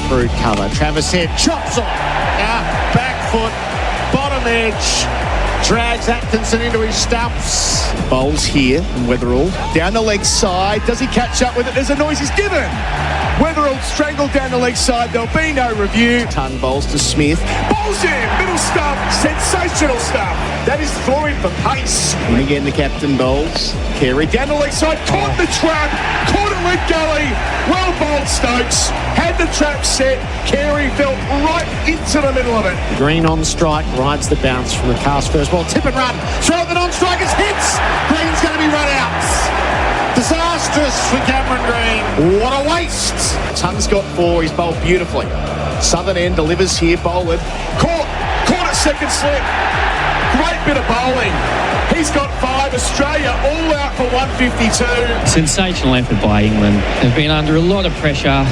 through cover. Travis Head chops on. Back foot, bottom edge. Drags Atkinson into his stumps. Bowls here in Wetherell. Down the leg side. Does he catch up with it? There's a noise he's given. Wetherell strangled down the leg side. There'll be no review. Ton bowls to Smith. Bowls him. Middle stump. Sensational stuff. That is flooring for pace. And again, the captain bowls. Carey down the leg side. Caught the trap. Caught it with gully. Well bowled Stokes. Had the trap set. Carey fell right into the middle of it. Green on strike. Rides the bounce from the cast first ball. Tip and run. Throw the non-strikers. Hits. Green's going to be run out. Disastrous for Cameron Green. What a waste. Tun's got 4. He's bowled beautifully. Southern end delivers here. Bowled. Caught at second slip. Great bit of bowling. He's got 5. Australia all out for 152. Sensational effort by England. They've been under a lot of pressure.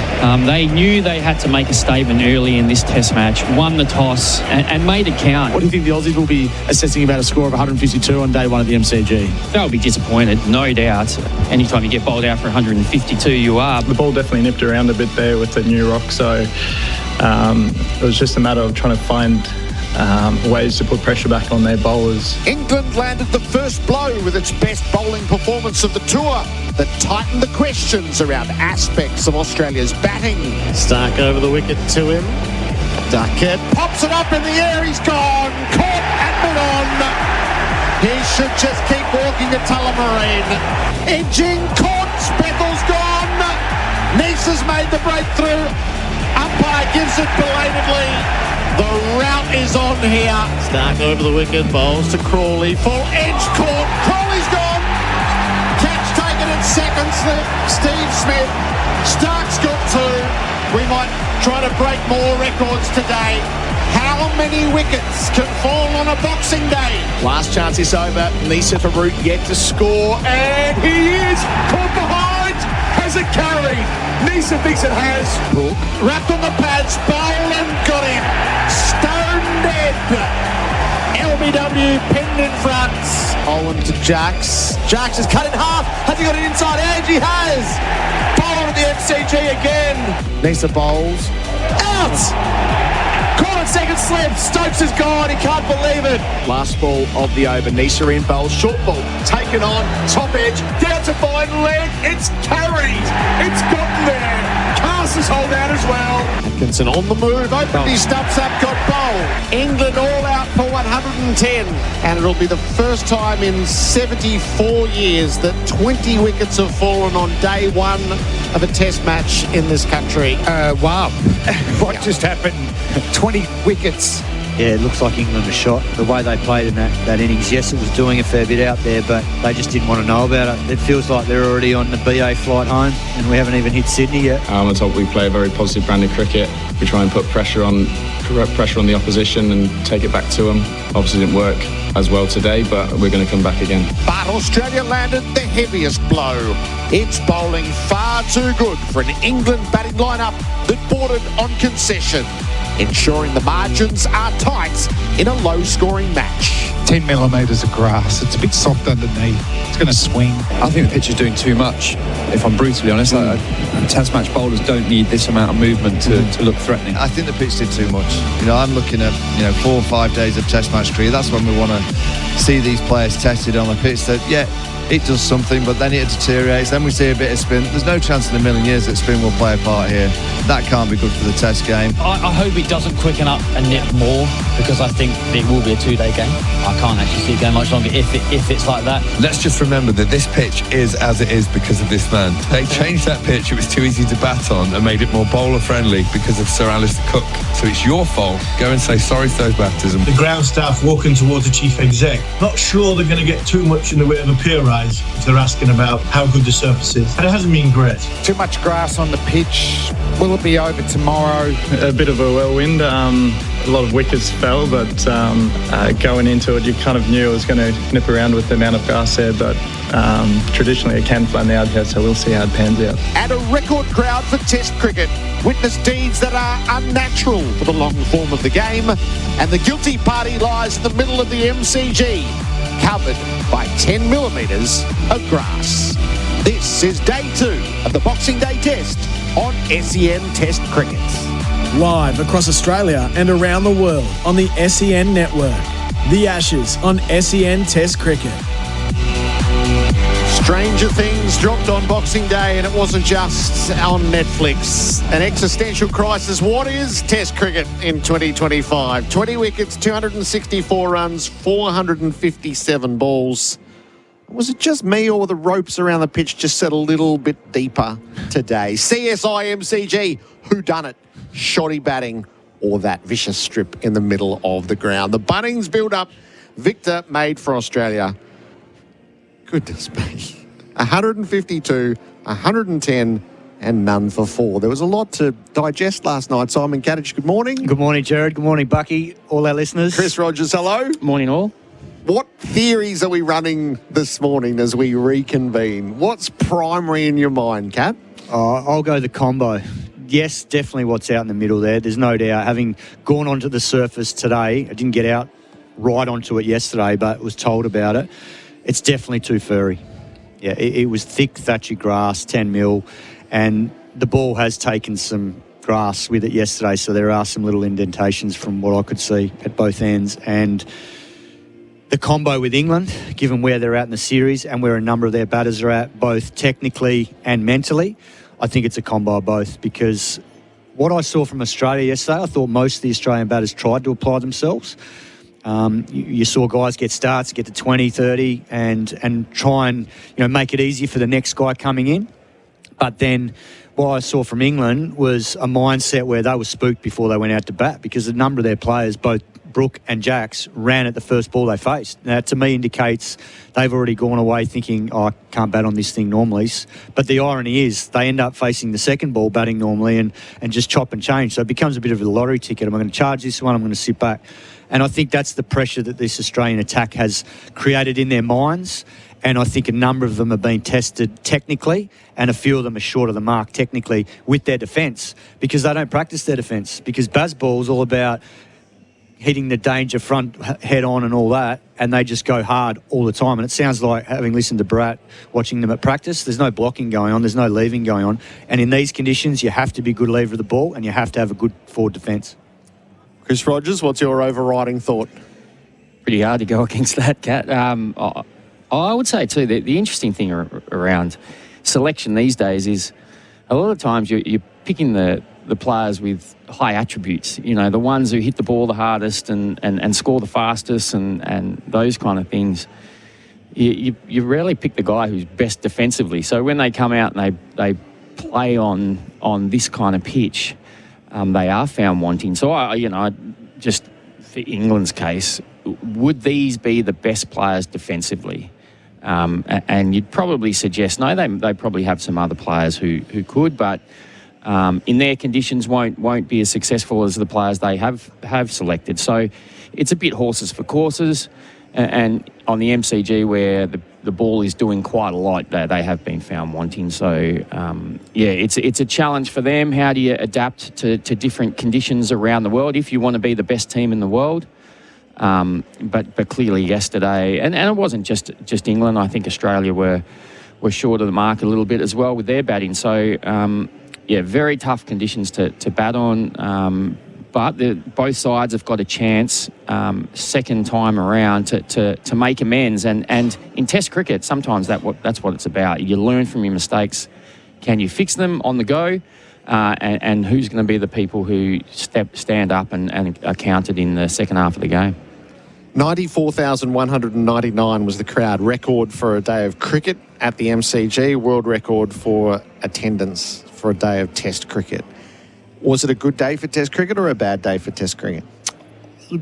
They knew they had to make a statement early in this test match, won the toss and made it count. What do you think the Aussies will be assessing about a score of 152 on day one of the MCG? They'll be disappointed, no doubt. Anytime you get bowled out for 152, you are. The ball definitely nipped around a bit there with the new rock, so it was just a matter of trying to find ways to put pressure back on their bowlers. England landed the first blow with its best bowling performance of the tour that tightened the questions around aspects of Australia's batting. Stark over the wicket to him. Duckett pops it up in the air. He's gone. Caught and mid-on. He should just keep walking to Tullamarine. Edging. Caught. Speckle's gone. Nice has made the breakthrough. Umpire gives it belatedly. The rout is on here. Stark over the wicket, bowls to Crawley. Full edge caught. Crawley's gone. Catch taken at second slip. Steve Smith. Stark's got 2. We might try to break more records today. How many wickets can fall on a Boxing Day? Last chance is over. Nisa to root yet to score. And he is caught behind. Has it carried? Nisa thinks it has. Brooke wrapped on the pads. Boland got him. Stone dead. LBW pinned in front. Holland to Jacks. Jacks is cut in half. Has he got it inside edge? He has. Bowler at the MCG again. Nisa bowls. Out. Caught at second slip. Stokes is gone. He can't believe it. Last ball of the over. Nisa in bowl. Short ball. Taken on. Top edge. Down to fine leg. It's carried. It's gotten there. Casters hold out as well. Atkinson on the move. Opened his stumps up. Got bowl. England all out for 110. And it'll be the first time in 74 years that 20 wickets have fallen on day one of a test match in this country. Wow. What just happened? 20 wickets. Yeah, it looks like England was shot. The way they played in that innings, yes, it was doing a fair bit out there, but they just didn't want to know about it. It feels like they're already on the BA flight home, and we haven't even hit Sydney yet. I hope we play a very positive brand of cricket. We try and put pressure on the opposition and take it back to them. Obviously didn't work as well today, but we're going to come back again. But Australia landed the heaviest blow. It's bowling far too good for an England batting lineup that boarded on concession, ensuring the margins are tight in a low-scoring match. 10 millimetres of grass. It's a bit soft underneath. It's going to swing. I think the pitch is doing too much, if I'm brutally honest. Test match bowlers don't need this amount of movement to look threatening. I think the pitch did too much. I'm looking at 4 or 5 days of test match cricket. That's when we want to see these players tested on the pitch. That it does something, but then it deteriorates. Then we see a bit of spin. There's no chance in a million years that spin will play a part here. That can't be good for the test game. I hope it doesn't quicken up and nip more, because I think it will be a 2-day game. I can't actually see it going much longer if it's like that. Let's just remember that this pitch is as it is because of this man. They changed that pitch. It was too easy to bat on and made it more bowler friendly because of Sir Alistair Cook. So it's your fault. Go and say sorry to those batters. The ground staff walking towards the chief exec. Not sure they're going to get too much in the way of a pay rise if they're asking about how good the surface is. And it hasn't been great. Too much grass on the pitch. Will it be over tomorrow? A bit of a whirlwind. A lot of wickets fell, but going into it, you kind of knew it was going to nip around with the amount of grass there, but traditionally it can flatten out here, so we'll see how it pans out. And a record crowd for Test cricket. Witness deeds that are unnatural for the long form of the game, and the guilty party lies in the middle of the MCG, covered by 10 millimetres of grass. This is day 2 of the Boxing Day Test on SEN Test Cricket. Live across Australia and around the world on the SEN network. The Ashes on SEN Test Cricket. Stranger things dropped on Boxing Day, and it wasn't just on Netflix. An existential crisis. What is Test cricket in 2025? 20 wickets, 264 runs, 457 balls. Was it just me, or the ropes around the pitch just set a little bit deeper today? CSI MCG, who done it? Shoddy batting or that vicious strip in the middle of the ground? The Bunnings build-up. Victor made for Australia. Goodness me. 152, 110 and none for 4. There was a lot to digest last night. Simon Katich, good morning. Good morning, Gerard. Good morning, Bucky. All our listeners. Chris Rogers, hello. Morning all. What theories are we running this morning as we reconvene? What's primary in your mind, Kat? I'll go the combo. Yes, definitely what's out in the middle there. There's no doubt. Having gone onto the surface today, I didn't get out right onto it yesterday, but was told about it. It's definitely too furry. Yeah, it was thick, thatchy grass, 10 mil, and the ball has taken some grass with it yesterday, so there are some little indentations from what I could see at both ends. And the combo with England, given where they're at in the series and where a number of their batters are at, both technically and mentally, I think it's a combo of both, because what I saw from Australia yesterday, I thought most of the Australian batters tried to apply themselves. You saw guys get starts, get to 20, 30 and try and make it easy for the next guy coming in. But then what I saw from England was a mindset where they were spooked before they went out to bat, because a number of their players, both Brook and Jacks, ran at the first ball they faced. Now, to me, indicates they've already gone away thinking, I can't bat on this thing normally. But the irony is they end up facing the second ball batting normally and just chop and change. So it becomes a bit of a lottery ticket. Am I going to charge this one? I'm going to sit back. And I think that's the pressure that this Australian attack has created in their minds. And I think a number of them have been tested technically, and a few of them are short of the mark technically with their defence, because they don't practice their defence. Because Bazball is all about hitting the danger front head on and all that, and they just go hard all the time. And it sounds like, having listened to Bharat, watching them at practice, there's no blocking going on, there's no leaving going on. And in these conditions, you have to be a good leaver of the ball, and you have to have a good forward defence. Chris Rogers, what's your overriding thought? Pretty hard to go against that, Kat. I would say too, the interesting thing around selection these days is a lot of times you're picking the players with high attributes, the ones who hit the ball the hardest and score the fastest and those kind of things. You rarely pick the guy who's best defensively. So when they come out and they play on this kind of pitch, they are found wanting. So I just for England's case, would these be the best players defensively? And you'd probably suggest no. They probably have some other players who could, but in their conditions won't be as successful as the players they have selected. So it's a bit horses for courses. And on the MCG, where the ball is doing quite a lot, they have been found wanting. So, it's a challenge for them. How do you adapt to different conditions around the world if you want to be the best team in the world? But clearly yesterday, and it wasn't just England. I think Australia were short of the mark a little bit as well with their batting. So, very tough conditions to bat on. But both sides have got a chance second time around to make amends. And in Test cricket, sometimes that's what it's about. You learn from your mistakes. Can you fix them on the go? And who's going to be the people who stand up and are counted in the second half of the game? 94,199 was the crowd record for a day of cricket at the MCG, world record for attendance for a day of Test cricket. Was it a good day for Test cricket or a bad day for Test cricket?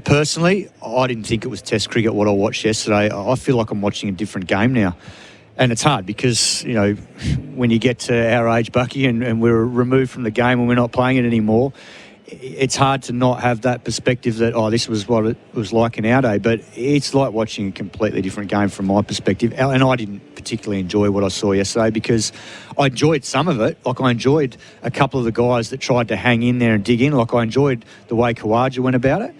Personally, I didn't think it was Test cricket what I watched yesterday. I feel like I'm watching a different game now. And it's hard because, when you get to our age, Bucky, and we're removed from the game and we're not playing it anymore, it's hard to not have that perspective that, this was what it was like in our day. But it's like watching a completely different game from my perspective. And I didn't particularly enjoy what I saw yesterday because I enjoyed some of it. Like, I enjoyed a couple of the guys that tried to hang in there and dig in. Like, I enjoyed the way Khawaja went about it.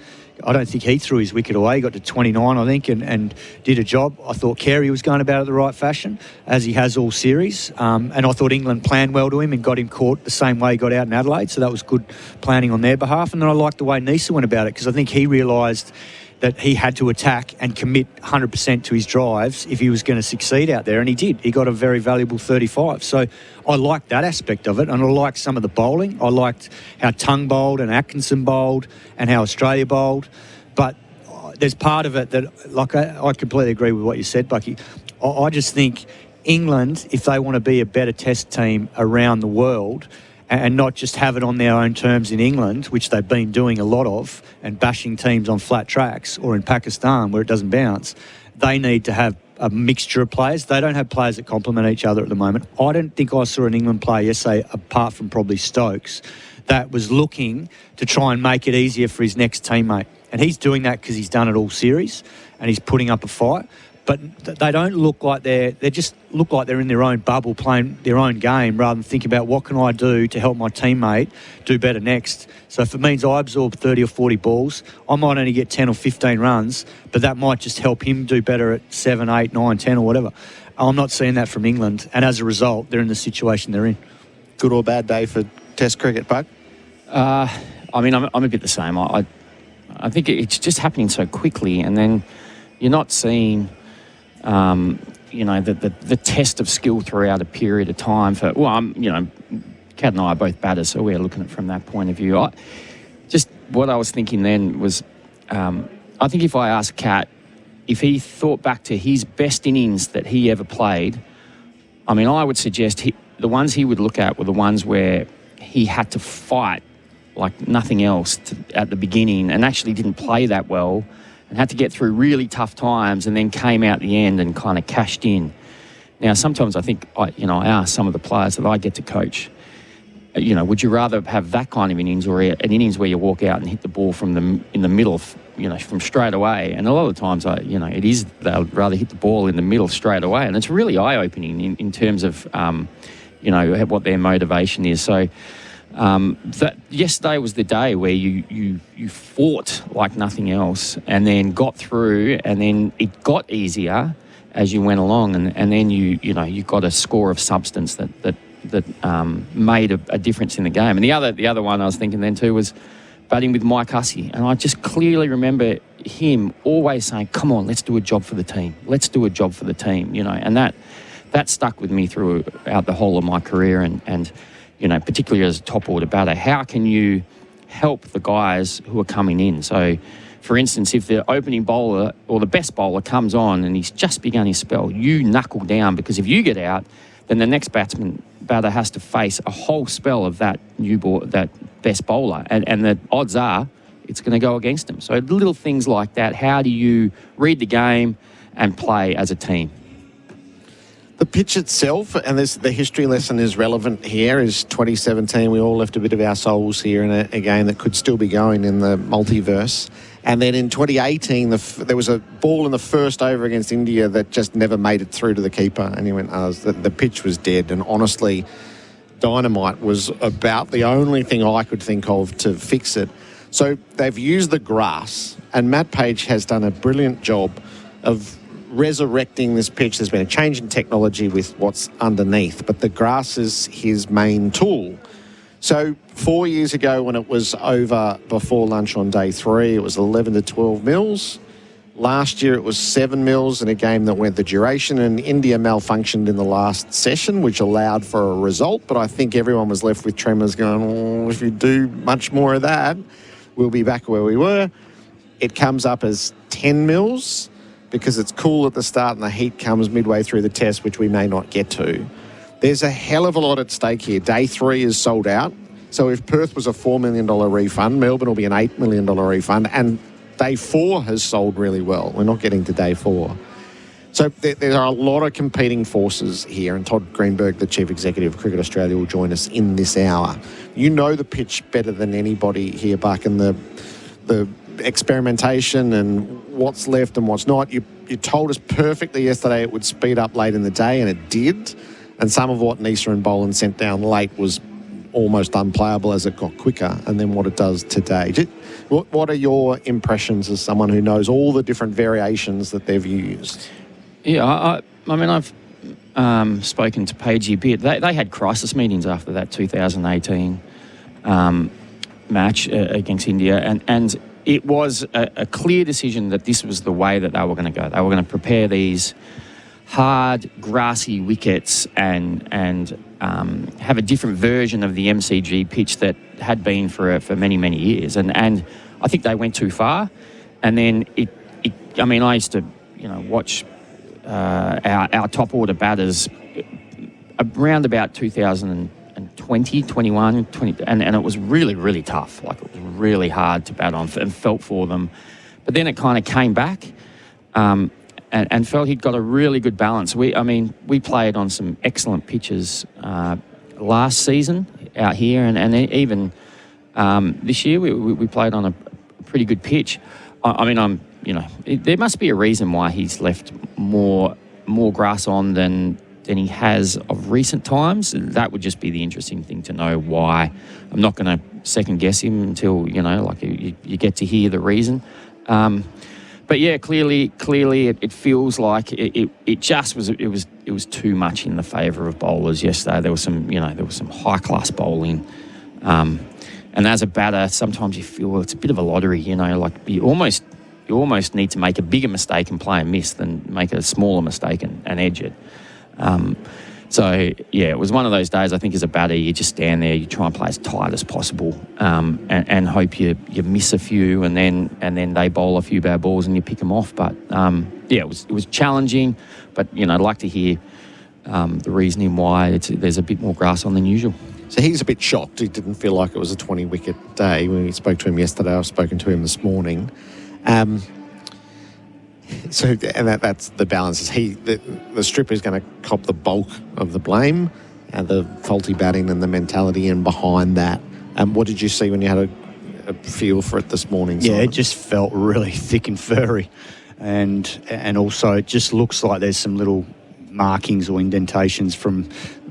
I don't think he threw his wicket away. He got to 29, I think, and did a job. I thought Carey was going about it the right fashion, as he has all series. And I thought England planned well to him and got him caught the same way he got out in Adelaide. So that was good planning on their behalf. And then I liked the way Nisa went about it, because I think he realised that he had to attack and commit 100% to his drives if he was going to succeed out there, and he did. He got a very valuable 35. So I liked that aspect of it, and I liked some of the bowling. I liked how Tongue bowled and Atkinson bowled and how Australia bowled. But there's part of it that, like, I completely agree with what you said, Bucky. I just think England, if they want to be a better test team around the world, and not just have it on their own terms in England, which they've been doing a lot of, and bashing teams on flat tracks, or in Pakistan where it doesn't bounce, they need to have a mixture of players. They don't have players that complement each other at the moment. I don't think I saw an England player yesterday, apart from probably Stokes, that was looking to try and make it easier for his next teammate. And he's doing that because he's done it all series and he's putting up a fight. But they don't look like they just look like they're in their own bubble playing their own game, rather than thinking about what can I do to help my teammate do better next. So if it means I absorb 30 or 40 balls, I might only get 10 or 15 runs, but that might just help him do better at 7, 8, 9, 10 or whatever. I'm not seeing that from England, and as a result, they're in the situation they're in. Good or bad day for Test cricket, Buck? I mean, I'm a bit the same. I think it's just happening so quickly, and then you're not seeing... the test of skill throughout a period of time for, Kat and I are both batters, so we're looking at it from that point of view. What I was thinking then was, I think if I asked Kat if he thought back to his best innings that he ever played, I mean, I would suggest the ones he would look at were the ones where he had to fight like nothing else at the beginning and actually didn't play that well, and had to get through really tough times, and then came out the end and kind of cashed in. Now, sometimes I think, I ask some of the players that I get to coach, would you rather have that kind of innings, or an innings where you walk out and hit the ball in the middle, from straight away? And a lot of the times, it is they'd rather hit the ball in the middle straight away, and it's really eye-opening in terms of, what their motivation is. So. That yesterday was the day where you fought like nothing else, and then got through, and then it got easier as you went along, and then you got a score of substance that made a difference in the game. And the other one I was thinking then too was batting with Mike Hussey, and I just clearly remember him always saying, "Come on, let's do a job for the team. Let's do a job for the team." And that stuck with me throughout the whole of my career, and particularly as a top order batter, how can you help the guys who are coming in? So, for instance, if the opening bowler or the best bowler comes on and he's just begun his spell, you knuckle down, because if you get out, then the next batter has to face a whole spell of that best bowler, and the odds are it's going to go against him. So little things like that. How do you read the game and play as a team? The pitch itself, and the history lesson is relevant here, is 2017. We all left a bit of our souls here in a game that could still be going in the multiverse. And then in 2018, there was a ball in the first over against India that just never made it through to the keeper. And he went, the pitch was dead. And honestly, dynamite was about the only thing I could think of to fix it. So they've used the grass, and Matt Page has done a brilliant job of resurrecting this pitch. There's been a change in technology with what's underneath, but the grass is his main tool. So 4 years ago, when it was over before lunch on day 3, it was 11 to 12 mils. Last year it was 7 mils in a game that went the duration, and India malfunctioned in the last session, which allowed for a result. But I think everyone was left with tremors going, if you do much more of that, we'll be back where we were. It comes up as 10 mils. Because it's cool at the start and the heat comes midway through the test, which we may not get to. There's a hell of a lot at stake here. Day 3 is sold out. So if Perth was a $4 million refund, Melbourne will be an $8 million refund. And day 4 has sold really well. We're not getting to day 4. So there are a lot of competing forces here. And Todd Greenberg, the Chief Executive of Cricket Australia, will join us in this hour. You know the pitch better than anybody here, Buck, and the experimentation and what's left and what's not. You told us perfectly yesterday it would speed up late in the day, and it did. And some of what Nisa and Boland sent down late was almost unplayable as it got quicker, and then what it does today. What are your impressions as someone who knows all the different variations that they've used? Yeah, I mean, I've spoken to Pagey a bit. They had crisis meetings after that 2018 match against India, and it was a clear decision that this was the way that they were going to go. They were going to prepare these hard, grassy wickets and have a different version of the MCG pitch that had been for many, many years. And I think they went too far. And then I mean, I used to, watch our top order batters around about 2020, 21, 20, and it was really, really tough. Like, it was really hard to bat on and felt for them. But then it kind of came back. And felt he'd got a really good balance. We played on some excellent pitches last season out here, and even this year we played on a pretty good pitch. There must be a reason why he's left more grass on than he has of recent times. That would just be the interesting thing to know why. I'm not going to second guess him until you get to hear the reason. But yeah, clearly, it feels like it was too much in the favour of bowlers yesterday. There was some high class bowling, and as a batter, sometimes you feel it's a bit of a lottery. You almost need to make a bigger mistake and play a miss than make a smaller mistake and edge it. So yeah, it was one of those days. I think as a batter, you just stand there, you try and play as tight as possible, and hope you miss a few, and then they bowl a few bad balls and you pick them off. But it was challenging. But I'd like to hear the reasoning why there's a bit more grass on than usual. So he's a bit shocked. He didn't feel like it was a 20-wicket day. When we spoke to him yesterday, I've spoken to him this morning. That's the balance. The stripper is going to cop the bulk of the blame, the faulty batting and the mentality in behind that. What did you see when you had a feel for it this morning, Simon? Yeah, it just felt really thick and furry, and also it just looks like there's some little markings or indentations from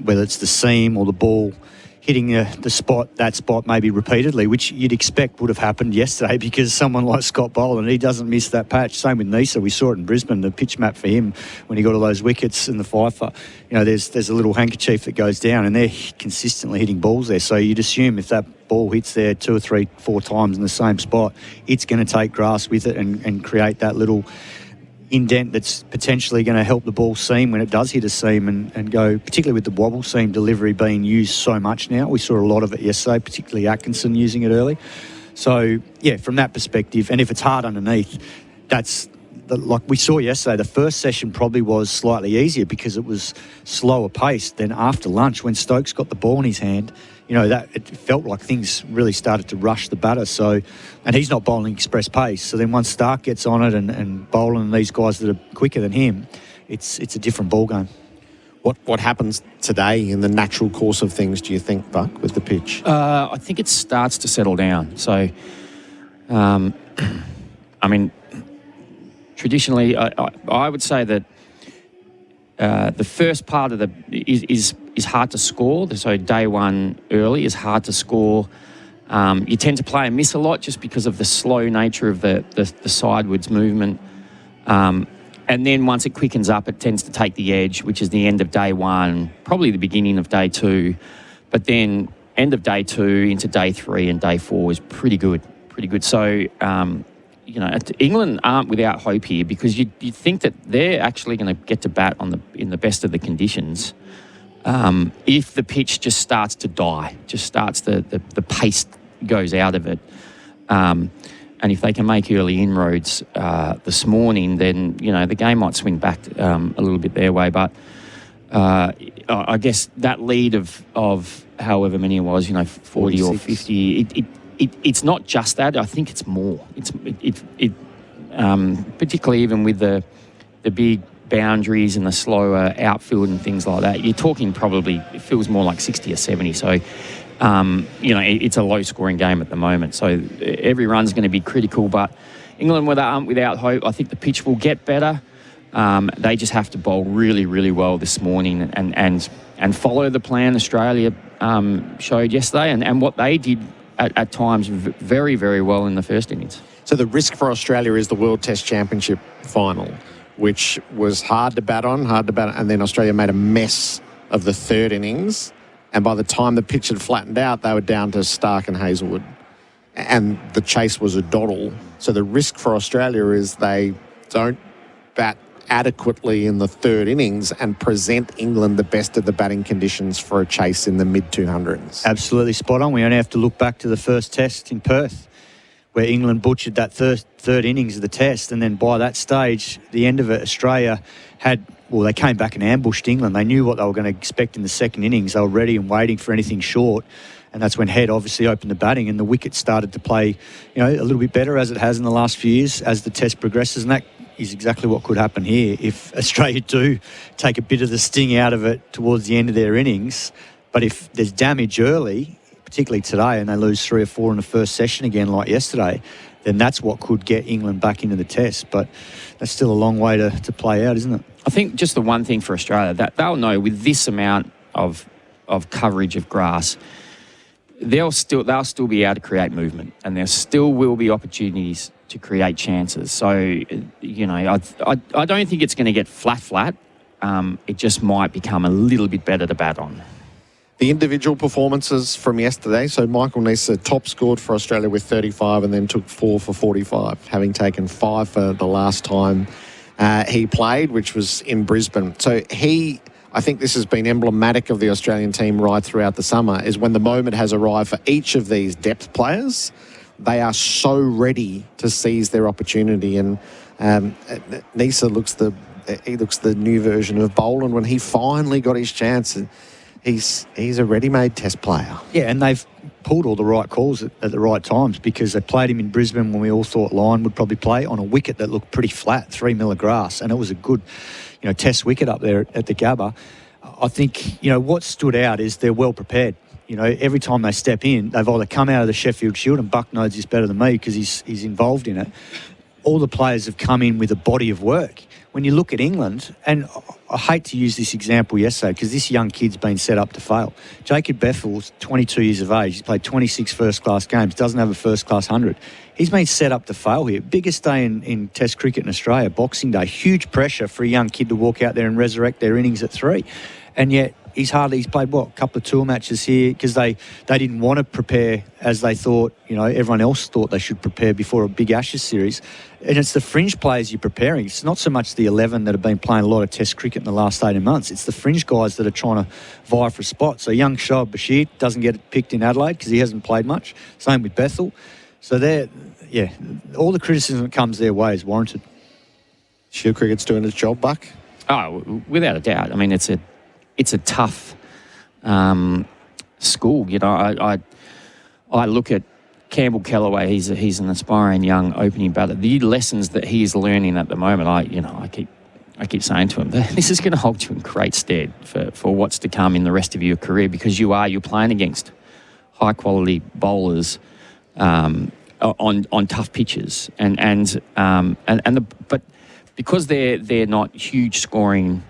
whether it's the seam or the ball hitting that spot maybe repeatedly, which you'd expect would have happened yesterday because someone like Scott Boland, he doesn't miss that patch. Same with Nisa. We saw it in Brisbane, the pitch map for him when he got all those wickets in the Fifer. There's a little handkerchief that goes down and they're consistently hitting balls there. So you'd assume if that ball hits there 2 or 3, 4 times in the same spot, it's going to take grass with it and create that little indent that's potentially going to help the ball seam when it does hit a seam and go, particularly with the wobble seam delivery being used so much now. We saw a lot of it yesterday, particularly Atkinson using it early. So, yeah, from that perspective, and if it's hard underneath, like we saw yesterday, the first session probably was slightly easier because it was slower paced than after lunch when Stokes got the ball in his hand. That it felt like things really started to rush the batter. So, and he's not bowling express pace. So then once Stark gets on it and bowling and these guys that are quicker than him, it's a different ball game. What happens today in the natural course of things, do you think, Buck, with the pitch? I think it starts to settle down. So, traditionally, I would say that the first part of is hard to score. So day one early is hard to score. You tend to play and miss a lot just because of the slow nature of the sidewards movement. And then once it quickens up, it tends to take the edge, which is the end of day one, probably the beginning of day two. But then end of day two into day 3 and day 4 is pretty good. So, England aren't without hope here because you think that they're actually going to get to bat in the best of the conditions. If the pitch just starts to die, the pace goes out of it. And if they can make early inroads this morning, then, the game might swing back a little bit their way. But I guess that lead of however many it was, 40 or 50, it's not just that. I think it's more. Particularly even with the big boundaries and the slower outfield and things like that, you're talking probably, it feels more like 60 or 70. So, it's a low-scoring game at the moment. So every run's going to be critical. But England without hope, I think the pitch will get better. They just have to bowl really, really well this morning and follow the plan Australia showed yesterday, and what they did at times very, very well in the first innings. So the risk for Australia is the World Test Championship final, which was hard to bat on, and then Australia made a mess of the third innings, and by the time the pitch had flattened out, they were down to Stark and Hazelwood, and the chase was a doddle. So the risk for Australia is they don't bat adequately in the third innings and present England the best of the batting conditions for a chase in the mid-200s. Absolutely spot on. We only have to look back to the first test in Perth, where England butchered that third innings of the test, and then by that stage, the end of it, Australia they came back and ambushed England. They knew what they were going to expect in the second innings. They were ready and waiting for anything short, and that's when Head obviously opened the batting, and the wicket started to play, a little bit better as it has in the last few years as the test progresses, and that is exactly what could happen here if Australia do take a bit of the sting out of it towards the end of their innings. But if there's damage early, particularly today, and they lose 3 or 4 in the first session again like yesterday, then that's what could get England back into the test. But that's still a long way to play out, isn't it? I think just the one thing for Australia, that they'll know with this amount of coverage of grass, they'll still be able to create movement, and there still will be opportunities to create chances. So, I don't think it's going to get flat. It just might become a little bit better to bat on. The individual performances from yesterday, so Michael Neser top scored for Australia with 35 and then took 4 for 45, having taken 5 for the last time he played, which was in Brisbane. So I think this has been emblematic of the Australian team right throughout the summer, is when the moment has arrived for each of these depth players, they are so ready to seize their opportunity. And Neser looks the new version of Boland when he finally got his chance. He's a ready-made test player. Yeah, and they've pulled all the right calls at the right times, because they played him in Brisbane when we all thought Lyon would probably play on a wicket that looked pretty flat, 3 mil of grass, and it was a good test wicket up there at the Gabba. I think, what stood out is they're well prepared. Every time they step in, they've either come out of the Sheffield Shield, and Buck knows this better than me because he's involved in it. All the players have come in with a body of work. When you look at England, and I hate to use this example yesterday because this young kid's been set up to fail. Jacob Bethel's 22 years of age. He's played 26 first-class games, doesn't have a first-class 100. He's been set up to fail here. Biggest day in Test cricket in Australia, Boxing Day. Huge pressure for a young kid to walk out there and resurrect their innings at 3. And yet he's played, a couple of tour matches here because they didn't want to prepare as they thought, everyone else thought they should prepare before a big Ashes series. And it's the fringe players you're preparing. It's not so much the 11 that have been playing a lot of Test cricket in the last 18 months. It's the fringe guys that are trying to vie for a spot. So young Shoaib Bashir doesn't get picked in Adelaide because he hasn't played much. Same with Bethel. So all the criticism that comes their way is warranted. Shield cricket's doing its job, Buck? Oh, without a doubt. I mean, it's a tough school. I look at Campbell Kellaway. He's an aspiring young opening batter. The lessons that he is learning at the moment, I keep saying to him, this is going to hold you in great stead for what's to come in the rest of your career, because you're playing against high quality bowlers on tough pitches, but because they're not huge scoring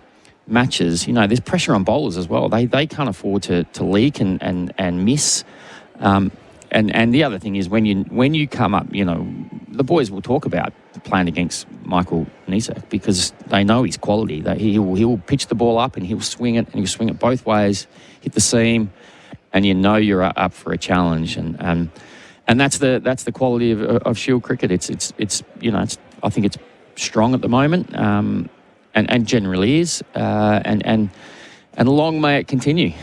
matches, there's pressure on bowlers as well. They can't afford to leak and miss. And the other thing is when you come up, the boys will talk about playing against Michael Neser because they know his quality. He will pitch the ball up and he'll swing it, and he'll swing it both ways, hit the seam, and you're up for a challenge. And that's the quality of Shield cricket. It's I think it's strong at the moment, and generally is, and long may it continue.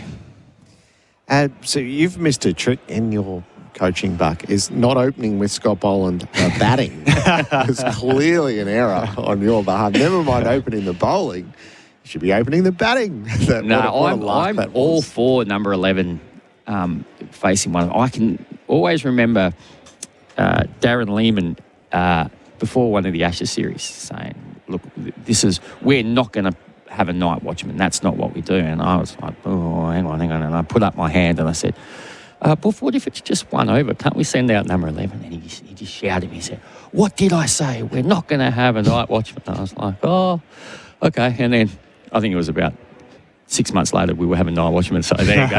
So you've missed a trick in your coaching, Buck, is not opening with Scott Boland batting. It's clearly an error on your behalf. Never mind opening the bowling. You should be opening the batting. I'm all for number 11 facing one. I can always remember Darren Lehman before one of the Ashes series saying, look, we're not going to have a night watchman. That's not what we do. And I was like, oh, hang on. And I put up my hand and I said, but what if it's just one over? Can't we send out number 11? And he just shouted at me. He said, what did I say? We're not going to have a night watchman. And I was like, oh, okay. And then I think it was about 6 months later, we were having night watchmen, so there you go.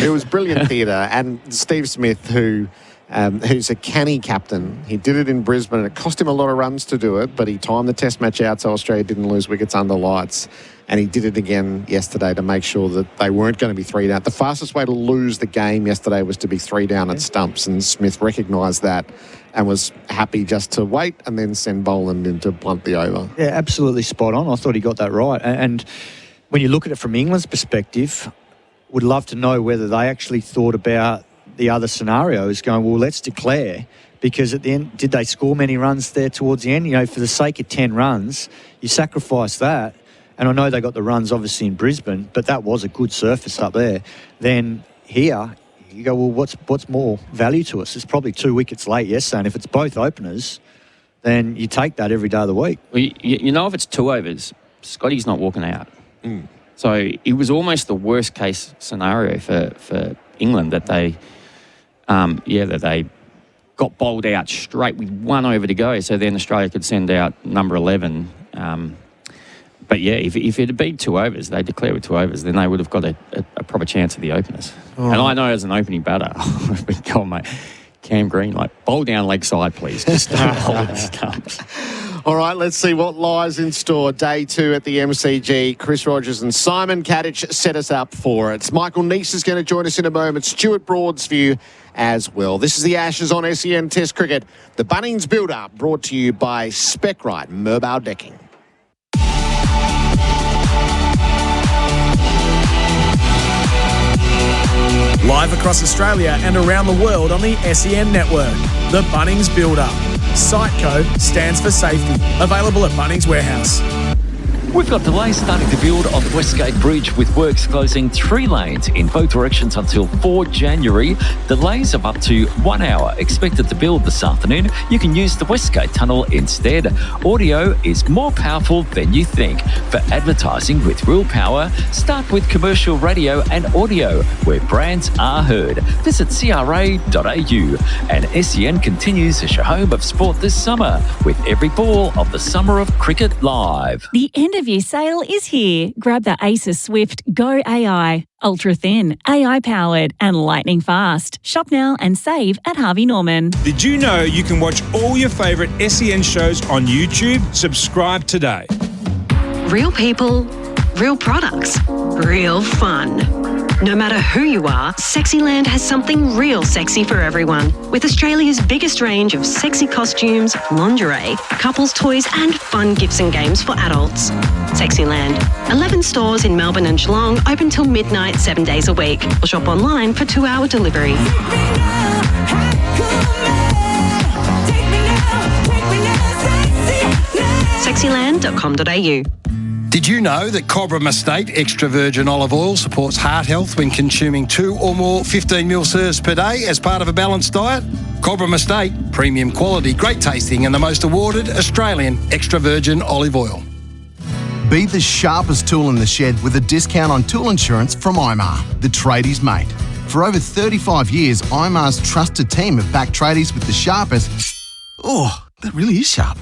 It was brilliant theatre. And Steve Smith, who's a canny captain, he did it in Brisbane, and it cost him a lot of runs to do it, but he timed the test match out so Australia didn't lose wickets under lights. And he did it again yesterday to make sure that they weren't going to be 3 down. The fastest way to lose the game yesterday was to be 3 down at stumps, and Smith recognised that and was happy just to wait and then send Boland in to blunt the over. Yeah, absolutely spot on. I thought he got that right. And when you look at it from England's perspective, would love to know whether they actually thought about the other scenarios, going, well, let's declare, because at the end, did they score many runs there towards the end? You know, for the sake of 10 runs, you sacrifice that. And I know they got the runs, obviously, in Brisbane, but that was a good surface up there. Then here, you go, well, what's more value to us? It's probably 2 wickets late yesterday, and if it's both openers, then you take that every day of the week. Well, you know, if it's 2 overs, Scotty's not walking out. So it was almost the worst case scenario for England that they got bowled out straight with 1 over to go. So then Australia could send out number 11. But yeah, if it had been 2 overs, they declare with 2 overs, then they would have got a proper chance of the openers. Oh. And I know as an opening batter, I've been told, mate, Cam Green, bowl down leg side, please. Just don't hold the stumps. All right, let's see what lies in store. Day 2 at the MCG. Chris Rogers and Simon Katich set us up for it. Michael Neese is going to join us in a moment. Stuart Broad's view as well. This is the Ashes on SEN Test Cricket. The Bunnings Build-Up brought to you by Spec-Rite Mobile Decking. Live across Australia and around the world on the SEN network. The Bunnings Build-Up. Site code stands for safety. Available at Bunnings Warehouse. We've got delays starting to build on the Westgate Bridge, with works closing 3 lanes in both directions until 4 January. Delays of up to 1 hour expected to build this afternoon. You can use the Westgate Tunnel instead. Audio is more powerful than you think. For advertising with real power, start with commercial radio and audio, where brands are heard. Visit cra.au. And SEN continues as your home of sport this summer, with every ball of the Summer of Cricket live. The end of year sale is here. Grab the Asus Swift Go AI. Ultra thin, AI powered and lightning fast. Shop now and save at Harvey Norman. Did you know you can watch all your favourite SEN shows on YouTube? Subscribe today. Real people, real products, real fun. No matter who you are, Sexyland has something real sexy for everyone. With Australia's biggest range of sexy costumes, lingerie, couples toys and fun gifts and games for adults. Sexyland. 11 stores in Melbourne and Geelong, open till midnight 7 days a week. Or shop online for 2-hour delivery. Sexyland.com.au. Did you know that Cobra Mistake extra virgin olive oil supports heart health when consuming 2 or more 15ml serves per day as part of a balanced diet? Cobra Mistake, premium quality, great tasting and the most awarded Australian extra virgin olive oil. Be the sharpest tool in the shed with a discount on tool insurance from IMAR, the tradies' mate. For over 35 years, IMAR's trusted team have backed tradies with the sharpest... Oh, that really is sharp.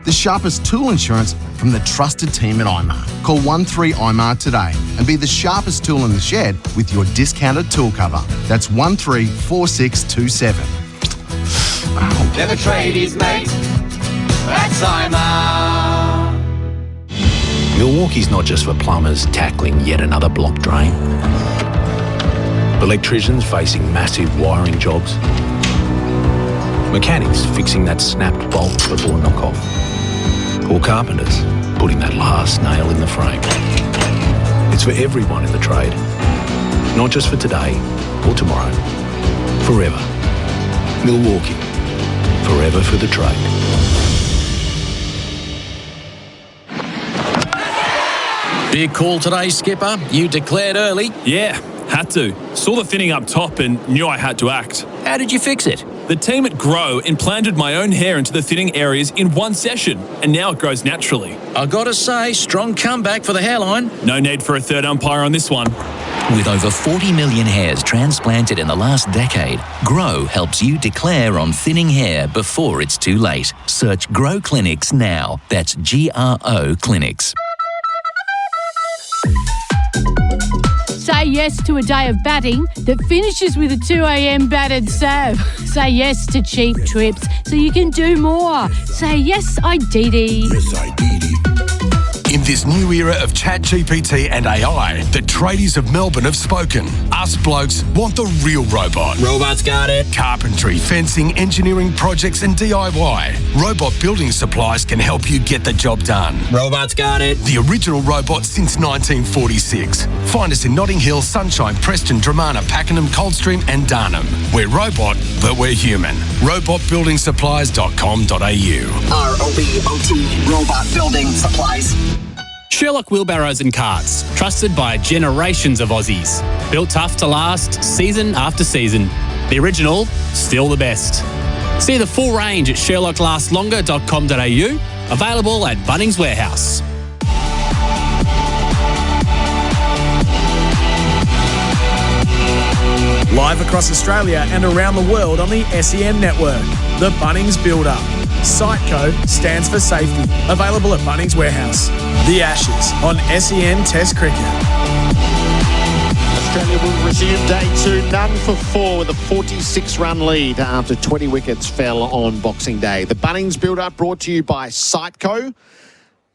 The sharpest tool insurance from the trusted team at IMAR. Call 13IMAR today and be the sharpest tool in the shed with your discounted tool cover. That's 134627. They're the tradies, mate. That's IMAR. Milwaukee's not just for plumbers tackling yet another block drain. Electricians facing massive wiring jobs. Mechanics fixing that snapped bolt before knock-off. Or carpenters putting that last nail in the frame. It's for everyone in the trade. Not just for today or tomorrow. Forever. Milwaukee. Forever for the trade. Big call today, Skipper. You declared early. Yeah, had to. Saw the thinning up top and knew I had to act. How did you fix it? The team at Grow implanted my own hair into the thinning areas in one session, and now it grows naturally. I gotta say, strong comeback for the hairline. No need for a third umpire on this one. With over 40 million hairs transplanted in the last decade, Grow helps you declare on thinning hair before it's too late. Search Grow Clinics now. That's GRO Clinics. Say yes to a day of batting that finishes with a 2 a.m. battered serve. Say yes to cheap trips so you can do more. Say yes, I dee. Yes, I dee. In this new era of ChatGPT and AI, the tradies of Melbourne have spoken. Us blokes want the real robot. Robots got it. Carpentry, fencing, engineering projects and DIY. Robot building supplies can help you get the job done. Robots got it. The original robot since 1946. Find us in Notting Hill, Sunshine, Preston, Dramana, Pakenham, Coldstream and Darnham. We're robot, but we're human. Robotbuildingsupplies.com.au. ROBOT, Robot Building Supplies. Sherlock Wheelbarrows and Carts, trusted by generations of Aussies. Built tough to last, season after season. The original, still the best. See the full range at sherlocklastslonger.com.au, available at Bunnings Warehouse. Live across Australia and around the world on the SEN network. The Bunnings Build-Up. Site code stands for safety. Available at Bunnings Warehouse. The Ashes on SEN Test Cricket. Australia will resume day 2, none for 4 with a 46-run lead after 20 wickets fell on Boxing Day. The Bunnings Build-Up brought to you by Siteco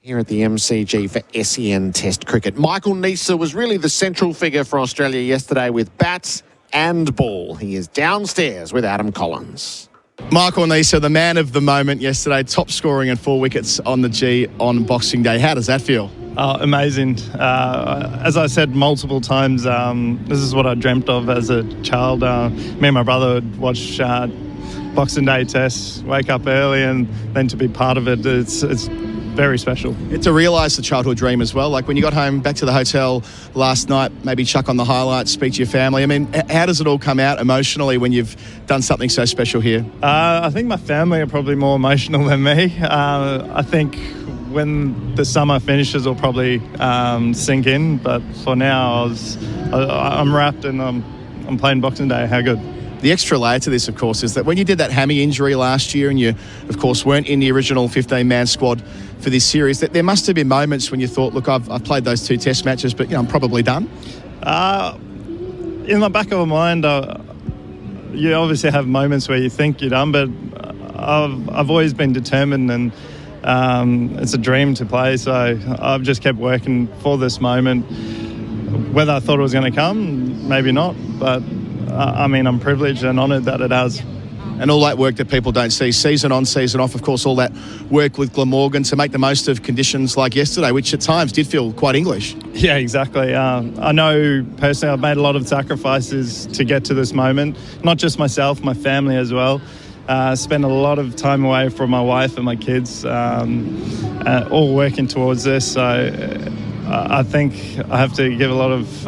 here at the MCG for SEN Test Cricket. Michael Neser was really the central figure for Australia yesterday with bats and ball. He is downstairs with Adam Collins. Michael Neser, the man of the moment yesterday, top scoring and 4 wickets on the G on Boxing Day. How does that feel? Amazing. As I said multiple times, this is what I dreamt of as a child. Me and my brother would watch Boxing Day tests, wake up early, and then to be part of it, it's very special. It's to realise the childhood dream as well. Like when you got home back to the hotel last night, maybe chuck on the highlights, speak to your family. I mean, how does it all come out emotionally when you've done something so special here? I think my family are probably more emotional than me. I think when the summer finishes, it'll probably sink in. But for now, I'm wrapped and I'm playing Boxing Day. How good. The extra layer to this, of course, is that when you did that hammy injury last year and you, of course, weren't in the original 15-man squad for this series, that there must have been moments when you thought, look, I've played those 2 test matches, but I'm probably done. In the back of my mind, you obviously have moments where you think you're done, but I've always been determined and it's a dream to play, so I've just kept working for this moment. Whether I thought it was going to come, maybe not, but I'm privileged and honoured that it has. And all that work that people don't see, season on, season off, of course, all that work with Glamorgan to make the most of conditions like yesterday, which at times did feel quite English. Yeah, exactly. I know personally I've made a lot of sacrifices to get to this moment, not just myself, my family as well. Spent a lot of time away from my wife and my kids, all working towards this. So I think I have to give a lot of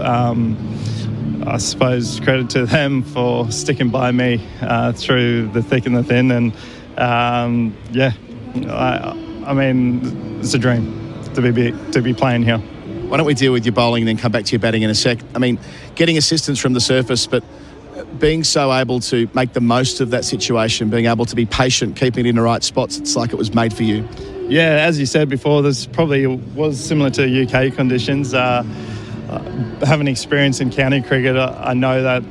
I suppose credit to them for sticking by me through the thick and the thin, and it's a dream to be playing here. Why don't we deal with your bowling and then come back to your batting in a sec? I mean, getting assistance from the surface, but being so able to make the most of that situation, being able to be patient, keeping it in the right spots, it's like it was made for you. Yeah, as you said before, this probably was similar to UK conditions. Having experience in county cricket, I know that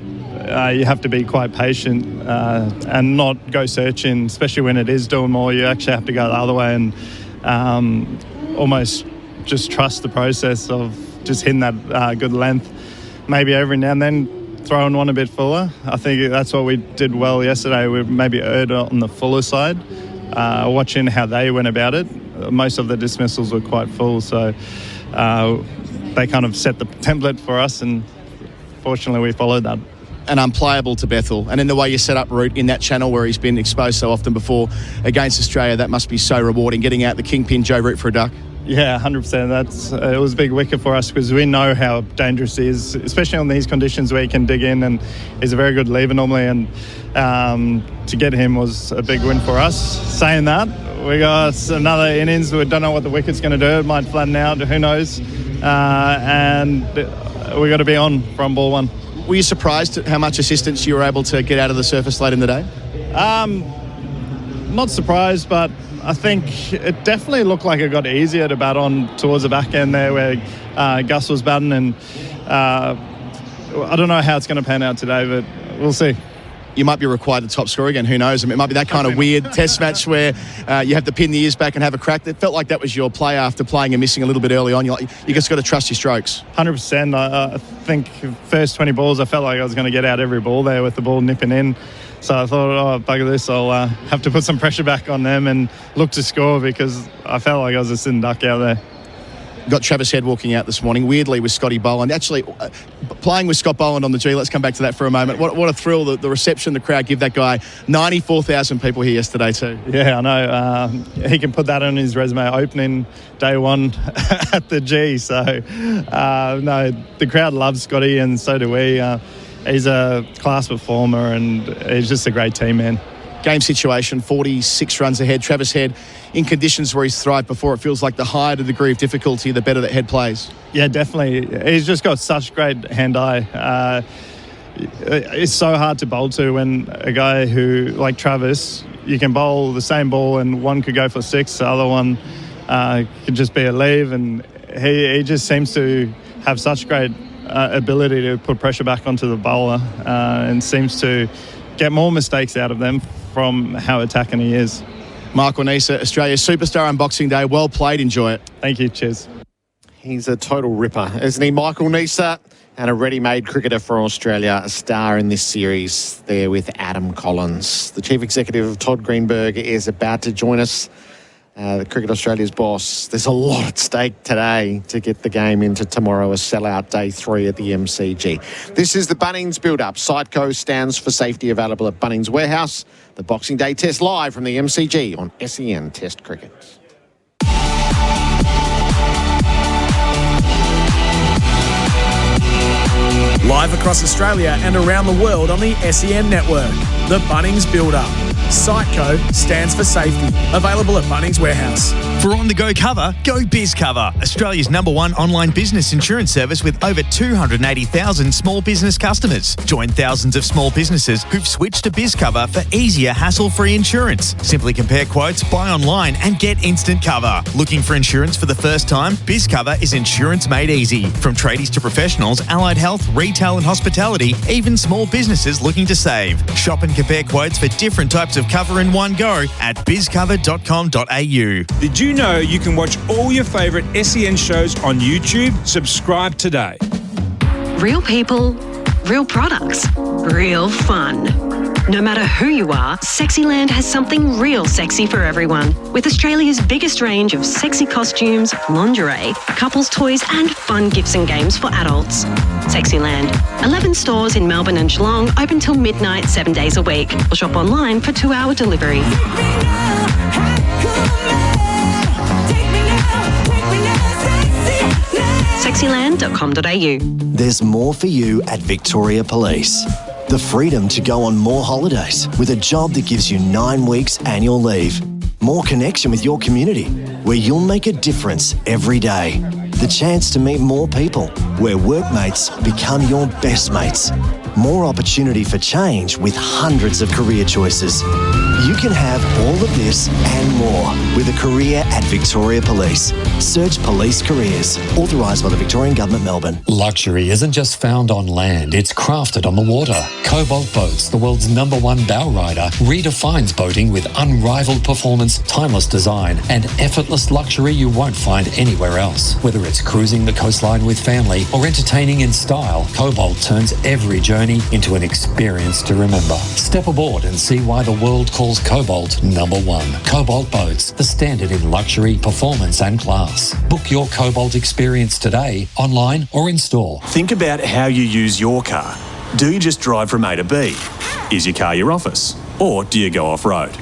you have to be quite patient and not go searching, especially when it is doing more. You actually have to go the other way and almost just trust the process of just hitting that good length. Maybe every now and then throwing one a bit fuller. I think that's what we did well yesterday. We maybe erred on the fuller side, watching how they went about it. Most of the dismissals were quite full, so they kind of set the template for us, and fortunately we followed that. And unplayable to Bethel, and in the way you set up Root in that channel where he's been exposed so often before against Australia, that must be so rewarding, getting out the kingpin Joe Root for a duck. Yeah, 100%. It was a big wicket for us because we know how dangerous he is, especially on these conditions where he can dig in, and he's a very good lever normally, and to get him was a big win for us. Saying that, we got another innings. We don't know what the wicket's going to do. It might flatten out, who knows. And we got to be on from ball 1. Were you surprised at how much assistance you were able to get out of the surface late in the day? Not surprised, but I think it definitely looked like it got easier to bat on towards the back end there where Gus was batting, and I don't know how it's going to pan out today, but we'll see. You might be required to top score again. Who knows? I mean, it might be that kind of weird test match where you have to pin the ears back and have a crack. It felt like that was your play after playing and missing a little bit early on. You just got to trust your strokes. 100%. I think first 20 balls, I felt like I was going to get out every ball there with the ball nipping in. So I thought, oh, bugger this, I'll have to put some pressure back on them and look to score, because I felt like I was a sitting duck out there. Got Travis Head walking out this morning, weirdly, with Scotty Boland. Actually, playing with Scott Boland on the G, let's come back to that for a moment. What a thrill, the reception the crowd give that guy. 94,000 people here yesterday too. Yeah, I know. He can put that on his resume, opening day one at the G. So, no, the crowd loves Scotty, and so do we. He's a class performer, and he's just a great team, man. Game situation, 46 runs ahead. Travis Head in conditions where he's thrived before. It feels like the higher the degree of difficulty, the better that Head plays. Yeah, definitely. He's just got such great hand-eye. It's so hard to bowl to when a guy who, like Travis, you can bowl the same ball and one could go for 6, the other one could just be a leave, and he just seems to have such great ability to put pressure back onto the bowler and seems to get more mistakes out of them from how attacking he is. Michael Nisa, Australia's superstar on Boxing Day. Well played. Enjoy it. Thank you. Cheers. He's a total ripper, isn't he, Michael Nisa? And a ready-made cricketer for Australia, a star in this series there with Adam Collins. The Chief Executive of Todd Greenberg is about to join us. The Cricket Australia's boss. There's a lot at stake today to get the game into tomorrow, a sellout day 3 at the MCG. This is the Bunnings build-up. Siteco stands for safety, available at Bunnings Warehouse. The Boxing Day test live from the MCG on SEN Test Cricket. Live across Australia and around the world on the SEN network. The Bunnings build-up. Siteco stands for safety. Available at Bunnings Warehouse. For on-the-go cover, go BizCover, Australia's #1 online business insurance service with over 280,000 small business customers. Join thousands of small businesses who've switched to BizCover for easier, hassle-free insurance. Simply compare quotes, buy online and get instant cover. Looking for insurance for the first time? BizCover is insurance made easy. From tradies to professionals, allied health, retail and hospitality, even small businesses looking to save. Shop and compare quotes for different types of cover in one go at bizcover.com.au. Did you know you can watch all your favourite SEN shows on YouTube? Subscribe today. Real people, real products, real fun. No matter who you are, Sexyland has something real sexy for everyone. With Australia's biggest range of sexy costumes, lingerie, couples toys and fun gifts and games for adults. Sexyland. 11 stores in Melbourne and Geelong, open till midnight 7 days a week. Or shop online for 2-hour delivery. Sexyland.com.au. There's more for you at Victoria Police. The freedom to go on more holidays with a job that gives you 9 weeks annual leave. More connection with your community, where you'll make a difference every day. The chance to meet more people, where workmates become your best mates. More opportunity for change with hundreds of career choices. You can have all of this and more with a career at Victoria Police. Search Police Careers. Authorised by the Victorian Government, Melbourne. Luxury isn't just found on land, it's crafted on the water. Cobalt Boats, the world's #1 bow rider, redefines boating with unrivaled performance, timeless design, and effortless luxury you won't find anywhere else. Whether it's cruising the coastline with family or entertaining in style, Cobalt turns every journey into an experience to remember. Step aboard and see why the world calls Cobalt #1. Cobalt Boats, the standard in luxury, performance and class. Book your Cobalt experience today, online or in store. Think about how you use your car. Do you just drive from A to B? Is your car your office? Or do you go off-road?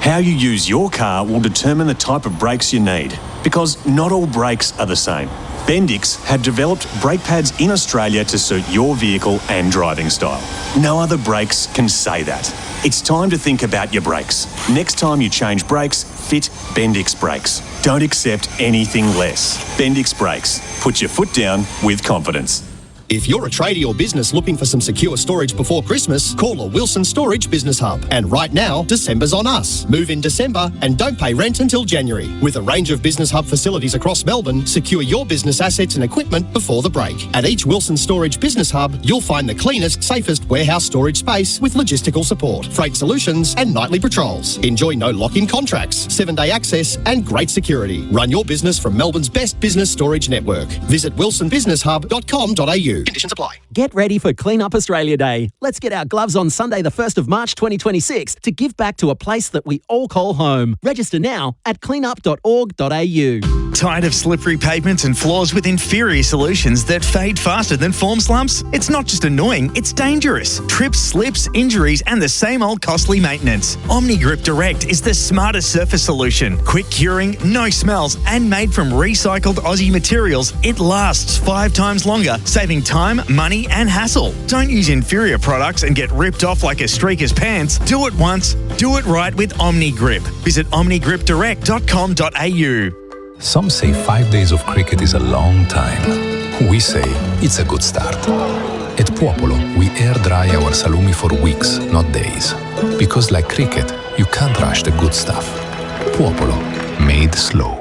How you use your car will determine the type of brakes you need, because not all brakes are the same. Bendix have developed brake pads in Australia to suit your vehicle and driving style. No other brakes can say that. It's time to think about your brakes. Next time you change brakes, fit Bendix brakes. Don't accept anything less. Bendix brakes. Put your foot down with confidence. If you're a tradie or business looking for some secure storage before Christmas, call a Wilson Storage Business Hub. And right now, December's on us. Move in December and don't pay rent until January. With a range of Business Hub facilities across Melbourne, secure your business assets and equipment before the break. At each Wilson Storage Business Hub, you'll find the cleanest, safest warehouse storage space with logistical support, freight solutions and nightly patrols. Enjoy no lock-in contracts, 7-day access and great security. Run your business from Melbourne's best business storage network. Visit wilsonbusinesshub.com.au. Conditions apply. Get ready for Clean Up Australia Day. Let's get our gloves on Sunday the 1st of March 2026 to give back to a place that we all call home. Register now at cleanup.org.au. Tired of slippery pavements and floors with inferior solutions that fade faster than form slumps? It's not just annoying, it's dangerous. Trips, slips, injuries and the same old costly maintenance. OmniGrip Direct is the smartest surface solution. Quick curing, no smells and made from recycled Aussie materials, it lasts 5 times longer, saving time, money and hassle. Don't use inferior products and get ripped off like a streaker's pants. Do it once, do it right with OmniGrip. Visit omnigripdirect.com.au. Some say 5 days of cricket is a long time. We say it's a good start. At Popolo, we air dry our salumi for weeks, not days. Because like cricket, you can't rush the good stuff. Popolo, made slow.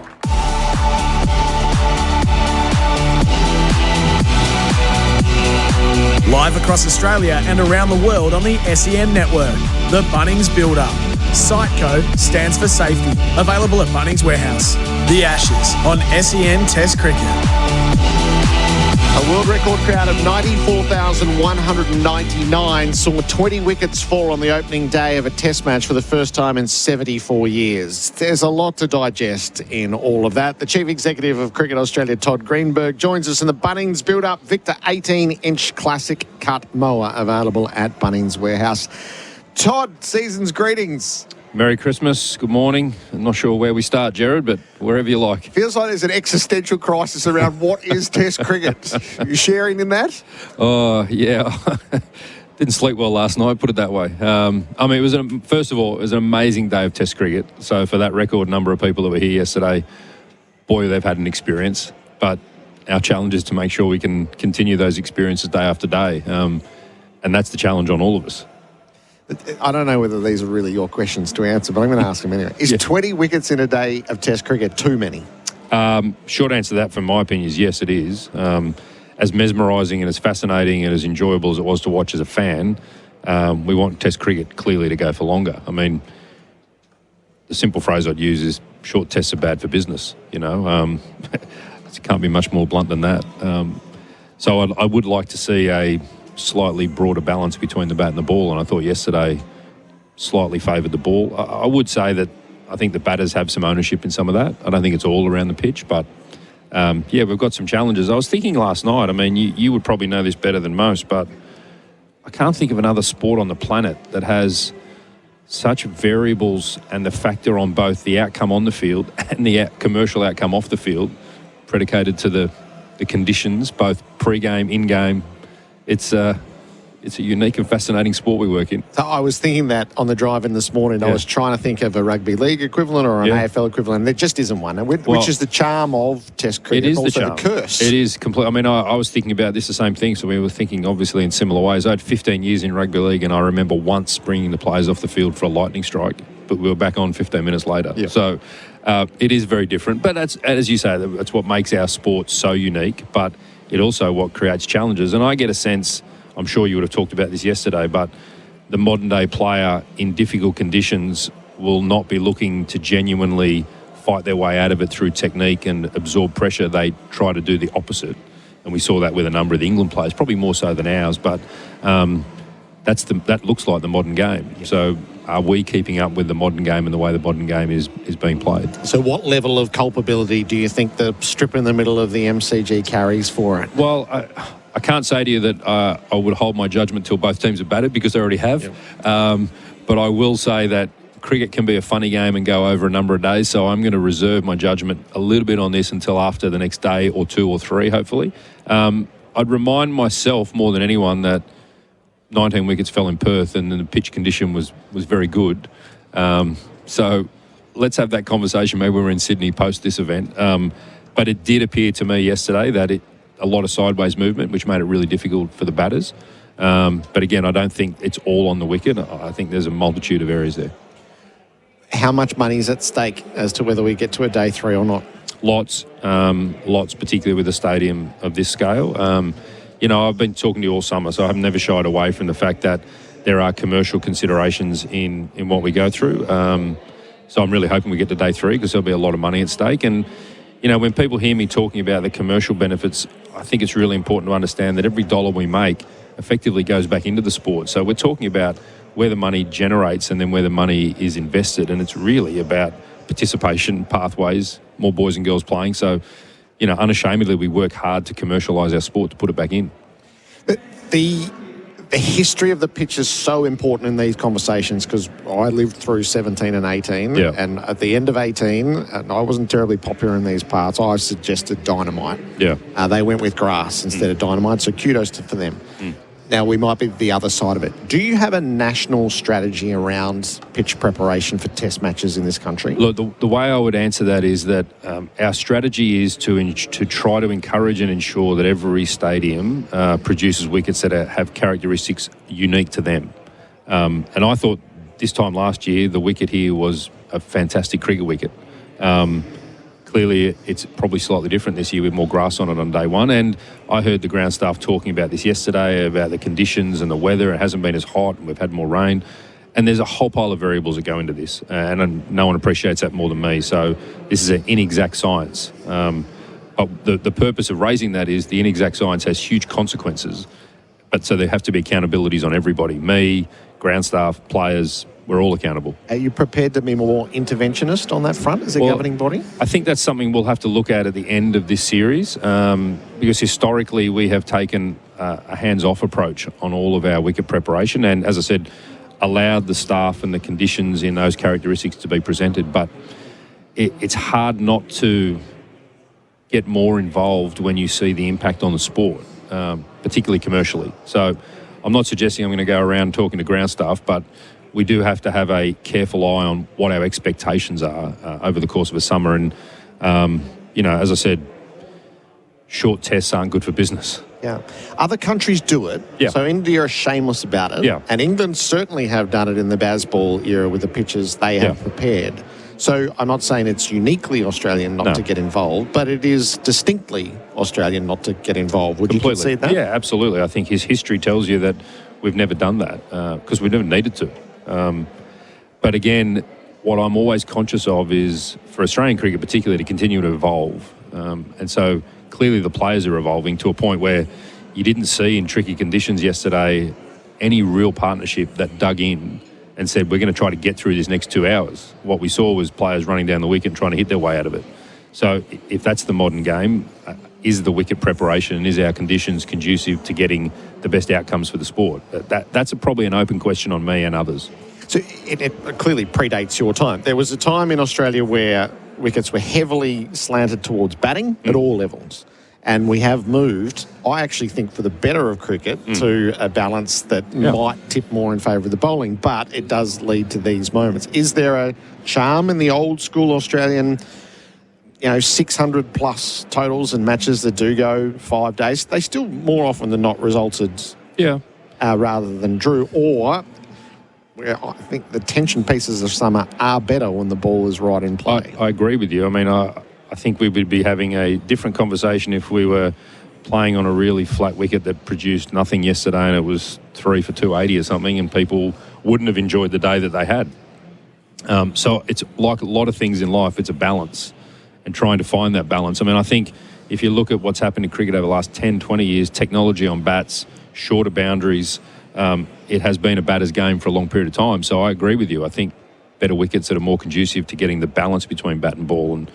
Live across Australia and around the world on the SEN network. The Bunnings Build-Up. Siteco stands for safety. Available at Bunnings Warehouse. The Ashes on SEN Test Cricket. A world record crowd of 94,199 saw 20 wickets fall on the opening day of a test match for the first time in 74 years. There's a lot to digest in all of that. The Chief Executive of Cricket Australia, Todd Greenberg, joins us in the Bunnings Build-Up Victor 18-inch Classic Cut Mower, available at Bunnings Warehouse. Todd, season's greetings. Merry Christmas, good morning. I'm not sure where we start, Gerard, but wherever you like. Feels like there's an existential crisis around what is Test cricket. Are you sharing in that? Oh, yeah. Didn't sleep well last night, put it that way. It was first of all, it was an amazing day of Test cricket. So for that record number of people that were here yesterday, boy, they've had an experience. But our challenge is to make sure we can continue those experiences day after day. And that's the challenge on all of us. I don't know whether these are really your questions to answer, but I'm going to ask them anyway. Is 20 wickets in a day of Test cricket too many? Short answer to that, from my opinion, is yes, it is. As mesmerising and as fascinating and as enjoyable as it was to watch as a fan, we want Test cricket clearly to go for longer. I mean, the simple phrase I'd use is short tests are bad for business, you know. It can't be much more blunt than that. So I would like to see a slightly broader balance between the bat and the ball, and I thought yesterday slightly favoured the ball. I would say that I think the batters have some ownership in some of that. I don't think it's all around the pitch, but we've got some challenges. I was thinking last night, I mean, you would probably know this better than most, but I can't think of another sport on the planet that has such variables and the factor on both the outcome on the field and the commercial outcome off the field, predicated to the conditions, both pre-game, in-game. It's a unique and fascinating sport we work in. So I was thinking that on the drive in this morning. I was trying to think of a rugby league equivalent or an AFL equivalent. There just isn't one, which is the charm of Test cricket. It is also the charm. The curse. It is complete. I mean, I was thinking about this the same thing. So we were thinking obviously in similar ways. I had 15 years in rugby league, and I remember once bringing the players off the field for a lightning strike, but we were back on 15 minutes later. Yeah. So it is very different. But that's, as you say, that's what makes our sport so unique. But it also what creates challenges. And I get a sense, I'm sure you would have talked about this yesterday, but the modern day player in difficult conditions will not be looking to genuinely fight their way out of it through technique and absorb pressure. They try to do the opposite. And we saw that with a number of the England players, probably more so than ours, but that looks like the modern game. Yeah. So are we keeping up with the modern game and the way the modern game is being played? So what level of culpability do you think the strip in the middle of the MCG carries for it? Well, I can't say to you that I would hold my judgment till both teams have batted, because they already have. Yep. But I will say that cricket can be a funny game and go over a number of days, so I'm going to reserve my judgment a little bit on this until after the next day or two or three, hopefully. I'd remind myself more than anyone that 19 wickets fell in Perth and the pitch condition was very good. So let's have that conversation maybe when we're in Sydney post this event. But it did appear to me yesterday that a lot of sideways movement, which made it really difficult for the batters. But again, I don't think it's all on the wicket. I think there's a multitude of areas there. How much money is at stake as to whether we get to a day 3 or not? Lots, particularly with a stadium of this scale. I've been talking to you all summer, so I've never shied away from the fact that there are commercial considerations in what we go through. So I'm really hoping we get to day 3 because there'll be a lot of money at stake. And, when people hear me talking about the commercial benefits, I think it's really important to understand that every dollar we make effectively goes back into the sport. So we're talking about where the money generates and then where the money is invested. And it's really about participation, pathways, more boys and girls playing. So, unashamedly, we work hard to commercialise our sport to put it back in. The history of the pitch is so important in these conversations because I lived through 17 and 18. Yeah. And at the end of 18, and I wasn't terribly popular in these parts, I suggested dynamite. Yeah. They went with grass instead of dynamite, so kudos for them. Now, we might be the other side of it. Do you have a national strategy around pitch preparation for test matches in this country? Look, the way I would answer that is that our strategy is to try to encourage and ensure that every stadium produces wickets that have characteristics unique to them. And I thought this time last year, the wicket here was a fantastic cricket wicket. Clearly, it's probably slightly different this year with more grass on it on day 1. And I heard the ground staff talking about this yesterday, about the conditions and the weather. It hasn't been as hot and we've had more rain. And there's a whole pile of variables that go into this. And no one appreciates that more than me. So this is an inexact science. But the purpose of raising that is the inexact science has huge consequences. But so there have to be accountabilities on everybody. Me, ground staff, players, we're all accountable. Are you prepared to be more interventionist on that front as a governing body? I think that's something we'll have to look at the end of this series because historically we have taken a hands-off approach on all of our wicket preparation and, as I said, allowed the staff and the conditions in those characteristics to be presented. But it's hard not to get more involved when you see the impact on the sport, particularly commercially. So I'm not suggesting I'm going to go around talking to ground staff, but we do have to have a careful eye on what our expectations are over the course of a summer. And, as I said, short tests aren't good for business. Yeah. Other countries do it. Yeah. So India are shameless about it. Yeah. And England certainly have done it in the Bazball era with the pitches they have prepared. So I'm not saying it's uniquely Australian not to get involved, but it is distinctly Australian not to get involved. Would you concede that? Yeah, absolutely. I think his history tells you that we've never done that because we've never needed to. But again, what I'm always conscious of is for Australian cricket particularly to continue to evolve. And so clearly the players are evolving to a point where you didn't see in tricky conditions yesterday any real partnership that dug in and said, we're going to try to get through this next 2 hours. What we saw was players running down the wicket and trying to hit their way out of it. So if that's the modern game, is the wicket preparation and is our conditions conducive to getting the best outcomes for the sport? That's probably an open question on me and others. So it clearly predates your time. There was a time in Australia where wickets were heavily slanted towards batting at all levels. And we have moved, I actually think, for the better of cricket to a balance that might tip more in favour of the bowling, but it does lead to these moments. Is there a charm in the old school Australian 600 plus totals and matches that do go 5 days? They still more often than not resulted rather than drew, or I think the tension pieces of summer are better when the ball is right in play. I agree with you. I mean, I think we would be having a different conversation if we were playing on a really flat wicket that produced nothing yesterday and it was 3 for 280 or something and people wouldn't have enjoyed the day that they had. So it's like a lot of things in life, it's a balance and trying to find that balance. I mean, I think if you look at what's happened in cricket over the last 10, 20 years, technology on bats, shorter boundaries, it has been a batter's game for a long period of time. So I agree with you. I think better wickets that are more conducive to getting the balance between bat and ball, and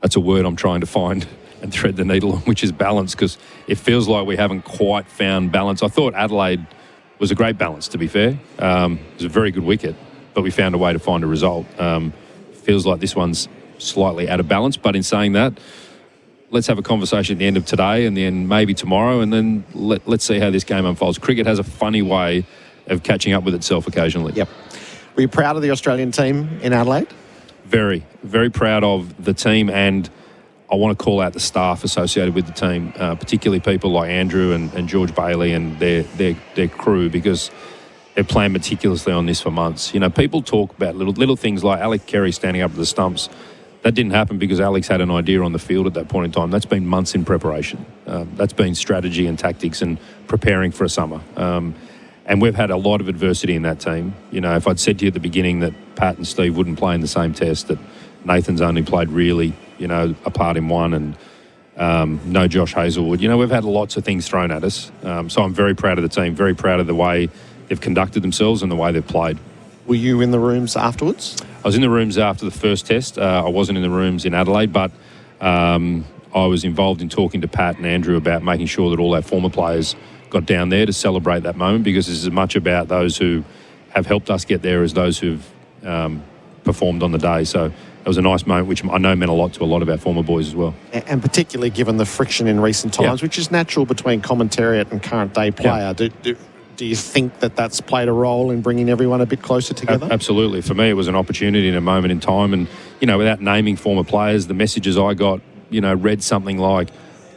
that's a word I'm trying to find and thread the needle on, which is balance, because it feels like we haven't quite found balance. I thought Adelaide was a great balance, to be fair. It was a very good wicket, but we found a way to find a result. Feels like this one's slightly out of balance, but in saying that, let's have a conversation at the end of today and then maybe tomorrow, and then let's see how this game unfolds. Cricket has a funny way of catching up with itself occasionally. Yep. Were you proud of the Australian team in Adelaide? Very, very proud of the team, and I want to call out the staff associated with the team, particularly people like Andrew and George Bailey and their crew, because they've planned meticulously on this for months. You know, people talk about little things like Alec Carey standing up at the stumps. That didn't happen because Alex had an idea on the field at that point in time. That's been months in preparation. That's been strategy and tactics and preparing for a summer. And we've had a lot of adversity in that team. You know, if I'd said to you at the beginning that Pat and Steve wouldn't play in the same test, that Nathan's only played really, you know, a part in one, and no Josh Hazelwood. You know, we've had lots of things thrown at us. So I'm very proud of the team, very proud of the way they've conducted themselves and the way they've played. Were you in the rooms afterwards? I was in the rooms after the first test. I wasn't in the rooms in Adelaide, but I was involved in talking to Pat and Andrew about making sure that all our former players got down there to celebrate that moment, because this is as much about those who have helped us get there as those who've performed on the day. So it was a nice moment, which I know meant a lot to a lot of our former boys as well. And particularly given the friction in recent times, which is natural between commentariat and current day player. Do you think that that's played a role in bringing everyone a bit closer together? Absolutely. For me, it was an opportunity in a moment in time. And, you know, without naming former players, the messages I got, you know, read something like,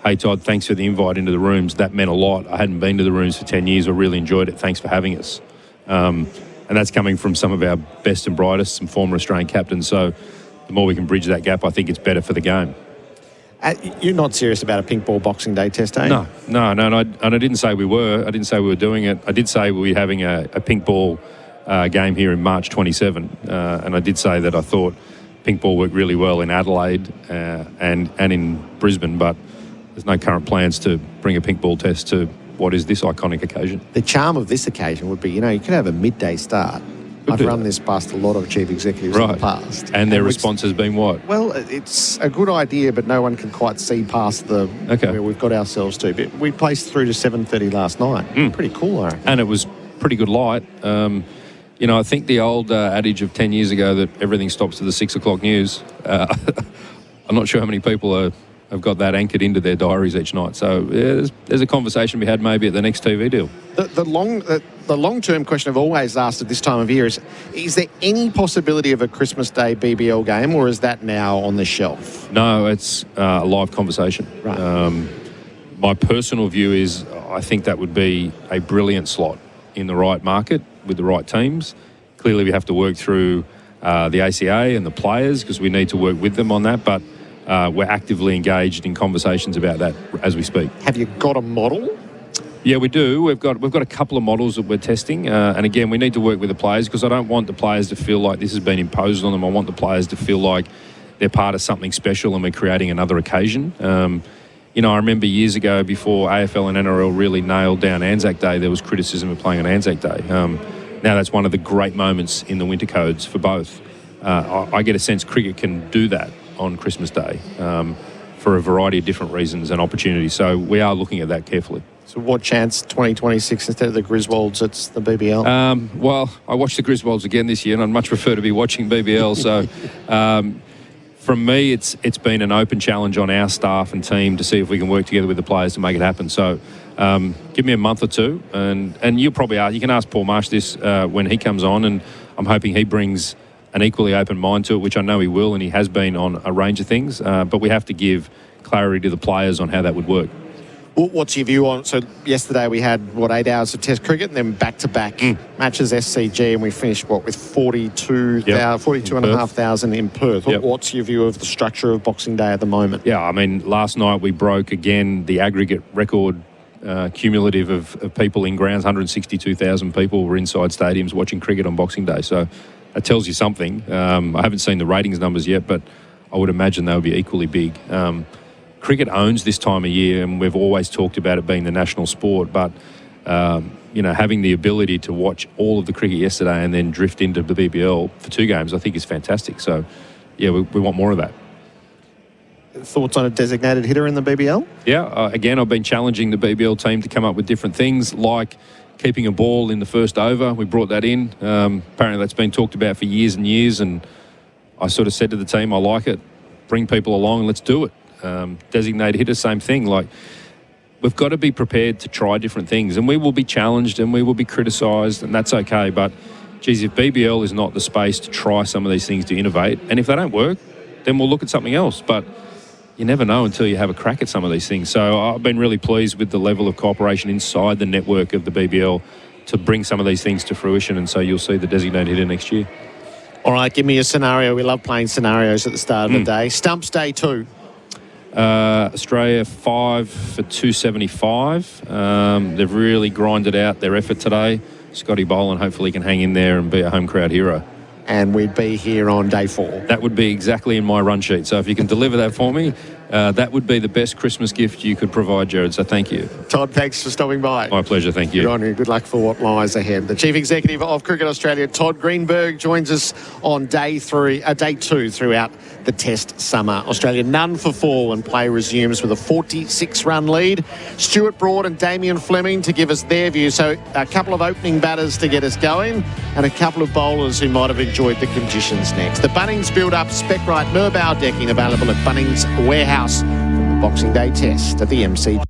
"Hey, Todd, thanks for the invite into the rooms." That meant a lot. I hadn't been to the rooms for 10 years. I really enjoyed it. Thanks for having us. And that's coming from some of our best and brightest, some former Australian captains. So the more we can bridge that gap, I think it's better for the game. You're not serious about a pink ball Boxing Day test, eh? No. And I didn't say we were. I didn't say we were doing it. I did say we were having a pink ball game here in March 27. And I did say that I thought pink ball worked really well in Adelaide and in Brisbane, but there's no current plans to bring a pink ball test to what is this iconic occasion. The charm of this occasion would be, you know, you could have a midday start. I've run this past a lot of chief executives in the past. And their response has been what? Well, it's a good idea, but no one can quite see past where we've got ourselves to. But we placed through to 7:30 last night. Pretty cool, I reckon. And it was pretty good light. You know, I think the old adage of 10 years ago that everything stops to the 6 o'clock news, I'm not sure how many people have got that anchored into their diaries each night. So there's a conversation we had maybe at the next TV deal. The long-term question I've always asked at this time of year is there any possibility of a Christmas Day BBL game, or is that now on the shelf? No, it's a live conversation. Right. My personal view is I think that would be a brilliant slot in the right market with the right teams. Clearly we have to work through the ACA and the players, because we need to work with them on that, but we're actively engaged in conversations about that as we speak. Have you got a model? Yeah, we do. We've got a couple of models that we're testing, and again, we need to work with the players, because I don't want the players to feel like this has been imposed on them. I want the players to feel like they're part of something special and we're creating another occasion. You know, I remember years ago, before AFL and NRL really nailed down Anzac Day, there was criticism of playing on Anzac Day. Now that's one of the great moments in the winter codes for both. I get a sense cricket can do that on Christmas Day for a variety of different reasons and opportunities. So we are looking at that carefully. So what chance 2026 instead of the Griswolds, it's the BBL? Well, I watched the Griswolds again this year, and I'd much prefer to be watching BBL. So from me, it's been an open challenge on our staff and team to see if we can work together with the players to make it happen. So give me a month or two, and you'll probably you can ask Paul Marsh this when he comes on, and I'm hoping he brings an equally open mind to it, which I know he will, and he has been on a range of things. But we have to give clarity to the players on how that would work. What's your view on, so yesterday we had, 8 hours of test cricket and then back-to-back matches SCG, and we finished, with 42,500 in Perth. Yep. What's your view of the structure of Boxing Day at the moment? Yeah, I mean, last night we broke again the aggregate record cumulative of people in grounds. 162,000 people were inside stadiums watching cricket on Boxing Day. So that tells you something. I haven't seen the ratings numbers yet, but I would imagine they would be equally big. Cricket owns this time of year, and we've always talked about it being the national sport, but you know, having the ability to watch all of the cricket yesterday and then drift into the BBL for 2 games, I think is fantastic. So yeah, we want more of that. Thoughts on a designated hitter in the BBL? Yeah, again, I've been challenging the BBL team to come up with different things, like keeping a ball in the first over. We brought that in. Apparently that's been talked about for years and years, and I sort of said to the team, I like it. Bring people along and let's do it. Designated hitter, same thing. Like, we've got to be prepared to try different things, and we will be challenged and we will be criticised, and that's okay. But geez, if BBL is not the space to try some of these things to innovate, and if they don't work, then we'll look at something else. But you never know until you have a crack at some of these things. So I've been really pleased with the level of cooperation inside the network of the BBL to bring some of these things to fruition, and so you'll see the designated hitter next year. All right, give me a scenario. We love playing scenarios at the start of the day. Stumps day 2. Australia 5 for 275. They've really grinded out their effort today. Scotty Boland hopefully can hang in there and be a home crowd hero. And we'd be here on day 4. That would be exactly in my run sheet. So if you can deliver that for me, that would be the best Christmas gift you could provide, Gerard. So thank you. Todd, thanks for stopping by. My pleasure, thank you. Good on you. Good luck for what lies ahead. The Chief Executive of Cricket Australia, Todd Greenberg, joins us on day 2 throughout the Test summer. Australia none for 4 when play resumes with a 46-run lead. Stuart, Broad and Damien Fleming to give us their view. So a couple of opening batters to get us going and a couple of bowlers who might have enjoyed the conditions next. The Bunnings build-up Spec-Rite Merbau decking available at Bunnings Warehouse from the Boxing Day Test at the MCG.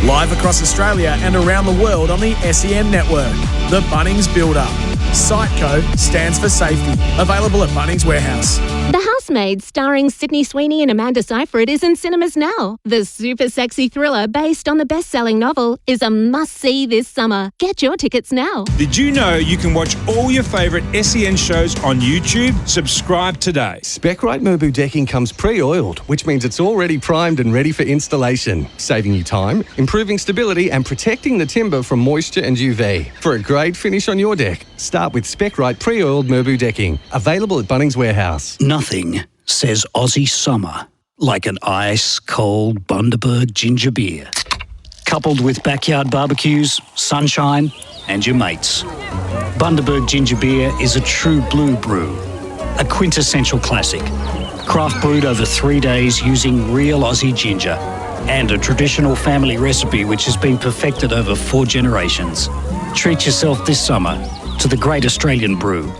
Live across Australia and around the world on the SEN network. The Bunnings Build-Up. Siteco stands for safety. Available at Bunnings Warehouse. The Housemaid, starring Sydney Sweeney and Amanda Seyfried, is in cinemas now. The super sexy thriller based on the best-selling novel is a must-see this summer. Get your tickets now. Did you know you can watch all your favourite SEN shows on YouTube? Subscribe today. Spec-Rite Merbau decking comes pre-oiled, which means it's already primed and ready for installation, saving you time, improving stability and protecting the timber from moisture and UV. For a great finish on your deck, start with Spec-Rite pre-oiled Merbau decking. Available at Bunnings Warehouse. Nothing says Aussie summer like an ice-cold Bundaberg ginger beer. Coupled with backyard barbecues, sunshine and your mates. Bundaberg ginger beer is a true blue brew. A quintessential classic. Craft brewed over 3 days using real Aussie ginger. And a traditional family recipe which has been perfected over 4 generations. Treat yourself this summer to the great Australian brew,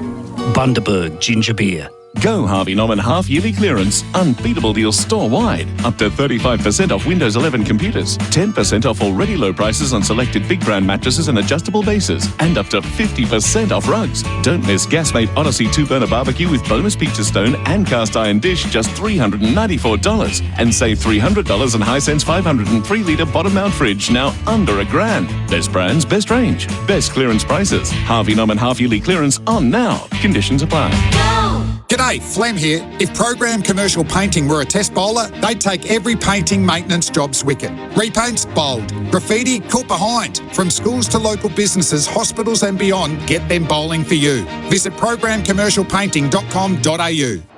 Bundaberg Ginger Beer. Go Harvey Norman half-yearly clearance. Unbeatable deals store-wide. Up to 35% off Windows 11 computers. 10% off already low prices on selected big brand mattresses and adjustable bases. And up to 50% off rugs. Don't miss Gasmate Odyssey 2-burner barbecue with bonus pizza stone and cast iron dish, just $394. And save $300 on Hisense 503-litre bottom mount fridge, now under $1,000. Best brands, best range. Best clearance prices. Harvey Norman half-yearly clearance on now. Conditions apply. G'day, Flem here. If Program Commercial Painting were a test bowler, they'd take every painting maintenance job's wicket. Repaints, bowled. Graffiti, caught behind. From schools to local businesses, hospitals and beyond, get them bowling for you. Visit programcommercialpainting.com.au.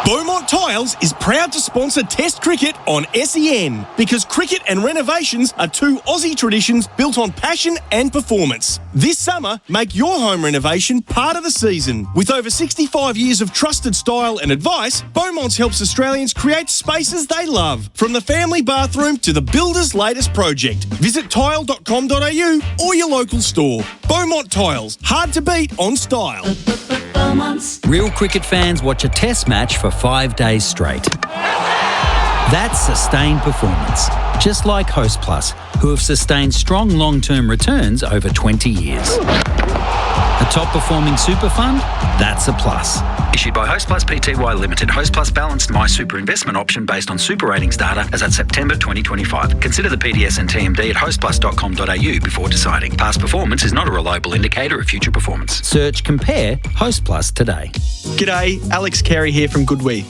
Beaumont Tiles is proud to sponsor Test Cricket on SEN because cricket and renovations are 2 Aussie traditions built on passion and performance. This summer, make your home renovation part of the season. With over 65 years of trusted style and advice, Beaumont's helps Australians create spaces they love, from the family bathroom to the builder's latest project. Visit tile.com.au or your local store. Beaumont Tiles, hard to beat on style. Real cricket fans watch a test match for 5 days straight. That's sustained performance, just like Host Plus, who have sustained strong long-term returns over 20 years. A top-performing super fund? That's a plus. Issued by Host Plus Pty Limited. Host Plus balanced My Super investment option based on super ratings data as at September 2025. Consider the PDS and TMD at hostplus.com.au before deciding. Past performance is not a reliable indicator of future performance. Search Compare Host Plus today. G'day, Alex Carey here from Goodwee.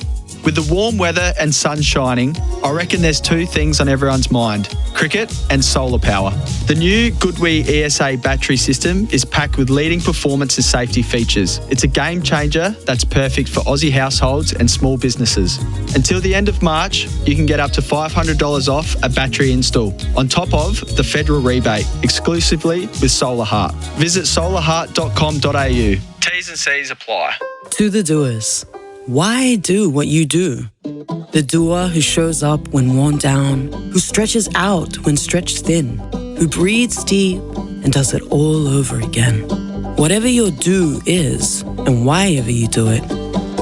With the warm weather and sun shining, I reckon there's 2 things on everyone's mind: cricket and solar power. The new Goodwee ESA battery system is packed with leading performance and safety features. It's a game changer that's perfect for Aussie households and small businesses. Until the end of March, you can get up to $500 off a battery install, on top of the federal rebate, exclusively with Solar Heart. Visit solarheart.com.au. T's and C's apply. To the doers. Why do what you do? The doer who shows up when worn down, who stretches out when stretched thin, who breathes deep and does it all over again. Whatever your do is, and why ever you do it,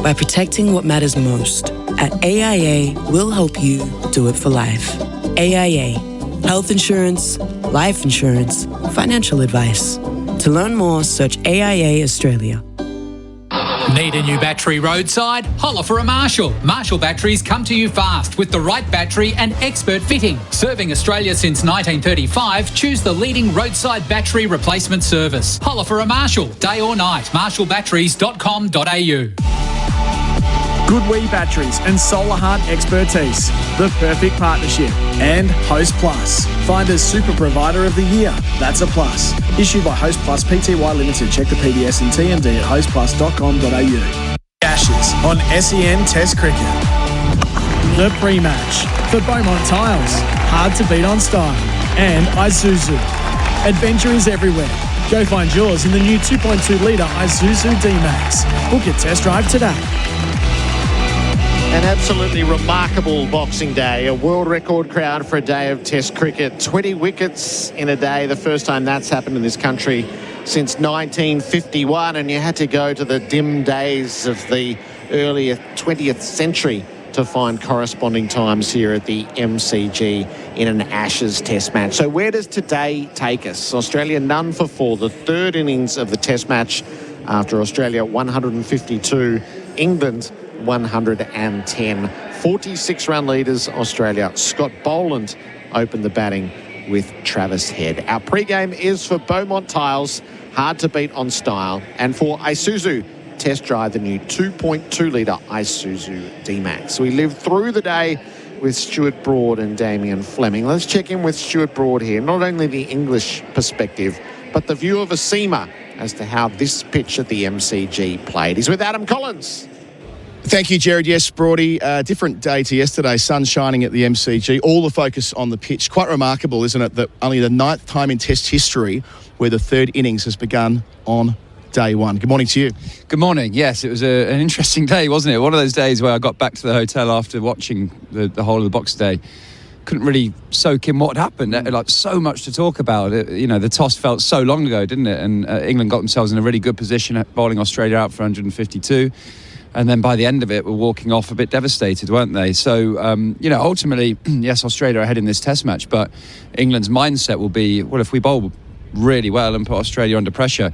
by protecting what matters most, at AIA, we'll help you do it for life. AIA, health insurance, life insurance, financial advice. To learn more, search AIA Australia. Need a new battery roadside? Holler for a Marshall. Marshall batteries come to you fast with the right battery and expert fitting. Serving Australia since 1935, choose the leading roadside battery replacement service. Holler for a Marshall, day or night. marshallbatteries.com.au. Goodwee Batteries and Solar Heart Expertise, the perfect partnership. And Host Plus, Finder's Super Provider of the Year. That's a plus. Issued by Host Plus Pty Limited. Check the PDS and TMD at hostplus.com.au. Ashes on SEN Test Cricket. The pre-match for Beaumont Tiles, hard to beat on style. And Isuzu. Adventure is everywhere. Go find yours in the new 2.2 litre Isuzu D-Max. Book your test drive today. An absolutely remarkable Boxing Day, a world record crowd for a day of Test cricket. 20 wickets in a day, the first time that's happened in this country since 1951, and you had to go to the dim days of the earlier 20th century to find corresponding times here at the MCG in an Ashes Test match. So where does today take us? Australia none for 4, the third innings of the Test match after Australia 152, England 110. 46-run leaders, Australia. Scott Boland opened the batting with Travis Head. Our pre-game is for Beaumont Tiles, hard to beat on style, and for Isuzu, test drive the new 2.2 litre Isuzu D-Max. We lived through the day with Stuart Broad and Damien Fleming. Let's check in with Stuart Broad here, not only the English perspective, but the view of a seamer as to how this pitch at the MCG played. He's with Adam Collins. Thank you, Gerard. Yes, Broady, different day to yesterday. Sun shining at the MCG. All the focus on the pitch. Quite remarkable, isn't it, that only the 9th time in Test history where the third innings has begun on day one. Good morning to you. Good morning. Yes, it was an interesting day, wasn't it? One of those days where I got back to the hotel after watching the whole of the Boxing Day. Couldn't really soak in what happened. Like, so much to talk about. The toss felt so long ago, didn't it? And England got themselves in a really good position at bowling Australia out for 152. And then by the end of it, we're walking off a bit devastated, weren't they? So, ultimately, yes, Australia are ahead in this Test match, but England's mindset will be, well, if we bowl really well and put Australia under pressure,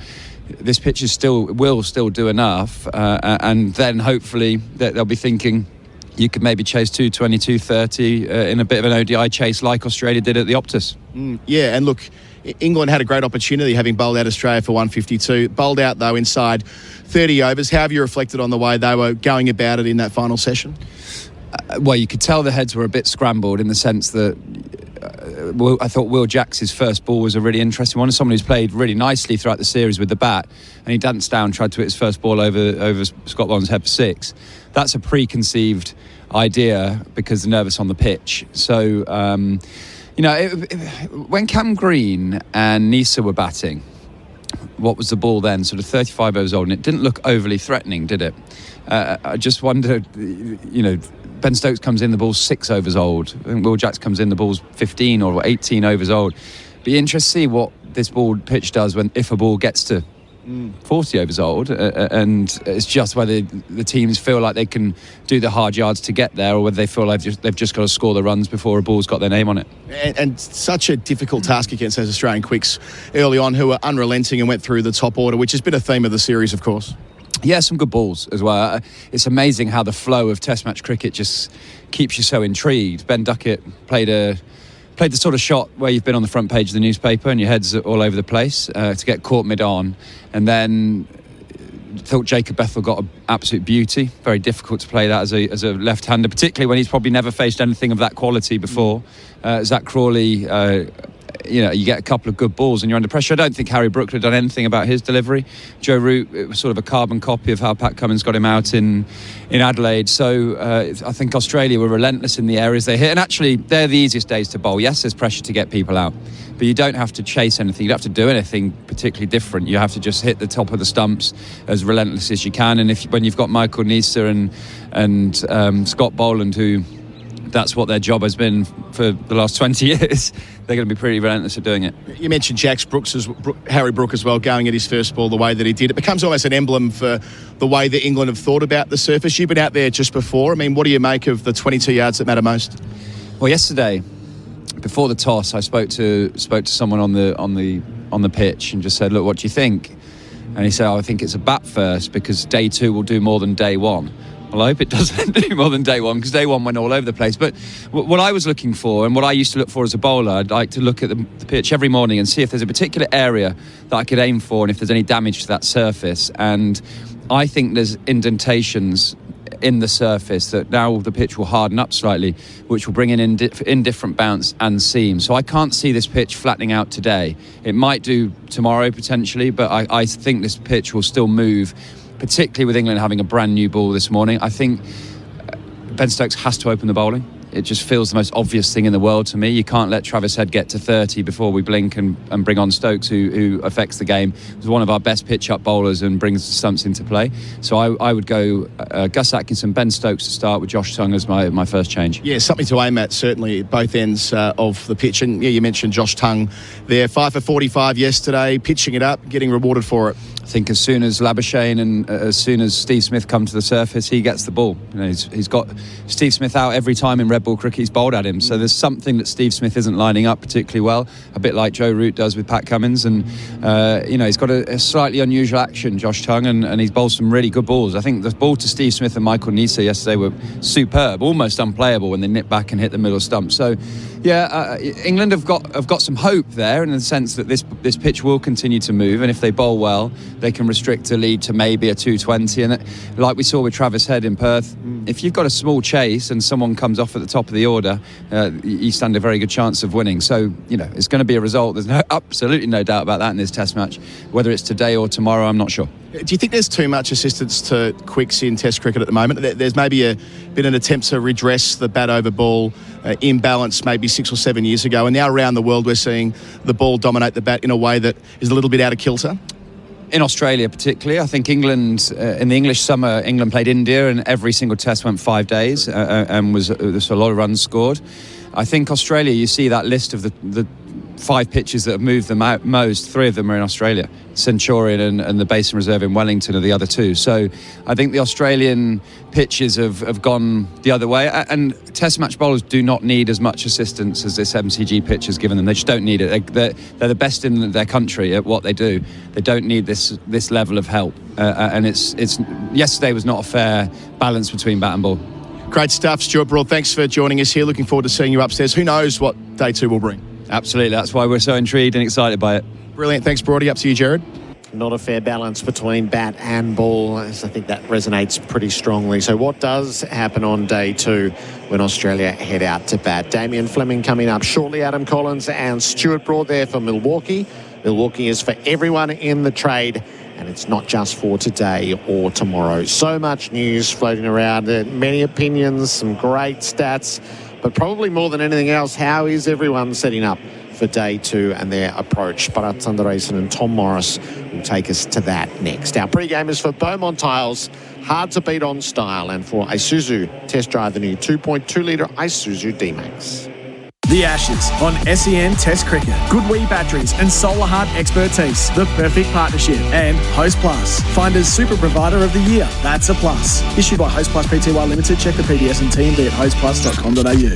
this pitch will still do enough. And then hopefully they'll be thinking you could maybe chase 220, 230 in a bit of an ODI chase like Australia did at the Optus. Yeah, and look, England had a great opportunity having bowled out Australia for 152. Bowled out, though, inside 30 overs. How have you reflected on the way they were going about it in that final session? Well, you could tell the heads were a bit scrambled in the sense that I thought Will Jacks's first ball was a really interesting one. Someone who's played really nicely throughout the series with the bat, and he danced down, tried to hit his first ball over Scott Bond's head for 6. That's a preconceived idea because they're nervous on the pitch. So, when Cam Green and Nisa were batting, what was the ball then? Sort of 35 overs old, and it didn't look overly threatening, did it? I just wondered, Ben Stokes comes in, the ball's 6 overs old. And Will Jacks comes in, the ball's 15 or 18 overs old. Be interested to see what this ball pitch does if a ball gets to 40 overs old, and it's just whether the teams feel like they can do the hard yards to get there, or whether they feel like they've just got to score the runs before a ball's got their name on it. And such a difficult task against those Australian quicks early on who were unrelenting and went through the top order, which has been a theme of the series, of course. Yeah, some good balls as well. It's amazing how the flow of Test match cricket just keeps you so intrigued. Ben Duckett played the sort of shot where you've been on the front page of the newspaper and your head's all over the place to get caught mid-on. And then thought Jacob Bethel got an absolute beauty. Very difficult to play that as a left-hander, particularly when he's probably never faced anything of that quality before. Zach Crawley, you get a couple of good balls and you're under pressure. I don't think Harry Brook had done anything about his delivery. Joe Root, it was sort of a carbon copy of how Pat Cummins got him out in Adelaide. So I think Australia were relentless in the areas they hit. And actually, they're the easiest days to bowl. Yes, there's pressure to get people out, but you don't have to chase anything. You don't have to do anything particularly different. You have to just hit the top of the stumps as relentless as you can. And when you've got Michael Nisa and Scott Boland, who that's what their job has been for the last 20 years, they're going to be pretty relentless at doing it. You mentioned Harry Brook as well, going at his first ball the way that he did. It becomes almost an emblem for the way that England have thought about the surface. You've been out there just before. I mean, what do you make of the 22 yards that matter most? Well, yesterday, before the toss, I spoke to someone on the on the pitch and just said, look, what do you think? And he said, I think it's a bat first because day 2 will do more than day 1. Well, I hope it doesn't do more than day 1 because day 1 went all over the place. But what I was looking for and what I used to look for as a bowler, I'd like to look at the pitch every morning and see if there's a particular area that I could aim for and if there's any damage to that surface. And I think there's indentations in the surface that now the pitch will harden up slightly, which will bring in indifferent bounce and seam. So I can't see this pitch flattening out today. It might do tomorrow potentially, but I think this pitch will still move, particularly with England having a brand new ball this morning. I think Ben Stokes has to open the bowling. It just feels the most obvious thing in the world to me. You can't let Travis Head get to 30 before we blink and bring on Stokes, who affects the game. He's one of our best pitch-up bowlers and brings stumps into play. So I would go Gus Atkinson, Ben Stokes to start with Josh Tongue as my first change. Yeah, something to aim at, certainly, at both ends of the pitch. And, yeah, you mentioned Josh Tongue there. 5 for 45 yesterday, pitching it up, getting rewarded for it. I think as soon as Labuschagne and as soon as Steve Smith come to the surface, he gets the ball. You know, he's got Steve Smith out every time in red ball cricket he's bowled at him. So there's something that Steve Smith isn't lining up particularly well, a bit like Joe Root does with Pat Cummins. And, he's got a slightly unusual action, Josh Tongue, and he's bowled some really good balls. I think the ball to Steve Smith and Michael Nisa yesterday were superb, almost unplayable when they nipped back and hit the middle stump. So, yeah, England have got some hope there in the sense that this pitch will continue to move, and if they bowl well, they can restrict a lead to maybe a 220. And like we saw with Travis Head in Perth, if you've got a small chase and someone comes off at the top of the order, you stand a very good chance of winning. So, it's going to be a result. There's absolutely no doubt about that in this Test match. Whether it's today or tomorrow, I'm not sure. Do you think there's too much assistance to quicks in Test cricket at the moment? There's maybe been an attempt to redress the bat over ball imbalance maybe 6 or 7 years ago, and now around the world we're seeing the ball dominate the bat in a way that is a little bit out of kilter? In Australia particularly, I think England, in the English summer, England played India and every single test went 5 days and there's a lot of runs scored. I think Australia, you see that list of the 5 pitches that have moved them out most. 3 of them are in Australia. Centurion and the Basin Reserve in Wellington are the other 2. So I think the Australian pitches have gone the other way. And Test match bowlers do not need as much assistance as this MCG pitch has given them. They just don't need it. They're the best in their country at what they do. They don't need this level of help. And it's yesterday was not a fair balance between bat and ball. Great stuff, Stuart Broad. Thanks for joining us here. Looking forward to seeing you upstairs. Who knows what day 2 will bring? Absolutely. That's why we're so intrigued and excited by it. Brilliant. Thanks, Broady. Up to you, Gerard. Not a fair balance between bat and ball, as I think that resonates pretty strongly. So what does happen on day 2 when Australia head out to bat? Damien Fleming coming up shortly, Adam Collins and Stuart Broad there for Milwaukee. Milwaukee is for everyone in the trade, and it's not just for today or tomorrow. So much news floating around, many opinions, some great stats, but probably more than anything else, how is everyone setting up for day 2 and their approach? Bharat, Sundaresan and Tom Morris will take us to that next. Our pre-game is for Beaumont Tiles, hard to beat on style, and for Isuzu, test drive the new 2.2-litre Isuzu D-Max. The Ashes on SEN Test Cricket. Goodwee batteries and solar hard expertise. The perfect partnership. And Host Plus. Finder's Super Provider of the Year. That's a plus. Issued by Host Plus Pty Limited. Check the PDS and TMD at hostplus.com.au.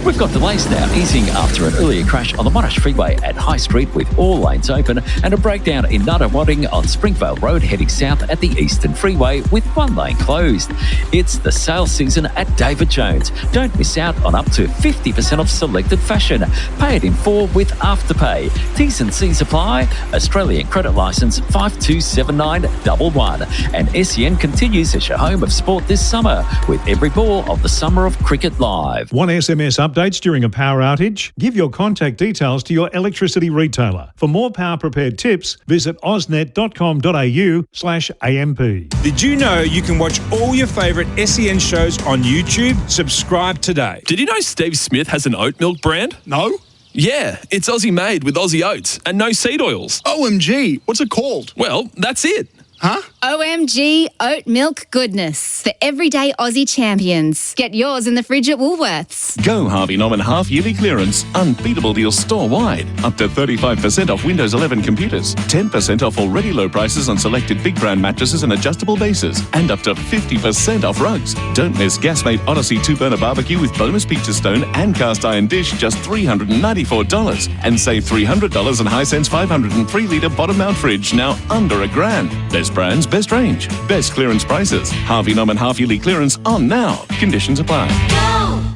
We've got delays now easing after an earlier crash on the Monash Freeway at High Street with all lanes open and a breakdown in Nunawading on Springvale Road heading south at the Eastern Freeway with one lane closed. It's the sales season at David Jones. Don't miss out on up to 50% off selected fashion. Pay it in full with Afterpay. T's and C's apply. Australian Credit Licence 527911. And SEN continues as your home of sport this summer with every ball of the Summer of Cricket Live. Want SMS updates during a power outage? Give your contact details to your electricity retailer. For more power prepared tips, visit ausnet.com.au/AMP. Did you know you can watch all your favourite SEN shows on YouTube? Subscribe today. Did you know Steve Smith has an oat milk brand? No. Yeah, it's Aussie made with Aussie oats and no seed oils. OMG, what's it called? Well, that's it. Huh? OMG oat milk goodness. The everyday Aussie champions. Get yours in the fridge at Woolworths. Go Harvey Norman half-yearly clearance. Unbeatable deals store-wide. Up to 35% off Windows 11 computers. 10% off already low prices on selected big brand mattresses and adjustable bases. And up to 50% off rugs. Don't miss Gasmate Odyssey 2-burner barbecue with bonus pizza stone and cast iron dish, just $394. And save $300 on Hisense 503-litre bottom mount fridge, now under $1,000. Best brands, best range, best clearance prices. Harvey Norman half-yearly clearance on now. Conditions apply.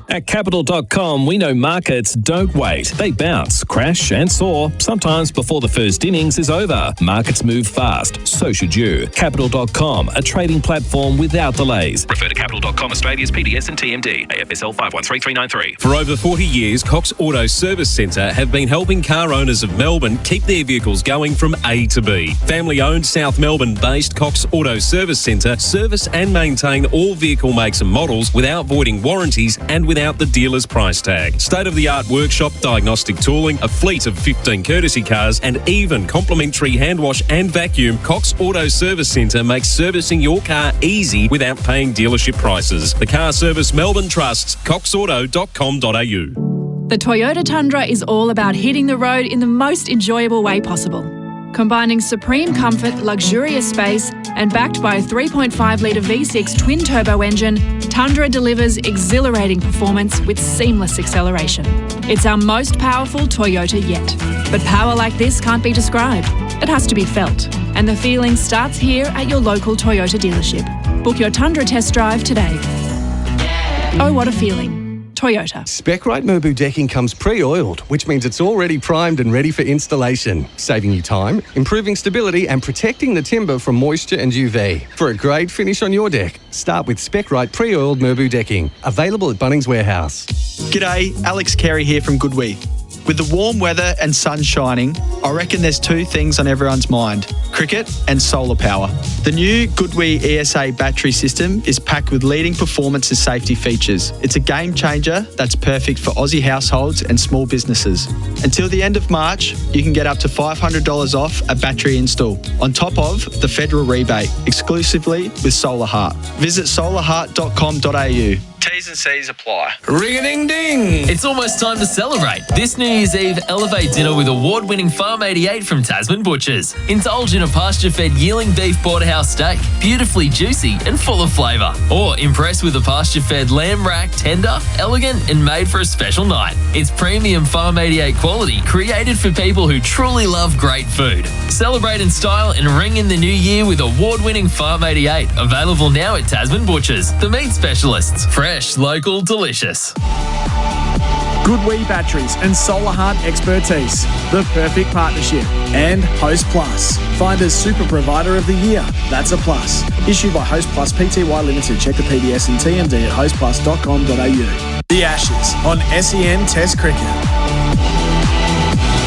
At Capital.com, we know markets don't wait. They bounce, crash and soar, sometimes before the first innings is over. Markets move fast, so should you. Capital.com, a trading platform without delays. Refer to Capital.com Australia's PDS and TMD, AFSL 513393. For over 40 years, Cox Auto Service Centre have been helping car owners of Melbourne keep their vehicles going from A to B. Family-owned South Melbourne-based Cox Auto Service Centre service and maintain all vehicle makes and models without voiding warranties and without the dealer's price tag. State-of-the-art workshop, diagnostic tooling, a fleet of 15 courtesy cars and even complimentary hand wash and vacuum, Cox Auto Service Centre makes servicing your car easy without paying dealership prices. The car service Melbourne trusts, coxauto.com.au. The Toyota Tundra is all about hitting the road in the most enjoyable way possible. Combining supreme comfort, luxurious space, and backed by a 3.5-litre V6 twin-turbo engine, Tundra delivers exhilarating performance with seamless acceleration. It's our most powerful Toyota yet. But power like this can't be described. It has to be felt. And the feeling starts here at your local Toyota dealership. Book your Tundra test drive today. Oh, what a feeling. Toyota. Spec-Rite Merbau decking comes pre-oiled, which means it's already primed and ready for installation, saving you time, improving stability and protecting the timber from moisture and UV. For a great finish on your deck, start with Spec-Rite pre-oiled Merbau decking, available at Bunnings Warehouse. G'day, Alex Carey here from Goodwee. With the warm weather and sun shining, I reckon there's two things on everyone's mind: cricket and solar power. The new Goodwee ESA battery system is packed with leading performance and safety features. It's a game changer that's perfect for Aussie households and small businesses. Until the end of March, you can get up to $500 off a battery install, on top of the federal rebate, exclusively with Solar Heart. Visit solarheart.com.au. T's and C's apply. Ring-a-ding-ding! It's almost time to celebrate. This New Year's Eve, elevate dinner with award-winning Farm 88 from Tasman Butchers. Indulge in a pasture-fed yearling beef porterhouse steak, beautifully juicy and full of flavour. Or impress with a pasture-fed lamb rack, tender, elegant and made for a special night. It's premium Farm 88 quality, created for people who truly love great food. Celebrate in style and ring in the new year with award-winning Farm 88. Available now at Tasman Butchers, the meat specialists. Fresh, local, delicious. Goodwee Batteries and Solar Heart expertise, the perfect partnership. And Host Plus, Finder's Super Provider of the Year. That's a plus. Issued by Host Plus Pty Limited. Check the PDS and TMD at hostplus.com.au. The Ashes on SEN Test Cricket.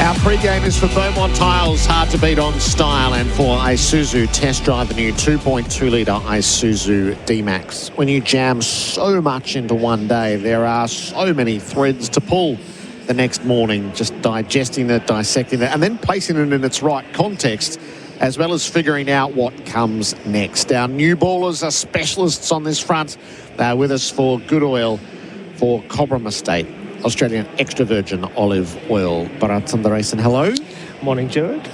Our pre-game is for Beaumont Tiles, hard to beat on style, and for Isuzu. Test drive the new 2.2-litre Isuzu D-Max. When you jam so much into one day, there are so many threads to pull the next morning, just digesting it, dissecting it, and then placing it in its right context, as well as figuring out what comes next. Our new ballers are specialists on this front. They're with us for Good Oil for Cobram Estate, Australian extra virgin olive oil. Bharat, Sundaresan, hello. Morning, Gerard.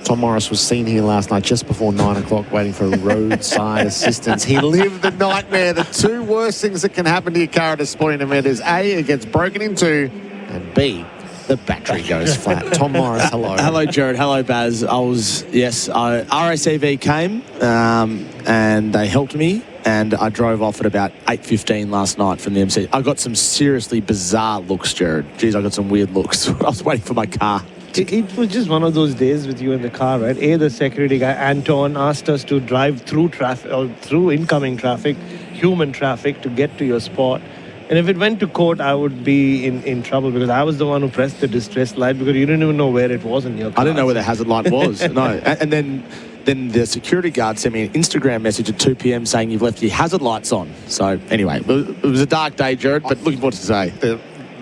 Tom Morris was seen here last night just before 9 o'clock waiting for roadside assistance. He lived the nightmare. The two worst things that can happen to your car at a sporting event is A, it gets broken into, and B, the battery goes flat. Tom Morris, hello. Hello, Gerard. Hello, Baz. RACV came and they helped me, and I drove off at about 8:15 last night from the MC. I got some seriously bizarre looks, Gerard. Geez, I got some weird looks. I was waiting for my car. It was just one of those days with you in the car, right? The security guy, Anton, asked us to drive through traffic, or through incoming traffic, human traffic, to get to your spot. And if it went to court, I would be in trouble, because I was the one who pressed the distress light, because you didn't even know where it was in your car. I didn't know where the hazard light was, no. And then the security guard sent me an Instagram message at 2 p.m. saying you've left your hazard lights on. So anyway, it was a dark day, Gerard, but looking forward to today.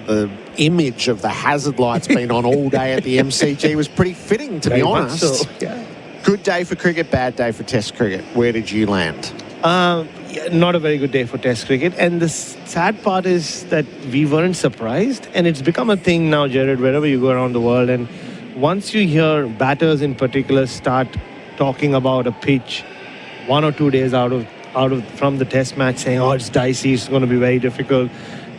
The image of the hazard lights being on all day at the MCG was pretty fitting, to be honest. So, yeah. Good day for cricket, bad day for Test cricket. Where did you land? Not a very good day for Test cricket. And the sad part is that we weren't surprised. And it's become a thing now, Gerard, wherever you go around the world. And once you hear batters in particular start talking about a pitch 1 or 2 days from the Test match, saying, oh, it's dicey, it's going to be very difficult,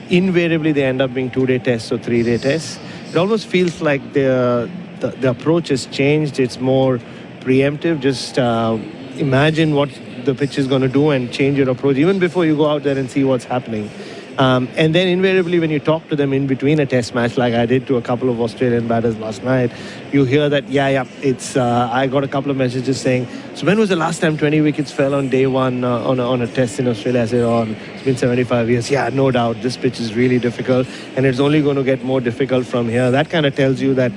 invariably they end up being 2-day tests or 3-day tests. It almost feels like the approach has changed. It's more preemptive. Just imagine what the pitch is going to do and change your approach even before you go out there and see what's happening. And then invariably when you talk to them in between a test match, like I did to a couple of Australian batters last night, you hear that, it's I got a couple of messages saying, so when was the last time 20 wickets fell on day one on a test in Australia? I said, it's been 75 years. Yeah, no doubt. This pitch is really difficult and it's only going to get more difficult from here. That kind of tells you that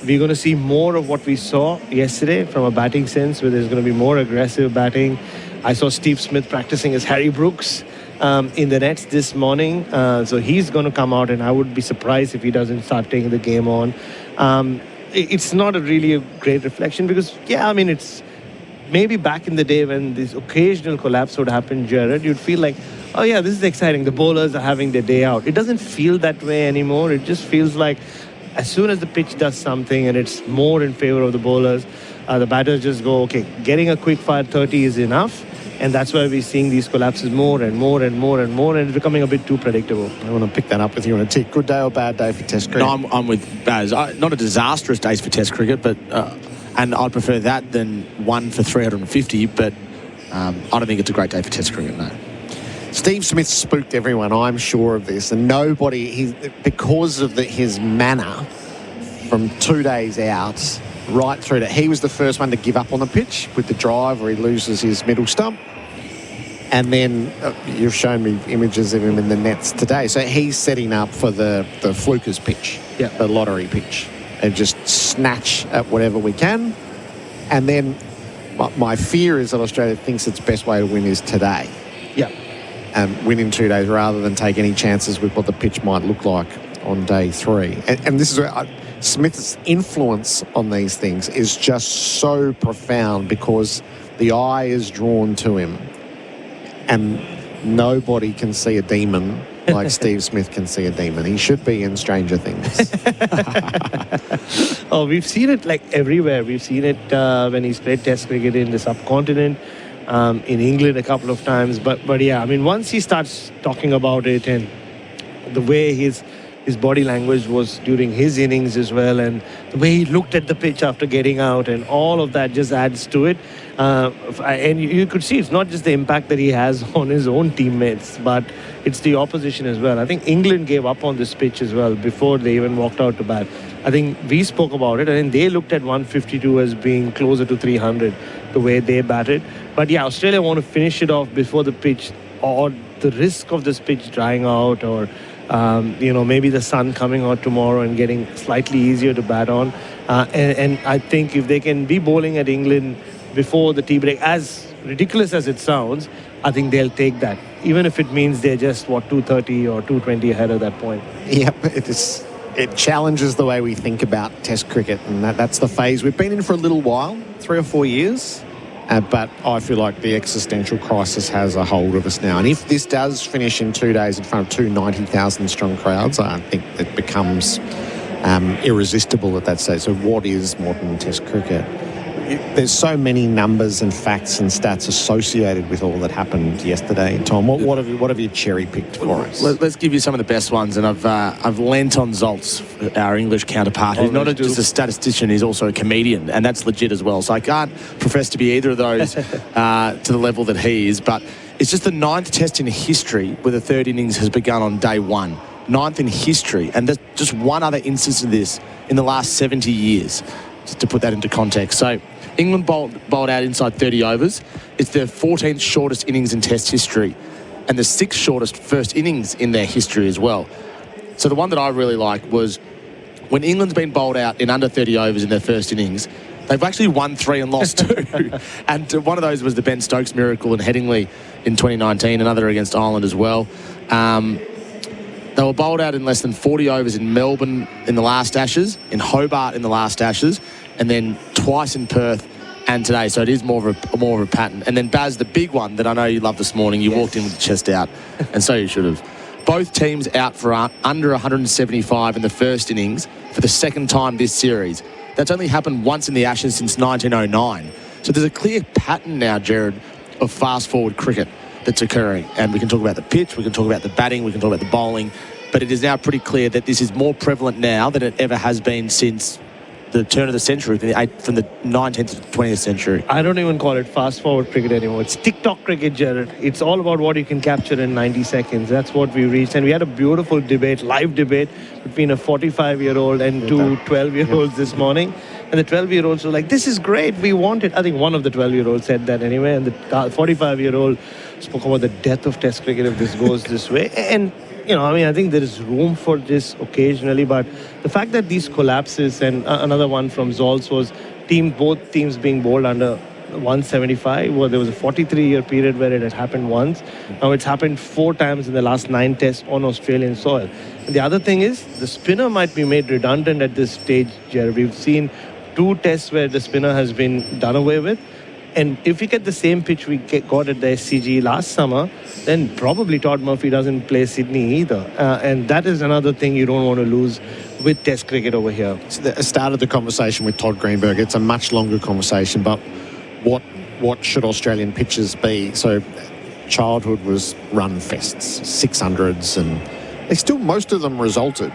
we're going to see more of what we saw yesterday from a batting sense, where there's going to be more aggressive batting. I saw Steve Smith practicing as Harry Brooks in the nets this morning. So he's going to come out, and I would be surprised if he doesn't start taking the game on. It's not really a great reflection because, it's maybe back in the day when this occasional collapse would happen, Gerard, you'd feel like, oh yeah, this is exciting. The bowlers are having their day out. It doesn't feel that way anymore. It just feels like as soon as the pitch does something and it's more in favor of the bowlers, the batters just go, okay, getting a quick fire 30 is enough. And that's why we're seeing these collapses more and more and more and more, and it's becoming a bit too predictable. I want to pick that up with you on a tick. Good day or bad day for Test cricket? No, I'm with Baz. Not a disastrous day for Test cricket, but and I'd prefer that than 1 for 350, but I don't think it's a great day for Test cricket, no. Steve Smith spooked everyone, I'm sure of this, and nobody, because of his manner from 2 days out, right through to, he was the first one to give up on the pitch with the drive where he loses his middle stump. And then you've shown me images of him in the nets today. So he's setting up for the flukers pitch, the lottery pitch, and just snatch at whatever we can. And then my fear is that Australia thinks its best way to win is today. Yeah. And win in 2 days rather than take any chances with what the pitch might look like on day 3. And this is where Smith's influence on these things is just so profound because the eye is drawn to him and nobody can see a demon like Steve Smith can see a demon. He should be in Stranger Things. Oh, we've seen it like everywhere. We've seen it when he's played Test cricket in the subcontinent, in England a couple of times. But yeah, once he starts talking about it and the way his body language was during his innings as well, and the way he looked at the pitch after getting out, and all of that just adds to it. And you could see it's not just the impact that he has on his own teammates, but it's the opposition as well. I think England gave up on this pitch as well before they even walked out to bat. I think we spoke about it, and they looked at 152 as being closer to 300, the way they batted. But yeah, Australia want to finish it off before the pitch, or the risk of this pitch drying out, or maybe the sun coming out tomorrow and getting slightly easier to bat on. And I think if they can be bowling at England before the tea break, as ridiculous as it sounds, I think they'll take that, even if it means they're just, 230 or 220 ahead at that point. Yep, it challenges the way we think about Test cricket, and that's the phase we've been in for a little while, 3 or 4 years. But I feel like the existential crisis has a hold of us now. And if this does finish in 2 days in front of 90,000 strong crowds, I think it becomes irresistible at that stage. So what is modern Test cricket? There's so many numbers and facts and stats associated with all that happened yesterday. Tom, what have you cherry-picked for us? Let's give you some of the best ones. And I've lent on Zoltz, our English counterpart, who's not just a statistician, he's also a comedian, and that's legit as well. So I can't profess to be either of those to the level that he is. But it's just the 9th test in history where the third innings has begun on day 1. 9th in history. And there's just one other instance of this in the last 70 years, just to put that into context. So England bowled out inside 30 overs. It's their 14th shortest innings in Test history and the 6th shortest first innings in their history as well. So the one that I really like was when England's been bowled out in under 30 overs in their first innings, they've actually won 3 and lost 2. And one of those was the Ben Stokes miracle in Headingley in 2019, another against Ireland as well. They were bowled out in less than 40 overs in Melbourne in the last Ashes, in Hobart in the last Ashes, and then twice in Perth and today. So it is more of a pattern. And then Baz, the big one that I know you loved this morning, you walked in with the chest out, and so you should have. Both teams out for under 175 in the first innings for the second time this series. That's only happened once in the Ashes since 1909. So there's a clear pattern now, Gerard, of fast-forward cricket that's occurring. And we can talk about the pitch, we can talk about the batting, we can talk about the bowling, but it is now pretty clear that this is more prevalent now than it ever has been since the turn of the century, from the 19th to the 20th century. I don't even call it fast-forward cricket anymore. It's TikTok cricket, Gerard. It's all about what you can capture in 90 seconds. That's what we reached. And we had a beautiful debate, live debate, between a 45-year-old and two 12-year-olds this morning. And the 12-year-olds were like, this is great, we want it. I think one of the 12-year-olds said that anyway. And the 45-year-old spoke about the death of Test cricket if this goes this way. And I think there is room for this occasionally, but the fact that these collapses, and another one from Zolz was both teams being bowled under 175, well, there was a 43-year period where it had happened once. Now it's happened 4 times in the last 9 tests on Australian soil. And the other thing is, the spinner might be made redundant at this stage, Jerry. We've seen 2 tests where the spinner has been done away with. And if we get the same pitch we got at the SCG last summer, then probably Todd Murphy doesn't play Sydney either. And that is another thing you don't want to lose with Test cricket over here. I started the conversation with Todd Greenberg. It's a much longer conversation, but what should Australian pitches be? So childhood was run fests, 600s, and most of them resulted.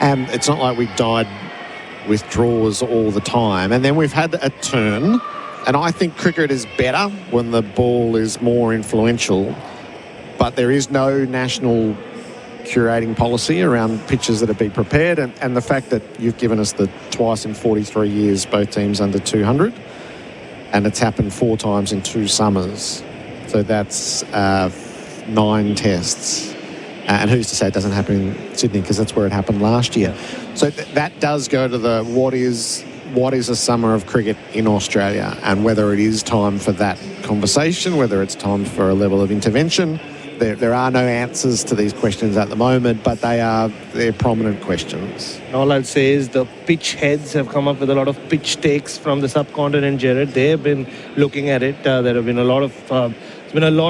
And it's not like we died with draws all the time. And then we've had a turn. And I think cricket is better when the ball is more influential, but there is no national curating policy around pitches that have been prepared, and the fact that you've given us the twice in 43 years, both teams under 200, and it's happened 4 times in 2 summers. So that's 9 tests. And who's to say it doesn't happen in Sydney, because that's where it happened last year. So that does go to the what is a summer of cricket in Australia, and whether it is time for that conversation, whether it's time for a level of intervention. There are no answers to these questions at the moment, but they're prominent questions. All I'll say is the pitch heads have come up with a lot of pitch takes from the subcontinent, Gerard. They have been looking at it. There have been a lot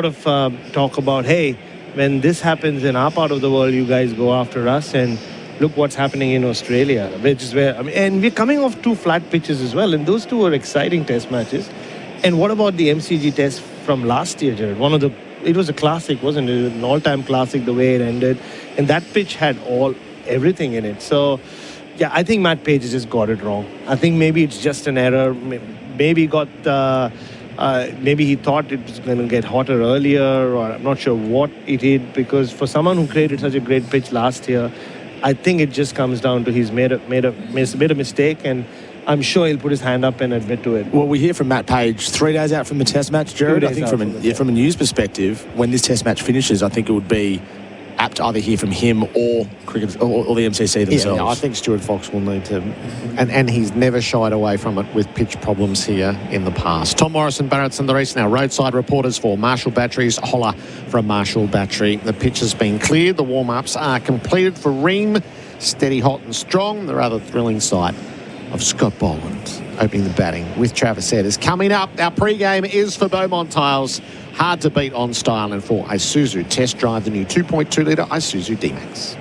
of talk about, hey, when this happens in our part of the world, you guys go after us, and look what's happening in Australia, which is where, and we're coming off 2 flat pitches as well, and those 2 are exciting test matches. And what about the MCG test from last year, Gerard? It was a classic, wasn't it? An all-time classic, the way it ended. And that pitch had everything in it. So, yeah, I think Matt Page just got it wrong. I think maybe it's just an error. Maybe he thought it was going to get hotter earlier, or I'm not sure what it did, because for someone who created such a great pitch last year, I think it just comes down to he's made a mistake, and I'm sure he'll put his hand up and admit to it. Well, we hear from Matt Page 3 days out from the Test match, Gerard. I think from a news perspective, when this Test match finishes, I think it would be apt to either hear from him or cricket or the MCC themselves. Yeah, I think Stuart Fox will need to, and he's never shied away from it with pitch problems here in the past. Tom Morrison, Bharat, Sundaresan, our roadside reporters for Marshall Batteries. Holler from Marshall Battery. The pitch has been cleared. The warm-ups are completed for Ream. Steady, hot and strong. The rather thrilling sight of Scott Boland opening the batting with Travis Head is coming up. Our pre-game is for Beaumont Tiles. Hard to beat on style, and for Isuzu, test drive the new 2.2-litre Isuzu D-Max.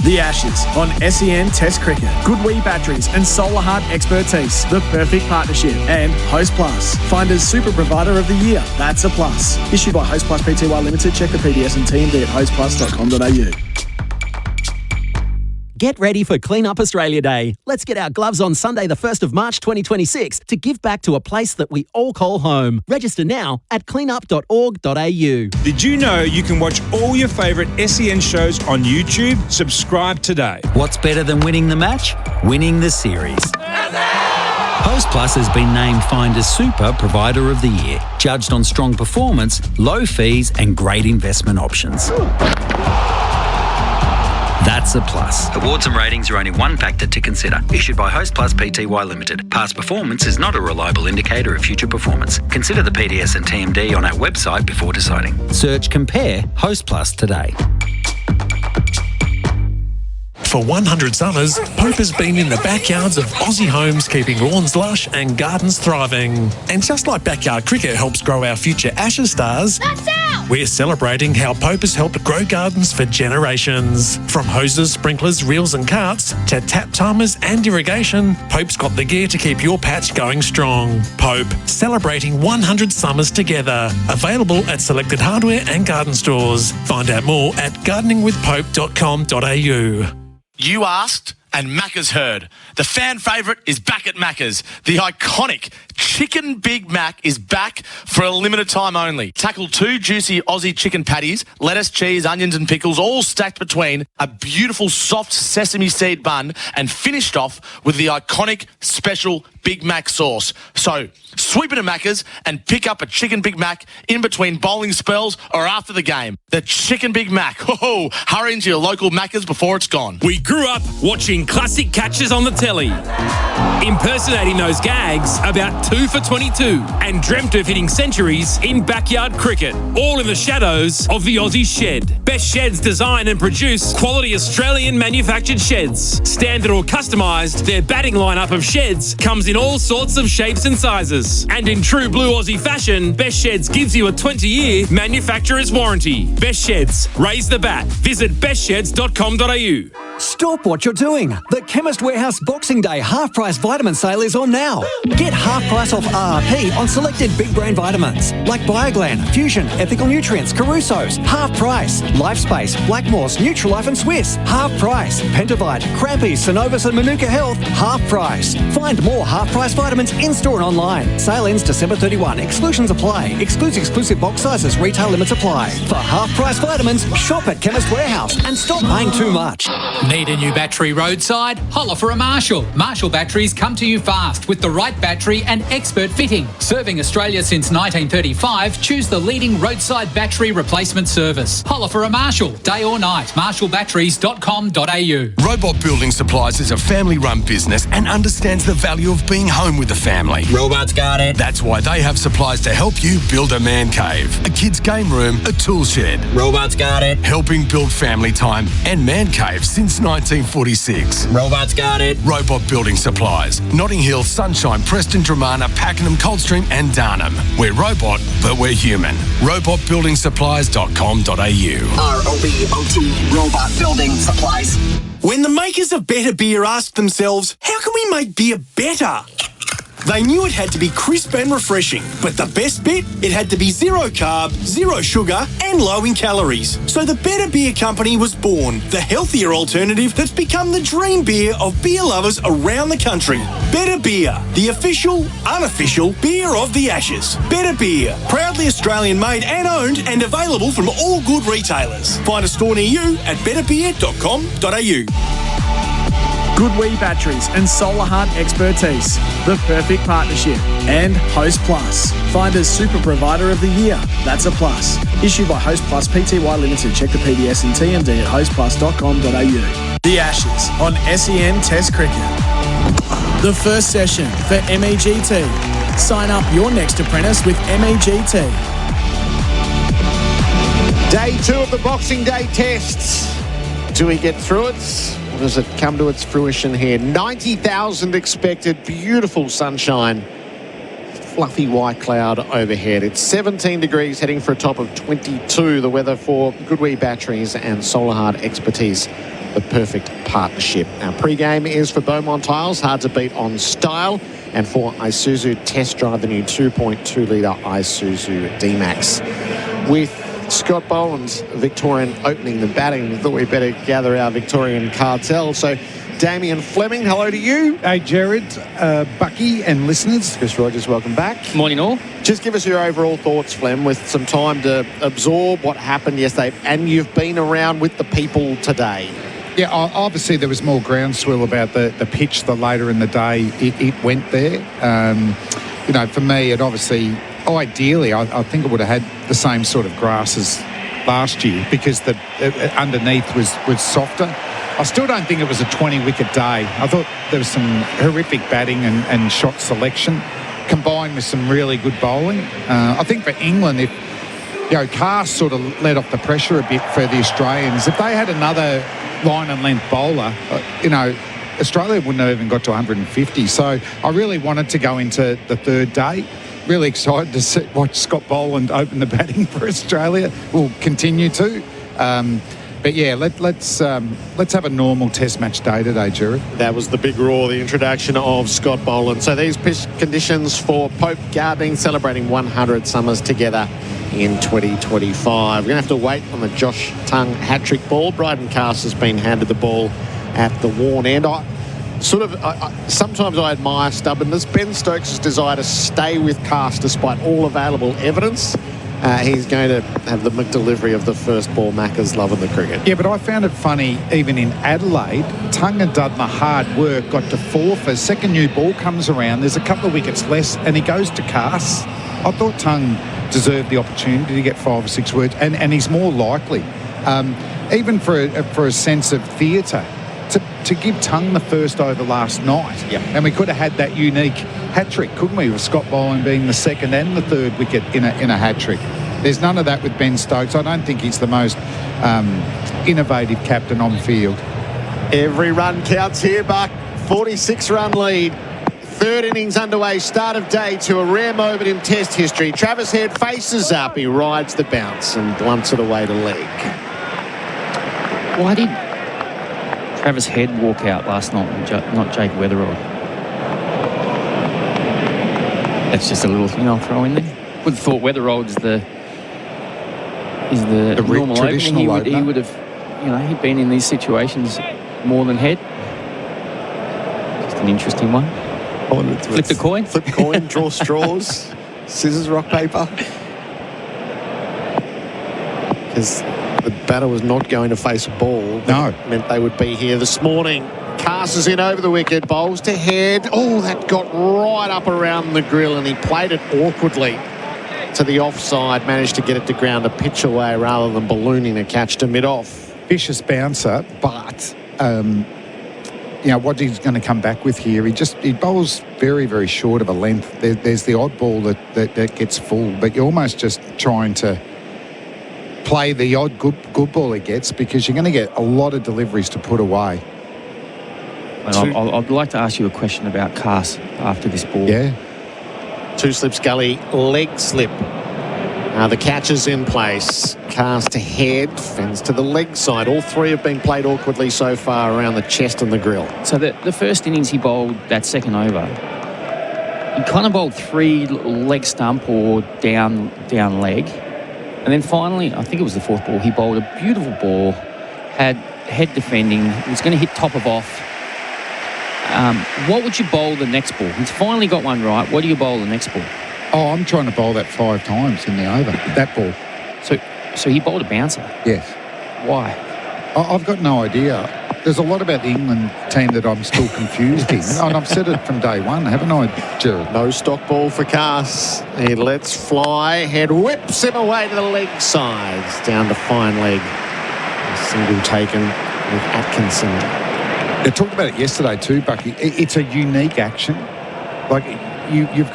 The Ashes on SEN Test Cricket. Goodwee batteries and solar hard expertise. The perfect partnership. And Host Plus. Finder's Super Provider of the Year. That's a plus. Issued by Host Plus Pty Limited. Check the PDS and TMD at hostplus.com.au. Get ready for Clean Up Australia Day. Let's get our gloves on Sunday the 1st of March 2026 to give back to a place that we all call home. Register now at cleanup.org.au. Did you know you can watch all your favourite SEN shows on YouTube? Subscribe today. What's better than winning the match? Winning the series. Host Plus has been named Finder's Super Provider of the Year, judged on strong performance, low fees and great investment options. That's a plus. Awards and ratings are only one factor to consider. Issued by Host Plus Pty Limited. Past performance is not a reliable indicator of future performance. Consider the PDS and TMD on our website before deciding. Search Compare Host Plus today. For 100 summers, Pope has been in the backyards of Aussie homes, keeping lawns lush and gardens thriving. And just like backyard cricket helps grow our future Ashes stars, we're celebrating how Pope has helped grow gardens for generations. From hoses, sprinklers, reels and carts to tap timers and irrigation, Pope's got the gear to keep your patch going strong. Pope, celebrating 100 summers together. Available at selected hardware and garden stores. Find out more at gardeningwithpope.com.au. You asked, and Macca's heard. The fan favourite is back at Macca's. The iconic Chicken Big Mac is back for a limited time only. Tackle 2 juicy Aussie chicken patties, lettuce, cheese, onions and pickles, all stacked between a beautiful soft sesame seed bun, and finished off with the iconic special Big Mac sauce. So, sweep into Macca's and pick up a Chicken Big Mac in between bowling spells or after the game. The Chicken Big Mac. Ho-ho! Hurry into your local Macca's before it's gone. We grew up watching classic catches on the telly, impersonating those gags about 2 for 22, and dreamt of hitting centuries in backyard cricket, all in the shadows of the Aussie shed. Best Sheds design and produce quality Australian manufactured sheds. Standard or customised, their batting lineup of sheds comes in all sorts of shapes and sizes. And in true blue Aussie fashion, Best Sheds gives you a 20-year manufacturer's warranty. Best Sheds, raise the bat. Visit bestsheds.com.au. Stop what you're doing. The Chemist Warehouse Boxing Day half-price vitamin sale is on now. Get half price off RRP on selected big brand vitamins like Bioglan, Fusion, Ethical Nutrients, Caruso's, half price. Lifespace, Blackmore's, Nutrilife and Swiss, half price. Pentavite, Crampy, Synovus and Manuka Health, half price. Find more half price vitamins in-store and online. Sale ends December 31. Exclusions apply. Exclusive box sizes. Retail limits apply. For half price vitamins, shop at Chemist Warehouse and stop paying too much. Need a new battery roadside? Holler for a Marshall. Marshall batteries come to you fast with the right battery and expert fitting. Serving Australia since 1935, choose the leading roadside battery replacement service. Holler for a Marshall, day or night. marshallbatteries.com.au. Robot Building Supplies is a family-run business and understands the value of being home with the family. Robot's got it. That's why they have supplies to help you build a man cave, a kid's game room, a tool shed. Robot's got it. Helping build family time and man caves since 1946. Robot's got it. Robot Building Supplies. Notting Hill, Sunshine, Preston, Dramana, Pakenham, Coldstream and Darnham. We're robot, but we're human. robotbuildingSupplies.com.au. ROBOT, Robot Building Supplies. When the makers of better beer asked themselves, how can we make beer better? They knew it had to be crisp and refreshing, but the best bit? It had to be zero carb, zero sugar, and low in calories. So the Better Beer Company was born, the healthier alternative that's become the dream beer of beer lovers around the country. Better Beer, the official, unofficial beer of the Ashes. Better Beer, proudly Australian made and owned and available from all good retailers. Find a store near you at betterbeer.com.au. Goodwee Batteries and Solar Heart Expertise, the perfect partnership. And Host Plus, Finder's Super Provider of the Year. That's a plus. Issued by Host Plus Pty Limited. Check the PDS and TMD at hostplus.com.au. The Ashes on SEN Test Cricket. The first session for MEGT. Sign up your next apprentice with MEGT. Day 2 of the Boxing Day tests. Do we get through it? Or does it come to its fruition here? 90,000 expected, beautiful sunshine, fluffy white cloud overhead. It's 17 degrees, heading for a top of 22. The weather for Goodwee Batteries and Solar Heart Expertise, the perfect partnership. Our pre-game is for Beaumont Tiles, hard to beat on style, and for Isuzu, test drive the new 2.2 litre Isuzu D-Max. With Scott Boland's Victorian opening the batting, we thought we'd better gather our Victorian cartel. So, Damien Fleming, hello to you. Hey, Gerard, Bucky and listeners. Chris Rogers, welcome back. Morning all. Just give us your overall thoughts, Flem, with some time to absorb what happened yesterday, and you've been around with the people today. Yeah, obviously there was more groundswell about the pitch the later in the day it went there. You know, for me, it obviously... Ideally, I think it would have had the same sort of grass as last year because the underneath was softer. I still don't think it was a 20-wicket day. I thought there was some horrific batting and shot selection combined with some really good bowling. I think for England, if Carr sort of let off the pressure a bit for the Australians, if they had another line and length bowler, Australia wouldn't have even got to 150. So I really wanted to go into the third day. Really excited to watch Scott Boland open the batting for Australia. We'll continue to. But yeah, let's have a normal Test match day today, Gerard. That was the big roar, the introduction of Scott Boland. So these pitch conditions for Pope Gardening, celebrating 100 summers together in 2025. We're going to have to wait on the Josh Tongue hat-trick ball. Bryden Cast has been handed the ball at the worn end. Sometimes I admire stubbornness. Ben Stokes' desire to stay with Cast despite all available evidence. He's going to have the McDelivery of the first ball. Macca's loving the cricket. Yeah, but I found it funny, even in Adelaide, Tongue had done the hard work, got to 4 for second new ball comes around, there's a couple of wickets less, and he goes to Cast. I thought Tongue deserved the opportunity to get 5 or 6 words, and he's more likely, even for a sense of theatre, to give Tongue the first over last night. Yep. And we could have had that unique hat-trick, couldn't we, with Scott Boland being the second and the third wicket in a hat-trick. There's none of that with Ben Stokes. I don't think he's the most innovative captain on field. Every run counts here, Buck. 46-run lead. Third innings underway, start of day 2, a rare moment in Test history. Travis Head faces up, he rides the bounce and blunts it away to leg. Why did Travis Head walk out last night and not Jake Weatherall? That's just a little thing I'll throw in there. Would have thought Weatherall is the normal opening. He would have, he'd been in these situations more than Head. Just an interesting one. Flip the coin. Flip coin, draw straws, scissors, rock, paper. Because the batter was not going to face a ball. No. Meant they would be here this morning. Cast is in over the wicket, bowls to Head. Oh, that got right up around the grill, and he played it awkwardly to the offside, managed to get it to ground a pitch away rather than ballooning a catch to mid-off. Vicious bouncer, but what he's going to come back with here, he bowls very, very short of a length. There's the odd ball that gets full, but you're almost just trying to play the odd good ball he gets, because you're going to get a lot of deliveries to put away. Well, I'd like to ask you a question about Cast after this ball. Yeah. 2 slips gully, leg slip. The catch is in place. Cast to Head, fends to the leg side. All 3 have been played awkwardly so far around the chest and the grill. So the first innings he bowled that second over, he kind of bowled 3 leg stump or down leg. And then finally, I think it was the 4th ball, he bowled a beautiful ball, had Head defending, was going to hit top of off. What would you bowl the next ball? He's finally got one right. What do you bowl the next ball? Oh, I'm trying to bowl that 5 times in the over, that ball. So he bowled a bouncer? Yes. Why? I've got no idea. There's a lot about the England team that I'm still confused in. And I've said it from day one, haven't I, Gerard? No stock ball for Cast. He lets fly. Head whips him away to the leg side. Down to fine leg. A single taken with Atkinson. They talked about it yesterday too, Bucky. It's a unique action. Like you've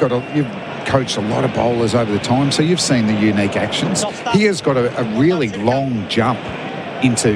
coached a lot of bowlers over the time, so you've seen the unique actions. He has got a really long jump into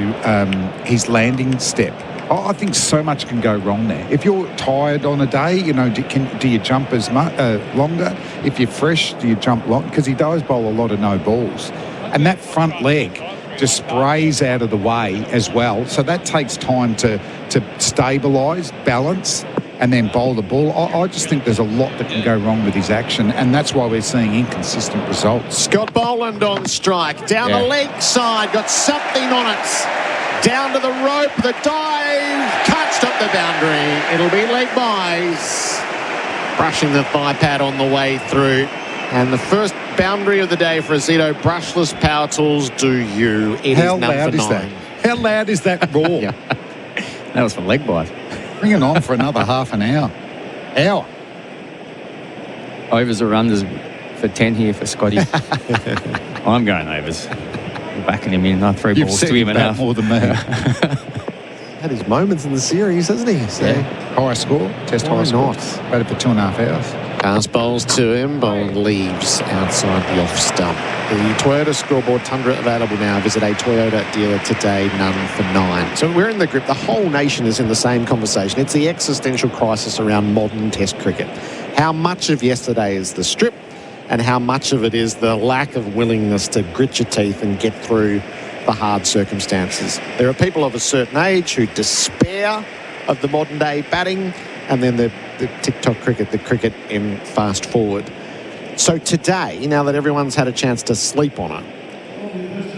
his landing step. I think so much can go wrong there. If you're tired on a day, do you jump as much longer? If you're fresh, do you jump long? Because he does bowl a lot of no balls, and that front leg just sprays out of the way as well. So that takes time to stabilise, balance, and then bowl the ball. I just think there's a lot that can go wrong with his action, and that's why we're seeing inconsistent results. Scott Boland on strike. Down the leg side, got something on it. Down to the rope, the dive, can't stop the boundary. It'll be leg byes. Brushing the thigh pad on the way through. And the first boundary of the day for Azito, brushless power tools, do you. How loud is that? How loud is that roar? That was for leg byes. Bring it on for another half an hour. Overs or unders for 10 here for Scotty. I'm going overs. I'm backing him in. I throw balls to him enough. More than me. Had his moments in the series, hasn't he? So. High score, Test high score. Batted for 2.5 hours. Pass bowls to him. Bowl leaves outside the off stump. The Toyota scoreboard Tundra available now. Visit a Toyota dealer today, none for 9. So we're in the grip. The whole nation is in the same conversation. It's the existential crisis around modern Test cricket. How much of yesterday is the strip and how much of it is the lack of willingness to grit your teeth and get through the hard circumstances? There are people of a certain age who despair of the modern day batting, and then the TikTok cricket, the cricket in fast forward. So today, now that everyone's had a chance to sleep on it,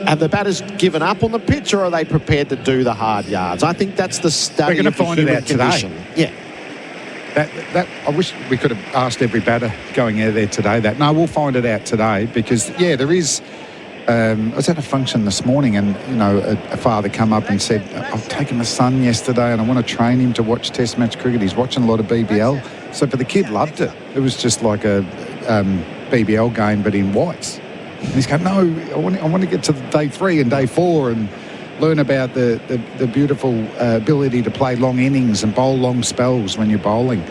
have the batters given up on the pitch, or are they prepared to do the hard yards? I think that's the study. We're going to find it out condition. Today. Yeah. That I wish we could have asked every batter going out there today that. No, we'll find it out today because, yeah, there is... I was at a function this morning and, you know, a father come up and said, I've taken my son yesterday and I want to train him to watch Test match cricket. He's watching a lot of BBL. So, but the kid loved it. It was just like a BBL game, but in whites. And he's going, no, I want to get to day 3 and day 4 and learn about the beautiful ability to play long innings and bowl long spells when you're bowling.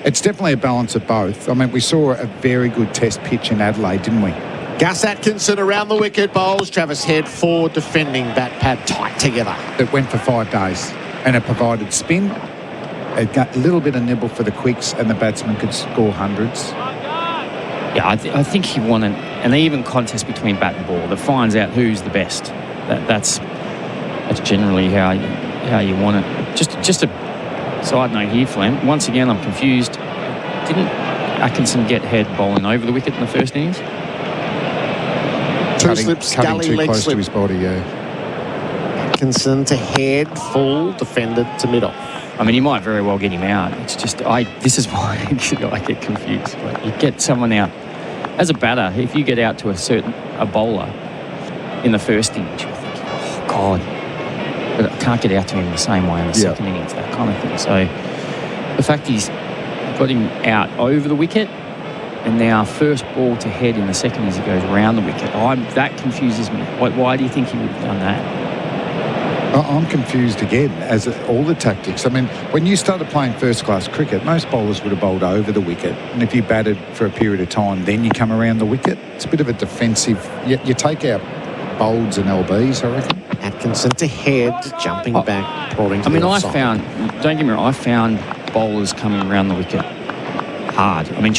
It's definitely a balance of both. I mean, we saw a very good Test pitch in Adelaide, didn't we? Gus Atkinson around the wicket, bowls. Travis Head forward defending, bat pad tight together. It went for 5 days and it provided spin. It got a little bit of nibble for the quicks and the batsman could score hundreds. Yeah, I think he won an even contest between bat and ball that finds out who's the best. That's generally how you want it. Just a side note here, Flem. Once again, I'm confused. Didn't Atkinson get Head bowling over the wicket in the first innings? Cutting too leg close slip. to his body, yeah. Atkinson to Head, full, defended to mid-off. I mean, you might very well get him out. It's just, this is why I get confused. Like, you get someone out. As a batter, if you get out to a bowler in the first innings, you're thinking, oh, God. But I can't get out to him the same way in the second innings, that kind of thing. So the fact he's got him out over the wicket, and now first ball to Head in the second as he goes round the wicket. That confuses me. Why do you think he would have done that? I'm confused again, as all the tactics. I mean, when you started playing first-class cricket, most bowlers would have bowled over the wicket. And if you batted for a period of time, then you come around the wicket. It's a bit of a defensive... You take out bolds and LBs, I reckon. Atkinson to Head, jumping back, prodding to the offside. Don't get me wrong, I found bowlers coming around the wicket hard. I mean,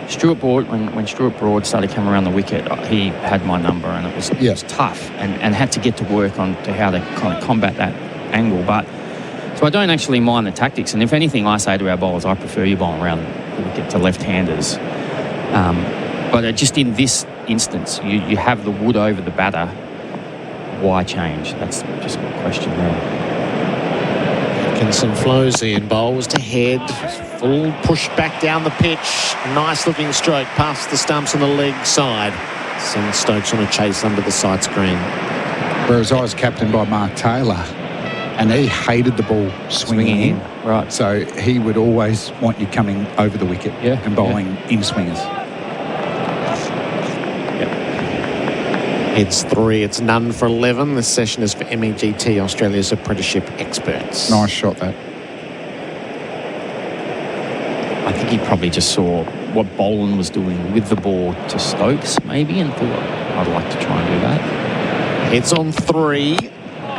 Stuart Broad, when Stuart Broad started coming around the wicket, he had my number and it was tough and had to get to work on to how to kind of combat that angle. But so I don't actually mind the tactics. And if anything, I say to our bowlers, I prefer you bowling around the wicket to left-handers. But just in this instance, you have the wood over the batter. Why change? That's just my question there. Atkinson flows in, bowls to Head, full push back down the pitch, nice looking stroke past the stumps on the leg side, sends Stokes on a chase under the side screen. Whereas I was captained by Mark Taylor and he hated the ball swinging in. Right. So he would always want you coming over the wicket and bowling in swingers. Head's 3, it's none for 11. This session is for MEGT, Australia's apprenticeship experts. Nice shot, that. I think he probably just saw what Boland was doing with the ball to Stokes, maybe, and thought, I'd like to try and do that. It's on 3.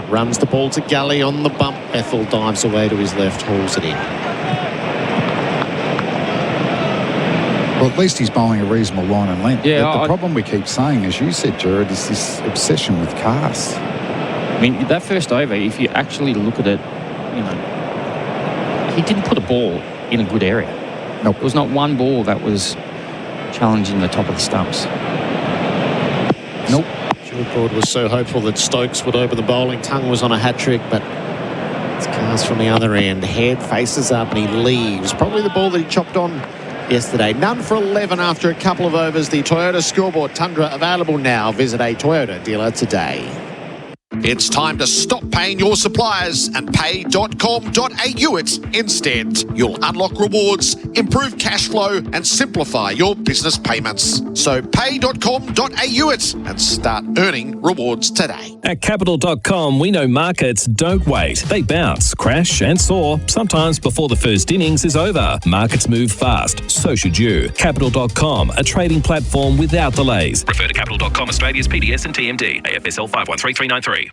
Runs the ball to Gully on the bump. Bethel dives away to his left, hauls it in. Well, at least he's bowling a reasonable line and length. Yeah, the problem we keep saying, as you said, Gerard, is this obsession with cast. I mean, that first over, if you actually look at it, you know, he didn't put a ball in a good area. Nope. There was not one ball that was challenging the top of the stumps. Nope. Stuart Broad was so hopeful that Stokes would open the bowling. Tongue was on a hat-trick, but it's cast from the other end. Head faces up and he leaves. Probably the ball that he chopped on yesterday. None for 11 after a couple of overs. The Toyota scoreboard Tundra available now. Visit a Toyota dealer today. It's time to stop paying your suppliers and pay.com.au it instead. You'll unlock rewards, improve cash flow and simplify your business payments. So pay.com.au it and start earning rewards today. At Capital.com, we know markets don't wait. They bounce, crash and soar, sometimes before the first innings is over. Markets move fast, so should you. Capital.com, a trading platform without delays. Refer to Capital.com Australia's PDS and TMD. AFSL 513393.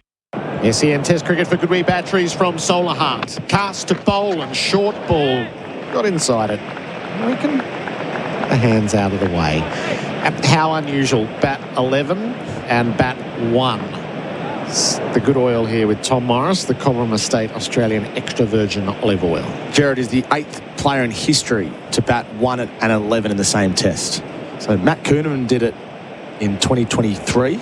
SEN Test cricket for Goodwee Batteries from Solar Heart. Cast to bowl and short ball. Got inside it. I reckon the hands out of the way. How unusual. Bat 11 and bat 1. The good oil here with Tom Morris, the Cobram Estate Australian extra virgin olive oil. Gerard is the 8th player in history to bat 1 and 11 in the same test. So Matt Kuhneman did it in 2023.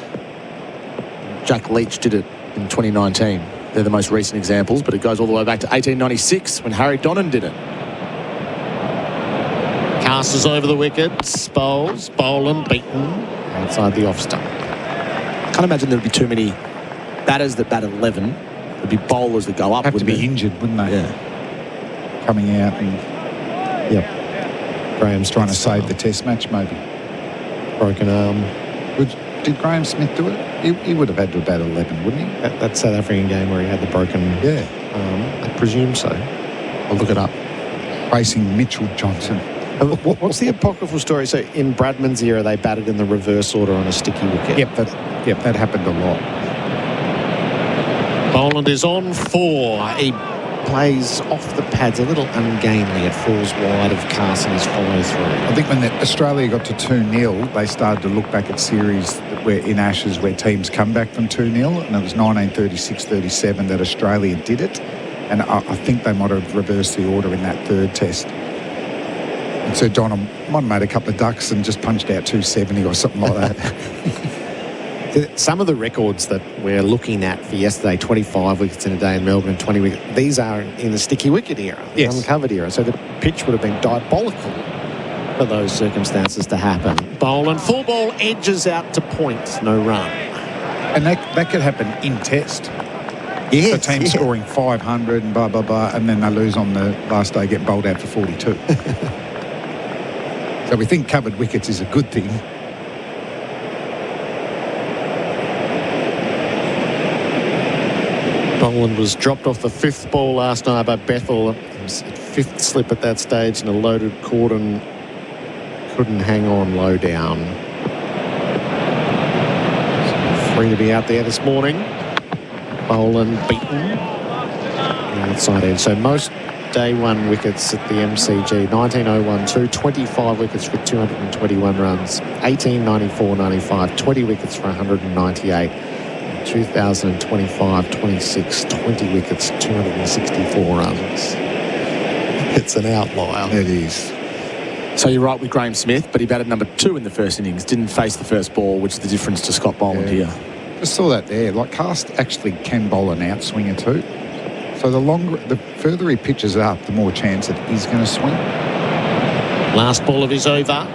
Jack Leach did it in 2019. They're the most recent examples, but it goes all the way back to 1896 when Harry Donnan did it. Casters over the wickets, bowls, Boland beaten outside the off stump. Can't imagine there'd be too many batters that bat 11. There'd be bowlers that go up. Have to be injured, wouldn't they? Yeah. Coming out and Graham's trying to save the test match, maybe. Broken arm. Did Graham Smith do it? He would have had to bat 11, wouldn't he? That South African game where he had the broken arm. I presume so. I'll look it up. Facing Mitchell Johnson. What's the apocryphal story? So in Bradman's era, they batted in the reverse order on a sticky wicket. Yep, that happened a lot. Boland is on 4. He plays off the pads a little ungainly. It falls wide of Carson's follow-through. I think when Australia got to 2-0, they started to look back at series where in Ashes where teams come back from 2-0, and it was 1936-37 that Australia did it. And I think they might have reversed the order in that third test. And so Don might have made a couple of ducks and just punched out 270 or something like that. Some of the records that we're looking at for yesterday, 25 wickets in a day in Melbourne and 20 wickets, these are in the sticky wicket era, the uncovered era. So the pitch would have been diabolical for those circumstances to happen. Boland, full ball, edges out to point, no run. And that could happen in test. Yes, the team scoring 500 and blah, blah, blah, and then they lose on the last day, get bowled out for 42. So we think covered wickets is a good thing. Boland was dropped off the 5th ball last night by Bethel. It was a 5th slip at that stage, and a loaded Corden couldn't hang on low down. So free to be out there this morning. Boland beaten. Outside edge. So most day 1 wickets at the MCG. 1901-2, 25 wickets for 221 runs. 1894-95, 20 wickets for 198. 2025-26, 20 wickets, 264 runs. It's an outlier. It is. So you're right with Graham Smith, but he batted number 2 in the first innings. Didn't face the first ball, which is the difference to Scott Boland here. Just saw that there. Like Cast actually can bowl an outswinger too. So the further he pitches up, the more chance that he's going to swing. Last ball of his over.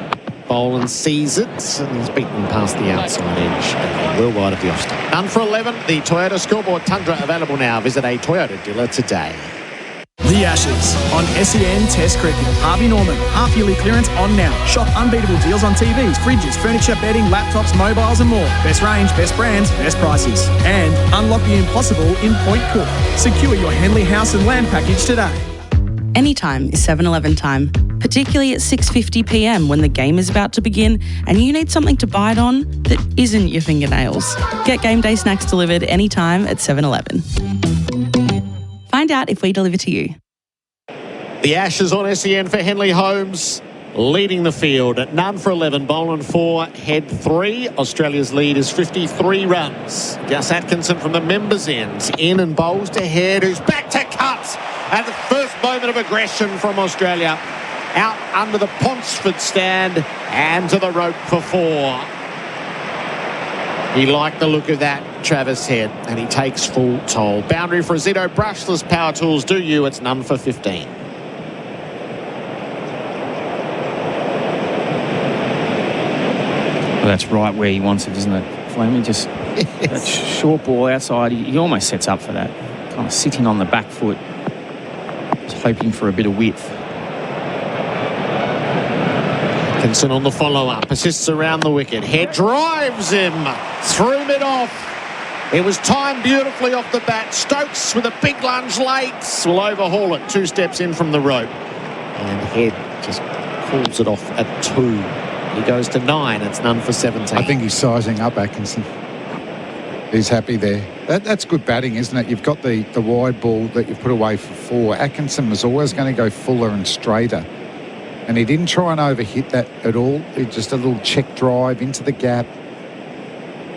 Boland sees it and he's beaten past the outside edge. Well wide of the off stump. None for 11. The Toyota scoreboard Tundra available now. Visit a Toyota dealer today. The Ashes on SEN Test Cricket. Harvey Norman, half-yearly clearance on now. Shop unbeatable deals on TVs, fridges, furniture, bedding, laptops, mobiles and more. Best range, best brands, best prices. And unlock the impossible in Point Cook. Secure your Henley house and land package today. Anytime is 7-Eleven time, particularly at 6:50 p.m. when the game is about to begin and you need something to bite on that isn't your fingernails. Get game day snacks delivered anytime at 7-Eleven. Find out if we deliver to you. The Ashes on SEN for Henley Holmes. Leading the field at none for 11. Boland 4, Head 3. Australia's lead is 53 runs. Gus Atkinson from the members' end. In and bowls to Head, who's back to cut. At the first moment of aggression from Australia. Out under the Ponsford stand and to the rope for 4. He liked the look of that, Travis Head, and he takes full toll. Boundary for Zito. Brushless power tools do you. It's none for 15. Well, that's right where he wants it, isn't it? Fleming just That short ball outside, he almost sets up for that. Kind of sitting on the back foot, just hoping for a bit of width. Atkinson on the follow-up, assists around the wicket. Head drives him through mid-off. It was timed beautifully off the bat. Stokes with a big lunge late will overhaul it 2 steps in from the rope. And Head just pulls it off at 2. He goes to 9. It's none for 17. I think he's sizing up Atkinson. He's happy there. That's good batting, isn't it? You've got the wide ball that you've put away for 4. Atkinson was always going to go fuller and straighter. And he didn't try and overhit that at all. It just a little check drive into the gap.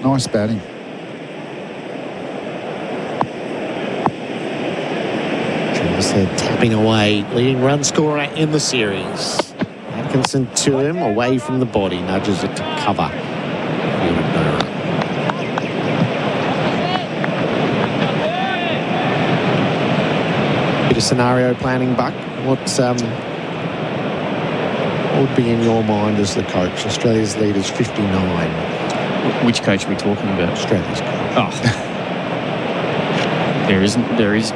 Nice batting. Travis Head tapping away, leading run scorer in the series. Atkinson to him, away from the body, nudges it to cover. Bit of scenario planning, Buck. What would be in your mind as the coach? Australia's lead is 59. Which coach are we talking about? Australia's coach. Oh. There is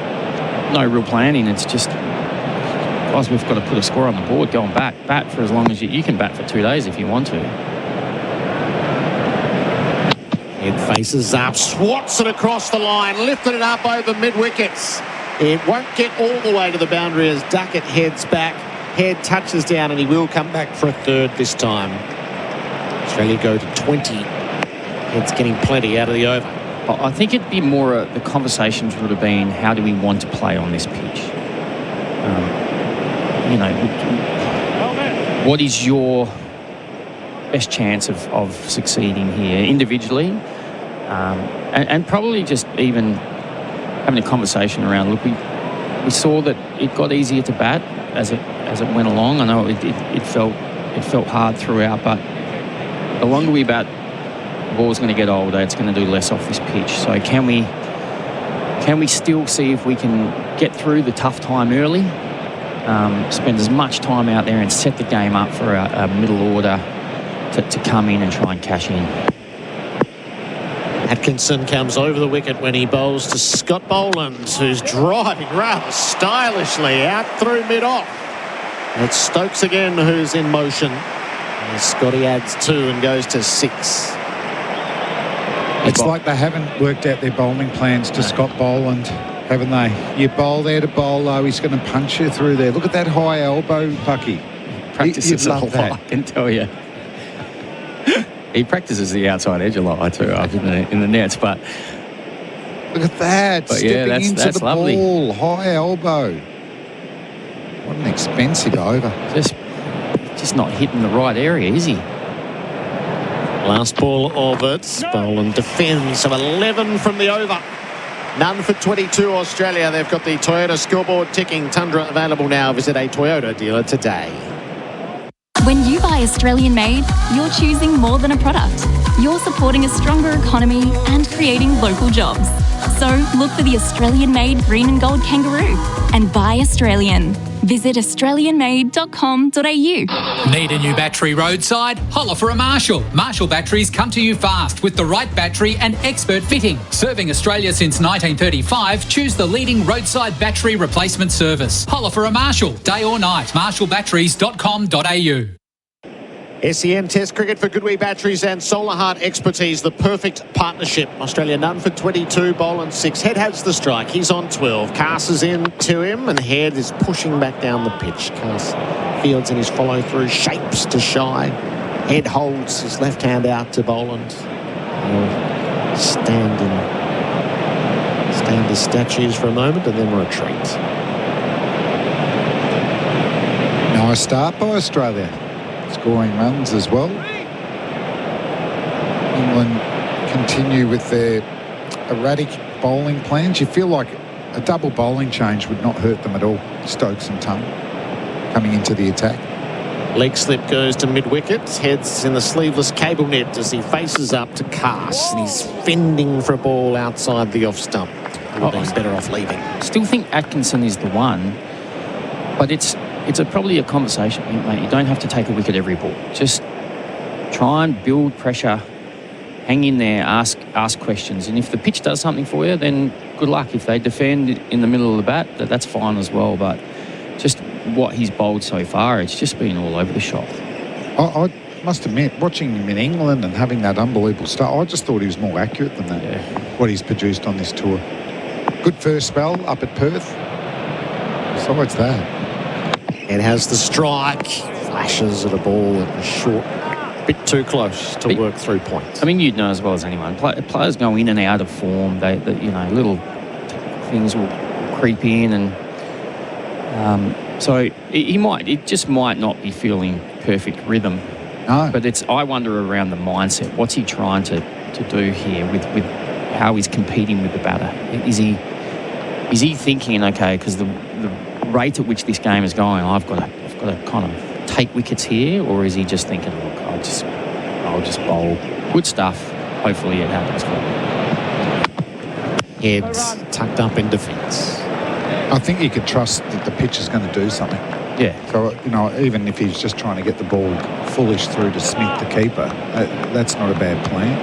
no real planning. It's just, guys, we've got to put a score on the board, go and bat for as long as you can bat for 2 days if you want to. Head faces up, swats it across the line, lifted it up over mid-wickets. It won't get all the way to the boundary as Duckett heads back. Head touches down and he will come back for a 3rd this time. Australia go to 20. Head's getting plenty out of the over. I think it'd be more the conversations would have been, how do we want to play on this pitch? What is your best chance of succeeding here individually? And probably just even having a conversation around, look, we saw that it got easier to bat as it went along. I know it felt hard throughout, but the longer we bat, the ball's going to get older. It's going to do less off this pitch. So can we still see if we can get through the tough time early, spend as much time out there and set the game up for a middle order to come in and try and cash in. Atkinson comes over the wicket when he bowls to Scott Boland, who's driving rather stylishly out through mid-off. It's Stokes again who's in motion. And Scotty adds 2 and goes to 6. It's like they haven't worked out their bowling plans to Scott Boland, haven't they? You bowl there to bowl low, he's going to punch you through there. Look at that high elbow, Bucky. Practices a lot, I can tell you. He practices the outside edge a lot too, up in the nets, but look at that, but stepping yeah, into that's the lovely. Ball, high elbow. What an expensive over. Just not hitting the right area, is he? Last ball of it. Boland defends, so 11 from the over. None for 22 Australia. They've got the Toyota scoreboard ticking. Tundra available now. Visit a Toyota dealer today. When you buy Australian made, you're choosing more than a product. You're supporting a stronger economy and creating local jobs. So look for the Australian made green and gold kangaroo and buy Australian. Visit australianmade.com.au. Need a new battery roadside? Holler for a Marshall. Marshall batteries come to you fast with the right battery and expert fitting. Serving Australia since 1935, choose the leading roadside battery replacement service. Holler for a Marshall, day or night. marshallbatteries.com.au. SEN Test Cricket for Goodwee Batteries and Solar Heart Expertise, the perfect partnership. Australia none for 22, Boland 6. Head has the strike, he's on 12. Cass is in to him and Head is pushing back down the pitch. Cass fields in his follow-through, shapes to shy. Head holds his left hand out to Boland. He'll stand as statues for a moment and then retreat. Nice start by Australia. Scoring runs as well. England continue with their erratic bowling plans. You feel like a double bowling change would not hurt them at all. Stokes and Tongue coming into the attack. Leg slip goes to mid-wicket. Heads in the sleeveless cable net as he faces up to Cass. And he's fending for a ball outside the off stump. Would have been better off leaving. Still think Atkinson is the one, but it's probably a conversation, mate. You don't have to take a wicket every ball. Just try and build pressure hang in there, ask questions. And if the pitch does something for you, then good luck. If they defend in the middle of the bat, that's fine as well. But just what he's bowled so far, it's just been all over the shop. I must admit, watching him in England and having that unbelievable start, I just thought he was more accurate than that, what he's produced on this tour. Good first spell up at Perth. Besides that. It has the strike, flashes at a ball that was short. Bit too close to work 3 points. I mean, you'd know as well as anyone. Players go in and out of form. They little things will creep in, and so it just might not be feeling perfect rhythm. No. But I wonder around the mindset. What's he trying to do here with how he's competing with the batter? Is he thinking, okay, because the rate at which this game is going, I've got to kind of take wickets here, or is he just thinking, look, I'll just bowl good stuff. Hopefully it happens for me. Heads tucked up in defence. I think you could trust that the pitch is going to do something. Yeah. So, even if he's just trying to get the ball foolish through to Smith, the keeper, that's not a bad plan.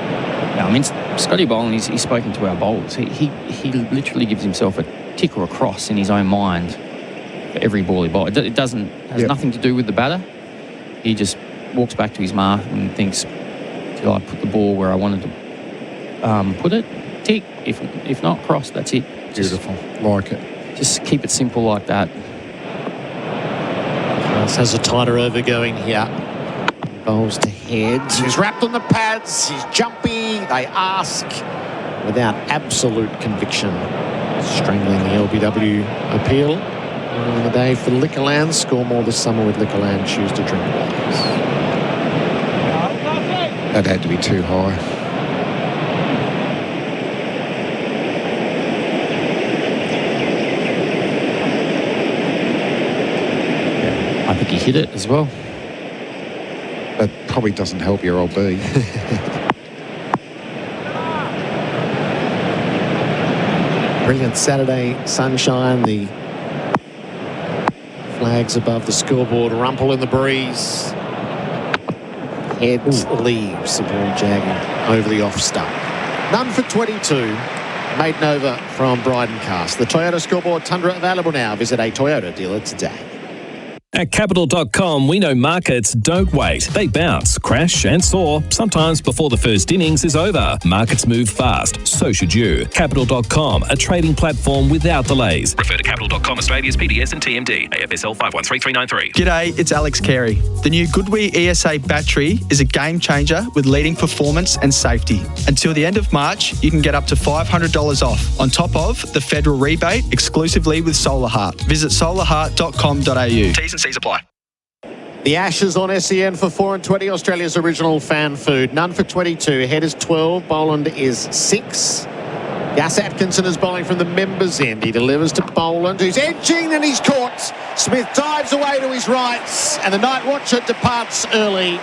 No, I mean, Scotty Boland, he's spoken to our bowlers. He literally gives himself a tick or a cross in his own mind for every ball he bowls. It has nothing to do with the batter. He just walks back to his mark and thinks, did I put the ball where I wanted to put it? Tick. If not, cross. That's it. Beautiful. Like it. Just keep it simple like that. This has a tighter over going here. Bowls to Heads. He's wrapped on the pads. He's jumpy. They ask without absolute conviction. Strangling the LBW appeal. On the day for Liquorland. Score more this summer with Liquorland. Choose to drink waters. That had to be too high. I think he hit it as well. That probably doesn't help your old B. Brilliant Saturday sunshine. The flags above the scoreboard. Rumple in the breeze. Heads leaves the ball jagging over the off stump. None for 22. Maiden over from Brydencast. The Toyota scoreboard Tundra available now. Visit a Toyota dealer today. At Capital.com, we know markets don't wait. They bounce, crash and soar, sometimes before the first innings is over. Markets move fast, so should you. Capital.com, a trading platform without delays. Refer to Capital.com Australia's PDS and TMD, AFSL 513393. G'day, it's Alex Carey. The new Goodwee ESA battery is a game changer with leading performance and safety. Until the end of March, you can get up to $500 off, on top of the federal rebate exclusively with Solar Heart. Visit solarheart.com.au. T's and C's apply. The Ashes on SEN for 4 and 20, Australia's original fan food. None for 22. Head is 12. Boland is 6. Gus Atkinson is bowling from the members' end. He delivers to Boland, who's edging and he's caught. Smith dives away to his rights and the night watcher departs early.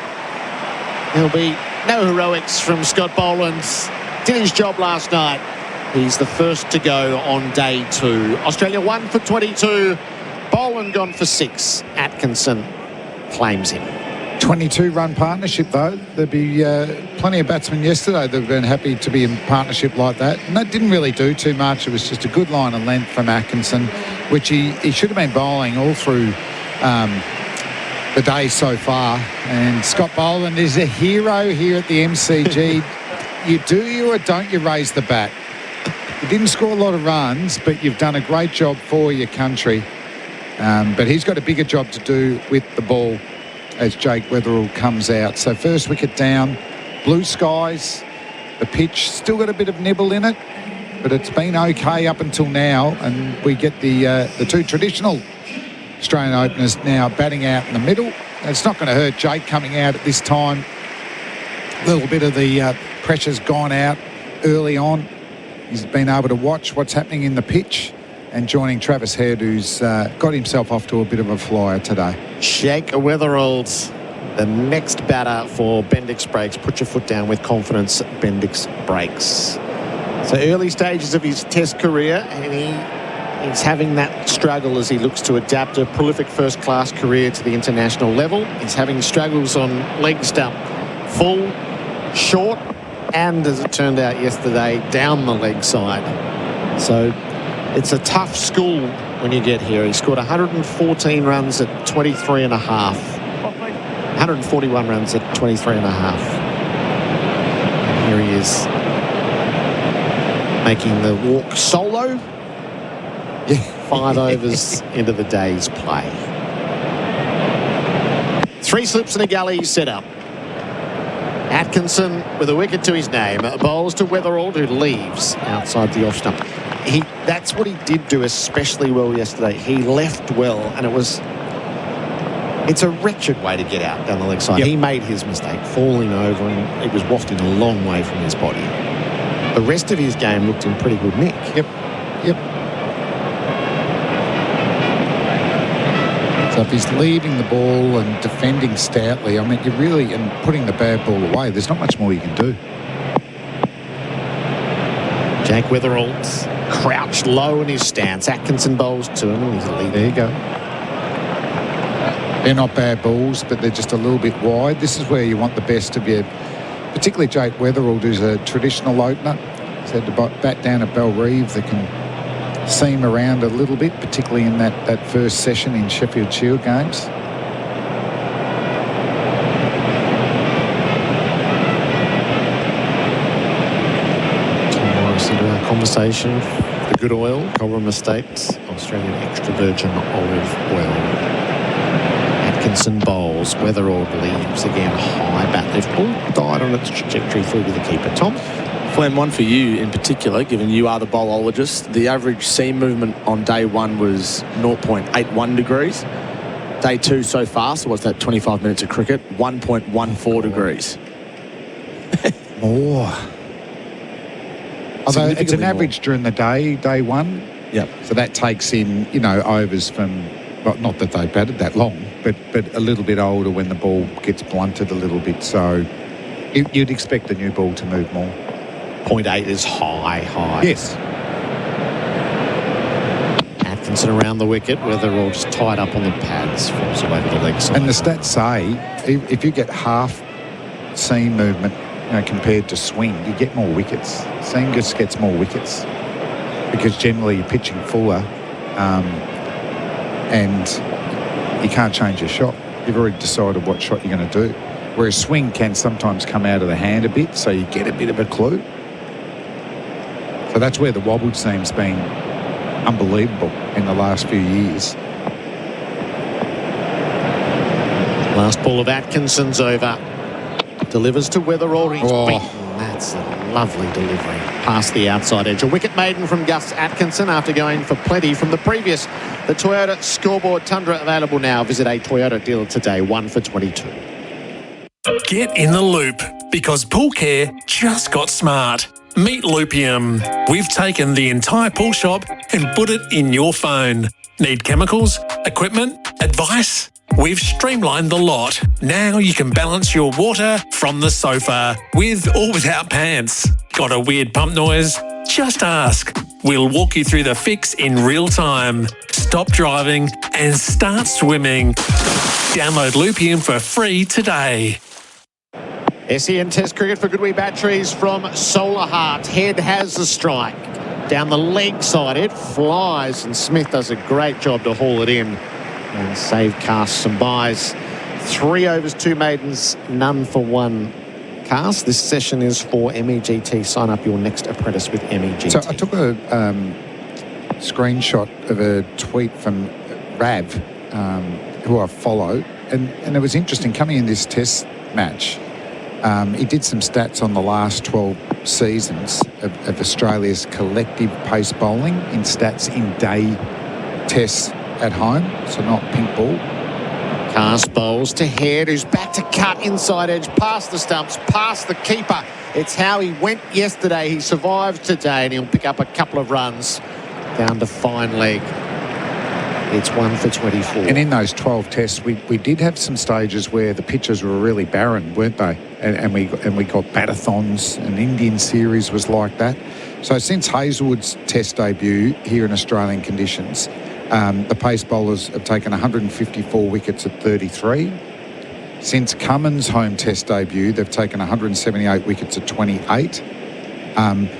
There'll be no heroics from Scott Boland. Did his job last night. He's the first to go on day 2. Australia 1 for 22. Boland gone for 6. Atkinson claims him. 22-run partnership, though. There'd be plenty of batsmen yesterday that have been happy to be in partnership like that. And that didn't really do too much. It was just a good line of length from Atkinson, which he should have been bowling all through the day so far. And Scott Boland is a hero here at the MCG. You or don't you raise the bat? You didn't score a lot of runs, but you've done a great job for your country. But he's got a bigger job to do with the ball as Jake Weatherall comes out. So first wicket down, blue skies. The pitch still got a bit of nibble in it, but it's been okay up until now. And we get the 2 traditional Australian openers now batting out in the middle. It's not going to hurt Jake coming out at this time. A little bit of the pressure's gone out early on. He's been able to watch what's happening in the pitch. And joining Travis Head, who's got himself off to a bit of a flyer today. Jake Weatherall, the next batter for Bendix Breaks. Put your foot down with confidence, Bendix Breaks. So early stages of his Test career, and he's having that struggle as he looks to adapt a prolific first-class career to the international level. He's having struggles on leg stump. Full, short, and, as it turned out yesterday, down the leg side. So it's a tough school when you get here. He scored 114 runs at 23 and a half. 141 runs at 23 and a half. And here he is making the walk solo. 5 overs into the day's play. 3 slips and a gully set up. Atkinson with a wicket to his name. Bowls to Wetherald, who leaves outside the off stump. That's what he did do especially well yesterday. He left well, and it's a wretched way to get out down the leg side. Yep. He made his mistake, falling over, and it was wafting a long way from his body. The rest of his game looked in pretty good nick. Yep. So if he's leaving the ball and defending stoutly, I mean, and putting the bad ball away, there's not much more you can do. Jack Wetherald's crouched low in his stance. Atkinson bowls to him, and he's leading. There you go. They're not bad balls, but they're just a little bit wide. This is where you want the best of your, particularly Jake Wetherald, who's a traditional opener. He's had to bat down at Belrive that can seam around a little bit, particularly in that first session in Sheffield Shield games. Conversation, the good oil, Cobram Estates, Australian extra virgin olive oil. Atkinson bowls, Wetherald leaves again, high bat lift ball, died on its trajectory through to the keeper. Tom? Flem, one for you in particular, given you are the bowlologist. The average seam movement on day 1 was 0.81 degrees. Day 2 so far, so what's that, 25 minutes of cricket, 1.14 degrees. More. Although it's an average during the day 1. Yep. So that takes in, overs from, well, not that they batted that long, but a little bit older when the ball gets blunted a little bit. So you'd expect the new ball to move more. 0.8 is high. Yes. Atkinson around the wicket, where they're all just tied up on the pads, falls away to the leg side. And the stats say if you get half seam movement, compared to swing, you get more wickets. Seam just gets more wickets because generally you're pitching fuller, and you can't change your shot. You've already decided what shot you're going to do. Whereas swing can sometimes come out of the hand a bit, so you get a bit of a clue. So that's where the wobbled seam's been unbelievable in the last few years. Last ball of Atkinson's over. Delivers to Wetherald. He's beaten. That's a lovely delivery. Past the outside edge. A wicket maiden from Gus Atkinson after going for plenty from the previous. The Toyota Scoreboard Tundra available now. Visit a Toyota dealer today. 1 for 22. Get in the loop because Pool Care just got smart. Meet Loopium. We've taken the entire pool shop and put it in your phone. Need chemicals, equipment, advice? We've streamlined the lot. Now you can balance your water from the sofa, with or without pants. Got a weird pump noise? Just ask. We'll walk you through the fix in real time. Stop driving and start swimming. Download Loopium for free today. SEN Test cricket for Goodwee batteries from Solar Heart. Head has the strike. Down the leg side, it flies, and Smith does a great job to haul it in and save casts and buys. 3 overs, 2 maidens, none for 1 cast. This session is for MEGT. Sign up your next apprentice with MEGT. So I took a screenshot of a tweet from Rav, who I follow, and it was interesting coming in this test match. He did some stats on the last 12 seasons of Australia's collective pace bowling in stats in day tests at home, so not pink ball. Cast bowls to Head, who's back to cut inside edge, past the stumps, past the keeper. It's how he went yesterday. He survived today, and he'll pick up a couple of runs down to fine leg. It's 1 for 24. And in those 12 tests, we did have some stages where the pitches were really barren, weren't they? And we got batathons. An Indian series was like that. So since Hazelwood's test debut here in Australian conditions, the pace bowlers have taken 154 wickets at 33. Since Cummins' home test debut, they've taken 178 wickets at 28.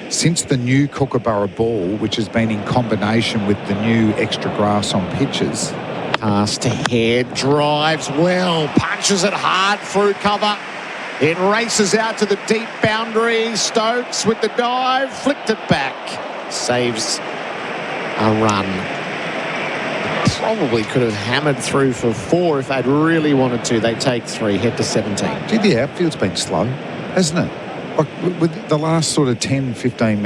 Since the new Kookaburra ball, which has been in combination with the new extra grass on pitches. Pass to head, drives well, punches it hard through cover. It races out to the deep boundary. Stokes with the dive, flicked it back. Saves a run. Probably could have hammered through for 4 if they'd really wanted to. They take 3, head to 17. Gee, the outfield's been slow, hasn't it? Like with the last sort of 10, 15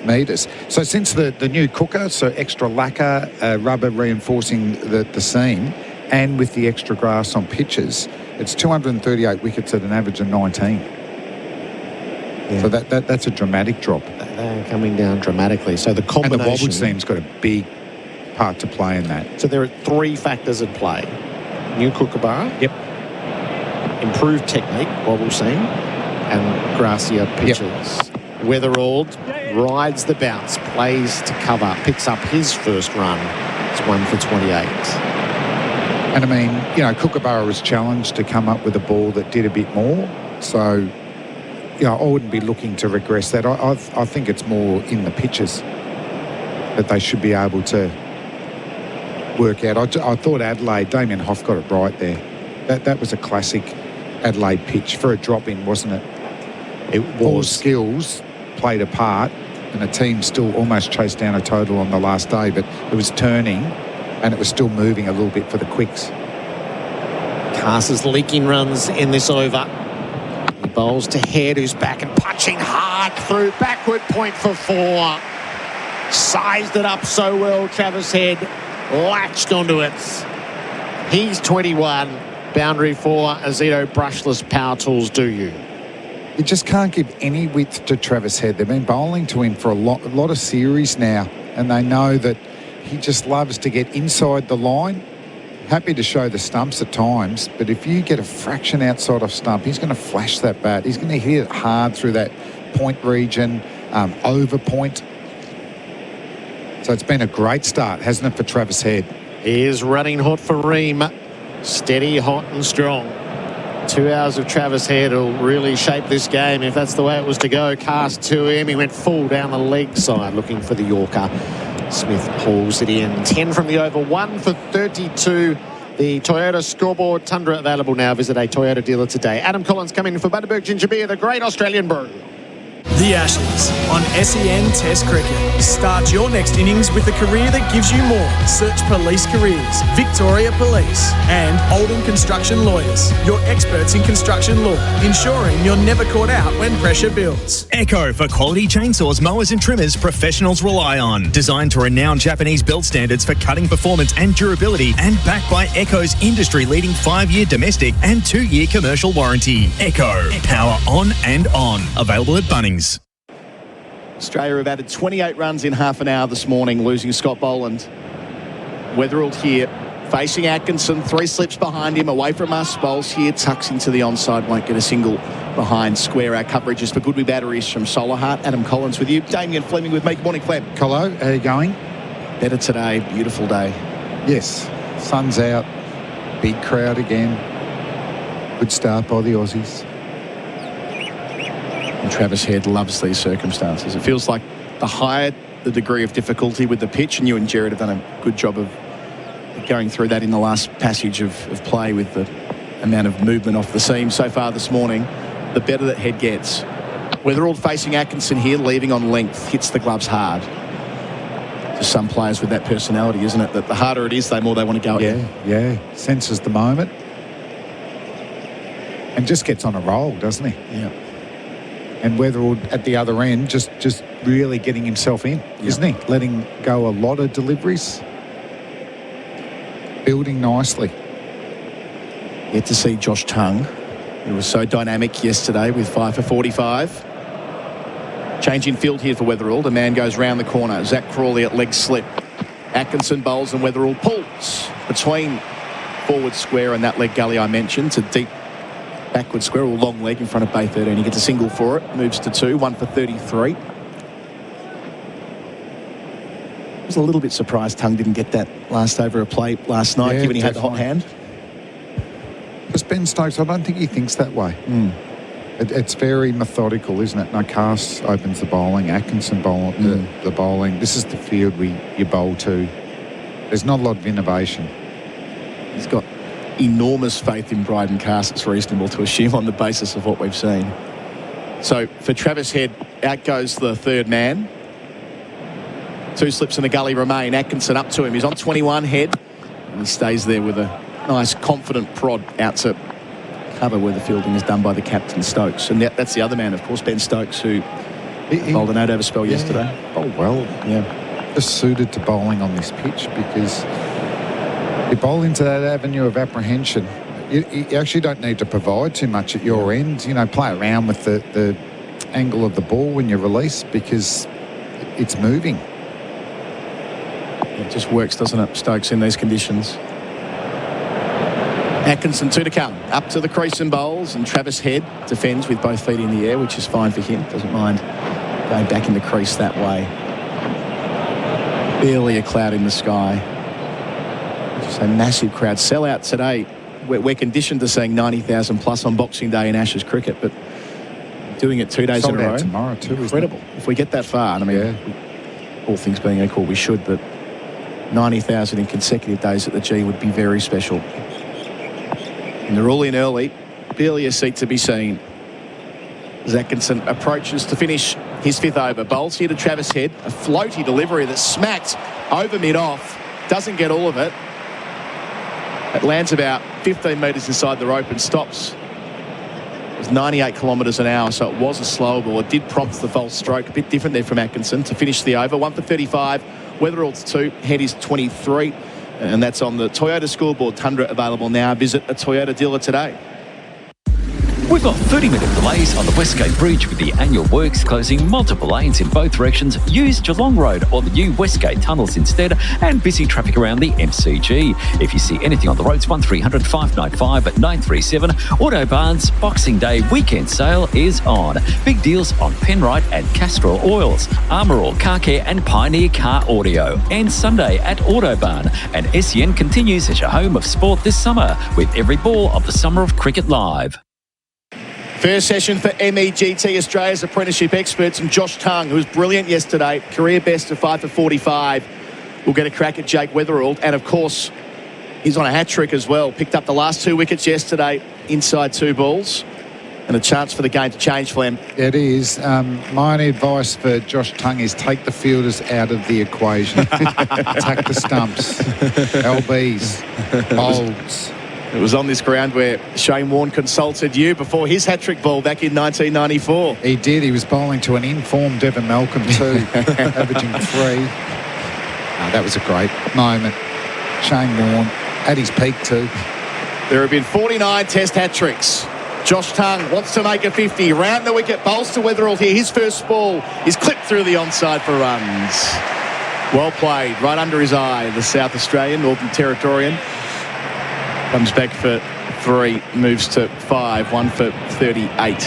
metres. So since the new cooker, so extra lacquer, rubber reinforcing the seam, and with the extra grass on pitches, it's 238 wickets at an average of 19. Yeah. So that's a dramatic drop. They're coming down dramatically. So the combination... And the wobble seam's got a big part to play in that. So there are 3 factors at play. New Kookaburra. Yep. Improved technique, wobble seam, and grassier pitches. Yep. Weatherald rides the bounce, plays to cover, picks up his first run. It's 1 for 28. And I mean, you know, Kookaburra was challenged to come up with a ball that did a bit more. So, you know, I wouldn't be looking to regress that. I think it's more in the pitches that they should be able to work out. I thought Adelaide, Damien Hoff got it right there. That was a classic Adelaide pitch for a drop-in, wasn't it? It was. All skills played a part, and the team still almost chased down a total on the last day, but it was turning and it was still moving a little bit for the quicks. Carter's leaking runs in this over. He bowls to Head, who's back and punching hard through. Backward point for 4. Sized it up so well, Travis Head. Latched onto it. He's 21. Boundary 4. Azito brushless power tools, do you? You just can't give any width to Travis Head. They've been bowling to him for a lot of series now, and they know that he just loves to get inside the line. Happy to show the stumps at times, but if you get a fraction outside of stump, he's going to flash that bat. He's going to hit it hard through that point region, over point. So it's been a great start, hasn't it, for Travis Head? He is running hot for Ream. Steady, hot and strong. 2 hours of Travis Head will really shape this game if that's the way it was to go. Cast to him. He went full down the leg side looking for the Yorker. Smith hauls it in. 10 from the over, 1 for 32. The Toyota scoreboard. Tundra available now. Visit a Toyota dealer today. Adam Collins coming in for Butterberg Ginger Beer, the great Australian brew. The Ashes on SEN Test Cricket. Start your next innings with a career that gives you more. Search Police Careers, Victoria Police, and Oldham Construction Lawyers. Your experts in construction law, ensuring you're never caught out when pressure builds. Echo for quality chainsaws, mowers and trimmers professionals rely on. Designed to renowned Japanese build standards for cutting performance and durability, and backed by Echo's industry-leading 5-year domestic and 2-year commercial warranty. Echo, power on and on. Available at Bunnings. Australia have added 28 runs in half an hour this morning, losing Scott Boland. Weatherald here, facing Atkinson, 3 slips behind him, away from us. Bowles here, tucks into the onside, won't get a single behind square. Our coverage is for Good We Batteries from Solar Heart. Adam Collins with you. Damien Fleming with me. Good morning, Flem. Hello, how are you going? Better today, beautiful day. Yes, sun's out, big crowd again. Good start by the Aussies. And Travis Head loves these circumstances. It feels like the higher the degree of difficulty with the pitch, and you and Gerard have done a good job of going through that in the last passage of play with the amount of movement off the seam so far this morning, the better that Head gets. Weatherald facing Atkinson here, leaving on length, hits the gloves hard. To some players with that personality, isn't it? That the harder it is, the more they want to go in. Yeah, senses the moment. And just gets on a roll, doesn't he? Yeah. And Weatherald at the other end, just really getting himself in, isn't he? Letting go a lot of deliveries. Building nicely. Yet to see Josh Tongue, who was so dynamic yesterday with 5 for 45. Change in field here for Weatherald. A man goes round the corner. Zach Crawley at leg slip. Atkinson bowls and Weatherald pulls between forward square and that leg gully I mentioned to deep backward square, or long leg in front of Bay 13. He gets a single for it, moves to 2, 1 for 33. I was a little bit surprised Tongue didn't get that last over a play last night, given he had the hot hand. Just Ben Stokes, I don't think he thinks that way. It's very methodical, isn't it? Cass opens the bowling, Atkinson the bowling. This is the field you bowl to. There's not a lot of innovation. He's got enormous faith in Bryden Cass, it's reasonable to assume, on the basis of what we've seen. So for Travis Head, out goes the third man. 2 slips in the gully remain. Atkinson up to him. He's on 21, Head. And he stays there with a nice, confident prod out to cover where the fielding is done by the captain, Stokes. And that's the other man, of course, Ben Stokes, who bowled an 8-over spell yesterday. Oh, well. Yeah. Just suited to bowling on this pitch because you bowl into that avenue of apprehension. You actually don't need to provide too much at your end. Play around with the angle of the ball when you release because it's moving. It just works, doesn't it, Stokes, in these conditions. Atkinson 2 to come. Up to the crease and bowls, and Travis Head defends with both feet in the air, which is fine for him. Doesn't mind going back in the crease that way. Barely a cloud in the sky. Just a massive crowd. Sell out today. We're conditioned to seeing 90,000 plus on Boxing Day in Ashes cricket, but doing it 2 days in a row. Tomorrow too. Incredible. If we get that far, and all things being equal, we should, but 90,000 in consecutive days at the G would be very special. And they're all in early. Barely a seat to be seen. Atkinson approaches to finish his 5th over. Bowls here to Travis Head. A floaty delivery that smacked over mid-off. Doesn't get all of it. It lands about 15 metres inside the rope and stops. It was 98 kilometres an hour, so it was a slower ball. It did prompt the false stroke. A bit different there from Atkinson to finish the over. 1 for 35. Weatherall's 2. Head is 23. And that's on the Toyota scoreboard. Tundra available now. Visit a Toyota dealer today. We've got 30-minute delays on the Westgate Bridge with the annual works closing multiple lanes in both directions. Use Geelong Road or the new Westgate tunnels instead, and busy traffic around the MCG. If you see anything on the roads, 1300 595 at 937. Autobarn's Boxing Day weekend sale is on. Big deals on Penrite and Castrol Oils, Armour All Car Care and Pioneer Car Audio. And Sunday at Autobarn. And SEN continues as your home of sport this summer with every ball of the Summer of Cricket live. First session for MEGT, Australia's apprenticeship experts, and Josh Tongue, who was brilliant yesterday, career best of 5 for 45. We'll get a crack at Jake Weatherall, and of course, he's on a hat-trick as well. Picked up the last 2 wickets yesterday, inside 2 balls, and a chance for the game to change, Flem. It is. My only advice for Josh Tongue is take the fielders out of the equation. Attack the stumps, LBs, bolds. It was on this ground where Shane Warne consulted you before his hat-trick ball back in 1994. He did. He was bowling to an informed Devon Malcolm too, averaging 3. That was a great moment. Shane Warne at his peak too. There have been 49 Test hat-tricks. Josh Tongue wants to make a 50. Round the wicket, bowls to Weatherall here. His first ball is clipped through the onside for runs. Well played, right under his eye, the South Australian, Northern Territorian. Comes back for 3, moves to 5, 1 for 38.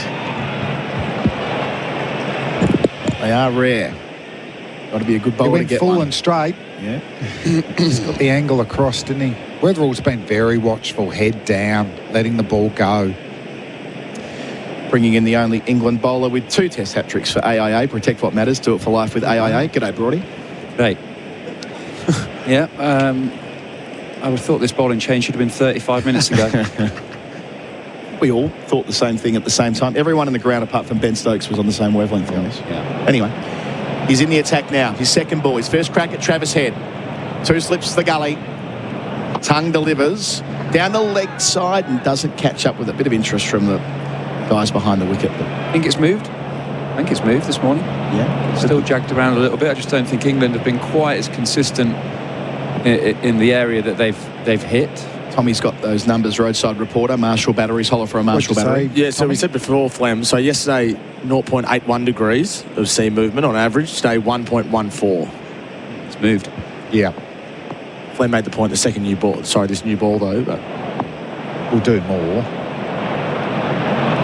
They are rare. Got to be a good bowler to get full one. And straight. Yeah. He's got the angle across, didn't he? Weatherall's been very watchful, head down, letting the ball go. Bringing in the only England bowler with 2 Test hat-tricks for AIA. Protect what matters, do it for life with AIA. G'day, Brody. Right. Yeah, I would have thought this bowling change should have been 35 minutes ago. We all thought the same thing at the same time. Everyone in the ground, apart from Ben Stokes, was on the same wavelength on this. Yeah. Anyway, he's in the attack now. His second ball, his first crack at Travis Head. 2 slips to the gully. Tongue delivers down the leg side and doesn't catch up with a bit of interest from the guys behind the wicket. I think it's moved. I think it's moved this morning. Yeah. It's still jagged around a little bit. I just don't think England have been quite as consistent in the area that they've hit. Tommy's got those numbers, roadside reporter, Marshall batteries, hollow for a Marshall battery. Yeah, so we said before, Flem, so yesterday 0.81 degrees of sea movement on average, today 1.14. It's moved. Yeah. Flem made the point, this new ball though, but we'll do more.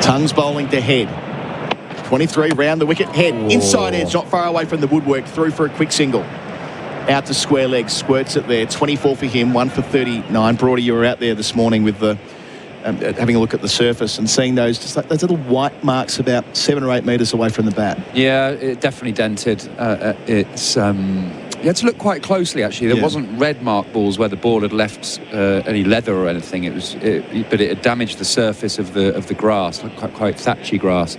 Tongue's bowling to Head. 23 round the wicket, Head. Inside edge, not far away from the woodwork, through for a quick single. Out to square legs, squirts it there. 24 for him, 1 for 39. Brody, you were out there this morning with the having a look at the surface and seeing those just like those little white marks about 7 or 8 metres away from the bat. Yeah, it definitely dented. You had to look quite closely, actually. There wasn't red mark balls where the ball had left any leather or anything. But it had damaged the surface of the grass, quite thatchy grass.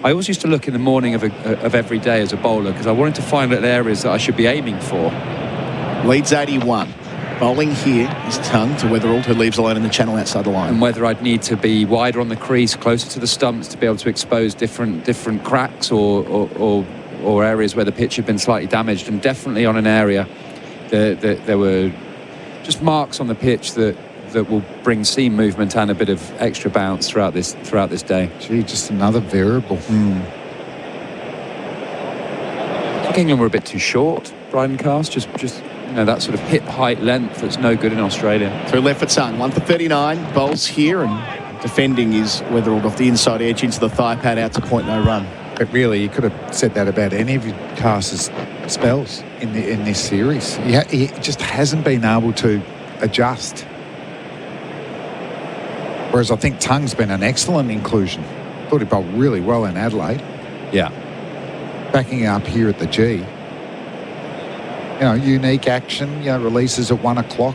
I always used to look in the morning of every day as a bowler because I wanted to find little areas that I should be aiming for. Leads 81. Bowling here is Tongue to Weatherald, who leaves alone in the channel outside the line. And whether I'd need to be wider on the crease, closer to the stumps to be able to expose different cracks or areas where the pitch had been slightly damaged. And definitely on an area there were just marks on the pitch that will bring seam movement and a bit of extra bounce throughout this day. Gee, just another variable. I think England were a bit too short, Bryden Cast, just that sort of hip height length that's no good in Australia. Through left for Tongue, 1 for 39, bowls here, and defending is Weatherald off the inside edge into the thigh pad out to point no run. But really, you could have said that about any of your Cast's spells in this series. He just hasn't been able to adjust. Whereas I think Tongue's been an excellent inclusion. Thought he bowled really well in Adelaide. Yeah. Backing up here at the G. Unique action, releases at 1 o'clock.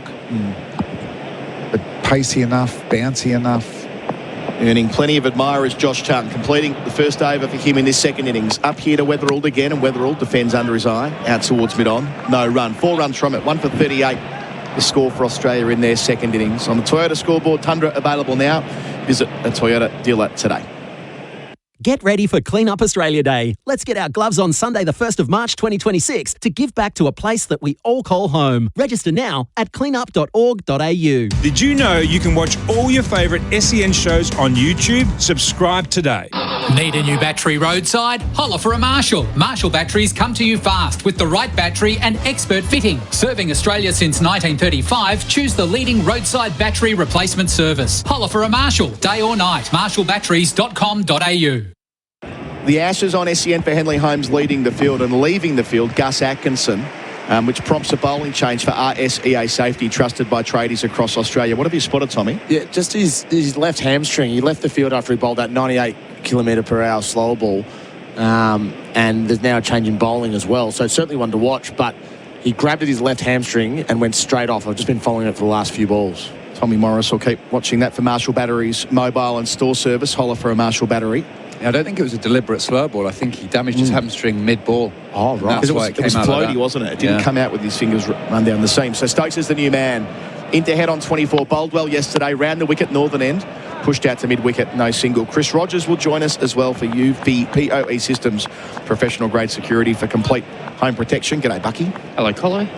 But pacey enough, bouncy enough. Earning plenty of admirers, Josh Tongue, completing the first over for him in this second innings. Up here to Weatherald again, and Weatherald defends under his eye, out towards mid-on. No run, 4 runs from it, 1 for 38. The score for Australia in their second innings. On the Toyota scoreboard, Tundra available now. Visit a Toyota dealer today. Get ready for Clean Up Australia Day. Let's get our gloves on Sunday the 1st of March 2026 to give back to a place that we all call home. Register now at cleanup.org.au. Did you know you can watch all your favourite SEN shows on YouTube? Subscribe today. Need a new battery roadside? Holler for a Marshall. Marshall batteries come to you fast with the right battery and expert fitting. Serving Australia since 1935, choose the leading roadside battery replacement service. Holler for a Marshall, day or night. marshallbatteries.com.au. The Ashes on SEN for Henley Holmes leading the field, and leaving the field, Gus Atkinson, which prompts a bowling change for RSEA Safety, trusted by tradies across Australia. What have you spotted, Tommy? Yeah, just his left hamstring. He left the field after he bowled that 98 km/h slow ball, and there's now a change in bowling as well. So certainly one to watch, but he grabbed at his left hamstring and went straight off. I've just been following it for the last few balls. Tommy Morris will keep watching that for Marshall Batteries mobile and store service. Holler for a Marshall battery. I don't think it was a deliberate slow ball. I think he damaged his hamstring mid-ball. Oh, right. That's why it was came out floaty, like that. wasn't it? It didn't come out with his fingers run down the seam. So Stokes is the new man. Into head on 24. Bowled well yesterday. Round the wicket, northern end. Pushed out to mid-wicket, no single. Chris Rogers will join us as well for UVPOE Systems. Professional grade security for complete home protection. G'day, Bucky. Hello, Colo.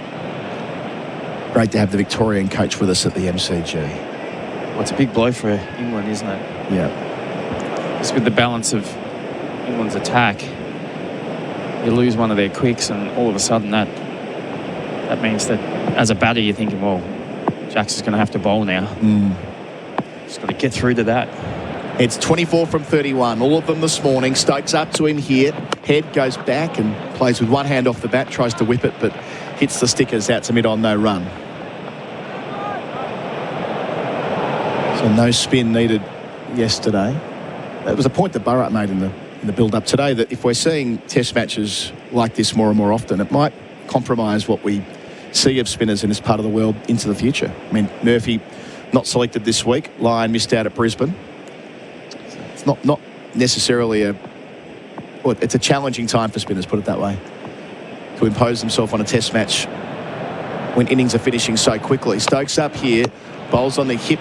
Great to have the Victorian coach with us at the MCG. Well, it's a big blow for England, isn't it? Yeah. Just with the balance of England's attack, you lose one of their quicks, and all of a sudden that means that as a batter you're thinking, well, Jackson's going to have to bowl now. Just got to get through to that. It's 24 from 31, all of them this morning. Stokes up to him here. Head goes back and plays with one hand off the bat, tries to whip it, but hits the stickers out to mid-on, no run. So no spin needed yesterday. That was a point that Bharat made in the build-up today, that if we're seeing test matches like this more and more often, it might compromise what we see of spinners in this part of the world into the future. I mean, Murphy not selected this week. Lyon missed out at Brisbane. It's not necessarily it's a challenging time for spinners, put it that way, to impose themselves on a test match when innings are finishing so quickly. Stokes up here, bowls on the hip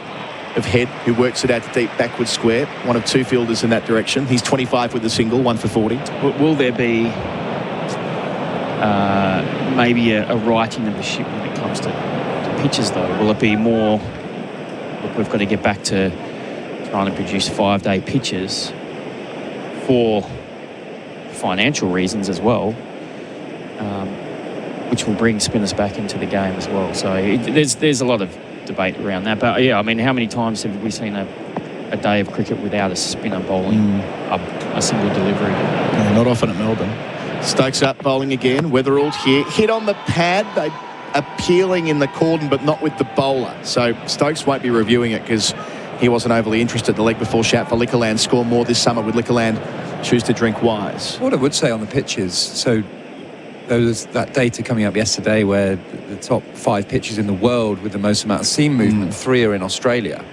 of Head, who works it out to deep backward square. One of two fielders in that direction. He's 25 with a single, 1 for 40. Will there be maybe a righting of the ship when it comes to pitches, though? Will it be more, look, we've got to get back to trying to produce 5-day pitches for financial reasons as well, which will bring spinners back into the game as well. So there's a lot of debate around that. But yeah, I mean, how many times have we seen a day of cricket without a spinner bowling a single delivery? Yeah, not often at Melbourne. Stokes up, bowling again. Weatherald here. Hit on the pad. They are peeling in the cordon, but not with the bowler. So Stokes won't be reviewing it because he wasn't overly interested. The leg before shout for Liquorland. Score more this summer with Liquorland. Choose to drink wise. What I would say on the pitches, so there was that data coming up yesterday where the top 5 pitches in the world with the most amount of seam movement, 3 are in Australia.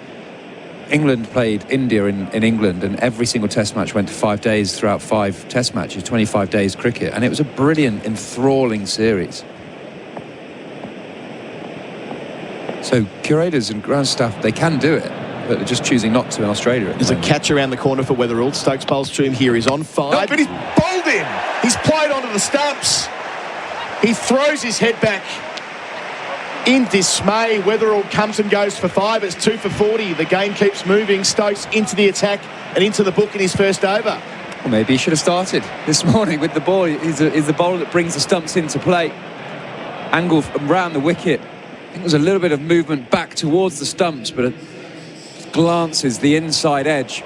England played India in England, and every single test match went to 5 days throughout 5 test matches, 25 days cricket, and it was a brilliant, enthralling series. So curators and ground staff, they can do it, but they're just choosing not to in Australia. There's a catch around the corner for Wetherill. Stokes bowls to him here. He's on 5, but he's bowled in. He's played onto the stumps. He throws his head back in dismay. Wetherill comes and goes for 5. It's 2 for 40. The game keeps moving. Stokes into the attack and into the book in his first over. Well, maybe he should have started this morning with the ball. He's the bowler that brings the stumps into play. Angle around the wicket. I think there's a little bit of movement back towards the stumps, but it glances the inside edge.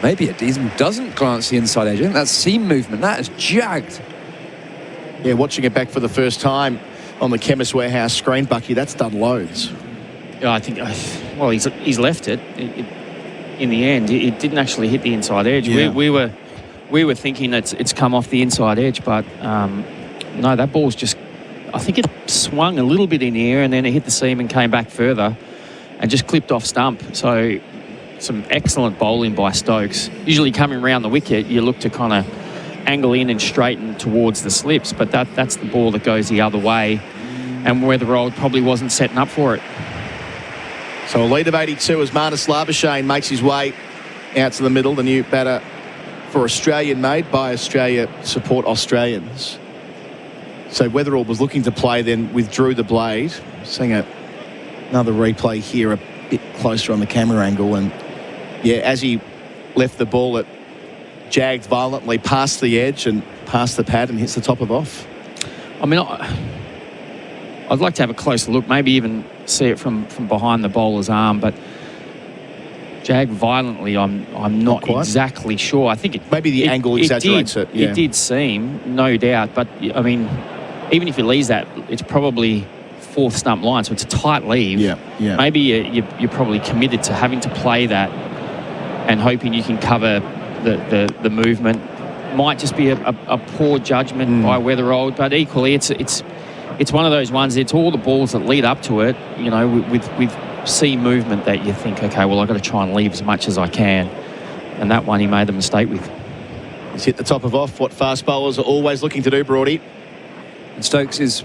Maybe it even doesn't glance the inside edge. I think that's seam movement. That is jagged. Yeah, watching it back for the first time on the Chemist Warehouse screen, Bucky, that's done loads. Yeah, I think, well, he's left it. In the end, it didn't actually hit the inside edge. Yeah. We were thinking it's come off the inside edge, but no, that ball's just, I think it swung a little bit in the air and then it hit the seam and came back further and just clipped off stump. So some excellent bowling by Stokes. Usually coming around the wicket, you look to kind of angle in and straighten towards the slips, but that's the ball that goes the other way, and Wetherill probably wasn't setting up for it. So a lead of 82 as Marnus Labuschagne makes his way out to the middle, the new batter for Australian made by Australia support Australians. So Wetherill was looking to play, then withdrew the blade. Seeing another replay here a bit closer on the camera angle, and yeah, as he left the ball, it jagged violently past the edge and past the pad and hits the top of off. I mean, I'd like to have a closer look, maybe even see it from behind the bowler's arm, but jagged violently, I'm not exactly sure. I think maybe the angle exaggerates it. Yeah. It did seem, no doubt, but I mean, even if you leave that, it's probably 4th stump line, so it's a tight leave. Yeah. Maybe you're probably committed to having to play that and hoping you can cover the movement. Might just be a poor judgment by Wetherill, but equally it's one of those ones. It's all the balls that lead up to it, you know, with seam movement that you think, okay, well, I've got to try and leave as much as I can, and that one he made the mistake with. He's hit the top of off, what fast bowlers are always looking to do, Brody. And Stokes is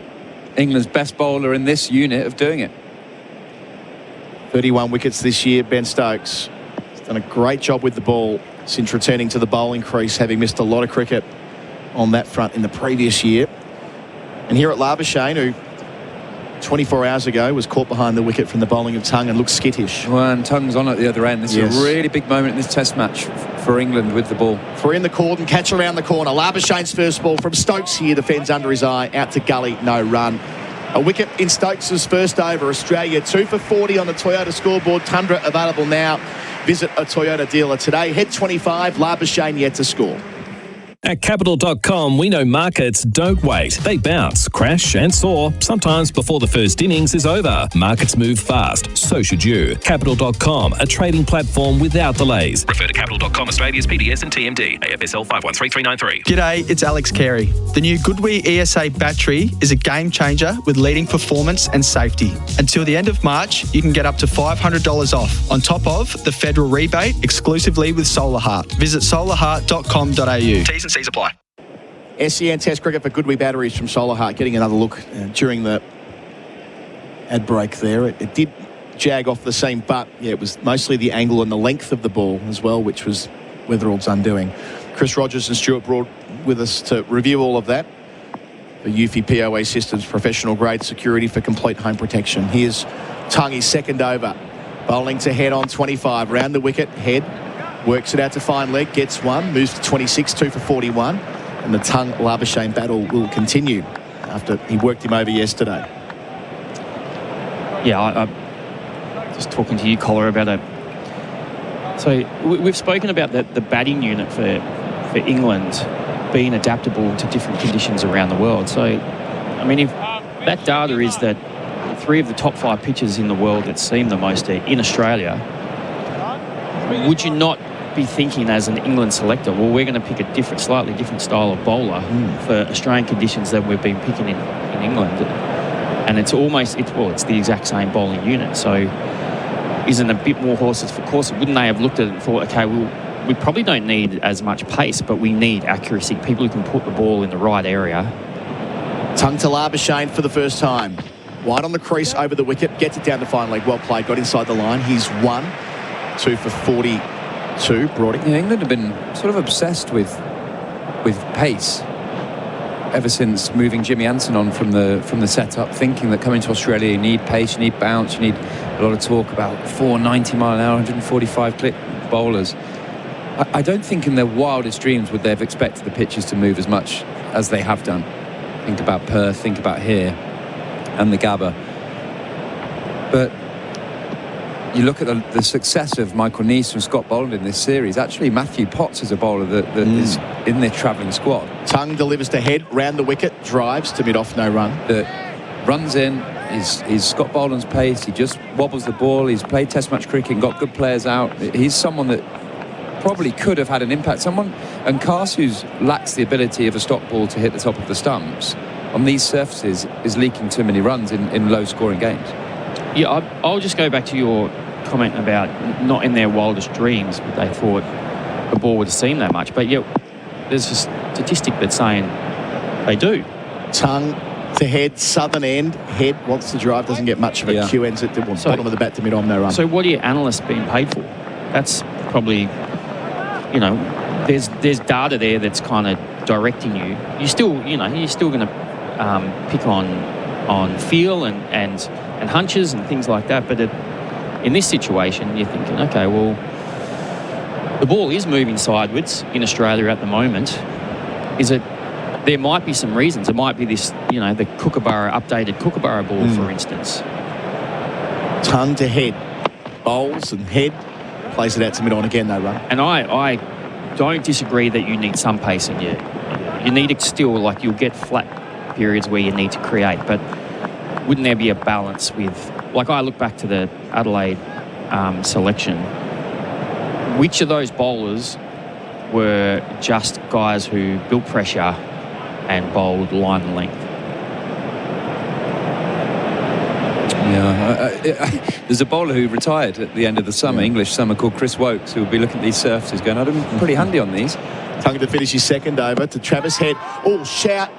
England's best bowler in this unit of doing it. 31 wickets this year, Ben Stokes. He's done a great job with the ball since returning to the bowling crease, having missed a lot of cricket on that front in the previous year. And here at Labuschagne, who 24 hours ago was caught behind the wicket from the bowling of Tongue and looked skittish. Well, and Tongue's on at the other end. This is a really big moment in this test match for England with the ball. For in the cordon, catch around the corner. Labuschagne's first ball from Stokes here, defends under his eye, out to gully, no run. A wicket in Stokes' first over. Australia 2 for 40 on the Toyota scoreboard. Tundra available now. Visit a Toyota dealer today. Head 25, Labuschagne yet to score. At Capital.com, we know markets don't wait. They bounce, crash and soar, sometimes before the first innings is over. Markets move fast, so should you. Capital.com, a trading platform without delays. Refer to Capital.com Australia's PDS and TMD, AFSL 513393. G'day, it's Alex Carey. The new Goodwee ESA battery is a game changer with leading performance and safety. Until the end of March, you can get up to $500 off, on top of the federal rebate exclusively with Solar Heart. Visit solarheart.com.au. T's and C's apply. SEN Test cricket for Goodwee batteries from Solar Heart. Getting another look during the ad break there. It did jag off the seam, but yeah, it was mostly the angle and the length of the ball as well, which was Wetherill's undoing. Chris Rogers and Stuart Broad with us to review all of that. The Eufy POA Systems professional grade security for complete home protection. Here's Tongue, his second over. Bowling to head on 25. Round the wicket, head. Works it out to fine leg, gets one, moves to 26, 2 for 41. And the Tongue Labuschagne battle will continue after he worked him over yesterday. Yeah, I just talking to you, Collar, about it. So we've spoken about the batting unit for England being adaptable to different conditions around the world. So, I mean, if that data is that 3 of the top 5 pitches in the world that seem the most in Australia, would you not be thinking as an England selector, well, we're going to pick a slightly different style of bowler for Australian conditions than we've been picking in England? And it's the exact same bowling unit. So isn't a bit more horses for courses? Wouldn't they have looked at it and thought, okay, we probably don't need as much pace, but we need accuracy, people who can put the ball in the right area. Tongue to Labuschagne for the first time. Wide on the crease, over the wicket, gets it down the final leg. Well played, got inside the line. He's 2 for 42. Brought it. Yeah, England have been sort of obsessed with pace ever since moving Jimmy Anson on from the setup, thinking that coming to Australia you need pace, you need bounce, you need a lot of talk about 490 mile an hour, 145 clip bowlers. I don't think in their wildest dreams would they have expected the pitches to move as much as they have done. Think about Perth, think about here, and the Gabba. But you look at the success of Michael Neese and Scott Boland in this series. Actually, Matthew Potts is a bowler that is in their travelling squad. Tongue delivers to head, round the wicket, drives to mid-off, no run. That runs in, is Scott Boland's pace. He just wobbles the ball. He's played Test match cricket and got good players out. He's someone that probably could have had an impact. And Carsu's lacks the ability of a stop ball to hit the top of the stumps. On these surfaces, is leaking too many runs in low-scoring games. Yeah, I'll just go back to your comment about not in their wildest dreams would they thought the ball would have seemed that much. But yeah, there's a statistic that's saying they do. Tongue to head, southern end. Head wants to drive, doesn't get much of a Q, ends at the bottom of the bat to mid-on, no run. So what are your analysts being paid for? That's probably, there's data there that's kind of directing you. You're still going to pick on feel and hunches and things like that. But in this situation, you're thinking, okay, well, the ball is moving sideways in Australia at the moment. There might be some reasons. It might be this, the updated Kookaburra ball, for instance. Tongue to head. Bowls and head. Plays it out to mid-on again, no run. And I don't disagree that you need some pace in you. You need it still, you'll get flat periods where you need to create, but wouldn't there be a balance with, I look back to the Adelaide selection, which of those bowlers were just guys who built pressure and bowled line and length? Yeah, there's a bowler who retired at the end of the summer, English summer, called Chris Wokes, who will be looking at these surfaces going, I'm pretty handy on these. Tongue to finish his second over to Travis Head. Oh, shout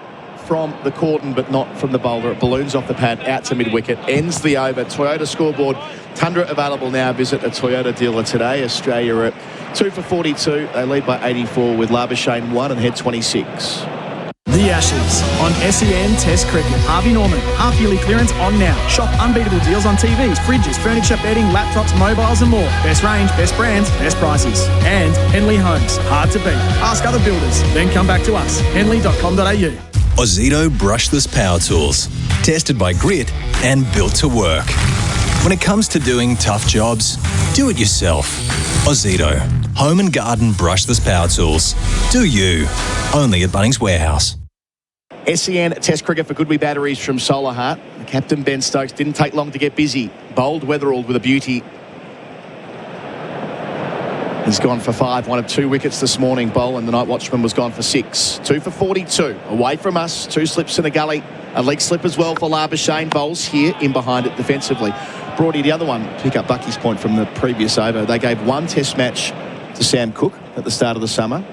from the cordon, but not from the bowler. It balloons off the pad, out to mid-wicket, ends the over. Toyota scoreboard, Tundra available now. Visit a Toyota dealer today. Australia are at 2 for 42. They lead by 84 with Labuschagne 1 and Head 26. The Ashes on SEN Test Cricket. Harvey Norman, half-yearly clearance on now. Shop unbeatable deals on TVs, fridges, furniture, bedding, laptops, mobiles and more. Best range, best brands, best prices. And Henley Homes, hard to beat. Ask other builders, then come back to us. henley.com.au. Ozito brushless power tools. Tested by Grit and built to work. When it comes to doing tough jobs, do it yourself. Ozito. Home and garden brushless power tools. Do you. Only at Bunnings Warehouse. SEN Test Cricket for Goodwee Batteries from Solar Heart. Captain Ben Stokes didn't take long to get busy. Bowled Weatherald with a beauty. He's gone for 5, one of 2 wickets this morning. Boland, the night watchman, was gone for 6. 2 for 42. Away from us, 2 slips in a gully. A leg slip as well for Labuschagne. Bowls here, in behind it defensively. Brody, the other one, pick up Bucky's point from the previous over. They gave 1 test match to Sam Cook at the start of the summer,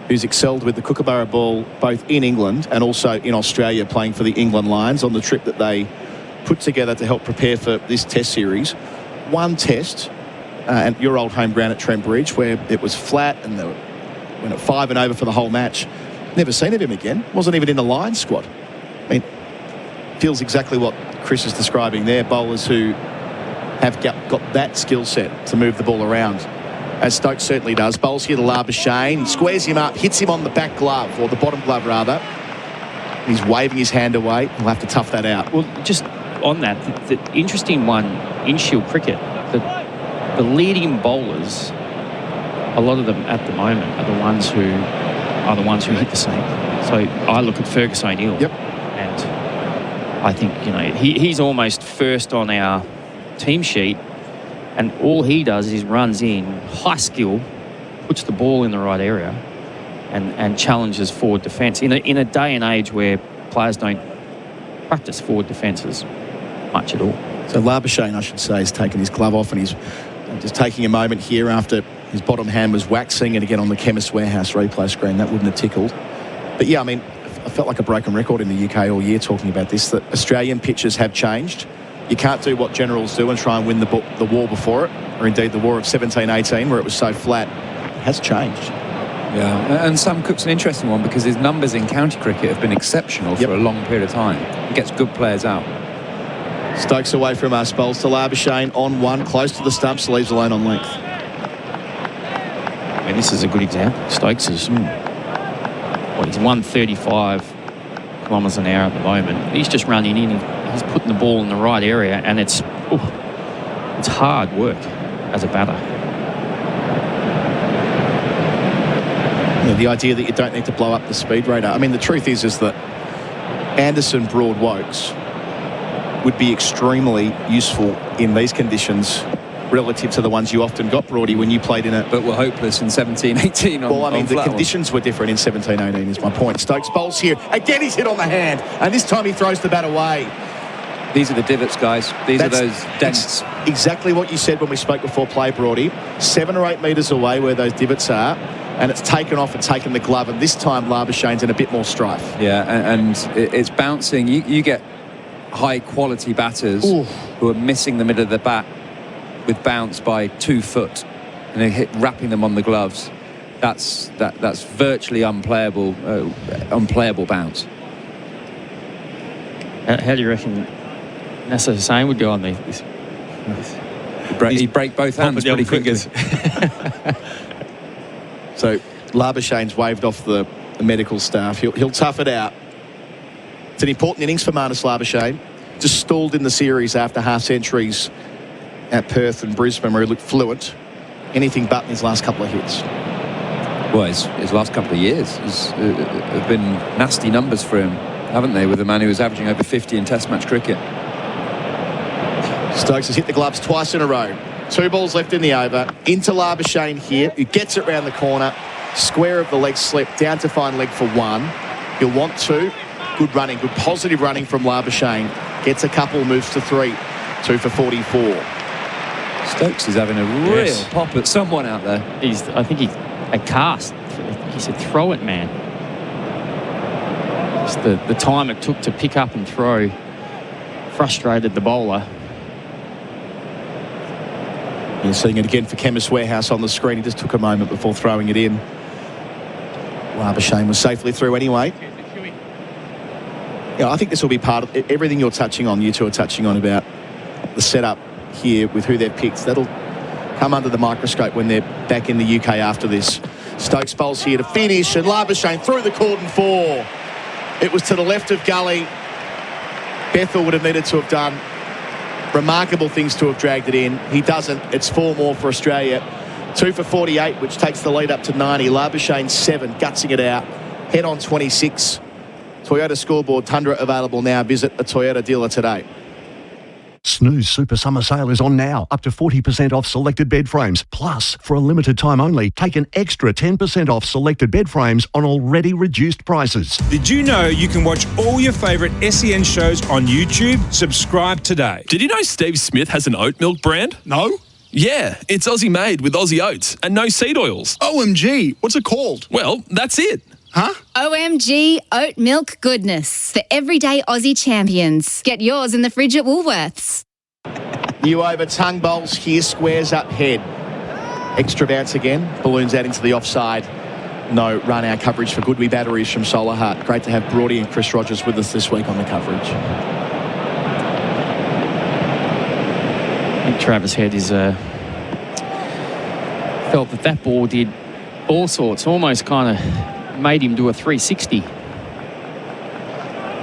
who's excelled with the Kookaburra ball both in England and also in Australia, playing for the England Lions on the trip that they put together to help prepare for this test series. 1 test, and your old home ground at Trent Bridge, where it was flat and they went at 5 and over for the whole match. Never seen of him again. Wasn't even in the Lions squad. I mean, feels exactly what Chris is describing there. Bowlers who have got that skill set to move the ball around, as Stokes certainly does. Bowls here to Labuschagne, squares him up, hits him on the back glove, or the bottom glove rather. He's waving his hand away. He'll have to tough that out. Well, just on that, the interesting one in Shield cricket, the leading bowlers, a lot of them at the moment are the ones who hit the seam. So I look at Fergus O'Neill, and I think, he's almost first on our team sheet, and all he does is runs in, high skill, puts the ball in the right area, and challenges forward defence in a day and age where players don't practice forward defences much at all. So Labuschagne, I should say, has taken his glove off, and he's just taking a moment here after his bottom hand was waxing, and again on the Chemist Warehouse replay screen, that wouldn't have tickled. But yeah, I mean, I felt like a broken record in the UK all year talking about this, that Australian pitches have changed. You can't do what Generals do and try and win the war before it, or indeed the war of 17-18 where it was so flat. It has changed. Yeah, and Sam Cook's an interesting one because his numbers in county cricket have been exceptional for a long period of time. He gets good players out. Stokes away from us, bowls to Labuschagne on one, close to the stumps, leaves alone on length. I mean, this is a good example. Stokes is, he's 135 kilometres an hour at the moment. He's just running in, he's putting the ball in the right area, and it's hard work as a batter. The idea that you don't need to blow up the speed radar. I mean, the truth is that Anderson Broad Wokes would be extremely useful in these conditions relative to the ones you often got, Broady, when you played in it. But were hopeless in 17-18 Well, I mean, the conditions were different in 17-18 is my point. Stokes bowls here. Again, he's hit on the hand, and this time he throws the bat away. These are the divots, guys. These are those dents. Exactly what you said when we spoke before play, Broady. 7 or 8 metres away where those divots are, and it's taken off and taken the glove, and this time Labuschagne's in a bit more strife. Yeah, and it's bouncing. You get high-quality batters who are missing the middle of the bat with bounce by 2 foot, and they wrapping them on the gloves. That's virtually unplayable bounce. How do you reckon Nasser Hussain would go on this? He'd break both hands pretty quickly. So Labuschagne's waved off the medical staff. He'll tough it out. It's an important innings for Marnus Labuschagne. Just stalled in the series after half centuries at Perth and Brisbane where he looked fluent. Anything but in his last couple of hits. Well, his last couple of years have been nasty numbers for him, haven't they, with a man who was averaging over 50 in Test match cricket. Stokes has hit the gloves twice in a row. 2 balls left in the over. Into Labuschagne here, who gets it round the corner. Square of the leg slip, down to fine leg for 1. He'll want 2. Good running, good positive running from Labuschagne. Gets a couple, moves to 3. 2 for 44. Stokes is having a real pop at someone out there. I think he's a cast. He said, throw it, man. Just the time it took to pick up and throw frustrated the bowler. You're seeing it again for Chemist Warehouse on the screen. He just took a moment before throwing it in. Labuschagne was safely through anyway. Yeah, I think this will be part of everything you two are touching on about the setup here with who they've picked. That'll come under the microscope when they're back in the UK after this. Stokes bowls here to finish, and Labuschagne through the cordon 4. It was to the left of gully. Bethel would have needed to have done remarkable things to have dragged it in. He doesn't. It's 4 more for Australia. 2 for 48, which takes the lead up to 90. Labuschagne 7, gutsing it out. Head on 26. Toyota scoreboard Tundra available now. Visit a Toyota dealer today. Snooze Super Summer Sale is on now. Up to 40% off selected bed frames. Plus, for a limited time only, take an extra 10% off selected bed frames on already reduced prices. Did you know you can watch all your favourite SEN shows on YouTube? Subscribe today. Did you know Steve Smith has an oat milk brand? No. Yeah, it's Aussie made with Aussie oats and no seed oils. OMG, what's it called? Well, that's it. Huh? OMG oat milk goodness for everyday Aussie champions. Get yours in the fridge at Woolworths. New over tongue bowls here, squares up head. Extra bounce again. Balloons out into the offside. No run out coverage for Goodwee batteries from Solar Heart. Great to have Broady and Chris Rogers with us this week on the coverage. I think Travis Head is felt that ball did all sorts, almost kind of made him do a 360.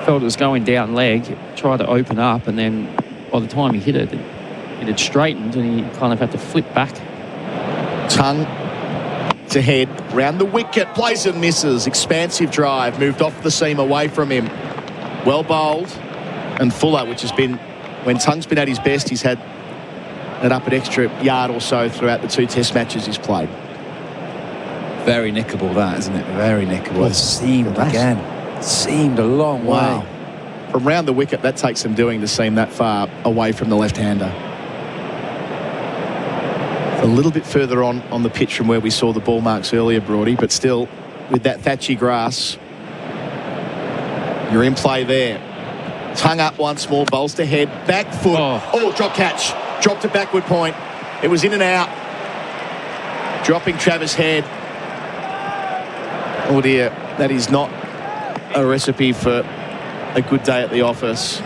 Felt it was going down leg, tried to open up, and then by the time he hit it, it had straightened and he kind of had to flip back. Tongue to head, round the wicket, plays and misses. Expansive drive, moved off the seam away from him. Well bowled. and Fuller, which has been, when Tung's been at his best, he's had it up an extra yard or so throughout the 2 test matches he's played. Very nickable, that, isn't it? Very nickable. It seamed again. Seamed a long way. From round the wicket, that takes some doing to seam that far away from the left-hander. A little bit further on the pitch from where we saw the ball marks earlier, Broady, but still, with that thatchy grass, you're in play there. Tongue up once more, bowls to head, back foot. Oh, drop catch. Dropped to backward point. It was in and out. Dropping Travis Head. Oh dear, that is not a recipe for a good day at the office.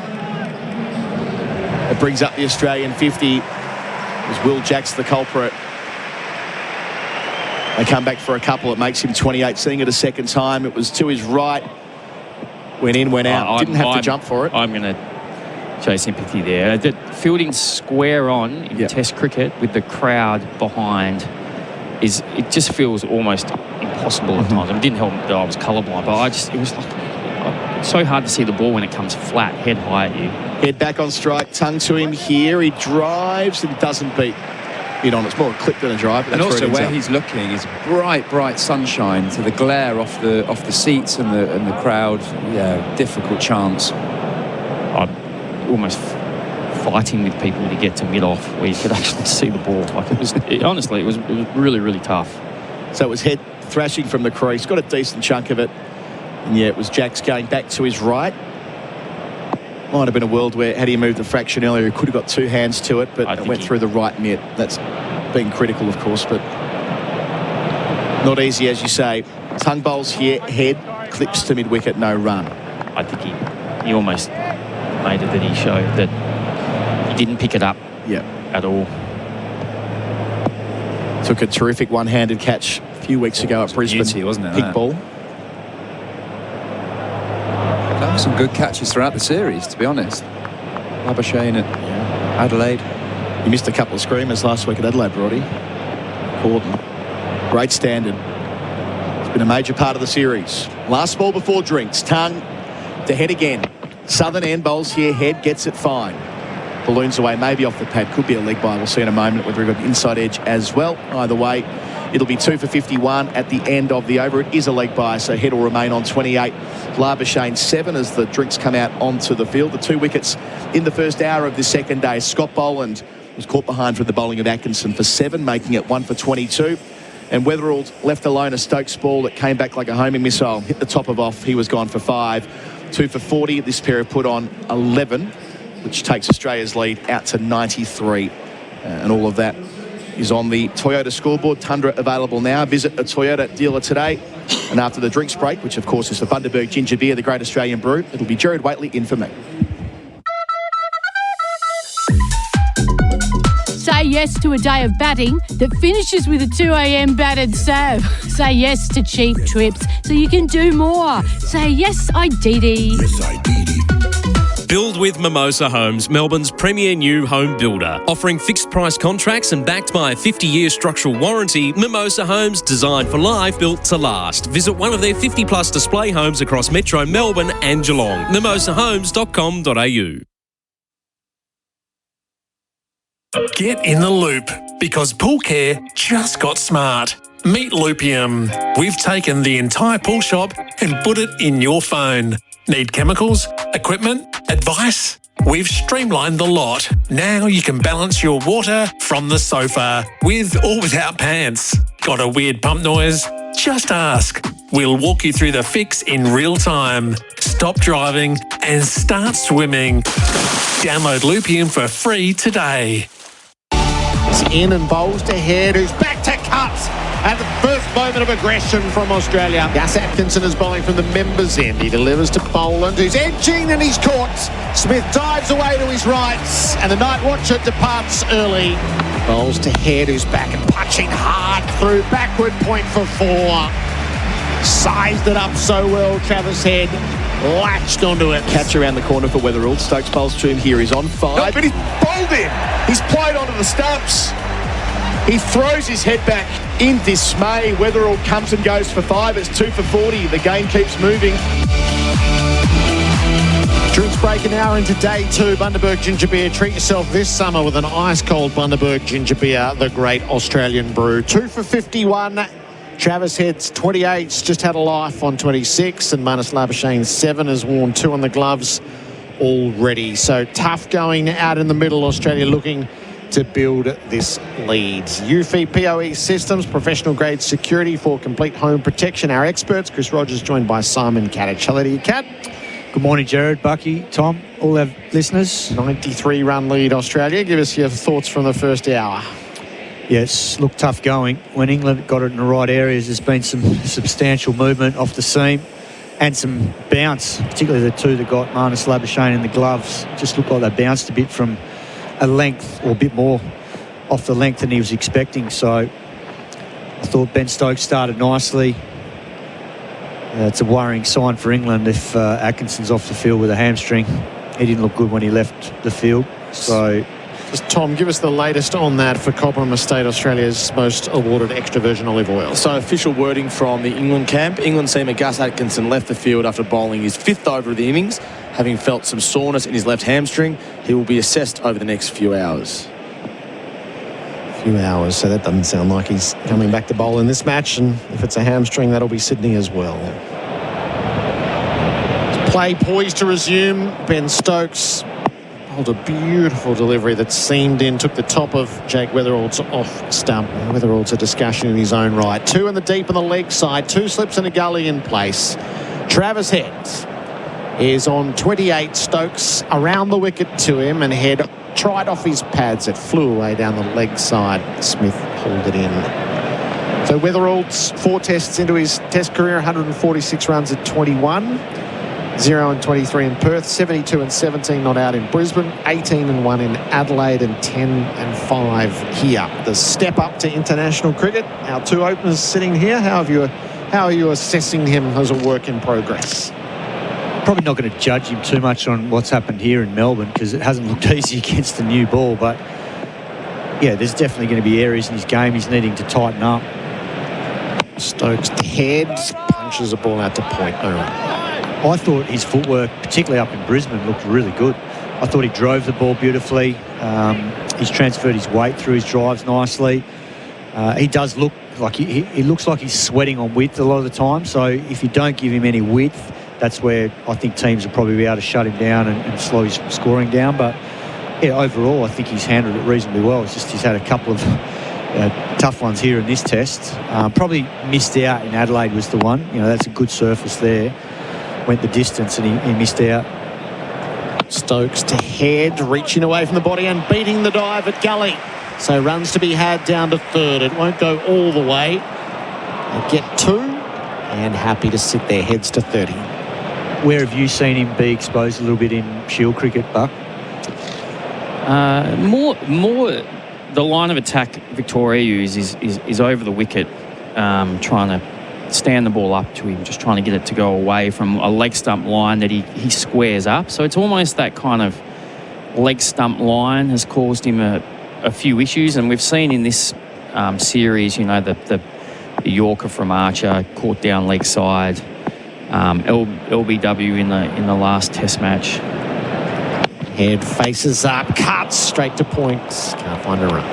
It brings up the Australian 50. As Will Jack's the culprit. They come back for a couple. It makes him 28. Seeing it a second time, it was to his right. Went in, went out. Didn't have to jump for it. I'm going to show sympathy there. The fielding square on in Test cricket with the crowd behind it just feels almost impossible at times. It didn't help that I was colourblind, but it was like it's so hard to see the ball when it comes flat, head high at you. Head back on strike, Tongue to him here. He drives and doesn't beat it on. It's more a clip than a drive. And also where he's looking is bright sunshine to the glare off the seats and the crowd. Yeah, difficult chance. I'm almost fighting with people to get to mid-off where you could actually see the ball. Like honestly, it was really, really tough. So it was Head thrashing from the crease. Got a decent chunk of it. And yeah, it was Jacks going back to his right. Might have been a world where, had he moved the fraction earlier, he could have got 2 hands to it, but it went through the right net. That's being critical, of course, but not easy, as you say. Tongue bowls here, Head clips to mid-wicket, no run. I think he almost made it that he showed that he didn't pick it up at all. Took a terrific one-handed catch a few weeks ago at Brisbane. Beauty, wasn't it? Pick ball. Some good catches throughout the series, to be honest. Labuschagne at Adelaide. He missed a couple of screamers last week at Adelaide, Brody. Corden. Great standard. It's been a major part of the series. Last ball before drinks. Tongue to Head again. Southern end bowls here. Head gets it fine. Balloons away, maybe off the pad. Could be a leg by. We'll see in a moment whether we've got inside edge as well. Either way, it'll be 2 for 51 at the end of the over. It is a leg by, so Head will remain on 28. Labuschagne 7 as the drinks come out onto the field. The 2 wickets in the first hour of the second day. Scott Boland was caught behind from the bowling of Atkinson for 7, making it 1 for 22. And Weatherald left alone a Stokes ball that came back like a homing missile. Hit the top of off. He was gone for 5. 2 for 40. This pair have put on 11, which takes Australia's lead out to 93. And all of that is on the Toyota scoreboard. Tundra available now. Visit a Toyota dealer today. And after the drinks break, which of course is the Bundaberg Ginger Beer, the great Australian brew, it'll be Gerard Whateley in for me. Say yes to a day of batting that finishes with a 2 a.m. battered sav. Say yes to cheap trips so you can do more. Say yes, I dee. Build with Mimosa Homes, Melbourne's premier new home builder. Offering fixed price contracts and backed by a 50-year structural warranty, Mimosa Homes designed for life, built to last. Visit one of their 50-plus display homes across Metro Melbourne and Geelong. mimosahomes.com.au. Get in the loop because Pool Care just got smart. Meet Loopium. We've taken the entire pool shop and put it in your phone. Need chemicals, equipment, advice? We've streamlined the lot. Now you can balance your water from the sofa, with or without pants. Got a weird pump noise? Just ask. We'll walk you through the fix in real time. Stop driving and start swimming. Download Loopium for free today. It's in and bowls to Head, who's back to cuts at the first moment of aggression from Australia. Gus Atkinson is bowling from the members' end. He delivers to Boland, who's edging and he's caught. Smith dives away to his right, and the night watcher departs early. Bowls to Head, who's back and punching hard through. Backward point for 4. Sized it up so well, Travis Head. Latched onto it. Catch around the corner for Weatherall. Stokes bowls to him here. He's on 5. No, but he's bowled him. He's played onto the stumps. He throws his head back in dismay. Weatherall comes and goes for 5. It's 2 for 40. The game keeps moving. Drinks break an hour into day 2. Bundaberg Ginger Beer. Treat yourself this summer with an ice-cold Bundaberg Ginger Beer, the great Australian brew. 2 for 51. Travis Head's 28's just had a life on 26, and Marnus Labuschagne's 7 has worn 2 on the gloves already. So tough going out in the middle. Australia looking to build this lead. Eufy PoE Systems, professional grade security for complete home protection. Our experts, Chris Rogers, joined by Simon Katich. Hello to you, Kat. Good morning, Gerard, Bucky, Tom, all our listeners. 93-run lead, Australia. Give us your thoughts from the first hour. Yes, looked tough going. When England got it in the right areas, there's been some substantial movement off the seam and some bounce, particularly the 2 that got Marnus Labuschagne in the gloves. Just looked like they bounced a bit from a length, or a bit more off the length than he was expecting. So I thought Ben Stokes started nicely. It's a worrying sign for England if Atkinson's off the field with a hamstring. He didn't look good when he left the field. So, just Tom, give us the latest on that for Cobram Estate, Australia's most awarded extra virgin olive oil. So official wording from the England camp. England seamer Gus Atkinson left the field after bowling his 5th over of the innings, having felt some soreness in his left hamstring. He will be assessed over the next few hours. Few hours, so that doesn't sound like he's coming back to bowl in this match, and if it's a hamstring, that'll be Sydney as well. Play poised to resume. Ben Stokes held a beautiful delivery that seamed in, took the top of Jake Weatherald's off stump. Weatherald's a discussion in his own right. 2 in the deep on the leg side, 2 slips and a gully in place. Travis Head is on 28. Stokes around the wicket to him, and Head tried off his pads. It flew away down the leg side. Smith pulled it in. So Weatherald's 4 tests into his test career, 146 runs at 21. 0 and 23 in Perth, 72 and 17 not out in Brisbane, 18 and 1 in Adelaide, and 10 and 5 here. The step up to international cricket. Our 2 openers sitting here. How are you assessing him as a work in progress? Probably not going to judge him too much on what's happened here in Melbourne, because it hasn't looked easy against the new ball. But yeah, there's definitely going to be areas in his game he's needing to tighten up. Stokes heads, punches the ball out to point. I thought his footwork, particularly up in Brisbane, looked really good. I thought he drove the ball beautifully. He's transferred his weight through his drives nicely. He does look like he looks like he's sweating on width a lot of the time. So if you don't give him any width, that's where I think teams will probably be able to shut him down and slow his scoring down. But yeah, overall, I think he's handled it reasonably well. It's just he's had a couple of tough ones here in this test. Probably missed out in Adelaide was the one. You know, that's a good surface there. Went the distance and he missed out. Stokes to Head, reaching away from the body and beating the dive at gully. So runs to be had down to 3rd. It won't go all the way. They get 2 and happy to sit their Heads to 30. Where have you seen him be exposed a little bit in Shield cricket, Buck? More the line of attack Victoria use is over the wicket, trying to stand the ball up to him, just trying to get it to go away from a leg stump line that he squares up. So it's almost that kind of leg stump line has caused him a few issues, and we've seen in this series, you know, the Yorker from Archer caught down leg side, LBW in the last Test match. Head faces up, cuts straight to points. Can't find a run.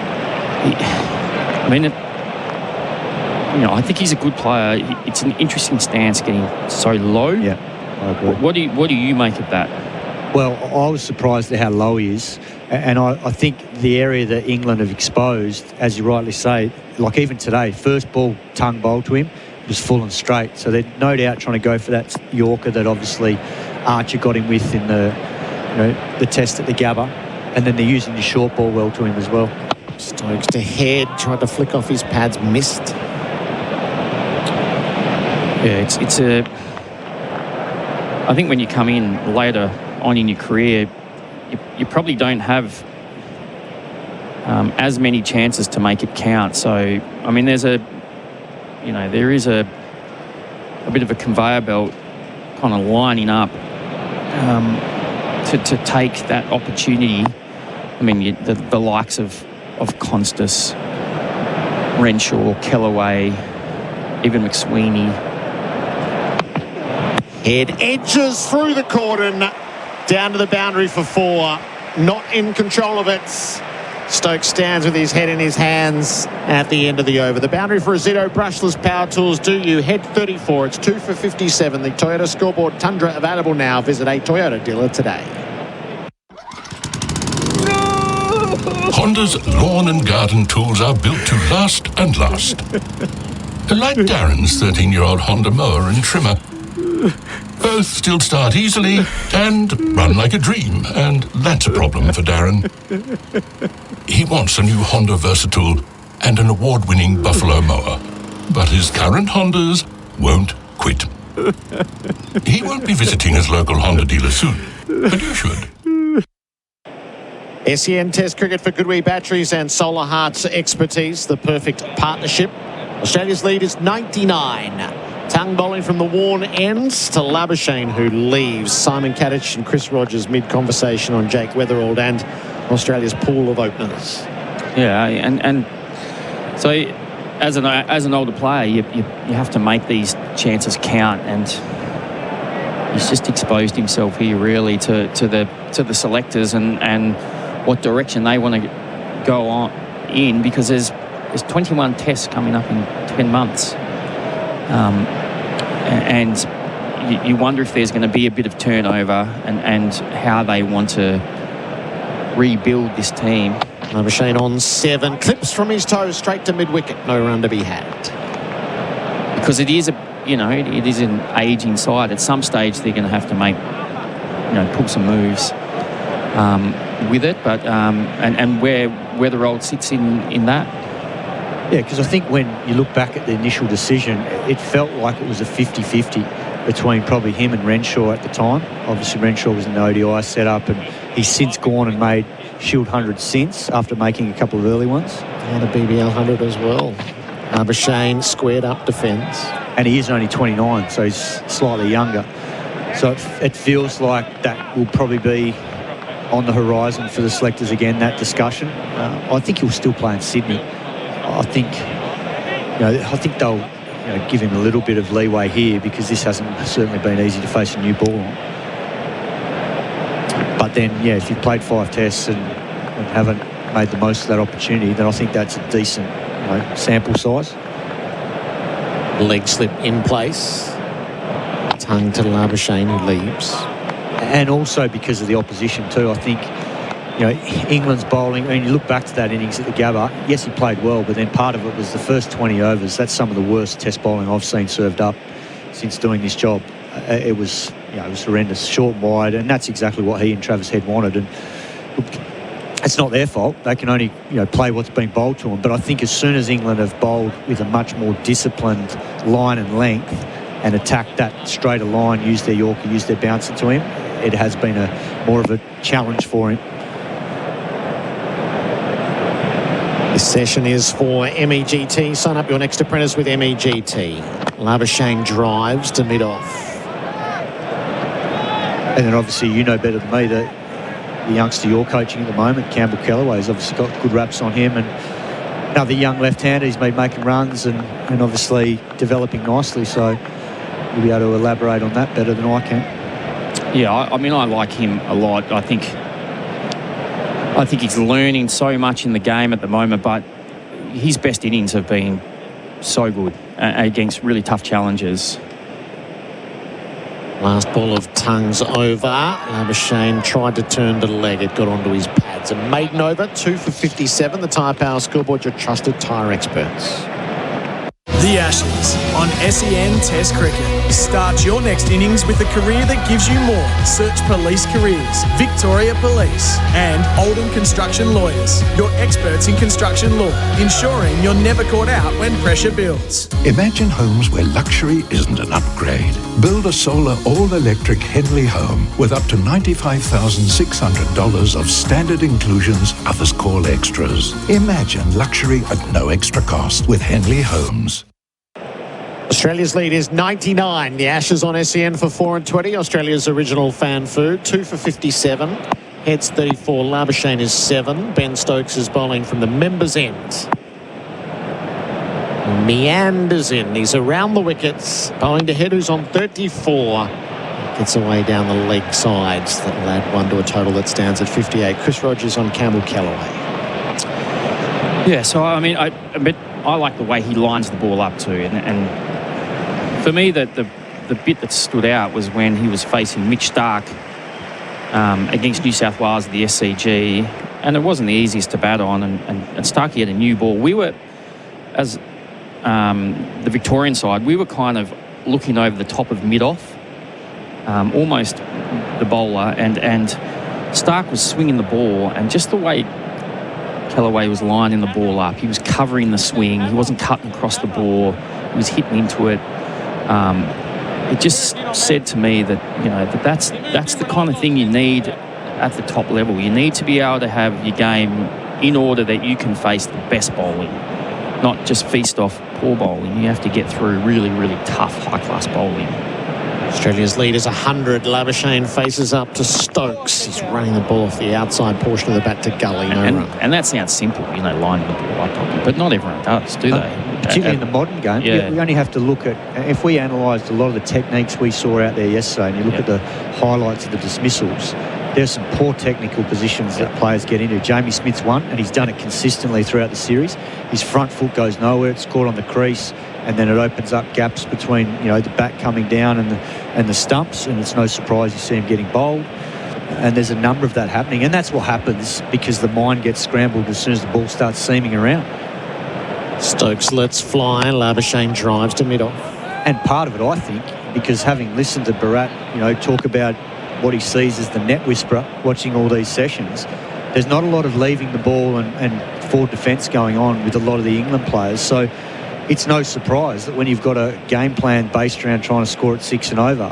I think he's a good player. It's an interesting stance getting so low. Yeah, I agree. What do you make of that? Well, I was surprised at how low he is. And I think the area that England have exposed, as you rightly say, like even today, first ball tongue bowl to him was full and straight. So they're no doubt trying to go for that Yorker that obviously Archer got him with in the test at the Gabba. And then they're using the short ball well to him as well. Stokes to Head, tried to flick off his pads, missed. Yeah, it's a... I think when you come in later on in your career, you probably don't have as many chances to make it count. So, I mean, there is a bit of a conveyor belt kind of lining up to take that opportunity. I mean, the likes of Constas, Renshaw, Kellaway, even McSweeney. Head edges through the cordon Down to the boundary for 4. Not in control of it. Stokes stands with his head in his hands at the end of the over. The boundary for Ozito brushless power tools. Do you head 34? It's 2 for 57. The Toyota scoreboard Tundra available now. Visit a Toyota dealer today. Honda's lawn and garden tools are built to last and last. Like Darren's 13-year-old Honda mower and trimmer. Both still start easily and run like a dream, and that's a problem for Darren. He wants a new Honda Versatool and an award-winning Buffalo mower, but his current Hondas won't quit. He won't be visiting his local Honda dealer soon, but you should. SEN Test Cricket for Goodwee Batteries and Solar Hearts expertise, the perfect partnership. Australia's lead is 99. Tongue bowling from the worn ends to Labuschagne, who leaves. Simon Katich and Chris Rogers mid-conversation on Jake Weatherald and Australia's pool of openers. Yeah, and so as an older player, you have to make these chances count, and he's just exposed himself here really to the selectors and what direction they want to go on in, because there's 21 tests coming up in 10 months. And you wonder if there's going to be a bit of turnover and how they want to rebuild this team. Labuschagne on 7. Clips from his toes straight to mid-wicket. No run to be had. Because it is it is an ageing side. At some stage they're going to have to make, pull some moves with it. But and where Weatherald sits in that. Yeah, because I think when you look back at the initial decision, it felt like it was a 50-50 between probably him and Renshaw at the time. Obviously, Renshaw was in the ODI setup, and he's since gone and made Shield 100 since, after making a couple of early ones. And a BBL 100 as well. Labuschagne squared up defence. And he is only 29, so he's slightly younger. So it feels like that will probably be on the horizon for the selectors again, that discussion. I think he'll still play in Sydney. I think they'll give him a little bit of leeway here, because this hasn't certainly been easy to face a new ball on. But then, if you've played 5 tests and haven't made the most of that opportunity, then I think that's a decent sample size. Leg slip in place. Tongue to Labuschagne, who leaves. And also because of the opposition too, I think. England's bowling, you look back to that innings at the Gabba, yes, he played well, but then part of it was the first 20 overs. That's some of the worst test bowling I've seen served up since doing this job. It was horrendous, short and wide, and that's exactly what he and Travis Head wanted. And it's not their fault. They can only, play what's been bowled to them. But I think as soon as England have bowled with a much more disciplined line and length and attacked that straighter line, used their Yorker, used their bouncer to him, it has been more of a challenge for him. This session is for MEGT. Sign up your next apprentice with MEGT. Labuschagne drives to mid-off. And then obviously you know better than me that the youngster you're coaching at the moment, Campbell Kellaway, has obviously got good raps on him, and another young left-hander. He's been making runs and obviously developing nicely, so you'll be able to elaborate on that better than I can. Yeah, I like him a lot. I think he's learning so much in the game at the moment, but his best innings have been so good against really tough challenges. Last ball of Tongue's over. Labuschagne tried to turn to leg. It got onto his pads. A maiden over, 2 for 57. The Tyre Power Scoreboard, your trusted tyre experts. The Ashes on SEN Test Cricket. Start your next innings with a career that gives you more. Search Police Careers, Victoria Police, and Oldham Construction Lawyers, your experts in construction law, ensuring you're never caught out when pressure builds. Imagine homes where luxury isn't an upgrade. Build a solar all-electric Henley home with up to $95,600 of standard inclusions others call extras. Imagine luxury at no extra cost with Henley Homes. Australia's lead is 99. The Ashes on SEN for 4 and 20. Australia's original fan food, 2 for 57. Heads 34. Labuschagne is 7. Ben Stokes is bowling from the members' end. Meanders in. He's around the wickets. Bowling to Head, who's on 34. Gets away down the leg sides. That'll add 1 to a total that stands at 58. Chris Rogers on Campbell Callaway. Yeah, so I mean, I like the way he lines the ball up too, and for me, the bit that stood out was when he was facing Mitch Stark against New South Wales at the SCG, and it wasn't the easiest to bat on, and Starkey had a new ball. We were, as the Victorian side, we were kind of looking over the top of mid-off, almost the bowler, and Stark was swinging the ball, and just the way Callaway was lining the ball up, he was covering the swing, he wasn't cutting across the ball, he was hitting into it. It just said to me that, you know, that's the kind of thing you need at the top level. You need to be able to have your game in order that you can face the best bowling, not just feast off poor bowling. You have to get through really, really tough, high-class bowling. Australia's lead is 100. Labuschagne faces up to Stokes. He's running the ball off the outside portion of the bat to gully. No run. And that sounds simple, you know, lining the ball up, but not everyone does, do they? Particularly in the modern game. Yeah. We only have to look at, if we analysed a lot of the techniques we saw out there yesterday, and you look at the highlights of the dismissals, there's some poor technical positions that players get into. Jamie Smith's one, and he's done it consistently throughout the series. His front foot goes nowhere. It's caught on the crease, and then it opens up gaps between, you know, the bat coming down and the stumps, and it's no surprise you see him getting bowled. And there's a number of that happening, and that's what happens because the mind gets scrambled as soon as the ball starts seaming around. Stokes lets fly. Labuschagne drives to mid-off. And part of it, I think, because having listened to Bharat, you know, talk about what he sees as the net whisperer, watching all these sessions, there's not a lot of leaving the ball and forward defence going on with a lot of the England players. So it's no surprise that when you've got a game plan based around trying to score at 6 and over,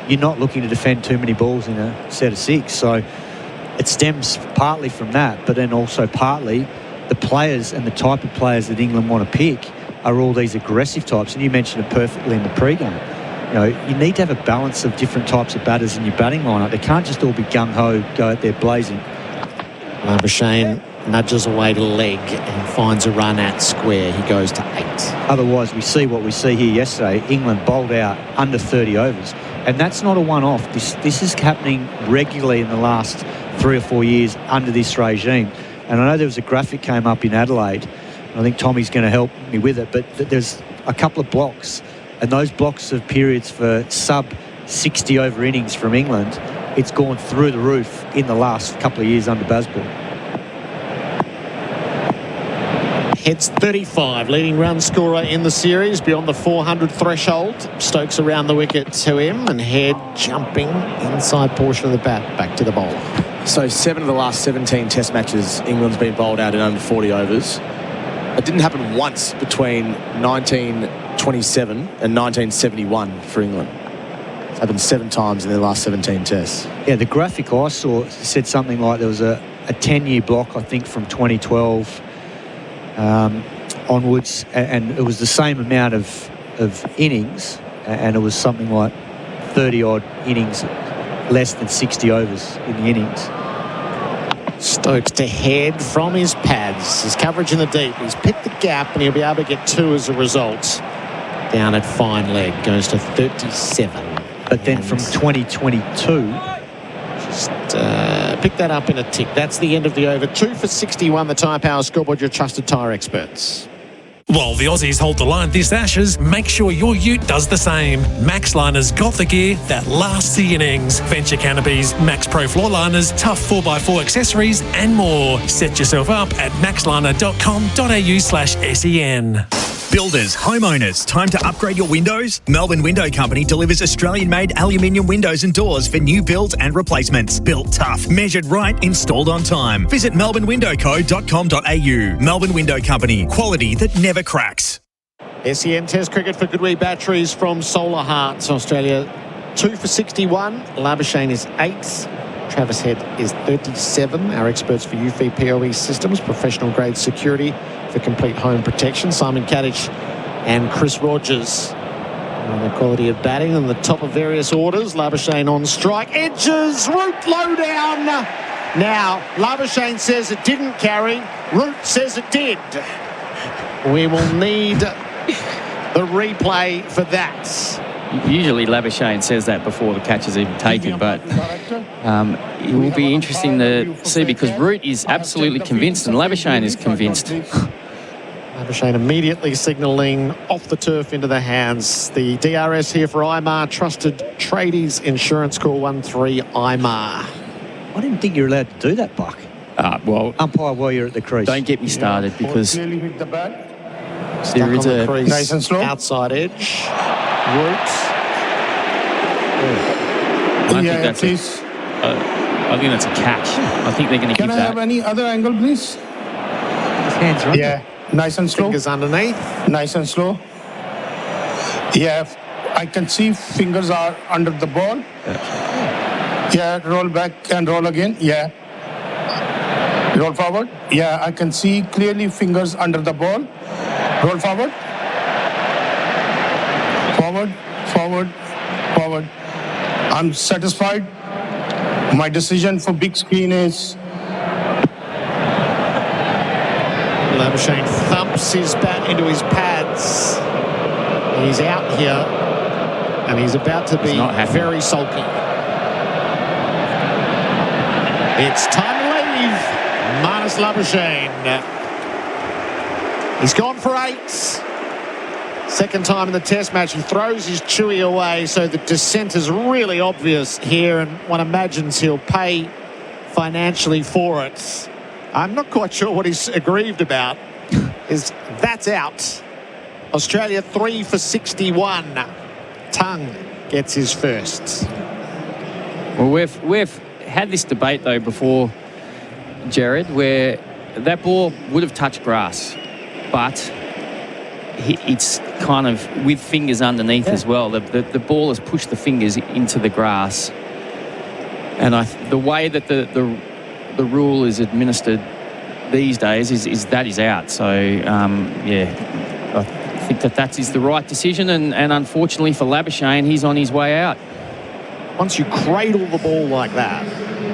you're not looking to defend too many balls in a set of 6. So it stems partly from that, but then also partly the players and the type of players that England want to pick are all these aggressive types. And you mentioned it perfectly in the pre-game. You know, you need to have a balance of different types of batters in your batting lineup. They can't just all be gung-ho, go out there blazing. Labuschagne nudges away to leg and finds a run at square. He goes to 8. Otherwise, we see what we see here yesterday. England bowled out under 30 overs. And that's not a one-off. This is happening regularly in the last 3 or 4 years under this regime. And I know there was a graphic came up in Adelaide. I think Tommy's going to help me with it. But there's a couple of blocks. And those blocks of periods for sub-60 over innings from England, it's gone through the roof in the last couple of years under Bazball. Heads 35, leading run scorer in the series, beyond the 400 threshold. Stokes around the wicket to him, and Head jumping inside portion of the bat, back to the bowler. So 7 of the last 17 test matches, England's been bowled out in under 40 overs. It didn't happen once between 1927 and 1971 for England. It's happened 7 times in their last 17 tests. Yeah, the graphic I saw said something like there was a 10-year block, I think, from 2012 onwards, and it was the same amount of innings, and it was something like 30-odd innings, less than 60 overs in the innings. Stokes to Head from his pads. His coverage in the deep. He's picked the gap, and he'll be able to get 2 as a result. Down at fine leg, goes to 37. But then from 2022... Just pick that up in a tick. That's the end of the over. 2 for 61, the Tyre Power scoreboard, your trusted tyre experts. While the Aussies hold the line this Ashes, make sure your ute does the same. Max Liner's got the gear that lasts the innings. Venture canopies, Max Pro floor liners, tough 4x4 accessories and more. Set yourself up at maxliner.com.au/SEN. Builders, homeowners, time to upgrade your windows? Melbourne Window Company delivers Australian-made aluminium windows and doors for new builds and replacements. Built tough, measured right, installed on time. Visit melbournewindowco.com.au. Melbourne Window Company, quality that never cracks. SEN Test cricket for Goodwee batteries from Solar Hearts, Australia. 2 for 61. Labuschagne is 8. Travis Head is 37. Our experts for UFI PoE systems, professional grade security for complete home protection. Simon Katich and Chris Rogers on the quality of batting and the top of various orders. Labuschagne on strike. Edges, Root low down. Now, Labuschagne says it didn't carry. Root says it did. We will need the replay for that. Usually Labuschagne says that before the catch is even taken, but it will be interesting to see because Root is absolutely convinced and Labuschagne is convinced. Labuschagne immediately signalling off the turf into the hands. The DRS here for Aymar. Trusted Tradies Insurance Call 13 Aymar. I didn't think you were allowed to do that, Buck. Well, umpire while you're at the crease. Don't get me started because there is on the a crease, nice and slow outside edge. Root. I think that's a catch. I think they're going to give that. Can I have any other angle, please? His hands are Yeah, nice and slow. Fingers underneath. Nice and slow. Yeah, I can see fingers are under the ball. Yeah, roll back and roll again. Yeah. Roll forward. Yeah, I can see clearly fingers under the ball. Roll forward. Forward, forward, forward. I'm satisfied. My decision for big screen is... Labuschagne thumps his bat into his pads. He's out here and he's about to be very sulky. It's time to leave. Marnus Labuschagne. He's gone for 8. Second time in the test match, he throws his chewy away, so the descent is really obvious here, and one imagines he'll pay financially for it. I'm not quite sure what he's aggrieved about. That's out. Australia 3 for 61. Tongue gets his first. Well, we've had this debate, though, before, Gerard, where that ball would have touched grass, but it's kind of with fingers underneath as well. The ball has pushed the fingers into the grass. And the way that the rule is administered these days is that is out. So, I think that is the right decision. And unfortunately for Labuschagne, he's on his way out. Once you cradle the ball like that,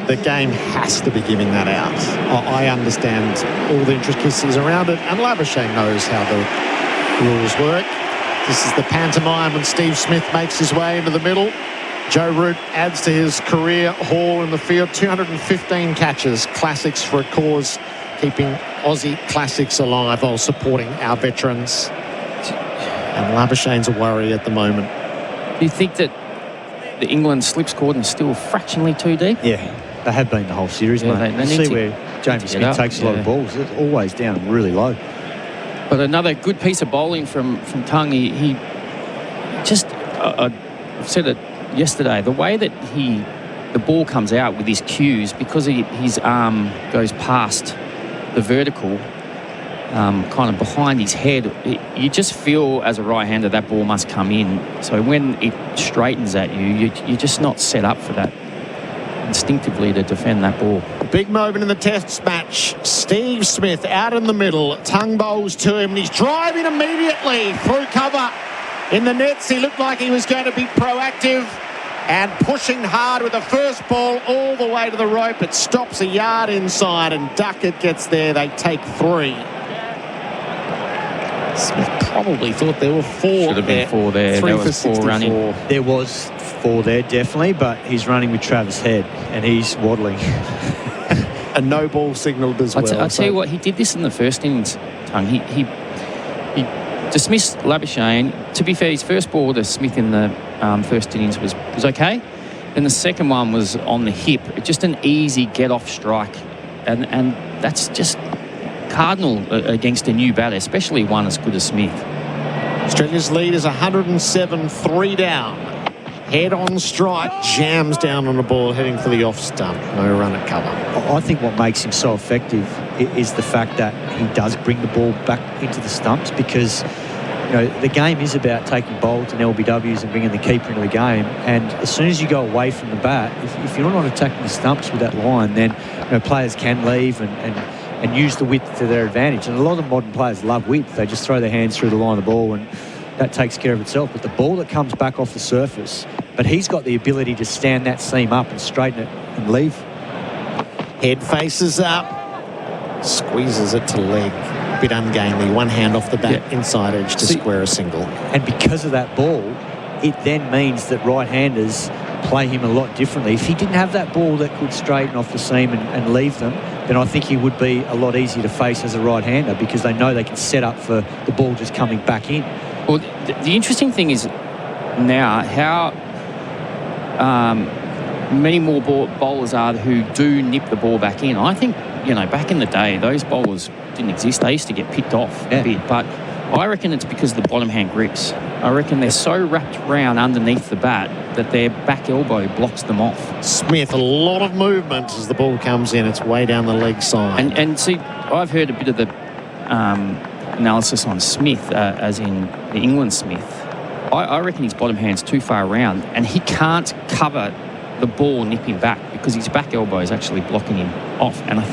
the game has to be giving that out. I understand all the intricacies around it, and Labuschagne knows how the rules work. This is the pantomime when Steve Smith makes his way into the middle. Joe Root adds to his career haul in the field. 215 catches, classics for a cause, keeping Aussie classics alive while supporting our veterans. And Labuschagne's a worry at the moment. Do you think that the England slips cordon is still fractionally too deep? Yeah, they have been the whole series, mate. They see where Jamie Smith takes a lot of balls. It's always down really low. But another good piece of bowling from Tongue. He just, I said it yesterday, the way that the ball comes out with his cues, because his arm goes past the vertical, kind of behind his head, you just feel as a right-hander that ball must come in. So when it straightens at you, you're just not set up for that instinctively to defend that ball. Big moment in the test match. Steve Smith out in the middle. Tongue bowls to him and he's driving immediately through cover. In the nets, he looked like he was going to be proactive and pushing hard with the first ball all the way to the rope. It stops a yard inside and Duckett gets there. They take 3. Smith probably thought there were 4. Should have been 4 there. 3 there for was 4 64. running. There was 4 there, definitely, but he's running with Travis Head and he's waddling. A no ball signalled as well. I'll tell you what, he did this in the first innings, Tongue. He dismissed Labuschagne. To be fair, his first ball to Smith in the first innings was okay. And the second one was on the hip. Just an easy get-off strike. And that's just cardinal against a new batter, especially one as good as Smith. Australia's lead is 107, 3 down. Head on strike, jams down on the ball, heading for the off stump. No run at cover. I think what makes him so effective is the fact that he does bring the ball back into the stumps, because the game is about taking bowls and LBWs and bringing the keeper into the game. And as soon as you go away from the bat, if you're not attacking the stumps with that line, then players can leave and use the width to their advantage. And a lot of modern players love width. They just throw their hands through the line of the ball and that takes care of itself. But the ball that comes back off the surface, but he's got the ability to stand that seam up and straighten it and leave. Head faces up, squeezes it to leg. A bit ungainly. One hand off the bat, inside edge to square a single. And because of that ball, it then means that right-handers play him a lot differently. If he didn't have that ball that could straighten off the seam and leave them, then I think he would be a lot easier to face as a right-hander because they know they can set up for the ball just coming back in. Well, the interesting thing is now how many more bowlers are who do nip the ball back in. I think, back in the day, those bowlers didn't exist. They used to get picked off a bit, but I reckon it's because of the bottom hand grips. I reckon they're so wrapped around underneath the bat that their back elbow blocks them off. Smith, a lot of movement as the ball comes in. It's way down the leg side. And see, I've heard a bit of the analysis on Smith, as in the England Smith. I reckon his bottom hand's too far around and he can't cover the ball nipping back because his back elbow is actually blocking him off. And I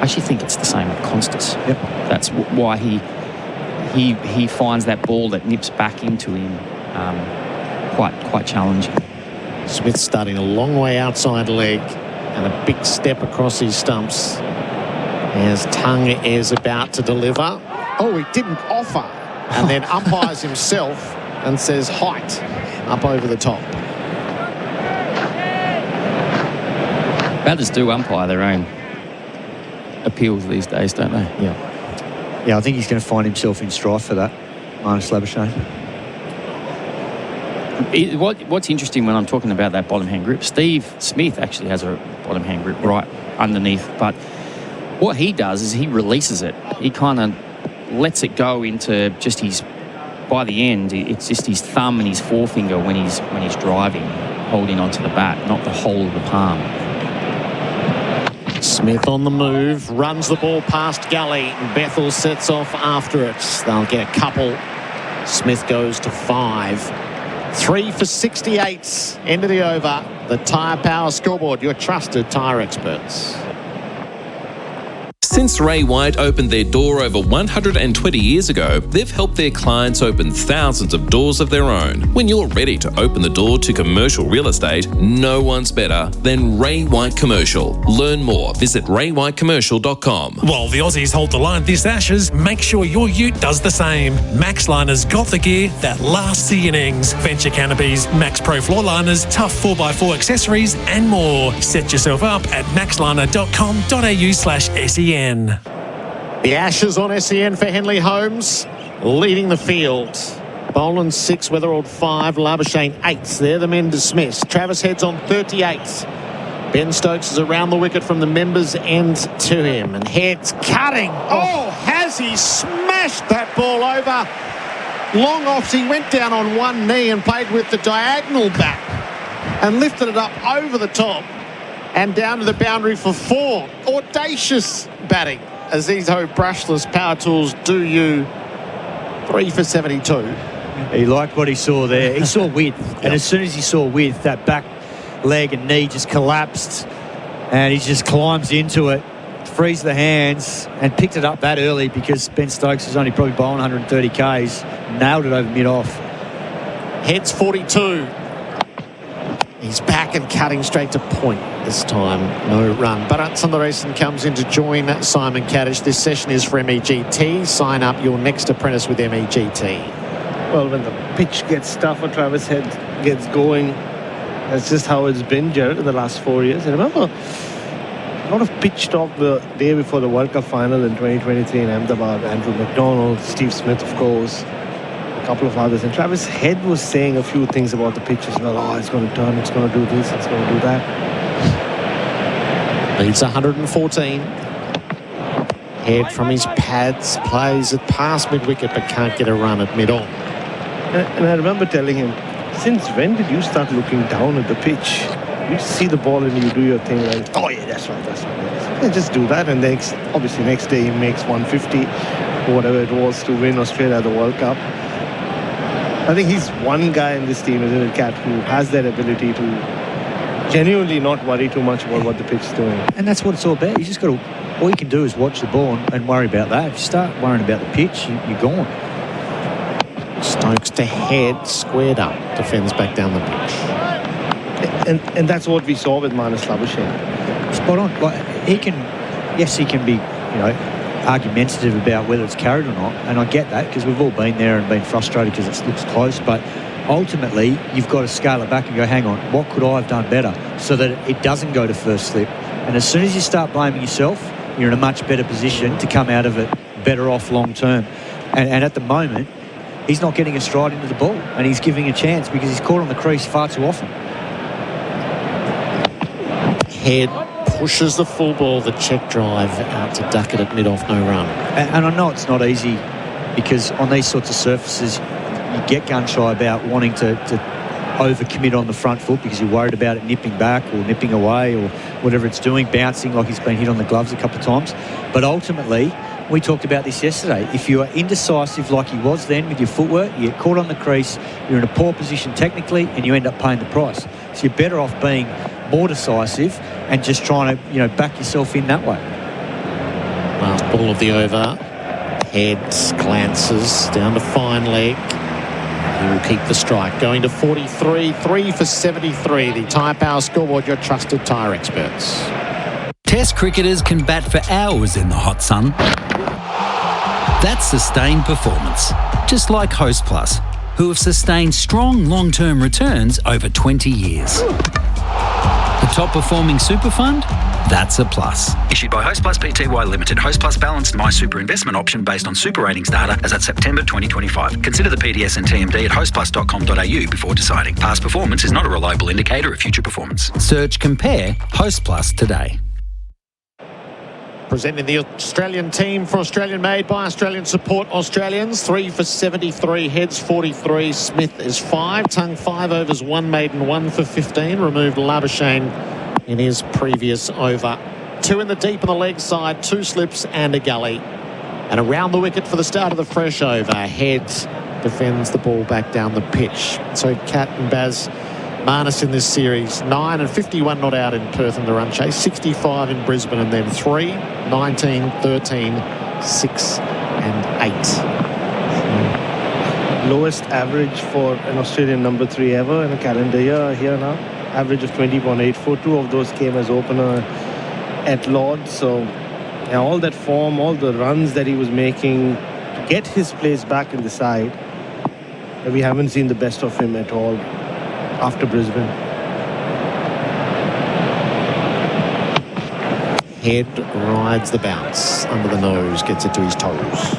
actually think it's the same with Constas. Yep. That's why he finds that ball that nips back into him quite challenging. Smith starting a long way outside leg and a big step across his stumps as Tongue is about to deliver. Oh, he didn't offer, and then umpires himself and says height up over the top. Batters do umpire their own appeals these days, don't they? Yeah, I think he's going to find himself in strife for that, Marnus Labuschagne. What's interesting when I'm talking about that bottom hand grip, Steve Smith actually has a bottom hand grip right underneath, but what he does is he releases it. He kind of lets it go into just his, by the end, it's just his thumb and his forefinger when he's driving, holding onto the bat, not the whole of the palm. Smith on the move, runs the ball past Gully. Bethel sets off after it. They'll get a couple. Smith goes to 5. 3 for 68. End of the over. The Tyre Power scoreboard, your trusted tyre experts. Since Ray White opened their door over 120 years ago, they've helped their clients open thousands of doors of their own. When you're ready to open the door to commercial real estate, no one's better than Ray White Commercial. Learn more. Visit raywhitecommercial.com. While the Aussies hold the line this Ashes, make sure your ute does the same. Max Liners got the gear that lasts the innings. Venture canopies, Max Pro floor liners, tough 4x4 accessories and more. Set yourself up at maxliner.com.au/SEN. The Ashes on SEN for Henley Holmes, leading the field. Boland 6, Weatherald 5, Labuschagne 8. They're the men dismissed. Travis Head's on 38. Ben Stokes is around the wicket from the members' end to him. And Head's cutting. Oh, has he smashed that ball over? Long offs, he went down on one knee and played with the diagonal back and lifted it up over the top and down to the boundary for 4. Audacious batting as these brushless power tools do you. 3 for 72. He liked what he saw there. He saw width, and as soon as he saw width, that back leg and knee just collapsed, and he just climbs into it, frees the hands, and picked it up that early because Ben Stokes was only probably bowling 130 Ks, nailed it over mid-off. Heads 42. He's back and cutting straight to point this time. No run. Bharat Sundaresan comes in to join Simon Katich. This session is for MEGT. Sign up your next apprentice with MEGT. Well, when the pitch gets tougher, Travis Head gets going. That's just how it's been, Gerard, in the last 4 years. I remember a lot of pitch talk the day before the World Cup final in 2023 in Ahmedabad. Andrew McDonald, Steve Smith, of course, a couple of others. And Travis Head was saying a few things about the pitch as well. Oh, it's going to turn, it's going to do this, it's going to do that. Leads 114. Head from his pads, plays it past mid-wicket but can't get a run at mid-on. And I remember telling him, since when did you start looking down at the pitch? You see the ball and you do your thing like, oh yeah, that's right. And just do that. And obviously next day he makes 150 or whatever it was to win Australia at the World Cup. I think he's one guy in this team, isn't it, Kat, who has that ability to genuinely not worry too much about what the pitch is doing. And that's what it's all about. You just got to, all you can do is watch the ball and worry about that. If you start worrying about the pitch, you're gone. Stokes to Head, squared up, defends back down the pitch. And that's what we saw with Marnus Labuschagne. Spot on. Like, he can be, argumentative about whether it's carried or not, and I get that because we've all been there and been frustrated because it looks close, but ultimately, you've got to scale it back and go, hang on, what could I have done better so that it doesn't go to first slip? And as soon as you start blaming yourself, you're in a much better position to come out of it better off long term. And at the moment, he's not getting a stride into the ball, and he's giving a chance because he's caught on the crease far too often. Head pushes the full ball, the check drive out to duck it at mid-off, no run. And I know it's not easy because on these sorts of surfaces, you get gun-shy about wanting to overcommit on the front foot because you're worried about it nipping back or nipping away or whatever it's doing, bouncing like he's been hit on the gloves a couple of times. But ultimately, we talked about this yesterday, if you are indecisive like he was then with your footwork, you get caught on the crease, you're in a poor position technically, and you end up paying the price. So you're better off being more decisive and just trying to, back yourself in that way. Last ball of the over. Heads, glances, down to fine leg. He will keep the strike. Going to 43, 3 for 73. The Tyre Power scoreboard, your trusted tyre experts. Test cricketers can bat for hours in the hot sun. That's sustained performance, just like Host Plus, who have sustained strong long-term returns over 20 years. The top-performing super fund? That's a plus. Issued by Host Plus Pty Limited. Host Plus balanced My Super investment option based on super ratings data as at September 2025. Consider the PDS and TMD at hostplus.com.au before deciding. Past performance is not a reliable indicator of future performance. Search Compare Host Plus today. Presenting the Australian team for Australian made by Australian support Australians. 3 for 73, Heads 43, Smith is 5, Tongue 5 overs, 1 maiden, 1 for 15. Removed Labuschagne in his previous over. 2 in the deep on the leg side, 2 slips and a gully. And around the wicket for the start of the fresh over. Heads defends the ball back down the pitch. So Kat and Baz Marnus in this series, 9 and 51 not out in Perth in the run chase, 65 in Brisbane, and then 3, 19, 13, 6 and 8. Lowest average for an Australian number 3 ever in a calendar year here now. Average of 20.84. 2 of those came as opener at Lord's. So yeah, all that form, all the runs that he was making to get his place back in the side, we haven't seen the best of him at all after Brisbane. Head rides the bounce under the nose, gets it to his toes.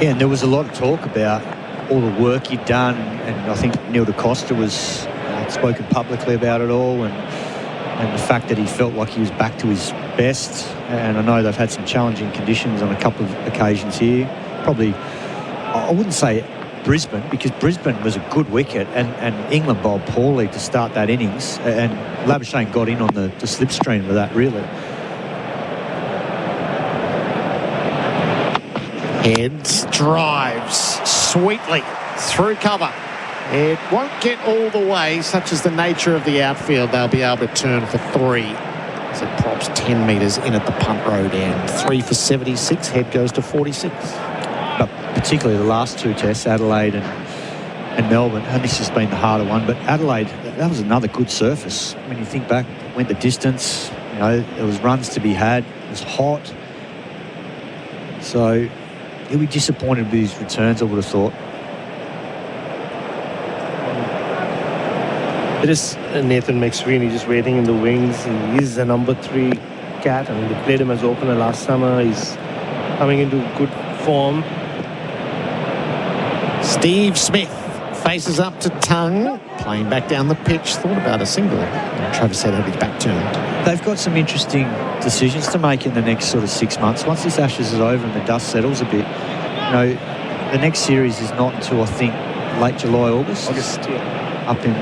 Yeah, and there was a lot of talk about all the work he'd done, and I think Neil DaCosta was spoken publicly about it all, and the fact that he felt like he was back to his best. And I know they've had some challenging conditions on a couple of occasions here. Probably, I wouldn't say Brisbane, because Brisbane was a good wicket and England bowled poorly to start that innings, and Labuschagne got in on the slipstream of that, really. Heads, drives sweetly through cover. It won't get all the way, such as the nature of the outfield. They'll be able to turn for 3. So it props 10 metres in at the punt road end. 3 for 76, Head goes to 46. But particularly the last 2 tests, Adelaide and Melbourne, and this has been the harder one, but Adelaide, that was another good surface. When you think back, went the distance, there was runs to be had, it was hot. So he'll be disappointed with his returns, I would have thought. There is Nathan McSweeney just waiting in the wings. He is a number 3 cat. I mean, they played him as opener last summer. He's coming into good form. Steve Smith faces up to Tongue, playing back down the pitch. Thought about a single. Travis said he'll be back turned. They've got some interesting decisions to make in the next sort of 6 months. Once this Ashes is over and the dust settles a bit, the next series is not until, I think, late July, August. Yeah. Up in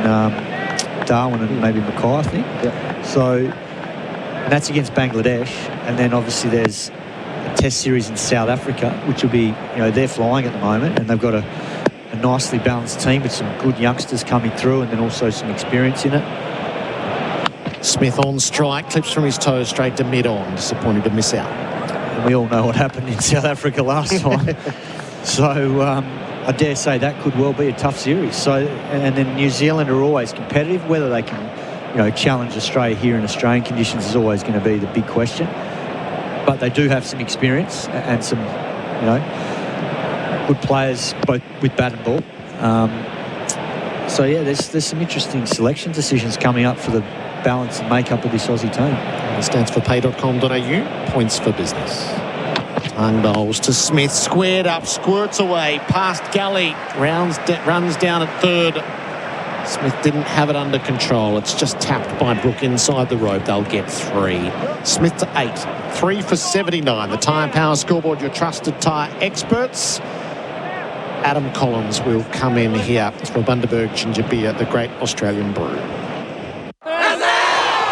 Darwin and maybe Mackay, I think. Yeah. So, and that's against Bangladesh, and then obviously there's a test series in South Africa, which will be, they're flying at the moment, and they've got a nicely balanced team with some good youngsters coming through, and then also some experience in it. Smith on strike, clips from his toes straight to mid-on. Disappointed to miss out. And we all know what happened in South Africa last time. So I dare say that could well be a tough series. So, and then New Zealand are always competitive. Whether they can, challenge Australia here in Australian conditions is always going to be the big question. But they do have some experience and some, good players both with bat and ball. So, yeah, there's some interesting selection decisions coming up for the balance and makeup of this Aussie team. It stands for pay.com.au, points for business. Tongue bowls to Smith, squared up, squirts away, past Gully, runs down at third. Smith didn't have it under control. It's just tapped by Brook inside the rope. They'll get 3. Smith to 8. 3 for 79. The Tyre Power scoreboard, your trusted tyre experts. Adam Collins will come in here for Bundaberg Ginger Beer, the great Australian brew.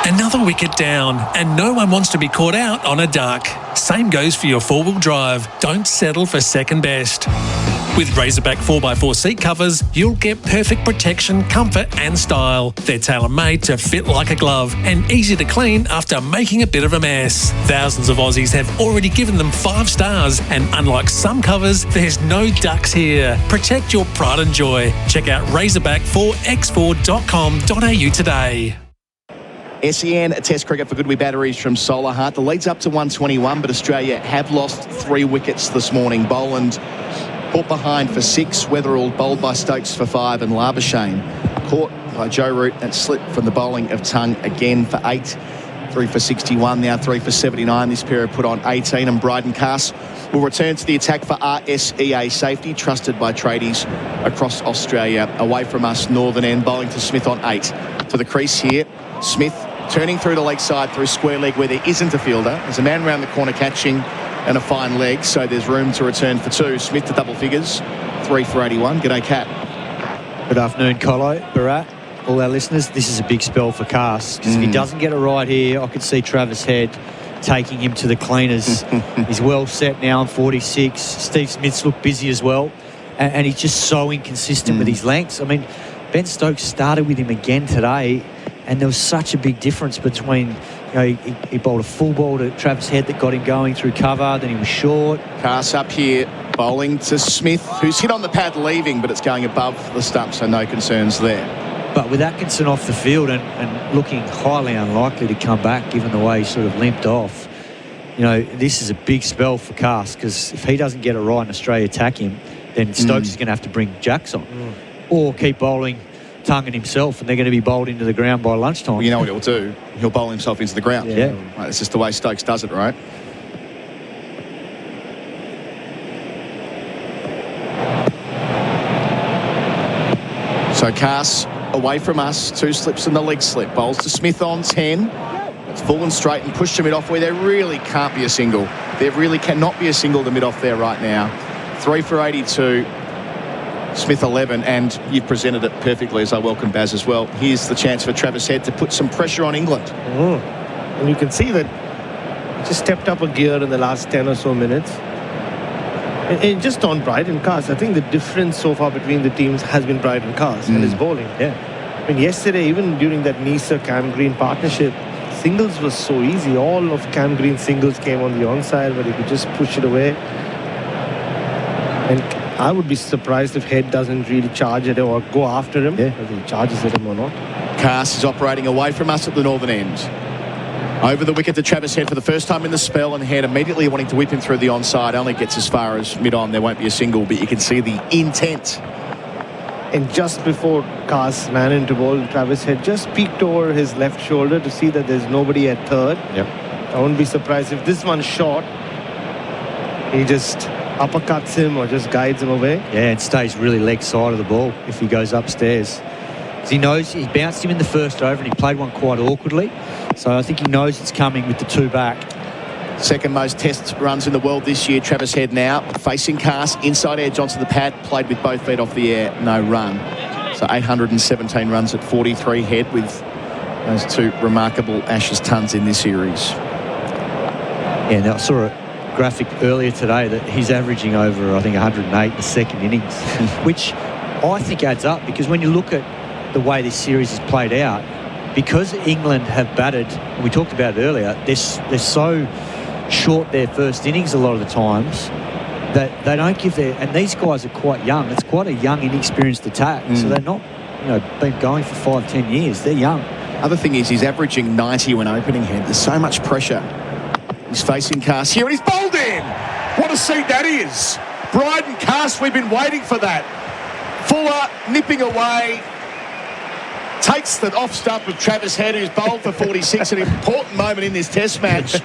Another wicket down, and no one wants to be caught out on a duck. Same goes for your four-wheel drive. Don't settle for second best. With Razorback 4x4 seat covers, you'll get perfect protection, comfort and style. They're tailor-made to fit like a glove and easy to clean after making a bit of a mess. Thousands of Aussies have already given them 5 stars, and unlike some covers, there's no ducks here. Protect your pride and joy. Check out razorback4x4.com.au today. SEN Test cricket for Goodwee Batteries from Solar Heart. The lead's up to 121, but Australia have lost 3 wickets this morning. Boland caught behind for 6. Weatherall bowled by Stokes for 5, and Labuschagne caught by Joe Root and slipped from the bowling of Tongue again for 8. 3 for 61, now 3 for 79. This pair have put on 18, and Bryden Cass will return to the attack for RSEA Safety, trusted by tradies across Australia. Away from us, northern end, bowling to Smith on 8. To the crease here, Smith turning through the leg side through square leg where there isn't a fielder. There's a man round the corner catching and a fine leg, so there's room to return for 2. Smith to double figures, 3 for 81. G'day, Cat. Good afternoon, Colo, Bharat, all our listeners. This is a big spell for Cass, because if he doesn't get it right here, I could see Travis Head taking him to the cleaners. He's well set now on 46. Steve Smith's looked busy as well, and he's just so inconsistent with his lengths. I mean, Ben Stokes started with him again today, and there was such a big difference between, you know, he bowled a full ball to Travis Head that got him going through cover, then he was short. Cass up here, bowling to Smith, who's hit on the pad leaving, but it's going above the stump, so no concerns there. But with Atkinson off the field and looking highly unlikely to come back, given the way he sort of limped off, you know, this is a big spell for Cass, because if he doesn't get it right and Australia attack him, then Stokes is going to have to bring Jacks on. Or keep bowling Tongue and himself, and they're going to be bowled into the ground by lunchtime. Well, you know what he'll do? He'll bowl himself into the ground. Yeah. Right, it's just the way Stokes does it, right? So Cass away from us, 2 slips in the leg slip. Bowls to Smith on 10. It's full and straight and pushed to mid-off where there really can't be a single. There really cannot be a single to mid-off there right now. 3 for 82. Smith 11, and you've presented it perfectly, as I welcome Baz as well. Here's the chance for Travis Head to put some pressure on England. And you can see that he just stepped up a gear in the last 10 or so minutes. And just on Bryden Cass, I think the difference so far between the teams has been Bryden Cass and his bowling. I mean, yesterday, even during that Neser-Cam Green partnership, singles was so easy. All of Cam Green's singles came on the onside, but he could just push it away. And I would be surprised if Head doesn't really charge at him or go after him, whether he charges at him or not. Cass is operating away from us at the northern end. Over the wicket to Travis Head for the first time in the spell, and Head immediately wanting to whip him through the onside. Only gets as far as mid-on. There won't be a single, but you can see the intent. And just before Cass ran into ball, Travis Head just peeked over his left shoulder to see that there's nobody at third. I wouldn't be surprised if this one's short. He just uppercuts him or just guides him away. Yeah, and stays really leg side of the ball if he goes upstairs. Because he knows he bounced him in the first over and he played one quite awkwardly. So I think he knows it's coming with the 2 back. Second most test runs in the world this year. Travis Head now facing Cass, inside edge onto the pad, played with both feet off the air, no run. So 817 runs at 43. Head with those 2 remarkable Ashes tons in this series. Yeah, now I saw a graphic earlier today that he's averaging over, I think, 108 in the second innings, which I think adds up, because when you look at the way this series is played out, because England have batted, and we talked about it earlier, they're so short their first innings a lot of the times that they don't give their, and these guys are quite young. It's quite a young, inexperienced attack, so they're not, you know, been going for 5-10 years. They're young. Other thing is he's averaging 90 when opening. Head. There's so much pressure. He's facing Cass here, and he's bowled in. What a seat that is. Bryden Cass, we've been waiting for that. Fuller nipping away. Takes the off stump of Travis Head, who's bowled for 46, an important moment in this test match.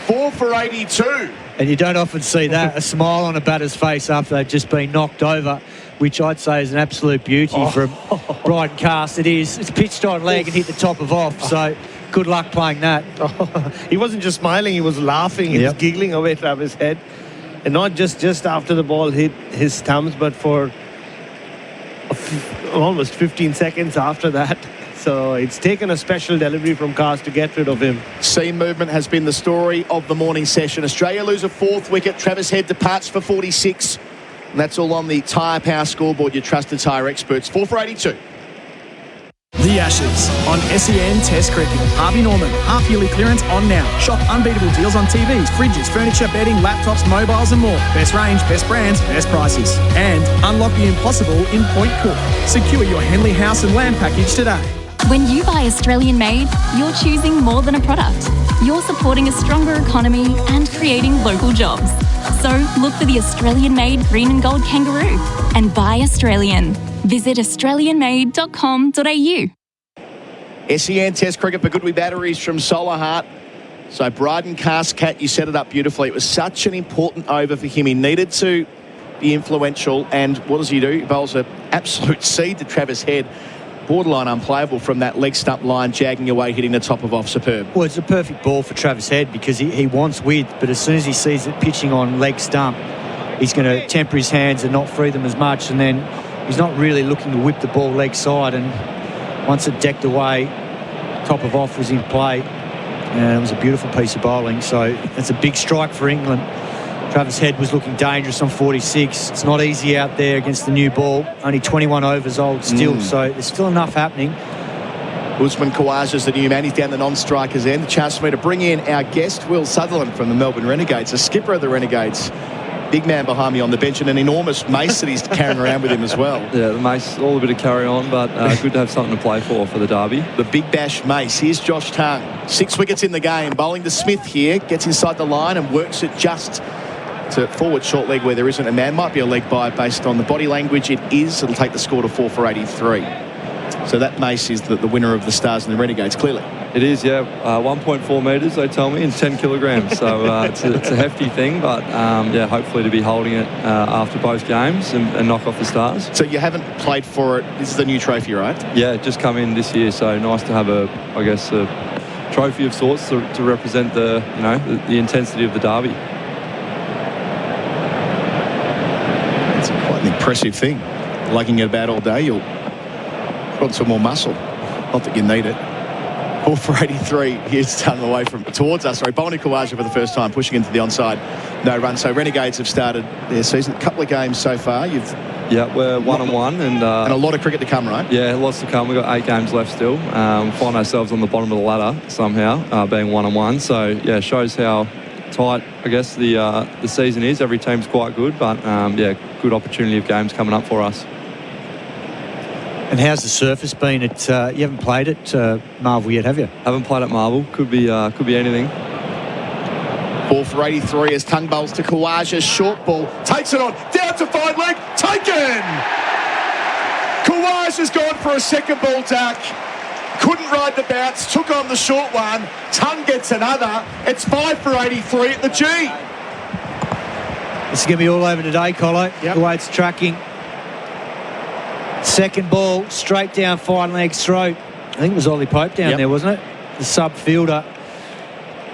4 for 82. And you don't often see that, a smile on a batter's face after they've just been knocked over, which I'd say is an absolute beauty from Bryden Cast. It is. It's pitched on leg and hit the top of off, so good luck playing that. He wasn't just smiling, he was laughing. He was giggling away Travis Head. And not just after the ball hit his stumps, but for almost 15 seconds after that. So it's taken a special delivery from Cast to get rid of him. Seam movement has been the story of the morning session. Australia lose a 4th wicket. Travis Head departs for 46. And that's all on the Tyre Power scoreboard, your trusted tyre experts. 4 for 82. The Ashes on SEN Test Cricket. Harvey Norman, half-yearly clearance on now. Shop unbeatable deals on TVs, fridges, furniture, bedding, laptops, mobiles and more. Best range, best brands, best prices. And unlock the impossible in Point Cook. Secure your Henley House and Land package today. When you buy Australian made, you're choosing more than a product. You're supporting a stronger economy and creating local jobs. So look for the Australian made green and gold kangaroo and buy Australian. Visit australianmade.com.au. SEN Test Cricket for Goodwee Batteries from Solar Heart. So Bryden Cast, Cat, you set it up beautifully. It was such an important over for him. He needed to be influential, and what does he do? He bowls an absolute seed to Travis Head. Borderline unplayable from that leg stump line, jagging away, hitting the top of off. Superb. Well, it's a perfect ball for Travis Head because he wants width, but as soon as he sees it pitching on leg stump, he's going to temper his hands and not free them as much, and then he's not really looking to whip the ball leg side, and once it decked away, top of off was in play, and it was a beautiful piece of bowling. So it's a big strike for England. Travis Head was looking dangerous on 46. It's not easy out there against the new ball. Only 21 overs old still, so there's still enough happening. Usman Khawaja's the new man. He's down the non-strikers end. A chance for me to bring in our guest, Will Sutherland from the Melbourne Renegades, the skipper of the Renegades. Big man behind me on the bench and an enormous mace that he's carrying around with him as well. Yeah, the mace, all a bit of carry on, but good to have something to play for the derby. The Big Bash mace. Here's Josh Tongue. 6 wickets in the game. Bowling to Smith here. Gets inside the line and works it just to forward short leg where there isn't a man. Might be a leg by based on the body language. It is. It'll take the score to 4 for 83. So that mace is the winner of the Stars and the Renegades, clearly. It is, yeah. 1.4 metres, they tell me, and 10 kilograms. So it's a hefty thing, but yeah, hopefully to be holding it after both games and knock off the Stars. So you haven't played for it. This is the new trophy, right? Yeah, just come in this year. So nice to have a trophy of sorts to represent the intensity of the derby. It's quite an impressive thing. Lugging it about all day, you'll put on some more muscle. Not that you need it. 4 for 83. Here's Tongue away towards us. Sorry, Bowling Khawaja for the first time, pushing into the onside. No run. So Renegades have started their season. A couple of games so far. Yeah, we're 1-1 and a lot of cricket to come, right? Yeah, lots to come. We've got 8 games left still. Find ourselves on the bottom of the ladder somehow, being 1-1. So yeah, shows how tight I guess the season is. Every team's quite good, but yeah, good opportunity of games coming up for us. And how's the surface been? You haven't played at Marvel yet, have you? Haven't played at Marvel. Could be anything. 4 for 83 as Tongue bowls to Khawaja. Short ball. Takes it on. Down to fine leg. Taken! Khawaja's gone for a second ball duck. Couldn't ride the bounce. Took on the short one. Tongue gets another. It's 5 for 83 at the G. This is going to be all over today, Colo. Yep. The way it's tracking. Second ball, straight down fine leg's throat. I think it was Ollie Pope down there, wasn't it? The sub fielder.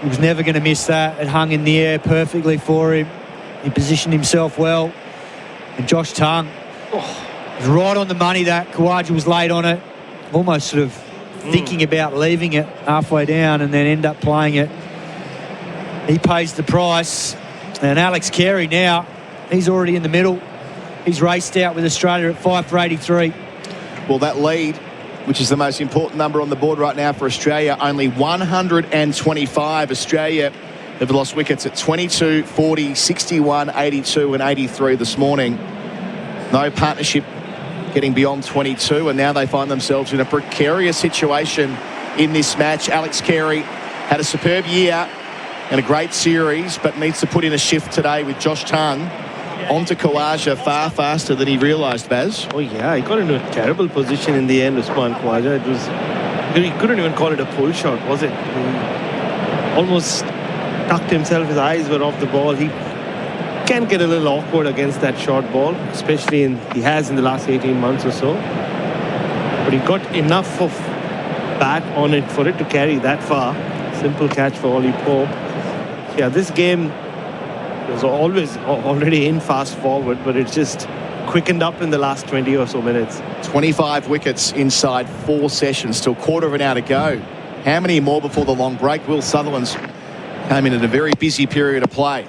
He was never going to miss that. It hung in the air perfectly for him. He positioned himself well. And Josh Tongue was right on the money that. Khawaja was late on it. Almost sort of thinking about leaving it halfway down and then end up playing it. He pays the price. And Alex Carey now, he's already in the middle. He's raced out with Australia at 5 for 83. Well, that lead, which is the most important number on the board right now for Australia, only 125. Australia have lost wickets at 22, 40, 61, 82 and 83 this morning. No partnership getting beyond 22, and now they find themselves in a precarious situation in this match. Alex Carey had a superb year and a great series, but needs to put in a shift today with Josh Tongue onto Khawaja far faster than he realised, Baz. Oh, yeah, he got into a terrible position in the end, Usman Khawaja. He couldn't even call it a pull shot, was it? He almost tucked himself, his eyes were off the ball. He can get a little awkward against that short ball, especially he has in the last 18 months or so. But he got enough of bat on it for it to carry that far. Simple catch for Ollie Pope. Yeah, this game was always already in fast forward, but it just quickened up in the last 20 or so minutes. 25 wickets inside 4 sessions, still quarter of an hour to go. How many more before the long break? Will Sutherland's came in at a very busy period of play.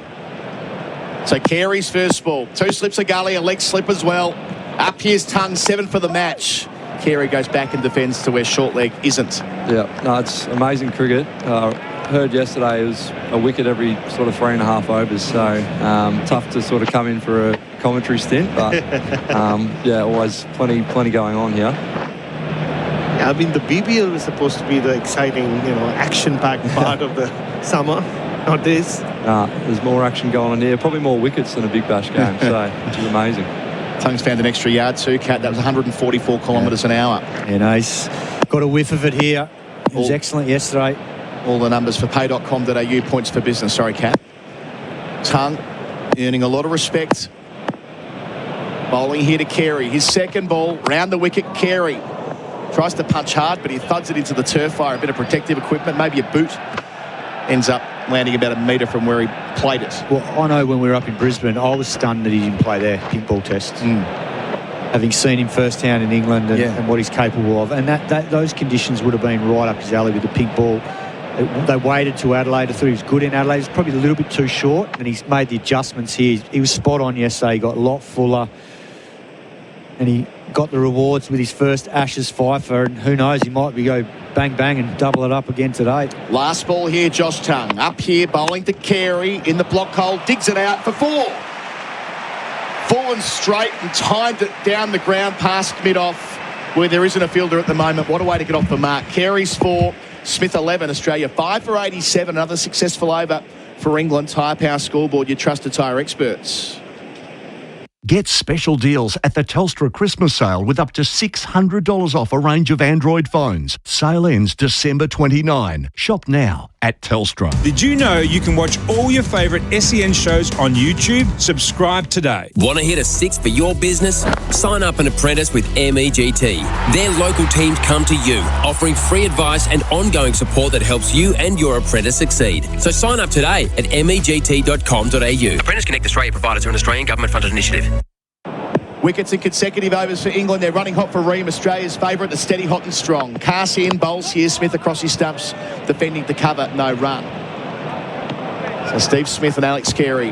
So Carey's first ball. 2 slips a gully, a leg slip as well. Up here's Tongue, 7 for the match. Carey goes back and defends to where short leg isn't. Yeah, no, it's amazing cricket. Heard yesterday it was a wicket every sort of 3.5 overs, so tough to sort of come in for a commentary stint, but yeah, always plenty going on here. Yeah, I mean, the BBL was supposed to be the exciting, action-packed part of the summer, not this. There's more action going on here, probably more wickets than a Big Bash game, so which is amazing. Tongue's found an extra yard too, Kat. That was 144 kilometres an hour. Yeah, he's got a whiff of it here. It was excellent yesterday. All the numbers for pay.com.au, points for business. Sorry, Kat. Tongue earning a lot of respect. Bowling here to Carey. His second ball, round the wicket, Carey. Tries to punch hard, but he thuds it into the turf fire. A bit of protective equipment, maybe a boot. Ends up landing about a metre from where he played it. Well, I know when we were up in Brisbane, I was stunned that he didn't play their pink ball test. Having seen him firsthand in England and what he's capable of. And those conditions would have been right up his alley with the pink ball. They waited to Adelaide. I thought he was good in Adelaide. He was probably a little bit too short, and he's made the adjustments here. He was spot on yesterday. He got a lot fuller, and he got the rewards with his first Ashes fifer, and who knows, he might go bang bang and double it up again today. Last ball here, Josh Tongue. Up here, bowling to Carey in the block hole, digs it out for 4. Fallen straight and timed it down the ground past mid-off, where there isn't a fielder at the moment. What a way to get off the mark. Carey's 4, Smith 11, Australia 5 for 87. Another successful over for England. Tyre Power Scoreboard, your trusted tyre experts. Get special deals at the Telstra Christmas sale with up to $600 off a range of Android phones. Sale ends December 29. Shop now at Telstra. Did you know you can watch all your favourite SEN shows on YouTube? Subscribe today. Want to hit a 6 for your business? Sign up an apprentice with MEGT. Their local teams come to you, offering free advice and ongoing support that helps you and your apprentice succeed. So sign up today at MEGT.com.au. Apprentice Connect Australia providers are an Australian government-funded initiative. Wickets in consecutive overs for England. They're running hot for Ream, Australia's favourite, a steady hot and strong. Cass in, bowls here, Smith across his stumps, defending to cover, no run. So Steve Smith and Alex Carey,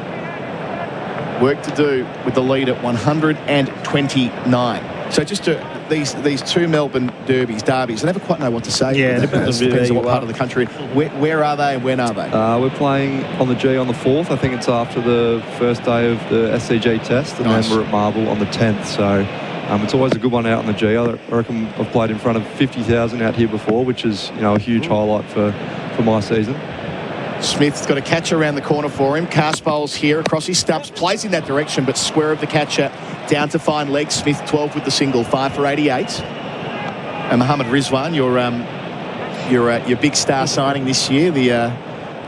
work to do with the lead at 129. So just these 2 Melbourne derbies, I never quite know what to say. Yeah, depends on what part of the country. Where are they and when are they? We're playing on the G on the 4th. I think it's after the first day of the SCG test, and then we're at Marvel on the 10th. So it's always a good one out on the G. I reckon I've played in front of 50,000 out here before, which is a huge highlight for my season. Smith's got a catcher around the corner for him. Cast bowls here across his stumps, plays in that direction, but square of the catcher down to fine leg. Smith 12 with the single, 5 for 88. And Mohammad Rizwan, your big star signing this year.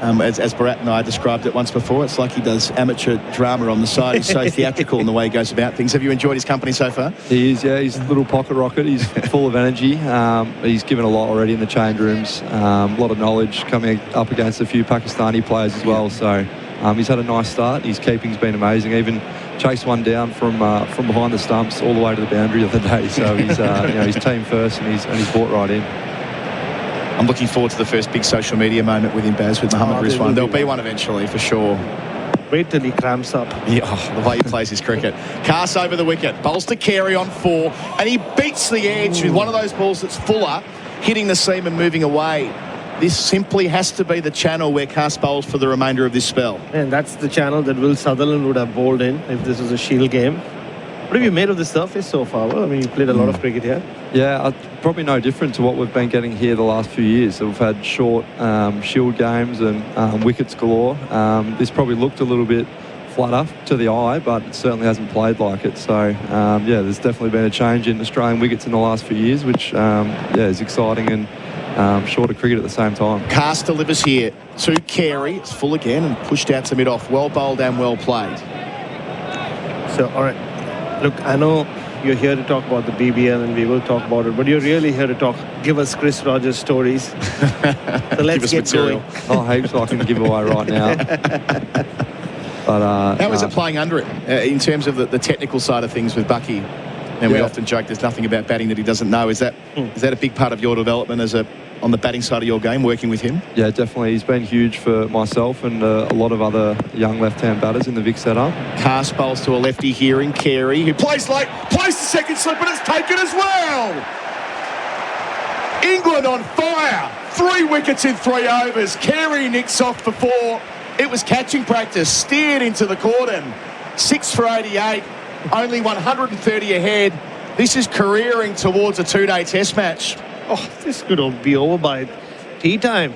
As Bharat and I described it once before, it's like he does amateur drama on the side. He's so theatrical in the way he goes about things. Have you enjoyed his company so far? He is, yeah. He's a little pocket rocket. He's full of energy. He's given a lot already in the change rooms. A lot of knowledge, coming up against a few Pakistani players as well. So he's had a nice start. His keeping's been amazing. Even chased one down from behind the stumps all the way to the boundary the other day. So he's he's team first, and he's brought right in. I'm looking forward to the first big social media moment with him, Baz, with Mohammad Rizwan. There'll be one eventually, for sure. Wait till he cramps up. Yeah, the way he plays his cricket. Cass over the wicket. Bowls to Carey on 4. And he beats the edge with one of those balls that's fuller, hitting the seam and moving away. This simply has to be the channel where Cass bowls for the remainder of this spell. And that's the channel that Will Sutherland would have bowled in if this was a Shield game. What have you made of the surface so far? Well, I mean, you played a lot of cricket here. Yeah, probably no different to what we've been getting here the last few years. So we've had short Shield games and wickets galore. This probably looked a little bit flatter to the eye, but it certainly hasn't played like it. So, there's definitely been a change in Australian wickets in the last few years, which, is exciting and shorter cricket at the same time. Cast delivers here to Carey. It's full again and pushed out to mid-off. Well bowled and well played. So, all right. Look, I know you're here to talk about the BBL and we will talk about it, but you're really here to give us Chris Rogers stories. So let's get going. Oh, heaps I can give away right now. But how is it playing under it in terms of the technical side of things with Bucky? And we often joke there's nothing about batting that he doesn't know. Is that a big part of your development on the batting side of your game, working with him? Yeah, definitely. He's been huge for myself and a lot of other young left-hand batters in the Vic setup. Cast bowls to a lefty here in Carey, who plays late, plays the second slip, and it's taken as well. England on fire. 3 wickets in 3 overs. Carey nicks off before it was catching practice. Steered into the cordon. 6 for 88. Only 130 ahead. This is careering towards a 2-day test match. Oh, this could be over by tea time.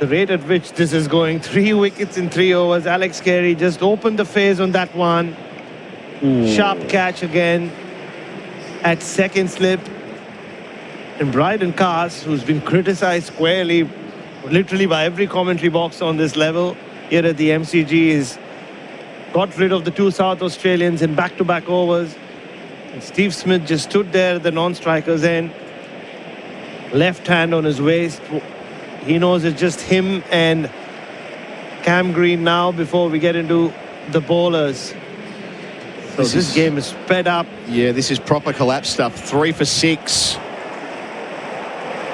The rate at which this is going, 3 wickets in 3 overs. Alex Carey just opened the phase on that one. Sharp catch again at second slip. And Bryden Cast, who's been criticized squarely, literally by every commentary box on this level, here at the MCG, is got rid of the 2 South Australians in back-to-back overs. And Steve Smith just stood there at the non-strikers end. Left hand on his waist. He knows it's just him and Cam Green now before we get into the bowlers. So this game is sped up. Yeah, this is proper collapse stuff. 3 for 6.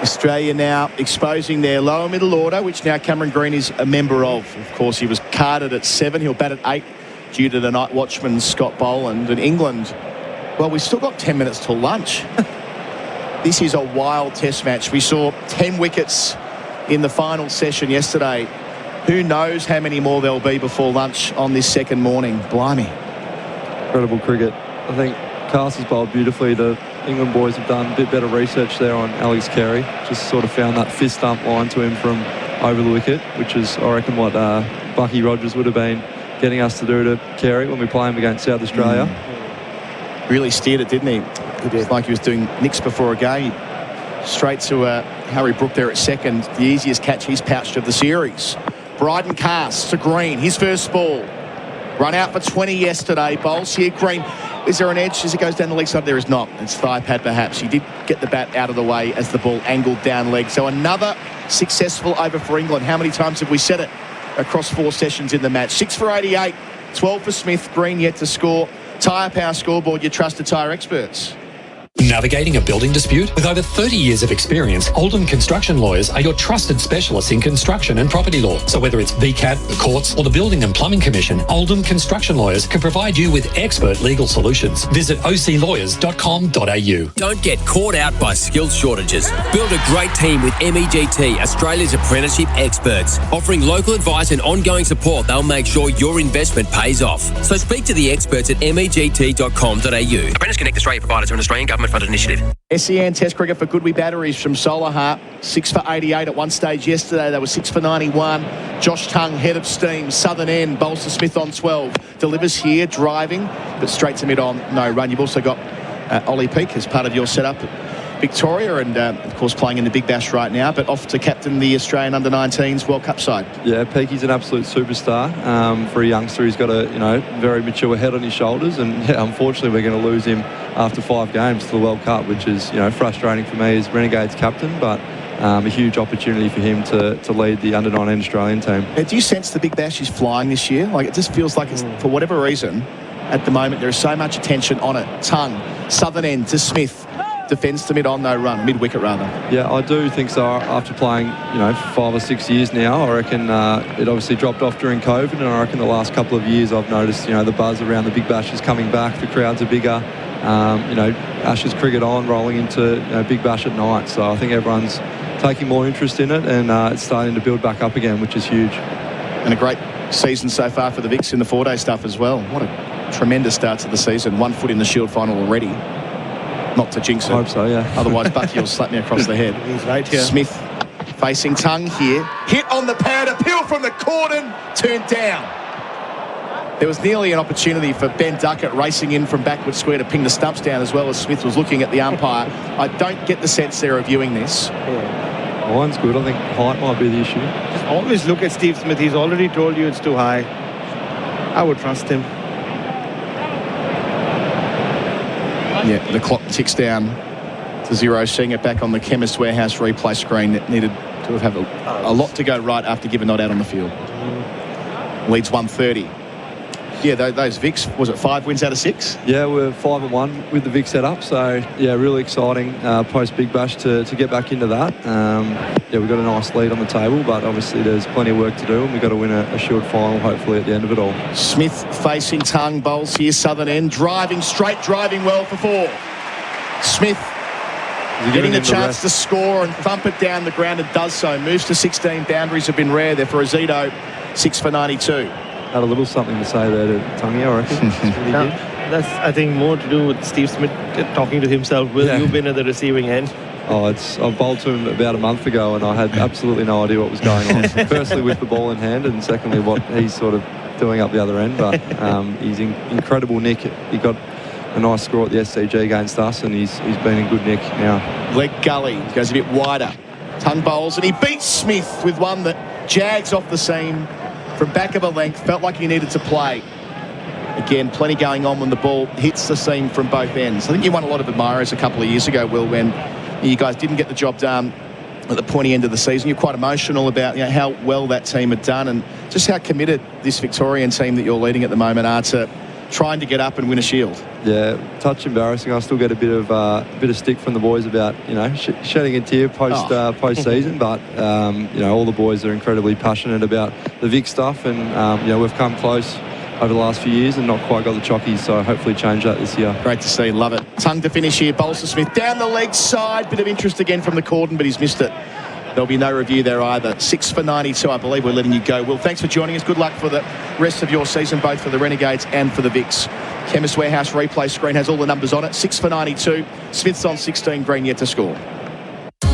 Australia now exposing their lower middle order, which now Cameron Green is a member of. Of course, he was carded at 7. He'll bat at 8 due to the night watchman, Scott Boland. And England, well, we've still got 10 minutes till lunch. This is a wild test match. We saw 10 wickets in the final session yesterday. Who knows how many more there'll be before lunch on this second morning. Blimey. Incredible cricket. I think Cast has bowled beautifully. The England boys have done a bit better research there on Alex Carey. Just sort of found that fist stump line to him from over the wicket, which is, I reckon, what Bucky Rogers would have been getting us to do to Carey when we play him against South Australia. Really steered it, didn't he? He did. Like he was doing nicks before a game. Straight to Harry Brook there at second. The easiest catch he's pouched of the series. Bryden Cast to Green. His first ball. Run out for 20 yesterday. Bowls here. Green. Is there an edge as it goes down the leg side? There is not. It's thigh pad perhaps. He did get the bat out of the way as the ball angled down leg. So another successful over for England. How many times have we said it across 4 sessions in the match? 6 for 88. 12 for Smith. Green yet to score. Tyre Power Scoreboard, your trusted tyre experts. Navigating a building dispute? With over 30 years of experience, Oldham Construction Lawyers are your trusted specialists in construction and property law. So whether it's VCAT, the courts, or the Building and Plumbing Commission, Oldham Construction Lawyers can provide you with expert legal solutions. Visit oclawyers.com.au. Don't get caught out by skills shortages. Build a great team with MEGT, Australia's apprenticeship experts. Offering local advice and ongoing support, they'll make sure your investment pays off. So speak to the experts at MEGT.com.au. Apprentice Connect Australia providers are an Australian government-funded initiative. SEN Test cricket for Goodwee Batteries from Solar Heart. 6 for 88 at one stage yesterday. They were 6 for 91. Josh Tongue, head of steam. Southern end, Bolster Smith on 12. Delivers here, driving, but straight to mid-on, no run. You've also got Ollie Peake as part of your setup at Victoria and, of course, playing in the Big Bash right now, but off to captain the Australian Under-19s World Cup side. Yeah, Peaky's an absolute superstar. For a youngster, he's got a very mature head on his shoulders, and unfortunately we're going to lose him after 5 games to the World Cup, which is frustrating for me as Renegades captain, but a huge opportunity for him to lead the Under-19 Australian team. Do you sense the Big Bash is flying this year? Like, it just feels like it's, for whatever reason, at the moment there is so much attention on it. Tongue, southern end to Smith. Defence to mid-on, no run, mid-wicket rather. Yeah, I do think so. After playing, 5 or 6 years now, I reckon it obviously dropped off during COVID, and I reckon the last couple of years I've noticed, the buzz around the Big Bash is coming back. The crowds are bigger. Ashes cricket on, rolling into Big Bash at night. So I think everyone's taking more interest in it, and it's starting to build back up again, which is huge. And a great season so far for the Vicks in the 4-day stuff as well. What a tremendous start to the season. 1 foot in the Shield final already. Not to jinx it. I hope so, yeah. Otherwise, Bucky will slap me across the head. He's right here. Smith facing Tongue here. Hit on the pad, appeal from the cordon, turned down. There was nearly an opportunity for Ben Duckett racing in from backward square to ping the stumps down as well as Smith was looking at the umpire. I don't get the sense they're reviewing this. Yeah. Line's good. I think height might be the issue. Just always look at Steve Smith. He's already told you it's too high. I would trust him. Yeah, the clock ticks down to 0, seeing it back on the Chemist Warehouse replay screen. That needed to have a lot to go right after giving not out on the field. Leads 130. Yeah, those Vicks, was it 5 wins out of 6? Yeah, we're 5-1 with the Vic setup. So, yeah, really exciting post-Big Bash to get back into that. Yeah, we've got a nice lead on the table, but obviously there's plenty of work to do, and we've got to win a Shield final, hopefully, at the end of it all. Smith facing tongue, bowls here, southern end, driving straight, driving well for 4. Smith getting the chance to score and thump it down the ground, and does so. Moves to 16, boundaries have been rare there for Azito, 6 for 92. Had a little something to say there to Tungy, I reckon. No, that's, I think, more to do with Steve Smith talking to himself. Will you been at the receiving end? Oh, I bowled to him about a month ago, and I had absolutely no idea what was going on. Firstly, with the ball in hand, and secondly, what he's sort of doing up the other end. But he's in incredible nick. He got a nice score at the SCG against us, and he's been in good nick now. Leg gully, goes a bit wider. Tongue bowls, and he beats Smith with one that jags off the seam from back of a length. Felt like he needed to play. Again, plenty going on when the ball hits the seam from both ends. I think you won a lot of admirers a couple of years ago, Will, when you guys didn't get the job done at the pointy end of the season. You're quite emotional about how well that team had done, and just how committed this Victorian team that you're leading at the moment are to trying to get up and win a Shield. Yeah, touch embarrassing. I still get a bit of stick from the boys about shedding a tear post season, but all the boys are incredibly passionate about the Vic stuff, and we've come close over the last few years and not quite got the chockies, so hopefully change that this year. Great to see, love it. Tongue to finish here, Bolster Smith down the leg side, bit of interest again from the cordon, but he's missed it. There'll be no review there either. 6 for 92, I believe we're letting you go. Will, thanks for joining us. Good luck for the rest of your season, both for the Renegades and for the Vics. Chemist Warehouse replay screen has all the numbers on it. 6 for 92. Smith's on 16, Green yet to score.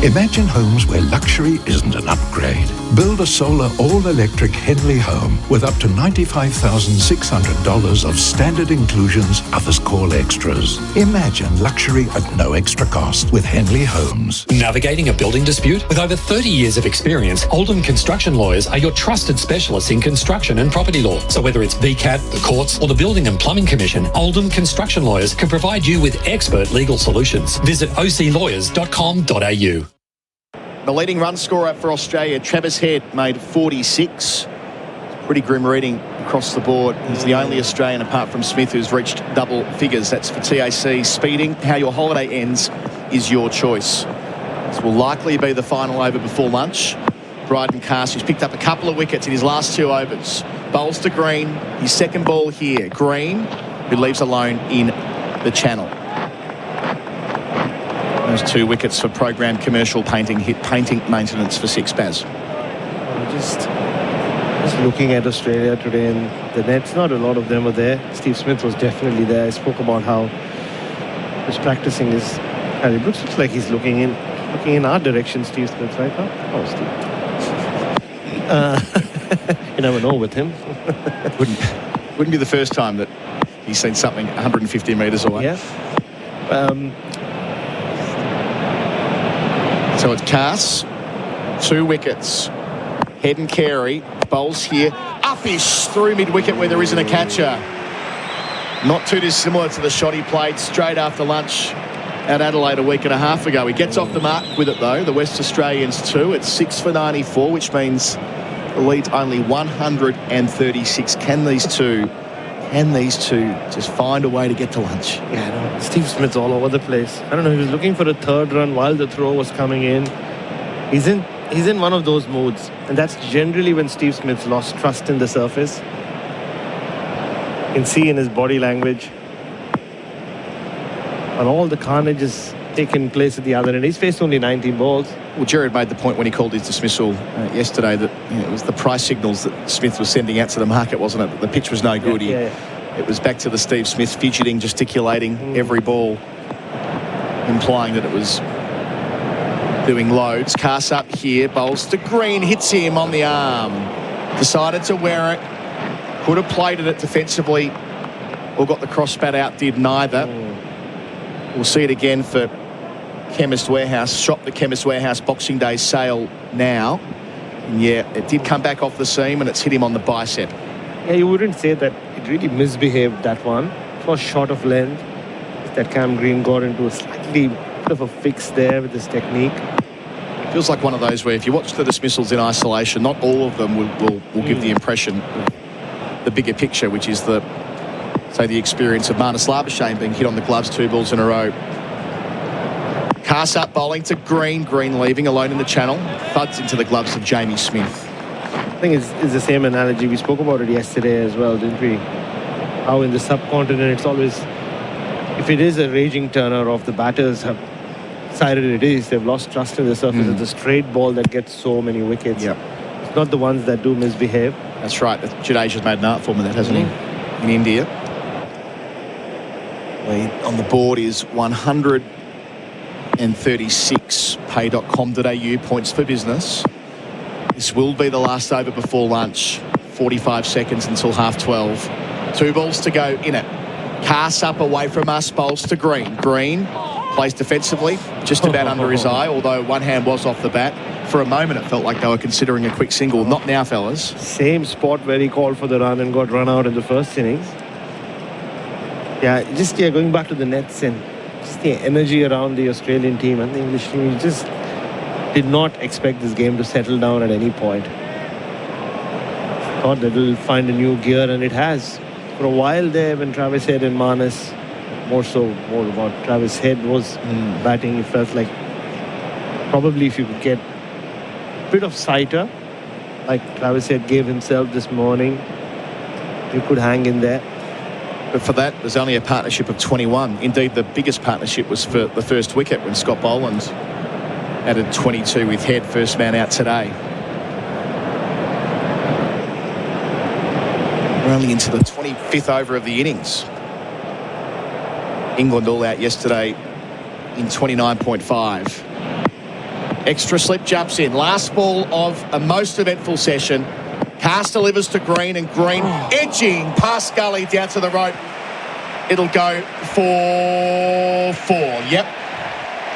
Imagine homes where luxury isn't an upgrade. Build a solar all-electric Henley home with up to $95,600 of standard inclusions others call extras. Imagine luxury at no extra cost with Henley Homes. Navigating a building dispute? With over 30 years of experience, Oldham Construction Lawyers are your trusted specialists in construction and property law. So whether it's VCAT, the courts, or the Building and Plumbing Commission, Oldham Construction Lawyers can provide you with expert legal solutions. Visit oclawyers.com.au. The leading run scorer for Australia, Travis Head, made 46. Pretty grim reading across the board. He's the only Australian, apart from Smith, who's reached double figures. That's for TAC. Speeding, how your holiday ends is your choice. This will likely be the final over before lunch. Bryden Cast, who's picked up a couple of wickets in his last 2 overs. Bowls to Green, his second ball here. Green, who leaves alone in the channel. Those 2 wickets for programmed commercial painting maintenance for 6, Baz. Just looking at Australia today, and the nets, not a lot of them are there. Steve Smith was definitely there. I spoke about how he's practicing his. And it looks like he's looking in our direction, Steve Smith, right now. Oh, Steve. You never know with him. Wouldn't be the first time that he's seen something 150 metres away. Yeah. So it's Cass, 2 wickets. Head and Carey, bowls here. Uppish through mid-wicket where there isn't a catcher. Not too dissimilar to the shot he played straight after lunch at Adelaide a week and a half ago. He gets off the mark with it though, the West Australians 2. It's 6 for 94, which means the lead's only 136. Can these two just find a way to get to lunch? Yeah, no, Steve Smith's all over the place. I don't know, he was looking for a third run while the throw was coming in. He's in one of those moods, and that's generally when Steve Smith's lost trust in the surface. You can see in his body language. And all the carnage is taking place at the other end. He's faced only 19 balls. Well, Gerard made the point when he called his dismissal yesterday that it was the price signals that Smith was sending out to the market, wasn't it? The pitch was no good. It was back to the Steve Smith fidgeting, gesticulating every ball, implying that it was doing loads. Cast up here, bowls to Green, hits him on the arm. Decided to wear it. Could have played it defensively or got the cross bat out, did neither. We'll see it again for Chemist Warehouse. Shop the Chemist Warehouse Boxing Day sale now. And yeah, it did come back off the seam and it's hit him on the bicep. Yeah, you wouldn't say that it really misbehaved, that one. It was short of length. That Cam Green got into a slightly bit of a fix there with his technique. Feels like one of those where if you watch the dismissals in isolation, not all of them will give the impression of the bigger picture, which is the experience of Marnus Labuschagne being hit on the gloves 2 balls in a row. Cast up bowling to Green. Green leaving alone in the channel. Thuds into the gloves of Jamie Smith. I think it's the same analogy. We spoke about it yesterday as well, didn't we? How in the subcontinent it's always, if it is a raging turner off, the batters have decided it is. They've lost trust in the surface. It's a straight ball that gets so many wickets. Yep. It's not the ones that do misbehave. That's right. Jadeja's made an art form of that, hasn't he? In India. Lead on the board is 136. Pay.com.au points for business. This will be the last over before lunch. 45 seconds until 12:30. 2 balls to go in it. Casts up away from us, bowls to Green. Green plays defensively, just about under his eye, although one hand was off the bat. For a moment, it felt like they were considering a quick single. Not now, fellas. Same spot where he called for the run and got run out in the first innings. Yeah, going back to the nets and just the energy around the Australian team and the English team, you just did not expect this game to settle down at any point. Thought that it'll find a new gear, and it has. For a while there, when Travis Head and Marnus, more about Travis Head was batting, it felt like probably if you could get a bit of sighter, like Travis Head gave himself this morning, you could hang in there. But for that, there's only a partnership of 21. Indeed, the biggest partnership was for the first wicket when Scott Boland added 22 with Head, first man out today. We're only into the 25th over of the innings. England all out yesterday in 29.5. Extra slip jumps in. Last ball of a most eventful session. Cast delivers to Green, and Green edging past Gully down to the rope. It'll go for 4. Yep.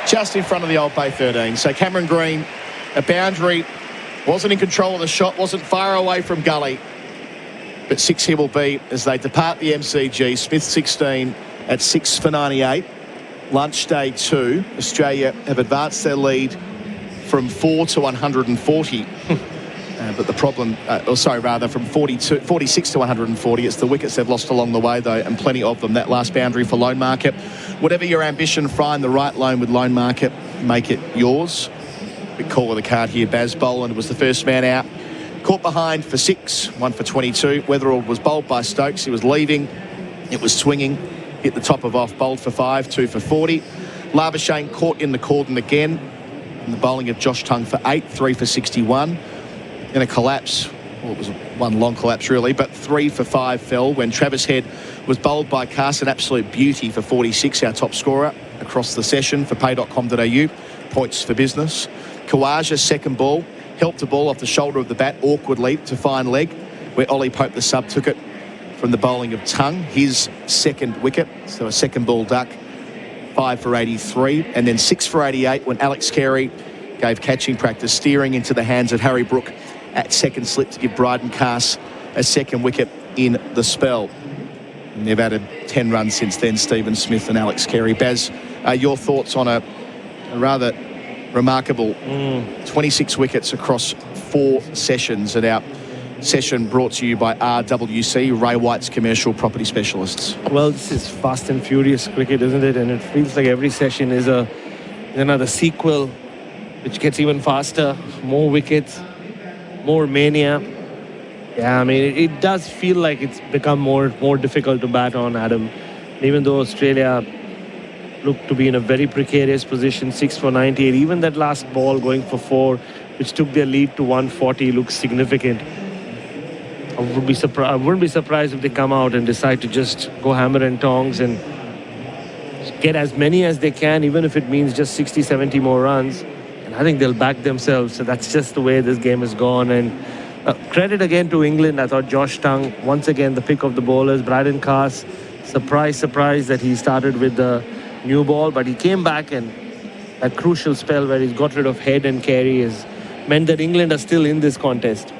Just in front of the old Bay 13. So Cameron Green, a boundary, wasn't in control of the shot, wasn't far away from Gully. But 6 he will be as they depart the MCG. Smith 16 at 6 for 98. Lunch day 2. Australia have advanced their lead from 4 to 140. But the problem, from 46 to 140. It's the wickets they've lost along the way, though, and plenty of them. That last boundary for Loan Market. Whatever your ambition, find the right loan with Loan Market. Make it yours. Big call of the card here. Baz Boland was the first man out. Caught behind for 6, 1 for 22. Weatherald was bowled by Stokes. He was leaving. It was swinging. Hit the top of off. Bowled for 5, 2 for 40. Labuschagne caught in the cordon again. And the bowling of Josh Tongue for 8, 3 for 61. In a collapse, well, it was one long collapse really, but 3 for 5 fell when Travis Head was bowled by Carson. Absolute beauty for 46, our top scorer across the session for pay.com.au. Points for business. Khawaja's second ball helped the ball off the shoulder of the bat awkwardly to fine leg, where Ollie Pope the sub took it from the bowling of Tongue, his second wicket. So a second ball duck, 5 for 83, and then 6 for 88 when Alex Carey gave catching practice, steering into the hands of Harry Brook at second slip to give Bryden Cass a second wicket in the spell. And they've added 10 runs since then, Stephen Smith and Alex Carey. Baz, your thoughts on a rather remarkable 26 wickets across 4 sessions, and our session brought to you by RWC, Ray White's commercial property specialists. Well, this is fast and furious cricket, isn't it? And it feels like every session is another sequel, which gets even faster, more wickets, more mania. Yeah, I mean, it does feel like it's become more difficult to bat on, Adam. Even though Australia looked to be in a very precarious position, 6 for 98, even that last ball going for 4, which took their lead to 140, looks significant. I wouldn't be surprised if they come out and decide to just go hammer and tongs and get as many as they can, even if it means just 60, 70 more runs. I think they'll back themselves. So that's just the way this game has gone. And Credit again to England. I thought Josh Tongue, once again, the pick of the bowlers. Braden Carse, surprise that he started with the new ball, but he came back, and a crucial spell where he's got rid of Head and Carey has meant that England are still in this contest.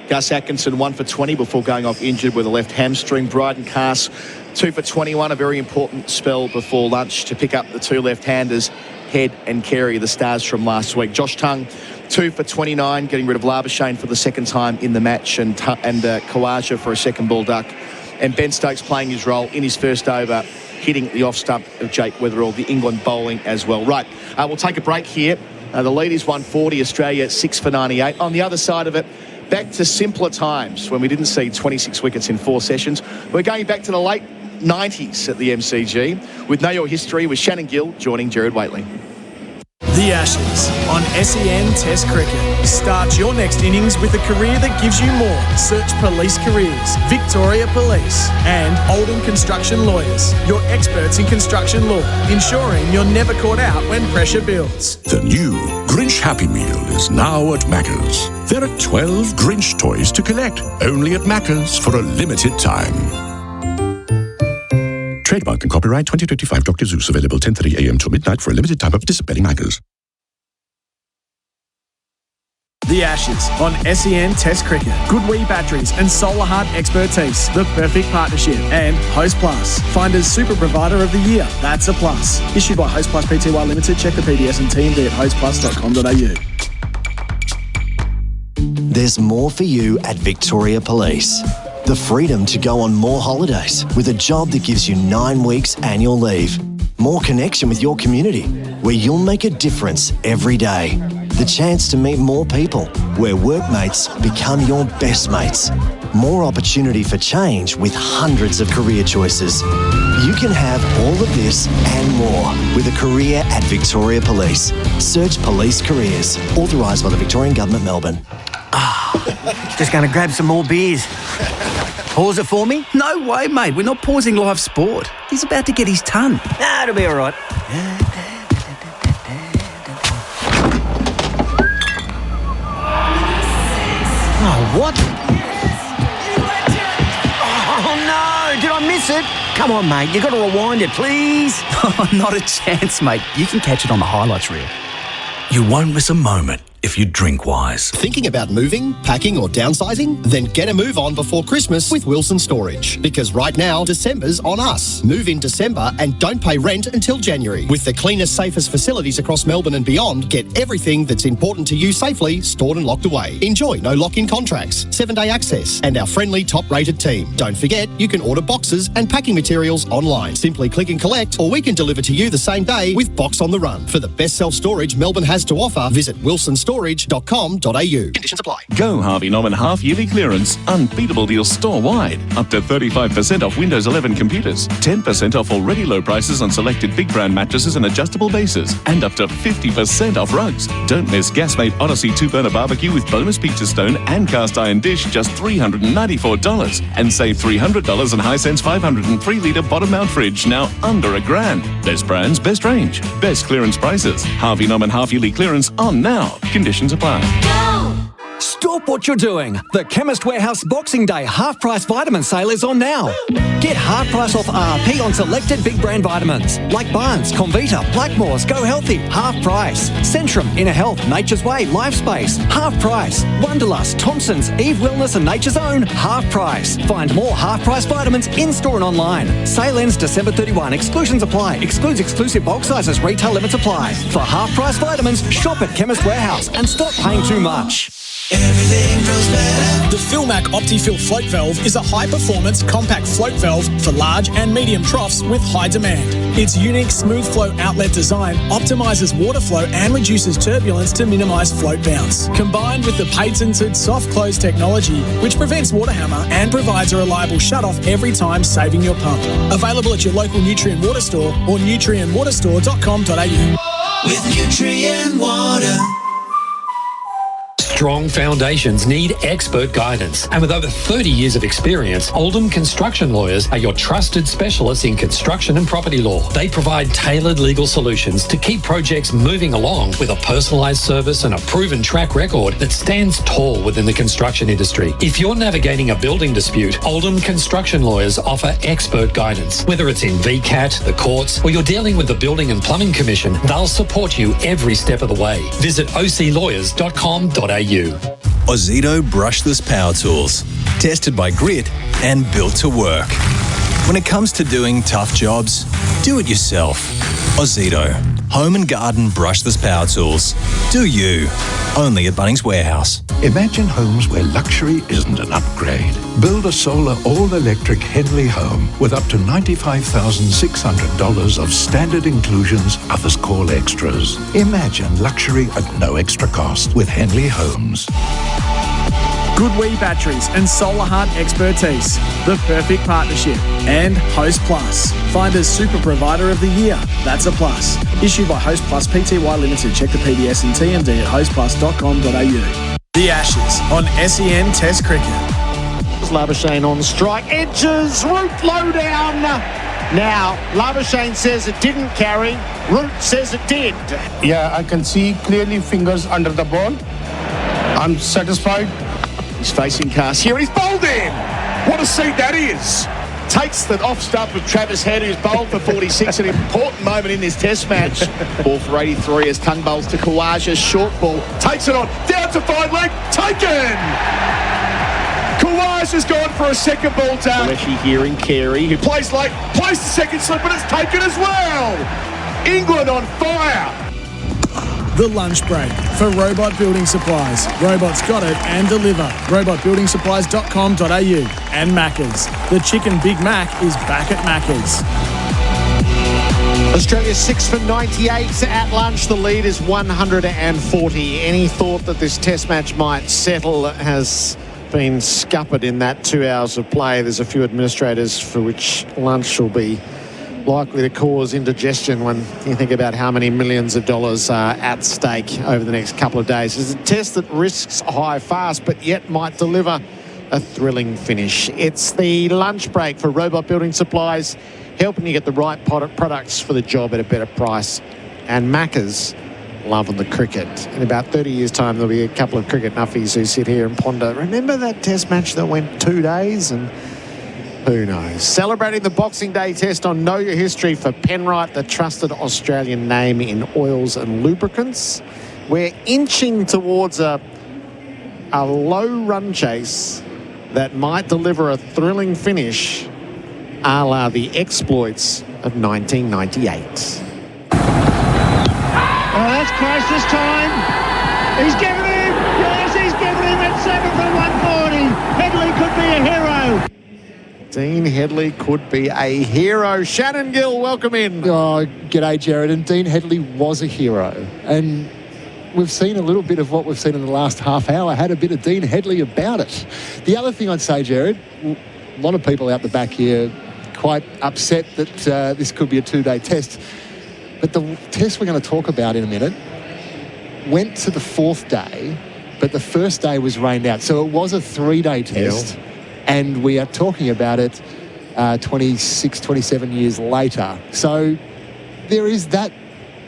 Gus Atkinson 1 for 20 before going off injured with a left hamstring. Braden Carse 2 for 21, a very important spell before lunch to pick up the two left-handers, Head and Carey, the stars from last week. Josh Tongue 2 for 29, getting rid of Labuschagne for the second time in the match, and Khawaja for a second ball duck. And Ben Stokes playing his role in his first over, hitting the off stump of Jake Weatherall, the England bowling as well. Right, we'll take a break here. The lead is 140, Australia 6 for 98. On the other side of it, back to simpler times when we didn't see 26 wickets in 4 sessions. We're going back to the late 90s at the MCG with Know Your History with Shannon Gill joining Gerard Whateley. The Ashes on SEN Test Cricket. Start your next innings with a career that gives you more. Search Police Careers, Victoria Police, and Oldham Construction Lawyers. Your experts in construction law, ensuring you're never caught out when pressure builds. The new Grinch Happy Meal is now at Macca's. There are 12 Grinch toys to collect, only at Macca's for a limited time. Trademark and copyright 2025 Dr. Zeus, available 10:30 a.m. till midnight for a limited time at participating Macca's. The Ashes on SEN Test Cricket. Goodwee batteries and solar heart expertise. The perfect partnership. And Host Plus. Finders Super Provider of the Year. That's a plus. Issued by Host Plus Pty Limited. Check the PDS and TMD at hostplus.com.au. There's more for you at Victoria Police. The freedom to go on more holidays with a job that gives you 9 weeks annual leave. More connection with your community, where you'll make a difference every day. The chance to meet more people, where workmates become your best mates. More opportunity for change with hundreds of career choices. You can have all of this and more with a career at Victoria Police. Search Police Careers. Authorised by the Victorian Government, Melbourne. Just going to grab some more beers. Pause it for me? No way, mate. We're not pausing live sport. He's about to get his ton. Nah, it'll be all right. Oh, what? Oh, no. Did I miss it? Come on, mate. You got to rewind it, please. Oh, not a chance, mate. You can catch it on the highlights reel. You won't miss a moment if you drink wise. Thinking about moving, packing or downsizing? Then get a move on before Christmas with Wilson Storage. Because right now, December's on us. Move in December and don't pay rent until January. With the cleanest, safest facilities across Melbourne and beyond, get everything that's important to you safely stored and locked away. Enjoy no lock-in contracts, 7-day access, and our friendly top-rated team. Don't forget, you can order boxes and packing materials online. Simply click and collect, or we can deliver to you the same day with Box on the Run. For the best self-storage Melbourne has to offer, visit wilsonstorage.com.au. Conditions apply. Go Harvey Norman half-yearly clearance. Unbeatable deals store-wide. Up to 35% off Windows 11 computers. 10% off already low prices on selected big brand mattresses and adjustable bases. And up to 50% off rugs. Don't miss Gasmate Odyssey 2-burner barbecue with bonus pizza stone and cast iron dish, just $394. And save $300 on Hisense 503-litre bottom mount fridge, now under $1,000. Best brands, best range, best clearance prices. Harvey Norman half-yearly clearance on now. Conditions apply. Stop what you're doing. The Chemist Warehouse Boxing Day half-price vitamin sale is on now. Get half price off RRP on selected big brand vitamins like Barnes, Convita, Blackmore's, Go Healthy, half price. Centrum, Inner Health, Nature's Way, Lifespace, half price. Wonderlust, Thompson's, Eve Wellness and Nature's Own, half price. Find more half price vitamins in-store and online. Sale ends December 31. Exclusions apply. Excludes exclusive bulk sizes. Retail limits apply. For half price vitamins, shop at Chemist Warehouse and stop paying too much. Everything feels better. The Filmac OptiFill Float Valve is a high-performance compact float valve for large and medium troughs with high demand. Its unique smooth flow outlet design optimises water flow and reduces turbulence to minimise float bounce. Combined with the patented soft close technology, which prevents water hammer and provides a reliable shut-off every time, saving your pump. Available at your local Nutrient Water store or nutrientwaterstore.com.au. With Nutrient Water. Strong foundations need expert guidance. And with over 30 years of experience, Oldham Construction Lawyers are your trusted specialists in construction and property law. They provide tailored legal solutions to keep projects moving along with a personalised service and a proven track record that stands tall within the construction industry. If you're navigating a building dispute, Oldham Construction Lawyers offer expert guidance. Whether it's in VCAT, the courts, or you're dealing with the Building and Plumbing Commission, they'll support you every step of the way. Visit oclawyers.com.au. Ozito brushless power tools, tested by grit and built to work. When it comes to doing tough jobs, do it yourself. Ozito, home and garden brushless power tools. Do you. Only at Bunnings Warehouse. Imagine homes where luxury isn't an upgrade. Build a solar all-electric Henley home with up to $95,600 of standard inclusions others call extras. Imagine luxury at no extra cost with Henley Homes. Goodwee Batteries and Solar Heart expertise, the perfect partnership. And Host Plus, Finder's Super Provider of the Year. That's a plus. Issued by Host Plus Pty Limited. Check the PBS and TMD at hostplus.com.au. The Ashes on SEN Test Cricket. Labuschagne on strike. Edges, Root low down. Now, Labuschagne says it didn't carry. Root says it did. Yeah, I can see clearly fingers under the ball. I'm satisfied. He's facing cast here. He's bowled in. What a seat that is. Takes the off stump of Travis Head, who's bowled for 46. An important moment in this test match. Ball for 83 as tongue bowls to Kawaja's short ball. Takes it on. Down to fine leg. Taken. Kawaja's gone for a second ball down. Aleshi here in Carey, who plays late. Plays the second slip, but it's taken as well. England on fire. The lunch break for Robot Building Supplies. Robots got it and deliver. robotbuildingsupplies.com.au and Macca's. The Chicken Big Mac is back at Macca's. Australia 6 for 98 at lunch. The lead is 140. Any thought that this test match might settle has been scuppered in that 2 hours of play. There's a few administrators for which lunch will be likely to cause indigestion when you think about how many millions of dollars are at stake over the next couple of days. It's a test that risks high fast, but yet might deliver a thrilling finish. It's the lunch break for Robot Building Supplies, helping you get the right products for the job at a better price. And Macca's loving the cricket. In about 30 years' time, there'll be a couple of cricket nuffies who sit here and ponder, remember that test match that went 2 days? And who knows? Celebrating the Boxing Day test on Know Your History for Penrite, the trusted Australian name in oils and lubricants. We're inching towards a low run chase that might deliver a thrilling finish, a la the exploits of 1998. Oh, that's close this time. He's given him. Yes, he's given him at 7 for 140. Headley could be a hero. Dean Headley could be a hero. Shannon Gill, welcome in. Oh, g'day, Gerard. And Dean Headley was a hero. And we've seen a little bit of what we've seen in the last half hour. Had a bit of Dean Headley about it. The other thing I'd say, Gerard, a lot of people out the back here quite upset that this could be a 2-day test. But the test we're going to talk about in a minute went to the 4th day, but the first day was rained out. So it was a 3-day test. Yeah. And we are talking about it 26, 27 years later. So there is that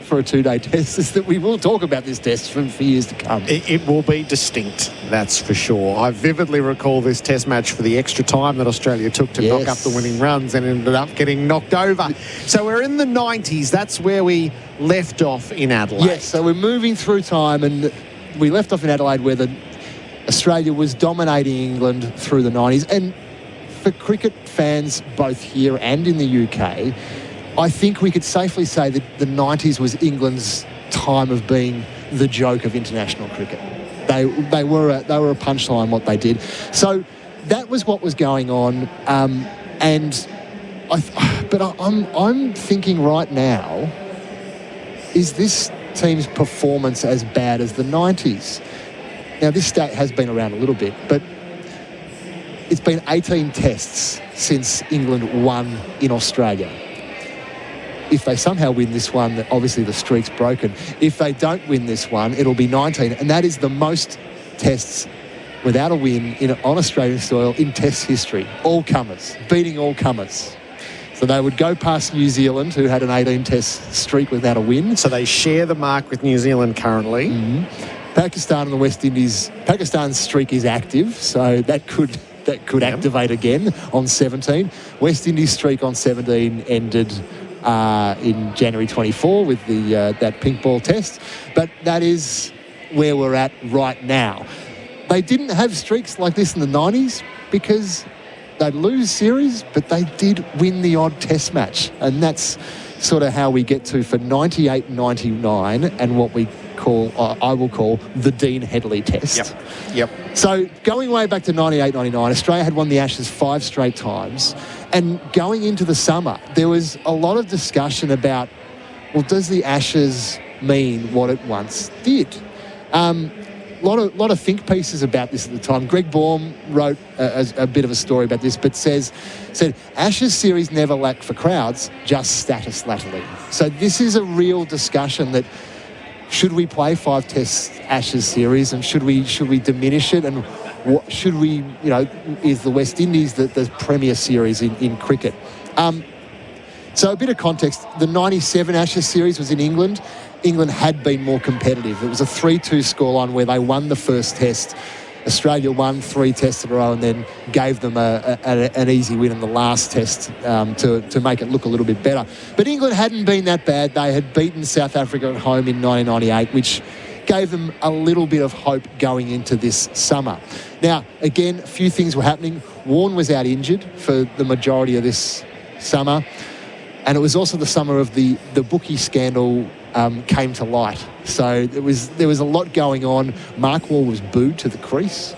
for a 2-day test, is that we will talk about this test for years to come. It will be distinct, that's for sure. I vividly recall this test match for the extra time that Australia took to knock up the winning runs and ended up getting knocked over. So we're in the 90s. That's where we left off in Adelaide. Yes, so we're moving through time, and we left off in Adelaide where Australia was dominating England through the 90s. And for cricket fans both here and in the UK, I think we could safely say that the 90s was England's time of being the joke of international cricket. They were a punchline what they did. So that was what was going on. I'm thinking right now, is this team's performance as bad as the 90s? Now, this stat has been around a little bit, but it's been 18 tests since England won in Australia. If they somehow win this one, obviously the streak's broken. If they don't win this one, it'll be 19, and that is the most tests without a win on Australian soil in Test history. All comers, beating all comers. So they would go past New Zealand, who had an 18-test streak without a win. So they share the mark with New Zealand currently. Mm-hmm. Pakistan and the West Indies. Pakistan's streak is active, so that could activate again on 17. West Indies streak on 17 ended in January 24 with that pink ball test. But that is where we're at right now. They didn't have streaks like this in the 90s because they'd lose series, but they did win the odd test match. And that's sort of how we get to for 98-99 and what we call, I will call, the Dean Headley test. Yep. So going way back to 98-99, Australia had won the Ashes 5 straight times. And going into the summer, there was a lot of discussion about, well, does the Ashes mean what it once did? A lot of think pieces about this at the time. Greg Baum wrote a bit of a story about this, but said Ashes series never lack for crowds, just status latterly. So this is a real discussion that should we play 5 Test Ashes series, and should we diminish it, and what should we, is the West Indies the premier series in cricket? So a bit of context: the 97 Ashes series was in England. England had been more competitive. It was a 3-2 scoreline where they won the first test. Australia won 3 tests in a row and then gave them an easy win in the last test to make it look a little bit better. But England hadn't been that bad. They had beaten South Africa at home in 1998, which gave them a little bit of hope going into this summer. Now, again, a few things were happening. Warne was out injured for the majority of this summer. And it was also the summer of the bookie scandal came to light. So there was a lot going on. Mark Wall was booed to the crease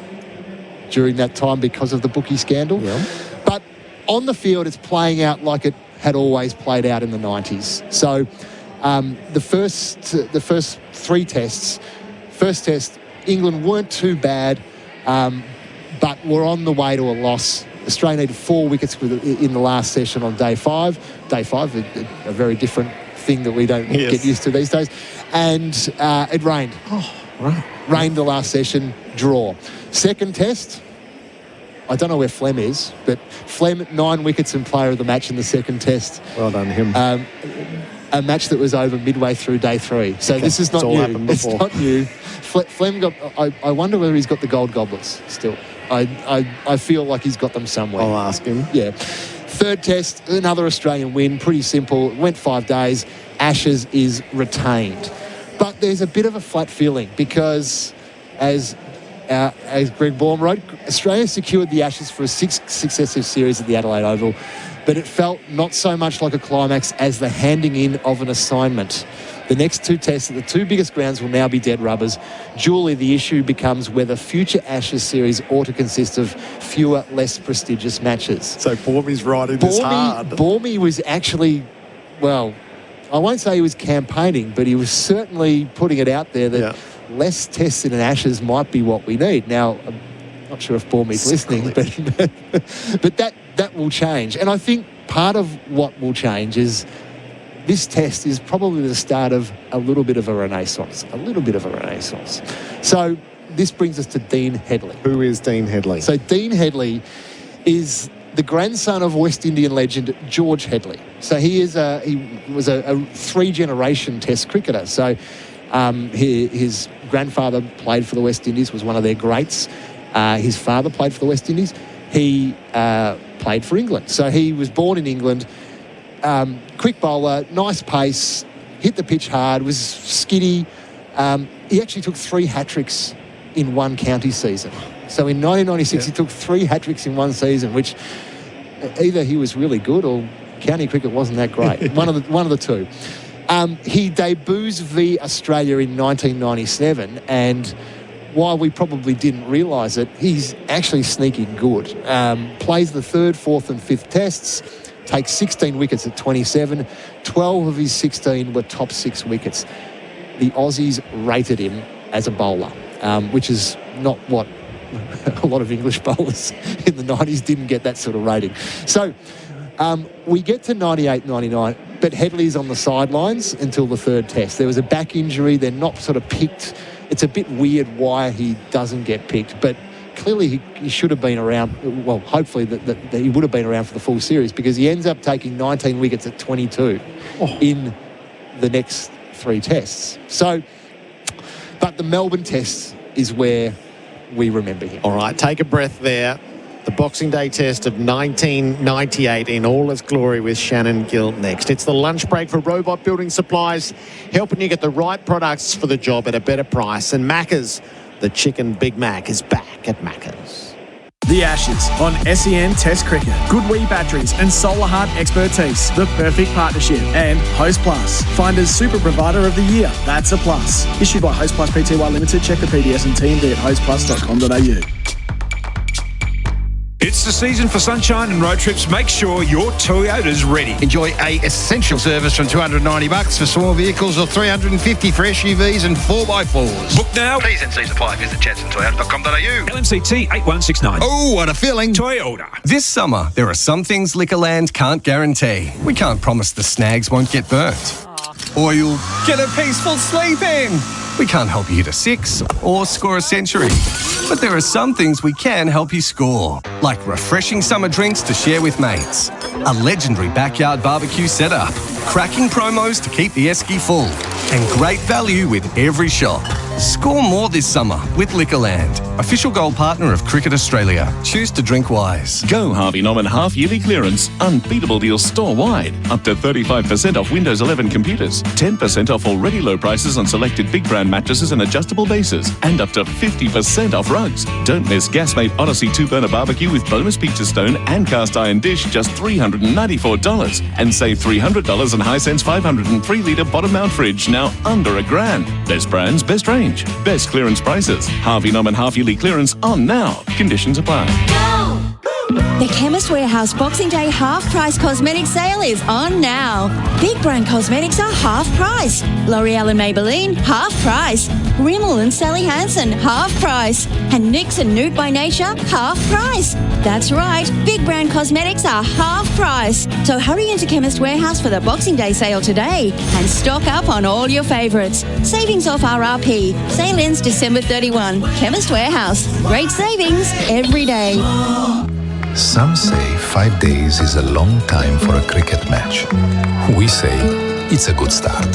during that time because of the bookie scandal. Yeah. But on the field, it's playing out like it had always played out in the 90s. So the first 3 tests, first test, England weren't too bad, but were on the way to a loss. Australia needed 4 wickets in the last session on day 5. Day 5, a very different thing that we don't get used to these days. And it rained. Oh, right. Rained the last session, draw. Second test, I don't know where Flem is, but Flem, 9 wickets and player of the match in the second test. Well done, him. A match that was over midway through day 3. So this is not new. It's not new. Flem got, I wonder whether he's got the gold goblets still. I feel like he's got them somewhere. I'll ask him. Yeah. Third test, another Australian win, pretty simple. It went 5 days. Ashes is retained. But there's a bit of a flat feeling because, as Greg Baum wrote, Australia secured the Ashes for a 6th successive series at the Adelaide Oval, but it felt not so much like a climax as the handing in of an assignment. The next 2 tests at the 2 biggest grounds will now be dead rubbers. Duly, the issue becomes whether future Ashes series ought to consist of fewer, less prestigious matches. So Baumy's riding this hard. Baumy was actually, well, I won't say he was campaigning, but he was certainly putting it out there that less tests in an Ashes might be what we need. Now, I'm not sure if Baumy's listening, but that will change. And I think part of what will change is this test is probably the start of a little bit of a renaissance. So this brings us to Dean Headley. Who is Dean Headley? So Dean Headley is the grandson of West Indian legend George Headley. So he was a 3-generation Test cricketer. So his grandfather played for the West Indies, was one of their greats. His father played for the West Indies. He played for England. So he was born in England. Quick bowler, nice pace, hit the pitch hard, was skiddy. He actually took 3 hat-tricks in one county season. So in 1996, he took 3 hat-tricks in one season, which either he was really good or county cricket wasn't that great. one of the two. He debuts v Australia in 1997, and while we probably didn't realise it, he's actually sneaky good. Plays the 3rd, 4th and 5th tests, takes 16 wickets at 27. 12 of his 16 were top 6 wickets. The Aussies rated him as a bowler, which is not what a lot of English bowlers in the 90s didn't get that sort of rating. So we get to 98-99, but Headley's on the sidelines until the 3rd test. There was a back injury. They're not sort of picked it's a bit weird why he doesn't get picked, but clearly he should have been around. Well, hopefully that he would have been around for the full series, because he ends up taking 19 wickets at 22 in the next 3 tests. So, but the Melbourne Test is where we remember him. All right, take a breath there. The Boxing Day Test of 1998 in all its glory with Shannon Gill next. It's the lunch break for Robot Building Supplies, helping you get the right products for the job at a better price. And Macca's, the Chicken Big Mac, is back at Macca's. The Ashes on SEN Test Cricket. Good Wee batteries and solar heart expertise. The perfect partnership. And Host Plus, Finder's Super Provider of the Year. That's a plus. Issued by Host Plus Pty Limited. Check the PDS and TMD at hostplus.com.au. It's the season for sunshine and road trips. Make sure your Toyota's ready. Enjoy a essential service from $290 for small vehicles or $350 for SUVs and 4x4s. Book now. T's and C's apply. Visit chadsontoyota.com.au. LMCT 8169. Oh, what a feeling. Toyota. This summer, there are some things Liquorland can't guarantee. We can't promise the snags won't get burnt. Or you'll get a peaceful sleep in. We can't help you hit a 6 or score a century. But there are some things we can help you score, like refreshing summer drinks to share with mates, a legendary backyard barbecue setup, cracking promos to keep the esky full, and great value with every shop. Score more this summer with Liquorland, official gold partner of Cricket Australia. Choose to drink wise. Go Harvey Norman half-yearly clearance. Unbeatable deals store-wide. Up to 35% off Windows 11 computers. 10% off already low prices on selected big brand mattresses and adjustable bases. And up to 50% off rugs. Don't miss Gasmate Odyssey 2-burner barbecue with bonus pizza stone and cast iron dish, just $394. And save $300 on Hisense 503-litre bottom mount fridge, now under $1,000. Best brands, best range. Best clearance prices. Harvey Norman half-yearly clearance on now. Conditions apply. The Chemist Warehouse Boxing Day half-price cosmetic sale is on now. Big brand cosmetics are half price. L'Oreal and Maybelline, half price. Rimmel and Sally Hansen, half price. And NYX and Nude by Nature, half price. That's right, big brand cosmetics are half price. So hurry into Chemist Warehouse for the Boxing Day sale today and stock up on all your favourites. Savings off RRP. Sale ends December 31. Chemist Warehouse. Great savings every day. Some say 5 days is a long time for a cricket match. We say it's a good start.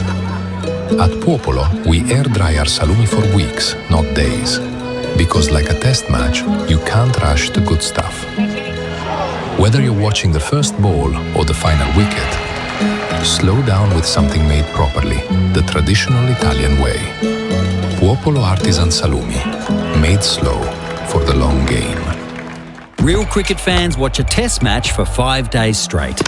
At Popolo, we air dry our salumi for weeks, not days. Because like a test match, you can't rush the good stuff. Whether you're watching the first ball or the final wicket, slow down with something made properly, the traditional Italian way. Popolo Artisan Salumi, made slow for the long game. Real cricket fans watch a test match for 5 days straight.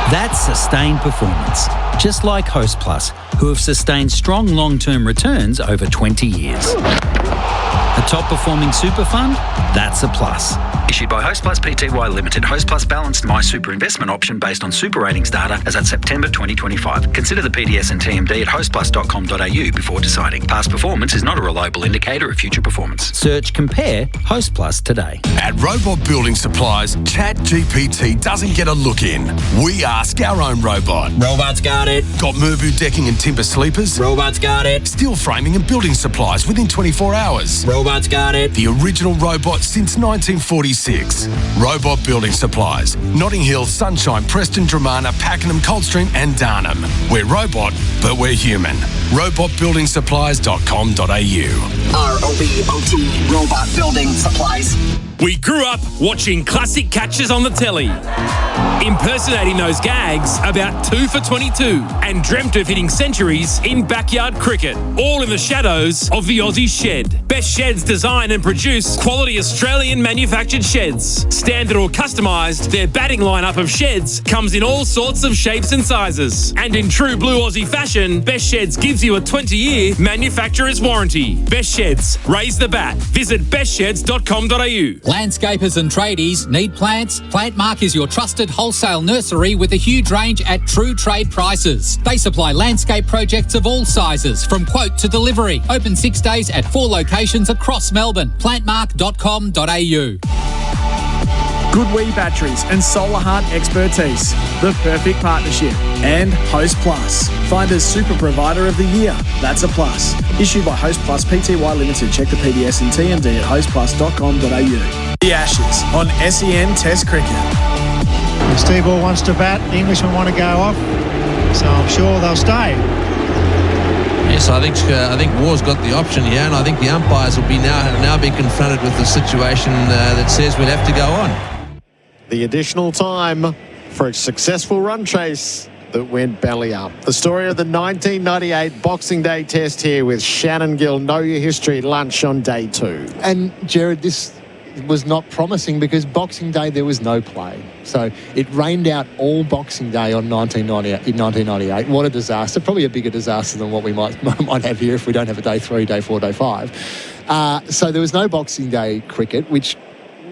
That's sustained performance, just like Host Plus, who have sustained strong long-term returns over 20 years. A top-performing super fund? That's a plus. Issued by Host Plus Pty Limited. Host Plus balanced My Super investment option based on super ratings data as at September 2025. Consider the PDS and TMD at hostplus.com.au before deciding. Past performance is not a reliable indicator of future performance. Search Compare Host Plus today. At Robot Building Supplies, ChatGPT doesn't get a look in. We ask our own robot. Robot's got it. Got Merbu decking and timber sleepers? Robot's got it. Steel framing and building supplies within 24 hours? Robot's got it. The original robot since 1946. Robot Building Supplies. Notting Hill, Sunshine, Preston, Dramana, Pakenham, Coldstream and Darnham. We're robot, but we're human. robotbuildingSupplies.com.au. ROBOT, Robot Building Supplies. We grew up watching classic catches on the telly, impersonating those gags about 2 for 22, and dreamt of hitting centuries in backyard cricket, all in the shadows of the Aussie Shed. Best Sheds design and produce quality Australian manufactured sheds. Standard or customised, their batting lineup of sheds comes in all sorts of shapes and sizes. And in true blue Aussie fashion, Best Sheds gives you a 20-year manufacturer's warranty. Best Sheds, raise the bat. Visit bestsheds.com.au. Landscapers and tradies need plants? Plantmark is your trusted wholesale nursery with a huge range at true trade prices. They supply landscape projects of all sizes, from quote to delivery. Open 6 days at 4 locations across Melbourne. Plantmark.com.au. Goodwee Batteries and Solar Heart Expertise, the perfect partnership. And Host Plus, Finder's Super Provider of the Year. That's a plus. Issued by Host Plus Pty Limited. Check the PDS and TMD at hostplus.com.au. The Ashes on SEN Test Cricket. If Steve Waugh wants to bat, the Englishmen want to go off, so I'm sure they'll stay. Yes, I think Waugh's got the option here, and I think the umpires will be now be confronted with the situation that says we'll have to go on. The additional time for a successful run chase that went belly up. The story of the 1998 Boxing Day Test here with Shannon Gill. Know Your History lunch on day 2. And Gerard, this was not promising because Boxing Day there was no play. So it rained out all Boxing Day in 1998. What a disaster. Probably a bigger disaster than what we might have here if we don't have a day 3, day 4, day 5. So there was no Boxing Day cricket, which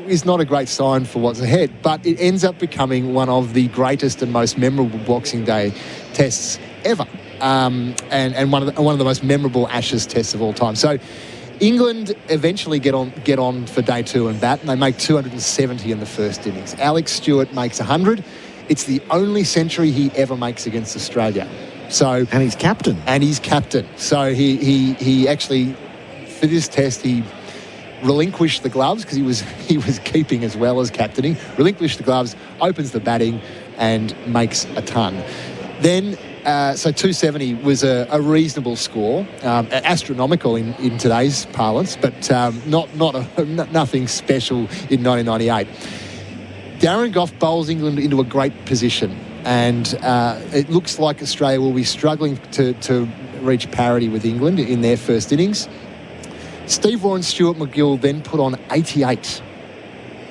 is not a great sign for what's ahead, but it ends up becoming one of the greatest and most memorable Boxing Day tests ever, and one of the most memorable Ashes tests of all time. So England eventually get on for day 2 and bat, and they make 270 in the first innings. Alex Stuart makes 100. It's the only century he ever makes against Australia. So and he's captain. So he actually, for this test, he relinquished the gloves because he was keeping as well as captaining. Relinquished the gloves, opens the batting, and makes a ton. Then. So 270 was a reasonable score, astronomical in today's parlance, but nothing special in 1998. Darren Gough bowls England into a great position, and it looks like Australia will be struggling to reach parity with England in their first innings. Steve Waugh and Stuart MacGill then put on 88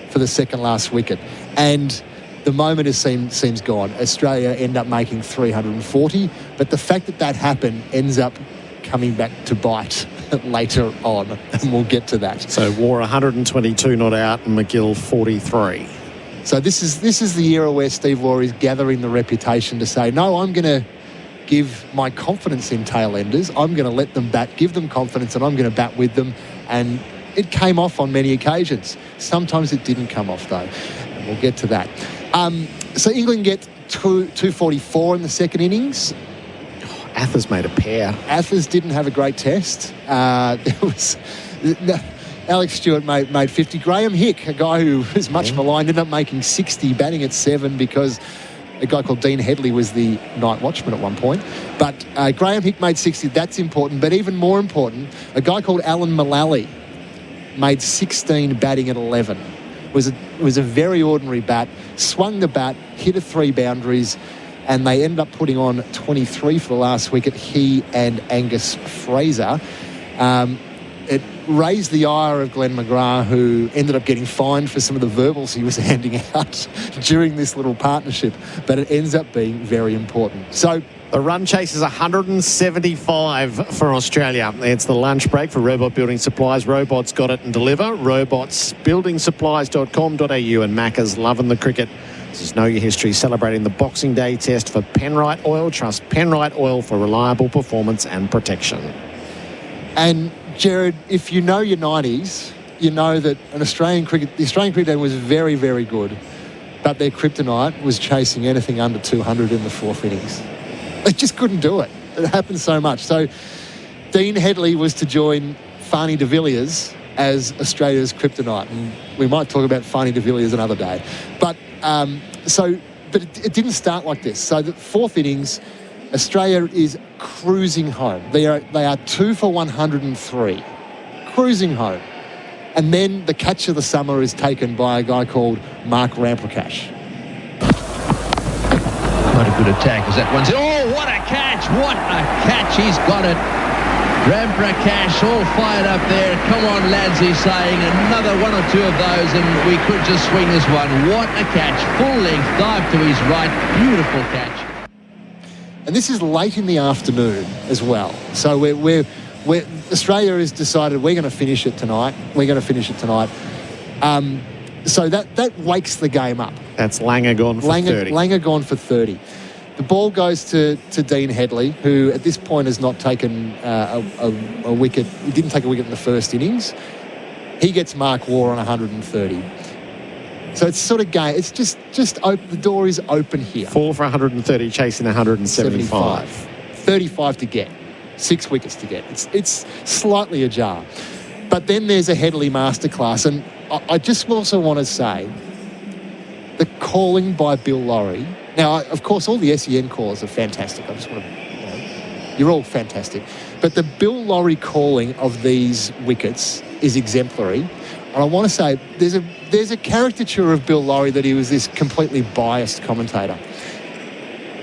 for the second last wicket, and the moment seems gone. Australia end up making 340, but the fact that happened ends up coming back to bite later on, and we'll get to that. So Waugh 122 not out and MacGill 43. So this is the era where Steve Waugh is gathering the reputation to say, no, I'm going to give my confidence in tail-enders. I'm going to let them bat, give them confidence, and I'm going to bat with them. And it came off on many occasions. Sometimes it didn't come off, though, and we'll get to that. So England get 244 in the second innings. Athers made a pair. Athers didn't have a great test. Alex Stewart made 50. Graham Hick, a guy who was much maligned, ended up making 60, batting at 7 because a guy called Dean Headley was the night watchman at one point. But Graham Hick made 60. That's important. But even more important, a guy called Alan Mullally made 16, batting at 11. It was a very ordinary bat, swung the bat, hit 3 boundaries, and they ended up putting on 23 for the last wicket, he and Angus Fraser. It raised the ire of Glenn McGrath, who ended up getting fined for some of the verbals he was handing out during this little partnership, but it ends up being very important. So the run chase is 175 for Australia. It's the lunch break for Robot Building Supplies. Robots got it and deliver. Robotsbuildingsupplies.com.au, and Macca's loving the cricket. This is Know Your History, celebrating the Boxing Day Test for Penrite Oil. Trust Penrite Oil for reliable performance and protection. And Gerard, if you know your 90s, you know that the Australian cricket team was very, very good, but their kryptonite was chasing anything under 200 in the fourth innings. They just couldn't do it. It happened so much. So Dean Headley was to join Fani de Villiers as Australia's kryptonite, and we might talk about Fani de Villiers another day. But it didn't start like this. So the fourth innings, Australia is cruising home. They are 2 for 103, cruising home. And then the catch of the summer is taken by a guy called Mark Ramprakash. Not a good attack as that one's... Oh, what a catch! What a catch! He's got it. Ramprakash all fired up there. Come on, lads, he's saying. Another 1 or 2 of those and we could just swing this one. What a catch. Full length, dive to his right. Beautiful catch. And this is late in the afternoon as well. So we're Australia has decided we're going to finish it tonight. So that wakes the game up. That's Langer gone for 30. Langer gone for 30. The ball goes to Dean Headley, who at this point has not taken a wicket. He didn't take a wicket in the first innings. He gets Mark Waugh on 130. So it's sort of game. It's just the door is open here. 4 for 130, chasing 175. 35 to get, 6 wickets to get. It's slightly ajar. But then there's a Headley masterclass, and I just also want to say the calling by Bill Lawry. Now, of course, all the SEN callers are fantastic. I just want to, you're all fantastic. But the Bill Lawry calling of these wickets is exemplary. And I want to say there's a caricature of Bill Lawry that he was this completely biased commentator.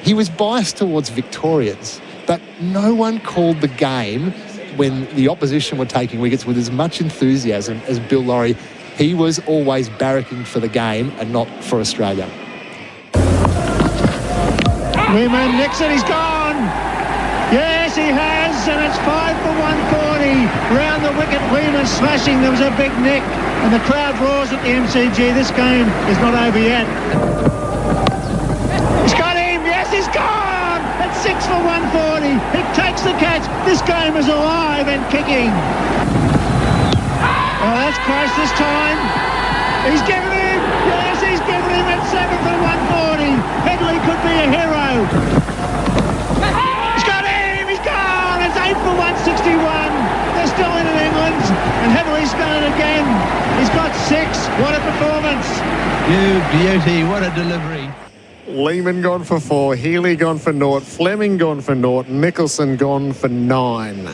He was biased towards Victorians, but no one called the game when the opposition were taking wickets with as much enthusiasm as Bill Lawry. He was always barracking for the game and not for Australia. Lehman, Nixon, he's gone. Yes, he has, and it's 5 for 140. Round the wicket, Lehman smashing. There was a big nick, and the crowd roars at the MCG. This game is not over yet. He's got him. Yes, he's gone. It's 6 for 140. He takes the catch. This game is alive and kicking. Oh, that's close this time. He's given him. Yes, he's given him at 7 for 140. Headley could be a hero. He's got him. He's gone. It's 8 for 161. They're still in England, and Headley's done it again. He's got 6. What a performance. You beauty. What a delivery. Lehman gone for 4, Healy gone for 0, Fleming gone for 0, Nicholson gone for 9.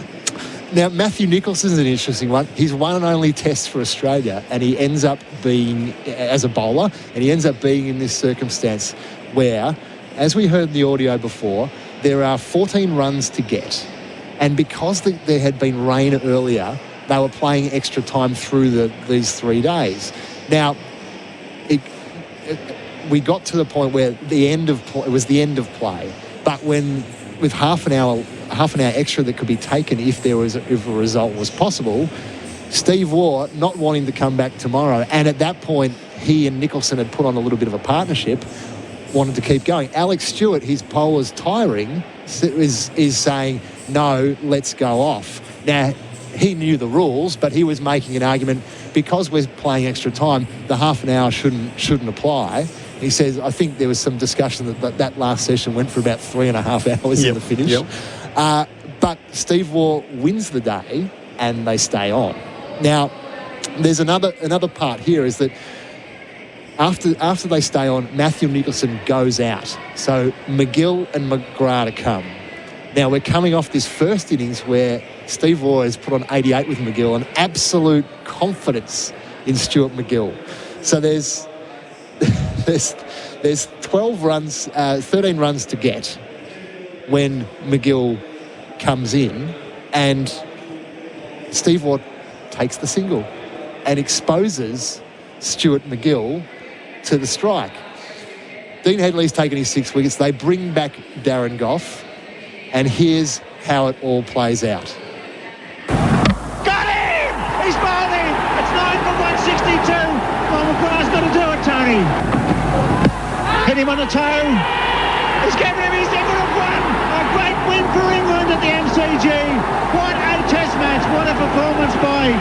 Now, Matthew Nicholson's an interesting one. He's one and only test for Australia, and he ends up being, as a bowler, and he ends up being in this circumstance where, as we heard in the audio before, there are 14 runs to get. And because there had been rain earlier, they were playing extra time through these 3 days. Now, we got to the point where it was the end of play. But with half an hour extra that could be taken if a result was possible, Steve Waugh not wanting to come back tomorrow, and at that point he and Nicholson had put on a little bit of a partnership, wanted to keep going. Alex Stuart, his bowler's tiring, is saying, no, let's go off. Now, he knew the rules, but he was making an argument because we're playing extra time, the half an hour shouldn't apply. He says, I think there was some discussion that last session went for about 3.5 hours in the finish. Yep. But Steve Waugh wins the day and they stay on. Now, there's another part here is that after they stay on, Matthew Nicholson goes out. So McGill and McGrath to come. Now, we're coming off this first innings where Steve Waugh has put on 88 with McGill and absolute confidence in Stuart McGill. So there's 12 runs, 13 runs to get when McGill comes in, and Steve Waugh takes the single and exposes Stuart McGill to the strike. Dean Headley's taken his 6 wickets. They bring back Darren Gough, and here's how it all plays out. Got him! He's bowled him! It's 9 for 162. Well, McGrath's got to do it, Tony. Hit him on the toe. He's given him his England have won. A great win for England at the MCG. What a test match. What a performance by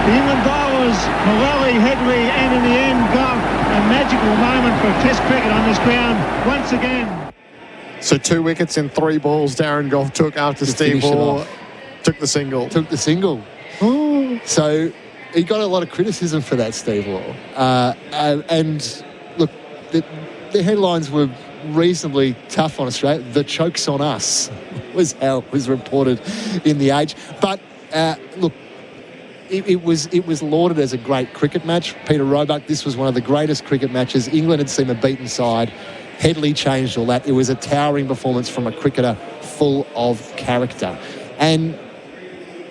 the England bowlers, Malloy, Headley, and in the end, Gough. A magical moment for test cricket on this ground once again. So 2 wickets in 3 balls Darren Gough took after Steve Waugh took the single. So he got a lot of criticism for that, Steve Waugh. And look, the headlines were reasonably tough on Australia. The choke's on us was how it was reported in the Age. But look, it was lauded as a great cricket match. Peter Roebuck, this was one of the greatest cricket matches. England had seen a beaten side. Headley changed all that. It was a towering performance from a cricketer full of character. And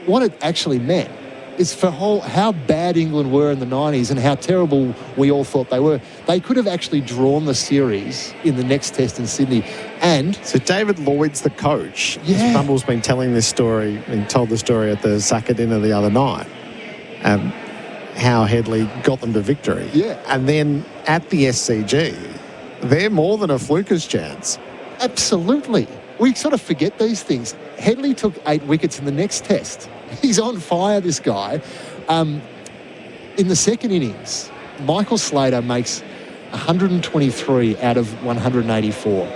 what it actually meant is for how bad England were in the 90s and how terrible we all thought they were. They could have actually drawn the series in the next test in Sydney. And so David Lloyd's the coach. Yeah. Bumble's been telling this story and told the story at the Saka dinner the other night. How Headley got them to victory. Yeah. And then at the SCG, they're more than a fluker's chance. Absolutely. We sort of forget these things. Headley took 8 wickets in the next test. He's on fire, this guy. In the second innings, Michael Slater makes 123 out of 184.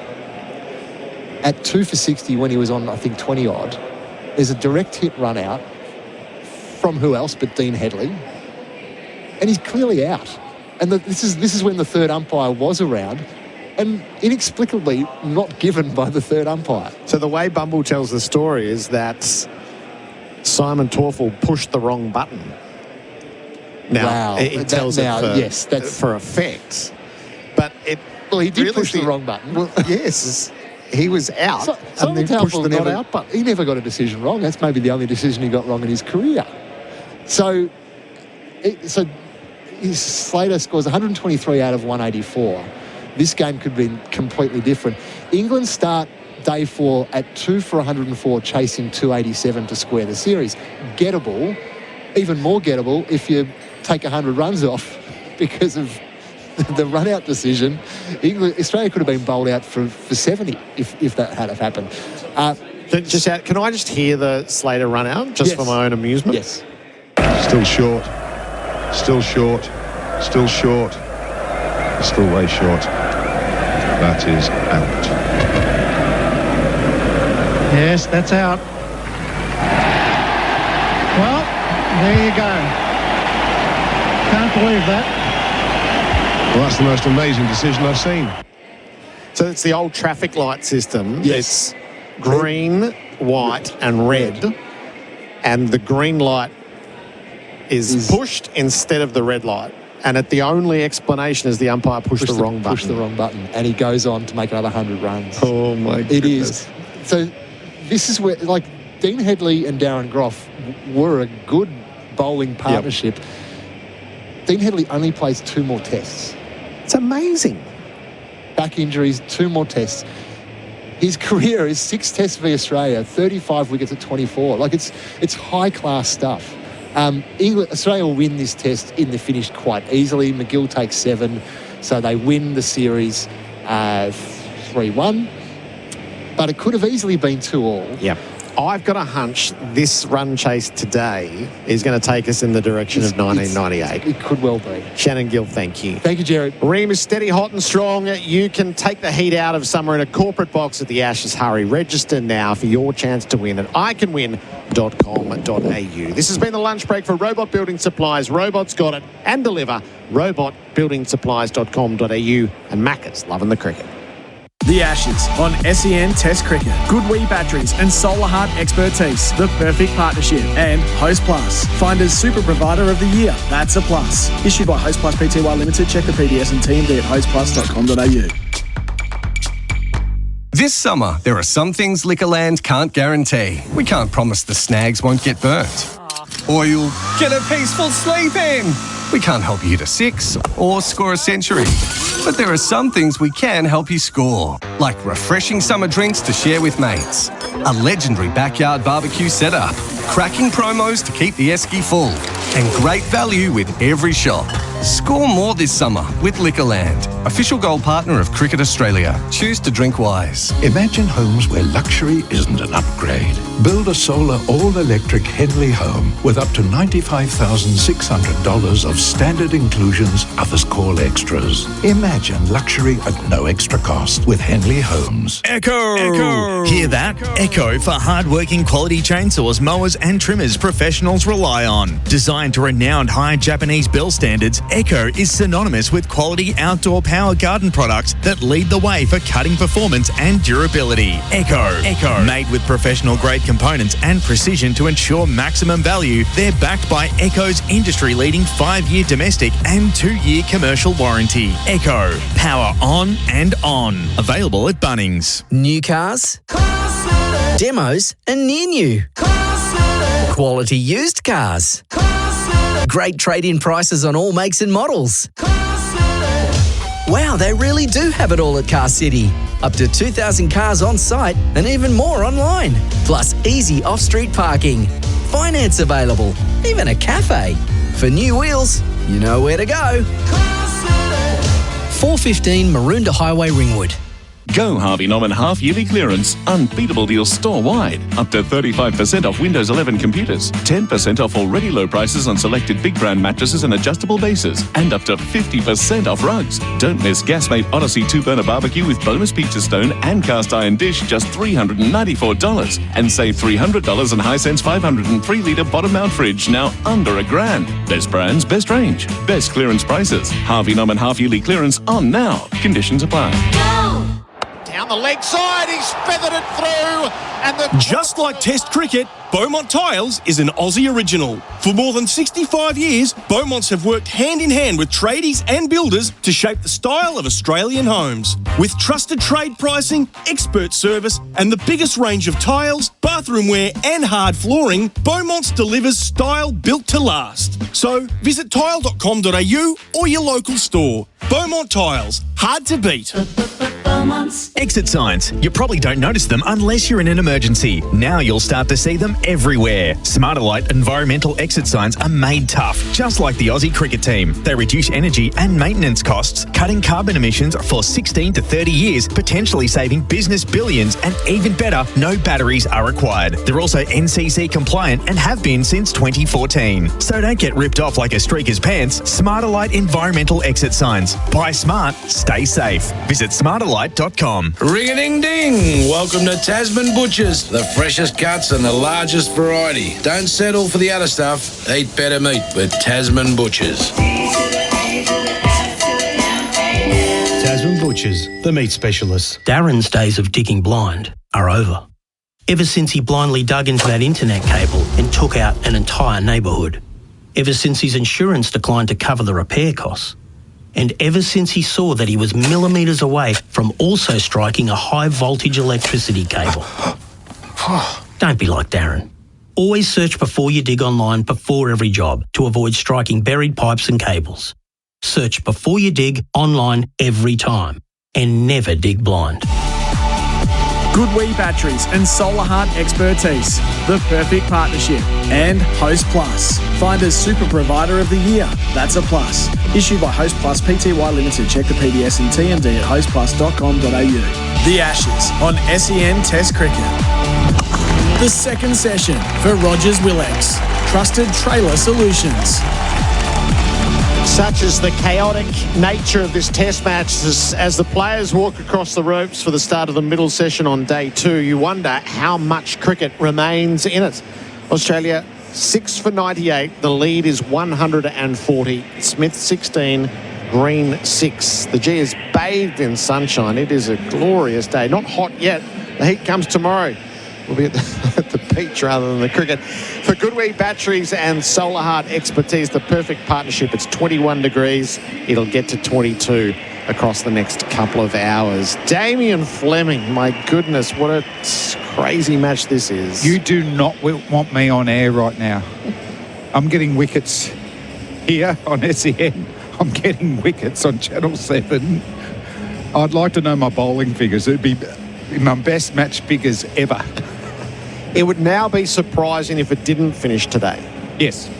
At 2 for 60 when he was on, I think, 20-odd, there's a direct hit run out from who else but Dean Headley, and he's clearly out. And this is when the third umpire was around, and inexplicably not given by the third umpire. So the way Bumble tells the story is that Simon Torfel pushed the wrong button. Now, Wow. it tells Now, it for, yes, that's- for effect. But it... Well, he did really push the wrong button. Well, yes. He was out and Simon then pushed Torfel the not never, out button. He never got a decision wrong. That's maybe the only decision he got wrong in his career. So Slater scores 123 out of 184. This game could be completely different. England start day 4 at 2 for 104, chasing 287 to square the series. Gettable, even more gettable if you take 100 runs off because of the run-out decision. Australia could have been bowled out for 70 if that had have happened. Can I just hear the Slater run out just for my own amusement? Yes. Still short. Still short. Still short. Still way short. That is out. Yes, that's out. Well, there you go. Can't believe that. Well, that's the most amazing decision I've seen. So it's the old traffic light system. Yes. It's green, white and red. And the green light is pushed instead of the red light. And the only explanation is the umpire pushed the wrong button. Pushed the wrong button. And he goes on to make another 100 runs. Oh, my goodness. It is. So this is where, like, Dean Headley and Darren Groff were a good bowling partnership. Dean Headley only plays 2 more tests. It's amazing. Back injuries, 2 more tests. His career is 6 tests for Australia, 35 wickets at 24. Like, it's high-class stuff. Australia will win this test in the finish quite easily. McGill takes 7, so they win the series 3-1. But it could have easily been 2-2. Yep. I've got a hunch this run chase today is going to take us in the direction of 1998. It could well be. Shannon Gill, thank you. Thank you, Gerard. Ream is steady, hot and strong. You can take the heat out of summer in a corporate box at the Ashes. Hurry, register now for your chance to win at iCanWin.com.au. This has been the lunch break for Robot Building Supplies. Robots got it and deliver. RobotBuildingSupplies.com.au and Macca's loving the cricket. The Ashes on SEN Test Cricket. Good Wee batteries and solar heart expertise. The perfect partnership. And Host Plus. Finder's Super Provider of the Year. That's a plus. Issued by Host Plus Pty Limited. Check the PDS and TMD at hostplus.com.au. This summer, there are some things Liquorland can't guarantee. We can't promise the snags won't get burnt. Or you'll get a peaceful sleep in. We can't help you hit a 6 or score a century. But there are some things we can help you score, like refreshing summer drinks to share with mates, a legendary backyard barbecue setup, cracking promos to keep the esky full, and great value with every shop. Score more this summer with Liquorland, official gold partner of Cricket Australia. Choose to drink wise. Imagine homes where luxury isn't an upgrade. Build a solar all-electric Henley home with up to $95,600 of standard inclusions others call extras. Imagine luxury at no extra cost with Henley Homes. Echo! Hear that? Echo for hard-working quality chainsaws, mowers and trimmers professionals rely on. Designed to renowned high Japanese build standards, Echo is synonymous with quality outdoor power garden products that lead the way for cutting performance and durability. Echo. Made with professional grade components and precision to ensure maximum value, they're backed by Echo's industry-leading 5-year domestic and 2-year commercial warranty. Echo. Power on and on. Available at Bunnings. New cars, demos and near new. Quality used cars. Great trade-in prices on all makes and models. Wow, they really do have it all at Car City. Up to 2,000 cars on site and even more online. Plus easy off-street parking. Finance available. Even a cafe. For new wheels, you know where to go. 415 Maroondah Highway, Ringwood. Go Harvey Norman half-yearly clearance. Unbeatable deals store-wide. Up to 35% off Windows 11 computers. 10% off already low prices on selected big brand mattresses and adjustable bases. And up to 50% off rugs. Don't miss Gasmate Odyssey 2-burner barbecue with bonus pizza stone and cast iron dish, just $394. And save $300 on Hisense 503-litre bottom mount fridge, now under $1,000. Best brands, best range, best clearance prices. Harvey Norman half-yearly clearance on now. Conditions apply. Down the leg side, he's feathered it through, and Just like Test cricket, Beaumont Tiles is an Aussie original. For more than 65 years, Beaumonts have worked hand in hand with tradies and builders to shape the style of Australian homes. With trusted trade pricing, expert service, and the biggest range of tiles, bathroom wear, and hard flooring, Beaumonts delivers style built to last. So visit tile.com.au or your local store. Beaumont Tiles, hard to beat. Exit signs. You probably don't notice them unless you're in an emergency. Now you'll start to see them everywhere. Smarterlight environmental exit signs are made tough, just like the Aussie cricket team. They reduce energy and maintenance costs, cutting carbon emissions for 16 to 30 years, potentially saving business billions, and even better, no batteries are required. They're also NCC compliant and have been since 2014. So don't get ripped off like a streaker's pants. Smarterlight environmental exit signs. Buy smart, stay safe. Visit smarterlight.com. Ring-a-ding-ding! Welcome to Tasman Butchers, the freshest cuts and the largest variety. Don't settle for the other stuff. Eat better meat with Tasman Butchers. Tasman Butchers, the meat specialists. Darren's days of digging blind are over. Ever since he blindly dug into that internet cable and took out an entire neighbourhood. Ever since his insurance declined to cover the repair costs. And ever since he saw that he was millimetres away from also striking a high-voltage electricity cable. Don't be like Darren. Always search before you dig online before every job to avoid striking buried pipes and cables. Search before you dig online every time. And never dig blind. Goodwee Batteries and Solar Heart Expertise, the perfect partnership. And Host Plus, Finder's Super Provider of the Year. That's a plus. Issued by Host Plus Pty Limited. Check the PDS and TMD at hostplus.com.au. The Ashes on SEN Test Cricket. The second session for Rogers Willex. Trusted Trailer Solutions. Such is the chaotic nature of this test match as the players walk across the ropes for the start of the middle session on day 2. You wonder how much cricket remains in it. Australia 6 for 98. The lead is 140. Smith 16, Green 6. The G is bathed in sunshine. It is a glorious day. Not hot yet. The heat comes tomorrow. We'll be at the beach rather than the cricket. For Goodwee Batteries and Solar Heart Expertise, the perfect partnership. It's 21 degrees. It'll get to 22 across the next couple of hours. Damien Fleming, my goodness, what a crazy match this is. You do not want me on air right now. I'm getting wickets here on SEN. I'm getting wickets on Channel 7. I'd like to know my bowling figures. It'd be my best match figures ever. It would now be surprising if it didn't finish today. Yes.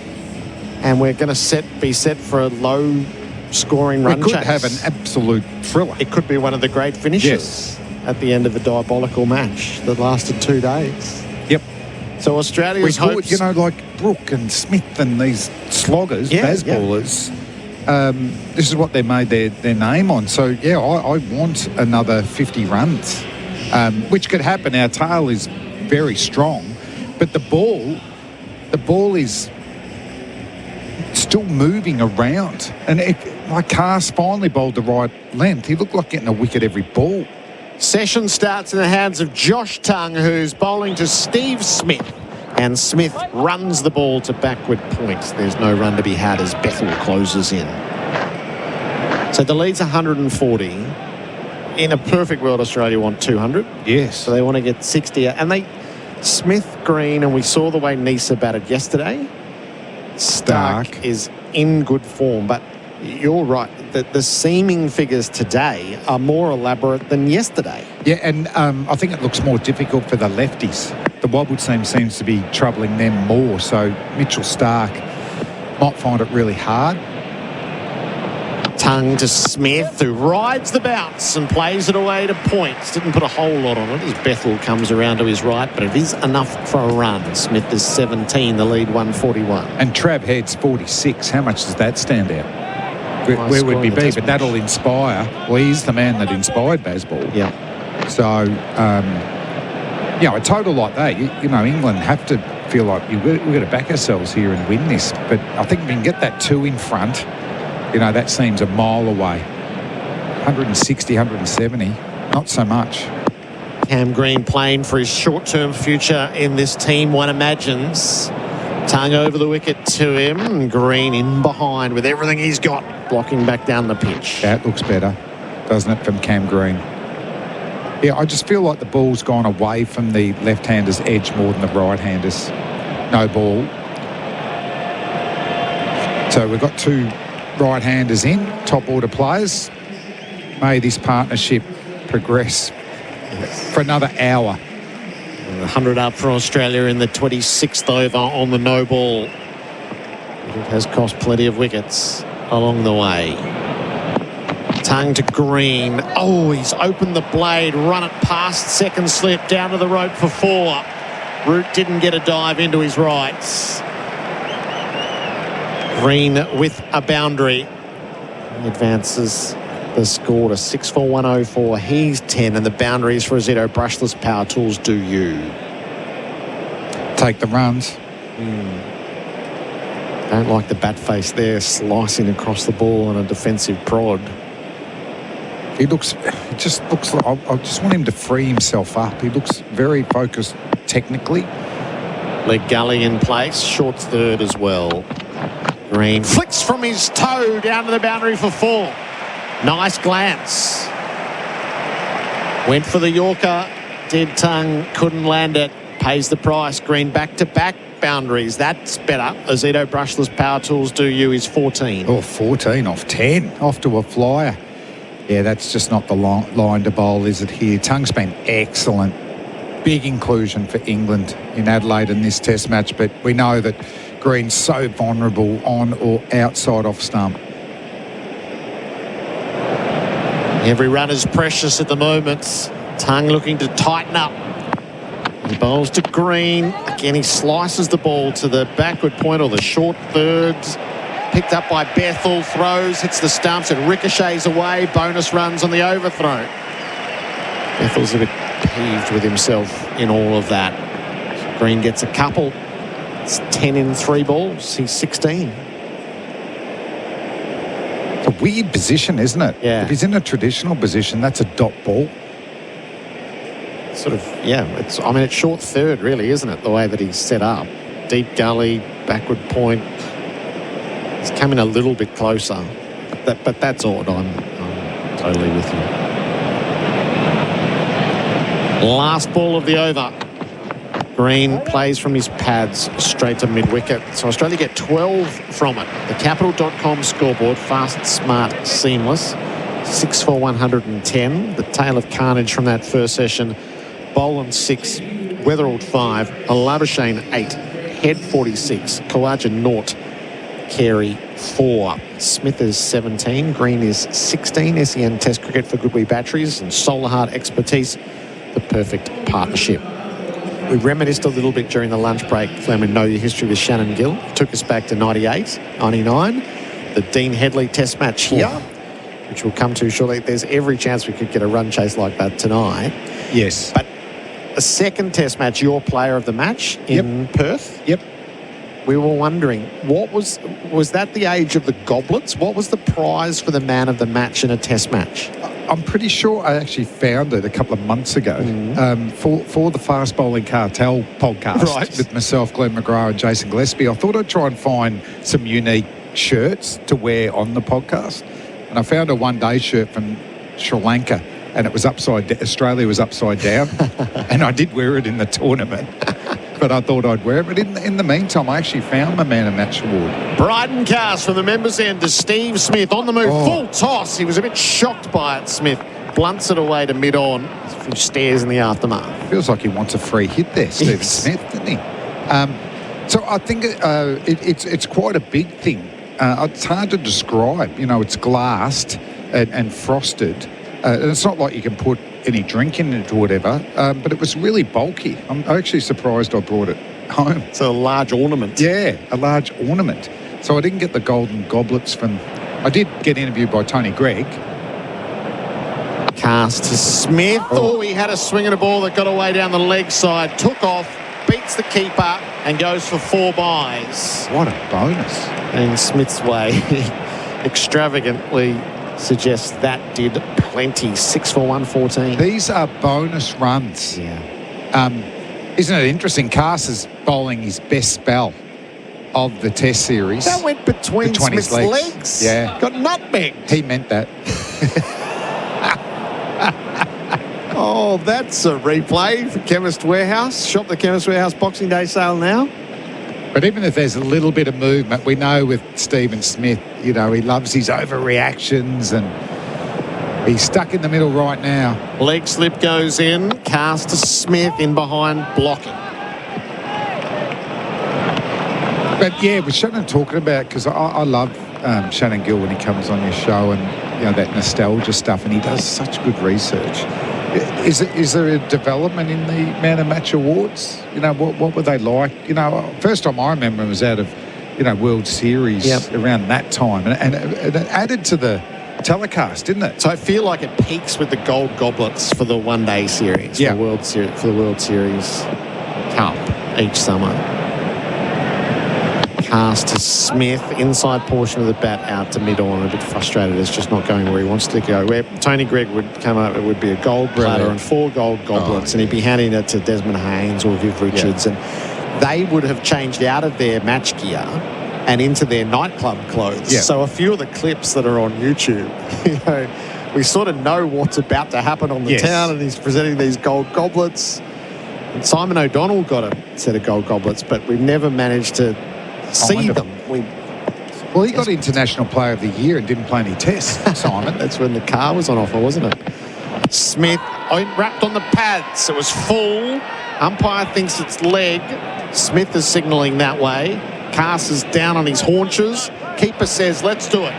And we're going to be set for a low-scoring run chase. We could have an absolute thriller. It could be one of the great finishes at the end of a diabolical match that lasted 2 days. Yep. So Australia's hopes... You know, like Brooke and Smith and these sloggers, bowlers, this is what they made their name on. So, yeah, I want another 50 runs, which could happen. Our tail is very strong, but the ball is still moving around. And my Carr's finally bowled the right length. He looked like getting a wicket every ball. Session starts in the hands of Josh Tongue, who's bowling to Steve Smith. And Smith runs the ball to backward point. There's no run to be had as Bethel closes in. So the lead's 140. In a perfect world, Australia want 200. Yes. So they want to get 60. And Smith, Green, and we saw the way Nisa batted yesterday. Stark is in good form, but you're right. The seaming figures today are more elaborate than yesterday. Yeah, and I think it looks more difficult for the lefties. The wobble team seems to be troubling them more, so Mitchell Stark might find it really hard. Tongue to Smith, who rides the bounce and plays it away to points. Didn't put a whole lot on it as Bethel comes around to his right, but it is enough for a run. Smith is 17, the lead 141. And Trav Head's 46. How much does that stand out? Where would we be? But that'll inspire. Well, he's the man that inspired Bazball. Yeah. So, a total like that, England have to feel like we've got to back ourselves here and win this. But I think we can get that 2 in front. That seems a mile away. 160, 170, not so much. Cam Green playing for his short-term future in this team, one imagines. Tongue over the wicket to him. Green in behind with everything he's got, blocking back down the pitch. That looks better, doesn't it, from Cam Green? Yeah, I just feel like the ball's gone away from the left-hander's edge more than the right-hander's. No ball. So we've got 2 right-handers in, top order players. May this partnership progress for another hour. 100 up for Australia in the 26th over on the no ball. It has cost plenty of wickets along the way. Tongue to Green. Oh, he's opened the blade, run it past second slip, down to the rope for 4. Root didn't get a dive into his rights. Green with a boundary. He advances the score to 6-4-1-0-4. He's 10, and the boundaries for Azito brushless power tools do you. Take the runs. Don't like the bat face there, slicing across the ball on a defensive prod. It just looks like, I just want him to free himself up. He looks very focused technically. Leg gully in place, short third as well. Green flicks from his toe down to the boundary for 4. Nice glance. Went for the Yorker. Did Tongue, couldn't land it. Pays the price. Green back-to-back boundaries. That's better. Azito brushless power tools do you is 14. Oh, 14 off 10. Off to a flyer. Yeah, that's just not the line to bowl, is it here? Tongue's been excellent. Big inclusion for England in Adelaide in this test match, but we know that Green's so vulnerable on or outside off stump. Every run is precious at the moment. Tongue looking to tighten up. He bowls to Green. Again, he slices the ball to the backward point or the short third. Picked up by Bethel. Throws, hits the stumps. It ricochets away. Bonus runs on the overthrow. Bethel's a bit peeved with himself in all of that. Green gets a couple. It's 10 in 3 balls. He's 16. It's a weird position, isn't it? Yeah. If he's in a traditional position, that's a dot ball. Sort of, yeah. It's short third, really, isn't it? The way that he's set up. Deep gully, backward point. He's coming a little bit closer. But that's odd. I'm totally with you. Last ball of the over. Green plays from his pads straight to mid-wicket. So Australia get 12 from it. The Capital.com scoreboard, fast, smart, seamless. 6-4-110. The tale of carnage from that first session. Boland 6, Weatherald 5, Labuschagne 8, Head 46, Kawaja 0, Carey 4. Smith is 17, Green is 16. SEN Test Cricket for Goodwee Batteries and Solar Heart Expertise. The perfect partnership. We reminisced a little bit during the lunch break. Fleming, know your history with Shannon Gill. Took us back to 98, 99. The Dean Headley Test match here, which we'll come to shortly. There's every chance we could get a run chase like that tonight. Yes. But a second Test match, your player of the match in Perth. Yep. We were wondering, what was that the age of the goblets? What was the prize for the man of the match in a Test match? I'm pretty sure I actually found it a couple of months ago for the Fast Bowling Cartel podcast with myself, Glenn McGrath and Jason Gillespie. I thought I'd try and find some unique shirts to wear on the podcast. And I found a one-day shirt from Sri Lanka, and it was Australia was upside down. And I did wear it in the tournament. But I thought I'd wear it. But in the meantime, I actually found my man of match award. Bryden cast from the members' end to Steve Smith on the move. Full toss. He was a bit shocked by it, Smith. Blunts it away to mid-on. A few stairs in the aftermath. Feels like he wants a free hit there, Stephen Smith, doesn't he? So I think it's quite a big thing it's hard to describe. You know, it's glassed and frosted. And it's not like you can put any drink in it or whatever, but it was really bulky. I'm actually surprised I brought it home. It's a large ornament. Yeah, a large ornament. So I didn't get the golden goblets from... I did get interviewed by Tony Gregg. Cast to Smith. Oh, he had a swing at a ball that got away down the leg side, took off, beats the keeper and goes for 4 buys. What a bonus. And Smith's way extravagantly suggests that did plenty. 6 for 114. These are bonus runs. Yeah. Isn't it interesting? Cast is bowling his best spell of the Test series. That went between Smith's legs. Yeah. Got nutmegged. He meant that. Oh, that's a replay for Chemist Warehouse. Shop the Chemist Warehouse Boxing Day sale now. But even if there's a little bit of movement, we know with Stephen Smith, you know, he loves his overreactions and he's stuck in the middle right now. Leg slip goes in. Cast to Smith in behind, blocking. But yeah, with Shannon talking about, because I love Shannon Gill when he comes on your show and, you know, that nostalgia stuff, and he does such good research. Is there a development in the Man of Match Awards? You know, what were they like? You know, first time I remember was out of, you know, World Series around that time. And it added to the telecast, didn't it? So I feel like it peaks with the gold goblets for the one-day series, for the World Series Cup each summer. Cast to Smith, inside portion of the bat out to mid-on, a bit frustrated. It's just not going where he wants to go. Where Tony Gregg would come up, it would be a gold platter and 4 gold goblets, and he'd be handing it to Desmond Haynes or Viv Richards, and they would have changed out of their match gear and into their nightclub clothes. So a few of the clips that are on YouTube, you know, we sort of know what's about to happen on the town, and he's presenting these gold goblets. And Simon O'Donnell got a set of gold goblets, but we've never managed to see them. Well, he got International Player of the Year and didn't play any tests, Simon. That's when the car was on offer, wasn't it? Smith wrapped on the pads. It was full. Umpire thinks it's leg. Smith is signalling that way. Cast is down on his haunches. Keeper says, let's do it.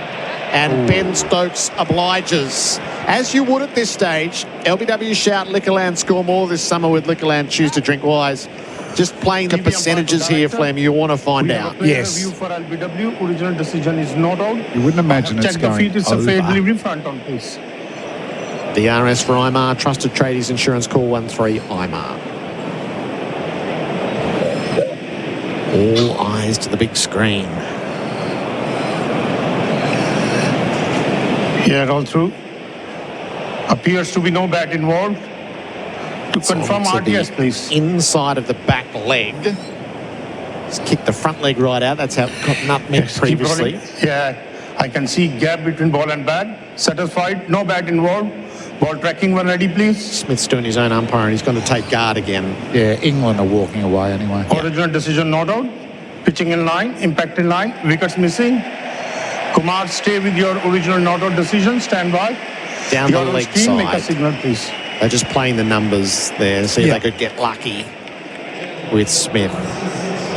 And Ben Stokes obliges. As you would at this stage, LBW shout Liquorland score more this summer with Liquorland choose to drink wise. Just playing the percentages here, Flem, you want to find out. Yes. For LBW, original decision is not out. You wouldn't imagine it's going over. Check the feet, it's a fair delivery front on please. The RS for IMAR, Trusted Tradies Insurance, call 13 IMAR. All eyes to the big screen. Here all through. Appears to be no bat involved. To confirm RTS, please. Inside of the back leg. Just kick the front leg right out. That's how it got nutmegged previously. Yeah, I can see gap between ball and bat. Satisfied, no bat involved. Ball tracking when ready, please. Smith's doing his own umpire and he's going to take guard again. Yeah, England are walking away anyway. Original decision not out. Pitching in line, impact in line, wickets missing. Kumar, stay with your original not out decision. Stand by. Down the leg side. Make a signal, please. They're just playing the numbers there to see if they could get lucky with Smith.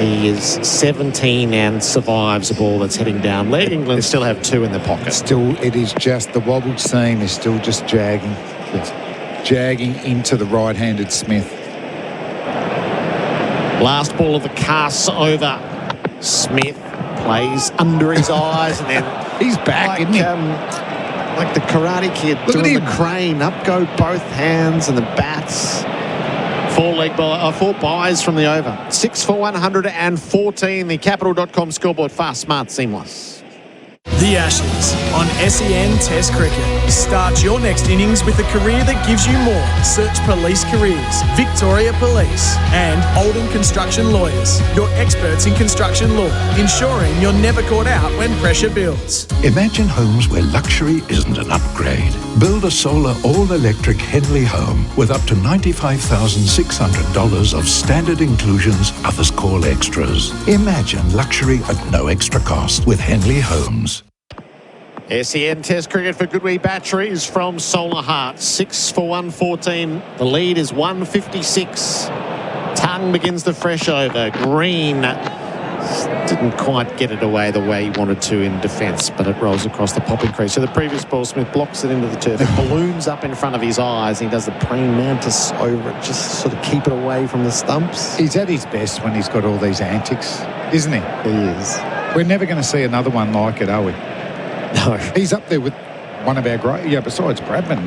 He is 17 and survives a ball that's heading down leg. England still have 2 in the pocket. Still, it is just the wobbled seam is still just jagging. It's jagging into the right-handed Smith. Last ball of the Casts over. Smith plays under his eyes and then he's back, isn't he? Like the Karate Kid doing the crane. Up go both hands and the bats. 4 buys from the over. 6 for 114. The Capital.com scoreboard. Fast, smart, seamless. The Ashes on SEN Test Cricket. Start your next innings with a career that gives you more. Search Police Careers, Victoria Police and Oldham Construction Lawyers. Your experts in construction law, ensuring you're never caught out when pressure builds. Imagine homes where luxury isn't an upgrade. Build a solar all-electric Henley home with up to $95,600 of standard inclusions others call extras. Imagine luxury at no extra cost with Henley Homes. SEN Test Cricket for Goodwee Batteries from Solar Heart. 6 for 114. The lead is 156. Tongue begins the fresh over. Green Didn't quite get it away the way he wanted to in defence, but it rolls across the popping crease. So the previous ball, Smith blocks it into the turf. It balloons up in front of his eyes. He does the praying mantis over it, just sort of keep it away from the stumps. He's at his best when he's got all these antics, isn't he? He is. We're never going to see another one like it, are we? No. He's up there with one of our great, besides Bradman,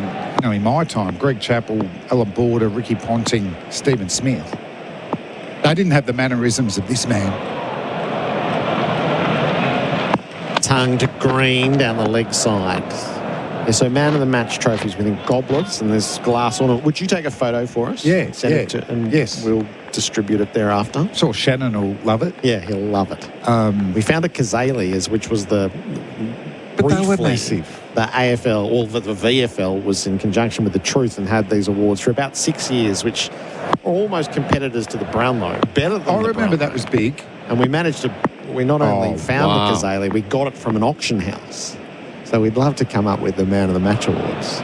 in my time, Greg Chappell, Alan Border, Ricky Ponting, Stephen Smith. They didn't have the mannerisms of this man. Tongue to Green down the leg side. Yeah, so man of the match trophies within goblets, and there's glass on it. Would you take a photo for us? Yeah, Send it to, and yes. We'll distribute it thereafter. Sure, Shannon will love it. Yeah, he'll love it. We found a Kazalias, which was the but they were massive. The AFL, or the VFL, was in conjunction with the Truth and had these awards for about 6 years, which are almost competitors to the Brownlow. Better than I remember that was big. And we managed to, we not only found the Kazali, we got it from an auction house. So we'd love to come up with the Man of the Match awards.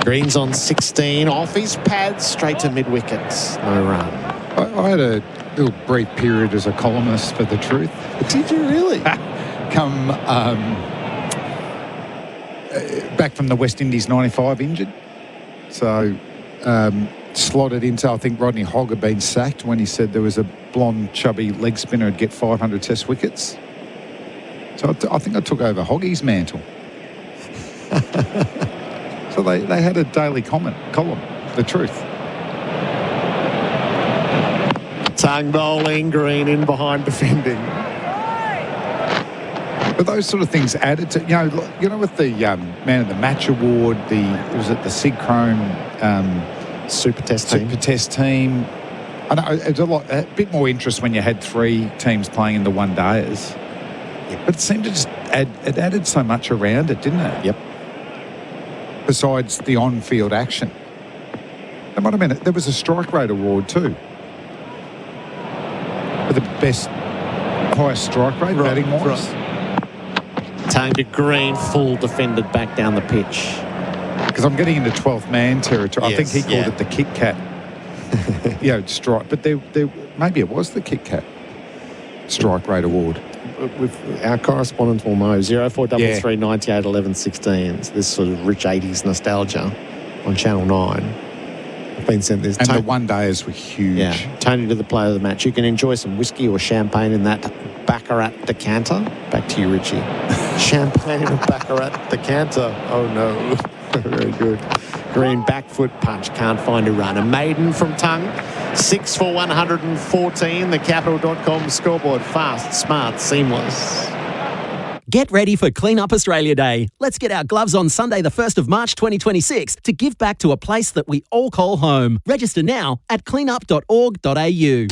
Green's on 16, off his pads, straight to mid-wicket. No run. I had a little brief period as a columnist for The Truth. Did you really? Come back from the West Indies 95 injured. So slotted into, I think Rodney Hogg had been sacked when he said there was a blonde, chubby leg spinner who'd get 500 test wickets. So I think I took over Hoggy's mantle. So they had a daily column, The Truth. Tongue bowling, Green in behind defending. But those sort of things added to, with the Man of the Match award, was it the Sig Chrome Super Test team? I know it was a bit more interest when you had 3 teams playing in the one-dayers. But it seemed to just it added so much around it, didn't it? Yep. Besides the on-field action. And wait a minute, there was a strike rate award too. For the highest strike rate, batting-wise. Tongue to Green, full defended back down the pitch. Because I'm getting into 12th man territory. Yes, I think he called it the Kit Kat. Strike. But there, maybe it was the Kit Kat strike rate award. With our correspondent will know, 0433 98 11 16. So this sort of rich 80s nostalgia on Channel 9. I've been sent this. And the one-dayers were huge. Yeah. Tony to the player of the match. You can enjoy some whiskey or champagne in that Baccarat decanter. Back to you, Richie. Champagne and Baccarat decanter. Oh, no. Very good. Green back foot punch. Can't find a run. A maiden from Tongue. 6 for 114. The Capital.com scoreboard. Fast, smart, seamless. Get ready for Clean Up Australia Day. Let's get our gloves on Sunday the 1st of March 2026 to give back to a place that we all call home. Register now at cleanup.org.au.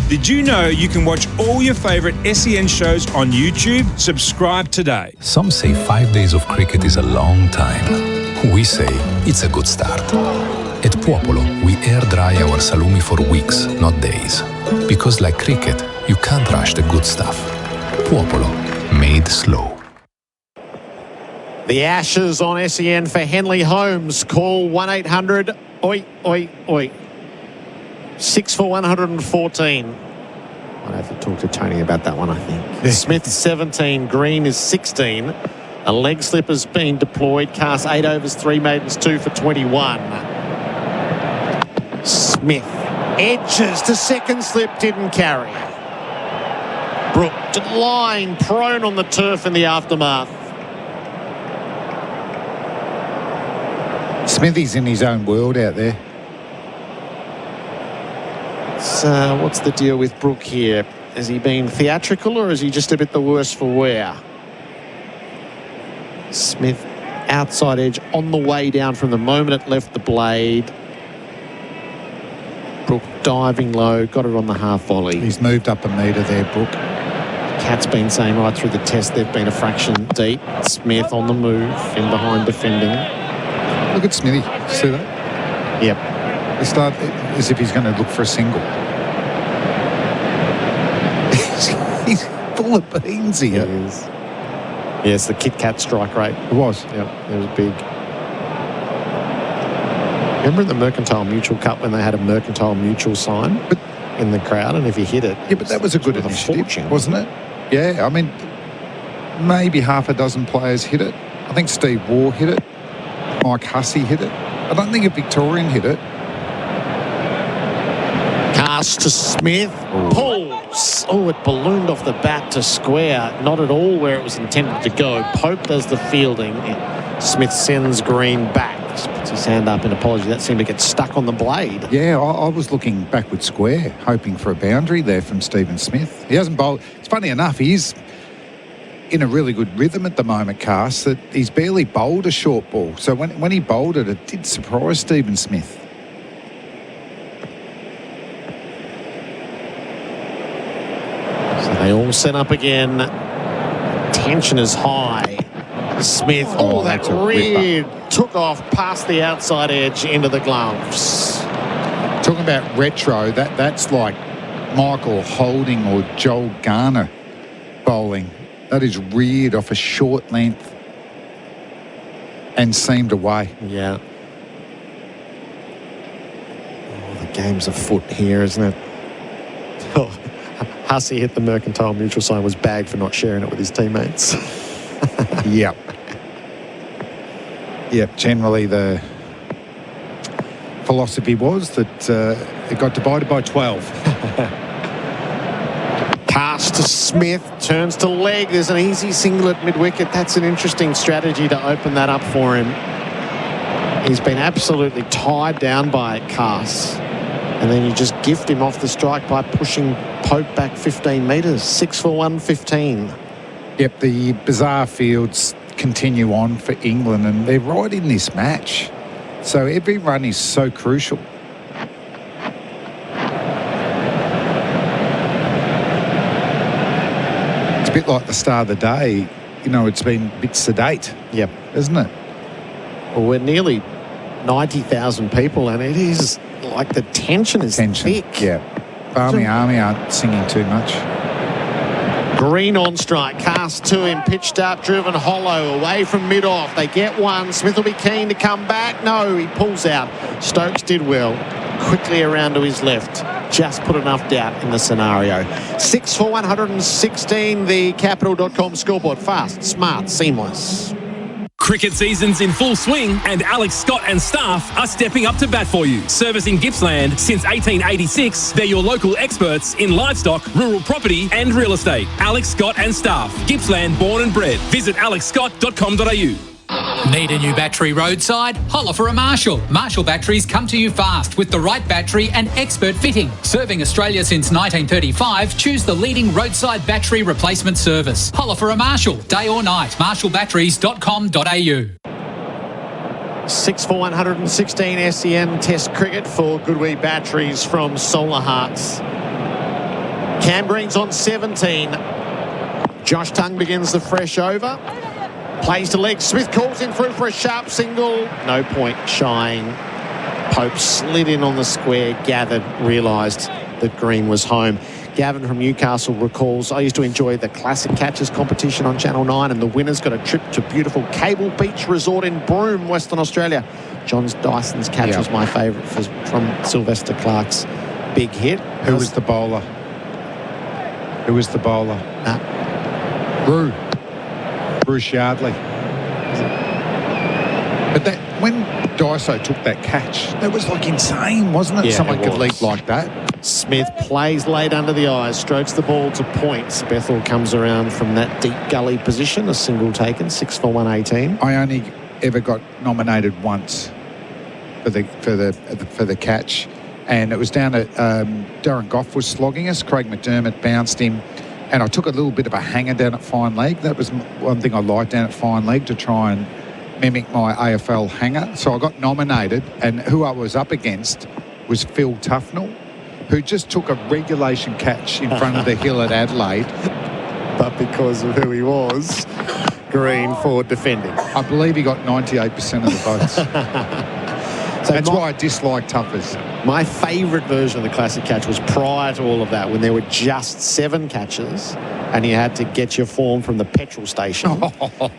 Did you know you can watch all your favourite SEN shows on YouTube? Subscribe today. Some say 5 days of cricket is a long time. We say it's a good start. At Popolo, we air dry our salumi for weeks, not days. Because like cricket, you can't rush the good stuff. Popolo, made slow. The Ashes on SEN for Henley Holmes. Call 1-800 oi oi oi. 6 for 114. I'd have to talk to Tony about that one, I think. Smith 17, Green is 16. A leg slip has been deployed. Cast 8 overs, 3 maidens, 2 for 21. Smith edges to second slip, didn't carry. Brook lying prone on the turf in the aftermath. Smithy's in his own world out there. So what's the deal with Brook here? Has he been theatrical or is he just a bit the worse for wear? Smith outside edge on the way down from the moment it left the blade. Brook diving low, got it on the half volley. He's moved up a metre there, Brook. Cat's been saying right through the test they've been a fraction deep. Smith on the move, in behind defending. Look at Smithy. See that? Yep. He started as if he's going to look for a single. He's full of beans here. He is. Yes, the Kit Kat strike rate. It was. Yep, it was big. Remember in the Mercantile Mutual Cup when they had a Mercantile Mutual sign? But in the crowd, and if you hit it... Yeah, but that was a good initiative, wasn't it? Yeah, I mean, maybe half a dozen players hit it. I think Steve Waugh hit it. Mike Hussey hit it. I don't think a Victorian hit it. Pass to Smith. Pulls. Oh, it ballooned off the bat to square. Not at all where it was intended to go. Pope does the fielding. Smith sends Green back. Just puts his hand up in apology. That seemed to get stuck on the blade. Yeah, I was looking backward square, hoping for a boundary there from Stephen Smith. He hasn't bowled. It's funny enough, he's in a really good rhythm at the moment, Cass, that he's barely bowled a short ball. So when he bowled it, it did surprise Stephen Smith. So they all set up again. Tension is high. Smith, that rear took off past the outside edge into the gloves. Talking about retro, that's like Michael Holding or Joel Garner bowling. That is reared off a short length and seamed away. Yeah. Oh, the game's afoot here, isn't it? Oh, Hussey hit the mercantile mutual sign, was bagged for not sharing it with his teammates. Yep. Generally the philosophy was that it got divided by 12. Pass to Smith, turns to leg. There's an easy single at mid-wicket. That's an interesting strategy to open that up for him. He's been absolutely tied down by Cass. And then you just gift him off the strike by pushing Pope back 15 metres. 6 for 115. Yep, the bizarre fields continue on for England, and they're right in this match. So every run is so crucial. It's a bit like the start of the day. You know, it's been a bit sedate. Yep. Isn't it? Well, we're nearly 90,000 people, and it is like the tension is thick. Yeah. Barmy Army aren't singing too much. Green on strike, cast to him, pitched up, driven hollow, away from mid-off. They get one. Smith will be keen to come back. No, he pulls out. Stokes did well. Quickly around to his left. Just put enough doubt in the scenario. 6 for 116, the Capital.com scoreboard. Fast, smart, seamless. Cricket season's in full swing, and Alex Scott and staff are stepping up to bat for you. Servicing Gippsland since 1886, they're your local experts in livestock, rural property and real estate. Alex Scott and staff. Gippsland born and bred. Visit alexscott.com.au. Need a new battery roadside? Holler for a Marshall. Marshall batteries come to you fast with the right battery and expert fitting. Serving Australia since 1935, choose the leading roadside battery replacement service. Holler for a Marshall, day or night. marshallbatteries.com.au. 6 for 116 SEN Test cricket for Goodwee batteries from Solar Hearts. Cam Green's on 17. Josh Tongue begins the fresh over. Plays to leg. Smith calls in through for a sharp single. No point shying. Pope slid in on the square, gathered, realised that Green was home. Gavin from Newcastle recalls, I used to enjoy the classic catches competition on Channel 9, and the winners got a trip to beautiful Cable Beach Resort in Broome, Western Australia. John Dyson's catch was my favourite from Sylvester Clarke's big hit. Who was the bowler? Bruce Yardley. But that when Daiso took that catch, that was like insane, wasn't it? Yeah, Someone it could was. leap like that. Smith plays late under the eyes, strokes the ball to points. Bethel comes around from that deep gully position, a single taken, 6 for 118. I only ever got nominated once for the catch, and it was down at Darren Goff was slogging us. Craig McDermott bounced him, and I took a little bit of a hanger down at fine leg. That was one thing I liked down at fine leg, to try and mimic my AFL hanger. So I got nominated, and who I was up against was Phil Tufnell, who just took a regulation catch in front of the hill at Adelaide. But because of who he was, Green for defending. I believe he got 98% of the votes. That's why I dislike Tuffers. My favourite version of the classic catch was prior to all of that, when there were just 7 catches and you had to get your form from the petrol station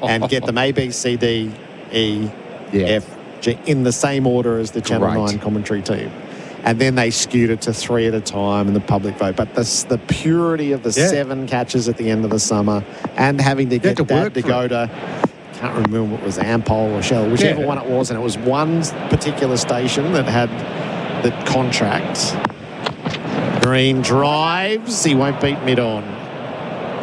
and get them A, B, C, D, E, F, G in the same order as the Channel 9 commentary team. And then they skewed it to 3 at a time in the public vote. But the purity of the 7 catches at the end of the summer and having to get Dad to go to, can't remember what it was, Ampol or Shell, whichever one it was. And it was one particular station that had the contract. Green drives. He won't beat mid-on.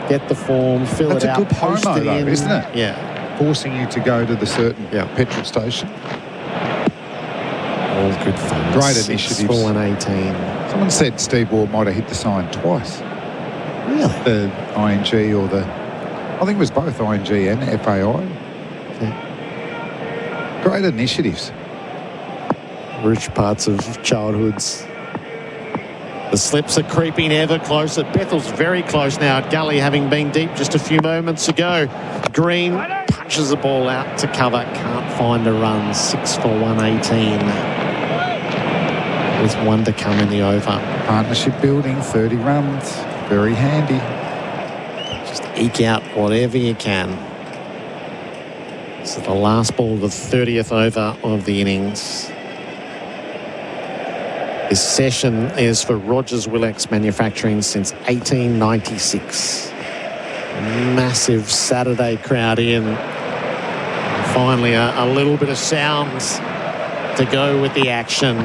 Get the form, fill it out. That's a good promo, though, isn't it? Yeah. Forcing you to go to the certain petrol station. All good fun. Great initiatives. 6 for 118. Someone said Steve Ward might have hit the sign twice. Really? The ING or the... I think it was both ING and FAI. Yeah. Great initiatives. Rich parts of childhoods. The slips are creeping ever closer. Bethel's very close now at Gully, having been deep just a few moments ago. Green punches the ball out to cover. Can't find a run. 6 for 118. With 1 to come in the over. Partnership building, 30 runs. Very handy. Just eke out whatever you can. So the last ball of the 30th over of the innings. This session is for Rogers Willex Manufacturing since 1896. Massive Saturday crowd in. Finally, a little bit of sound to go with the action.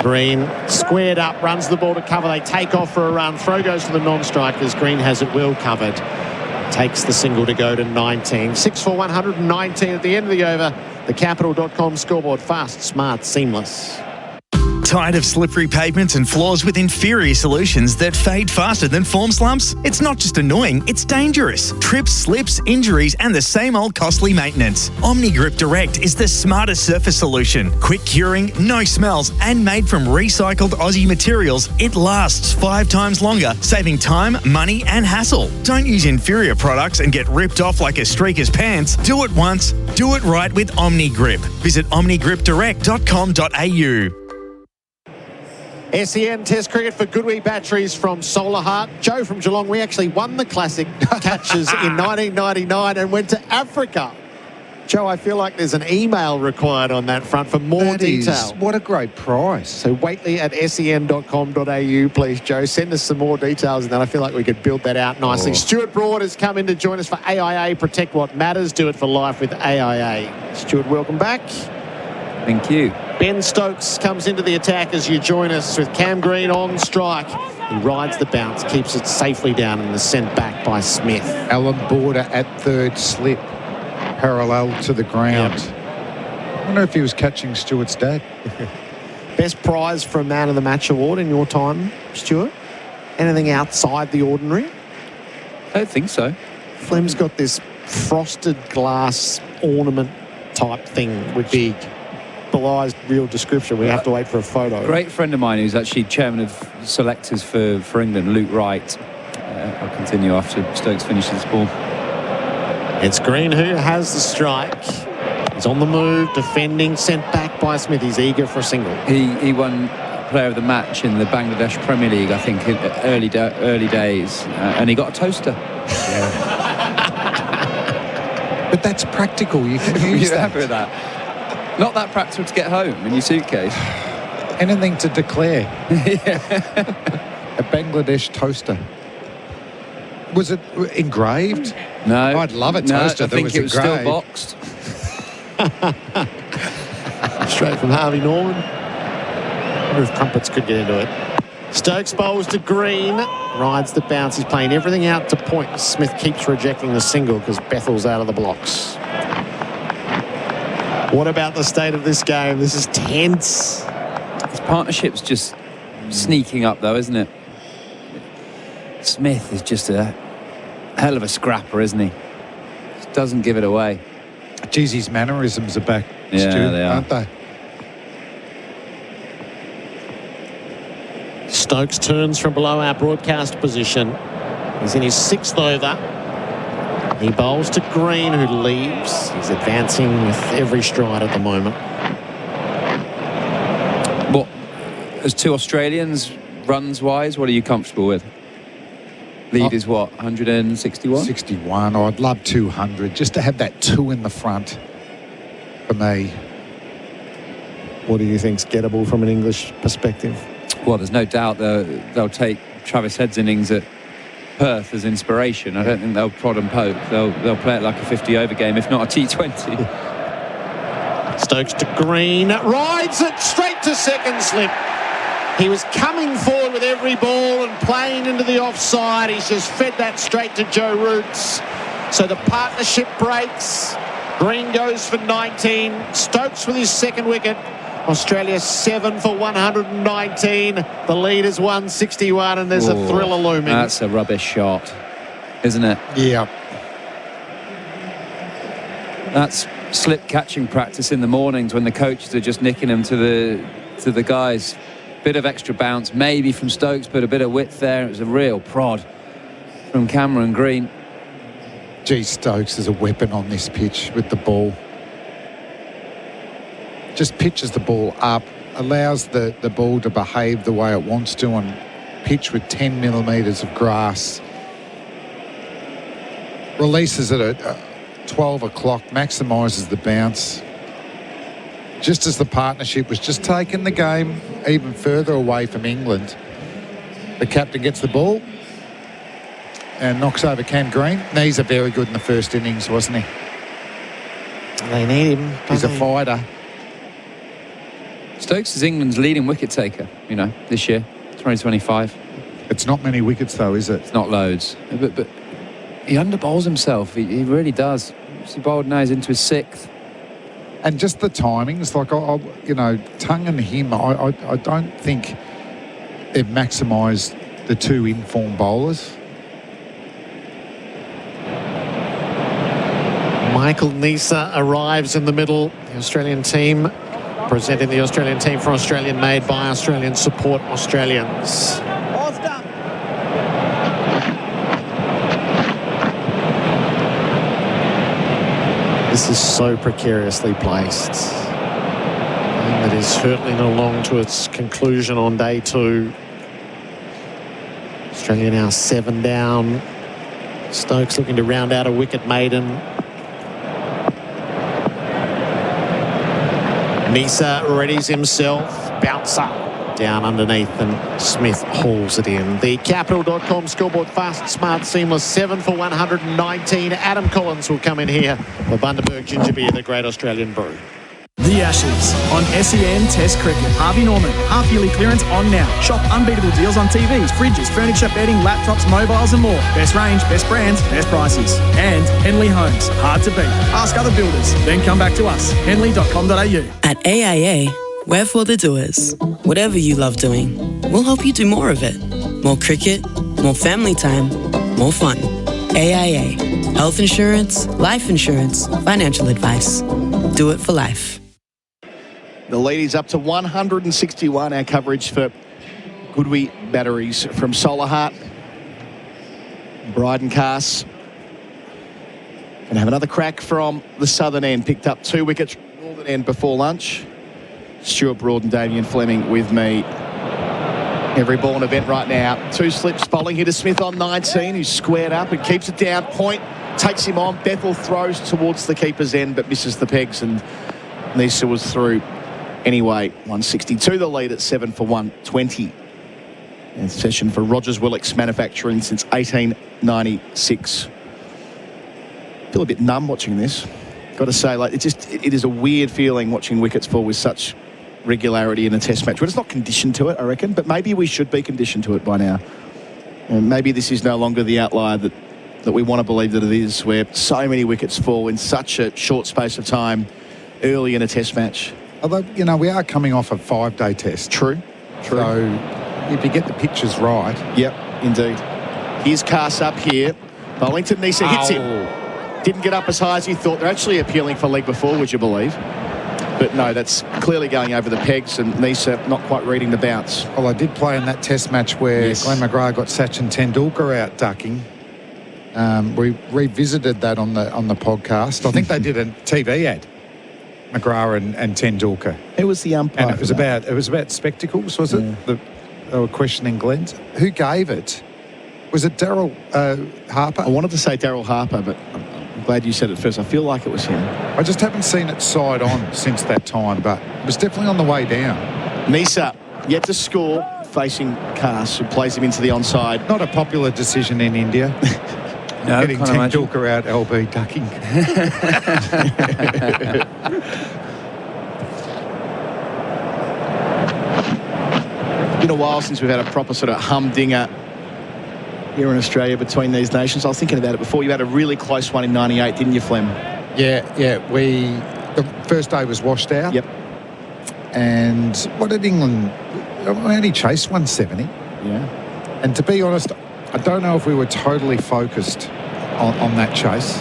Green squared up, runs the ball to cover. They take off for a run. Throw goes to the non-strikers. Green has it well covered. Takes the single to go to 19. 6 for 119 at the end of the over. The Capital.com scoreboard. Fast, smart, seamless. Tired of slippery pavements and floors with inferior solutions that fade faster than form slumps? It's not just annoying, it's dangerous. Trips, slips, injuries, and the same old costly maintenance. OmniGrip Direct is the smartest surface solution. Quick curing, no smells, and made from recycled Aussie materials, it lasts 5 times longer, saving time, money, and hassle. Don't use inferior products and get ripped off like a streaker's pants. Do it once, do it right with OmniGrip. Visit omnigripdirect.com.au. SEN Test Cricket for Goodwee Batteries from Solar Heart. Joe from Geelong, we actually won the Classic Catches in 1999 and went to Africa. Joe, I feel like there's an email required on that front for more detail. What a great prize. So Whateley at sen.com.au, please, Joe. Send us some more details and then I feel like we could build that out nicely. Stuart Broad has come in to join us for AIA. Protect what matters. Do it for life with AIA. Stuart, welcome back. Thank you. Ben Stokes comes into the attack as you join us with Cam Green on strike. He rides the bounce, keeps it safely down and is sent back by Smith. Alan Border at third slip, parallel to the ground. I wonder if he was catching Stuart's dad. Best prize for a Man of the Match award in your time, Stuart? Anything outside the ordinary? I don't think so. Flem's got this frosted glass ornament type thing, which belies real description. We have to wait for a photo. A great friend of mine who's actually chairman of selectors for England, Luke Wright. I'll continue after Stokes finishes this ball. It's Green who has the strike. He's on the move, defending, sent back by Smith. He's eager for a single. He won Player of the Match in the Bangladesh Premier League, I think, in early days, and he got a toaster. Yeah. But that's practical. You can use that. Happy with that? Not that practical to get home in your suitcase. Anything to declare. A Bangladesh toaster. Was it engraved? No. I'd love a toaster. I think it was still boxed. Straight from Harvey Norman. I wonder if Crumpets could get into it. Stokes bowls to Green. Rides the bounce. He's playing everything out to point. Smith keeps rejecting the single because Bethel's out of the blocks. What about the state of this game? This is tense. This partnership's just sneaking up, though, isn't it? Smith is just a hell of a scrapper, isn't he? Just doesn't give it away. Geez, his mannerisms are back, yeah, Stu, they are. aren't they? Stokes turns from below our broadcast position. He's in his 6th over. He bowls to Green, who leaves. He's advancing with every stride at the moment. What, as 2 Australians, runs-wise, what are you comfortable with? Lead is what, 161? 61. I'd love 200, just to have that 2 in the front for me. What do you think's gettable from an English perspective? Well, there's no doubt they'll take Travis Head's innings at Perth as inspiration. I don't think they'll prod and poke. They'll play it like a 50-over game, if not a T20. Stokes to Green, rides it straight to second slip. He was coming forward with every ball and playing into the offside. He's just fed that straight to Joe Roots. So the partnership breaks. Green goes for 19. Stokes with his second wicket. Australia 7 for 119. The lead is 161 and there's a thriller looming. That's a rubbish shot, isn't it? Yeah. That's slip catching practice in the mornings when the coaches are just nicking them to the guys. Bit of extra bounce, maybe from Stokes, but a bit of width there. It was a real prod from Cameron Green. Gee, Stokes is a weapon on this pitch with the ball. Just pitches the ball up, allows the ball to behave the way it wants to on pitch with 10 millimetres of grass. Releases it at 12 o'clock, maximises the bounce. Just as the partnership was just taking the game even further away from England, the captain gets the ball and knocks over Cam Green. He's a very good in the first innings, wasn't he? They need him. He's a fighter. Stokes is England's leading wicket taker, this year, 2025. It's not many wickets though, is it? It's not loads. But he underbowls himself. He really does. He bowled now, he's into his sixth. And just the timings, like, Tongue and him, I don't think they've maximised the two in-form bowlers. Michael Nisa arrives in the middle. The Australian team, presenting the Australian team for Australian made by Australian support Australians. This is so precariously placed. And that is hurtling along to its conclusion on day 2. Australia now 7 down. Stokes looking to round out a wicket maiden. Nisa readies himself. Bouncer down underneath and Smith hauls it in. The Capital.com scoreboard, fast, smart, seamless, 7 for 119. Adam Collins will come in here for Bundaberg Ginger Beer, the great Australian brew. The Ashes on SEN Test Cricket. Harvey Norman, half-yearly clearance on now. Shop unbeatable deals on TVs, fridges, furniture, bedding, laptops, mobiles and more. Best range, best brands, best prices. And Henley Homes, hard to beat. Ask other builders, then come back to us. Henley.com.au. At AIA, we're for the doers. Whatever you love doing, we'll help you do more of it. More cricket, more family time, more fun. AIA. Health insurance, life insurance, financial advice. Do it for life. The lead is up to 161. Our coverage for Goodwee batteries from Solar Heart. Bryden Cass. And have another crack from the southern end. Picked up 2 wickets from the northern end before lunch. Stuart Broad and Damien Fleming with me. Every ball an event right now. 2 slips, bowling here to Smith on 19, who's squared up and keeps it down. Point takes him on. Bethel throws towards the keeper's end but misses the pegs, and Nisa was through anyway. 162 the lead at 7 for 120. And session for Rogers Willicks Manufacturing since 1896. Feel a bit numb watching this. Got to say, it is a weird feeling watching wickets fall with such regularity in a test match. We're just not conditioned to it, I reckon, but maybe we should be conditioned to it by now. And maybe this is no longer the outlier that we want to believe that it is, where so many wickets fall in such a short space of time early in a test match. Although, we are coming off a 5-day test. True. So if you get the pitches right. Yep, indeed. Here's Cass up here. Bollington, Nisa hits him. Didn't get up as high as he thought. They're actually appealing for leg before, would you believe? But no, that's clearly going over the pegs, and Nisa not quite reading the bounce. Well, I did play in that test match where Glenn McGrath got Sachin Tendulkar out ducking. We revisited that on the podcast. I think they did a TV ad, McGrath and Tendulkar. Who was the umpire? And it was about spectacles, was it? Yeah. They were questioning Glenn's. Who gave it? Was it Daryl Harper? I wanted to say Daryl Harper, but I'm glad you said it first. I feel like it was him. I just haven't seen it side on since that time, but it was definitely on the way down. Nisa yet to score. facing Cass, who plays him into the onside. Not a popular decision in India. No, getting Tendulkar out, LB ducking. It's been a while since we've had a proper sort of humdinger here in Australia between these nations. I was thinking about it before. You had a really close one in 98, didn't you, Flem? Yeah. The first day was washed out. Yep. And what did England... We only chased 170. Yeah. And to be honest, I don't know if we were totally focused on that chase.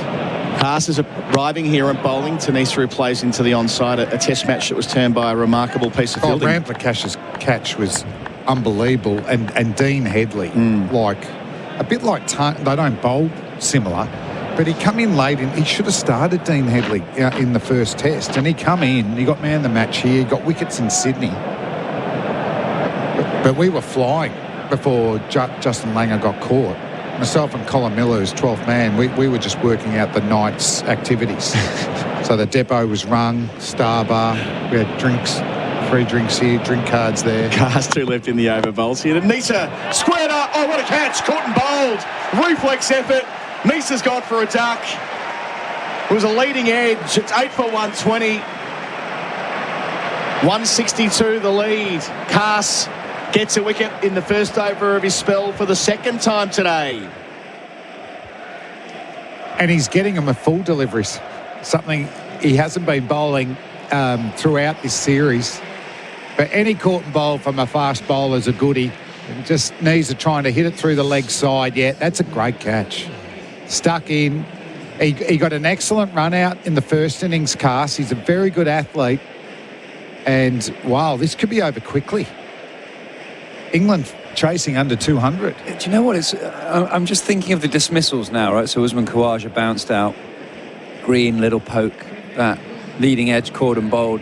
Cass is arriving here at bowling. Tanisa, who plays into the onside, a test match that was turned by a remarkable piece of fielding. Ramplakash's catch was unbelievable. And Dean Headley, a bit like... they don't bowl similar, but he come in late. He should have started Dean Headley in the first test. And he come in, he got man the match here, he got wickets in Sydney. But we were flying before Justin Langer got caught. Myself and Colin Miller, who's 12th man, we were just working out the night's activities. So the depot was rung, Star Bar, we had drinks, free drinks here, drink cards there. Cass 2 left in the over bowls here. Nisa squared up. Oh, what a catch. Caught and bowled. Reflex effort. Nisa's gone for a duck. It was a leading edge. It's 8 for 120. 162 the lead. Cass gets a wicket in the first over of his spell for the second time today. And he's getting them at full deliveries, something he hasn't been bowling throughout this series. But any caught and bowl from a fast bowler is a goodie. He just needs to trying to hit it through the leg side. Yeah, that's a great catch. Stuck in. He got an excellent run out in the first innings, Cass. He's a very good athlete. And, wow, this could be over quickly. England chasing under 200. Do you know what? I'm just thinking of the dismissals now, right? So Usman Khawaja bounced out. Green, little poke. That leading edge, caught and bowled.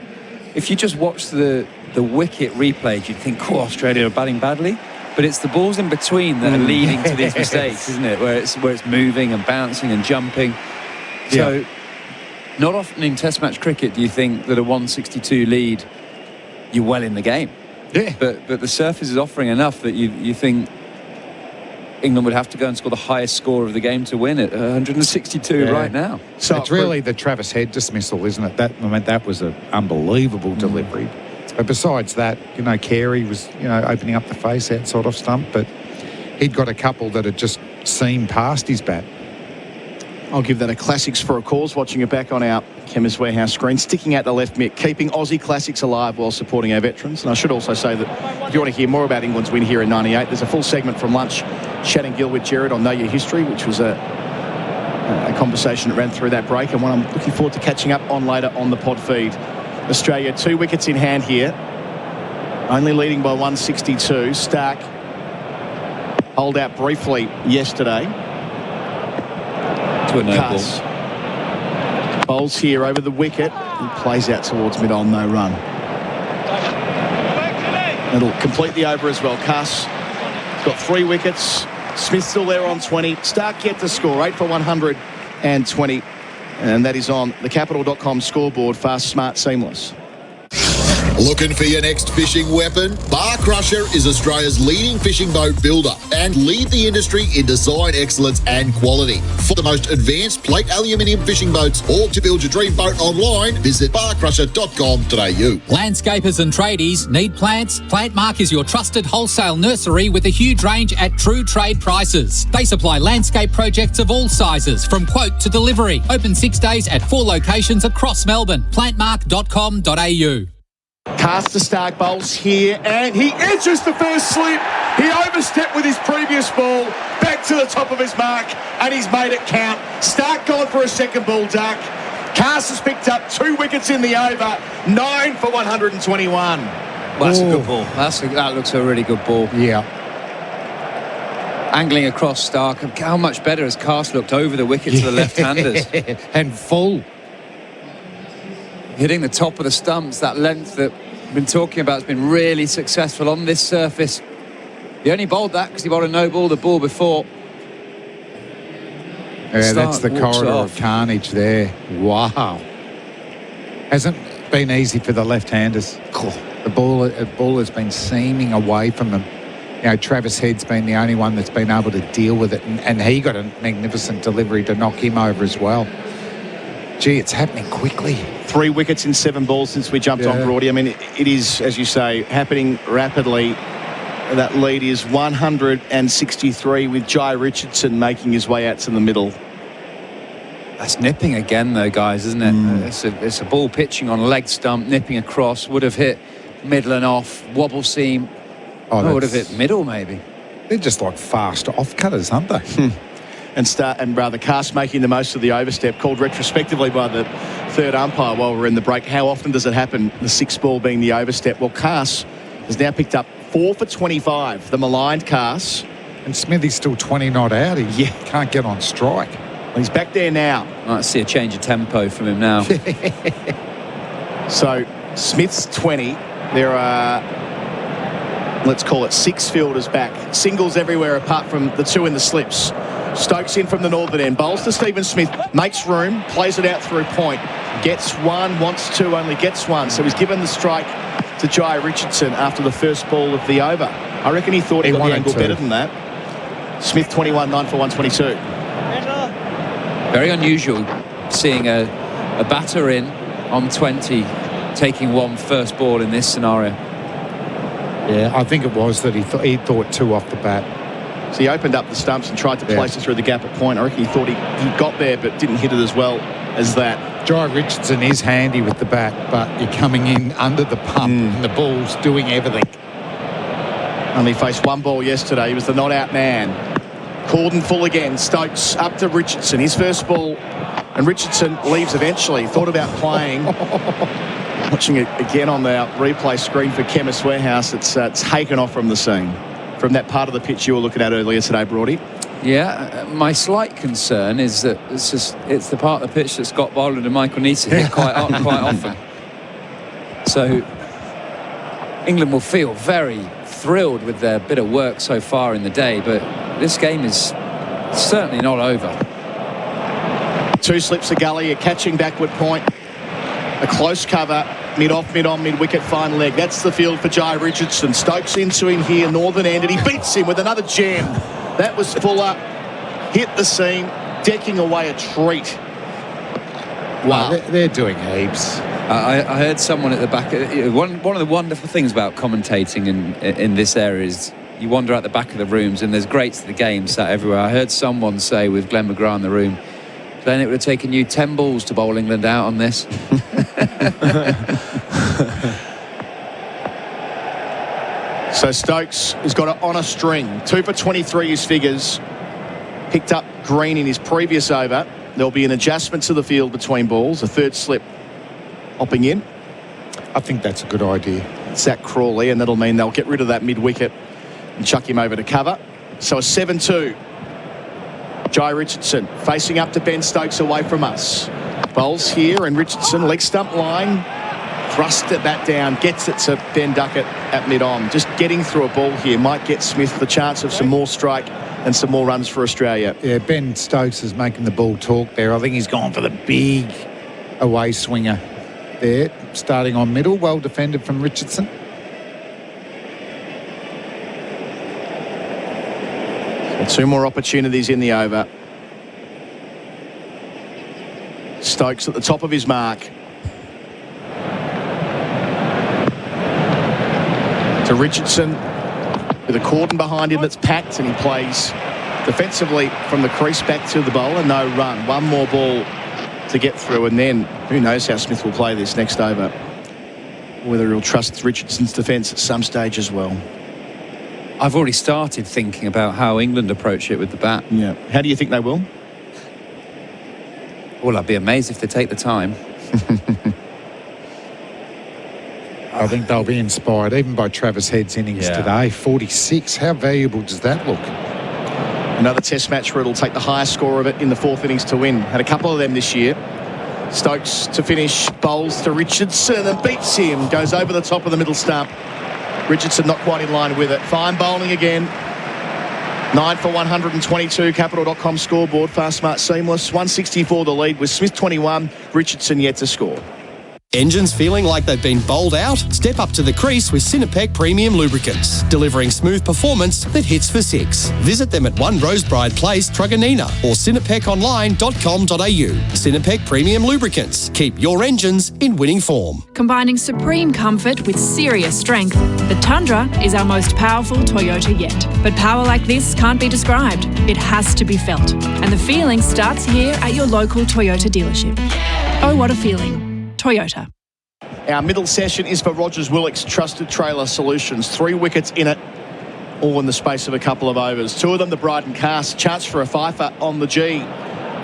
If you just watch the wicket replayed, you'd think, Australia are batting badly. But it's the balls in between that are leading to these mistakes, isn't it? Where it's moving and bouncing and jumping. So not often in Test match cricket do you think that a 162 lead, you're well in the game. Yeah. But the surface is offering enough that you think England would have to go and score the highest score of the game to win it. 162 right now. So it's really the Travis Head dismissal, isn't it? That was an unbelievable delivery. But besides that, Carey was, opening up the face out sort of stump, but he'd got a couple that had just seamed past his bat. I'll give that a classics for a cause, watching it back on our Chemist Warehouse screen. Sticking out the left mitt, keeping Aussie classics alive while supporting our veterans. And I should also say that if you want to hear more about England's win here in 98, there's a full segment from lunch, chatting Gill with Gerard on Know Your History, which was a conversation that ran through that break, and one I'm looking forward to catching up on later on the pod feed. Australia 2 wickets in hand here, only leading by 162. Stark hold out briefly yesterday. To a no Cass bowls here over the wicket. He plays out towards mid-on, no run. It'll complete the over as well. Cass got 3 wickets. Smith still there on 20. Stark yet to score, 8 for 120. And that is on the Capital.com scoreboard. Fast, smart, seamless. Looking for your next fishing weapon? Bar Crusher is Australia's leading fishing boat builder and lead the industry in design excellence and quality. For the most advanced plate aluminium fishing boats or to build your dream boat online, visit barcrusher.com.au. Landscapers and tradies need plants? Plantmark is your trusted wholesale nursery with a huge range at true trade prices. They supply landscape projects of all sizes, from quote to delivery. Open 6 days at 4 locations across Melbourne. Plantmark.com.au. Cass to Stark bowls here, and he edges the first slip. He overstepped with his previous ball, back to the top of his mark, and he's made it count. Stark gone for a second ball duck. Cass has picked up 2 wickets in the over, 9 for 121. Well, that's a good ball. That looks a really good ball. Yeah. Angling across Stark. How much better has Cass looked over the wicket to the left-handers? And full. Hitting the top of the stumps, that length that we've been talking about has been really successful on this surface. He only bowled that because he bowled a no ball the ball before. Yeah, that's the corridor of carnage there. Wow. Hasn't been easy for the left-handers. The ball has been seaming away from them. Travis Head's been the only one that's been able to deal with it, and he got a magnificent delivery to knock him over as well. Gee, it's happening quickly. 3 wickets in 7 balls since we jumped on, Brody. I mean, it is, as you say, happening rapidly. That lead is 163 with Jai Richardson making his way out to the middle. That's nipping again, though, guys, isn't it? It's a ball pitching on a leg stump, nipping across, would have hit middle and off, wobble seam. Would have hit middle, maybe. They're just like fast off-cutters, aren't they? And rather Cass making the most of the overstep, called retrospectively by the third umpire while we're in the break. How often does it happen, the 6th ball being the overstep? Well, Cass has now picked up 4 for 25, the maligned Cass. And Smithy's still 20 not out. He can't get on strike. Well, he's back there now. Might see a change of tempo from him now. So Smith's 20. There are, let's call it 6 fielders back. Singles everywhere apart from the 2 in the slips. Stokes in from the northern end. Bowls to Stephen Smith. Makes room. Plays it out through point. Gets 1. Wants 2. Only gets 1. So he's given the strike to Jai Richardson after the first ball of the over. I reckon he thought he got the angle better than that. Smith 21, 9 for 122. Very unusual seeing a batter in on 20 taking 1 first ball in this scenario. Yeah, I think it was that he thought 2 off the bat. So he opened up the stumps and tried to place it through the gap at point. I reckon he thought he got there but didn't hit it as well as that. Jai Richardson is handy with the bat, but you're coming in under the pump and the ball's doing everything. Only faced 1 ball yesterday. He was the not-out man. Cordon full again. Stokes up to Richardson. His first ball. And Richardson leaves eventually. Thought about playing. Watching it again on the replay screen for Chemist Warehouse. It's taken off from the scene. From that part of the pitch you were looking at earlier today, Brody. Yeah, my slight concern is that it's the part of the pitch that Scott Boland and Michael need to hit quite often. So England will feel very thrilled with their bit of work so far in the day, but this game is certainly not over. 2 slips a gully, a catching backward point, a close cover, mid-off, mid-on, mid-wicket, fine leg. That's the field for Jai Richardson. Stokes into him here, northern end, and he beats him with another gem. That was Fuller, hit the seam, decking away a treat. Wow, they're doing heaps. I heard someone at the back. One of the wonderful things about commentating in this area is you wander out the back of the rooms and there's greats of the game sat everywhere. I heard someone say with Glenn McGrath in the room, Glenn, it would have taken you 10 balls to bowl England out on this. So Stokes has got it on a string. 2 for 23 his figures. Picked up Green in his previous over. There'll be an adjustment to the field between balls. A third slip hopping in. I think that's a good idea. Zach Crawley, and that'll mean they'll get rid of that mid-wicket and chuck him over to cover. So a 7-2. Jai Richardson facing up to Ben Stokes away from us. Bowls here, and Richardson, leg stump line. Thrust it back down, gets it to Ben Duckett at mid-on. Just getting through a ball here might get Smith the chance of some more strike and some more runs for Australia. Yeah, Ben Stokes is making the ball talk there. I think he's gone for the big away swinger there, starting on middle. Well defended from Richardson. So 2 more opportunities in the over. Stokes at the top of his mark. To Richardson with a cordon behind him that's packed, and he plays defensively from the crease back to the bowler. No run. 1 more ball to get through, and then who knows how Smith will play this next over. Whether he'll trust Richardson's defence at some stage as well. I've already started thinking about how England approach it with the bat. Yeah. How do you think they will? Well, I'd be amazed if they take the time. I think they'll be inspired even by Travis Head's innings today. 46. How valuable does that look? Another test match where it'll take the highest score of it in the 4th innings to win. Had a couple of them this year. Stokes to finish, bowls to Richardson and beats him. Goes over the top of the middle stump. Richardson not quite in line with it. Fine bowling again. 9 for 122. Capital.com scoreboard. Fast, smart, seamless. 164 the lead with Smith 21. Richardson yet to score. Engines feeling like they've been bowled out? Step up to the crease with Sinopec Premium Lubricants, delivering smooth performance that hits for six. Visit them at 1 Rosebride Place, Truganina, or sinopeconline.com.au. Sinopec Premium Lubricants. Keep your engines in winning form. Combining supreme comfort with serious strength, the Tundra is our most powerful Toyota yet. But power like this can't be described. It has to be felt. And the feeling starts here at your local Toyota dealership. Oh, what a feeling. Toyota. Our middle session is for Rogers Willock's Trusted Trailer Solutions. 3 wickets in it, all in the space of a couple of overs. 2 of them, the Bryden Cast. Chance for a fifer on the G.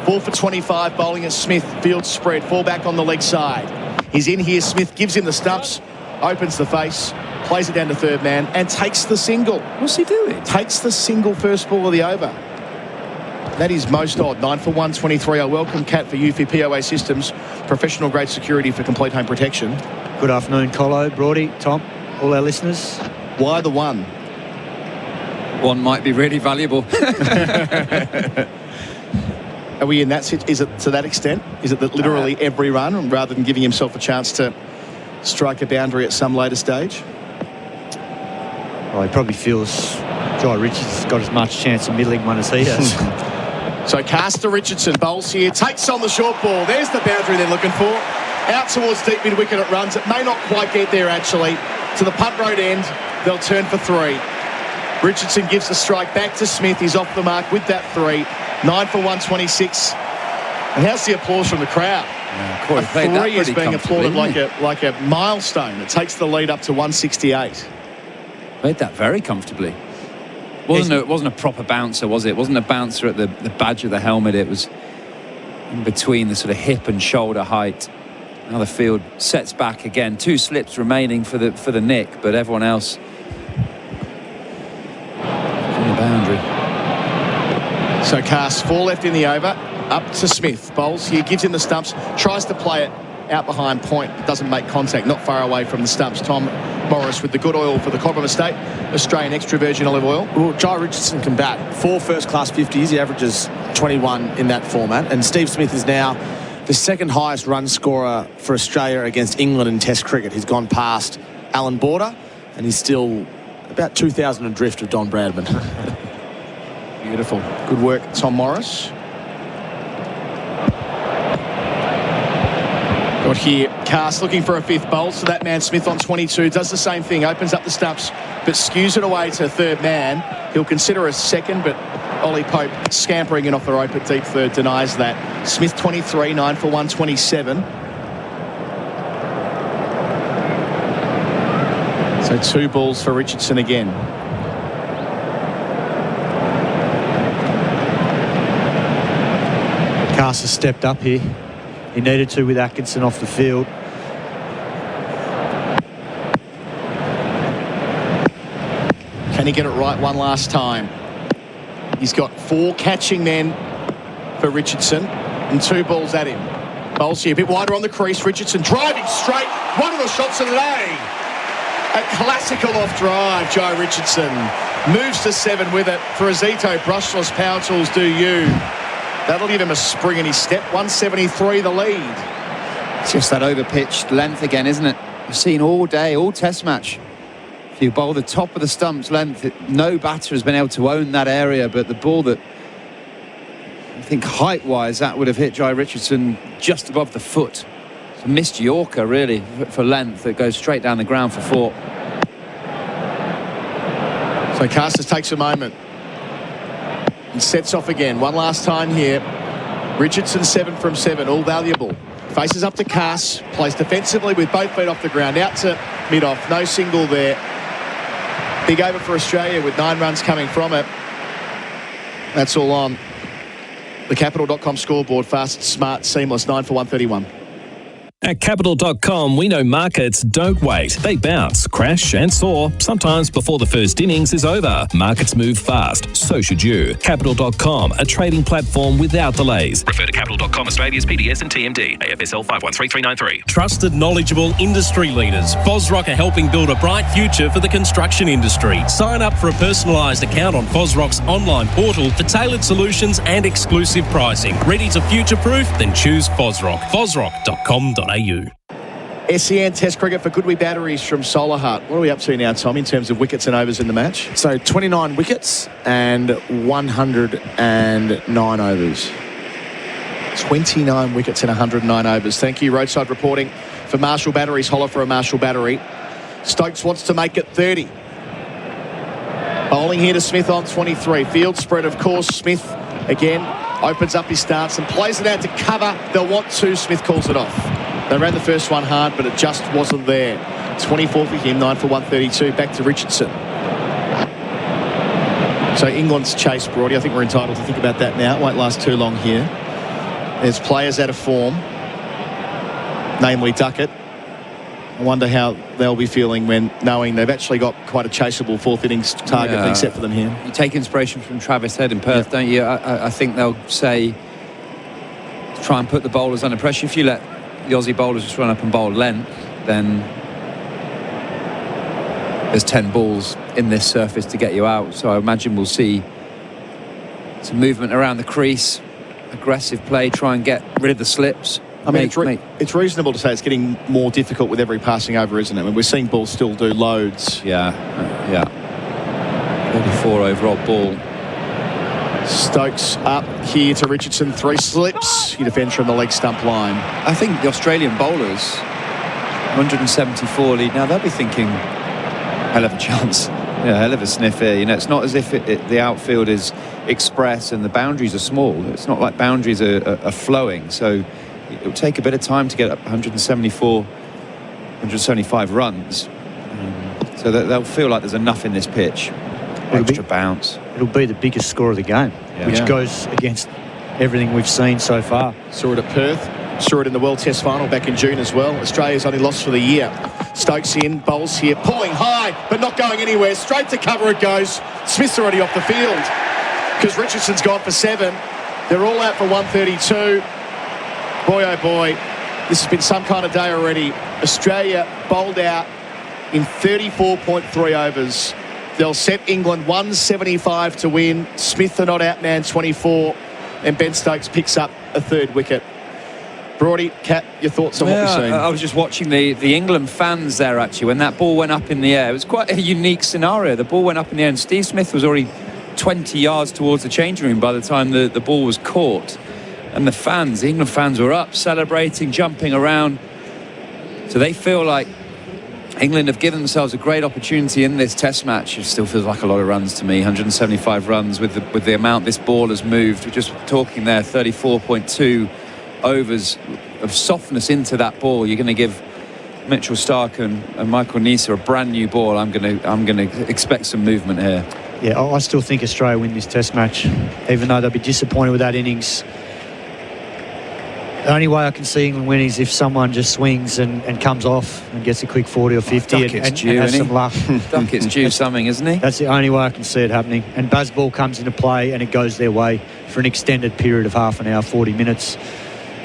4 for 25, bowling at Smith. Field spread, 4 back on the leg side. He's in here. Smith gives him the stumps, opens the face, plays it down to third man, and takes the single. What's he doing? Takes the single first ball of the over. That is most odd. 9 for 123. I welcome Kat for Eufy POA Systems, professional grade security for complete home protection. Good afternoon, Colo, Brody, Tom, all our listeners. Why the 1? 1 might be really valuable. Are we in that? Is it to that extent? Is it that literally every run, rather than giving himself a chance to strike a boundary at some later stage? Well, he probably feels Jai Richardson's got as much chance of middling one as he has. So Castor Richardson bowls here, takes on the short ball. There's the boundary they're looking for. Out towards deep mid-wicket it runs. It may not quite get there, actually. To the punt road end, they'll turn for 3. Richardson gives the strike back to Smith. He's off the mark with that 3. 9 for 126. And how's the applause from the crowd? Yeah, a 3 is being applauded like a milestone. It takes the lead up to 168. Played that very comfortably. It wasn't a proper bouncer, was it? It wasn't a bouncer at the badge of the helmet. It was in between the sort of hip and shoulder height. Now the field sets back again. 2 slips remaining for the nick, but everyone else on the boundary. So Cast 4 left in the over. Up to Smith. Bowls here, gives him the stumps, tries to play it out behind point, doesn't make contact, not far away from the stumps. Tom Morris with the good oil for the Cobram Estate, Australian extra virgin olive oil. Well, Jai Richardson can bat 4 first-class 50s. He averages 21 in that format. And Steve Smith is now the second highest run scorer for Australia against England in Test cricket. He's gone past Alan Border, and he's still about 2,000 adrift of Don Bradman. Beautiful. Good work, Tom Morris. Got here, Cast looking for a 5th bowl, so that man Smith on 22 does the same thing, opens up the stumps, but skews it away to third man. He'll consider a second, but Ollie Pope scampering in off the rope at deep third denies that. Smith 23, 9 for 127. So 2 balls for Richardson again. Cast has stepped up here. He needed to with Atkinson off the field. Can he get it right one last time? He's got 4 catching men for Richardson and 2 balls at him. Bowls here a bit wider on the crease. Richardson driving straight. One of the shots of the day. A classical off drive, Joe Richardson. Moves to 7 with it. For Azito, brushless power tools do you. That'll give him a spring in his step. 173 the lead. It's just that over-pitched length again, isn't it? We've seen all day, all test match. If you bowl the top of the stumps length, no batter has been able to own that area, but the ball that, I think height-wise, that would have hit Jai Richardson just above the foot. It's a missed Yorker, really, for length that goes straight down the ground for 4. So Casters takes a moment and sets off again. One last time here. Richardson 7 from 7, all valuable. Faces up to Cass, plays defensively with both feet off the ground, out to mid-off, no single there. Big over for Australia with 9 runs coming from it. That's all on the Capital.com scoreboard. Fast, smart, seamless, 9 for 131. At Capital.com, we know markets don't wait. They bounce, crash and soar, sometimes before the first innings is over. Markets move fast, so should you. Capital.com, a trading platform without delays. Refer to Capital.com Australia's PDS and TMD. AFSL 513393. Trusted, knowledgeable industry leaders. Fosrock are helping build a bright future for the construction industry. Sign up for a personalised account on Fosrock's online portal for tailored solutions and exclusive pricing. Ready to future-proof? Then choose Fosrock. Fosrock.com.au. SEN Test cricket for Goodwee Batteries from Solar Hut. What are we up to now, Tom, in terms of wickets and overs in the match? So 29 wickets and 109 overs. 29 wickets and 109 overs. Thank you, roadside reporting for Marshall Batteries. Holler for a Marshall Battery. Stokes wants to make it 30. Bowling here to Smith on 23. Field spread, of course. Smith again opens up his stance and plays it out to cover. They'll want to. Smith calls it off. They ran the first one hard, but it just wasn't there. 24 for him, 9 for 132. Back to Richardson. So England's chase, Brody. I think we're entitled to think about that now. It won't last too long here. There's players out of form, namely Duckett. I wonder how they'll be feeling when knowing they've actually got quite a chaseable fourth innings target being set for them here. You take inspiration from Travis Head in Perth, don't you? I think they'll say, try and put the bowlers under pressure. If you let the Aussie bowlers just run up and bowl length, then there's 10 balls in this surface to get you out. So I imagine we'll see some movement around the crease, aggressive play, try and get rid of the slips. I mean, it's reasonable to say it's getting more difficult with every passing over, isn't it? I mean, we're seeing balls still do loads. Yeah. 44 overall ball. Stokes up here to Richardson. 3 slips. He defends from the leg stump line. I think the Australian bowlers, 174 lead. Now, they'll be thinking, hell of a chance. Hell of a sniff here. You know, it's not as if the outfield is express and the boundaries are small. It's not like boundaries are flowing. So it'll take a bit of time to get up 175 runs. So that they'll feel like there's enough in this pitch. Extra bounce. It'll be the biggest score of the game, which goes against everything we've seen so far. Saw it at Perth. Saw it in the World Test Final back in June as well. Australia's only lost for the year. Stokes in, bowls here, pulling high, but not going anywhere. Straight to cover it goes. Smith's already off the field because Richardson's gone for 7. They're all out for 132. Boy, oh boy, this has been some kind of day already. Australia bowled out in 34.3 overs. They'll set England 175 to win. Smith are not outmanned 24, and Ben Stokes picks up a 3rd wicket. Brody, Kat, your thoughts on what we've seen? I was just watching the England fans there, actually, when that ball went up in the air. It was quite a unique scenario. The ball went up in the air, and Steve Smith was already 20 yards towards the changing room by the time the ball was caught. And the England fans were up, celebrating, jumping around. So they feel like England have given themselves a great opportunity in this Test match. It still feels like a lot of runs to me. 175 runs with the amount this ball has moved. We're just talking there, 34.2 overs of softness into that ball. You're going to give Mitchell Stark and Michael Neser a brand new ball. I'm going to expect some movement here. Yeah, I still think Australia win this Test match, even though they'll be disappointed with that innings. The only way I can see England win is if someone just swings and comes off and gets a quick 40 or 50 and has some luck. Duckett's due something, isn't he? That's the only way I can see it happening. And Bazball comes into play and it goes their way for an extended period of half an hour, 40 minutes.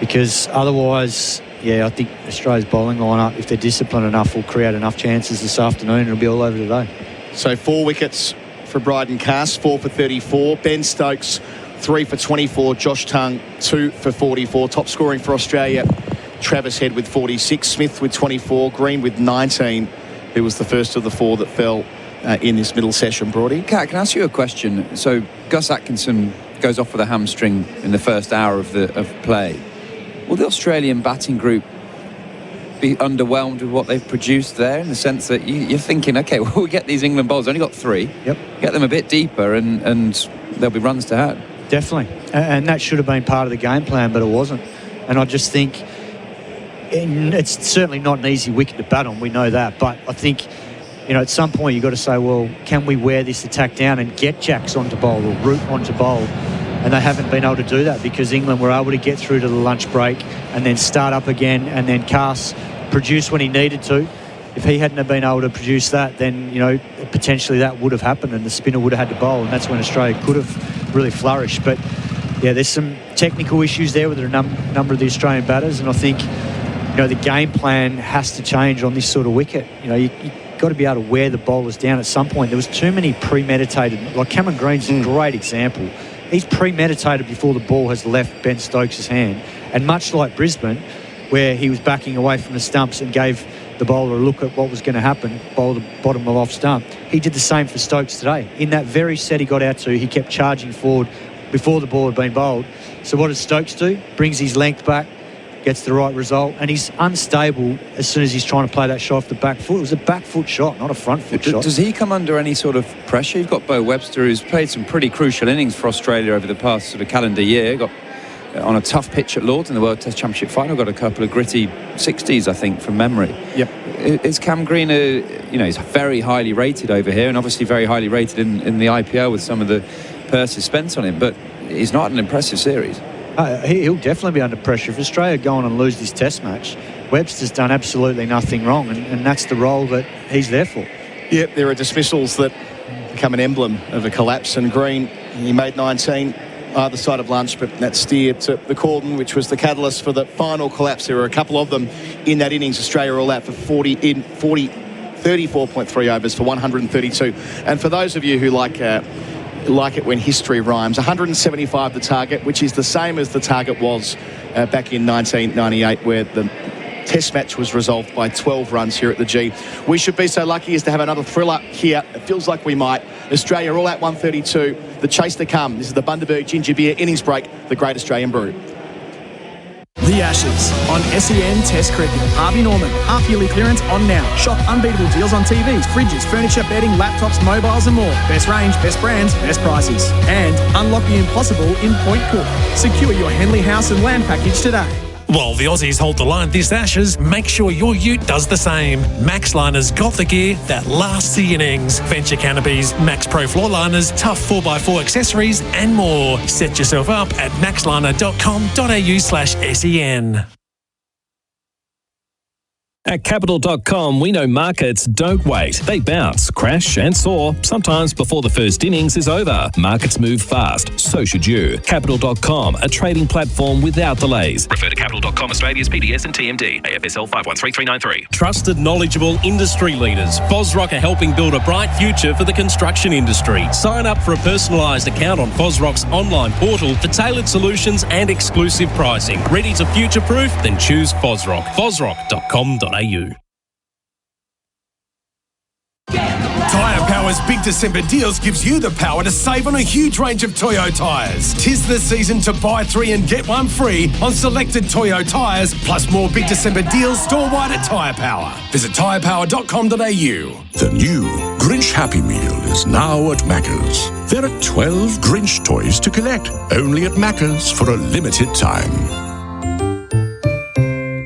Because otherwise, I think Australia's bowling lineup, if they're disciplined enough, will create enough chances this afternoon. It'll be all over today. So 4 wickets for Bryden Cass, 4 for 34. Ben Stokes, 3 for 24. Josh Tongue, 2 for 44. Top scoring for Australia, Travis Head with 46. Smith with 24. Green with 19, who was the first of the 4 that fell in this middle session, Brody. Kat, can I ask you a question? So Gus Atkinson goes off with a hamstring in the first hour of play. Will the Australian batting group be underwhelmed with what they've produced there, in the sense that you're thinking, okay, well, we get these England bowlers, only got 3. Yep. Get them a bit deeper and there'll be runs to had. Definitely. And that should have been part of the game plan, but it wasn't. And I just think it's certainly not an easy wicket to bat on. We know that. But I think, at some point you've got to say, well, can we wear this attack down and get Jacks onto bowl or Root onto bowl? And they haven't been able to do that because England were able to get through to the lunch break and then start up again, and then Cass produce when he needed to. If he hadn't have been able to produce that, then, potentially that would have happened and the spinner would have had to bowl, and that's when Australia could have really flourished. But, there's some technical issues there with a number of the Australian batters, and I think, the game plan has to change on this sort of wicket. You've got to be able to wear the bowlers down at some point. There was too many premeditated, like Cameron Green's a great example. He's premeditated before the ball has left Ben Stokes' hand. And much like Brisbane, where he was backing away from the stumps and gave the bowler a look at what was going to happen, bowl the bottom of off stump. He did the same for Stokes today. In that very set he got out to, he kept charging forward before the ball had been bowled. So what does Stokes do? Brings his length back, gets the right result, and he's unstable as soon as he's trying to play that shot off the back foot. It was a back foot shot, not a front foot shot. Does he come under any sort of pressure? You've got Bo Webster, who's played some pretty crucial innings for Australia over the past sort of calendar year. Got on a tough pitch at Lords in the World Test Championship final, got a couple of gritty 60s, I think, from memory. Yep. Is Cam Green, he's very highly rated over here, and obviously very highly rated in the IPL with some of the purses spent on him, but he's not an impressive series. He'll definitely be under pressure. If Australia go on and lose this test match, Webster's done absolutely nothing wrong, and that's the role that he's there for. Yep, there are dismissals that become an emblem of a collapse, and Green, he made 19 either side of lunch, but that steer to the cordon, which was the catalyst for the final collapse. There were a couple of them in that innings. Australia all out for 34.3 overs for 132. And for those of you who like it when history rhymes, 175 the target, which is the same as the target was back in 1998, where the test match was resolved by 12 runs here at the G. We should be so lucky as to have another thriller here. It feels like we might. Australia all out 132. The chase to come. This is the Bundaberg Ginger Beer innings break, the great Australian brew. The Ashes on SEN Test Cricket. Harvey Norman, half-yearly clearance on now. Shop unbeatable deals on TVs, fridges, furniture, bedding, laptops, mobiles and more. Best range, best brands, best prices. And unlock the impossible in Point Cook. Secure your Henley house and land package today. While the Aussies hold the line this Ashes, make sure your ute does the same. Max Liners got the gear that lasts the innings. Venture canopies, Max Pro floor liners, tough 4x4 accessories and more. Set yourself up at maxliner.com.au/SEN. At Capital.com, we know markets don't wait. They bounce, crash and soar, sometimes before the first innings is over. Markets move fast, so should you. Capital.com, a trading platform without delays. Refer to Capital.com Australia's PDS and TMD, AFSL 513393. Trusted, knowledgeable industry leaders. Fosrock are helping build a bright future for the construction industry. Sign up for a personalised account on Fosrock's online portal for tailored solutions and exclusive pricing. Ready to future-proof? Then choose Fosrock. Fosrock.com.au. Tyre Power's Big December deals gives you the power to save on a huge range of Toyo tyres. 'Tis the season to buy 3 and get 1 free on selected Toyo tyres, plus more Big December deals store-wide at Tyre Power. Visit tyrepower.com.au. The new Grinch Happy Meal is now at Macca's. There are 12 Grinch toys to collect, only at Macca's for a limited time.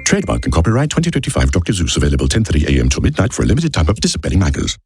Trademark and copyright 2025 Dr. Zeus, available 10:30 a.m. till midnight for a limited time of participating Macca's.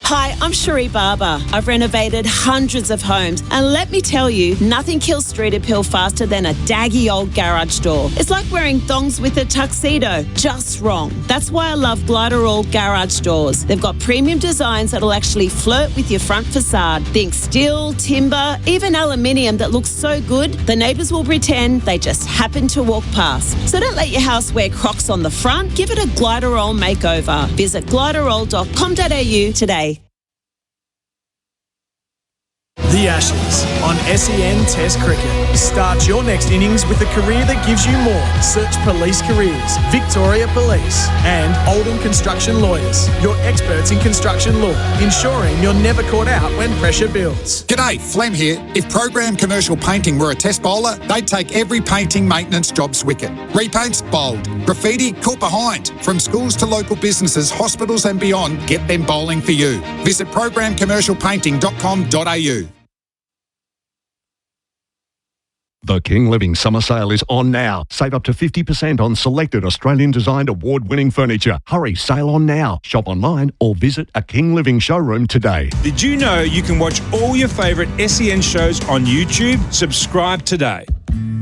Hi, I'm Cherie Barber. I've renovated hundreds of homes, and let me tell you, nothing kills street appeal faster than a daggy old garage door. It's like wearing thongs with a tuxedo. Just wrong. That's why I love Glider All Garage Doors. They've got premium designs that'll actually flirt with your front facade. Think steel, timber, even aluminium that looks so good, the neighbours will pretend they just happen to walk past. So don't let your house wear Crocs on the front. Give it a Glider Roll makeover. Visit gliderroll.com.au today. The Ashes on SEN Test Cricket. Start your next innings with a career that gives you more. Search Police Careers, Victoria Police, and Oldham Construction Lawyers. Your experts in construction law, ensuring you're never caught out when pressure builds. G'day, Flem here. If Program Commercial Painting were a test bowler, they'd take every painting maintenance job's wicket. Repaints, bowled. Graffiti, caught behind. From schools to local businesses, hospitals and beyond, get them bowling for you. Visit programcommercialpainting.com.au. The King Living Summer Sale is on now. Save up to 50% on selected Australian-designed award-winning furniture. Hurry, sale on now. Shop online or visit a King Living showroom today. Did you know you can watch all your favourite SEN shows on YouTube? Subscribe today.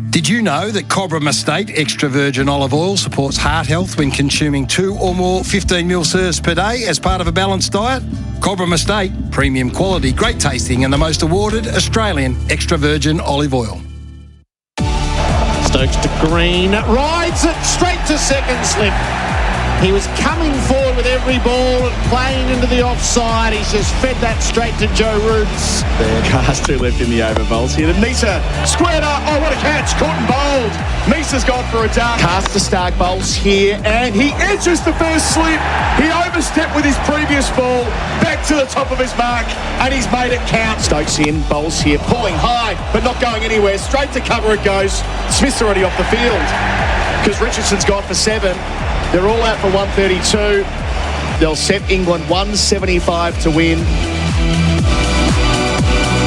Did you know that Cobram Estate extra virgin olive oil supports heart health when consuming 2 or more 15ml serves per day as part of a balanced diet? Cobram Estate, premium quality, great tasting and the most awarded Australian extra virgin olive oil. Stokes to Green, rides it straight to second slip. He was coming forward with every ball and playing into the offside. He's just fed that straight to Joe Roots. There, cast 2 left in the over bowls here. And Nisa squared up. Oh, what a catch. Caught and bowled. Nisa's gone for a duck. Cast to Stark bowls here, and he edges the first slip. He overstepped with his previous ball. Back to the top of his mark, and he's made it count. Stokes in, bowls here, pulling high, but not going anywhere. Straight to cover it goes. Smith's already off the field because Richardson's gone for 7. They're all out for 132. They'll set England 175 to win.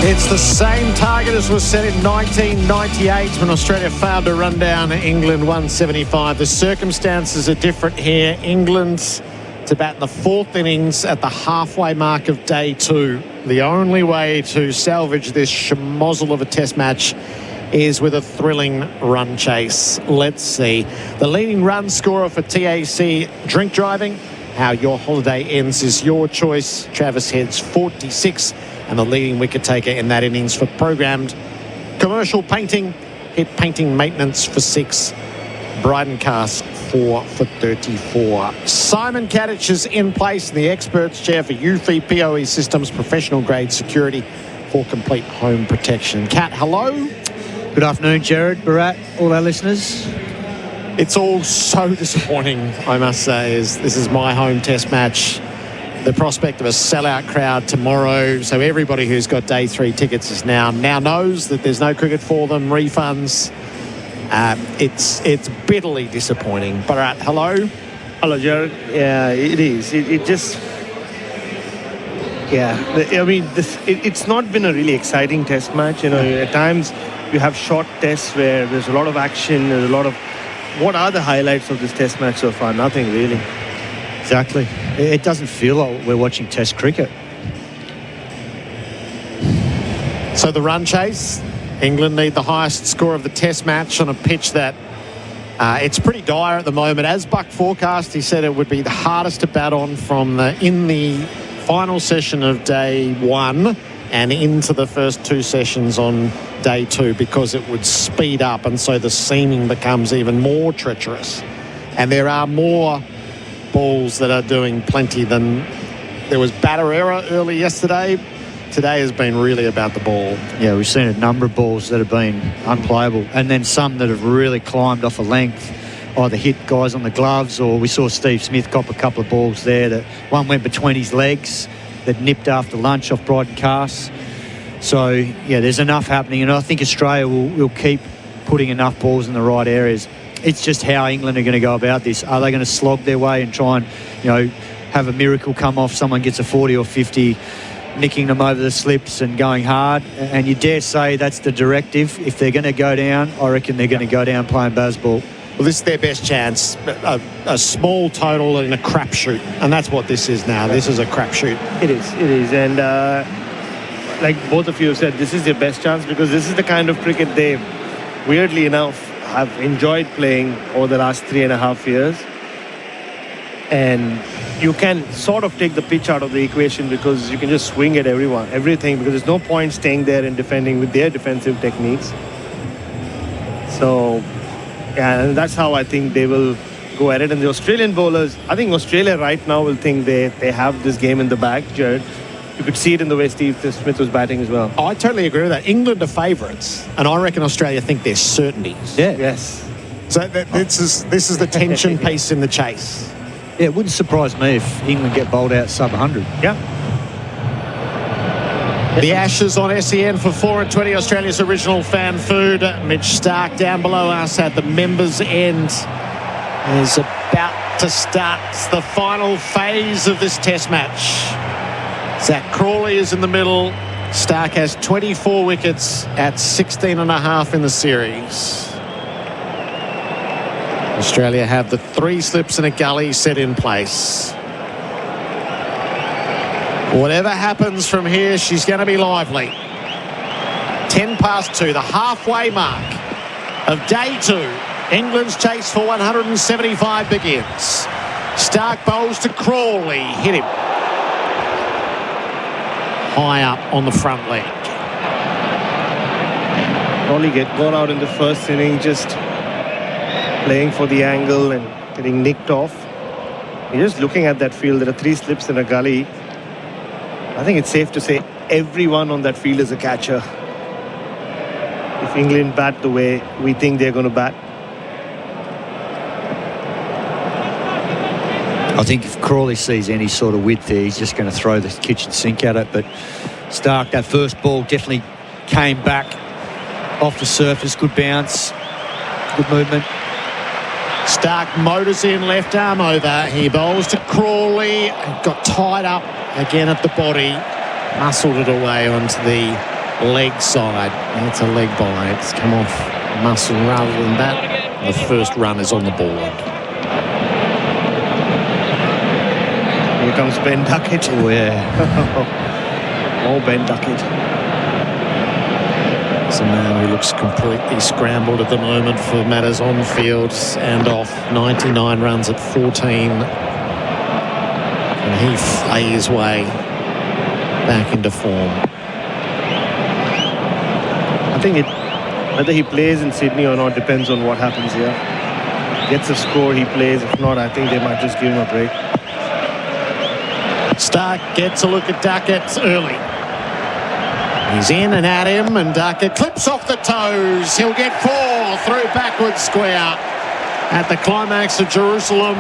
It's the same target as was set in 1998 when Australia failed to run down England 175. The circumstances are different here. England's to bat in the 4th innings at the halfway mark of day 2. The only way to salvage this schmozzle of a test match is with a thrilling run chase. Let's see. The leading run scorer for TAC drink driving. How your holiday ends is your choice. Travis Head's 46 and the leading wicket taker in that innings for programmed commercial painting. Hit painting maintenance for 6. Bryden Cast 4 for 34. Simon Katich is in place in the experts chair for UFI POE Systems professional grade security for complete home protection. Kat, hello. Good afternoon, Gerard, Bharat, all our listeners. It's all so disappointing, I must say, as this is my home test match. The prospect of a sellout crowd tomorrow, so everybody who's got day 3 tickets is now knows that there's no cricket for them, refunds. It's bitterly disappointing. Bharat, hello. Hello, Gerard. Yeah, it is. It just... Yeah, I mean, it's not been a really exciting test match. You know, at times you have short tests where there's a lot of action, there's a lot of... What are the highlights of this test match so far? Nothing really. Exactly. It doesn't feel like we're watching test cricket. So the run chase, England need the highest score of the test match on a pitch that it's pretty dire at the moment. As Buck forecast, he said it would be the hardest to bat on from in the final session of day 1 and into the first 2 sessions on day 2 because it would speed up, and so the seaming becomes even more treacherous. And there are more balls that are doing plenty than... There was batter error early yesterday. Today has been really about the ball. Yeah, we've seen a number of balls that have been unplayable, and then some that have really climbed off a length, either hit guys on the gloves, or we saw Steve Smith cop a couple of balls there that one went between his legs that nipped after lunch off Bryden Cast. So, yeah, there's enough happening, and I think Australia will keep putting enough balls in the right areas. It's just how England are going to go about this. Are they going to slog their way and try and, have a miracle come off, someone gets a 40 or 50, nicking them over the slips and going hard? And you dare say that's the directive. If they're going to go down, I reckon they're going to go down playing baseball. Well, this is their best chance. A small total and a crapshoot. And that's what this is now. This is a crapshoot. It is. And like both of you have said, this is their best chance because this is the kind of cricket they, weirdly enough, have enjoyed playing over the last 3.5 years. And you can sort of take the pitch out of the equation because you can just swing at everything, because there's no point staying there and defending with their defensive techniques. So, yeah, and that's how I think they will go at it. And the Australian bowlers, I think Australia right now will think they have this game in the bag, Gerard. You could see it in the way Steve Smith was batting as well. I totally agree with that. England are favourites, and I reckon Australia think they're certainties. Yeah. Yes. So this is the tension piece in the chase. Yeah, it wouldn't surprise me if England get bowled out sub 100. Yeah. The Ashes on SEN for 4 and 20, Australia's original fan food. Mitch Stark down below us at the members' end is about to start the final phase of this test match. Zach Crawley is in the middle. Stark has 24 wickets at 16.5 in the series. Australia have the 3 slips and a gully set in place. Whatever happens from here, she's going to be lively. 10 past 2, the halfway mark of day 2. England's chase for 175 begins. Stark bowls to Crawley. Hit him. High up on the front leg. Crawley get gone out in the first inning, just playing for the angle and getting nicked off. You're just looking at that field. There are 3 slips in a gully. I think it's safe to say everyone on that field is a catcher. If England bat the way we think they're going to bat. I think if Crawley sees any sort of width there, he's just going to throw the kitchen sink at it. But Stark, that first ball definitely came back off the surface. Good bounce, good movement. Stark motors in, left arm over. He bowls to Crawley. Got tied up again at the body. Muscled it away onto the leg side. It's a leg ball. It's come off muscle rather than that. The first run is on the board. Here comes Ben Duckett. Oh, yeah. Oh, Ben Duckett. It's a man who looks completely scrambled at the moment for matters on field and off. 99 runs at 14. And he flays his way back into form. I think whether he plays in Sydney or not depends on what happens here. Gets a score, he plays. If not, I think they might just give him a break. Stark gets a look at Duckett early. He's in and at him, and Duckett clips off the toes. He'll get 4 through backward square. At the climax of Jerusalem,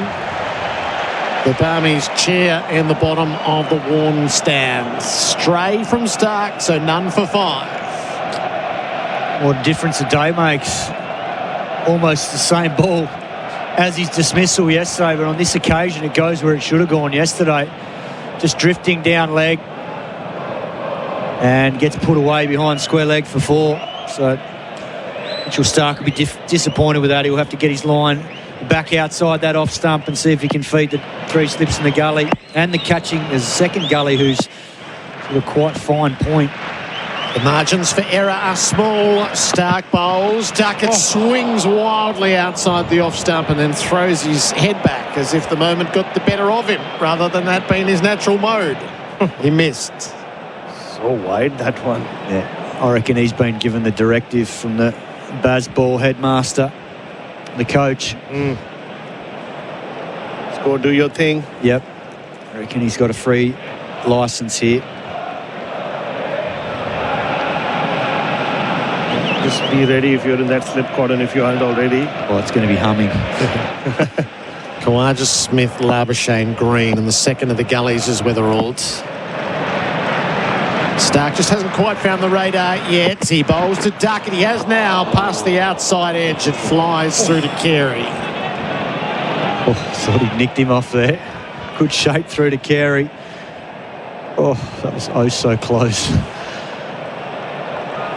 the Barmies chair in the bottom of the worn stand. Stray from Stark, so none for 5. What a difference a day makes. Almost the same ball as his dismissal yesterday, but on this occasion it goes where it should have gone yesterday. Just drifting down leg and gets put away behind square leg for 4. So Mitchell Stark will be disappointed with that. He'll have to get his line back outside that off stump and see if he can feed the 3 slips in the gully. And the catching is the second gully, who's sort of quite fine point. The margins for error are small. Stark bowls. Duckett swings wildly outside the off stump and then throws his head back as if the moment got the better of him rather than that being his natural mode. He missed. So wide, that one. Yeah, I reckon he's been given the directive from the Bazball headmaster, the coach. Let's go do your thing. Yep. I reckon he's got a free licence here. Just be ready if you're in that slip cordon if you aren't already. Oh, it's going to be humming. Kawaja, Smith, Labuschagne, Green, and the second of the gullies is Weatheralds. Stark just hasn't quite found the radar yet. He bowls to Duckett. He has now past the outside edge. It flies through to Carey. Oh, thought he nicked him off there. Good shape through to Carey. Oh, that was so close.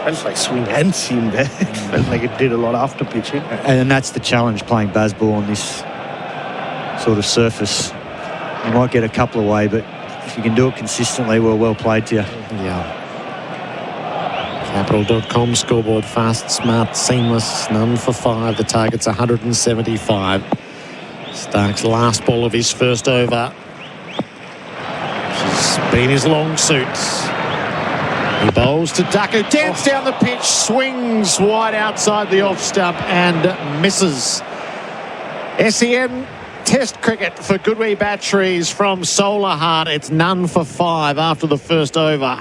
Felt like swing and seam there. It felt like it did a lot after pitching. And that's the challenge playing Bazball on this sort of surface. You might get a couple away, but if you can do it consistently, well played to you. Yeah. Capital.com scoreboard. Fast, smart, seamless. None for 5. The target's 175. Stark's last ball of his first over. She's been his long suit. He bowls to Duckett, dance down the pitch, swings wide outside the off stump and misses. SEN Test cricket for Goodwee Batteries from Solar Heart. It's none for 5 after the first over.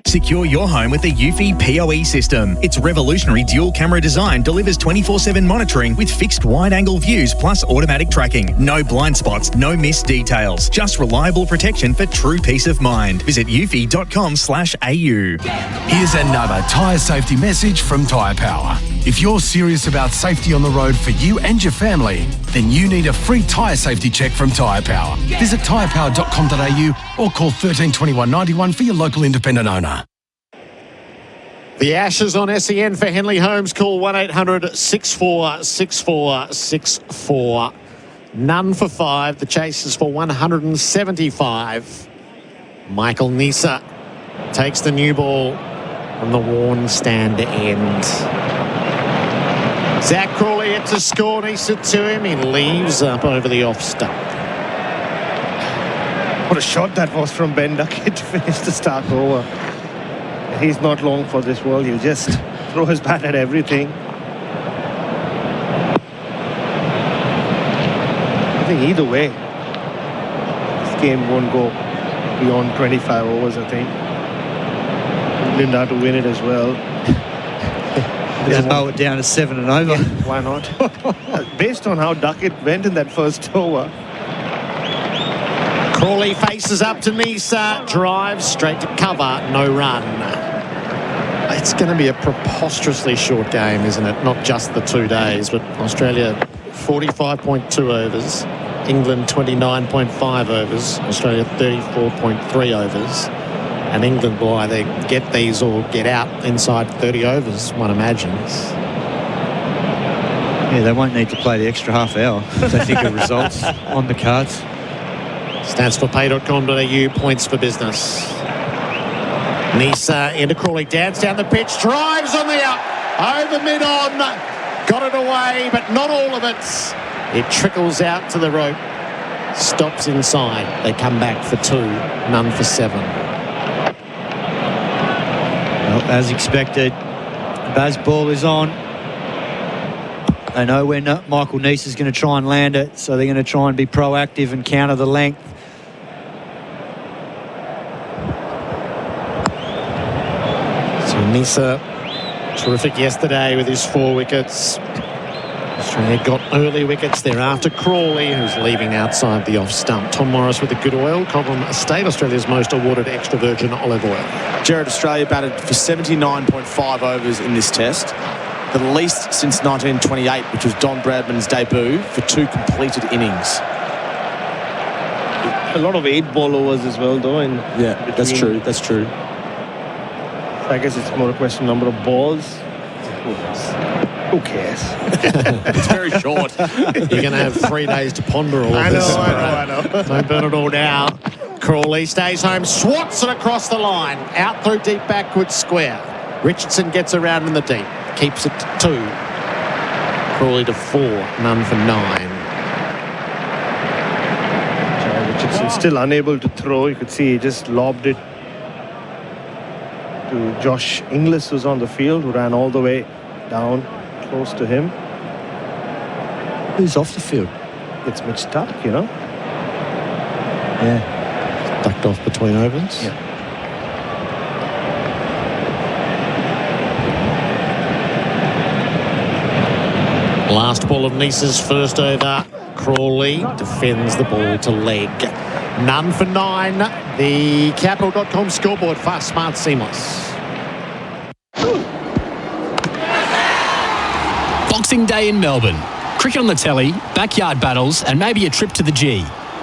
Secure your home with the Eufy PoE system. Its revolutionary dual camera design delivers 24/7 monitoring with fixed wide-angle views plus automatic tracking. No blind spots, no missed details. Just reliable protection for true peace of mind. Visit eufy.com/au. Here's another tyre safety message from Tyre Power. If you're serious about safety on the road for you and your family, then you need a free tyre safety check from Tyre Power. Visit tyrepower.com.au or call 13 21 91 for your local independent owner. The Ashes on SEN for Henley Holmes. Call 1-800-646464. None for 5. The chase is for 175. Michael Nisa takes the new ball on the worn stand end. Zach Crawley hits a score. Nisa to him. He leaves up over the off stump. What a shot that was from Ben Duckett to finish the Stark over. He's not long for this world. He'll just throw his bat at everything. I think either way, game won't go beyond 25 overs, I think. England have to win it as well. Just bow it down to 7 and over. Yeah, why not? Based on how Duckett went in that first over. Crawley faces up to Nisa, drives straight to cover, no run. It's going to be a preposterously short game, isn't it? Not just the 2 days, but Australia 45.2 overs, England 29.5 overs, Australia 34.3 overs. And England will either get these or get out inside 30 overs, one imagines. Yeah, they won't need to play the extra half hour if they think of results on the cards. Stats for pay.com.au, points for business. Nisa into Crawley, dance down the pitch, drives on the up, over mid-on, got it away, but not all of it. It trickles out to the rope, stops inside. They come back for 2, none for 7. Well, as expected, Baz ball is on. They know when Michael Neese is going to try and land it, so they're going to try and be proactive and counter the length. So Nisa, terrific yesterday with his 4 wickets. Australia got early wickets thereafter. Crawley, who's leaving outside the off stump. Tom Morris with the good oil. Cobram Estate, Australia's most awarded extra virgin olive oil. Gerard, Australia batted for 79.5 overs in this test. The least since 1928, which was Don Bradman's debut, for 2 completed innings. A lot of 8-ball overs as well, though. Yeah, that's true. That's true. I guess it's more a question of number of balls. Who cares? It's very short. You're going to have 3 days to ponder all of this. I know. Don't burn it all down. Crawley stays home, swats it across the line. Out through deep backwards square. Richardson gets around in the deep. Keeps it to 2. Crawley to 4, none for 9. Richardson still unable to throw. You could see he just lobbed it to Josh Inglis, who's on the field, who ran all the way down close to him. Who's off the field? It's Mitch Stark, you know. Yeah. Ducked off between overs. Yeah. Last ball of Nisa's first over. Crawley defends the ball to leg. None for 9. The Capital.com scoreboard. Fast, smart, seamless. Boxing Day in Melbourne. Cricket on the telly, backyard battles, and maybe a trip to the G.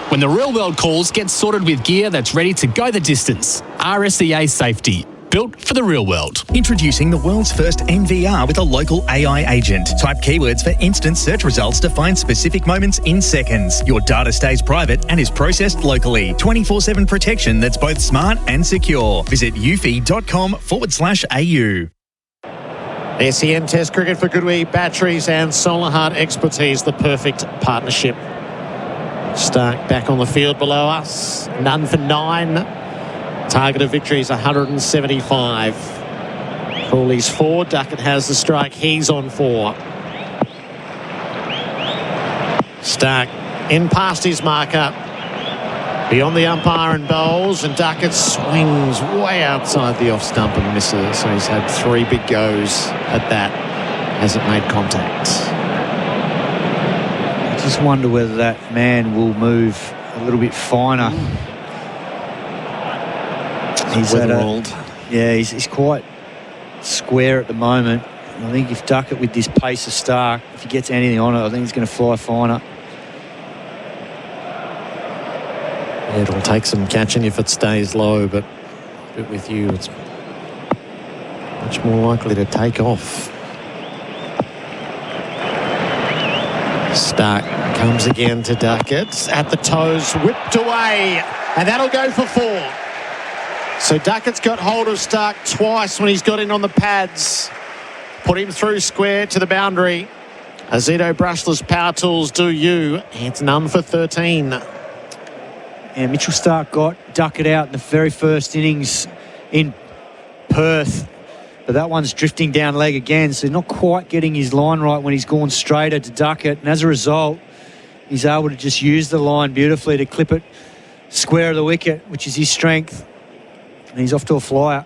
When the real world calls, get sorted with gear that's ready to go the distance. RSEA Safety. Built for the real world. Introducing the world's first NVR with a local AI agent. Type keywords for instant search results to find specific moments in seconds. Your data stays private and is processed locally. 24/7 protection that's both smart and secure. Visit ufi.com/au. SEN Test Cricket for Goodwee Batteries and Solar Heart Expertise, the perfect partnership. Stark back on the field below us. None for 9. Target of victory is 175. Crawley's 4. Duckett has the strike. He's on 4. Stark in past his marker. Beyond the umpire and bowls, and Duckett swings way outside the off stump and misses. So he's had 3 big goes at that. Hasn't made contact. I just wonder whether that man will move a little bit finer. He's he's quite square at the moment. I think if Duckett with this pace of Stark, if he gets anything on it, I think he's going to fly finer. Yeah, it'll take some catching if it stays low, but with you, it's much more likely to take off. Stark comes again to Duckett. At the toes, whipped away, and that'll go for 4. So Duckett's got hold of Stark twice when he's got in on the pads. Put him through square to the boundary. Azito brushless power tools do you. It's none for 13. Yeah, Mitchell Stark got Duckett out in the very first innings in Perth. But that one's drifting down leg again, so not quite getting his line right when he's gone straighter to Duckett. And as a result, he's able to just use the line beautifully to clip it square of the wicket, which is his strength. And he's off to a flyer.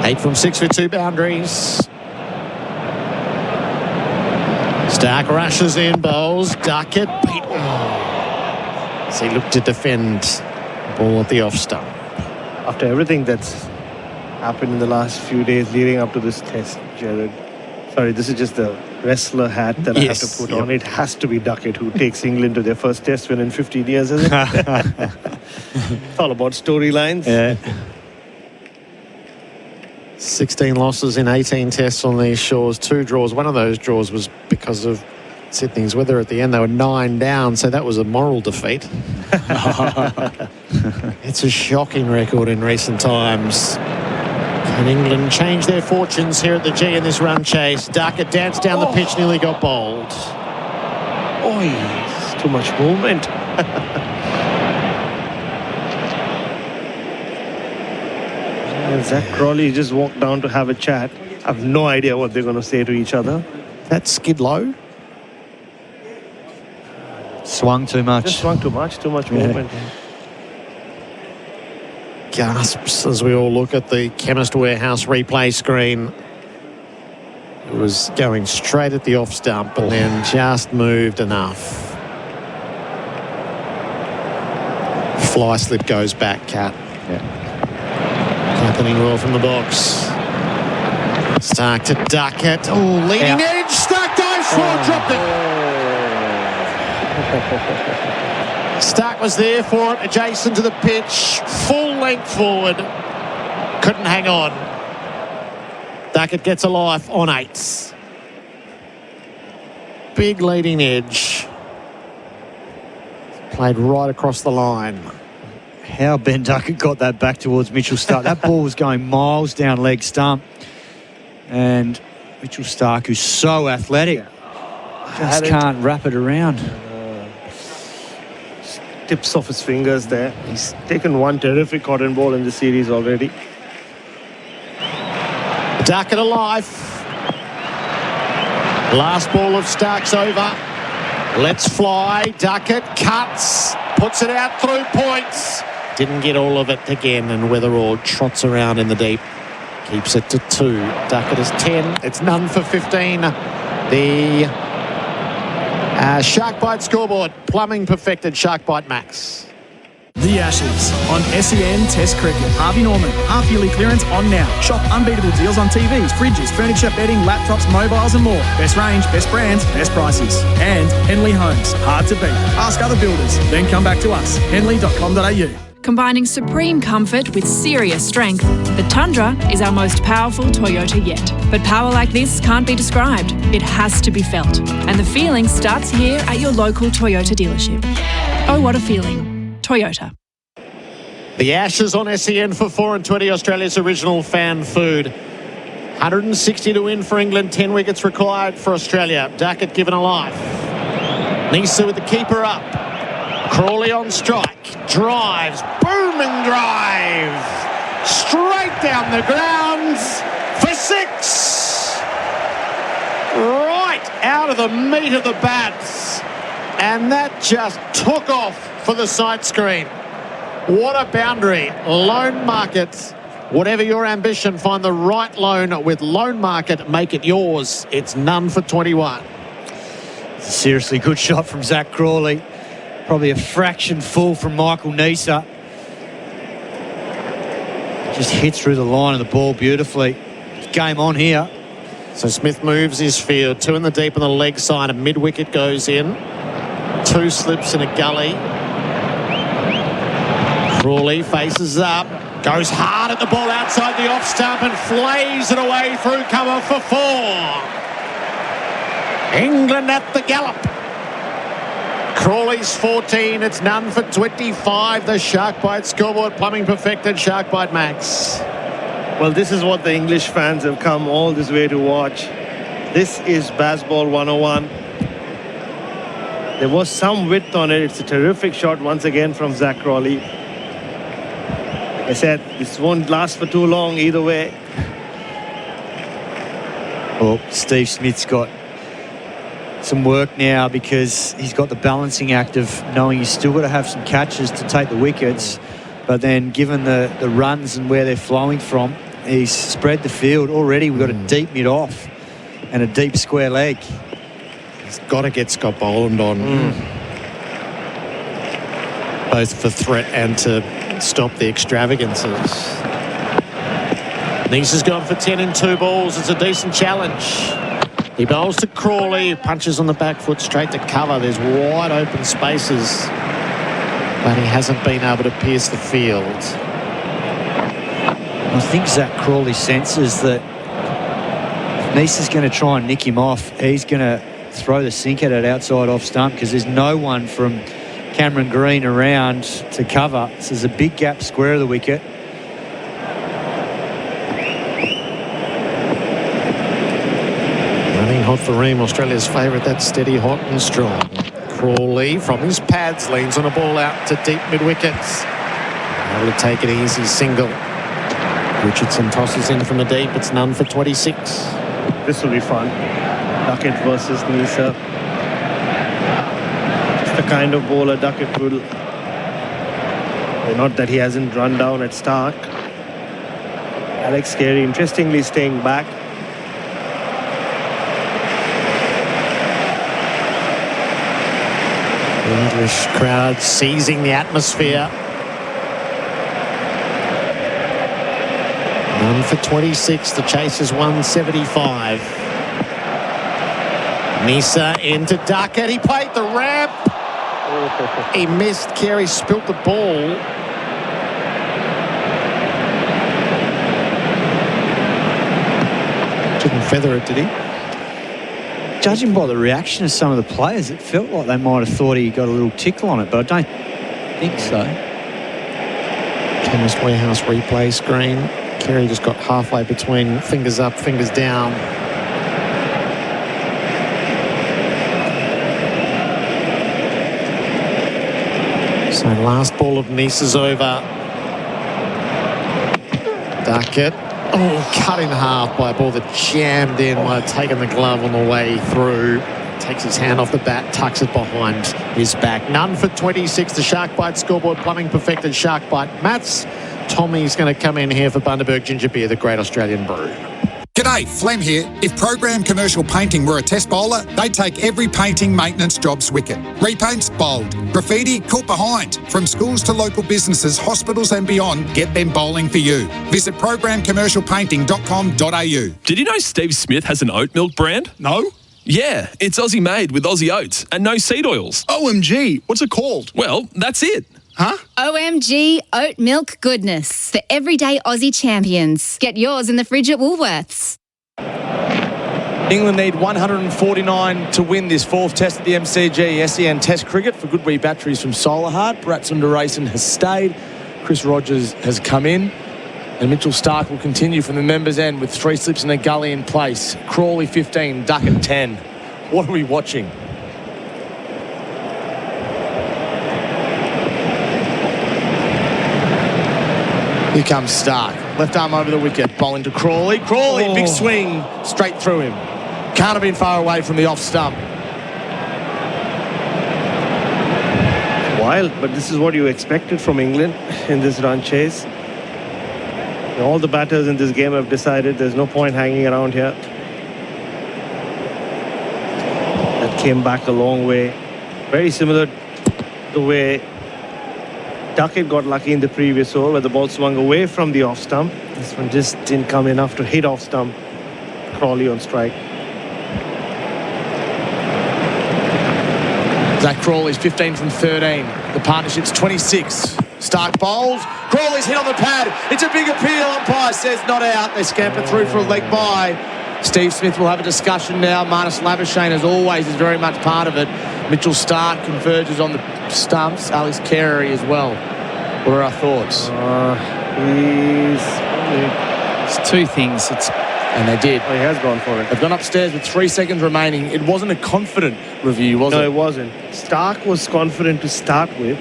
8 from 6 with 2 boundaries. Stark rushes in, bowls. Duckett. As he looked to defend the ball at the off stump. After everything that's happened in the last few days leading up to this test, Gerard. Sorry, this is just the wrestler hat that I have to put on. It has to be Duckett who takes England to their first test win in 15 years, isn't it? It's all about storylines. Yeah. 16 losses in 18 tests on these shores, 2 draws. One of those draws was because of Sydney's weather at the end. They were 9 down, so that was a moral defeat. It's a shocking record in recent times. Can England change their fortunes here at the G in this run chase? Duckett danced down the pitch, nearly got bowled. Oh, it's too much movement. Zach Crawley just walked down to have a chat. I have no idea what they're going to say to each other. That's skid low. Swung too much. Just swung too much movement. Gasps as we all look at the Chemist Warehouse replay screen. It was going straight at the off stump and then just moved enough. Fly slip goes back, Cat. Happening well from the box. Stark to Duckett. Oh, leading edge. Stark dives forward, dropped it. Stark was there for it, adjacent to the pitch, full length forward. Couldn't hang on. Duckett gets a life on 8s. Big leading edge. Played right across the line. How Ben Duckett got that back towards Mitchell Stark. That ball was going miles down leg stump. And Mitchell Stark, who's so athletic, just can't wrap it around. Tips off his fingers there. He's taken one terrific cotton ball in the series already. Duckett alive. Last ball of Stark's over. Let's fly. Duckett cuts. Puts it out through points. Didn't get all of it again, and Weatherall trots around in the deep. Keeps it to 2. Duckett is 10. It's none for 15. The Shark Bite scoreboard. Plumbing perfected Shark Bite Max. The Ashes on SEN Test Cricket. Harvey Norman, half-yearly clearance on now. Shop unbeatable deals on TVs, fridges, furniture, bedding, laptops, mobiles and more. Best range, best brands, best prices. And Henley Homes, hard to beat. Ask other builders, then come back to us. henley.com.au. Combining supreme comfort with serious strength, the Tundra is our most powerful Toyota yet. But power like this can't be described. It has to be felt. And the feeling starts here at your local Toyota dealership. Oh, what a feeling. Toyota. The Ashes on SEN for 4 and 20, Australia's original fan food. 160 to win for England, 10 wickets required for Australia. Duckett given a life. Nisu with the keeper up. Crawley on strike. Drives. Booming drive. Straight down the grounds for 6. Right out of the meat of the bats. And that just took off for the sight screen. What a boundary. Loan Market. Whatever your ambition, find the right loan with Loan Market. Make it yours. It's none for 21. It's a seriously good shot from Zach Crawley. Probably a fraction full from Michael Nisa. Just hits through the line of the ball beautifully. Game on here. So Smith moves his field. 2 in the deep on the leg side. A mid-wicket goes in. 2 slips in a gully. Crawley faces up. Goes hard at the ball outside the off stump and flays it away through cover for 4. England at the gallop. Crawley's 14. It's none for 25. The Shark Bite scoreboard. Plumbing perfected. Shark Bite Max. Well, this is what the English fans have come all this way to watch. This is Baseball 101. There was some width on it. It's a terrific shot once again from Zach Crawley. Like I said, this won't last for too long either way. Well, Steve Smith's got some work now because he's got the balancing act of knowing he's still got to have some catches to take the wickets. But then given the runs and where they're flowing from, he's spread the field. Already we've got a deep mid-off and a deep square leg. He's got to get Scott Boland on. Both for threat and to stop the extravagances. Nice has gone for 10 in 2 balls. It's a decent challenge. He bowls to Crawley, punches on the back foot straight to cover. There's wide open spaces, but he hasn't been able to pierce the field. I think Zach Crawley senses that if Nice is going to try and nick him off, he's going to throw the sink at it outside off stump because there's no one from Cameron Green around to cover. So there's a big gap square of the wicket. Running hot for Ream, Australia's favourite. That's steady, hot and strong. Crawley from his pads leans on a ball out to deep mid-wickets. Able to take an easy single. Richardson tosses in from the deep. It's none for 26. This will be fun. Duckett versus Nisa. It's the kind of bowler Duckett will... Not that he hasn't run down at Stark. Alex Carey, interestingly, staying back. The English crowd seizing the atmosphere. None for 26. The chase is 175. Nisa into Duckett. He played the ramp. He missed. Carey spilt the ball. Didn't feather it, did he? Judging by the reaction of some of the players, it felt like they might have thought he got a little tickle on it, but I don't think so. Chemist Warehouse replay screen. Carey just got halfway between fingers up, fingers down. So last ball of Nice's over. Duckett. Oh, cut in half by a ball that jammed in by taking the glove on the way through. Takes his hand off the bat, tucks it behind his back. None for 26. The Shark Bite scoreboard, plumbing perfected Shark Bite mats. Tommy's going to come in here for Bundaberg Ginger Beer, the great Australian brew. G'day, Flem here. If Program Commercial Painting were a test bowler, they'd take every painting maintenance job's wicket. Repaints, bowled. Graffiti, caught behind. From schools to local businesses, hospitals and beyond, get them bowling for you. Visit programcommercialpainting.com.au. Did you know Steve Smith has an oat milk brand? No. Yeah, it's Aussie made with Aussie oats and no seed oils. OMG, what's it called? Well, that's it. Huh? OMG oat milk goodness for everyday Aussie champions. Get yours in the fridge at Woolworths. England need 149 to win this 4th test at the MCG. SEN Test Cricket for good wee batteries from Solar Heart. Bharat Sundaresan has stayed. Chris Rogers has come in. And Mitchell Stark will continue from the members' end with 3 slips and a gully in place. Crawley 15, Duckett 10. What are we watching? Here comes Stark. Left arm over the wicket. Bowling to Crawley. Crawley, big swing. Straight through him. Can't have been far away from the off stump. Wild, but this is what you expected from England in this run chase. All the batters in this game have decided there's no point hanging around here. That came back a long way. Very similar to the way Duckett got lucky in the previous over where the ball swung away from the off stump. This one just didn't come enough to hit off stump. Crawley on strike. Zach Crawley's 15 from 13. The partnership's 26. Stark bowls. Crawley's hit on the pad. It's a big appeal. Umpire says not out. They scamper through for a leg bye. Steve Smith will have a discussion now. Marnus Labuschagne, as always, is very much part of it. Mitchell Stark converges on the stumps. Alex Carey as well. What are our thoughts? It's 2 things. And they did. Oh, he has gone for it. They've gone upstairs with 3 seconds remaining. It wasn't a confident review, was it? No, it wasn't. Stark was confident to start with.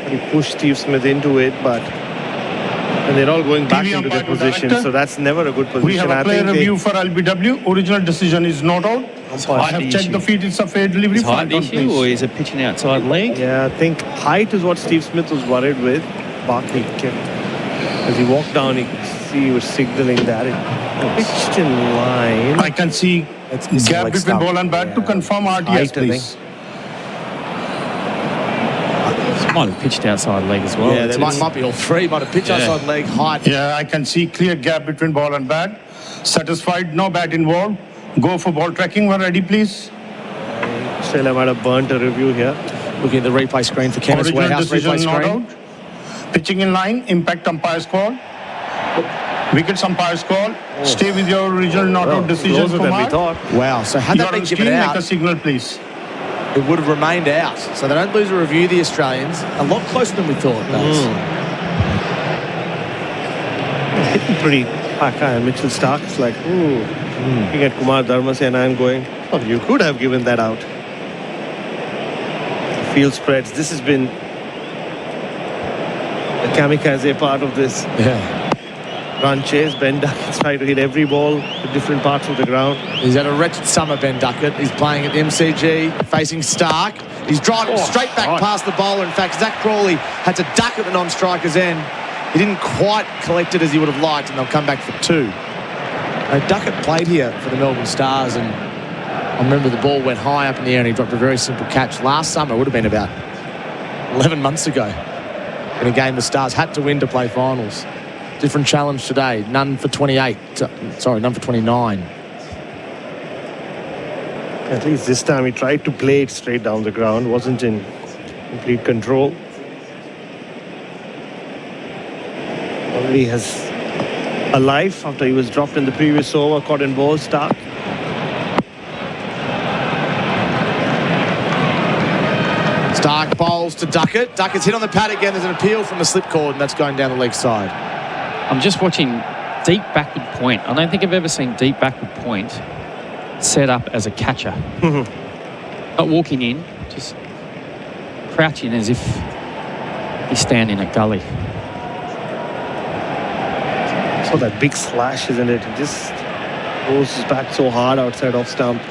But he pushed Steve Smith into it, and they're all going back into their position, so that's never a good position. We have a player review for LBW. Original decision is not out. I have checked the feet. It's a fair delivery. Is height the issue, or is it pitching outside leg? Yeah, I think height is what Steve Smith was worried with. Barkley kept, as he walked down, he was signalling that it pitched in line. I can see gap between ball and bat to confirm RTS, please. Might have pitched outside leg as well. Yeah, there might be all three. Might have pitched outside leg, height. Yeah, I can see clear gap between ball and bat. Satisfied, no bat involved. Go for ball tracking when ready, please. Australia might have burnt a review here. Looking at the replay screen for Kenneth Warehouse. Replay screen. Pitching in line, impact umpire's call. Wickets umpire's call. Stay with your original not out decision, Kumar. Wow, so had that been given out, make a signal, please. It would have remained out. So they don't lose a review, the Australians. A lot closer than we thought, Hitting pretty high. Mitchell Stark's like, looking at Kumar Dharmasena and going, oh, you could have given that out. Field spreads. This has been the kamikaze part of this. Yeah. Run chase. Ben Duckett's trying to hit every ball at different parts of the ground. He's had a wretched summer, Ben Duckett. He's playing at the MCG, facing Stark. He's driving straight back past the bowler. In fact, Zach Crawley had to duck at the non-striker's end. He didn't quite collect it as he would have liked, and they'll come back for two. Duckett played here for the Melbourne Stars, and I remember the ball went high up in the air and he dropped a very simple catch last summer. It would have been about 11 months ago in a game the Stars had to win to play finals. Different challenge today. None for 28. Sorry, none for 29. At least this time he tried to play it straight down the ground. Wasn't in complete control. Already has a life after he was dropped in the previous over. Caught in ball, Stark. Stark bowls to Duckett. Duckett's hit on the pad again. There's an appeal from the slip cord, and that's going down the leg side. I'm just watching deep backward point. I don't think I've ever seen deep backward point set up as a catcher. Not walking in, just crouching as if he's standing at gully. So that big slash, isn't it? He just goes back so hard outside off stump.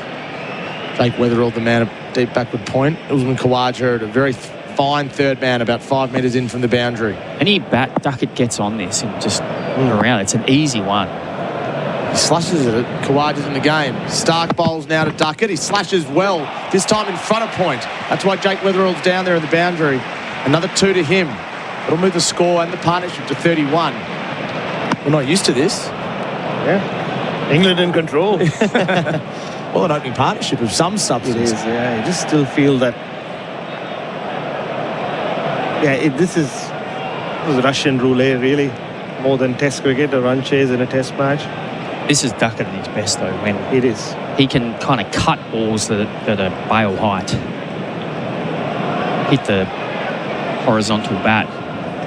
Jake Weatherall, the man of deep backward point. Usman Khawaja at a very fine third man, about 5 metres in from the boundary. Any bat Duckett gets on this and just around, it's an easy one. He slashes it. Khawaja's in the game. Stark bowls now to Duckett. He slashes well, this time in front of point. That's why Jake Weatherall's down there in the boundary. Another 2 to him. It'll move the score and the partnership to 31. We're not used to this. Yeah. England in control. Well, an opening partnership of some substance. It is, yeah. You just still feel that. Yeah, this was Russian roulette, really. More than Test cricket, a run chase in a Test match. This is Duckett at his best, though, when it is. He can kind of cut balls that are bail height. Hit the horizontal bat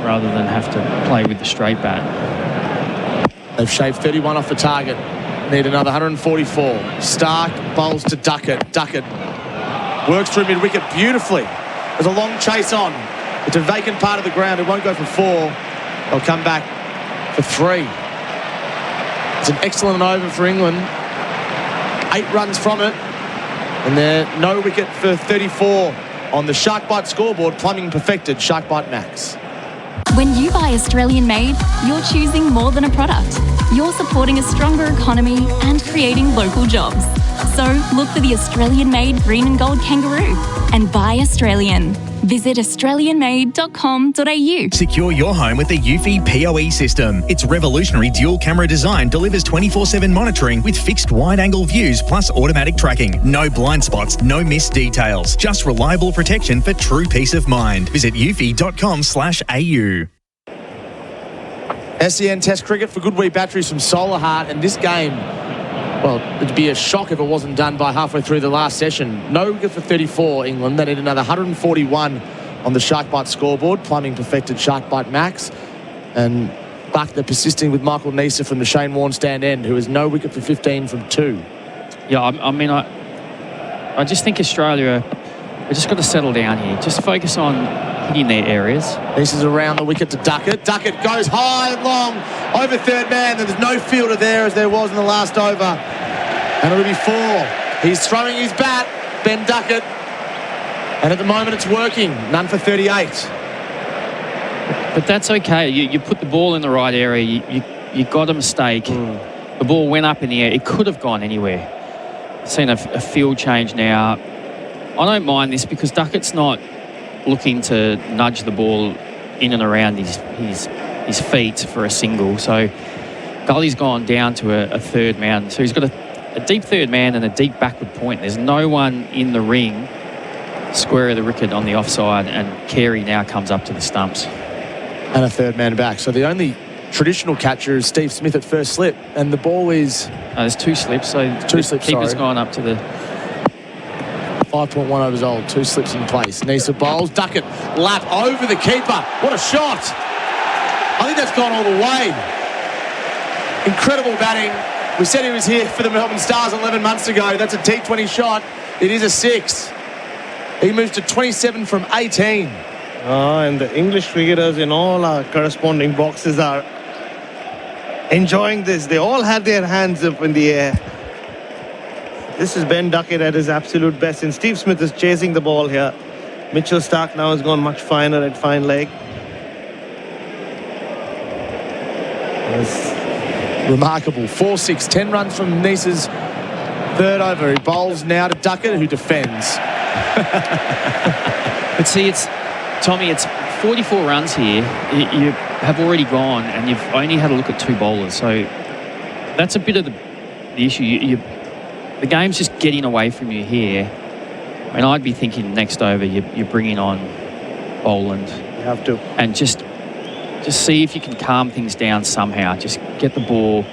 rather than have to play with the straight bat. They've shaved 31 off the target. Need another 144. Stark bowls to Duckett. Duckett works through mid-wicket beautifully. There's a long chase on. It's a vacant part of the ground. It won't go for 4. They'll come back for 3. It's an excellent over for England. 8 runs from it. And they're no wicket for 34 on the Shark Bite scoreboard. Plumbing perfected. Shark Bite Max. When you buy Australian made, you're choosing more than a product. You're supporting a stronger economy and creating local jobs. So look for the Australian made green and gold kangaroo and buy Australian. Visit australianmade.com.au. Secure your home with the Eufy PoE system. Its revolutionary dual camera design delivers 24/7 monitoring with fixed wide-angle views plus automatic tracking. No blind spots, no missed details. Just reliable protection for true peace of mind. Visit eufy.com/au. SEN Test cricket for good wee batteries from Solar Heart, and this game, well, it'd be a shock if it wasn't done by halfway through the last session. No wicket for 34, England. They need another 141 on the Shark Bite scoreboard. Plumbing perfected Shark Bite Max. And Buck, they're persisting with Michael Neser from the Shane Warne stand end, who has no wicket for 15 from 2. Yeah, I just think Australia, we just got to settle down here. Just focus on hitting their areas. This is around the wicket to Duckett. Duckett goes high and long over third man. There's no fielder there as there was in the last over. And it'll be 4. He's throwing his bat, Ben Duckett. And at the moment it's working. None for 38. But that's okay. You put the ball in the right area. You got a mistake. The ball went up in the air. It could have gone anywhere. Seen a field change now. I don't mind this because Duckett's not looking to nudge the ball in and around his feet for a single. So Gully's gone down to a third man. So he's got a deep third man and a deep backward point. There's no one in the ring, square of the wicket on the offside, and Carey now comes up to the stumps. And a third man back. So the only traditional catcher is Steve Smith at first slip, and the ball is... there's two slips, so two slips, keeper's gone up to the... 5.1 overs old, two slips in place. Nisa bowls, Duckett lap over the keeper. What a shot! I think that's gone all the way. Incredible batting. We said he was here for the Melbourne Stars 11 months ago. That's a T20 shot. It is a 6. He moves to 27 from 18. And the English cricketers in all our corresponding boxes are enjoying this. They all had their hands up in the air. This is Ben Duckett at his absolute best, and Steve Smith is chasing the ball here. Mitchell Starc now has gone much finer at fine leg. Remarkable. 4-6, 10 runs from Nisa's third over. He bowls now to Duckett, who defends. But see, Tommy, it's 44 runs here. You have already gone, and you've only had a look at 2 bowlers. So that's a bit of the issue. The game's just getting away from you here. And I'd be thinking next over, you're bringing on Boland. You have to. And just see if you can calm things down somehow. Just get the ball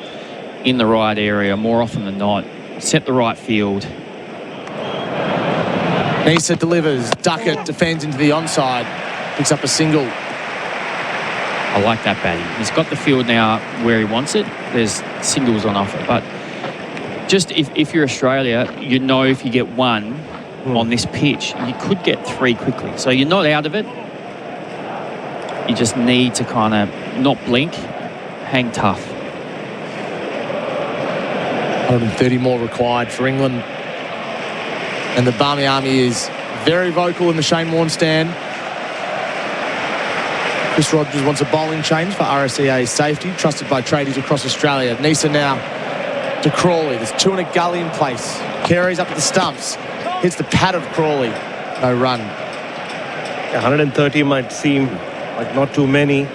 in the right area more often than not. Set the right field. Nisa delivers. Duckett defends into the onside. Picks up a single. I like that batting. He's got the field now where he wants it. There's singles on offer. But just if you're Australia, you know if you get one on this pitch, you could get 3 quickly. So you're not out of it. You just need to kind of not blink, hang tough. 130 more required for England. And the Barmy Army is very vocal in the Shane Warne stand. Chris Rogers wants a bowling change for RSEA's safety, trusted by tradies across Australia. Nisa now to Crawley. There's 2 in a gully in place. Carey's up at the stumps. Hits the pad of Crawley. No run. 130 might seem like not too many,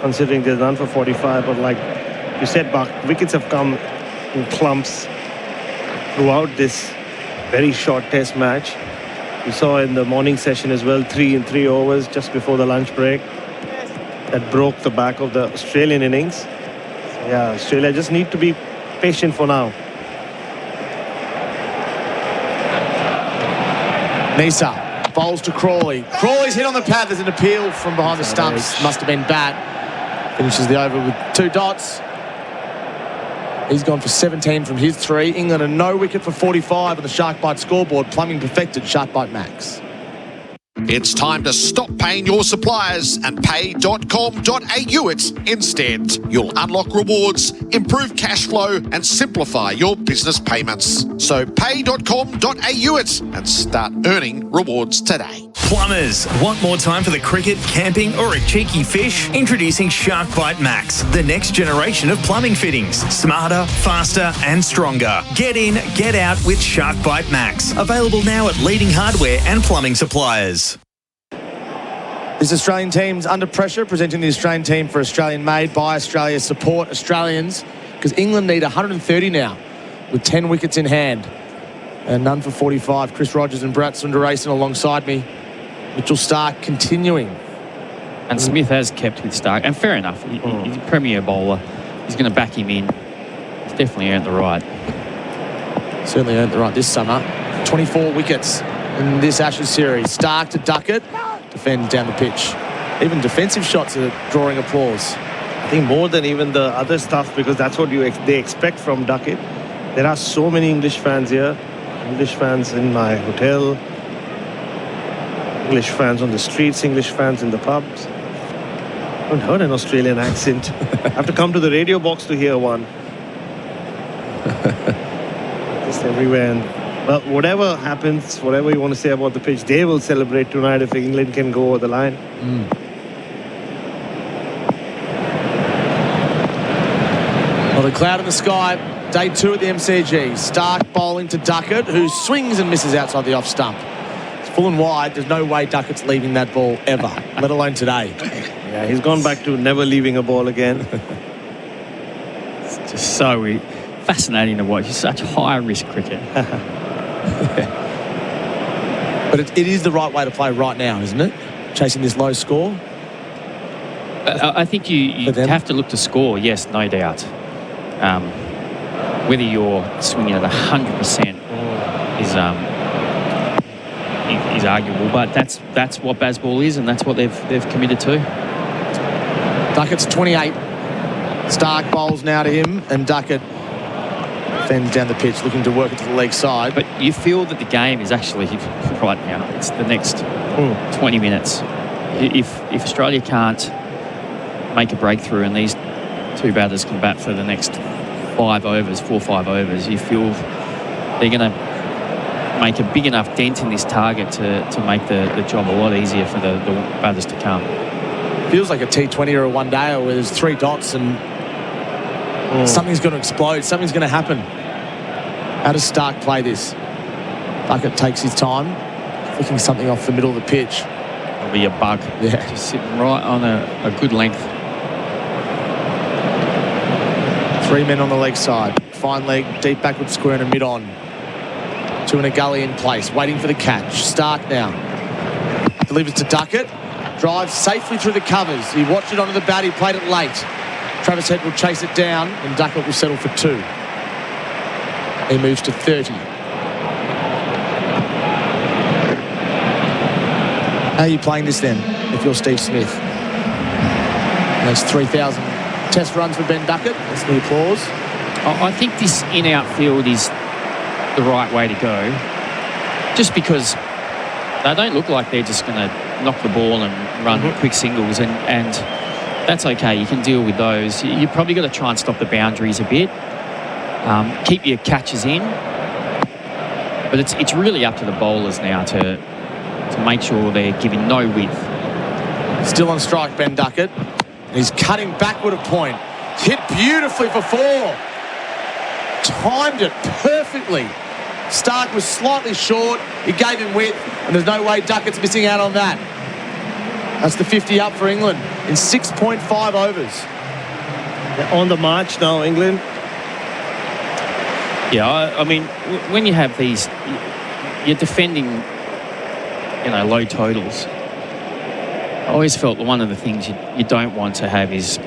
considering there's none for 45. But like you said, Buck, wickets have come in clumps throughout this very short test match. You saw in the morning session as well, 3 in 3 overs just before the lunch break. That broke the back of the Australian innings. So yeah, Australia just need to be patient for now. Nisa bowls to Crawley. Crawley's hit on the pad. There's an appeal from behind the stumps. Must have been bat. Finishes the over with 2 dots. He's gone for 17 from his 3. England a no wicket for 45 on the Shark Bite scoreboard. Plumbing perfected Shark Bite Max. It's time to stop paying your suppliers and pay.com.au it instead. You'll unlock rewards, improve cash flow and simplify your business payments. So pay.com.au it and start earning rewards today. Plumbers, want more time for the cricket, camping or a cheeky fish? Introducing Shark Bite Max, the next generation of plumbing fittings. Smarter, faster and stronger. Get in, get out with Shark Bite Max. Available now at leading hardware and plumbing suppliers. This Australian team's under pressure, presenting the Australian team for Australian made by Australia. Support Australians, because England need 130 now with 10 wickets in hand. And none for 45. Chris Rogers and Bharat Sundaresan alongside me. Mitchell Starc continuing. And Smith has kept with Starc. And fair enough. He's a premier bowler. He's going to back him in. He's definitely earned the right. Certainly earned the right this summer. 24 wickets in this Ashes series. Starc to Duckett. Defends down the pitch. Even defensive shots are drawing applause. I think more than even the other stuff, because that's what they expect from Duckett. There are so many English fans here. English fans in my hotel. English fans on the streets. English fans in the pubs. I haven't heard an Australian accent. I have to come to the radio box to hear one. Just everywhere. And Well, whatever happens, whatever you want to say about the pitch, they will celebrate tonight if England can go over the line. Well, the cloud in the sky, day 2 at the MCG. Stark bowling to Duckett, who swings and misses outside the off stump. It's full and wide. There's no way Duckett's leaving that ball ever, let alone today. Yeah, he's gone back to never leaving a ball again. It's just so fascinating to watch. It's such high-risk cricket. But it is the right way to play right now, isn't it? Chasing this low score. I think you have to look to score, yes, no doubt. Whether you're swinging at 100% is arguable, but that's what Bazball is, and that's what they've committed to. Duckett's 28. Stark bowls now to him, and Duckett fends down the pitch, looking to work it to the leg side. But you feel that the game is actually right now. It's the next 20 minutes. If Australia can't make a breakthrough and these two batters can bat for the next 4 or 5 overs, you feel they're going to make a big enough dent in this target to make the job a lot easier for the batters to come. Feels like a T20 or a one-dayer where there's 3 dots and something's going to explode, something's going to happen. How does Stark play this? Duckett takes his time, flicking something off the middle of the pitch. It'll be a bug. Yeah. Just sitting right on a good length. 3 men on the leg side. Fine leg, deep backward square and a mid-on. 2 in a gully in place, waiting for the catch. Stark now. Delivers to Duckett. Drives safely through the covers. He watched it onto the bat. He played it late. Travis Head will chase it down, and Duckett will settle for 2. He moves to 30. How are you playing this then, if you're Steve Smith? Those 3,000 test runs for Ben Duckett. That's the applause. I think this in-out field is the right way to go, just because they don't look like they're just going to knock the ball and run quick singles, and that's okay. You can deal with those. You've probably got to try and stop the boundaries a bit. Keep your catches in, but it's really up to the bowlers now to make sure they're giving no width. Still on strike, Ben Duckett. He's cutting backward a point. Hit beautifully for 4. Timed it perfectly. Stark was slightly short. He gave him width, and there's no way Duckett's missing out on that. That's the 50 up for England in 6.5 overs. They're on the march now, England. Yeah, I mean, when you have these, you're defending, low totals. I always felt that one of the things you don't want to have is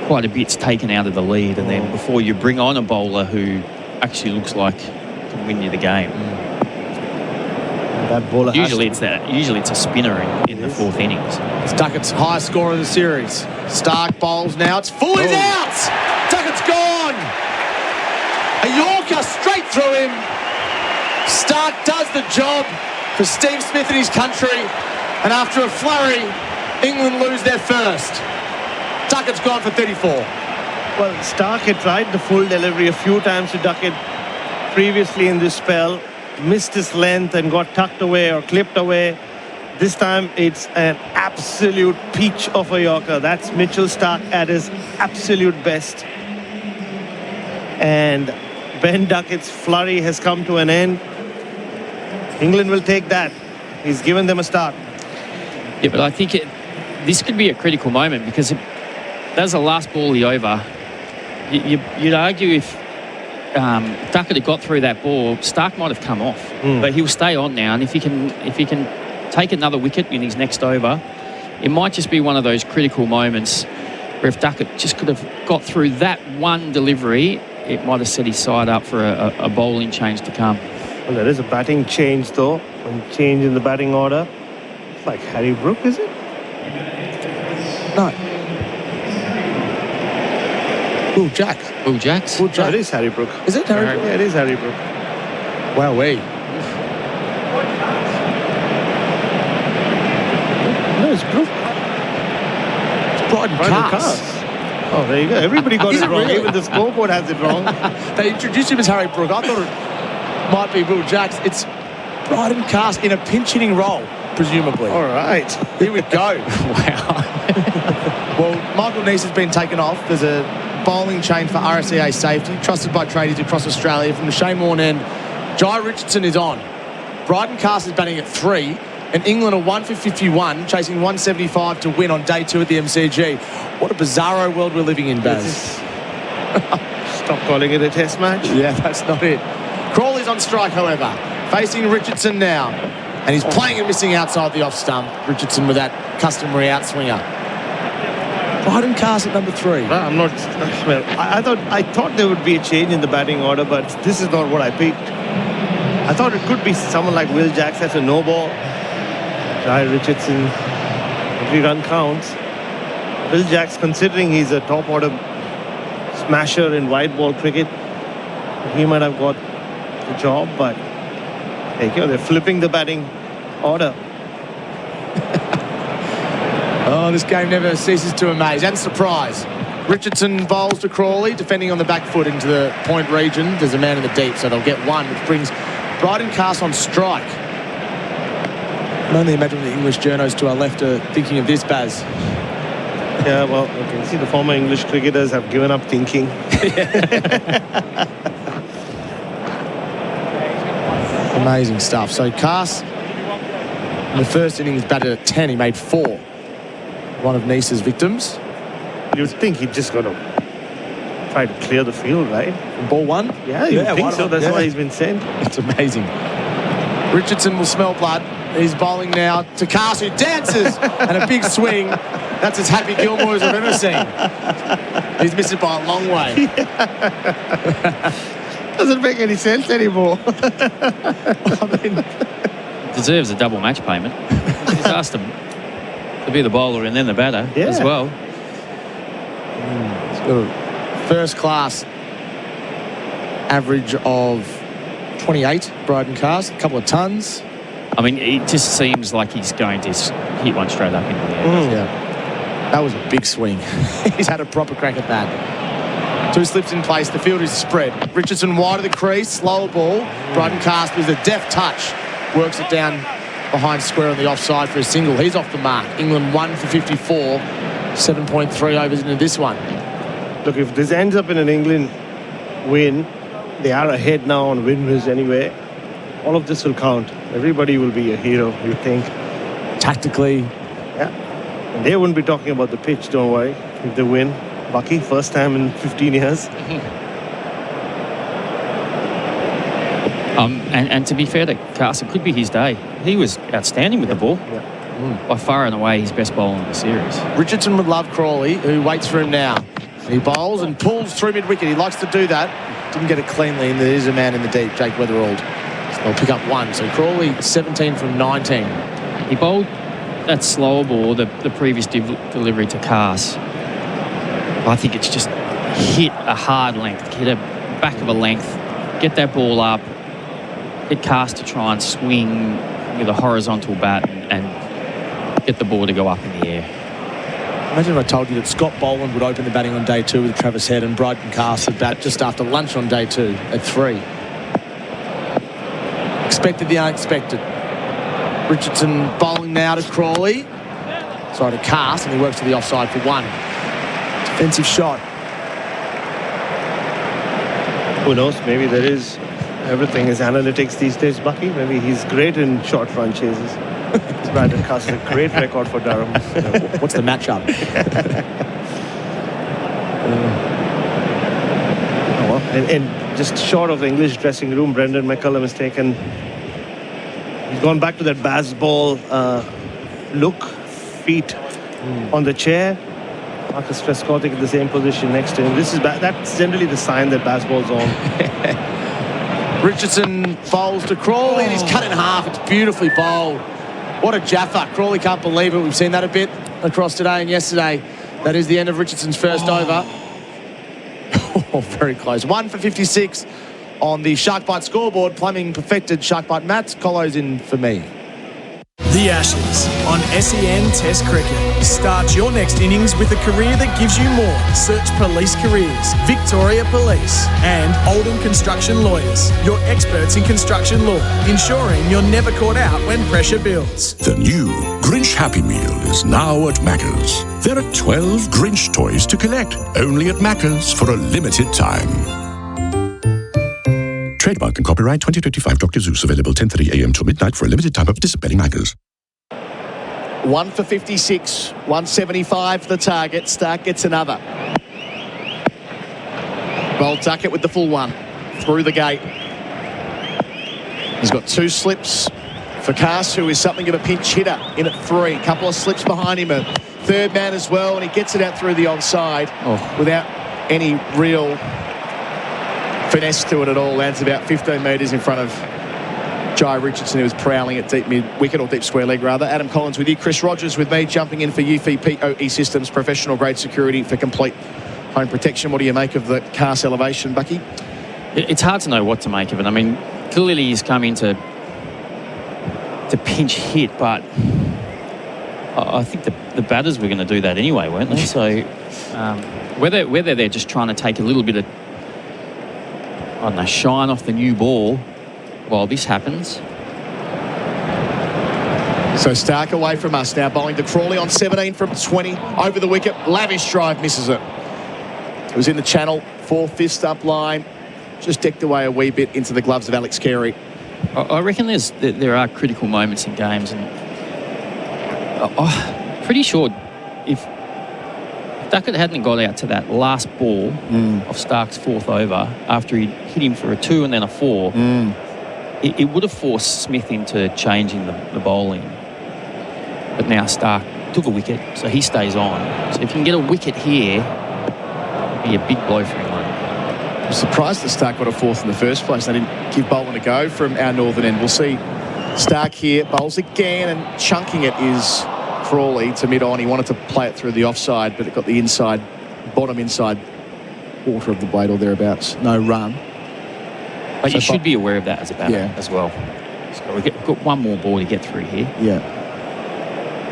quite a bit's taken out of the lead, and then before you bring on a bowler who actually looks like can win you the game. That bowler usually it's a spinner in the 4th innings. It's Duckett's highest score of the series. Stark bowls now. It's full. He's out. Duckett's gone. A Yorker straight through him. Stark does the job for Steve Smith and his country. And after a flurry, England lose their first. Duckett's gone for 34. Well, Stark had tried the full delivery a few times to Duckett previously in this spell, missed his length and got tucked away or clipped away. This time it's an absolute peach of a Yorker. That's Mitchell Stark at his absolute best. And Ben Duckett's flurry has come to an end. England will take that. He's given them a start. Yeah, but I think this could be a critical moment, because that's the last ball of the over. You'd argue if Duckett had got through that ball, Stark might have come off, but he'll stay on now. And if he can take another wicket in his next over, it might just be one of those critical moments where if Duckett just could have got through that one delivery, it might have set his side up for a bowling change to come. Well, there is a batting change though, a change in the batting order. It's like Harry Brook, is it? No. Will Jacks. Will Jacks? Will Jacks. No, it is Harry Brook. Is it Harry Brook? Yeah, it is Harry Brook. Wowee. No, it's Brook. It's Bryden Cars. Oh, there you go. Everybody got it wrong. Really? Even the scoreboard has it wrong. They introduced him as Harry Brook. I thought might be Will Jacks. It's Bryden Cast in a pinch-hitting role, presumably. All right. Here we go. Wow. Well, Michael Neese has been taken off. There's a bowling change for RSEA safety, trusted by tradies across Australia. From the Shane end, Jai Richardson is on. Bryden Cast is batting at 3, and England are 1 for 51, chasing 175 to win on day 2 at the MCG. What a bizarro world we're living in, Baz. Stop calling it a test match. Yeah, that's not it. Crawley's on strike, however, facing Richardson now. And he's playing and missing outside the off stump. Richardson with that customary outswinger. Bryden Cast at number 3. Well, I'm not. Well, I thought there would be a change in the batting order, but this is not what I picked. I thought it could be someone like Will Jacks. That's a no ball. Jai Richardson. Every run counts. Will Jacks, considering he's a top order smasher in white ball cricket, he might have got the job, but they're flipping the batting order. Oh, this game never ceases to amaze and surprise. Richardson bowls to Crawley, defending on the back foot into the point region. There's a man in the deep, so they'll get 1, which brings Bryden Cast on strike. I can only imagine the English journos to our left are thinking of this, Baz. Yeah, well, you can see the former English cricketers have given up thinking. Amazing stuff. So Cast, in the first innings, batted at 10. He made 4. One of Neese's victims. You would think he'd just got to try to clear the field, right? From ball 1? Yeah, you would think so. That's why he's been sent. It's amazing. Richardson will smell blood. He's bowling now to Cast, who dances, and a big swing. That's as Happy Gilmore as I've ever seen. He's missed it by a long way. Doesn't make any sense anymore. I mean, deserves a double match payment. He's asked him to be the bowler and then the batter as well. He's got a first class average of 28, Bryden Cast, a couple of tons. I mean, it just seems like he's going to hit one straight up into the air. Yeah. That was a big swing. He's had a proper crack at that. 2 slips in place. The field is spread. Richardson wide of the crease. Slower ball. Bryden Cast with a deft touch. Works it down behind square on the offside for a single. He's off the mark. England 1 for 54. 7.3 overs into this one. Look, if this ends up in an England win, they are ahead now on win-wins anyway. All of this will count. Everybody will be a hero, you think. Tactically. Yeah. And they wouldn't be talking about the pitch, don't worry, if they win. Bucky, first time in 15 years. And to be fair to Cast, it could be his day. He was outstanding with the ball. By far and away his best bowler in the series. Richardson would love Crawley, who waits for him now. He bowls and pulls through mid-wicket. He likes to do that. Didn't get it cleanly, and there is a man in the deep, Jake Weatherald. So they'll pick up 1. So Crawley, 17 from 19. He bowled that slower ball, the previous delivery to Cast. I think it's just hit a hard length, hit a back of a length, get that ball up, get Cast to try and swing with a horizontal bat and get the ball to go up in the air. Imagine if I told you that Scott Boland would open the batting on day 2 with Travis Head and Bryden Cast would bat just after lunch on day 2 at 3. Expected the unexpected. Richardson bowling now to Crawley. Sorry, to Cast, and he works to the offside for 1. Defensive shot. Who knows? Maybe there is. Everything is analytics these days, Bucky. Maybe he's great in short run chases. Bryden Cast is a great record for Durham. What's the matchup? And just short of the English dressing room, Brendan McCullum has taken. He's gone back to that baseball look, feet on the chair. Marcus Trescothick in the same position next to him. That's generally the sign that baseball's on. Richardson bowls to Crawley and he's cut in half. It's beautifully bowled. What a jaffa. Crawley can't believe it. We've seen that a bit across today and yesterday. That is the end of Richardson's first over. Oh, very close. 1 for 56 on the Shark Bite scoreboard. Fleming perfected Shark Bite mats. Colo's in for me. The Ashes on SEN Test Cricket. Start your next innings with a career that gives you more. Search Police Careers, Victoria Police, and Oldham Construction Lawyers. Your experts in construction law, ensuring you're never caught out when pressure builds. The new Grinch Happy Meal is now at Macca's. There are 12 Grinch toys to collect, only at Macca's for a limited time. Trademark and copyright 2025 Dr. Zeus, available 10:30 a.m. till midnight for a limited time at participating Macca's. 1 for 56, 175 the target. Stark gets another. Bold Duckett with the full one. Through the gate. He's got 2 slips for Cass, who is something of a pinch hitter in at 3. Couple of slips behind him. A third man as well, and he gets it out through the onside without any real finesse to it at all. Lands about 15 metres in front of Jai Richardson, who was prowling at deep mid-wicket, or deep square leg rather. Adam Collins with you. Chris Rogers with me, jumping in for UFI POE Systems, professional grade security for complete home protection. What do you make of the Cass elevation, Bucky? It's hard to know what to make of it. I mean, clearly he's come in to pinch hit, but I think the batters were going to do that anyway, weren't they? So whether they're just trying to take a little bit of, I don't know, shine off the new ball while this happens. So Stark away from us now, bowling to Crawley on 17 from 20 over the wicket. Lavish drive, misses it. It was in the channel, 4/5 stump line, just decked away a wee bit into the gloves of Alex Carey. I reckon there are critical moments in games, and I'm pretty sure if Duckett hadn't got out to that last ball of Stark's 4th over, after he hit him for a 2 and then a 4, it would have forced Smith into changing the bowling. But now Stark took a wicket, so he stays on. So if you can get a wicket here, it'd be a big blow for England. I'm surprised that Stark got a 4th in the first place. They didn't give bowling a go from our northern end. We'll see Stark here, bowls again, and chunking it is Crawley to mid-on. He wanted to play it through the offside, but it got the inside, bottom inside quarter of the blade or thereabouts. No run. But you should be aware of that as a batter as well. So we've got one more ball to get through here. Yeah.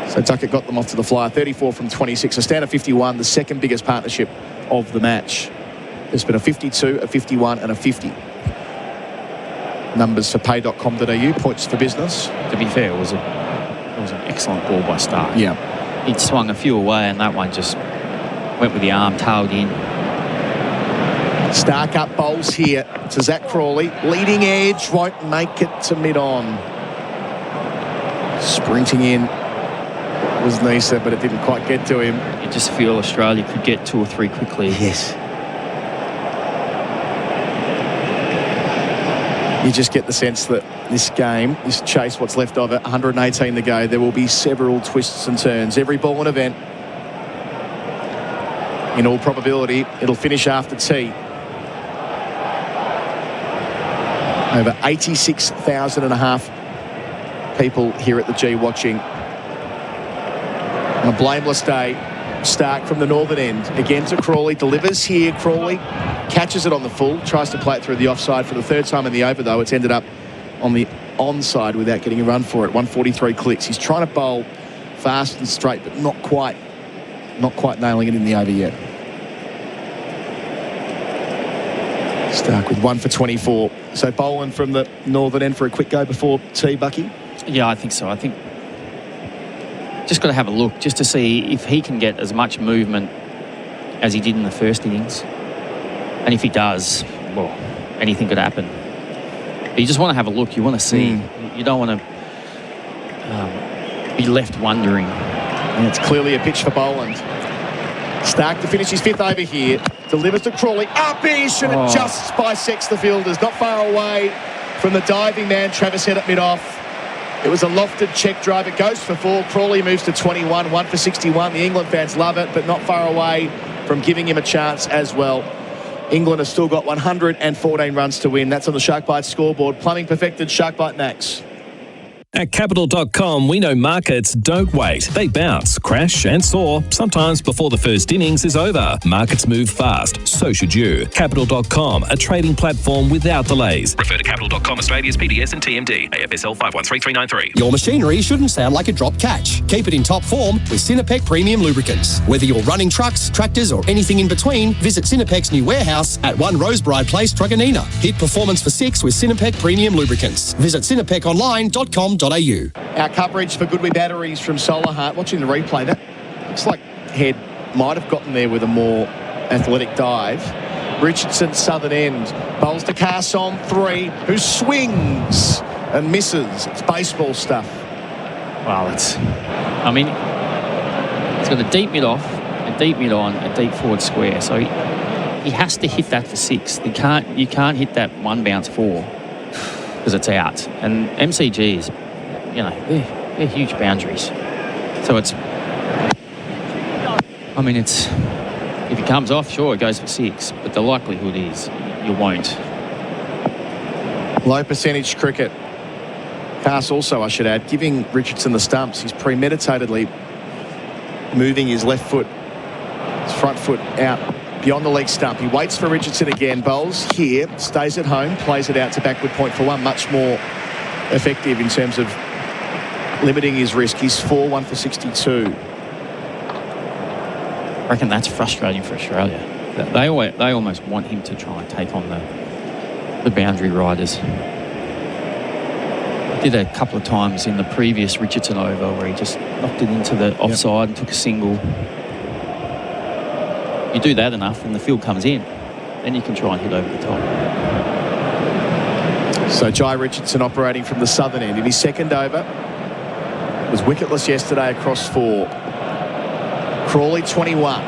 So Duckett got them off to the flyer. 34 from 26. A stand of 51, the second biggest partnership of the match. There's been a 52, a 51 and a 50. Numbers for pay.com.au, points for business. To be fair, it was an excellent ball by Stark. Yeah. He'd swung a few away, and that one just went with the arm, tailed in. Stark up bowls here to Zach Crawley. Leading edge, won't make it to mid-on. Sprinting in was Nisa, but it didn't quite get to him. You just feel Australia could get 2 or 3 quickly. Yes. You just get the sense that this game, this chase, what's left of it, 118 to go, there will be several twists and turns. Every ball an event. In all probability, it'll finish after tea. Over 86,000 and a half people here at the G watching. On a blameless day, Stark from the northern end. Again to Crawley, delivers here. Crawley catches it on the full, tries to play it through the offside for the 3rd time in the over, though. It's ended up on the onside without getting a run for it. 143 clicks. He's trying to bowl fast and straight, but not quite nailing it in the over yet. Stark with 1 for 24. So bowling from the northern end for a quick go before tea, Bucky? Yeah, I think so. I think just got to have a look just to see if he can get as much movement as he did in the first innings. And if he does, well, anything could happen. But you just want to have a look. You want to see. You don't want to be left wondering. And it's clearly a pitch for Boland. Stark to finish his 5th over here. Delivers to Crawley. Up-ish, and it just bisects the fielders. Not far away from the diving man, Travis Head at mid-off. It was a lofted check drive. It goes for 4. Crawley moves to 21, 1 for 61. The England fans love it, but not far away from giving him a chance as well. England has still got 114 runs to win. That's on the Shark Bite scoreboard. Plumbing perfected, Shark Bite next. At Capital.com, we know markets don't wait. They bounce, crash and soar, sometimes before the first innings is over. Markets move fast, so should you. Capital.com, a trading platform without delays. Refer to Capital.com Australia's PDS and TMD. AFSL 513393. Your machinery shouldn't sound like a drop catch. Keep it in top form with Sinopec Premium Lubricants. Whether you're running trucks, tractors or anything in between, visit Sinopec's new warehouse at 1 Rosebride Place, Truganina. Hit performance for 6 with Sinopec Premium Lubricants. Visit sinopeconline.com.au. Our coverage for Goodway Batteries from Solar Heart. Watching the replay, that looks like Head might have gotten there with a more athletic dive. Richardson, southern end. Bowls to Carson, 3, who swings and misses. It's baseball stuff. Well, it's got a deep mid off, a deep mid on, a deep forward square. So he has to hit that for 6. You can't hit that one bounce 4 because it's out. And MCG is, they're huge boundaries. So it's if he comes off, sure, it goes for 6, but the likelihood is you won't. Low percentage cricket. Cass also, I should add, giving Richardson the stumps. He's premeditatedly moving his left foot, his front foot out beyond the leg stump. He waits for Richardson again, bowls here, stays at home, plays it out to backward point for 1. Much more effective in terms of limiting his risk. He's 4, 1 for 62. I reckon that's frustrating for Australia. They almost want him to try and take on the boundary riders. Did a couple of times in the previous Richardson over where he just knocked it into the offside and took a single. You do that enough and the field comes in, then you can try and hit over the top. So Jai Richardson operating from the southern end in his second over. Was wicketless yesterday across 4. Crawley 21.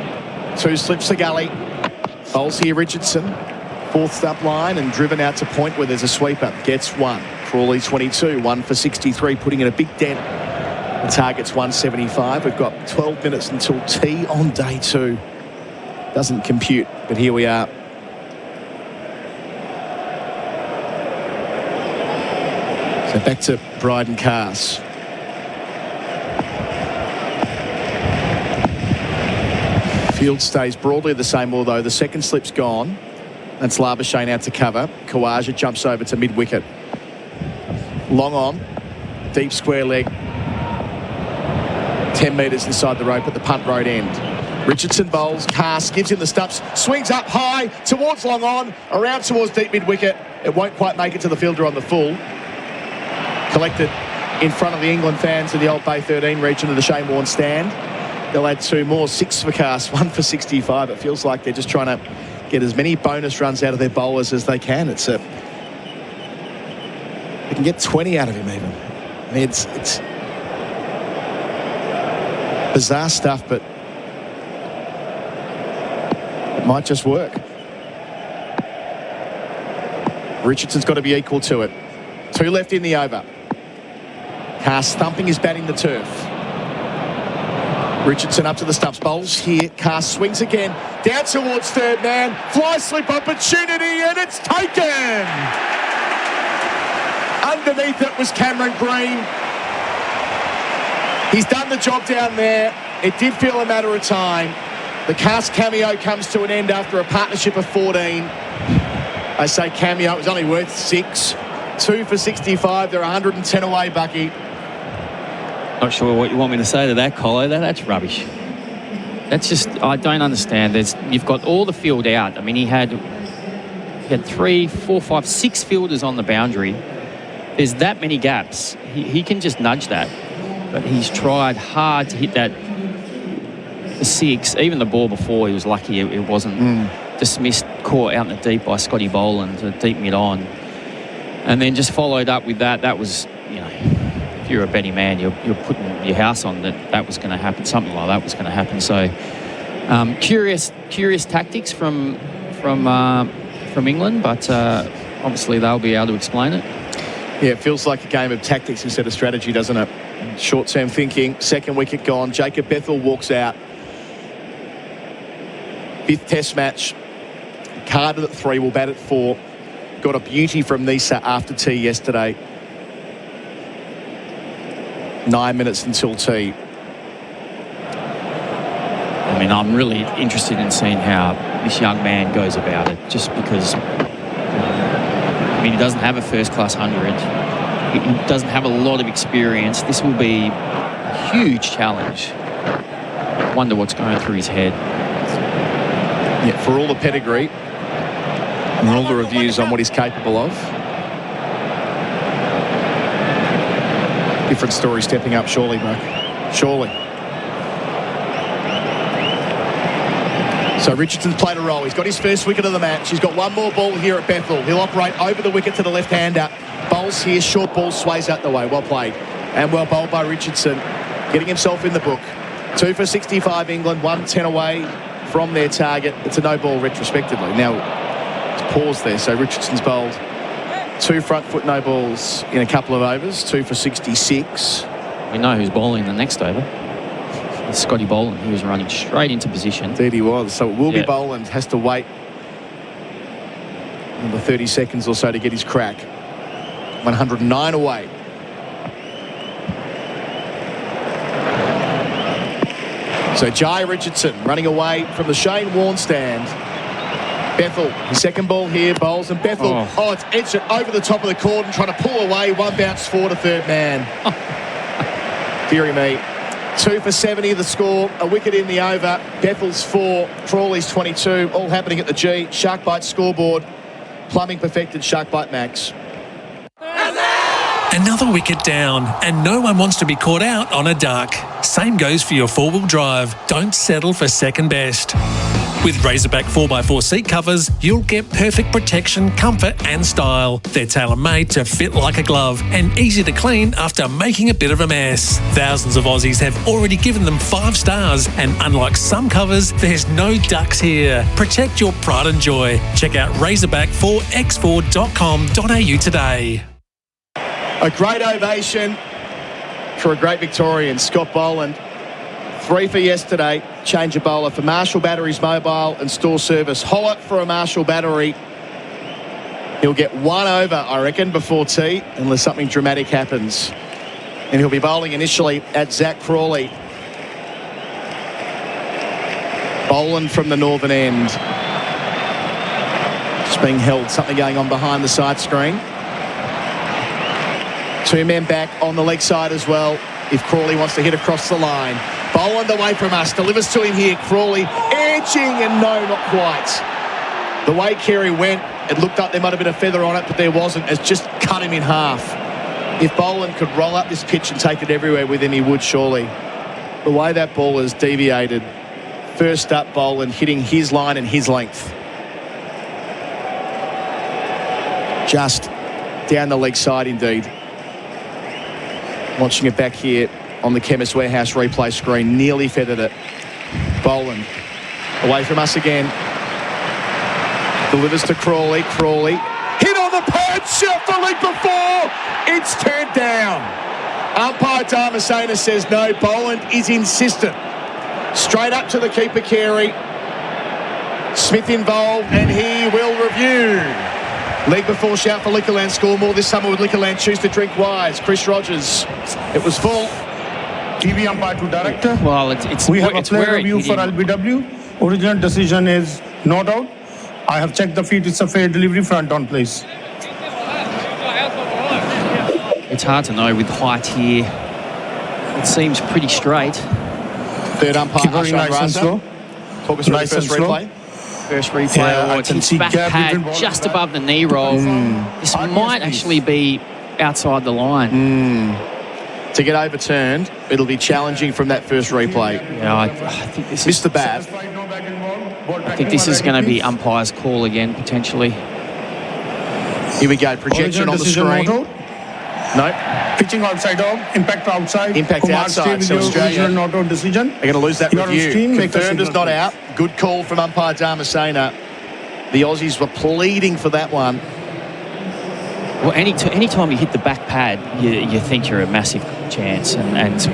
2 slips to gully. Bowls here Richardson. 4th stump line and driven out to point where there's a sweeper. Gets 1. Crawley 22. 1 for 63, putting in a big dent. The target's 175. We've got 12 minutes until tea on day 2. Doesn't compute, but here we are. So back to Bryden Cass. Field stays broadly the same, although the second slip's gone. That's Labuschagne out to cover. Khawaja jumps over to mid-wicket. Long on. Deep square leg. 10 metres inside the rope at the punt road end. Richardson bowls. Cass gives him the stumps. Swings up high towards long on. Around towards deep mid-wicket. It won't quite make it to the fielder on the full. Collected in front of the England fans in the old Bay 13 region of the Shane Warne stand. They'll add 2 more. 6 for Cass, 1 for 65. It feels like they're just trying to get as many bonus runs out of their bowlers as they can. They can get 20 out of him even. I mean, it's bizarre stuff, but it might just work. Richardson's got to be equal to it. 2 left in the over. Cass thumping his batting the turf. Richardson up to the stumps. Bowls here. Cass swings again. Down towards third man. Fly slip opportunity and it's taken. Underneath it was Cameron Green. He's done the job down there. It did feel a matter of time. The Cass cameo comes to an end after a partnership of 14. I say cameo, it was only worth 6. 2 for 65. They're 110 away, Bucky. Not sure what you want me to say to that, Colo. That's rubbish. That's just, I don't understand. You've got all the field out. I mean, he had 3, 4, 5, 6 fielders on the boundary. There's that many gaps. He can just nudge that. But he's tried hard to hit that for 6. Even the ball before, he was lucky it wasn't dismissed, caught out in the deep by Scotty Boland, to deep mid-on. And then just followed up with that. That was, if you're a betting man, you're putting your house on that was going to happen. Something like that was going to happen. So curious tactics from England, but obviously they'll be able to explain it. Yeah, it feels like a game of tactics instead of strategy, doesn't it? Short-term thinking. Second wicket gone. Jacob Bethel walks out. 5th test match. Carded at 3, will bat at 4. Got a beauty from Nisa after tea yesterday. 9 minutes until tea. I mean, I'm really interested in seeing how this young man goes about it, just because, I mean, he doesn't have a first-class 100. He doesn't have a lot of experience. This will be a huge challenge. I wonder what's going through his head. Yeah, for all the pedigree and all the reviews on what he's capable of. Different story stepping up, surely, bro. Surely. So Richardson's played a role. He's got his first wicket of the match. He's got one more ball here at Bethel. He'll operate over the wicket to the left-hander. Bowls here, short ball, sways out the way. Well played. And well bowled by Richardson. Getting himself in the book. 2 for 65 England, 110 away from their target. It's a no ball retrospectively. Now, it's paused there. So Richardson's bowled 2 front foot no balls in a couple of overs. 2 for 66. We know who's bowling the next over. It's Scotty Boland. He was running straight into position. Indeed he was. So it will be Boland. Has to wait another 30 seconds or so to get his crack. 109 away. So Jai Richardson running away from the Shane Warne stand. Bethel, his second ball here, bowls, and Bethel, it's edged it over the top of the cordon, trying to pull away, one bounce forward to third man. Deary me. 2 for 70 the score, a wicket in the over. Bethel's 4, Crawley's 22, all happening at the G. Shark Bite scoreboard. Plumbing perfected, Shark Bite Max. Another wicket down, and no one wants to be caught out on a duck. Same goes for your four-wheel drive. Don't settle for second best. With Razorback 4x4 seat covers, you'll get perfect protection, comfort and style. They're tailor-made to fit like a glove and easy to clean after making a bit of a mess. Thousands of Aussies have already given them 5 stars, and unlike some covers, there's no ducks here. Protect your pride and joy. Check out razorback4x4.com.au today. A great ovation for a great Victorian, Scott Boland. 3 for yesterday. Change of bowler for Marshall Batteries Mobile and Store Service. Hollett for a Marshall Battery. He'll get 1 over, I reckon, before tea, unless something dramatic happens. And he'll be bowling initially at Zach Crawley. Boland from the northern end. Just being held, something going on behind the side screen. 2 men back on the leg side as well, if Crawley wants to hit across the line. Boland away from us, delivers to him here. Crawley edging, and no, not quite. The way Carey went, it looked like there might have been a feather on it, but there wasn't. It's just cut him in half. If Boland could roll up this pitch and take it everywhere with him, he would surely. The way that ball has deviated, first up Boland hitting his line and his length. Just down the leg side indeed. Watching it back here on the Chemist Warehouse replay screen, nearly feathered it. Boland away from us again. Delivers to Crawley. Crawley hit on the pad, shot the leap before. It's turned down. Umpire Damasena says no. Boland is insistent. Straight up to the keeper, Carey. Smith involved, and he will review. Leg before shout for Liquorland. Score more this summer with Liquorland. Choose to drink wise. Chris Rogers. It was full. TV umpire to director. Well, we have a player review for LBW. Original decision is not out. I have checked the feet. It's a fair delivery. Front on, please. It's hard to know with height here. It seems pretty straight. Third umpire. Keep going nice and slow. Talk us through the first replay. First replay, it's back pad just above the knee roll. This might actually be outside the line. To get overturned, it'll be challenging from that first replay. Yeah, I think this is... Mr. Bav. I think this is going to be umpire's call again, potentially. Here we go, projection on the screen. No. Pitching outside off, impact outside. Impact outside, so Australia. Not out decision. They're going to lose that review. Confirmed as not out. Good call from umpire Damasena. The Aussies were pleading for that one. Well, any time you hit the back pad, you think you're a massive chance, and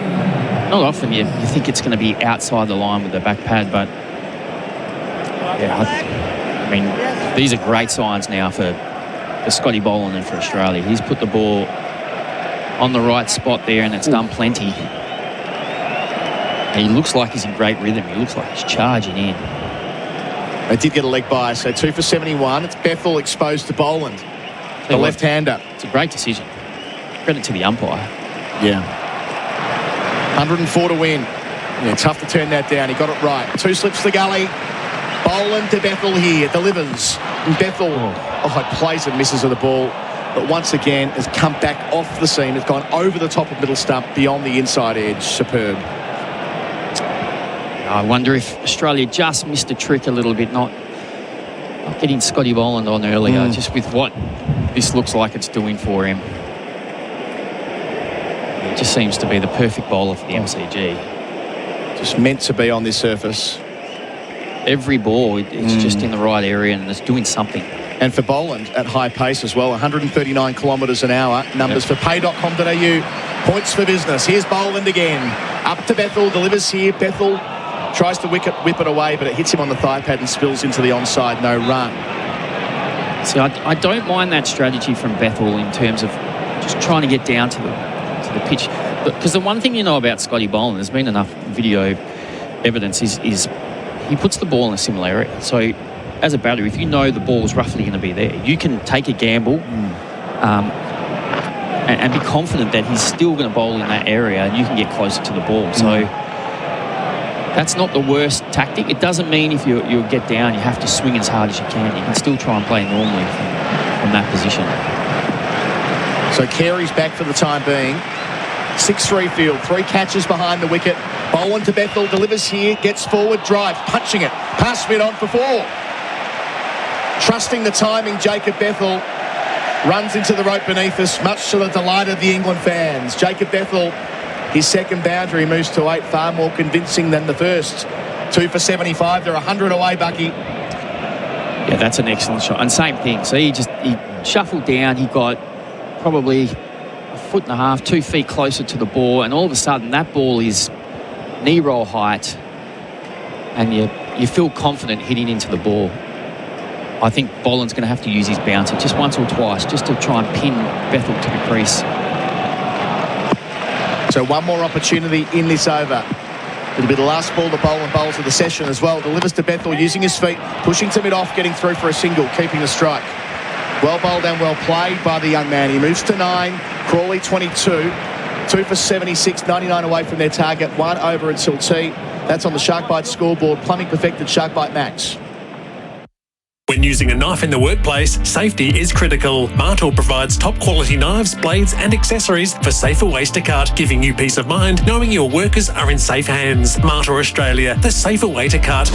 not often you think it's going to be outside the line with the back pad, but yeah, I mean, these are great signs now for Scotty Boland and for Australia. He's put the ball on the right spot there, and it's done plenty. And he looks like he's in great rhythm. He looks like he's charging in. They did get a leg by, so 2 for 71. It's Bethel exposed to Boland, the left-hander. It's a great decision. Credit to the umpire. Yeah. 104 to win. Yeah, tough to turn that down. He got it right. 2 slips to gully. Boland to Bethel here. Delivers. And Bethel plays and misses of the ball. But once again, has come back off the seam. It's gone over the top of middle stump, beyond the inside edge. Superb. I wonder if Australia just missed a trick a little bit, not getting Scotty Boland on earlier, just with what this looks like it's doing for him. It just seems to be the perfect bowler for the MCG. Just meant to be on this surface. Every ball, it's just in the right area and it's doing something. And for Boland at high pace as well, 139 kilometres an hour. Numbers for pay.com.au. Points for business. Here's Boland again. Up to Bethel, delivers here. Bethel tries to whip it away, but it hits him on the thigh pad and spills into the onside, no run. See, I don't mind that strategy from Bethel in terms of just trying to get down to the pitch. Because the one thing you know about Scotty Boland, there's been enough video evidence, is he puts the ball in a similar area. So as a batter, if you know the ball is roughly going to be there, you can take a gamble and be confident that he's still going to bowl in that area and you can get closer to the ball. So that's not the worst tactic. It doesn't mean if you get down, you have to swing as hard as you can. You can still try and play normally from that position. So Carey's back for the time being. 6-3 field, 3 catches behind the wicket. Boland to Bethel, delivers here, gets forward, drive, punching it. Pass mid on for 4. Trusting the timing, Jacob Bethel runs into the rope beneath us, much to the delight of the England fans. Jacob Bethel, his second boundary, moves to 8, far more convincing than the first. 2 for 75, they're 100 away, Bucky. Yeah, that's an excellent shot. And same thing, so he shuffled down, he got probably a foot and a half, 2 feet closer to the ball, and all of a sudden that ball is knee roll height, and you feel confident hitting into the ball. I think Boland's going to have to use his bouncer just once or twice just to try and pin Bethel to the crease. So one more opportunity in this over. It'll be the last ball the Boland bowls of the session as well. Delivers to Bethel using his feet, pushing to mid-off, getting through for a single, keeping the strike. Well bowled and well played by the young man. He moves to 9, Crawley 22. 2 for 76, 99 away from their target. 1 over until tea. That's on the Sharkbite scoreboard. Plumbing perfected Sharkbite Max. When using a knife in the workplace, safety is critical. Martel provides top quality knives, blades and accessories for safer ways to cut, giving you peace of mind knowing your workers are in safe hands. Martel Australia, the safer way to cut.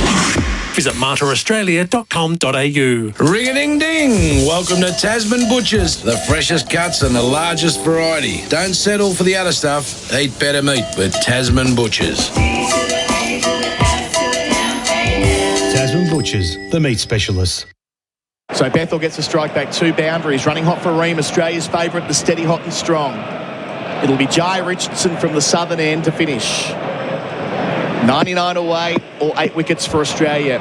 Visit martelaustralia.com.au. Ring-a-ding-ding! Welcome to Tasman Butchers. The freshest cuts and the largest variety. Don't settle for the other stuff. Eat better meat with Tasman Butchers. Tasman Butchers, the meat specialists. So Bethel gets a strike back, 2 boundaries. Running hot for Ream, Australia's favourite, the steady hot and strong. It'll be Jai Richardson from the southern end to finish. 99 away, or 8 wickets for Australia.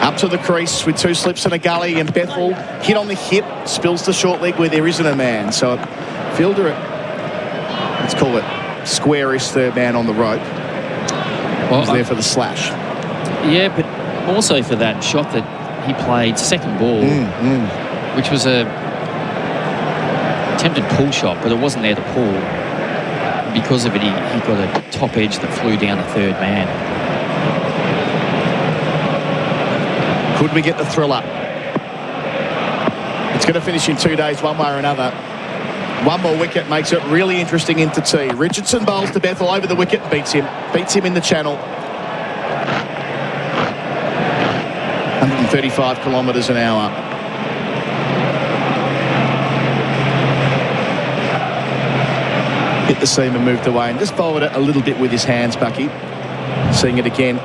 Up to the crease with 2 slips and a gully, and Bethel hit on the hip, spills the short leg where there isn't a man. So fielder, let's call it squarish, third man on the rope. Was there for the slash. Yeah, but also for that shot that he played second ball, which was a attempted pull shot, but it wasn't there to pull. Because of it, he got a top edge that flew down the third man. Could we get the thriller? It's going to finish in 2 days, one way or another. One more wicket makes it really interesting into tea. Richardson bowls to Bethel over the wicket, beats him in the channel. 135 kilometres an hour. Hit the seam and moved away, and just bowled it a little bit with his hands, Bucky. Seeing it again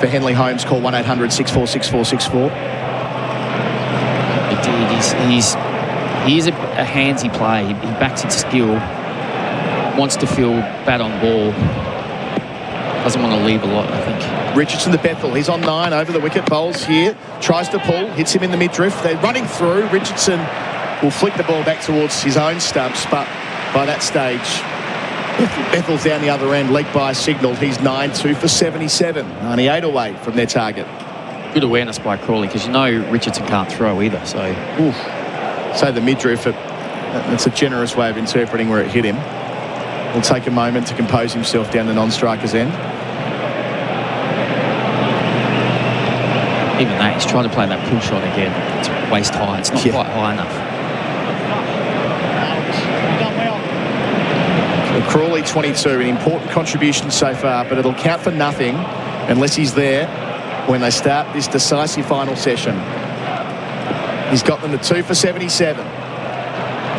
for Henley Holmes, call 1-800-646464. He's a handsy play. He backs it skill, wants to feel bat on ball, doesn't want to leave a lot, I think. Richardson to Bethel, he's on 9 over the wicket, bowls here, tries to pull, hits him in the mid-drift. They're running through. Richardson will flick the ball back towards his own stumps, but by that stage. Bethel's down the other end, leg by signal. He's 9-2 for 77. 98 away from their target. Good awareness by Crawley, because you know Richardson can't throw either. So, say the midriff, that's a generous way of interpreting where it hit him. Will take a moment to compose himself down the non-striker's end. Even that, he's trying to play that pull shot again. It's waist high. It's not quite high enough. Crawley 22, an important contribution so far, but it'll count for nothing unless he's there when they start this decisive final session. He's got them to 2 for 77.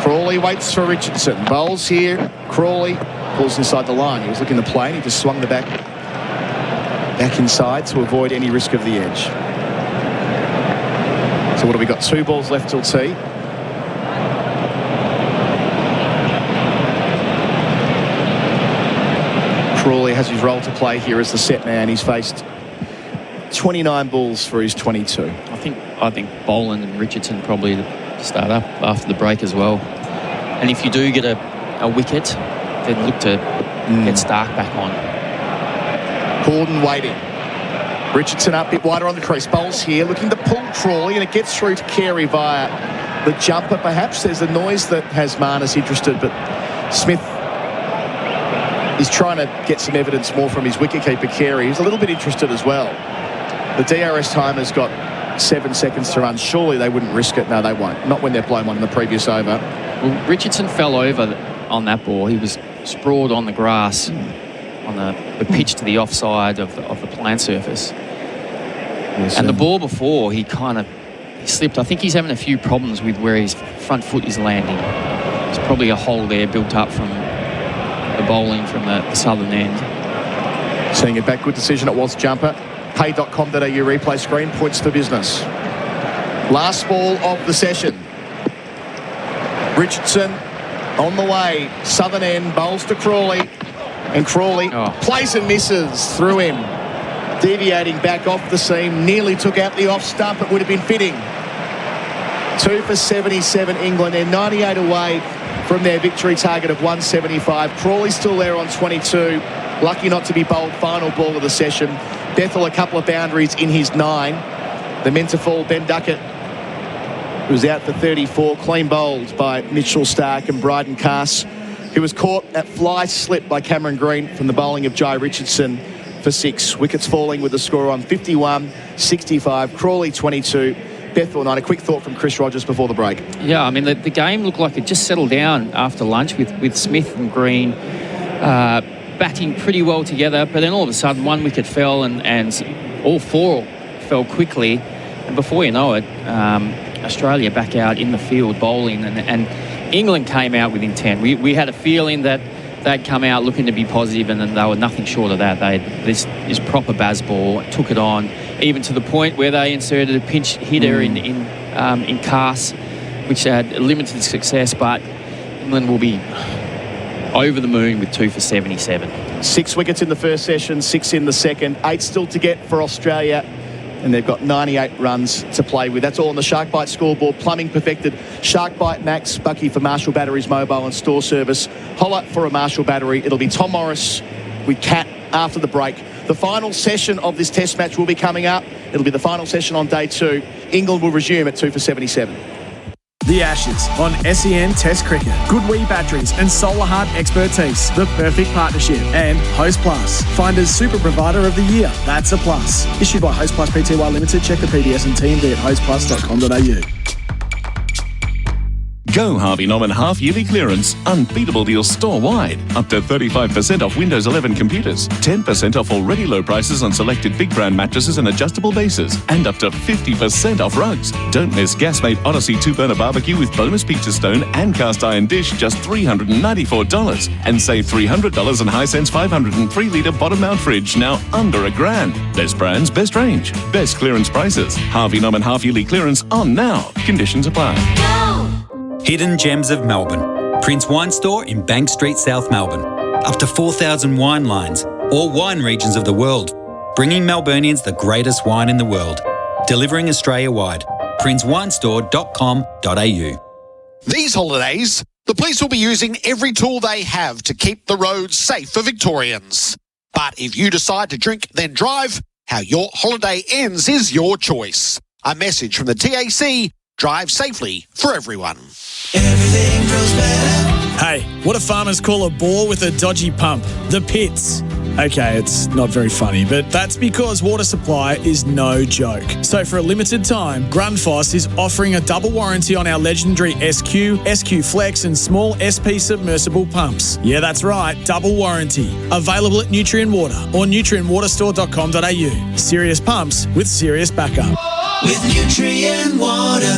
Crawley waits for Richardson. Bowls here. Crawley pulls inside the line. He was looking to play and he just swung the back inside to avoid any risk of the edge. So what have we got? 2 balls left till tea. Crawley has his role to play here as the set man. He's faced 29 balls for his 22. I think Boland and Richardson probably start up after the break as well. And if you do get a wicket, then look to get Stark back on. Gordon waiting. Richardson up a bit wider on the crease. Bowls here, looking to pull Crawley, and it gets through to Carey via the jumper. Perhaps there's a noise that has Marnus interested, but Smith is trying to get some evidence more from his wicketkeeper, Carey. He's a little bit interested as well. The DRS timer's got 7 seconds to run. Surely they wouldn't risk it. No, they won't. Not when they've blown one in the previous over. Well, Richardson fell over on that ball. He was sprawled on the grass on the pitch to the offside of the playing surface. Yes, and the ball before, he slipped. I think he's having a few problems with where his front foot is landing. There's probably a hole there built up from the bowling from the southern end. Seeing it back, good decision. It was jumper. Pay.com.au replay screen points to business. Last ball of the session. Richardson on the way. Southern end, bowls to Crawley. And Crawley plays and misses through him. Deviating back off the seam. Nearly took out the off stump. It would have been fitting. 2 for 77 England. They're 98 away from their victory target of 175. Crawley's still there on 22. Lucky not to be bowled. Final ball of the session. Bethel a couple of boundaries in his 9. The men to fall, Ben Duckett, who's out for 34. Clean bowled by Mitchell Stark and Bryden Cass, who was caught at fly slip by Cameron Green from the bowling of Jai Richardson for 6. Wickets falling with the score on 51-65. Crawley 22. Bethel 9. A quick thought from Chris Rogers before the break. Yeah, I mean, the game looked like it just settled down after lunch with Smith and Green batting pretty well together, but then all of a sudden 1 wicket fell and all 4 fell quickly. And before you know it, Australia back out in the field bowling, and England came out with intent. We had a feeling that they'd come out looking to be positive, and then they were nothing short of that. This proper Bazball, took it on, even to the point where they inserted a pinch hitter in Cass, which had limited success, but England will be over the moon with 2 for 77. 6 wickets in the first session, 6 in the second, 8 still to get for Australia, and they've got 98 runs to play with. That's all on the Shark Bite scoreboard. Plumbing perfected. Shark Bite Max, Bucky for Marshall Batteries mobile and store service. Holla for a Marshall battery. It'll be Tom Morris with Cat after the break. The final session of this test match will be coming up. It'll be the final session on day 2. England will resume at 2 for 77. The Ashes on SEN Test Cricket. Goodwee batteries and solar hard expertise. The perfect partnership. And Host Plus. Finder's Super Provider of the Year. That's a plus. Issued by Host Plus Pty Limited. Check the PDS and TMD at hostplus.com.au. Go Harvey Norman half-yearly clearance. Unbeatable deals store-wide. Up to 35% off Windows 11 computers. 10% off already low prices on selected big brand mattresses and adjustable bases. And up to 50% off rugs. Don't miss Gasmate Odyssey 2-burner barbecue with bonus pizza stone and cast iron dish, just $394. And save $300 on Hisense 503-litre bottom mount fridge, now under $1,000. Best brands, best range. Best clearance prices. Harvey Norman half-yearly clearance on now. Conditions apply. Hidden Gems of Melbourne. Prince Wine Store in Bank Street, South Melbourne. Up to 4,000 wine lines, all wine regions of the world. Bringing Melburnians the greatest wine in the world. Delivering Australia-wide. princewinestore.com.au. These holidays, The police will be using every tool they have to keep the roads safe for Victorians. But if you decide to drink then drive, how your holiday ends is your choice. A message from the TAC, drive safely for everyone. Everything grows better. Hey, what do farmers call a bore with a dodgy pump? The pits. Okay, it's not very funny, but that's because water supply is no joke. So for a limited time, Grundfos is offering a double warranty on our legendary SQ, SQ Flex and small SP submersible pumps. Yeah, that's right, double warranty. Available at Nutrient Water or nutrientwaterstore.com.au. Serious pumps with serious backup. With Nutrient Water.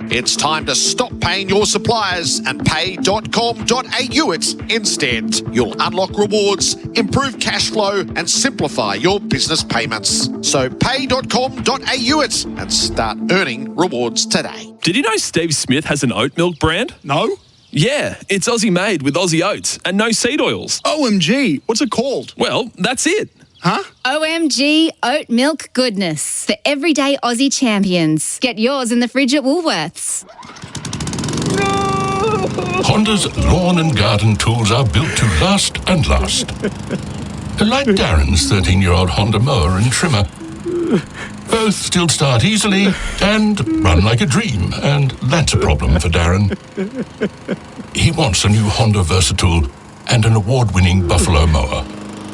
It's time to stop paying your suppliers and pay.com.au it instead. You'll unlock rewards, improve cash flow and simplify your business payments. So pay.com.au it and start earning rewards today. Did you know Steve Smith has an oat milk brand? No. Yeah, it's Aussie made with Aussie oats and no seed oils. OMG, what's it called? Well, that's it. Huh? OMG oat milk goodness for everyday Aussie champions. Get yours in the fridge at Woolworths. Honda's lawn and garden tools are built to last and last. Like Darren's 13-year-old Honda mower and trimmer. Both still start easily and run like a dream, and that's a problem for Darren. He wants a new Honda Versatool and an award-winning Buffalo mower.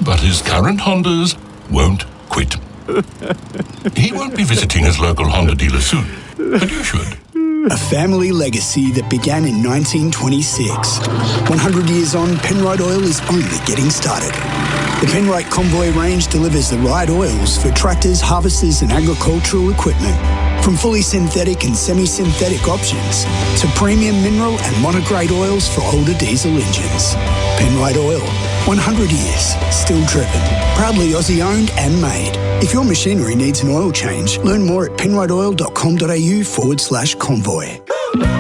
But his current Hondas won't quit. He won't be visiting his local Honda dealer soon, but you should. A family legacy that began in 1926. 100 years on, Penrite Oil is only getting started. The Penrite Convoy range delivers the right oils for tractors, harvesters and agricultural equipment. From fully synthetic and semi-synthetic options to premium mineral and monograde oils for older diesel engines. Penrite Oil, 100 years, still driven. Proudly Aussie owned and made. If your machinery needs an oil change, learn more at penriteoil.com.au/convoy.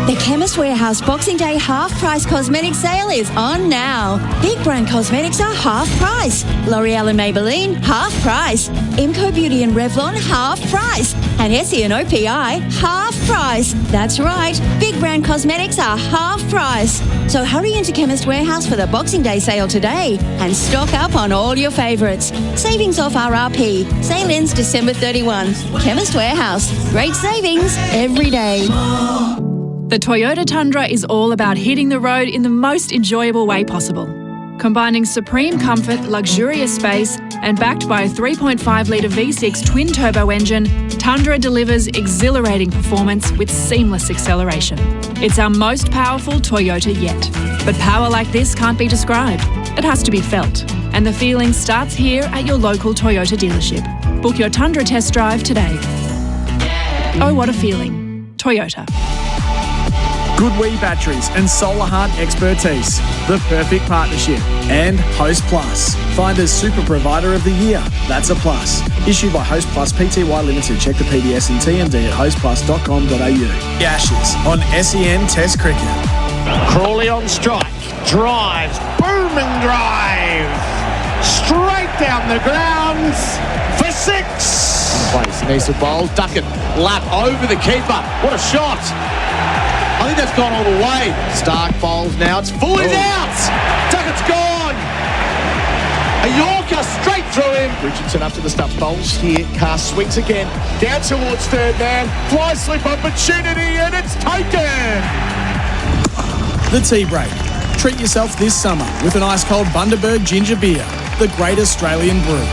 The Chemist Warehouse Boxing Day half-price cosmetic sale is on now. Big brand cosmetics are half price. L'Oreal and Maybelline, half price. Imco Beauty and Revlon, half price. And Essie and OPI, half price. That's right, big brand cosmetics are half price. So hurry into Chemist Warehouse for the Boxing Day sale today and stock up on all your favourites. Savings off RRP. Sale ends December 31. Chemist Warehouse. Great savings every day. The Toyota Tundra is all about hitting the road in the most enjoyable way possible. Combining supreme comfort, luxurious space, and backed by a 3.5-litre V6 twin-turbo engine, Tundra delivers exhilarating performance with seamless acceleration. It's our most powerful Toyota yet. But power like this can't be described. It has to be felt. And the feeling starts here at your local Toyota dealership. Book your Tundra test drive today. Oh, what a feeling. Toyota. Goodwee Batteries and Solar Heart Expertise, the perfect partnership. And Host Plus, Finder's Super Provider of the Year. That's a plus. Issued by Host Plus Pty Limited. Check the PDS and TMD at hostplus.com.au. The Ashes on SEN Test Cricket. Crawley on strike, drives, booming drive, straight down the grounds for 6. Place, Nisa bowls, Duckett, lap over the keeper. What a shot! I think that's gone all the way. Stark bowls now. It's full. He's out. Duckett's gone. A Yorker straight through him. Richardson up to the stumps. Bowls here. Cast swings again. Down towards third man. Fly slip opportunity and it's taken. The tea break. Treat yourself this summer with an ice-cold Bundaberg ginger beer, the great Australian brew.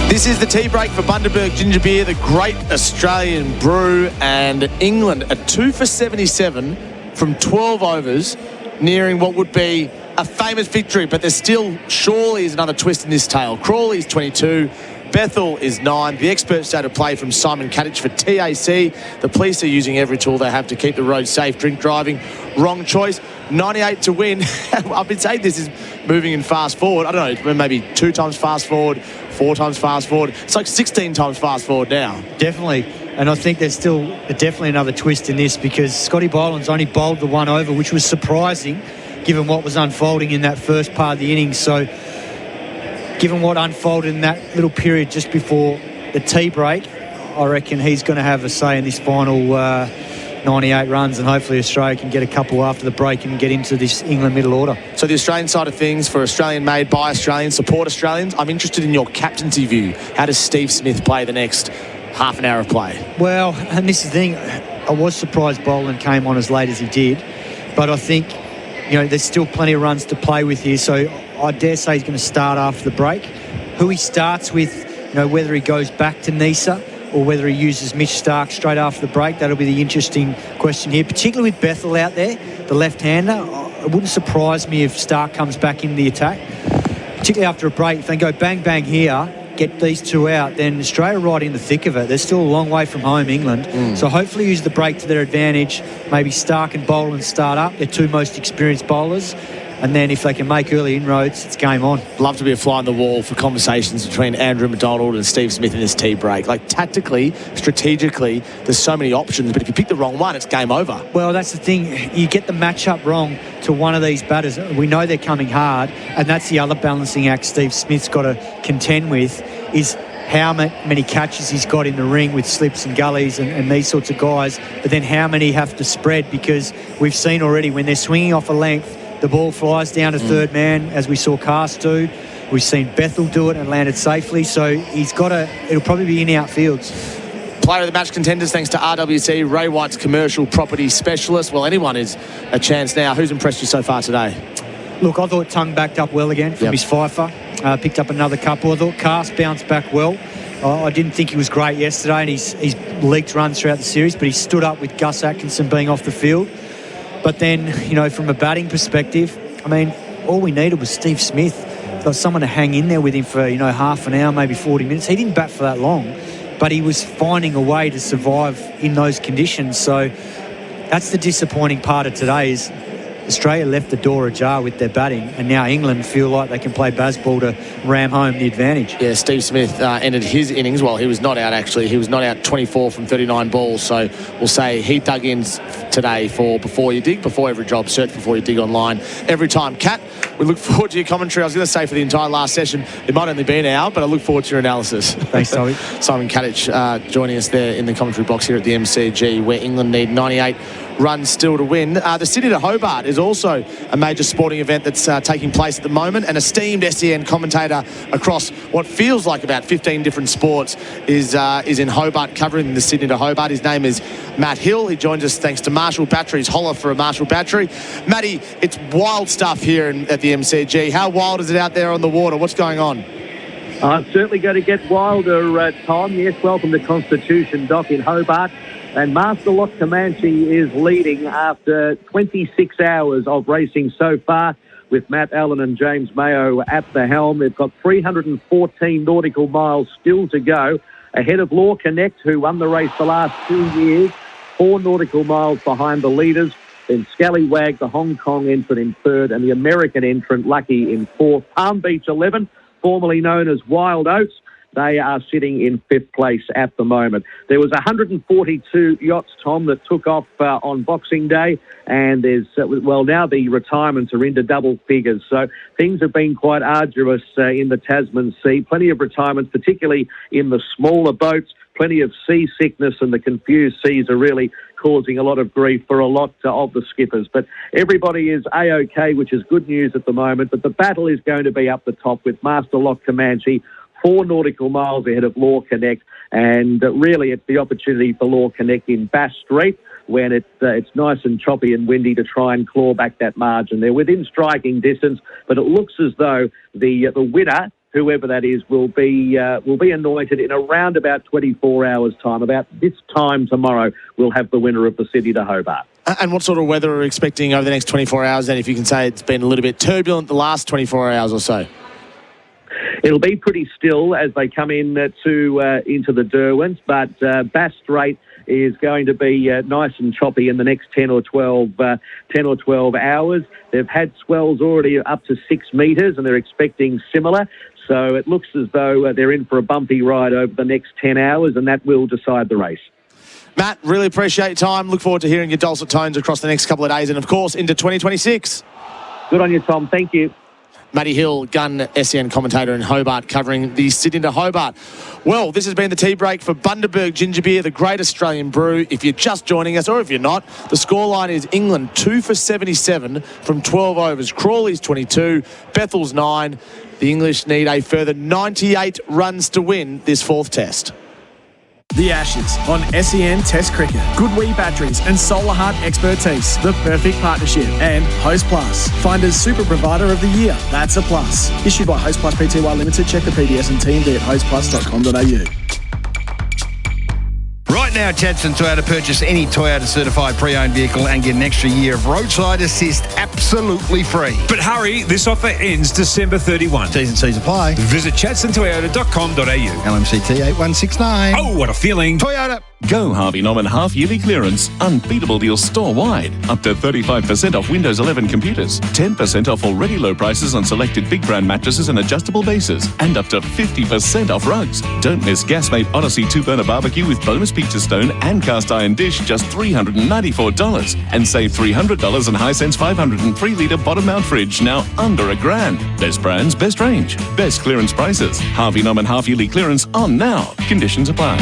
This is the tea break for Bundaberg Ginger Beer, the great Australian brew, and England are 2 for 77 from 12 overs, nearing what would be a famous victory, but there's still surely is another twist in this tale. Crawley's 22, Bethel is 9. The expert state of play from Simon Katich for TAC. The police are using every tool they have to keep the road safe. Drink driving, wrong choice. 98 to win. I've been saying this is moving in fast forward. I don't know, maybe 2 times fast forward, 4 times fast forward. It's like 16 times fast forward now. Definitely. And I think there's still definitely another twist in this because Scotty Boland's only bowled the 1 over, which was surprising given what was unfolding in that first part of the innings. So given what unfolded in that little period just before the tea break, I reckon he's going to have a say in this final 98 runs, and hopefully Australia can get a couple after the break and get into this England middle order. So the Australian side of things, for Australian made by Australians, support Australians. I'm interested in your captaincy view. How does Steve Smith play the next half an hour of play? Well, and this is the thing, I was surprised Boland came on as late as he did, but I think, there's still plenty of runs to play with here, so I dare say he's going to start after the break. Who he starts with, whether he goes back to Nisa or whether he uses Mitch Starc straight after the break, that'll be the interesting question here, particularly with Bethel out there, the left-hander. It wouldn't surprise me if Starc comes back in the attack, particularly after a break. If they go bang here, get these two out, then Australia right in the thick of it. They're still a long way from home, England. So hopefully use the break to their advantage. Maybe Starc and Boland start up. They're two most experienced bowlers. And then if they can make early inroads, it's game on. Love to be a fly on the wall for conversations between Andrew McDonald and Steve Smith in this tea break. Like, tactically, strategically, there's so many options, but if you pick the wrong one, it's game over. Well, that's the thing. You get the matchup wrong to one of these batters. We know they're coming hard, and that's the other balancing act Steve Smith's got to contend with, is how many catches he's got in the ring with slips and gullies and these sorts of guys, but then how many have to spread, because we've seen already when they're swinging off a length, the ball flies down to third man, as we saw Cast do. We've seen Bethel do it and landed safely, so it'll probably be in outfields. Player of the match contenders, thanks to RWC, Ray White's commercial property specialist. Well, anyone is a chance now. Who's impressed you so far today? Look, I thought Tongue backed up well again from his fifer. Picked up another couple. I thought Cast bounced back well. I didn't think he was great yesterday, and he's leaked runs throughout the series, but he stood up with Gus Atkinson being off the field. But then, from a batting perspective, all we needed was Steve Smith. Got someone to hang in there with him for, half an hour, maybe 40 minutes. He didn't bat for that long, but he was finding a way to survive in those conditions. So that's the disappointing part of today, is Australia left the door ajar with their batting, and now England feel like they can play baseball to ram home the advantage. Yeah, Steve Smith ended his innings. Well, he was not out, actually. He was not out 24 from 39 balls. So we'll say he dug in today for Before You Dig, before every job, search Before You Dig online every time. Kat, we look forward to your commentary. I was going to say for the entire last session, it might only be an hour, but I look forward to your analysis. Thanks, Toby. Simon Katich joining us there in the commentary box here at the MCG, where England need 98 runs still to win. The Sydney to Hobart is also a major sporting event that's taking place at the moment. An esteemed SEN commentator across what feels like about 15 different sports is in Hobart, covering the Sydney to Hobart. His name is Matt Hill. He joins us thanks to Marshall Batteries. Holler for a Marshall battery. Matty, it's wild stuff here at the MCG. How wild is it out there on the water? What's going on? It's certainly going to get wilder, Tom. Yes, welcome to Constitution Dock in Hobart. And Master Lock Comanche is leading after 26 hours of racing so far, with Matt Allen and James Mayo at the helm. They've got 314 nautical miles still to go, ahead of Law Connect, who won the race the last 2 years, 4 nautical miles behind the leaders. Then Scallywag, the Hong Kong entrant, in third, and the American entrant, Lucky, in fourth. Palm Beach 11, formerly known as Wild Oats, they are sitting in 5th place at the moment. There was 142 yachts, Tom, that took off on Boxing Day, and there's, now the retirements are into double figures. So things have been quite arduous in the Tasman Sea. Plenty of retirements, particularly in the smaller boats. Plenty of seasickness, and the confused seas are really causing a lot of grief for a lot of the skippers. But everybody is A-OK, which is good news at the moment. But the battle is going to be up the top with Master Lock Comanche, 4 nautical miles ahead of Law Connect, and really it's the opportunity for Law Connect in Bass Strait when it's nice and choppy and windy to try and claw back that margin. They're within striking distance, but it looks as though the winner, whoever that is, will be anointed in around about 24 hours' time. About this time tomorrow, we'll have the winner of the Sydney to Hobart. And what sort of weather are we expecting over the next 24 hours then, if you can say it's been a little bit turbulent the last 24 hours or so? It'll be pretty still as they come in into the Derwents, but Bass Strait is going to be nice and choppy in the next 10 or 12 hours. They've had swells already up to 6 metres, and they're expecting similar. So it looks as though they're in for a bumpy ride over the next 10 hours, and that will decide the race. Matt, really appreciate your time. Look forward to hearing your dulcet tones across the next couple of days and, of course, into 2026. Good on you, Tom. Thank you. Matty Hill, Gun SEN commentator in Hobart, covering the Sydney to Hobart. Well, this has been the tea break for Bundaberg Ginger Beer, the great Australian brew. If you're just joining us, or if you're not, the scoreline is England 2 for 77 from 12 overs. Crawley's 22, Bethel's 9. The English need a further 98 runs to win this fourth test. The Ashes on SEN Test Cricket. Good Wee batteries and solar heart expertise. The perfect partnership. And Host Plus. Finder's super provider of the year. That's a plus. Issued by Host Plus Pty Limited. Check the PDS and TMD at hostplus.com.au. Right now, Chadson Toyota, purchase any Toyota certified pre-owned vehicle and get an extra year of roadside assist absolutely free. But hurry, this offer ends December 31. T's and C's apply. Visit chadsontoyota.com.au. LMCT 8169. Oh, what a feeling. Toyota. Go Harvey Norman half-yearly clearance. Unbeatable deals store-wide. Up to 35% off Windows 11 computers. 10% off already low prices on selected big brand mattresses and adjustable bases. And up to 50% off rugs. Don't miss Gasmate Odyssey 2-burner barbecue with bonus pizza stone and cast iron dish, just $394. And save $300 on Hisense 503-litre bottom mount fridge, now under $1,000. Best brands, best range. Best clearance prices. Harvey Norman half-yearly clearance on now. Conditions apply.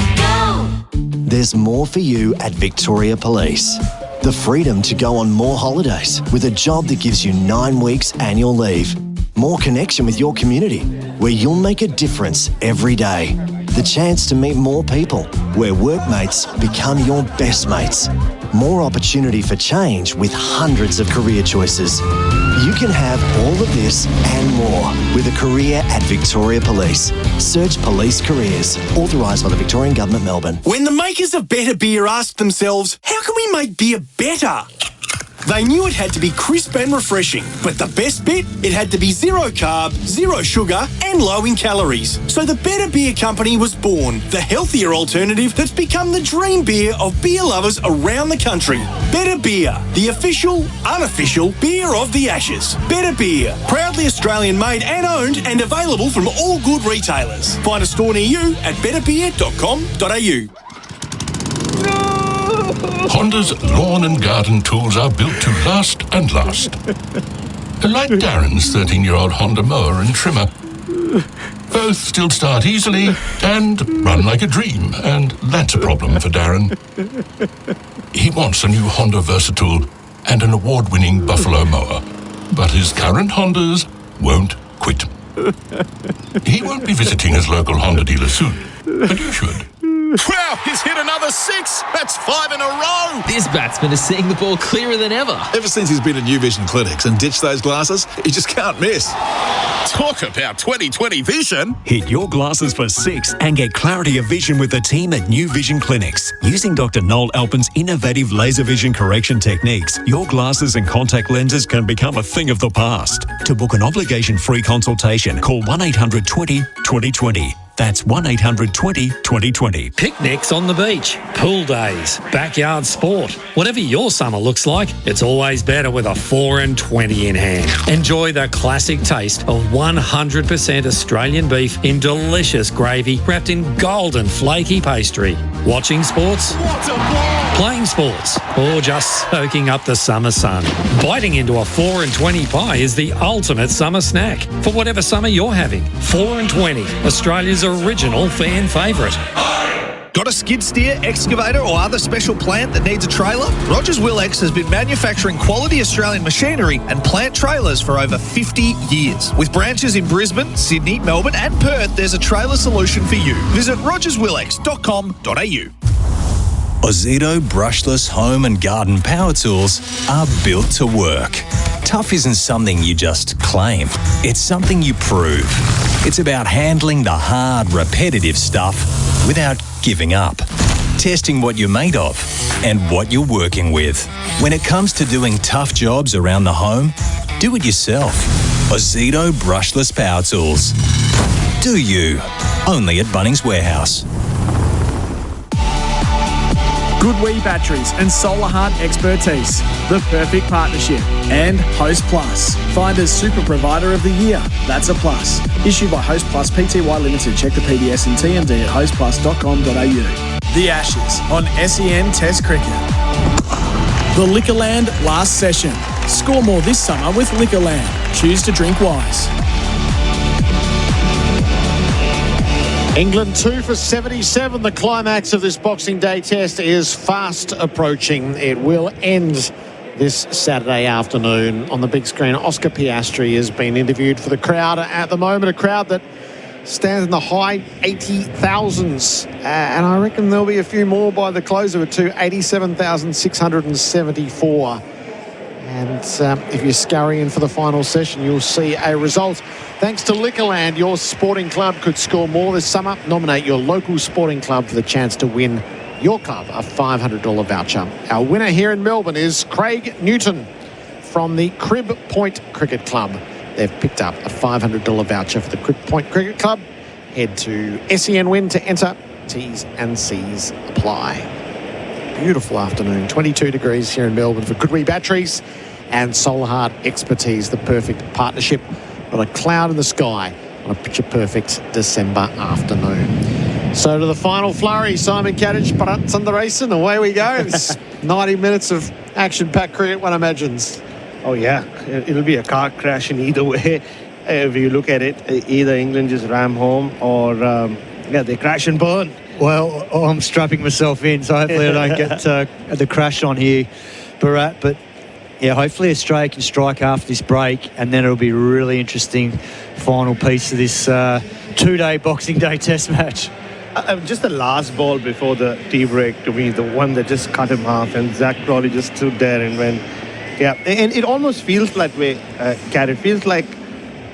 There's more for you at Victoria Police. The freedom to go on more holidays with a job that gives you 9 weeks annual leave. More connection with your community, where you'll make a difference every day. The chance to meet more people, where workmates become your best mates. More opportunity for change with hundreds of career choices. You can have all of this and more with a career at Victoria Police. Search Police Careers. Authorised by the Victorian Government, Melbourne. When the makers of Better Beer asked themselves, how can we make beer better? They knew it had to be crisp and refreshing, but the best bit? It had to be 0 carb, 0 sugar, and low in calories. So the Better Beer Company was born, the healthier alternative that's become the dream beer of beer lovers around the country. Better Beer, the official, unofficial beer of the Ashes. Better Beer, proudly Australian made and owned and available from all good retailers. Find a store near you at betterbeer.com.au. Honda's lawn and garden tools are built to last and last. Like Darren's 13-year-old Honda mower and trimmer. Both still start easily and run like a dream, and that's a problem for Darren. He wants a new Honda Versatool and an award-winning Buffalo mower, but his current Hondas won't quit. He won't be visiting his local Honda dealer soon, but you should. Wow, he's hit another 6. That's 5 in a row. This batsman is seeing the ball clearer than ever. Ever since he's been at New Vision Clinics and ditched those glasses, he just can't miss. Talk about 20/20 vision. Hit your glasses for 6 and get clarity of vision with the team at New Vision Clinics. Using Dr. Noel Alpin's innovative laser vision correction techniques, your glasses and contact lenses can become a thing of the past. To book an obligation-free consultation, call 1-800-20-2020. That's 1-800-20-2020. Picnics on the beach, pool days, backyard sport. Whatever your summer looks like, it's always better with a 4 and 20 in hand. Enjoy the classic taste of 100% Australian beef in delicious gravy wrapped in golden flaky pastry. Watching sports, playing sports, or just soaking up the summer sun. Biting into a 4 and 20 pie is the ultimate summer snack for whatever summer you're having. 4 and 20, Australia's original fan favourite. Got a skid steer, excavator or other special plant that needs a trailer? Rogers Willex has been manufacturing quality Australian machinery and plant trailers for over 50 years. With branches in Brisbane, Sydney, Melbourne and Perth, there's a trailer solution for you. Visit rogerswillex.com.au. Ozito brushless home and garden power tools are built to work. Tough isn't something you just claim. It's something you prove. It's about handling the hard, repetitive stuff without giving up. Testing what you're made of and what you're working with. When it comes to doing tough jobs around the home, do it yourself. Ozito brushless power tools. Do you. Only at Bunnings Warehouse. Good Wee batteries and solar heart expertise. The perfect partnership. And Host Plus. Finder's super provider of the year. That's a plus. Issued by Host Plus Pty Limited. Check the PDS and TMD at hostplus.com.au. The Ashes on SEN Test Cricket. The Liquorland last session. Score more this summer with Liquorland. Choose to drink wise. England 2 for 77. The climax of this Boxing Day test is fast approaching. It will end this Saturday afternoon on the big screen. Oscar Piastri has been interviewed for the crowd at the moment, a crowd that stands in the high 80,000s. And I reckon there'll be a few more by the close of it too, 87,674. And if you're scurrying for the final session, you'll see a result. Thanks to Liquorland, your sporting club could score more this summer. Nominate your local sporting club for the chance to win your club a $500 voucher. Our winner here in Melbourne is Craig Newton from the Crib Point Cricket Club. They've picked up a $500 voucher for the Crib Point Cricket Club. Head to SEN Win to enter. T's and C's apply. Beautiful afternoon, 22 degrees here in Melbourne for Goodwee Batteries and Solar Heart Expertise, the perfect partnership. Not a cloud in the sky on a picture-perfect December afternoon. So to the final flurry, Simon Katich, Bharat, Sundaresan, away we go. It's 90 minutes of action-packed cricket, one imagines. Oh, yeah. It'll be a car crash in either way. If you look at it, either England just ram home or, they crash and burn. Well, I'm strapping myself in, so hopefully I don't get the crash on here, Bharat. But, yeah, hopefully Australia can strike after this break, and then it'll be a really interesting final piece of this two-day Boxing Day test match. Just the last ball before the tea break, to me, the one that just cut him half, and Zach Crawley just stood there and went, yeah. And it almost feels like Kat, it feels like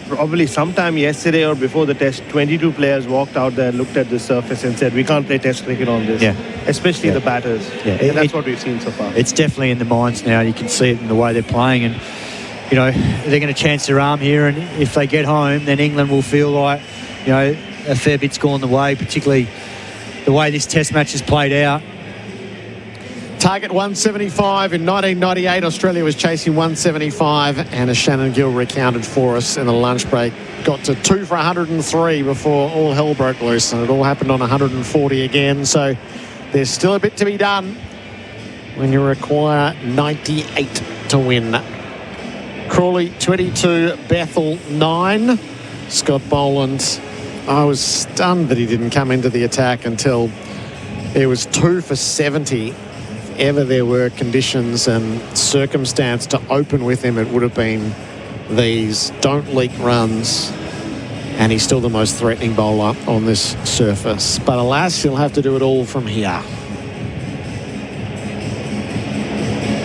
probably sometime yesterday or before the test, 22 players walked out there, looked at the surface and said, we can't play test cricket on this. Yeah. Especially the batters. Yeah. And that's what we've seen so far. It's definitely in the minds now. You can see it in the way they're playing. And, you know, they're going to chance their arm here. And if they get home, then England will feel like, you know, a fair bit's gone the way, particularly the way this test match has played out. Target 175. In 1998, Australia was chasing 175, and as Shannon Gill recounted for us in the lunch break, got to 2 for 103 before all hell broke loose, and it all happened on 140 again. So there's still a bit to be done when you require 98 to win. Crawley 22, Bethel 9. Scott Boland, I was stunned that he didn't come into the attack until it was 2 for 70. Ever there were conditions and circumstance to open with him, it would have been these. Don't leak runs, and he's still the most threatening bowler on this surface. But alas, he'll have to do it all from here.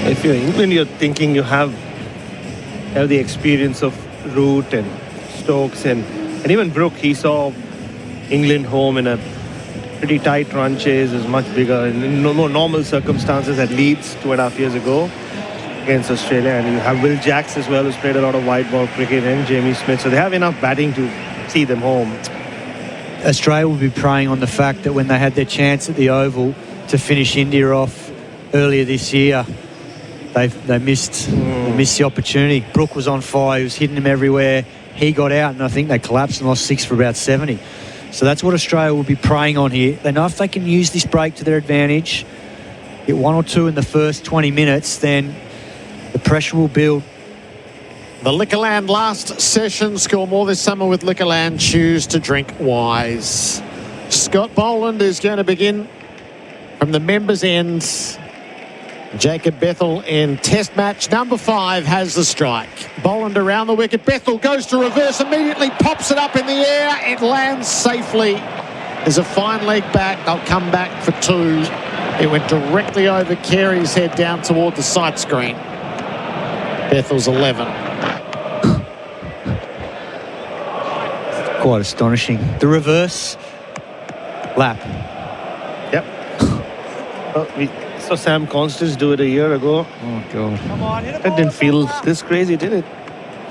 If you're England, you're thinking you have the experience of Root and Stokes and even Brook. He saw England home in a pretty tight run chase, is much bigger in more normal circumstances at Leeds 2.5 years ago against Australia. And you have Will Jacks as well, who's played a lot of white ball cricket, and Jamie Smith. So they have enough batting to see them home. Australia will be preying on the fact that when they had their chance at the Oval to finish India off earlier this year, they missed the opportunity. Brook was on fire, he was hitting them everywhere. He got out, and I think they collapsed and lost 6 for about 70. So that's what Australia will be preying on here. They know if they can use this break to their advantage, get 1 or 2 in the first 20 minutes, then the pressure will build. The Liquorland last session. Score more this summer with Liquorland. Choose to drink wise. Scott Boland is going to begin from the members' end. Jacob Bethel in test match number 5 has the strike. Boland around the wicket. Bethel goes to reverse, immediately pops it up in the air. It lands safely. There's a fine leg back. They'll come back for 2. It went directly over Carey's head down toward the sight screen. Bethel's 11. Quite astonishing. The reverse lap. Yep. We saw Sam Constance do it a year ago. Oh, God. That didn't feel this crazy, did it?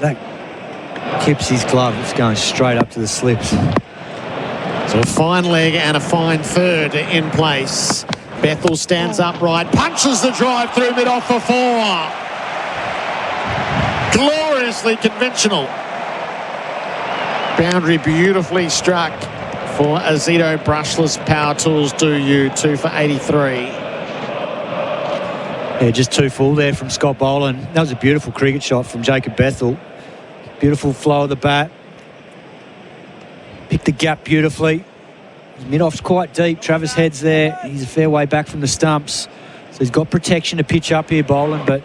That keeps his glove. It's going straight up to the slips. So a fine leg and a fine third in place. Bethel stands upright, punches the drive through mid-off for 4. Gloriously conventional. Boundary beautifully struck for Azito Brushless Power Tools. Do you 2 for 83. Yeah, just 2 full there from Scott Boland. That was a beautiful cricket shot from Jacob Bethel. Beautiful flow of the bat. Picked the gap beautifully. Mid-off's quite deep. Travis Head's there. He's a fair way back from the stumps. So he's got protection to pitch up here, Boland, but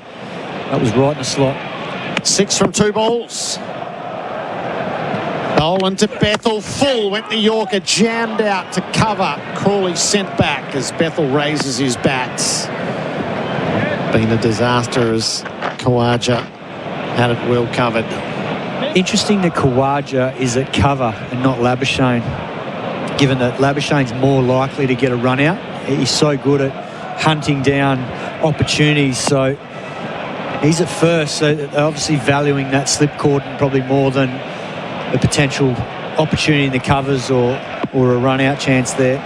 that was right in the slot. 6 from 2 balls. Boland to Bethel, full, went the Yorker, jammed out to cover. Crawley sent back as Bethel raises his bats. Been a disaster as Khawaja had it well covered. Interesting that Khawaja is at cover and not Labuschagne, given that Labuschane's more likely to get a run out. He's so good at hunting down opportunities, so he's at first, so they're obviously valuing that slip cordon probably more than a potential opportunity in the covers or a run out chance there.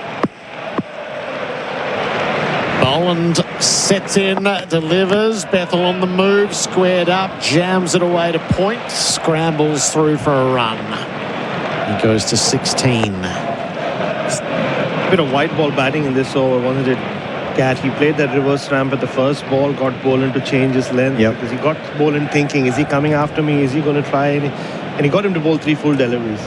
Boland sets in, delivers. Bethel on the move, squared up, jams it away to point, scrambles through for a run. He goes to 16. A bit of white ball batting in this over, wasn't it, Cat? He played that reverse ramp at the first ball, got Boland to change his length, because he got Boland thinking, is he coming after me? Is he going to try? And he got him to bowl 3 full deliveries.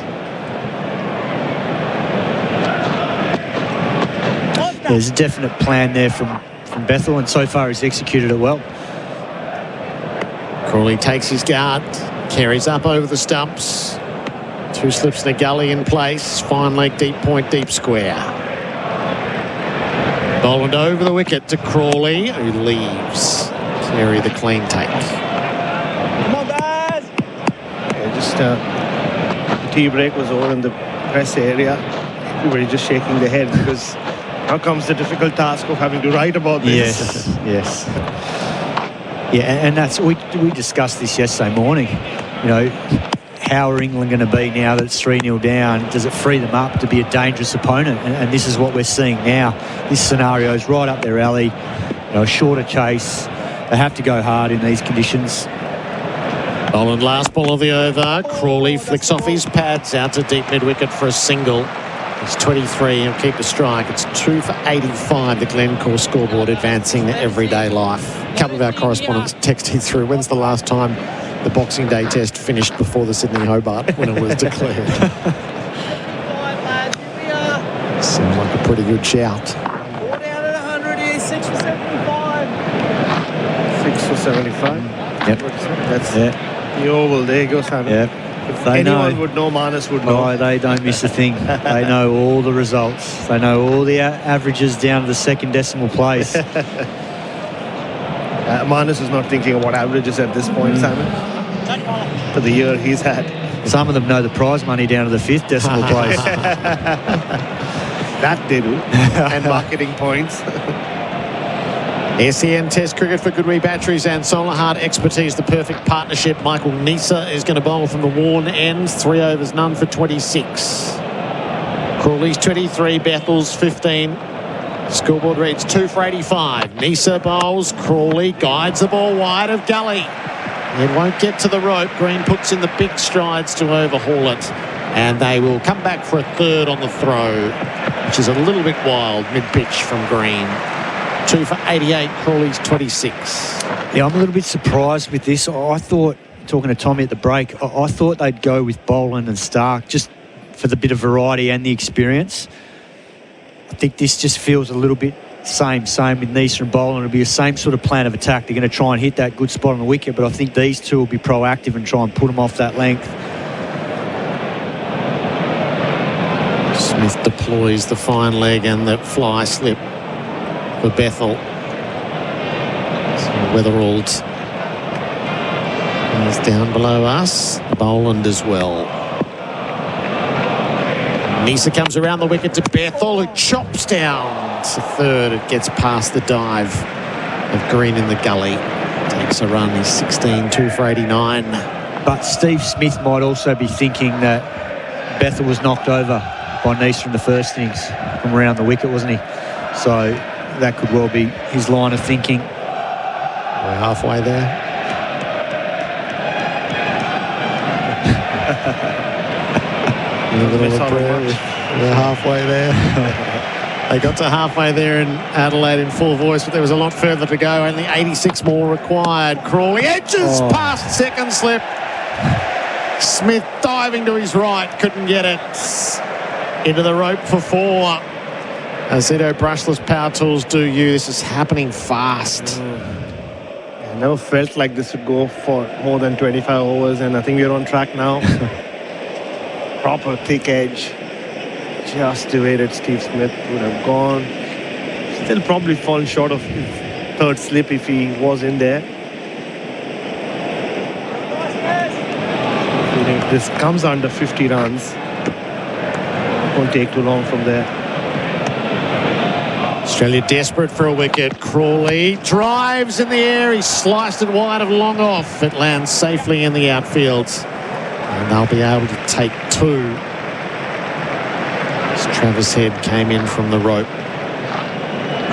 There's a definite plan there from Bethel, and so far he's executed it well. Crawley takes his guard, carries up over the stumps. 2 slips in the gully in place. Fine leg, deep point, deep square. Boland over the wicket to Crawley, who leaves. Carry the clean take. Come on, guys! Yeah, just the tea break was over in the press area. Everybody just shaking their head because now comes the difficult task of having to write about this. Yes. Yeah, and that's we discussed this yesterday morning. You know, how are England going to be now that it's 3-0 down? Does it free them up to be a dangerous opponent? And this is what we're seeing now. This scenario is right up their alley. You know, a shorter chase. They have to go hard in these conditions. Boland, last ball of the over. Crawley flicks off his pads out to deep mid-wicket for a single. It's 23. He'll keep the strike. It's 2 for 85. The Glencore scoreboard advancing to everyday life. A couple of our correspondents texting through. When's the last time the Boxing Day test finished before the Sydney Hobart when it was declared? Seemed like a pretty good shout. 4 down at 100 here, 6 for 75. 6 for 75. Yep. That's the oval. There goes Simon. Yep. If They anyone know. would know, Marnus would know. Oh, they don't miss a thing. They know all the results. They know all the averages down to the second decimal place. Marnus is not thinking of what averages at this point, Simon, for the year he's had. Some of them know the prize money down to the 5th decimal place. That they do. And marketing points. SEN Test Cricket for Goodwee Batteries and Solar Heart Expertise, the perfect partnership. Michael Nisa is going to bowl from the worn end. 3 overs, none for 26. Crawley's 23, Bethel's 15. Scoreboard reads 2 for 85. Nisa bowls, Crawley guides the ball wide of gully. It won't get to the rope. Green puts in the big strides to overhaul it. And they will come back for a third on the throw, which is a little bit wild, mid-pitch from Green. 2 for 88, Crawley's 26. Yeah, I'm a little bit surprised with this. I thought, talking to Tommy at the break, I thought they'd go with Boland and Stark just for the bit of variety and the experience. I think this just feels a little bit same with Nisa and Boland. It'll be the same sort of plan of attack. They're going to try and hit that good spot on the wicket, but I think these two will be proactive and try and put them off that length. Smith deploys the fine leg and the fly slip for Bethel. So Weatherald is down below us. Boland as well. Nisa comes around the wicket to Bethel, who chops down to third. It gets past the dive of Green in the gully. Takes a run. He's 16, 2 for 89. But Steve Smith might also be thinking that Bethel was knocked over by Nisa in the first innings from around the wicket, wasn't he? So that could well be his line of thinking. We're halfway there. We're halfway there. They got to halfway there in Adelaide in full voice, but there was a lot further to go. Only 86 more required. Crawley edges past second slip. Smith diving to his right, couldn't get it. Into the rope for 4. Azito brushless power tools do you. This is happening fast. I never felt like this would go for more than 25 overs, and I think we're on track now. Proper thick edge. Just the way that Steve Smith would have gone. Still probably fallen short of his third slip if he was in there. If this comes under 50 runs, it won't take too long from there. Australia desperate for a wicket. Crawley drives in the air. He sliced it wide of long off. It lands safely in the outfield. And they'll be able to take 2. As Travis Head came in from the rope.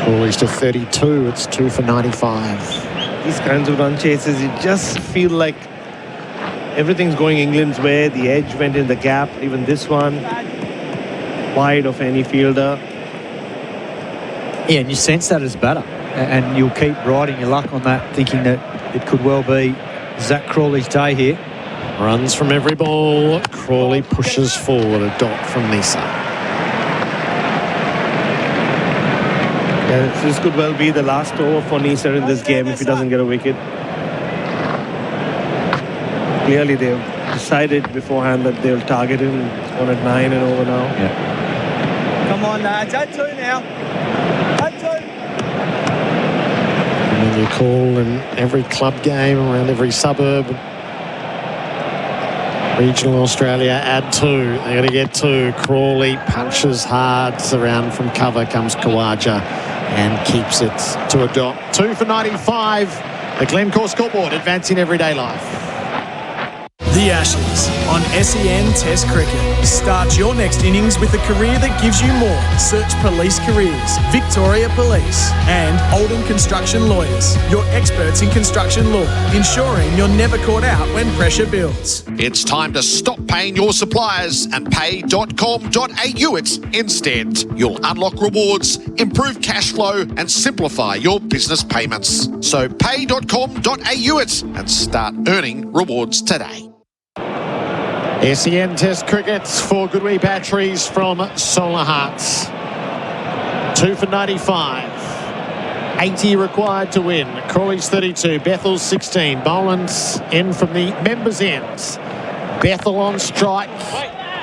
Crawley's to 32. It's 2 for 95. These kinds of run chases, you just feel like everything's going England's way. The edge went in the gap. Even this one, wide of any fielder. Yeah, and you sense that as batter. And you'll keep riding your luck on that, thinking that it could well be Zach Crawley's day here. Runs from every ball. Crawley pushes forward. A dot from Nisa. Yeah, this could well be the last over for Nisa in this game if he doesn't get a wicket. Clearly they've decided beforehand that they'll target him. It's 1 at 9 and over now. Yeah. Come on, lads. Add 2 now. Add 2. And then you call in every club game around every suburb. Regional Australia add 2. They got to get 2. Crawley punches hard. Around from cover comes Khawaja and keeps it to a dot. 2 for 95. The Glencore scoreboard advancing everyday life. The Ashes on SEN Test Cricket. Start your next innings with a career that gives you more. Search Police Careers, Victoria Police, and Oldham Construction Lawyers, your experts in construction law, ensuring you're never caught out when pressure builds. It's time to stop paying your suppliers and pay.com.au it instead. You'll unlock rewards, improve cash flow, and simplify your business payments. So pay.com.au it and start earning rewards today. SEN Test Cricket for Goodwee batteries from Solar Hearts. 2 for 95. 80 required to win. Crawley's 32. Bethel's 16. Boland's in from the members' ends. Bethel on strike.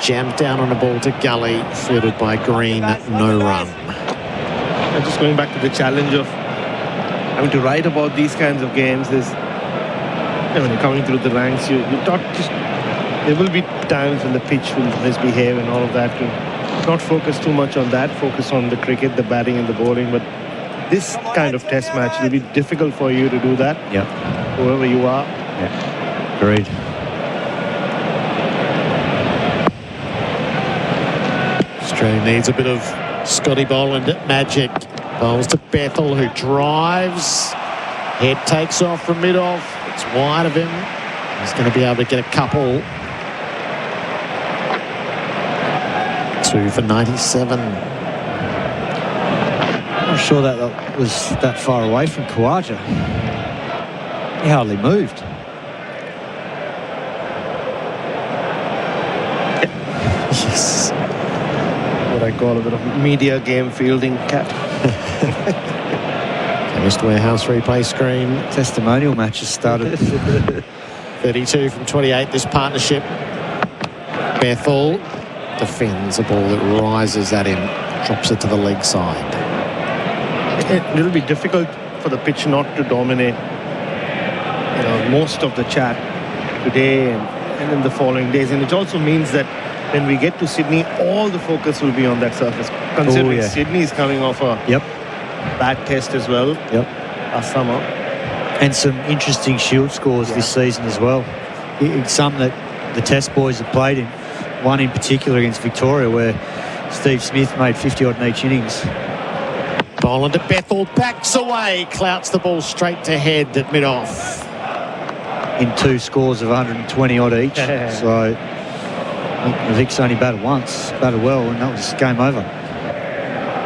Jammed down on a ball to Gully. Fielded by Green. No run. And just going back to the challenge of having to write about these kinds of games is when you're coming through the ranks, you thought just there will be times when the pitch will misbehave and all of that. Not focus too much on that. Focus on the cricket, the batting and the bowling. But this kind of test match, it'll be difficult for you to do that. Yeah. Whoever you are. Yeah. Agreed. Australia needs a bit of Scotty Boland magic. Bowls to Bethel, who drives. Head takes off from mid-off. It's wide of him. He's going to be able to get a couple. 2 for 97. I'm not sure that was that far away from Khawaja. He hardly moved. Yes. What I call a bit of media game fielding cat. Chemist Warehouse replay screen. Testimonial matches started. 32 from 28, this partnership. Bethel defends a ball that rises at him, drops it to the leg side. It'll be difficult for the pitch not to dominate most of the chat today and in the following days. And it also means that when we get to Sydney, all the focus will be on that surface. Considering Sydney is coming off a bad test as well last summer. And some interesting Shield scores this season as well. Some that the Test boys have played in. One in particular against Victoria where Steve Smith made 50-odd in each innings. Boland to Bethel, backs away, clouts the ball straight to head at mid-off. In 2 scores of 120-odd each. So Vic's only batted once, batted well, and that was game over.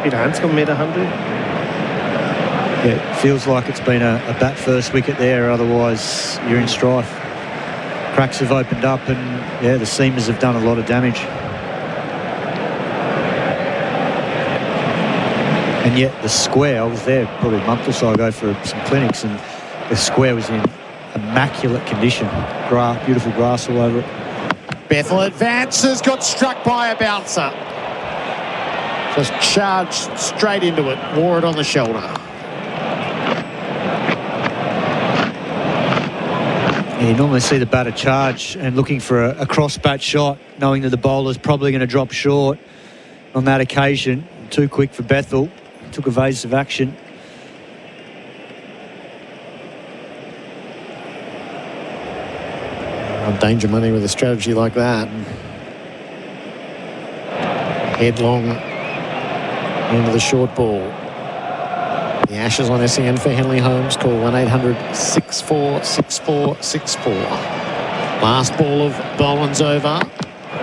Peter Hanscom made 100. Yeah, it feels like it's been a bat first wicket there, otherwise you're in strife. Cracks have opened up and the seamers have done a lot of damage. And yet the square, I was there probably a month or so ago for some clinics, and the square was in immaculate condition. Beautiful grass all over it. Bethel advances, got struck by a bouncer. Just charged straight into it, wore it on the shoulder. Yeah, you normally see the batter charge and looking for a cross-bat shot, knowing that the bowler's probably going to drop short. On that occasion, too quick for Bethel. Took evasive action. Danger money with a strategy like that. Headlong into the short ball. The Ashes on SEN for Henley Holmes. Call 1-800-646464. Last ball of Boland's over.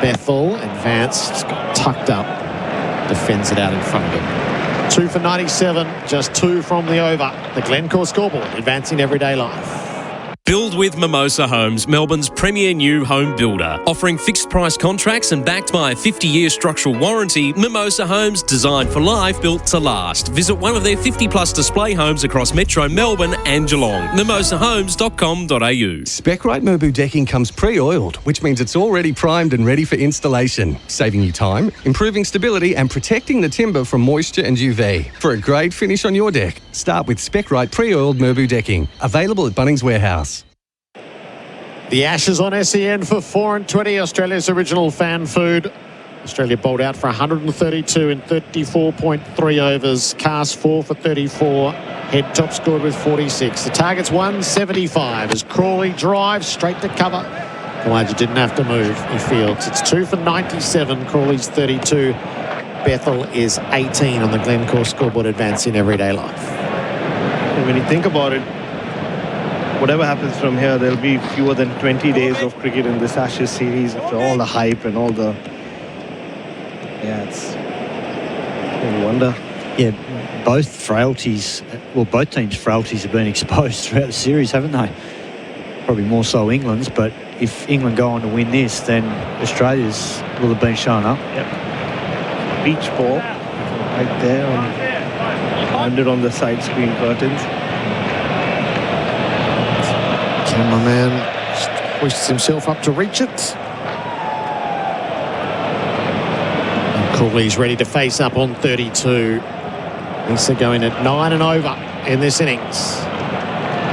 Bethel advanced, got tucked up, defends it out in front of him. 2 for 97, just 2 from the over. The Glencore scoreboard, advancing everyday life. Build with Mimosa Homes, Melbourne's premier new home builder. Offering fixed price contracts and backed by a 50-year structural warranty, Mimosa Homes, designed for life, built to last. Visit one of their 50-plus display homes across Metro Melbourne and Geelong. mimosahomes.com.au. Spec-Rite Merbau decking comes pre-oiled, which means it's already primed and ready for installation, saving you time, improving stability and protecting the timber from moisture and UV. For a great finish on your deck, start with Spec-Rite pre-oiled Merbau decking, available at Bunnings Warehouse. The Ashes on SEN for 4 and 20, Australia's original fan food. Australia bowled out for 132 in 34.3 overs. Cast 4 for 34. Head top scored with 46. The target's 175 as Crawley drives straight to cover. Kawaja didn't have to move. He fields. It's 2 for 97. Crawley's 32. Bethel is 18 on the Glencore scoreboard, advancing everyday life. When you think about it, whatever happens from here, there'll be fewer than 20 days of cricket in this Ashes series after all the hype and all the... Yeah, it's... No wonder. Yeah, both teams' frailties have been exposed throughout the series, haven't they? Probably more so England's, but if England go on to win this, then Australia's will have been shown up. Yep. Beach ball, right there, landed on the side screen curtains. Cameraman hoists himself up to reach it. And Crawley's ready to face up on 32. Nisa going at 9 and over in this innings.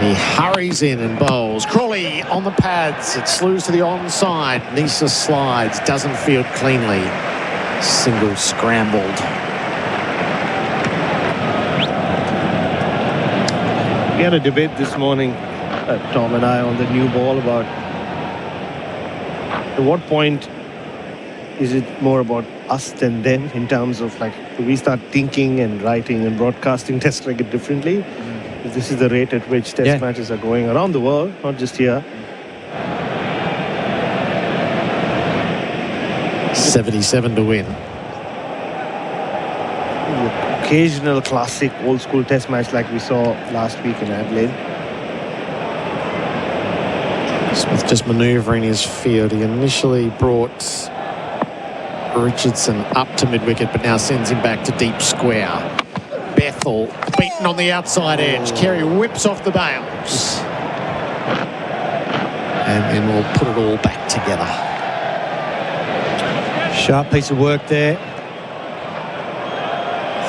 He hurries in and bowls. Crawley on the pads. It slews to the onside. Nisa slides, doesn't field cleanly. Single scrambled. We had a debate this morning, Tom and I, on the new ball about at what point is it more about us than them in terms of, like, do we start thinking and writing and broadcasting Test cricket differently? If this is the rate at which Test matches are going around the world, not just here. 77 to win. The occasional classic old school Test match like we saw last week in Adelaide. Smith just manoeuvring his field. He initially brought Richardson up to mid-wicket, but now sends him back to deep square. Bethel beaten on the outside edge. Carey whips off the bails. And then we'll put it all back together. Sharp piece of work there.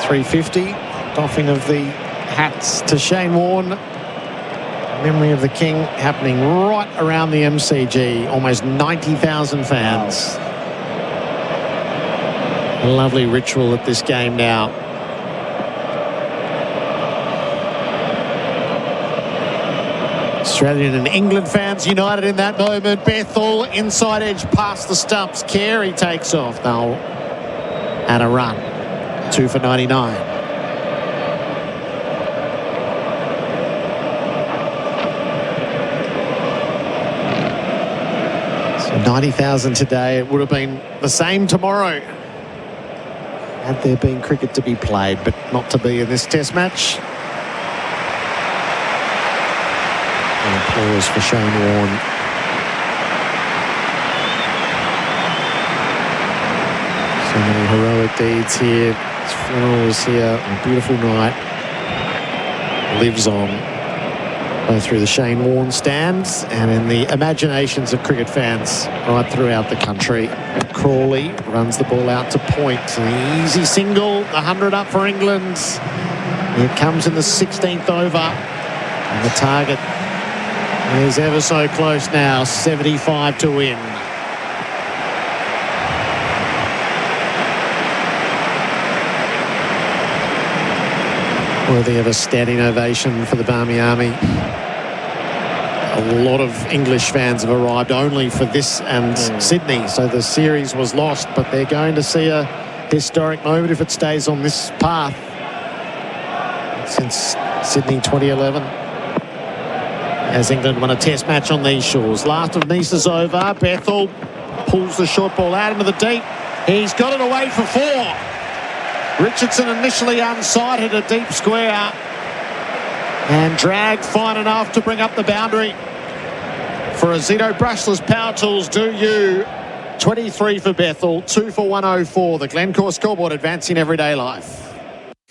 350. Doffing of the hats to Shane Warne. Memory of the King happening right around the MCG. Almost 90,000 fans. A lovely ritual at this game now. Australian and England fans united in that moment. Bethel inside edge past the stumps. Carey takes off. They'll add a run. 2 for 99. So 90,000 today. It would have been the same tomorrow had there been cricket to be played, but not to be in this Test match. And applause for Shane Warne. So many heroic deeds here. His funeral is here. A beautiful night. Lives on both through the Shane Warne stands and in the imaginations of cricket fans right throughout the country. Crawley runs the ball out to point. An easy single, 100 up for England. It comes in the 16th over. And the target is ever so close now, 75 to win. Worthy of a standing ovation for the Barmy Army. A lot of English fans have arrived only for this and Sydney, so the series was lost, but they're going to see a historic moment if it stays on this path. Since Sydney 2011, as England won a test match on these shores. Last of Nice is over. Bethel pulls the short ball out into the deep. He's got it away for 4. Richardson initially unsighted a deep square and dragged fine enough to bring up the boundary for a Zito brushless power tools. Do you 23 for Bethel, 2 for 104. The Glencore scoreboard advancing everyday life.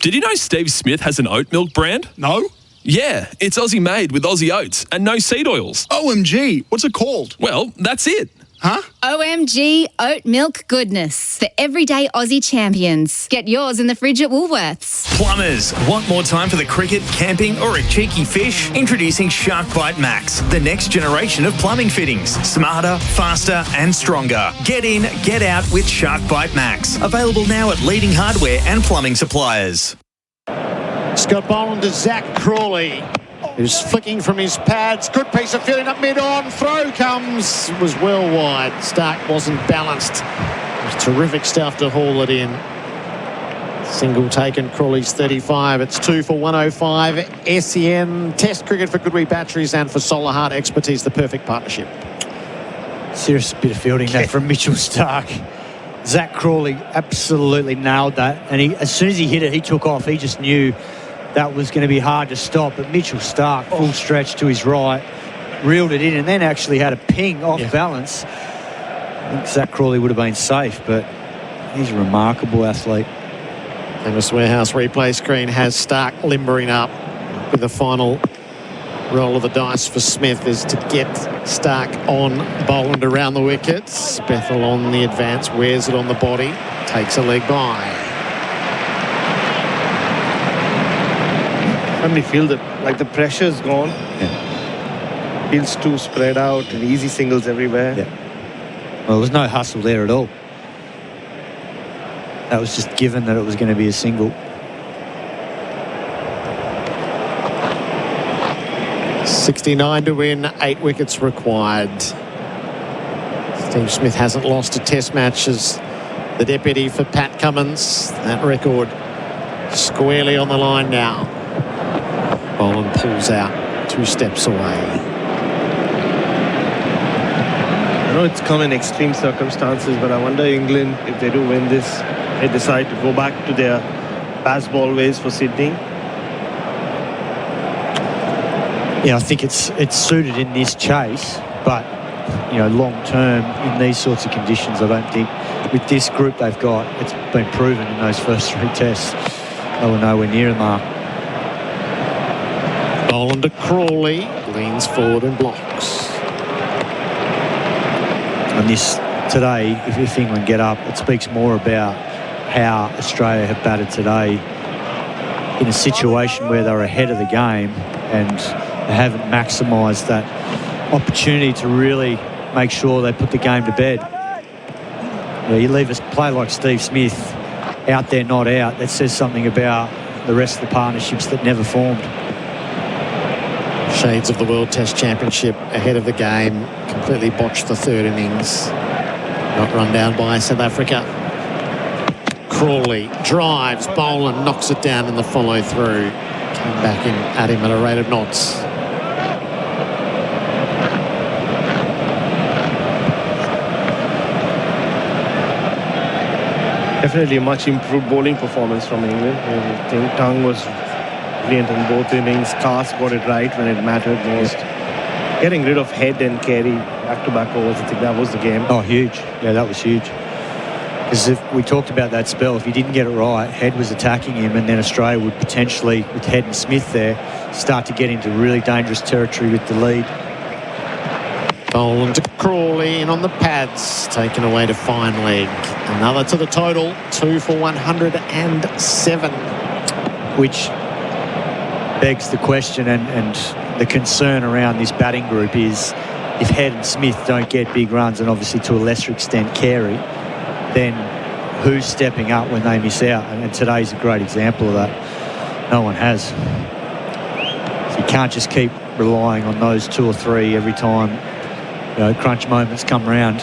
Did you know Steve Smith has an oat milk brand? No. Yeah, it's Aussie made with Aussie oats and no seed oils. OMG, what's it called? Well, that's it. Huh? OMG oat milk goodness. The everyday Aussie champions. Get yours in the fridge at Woolworths. Plumbers, want more time for the cricket, camping or a cheeky fish? Introducing Shark Bite Max, the next generation of plumbing fittings. Smarter, faster and stronger. Get in, get out with Shark Bite Max. Available now at leading hardware and plumbing suppliers. Scott Boland to Zach Crawley, who's flicking from his pads. Good piece of fielding up mid-on. Throw comes. Was well wide. Stark wasn't balanced. It was terrific stuff to haul it in. Single taken. Crawley's 35. It's 2 for 105. SEN Test cricket for Goodwee batteries and for Solar Heart expertise. The perfect partnership. Serious bit of fielding there from Mitchell Stark. Zach Crawley absolutely nailed that. And as soon as he hit it, he took off. He just knew that was going to be hard to stop, but Mitchell Stark, full stretch to his right, reeled it in and then actually had a ping off balance. I think Zach Crawley would have been safe, but he's a remarkable athlete. Chemist Warehouse replay screen has Stark limbering up with the final roll of the dice for Smith is to get Stark on Boland around the wickets. Bethel on the advance, wears it on the body, takes a leg by. Family feel that like the pressure's gone. Feels too spread out and easy singles everywhere. Well, there was no hustle there at all. That was just given that it was going to be a single. .69 to win, 8 wickets required. Steve Smith hasn't lost a test match as the deputy for Pat Cummins. That record squarely on the line now. Boland pulls out 2 steps away. I know it's come in extreme circumstances, but I wonder England, if they do win this, they decide to go back to their fast ball ways for Sydney. Yeah, I think it's suited in this chase, but long term in these sorts of conditions, I don't think with this group they've got, it's been proven in those first 3 tests they were nowhere near the mark. Boland to Crawley, leans forward and blocks. And this today, if England get up, it speaks more about how Australia have batted today in a situation where they're ahead of the game and they haven't maximised that opportunity to really make sure they put the game to bed. You leave a player like Steve Smith out there, not out, that says something about the rest of the partnerships that never formed. Shades of the World Test Championship ahead of the game. Completely botched the 3rd innings. Not run down by South Africa. Crawley drives, Boland knocks it down in the follow through. Came back in at him at a rate of knots. Definitely a much improved bowling performance from England. I think Tongue was brilliant in both innings. Cast got it right when it mattered most. Getting rid of Head and Carey back-to-back overs, I think that was the game. Oh, huge. Yeah, that was huge. Because if we talked about that spell, if he didn't get it right, Head was attacking him, and then Australia would potentially, with Head and Smith there, start to get into really dangerous territory with the lead. Boland to Crawley in on the pads, taken away to fine leg. Another to the total, 2 for 107. Which begs the question and the concern around this batting group is if Head and Smith don't get big runs, and obviously to a lesser extent Carey, then who's stepping up when they miss out? And today's a great example of that. No one has. So you can't just keep relying on those 2 or 3 every time, you know, crunch moments come round.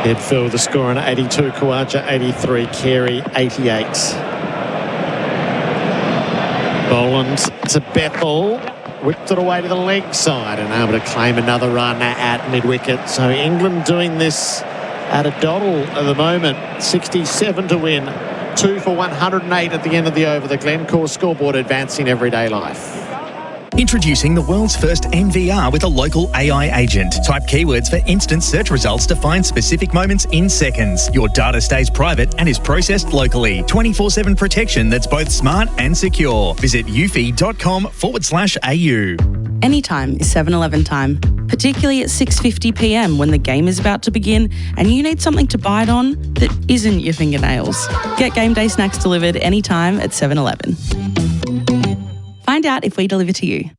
Headfield the score on 82, Khawaja 83, Carey 88. Boland to Bethel, whipped it away to the leg side and able to claim another run at mid-wicket. So England doing this at a doddle at the moment, 67 to win, 2 for 108 at the end of the over. The Glencore scoreboard advancing everyday life. Introducing the world's first NVR with a local AI agent. Type keywords for instant search results to find specific moments in seconds. Your data stays private and is processed locally. 24/7 protection that's both smart and secure. Visit eufy.com/au. Anytime is 7-Eleven time, particularly at 6:50 p.m. when the game is about to begin and you need something to bite on that isn't your fingernails. Get game day snacks delivered anytime at 7-Eleven. Find out if we deliver to you.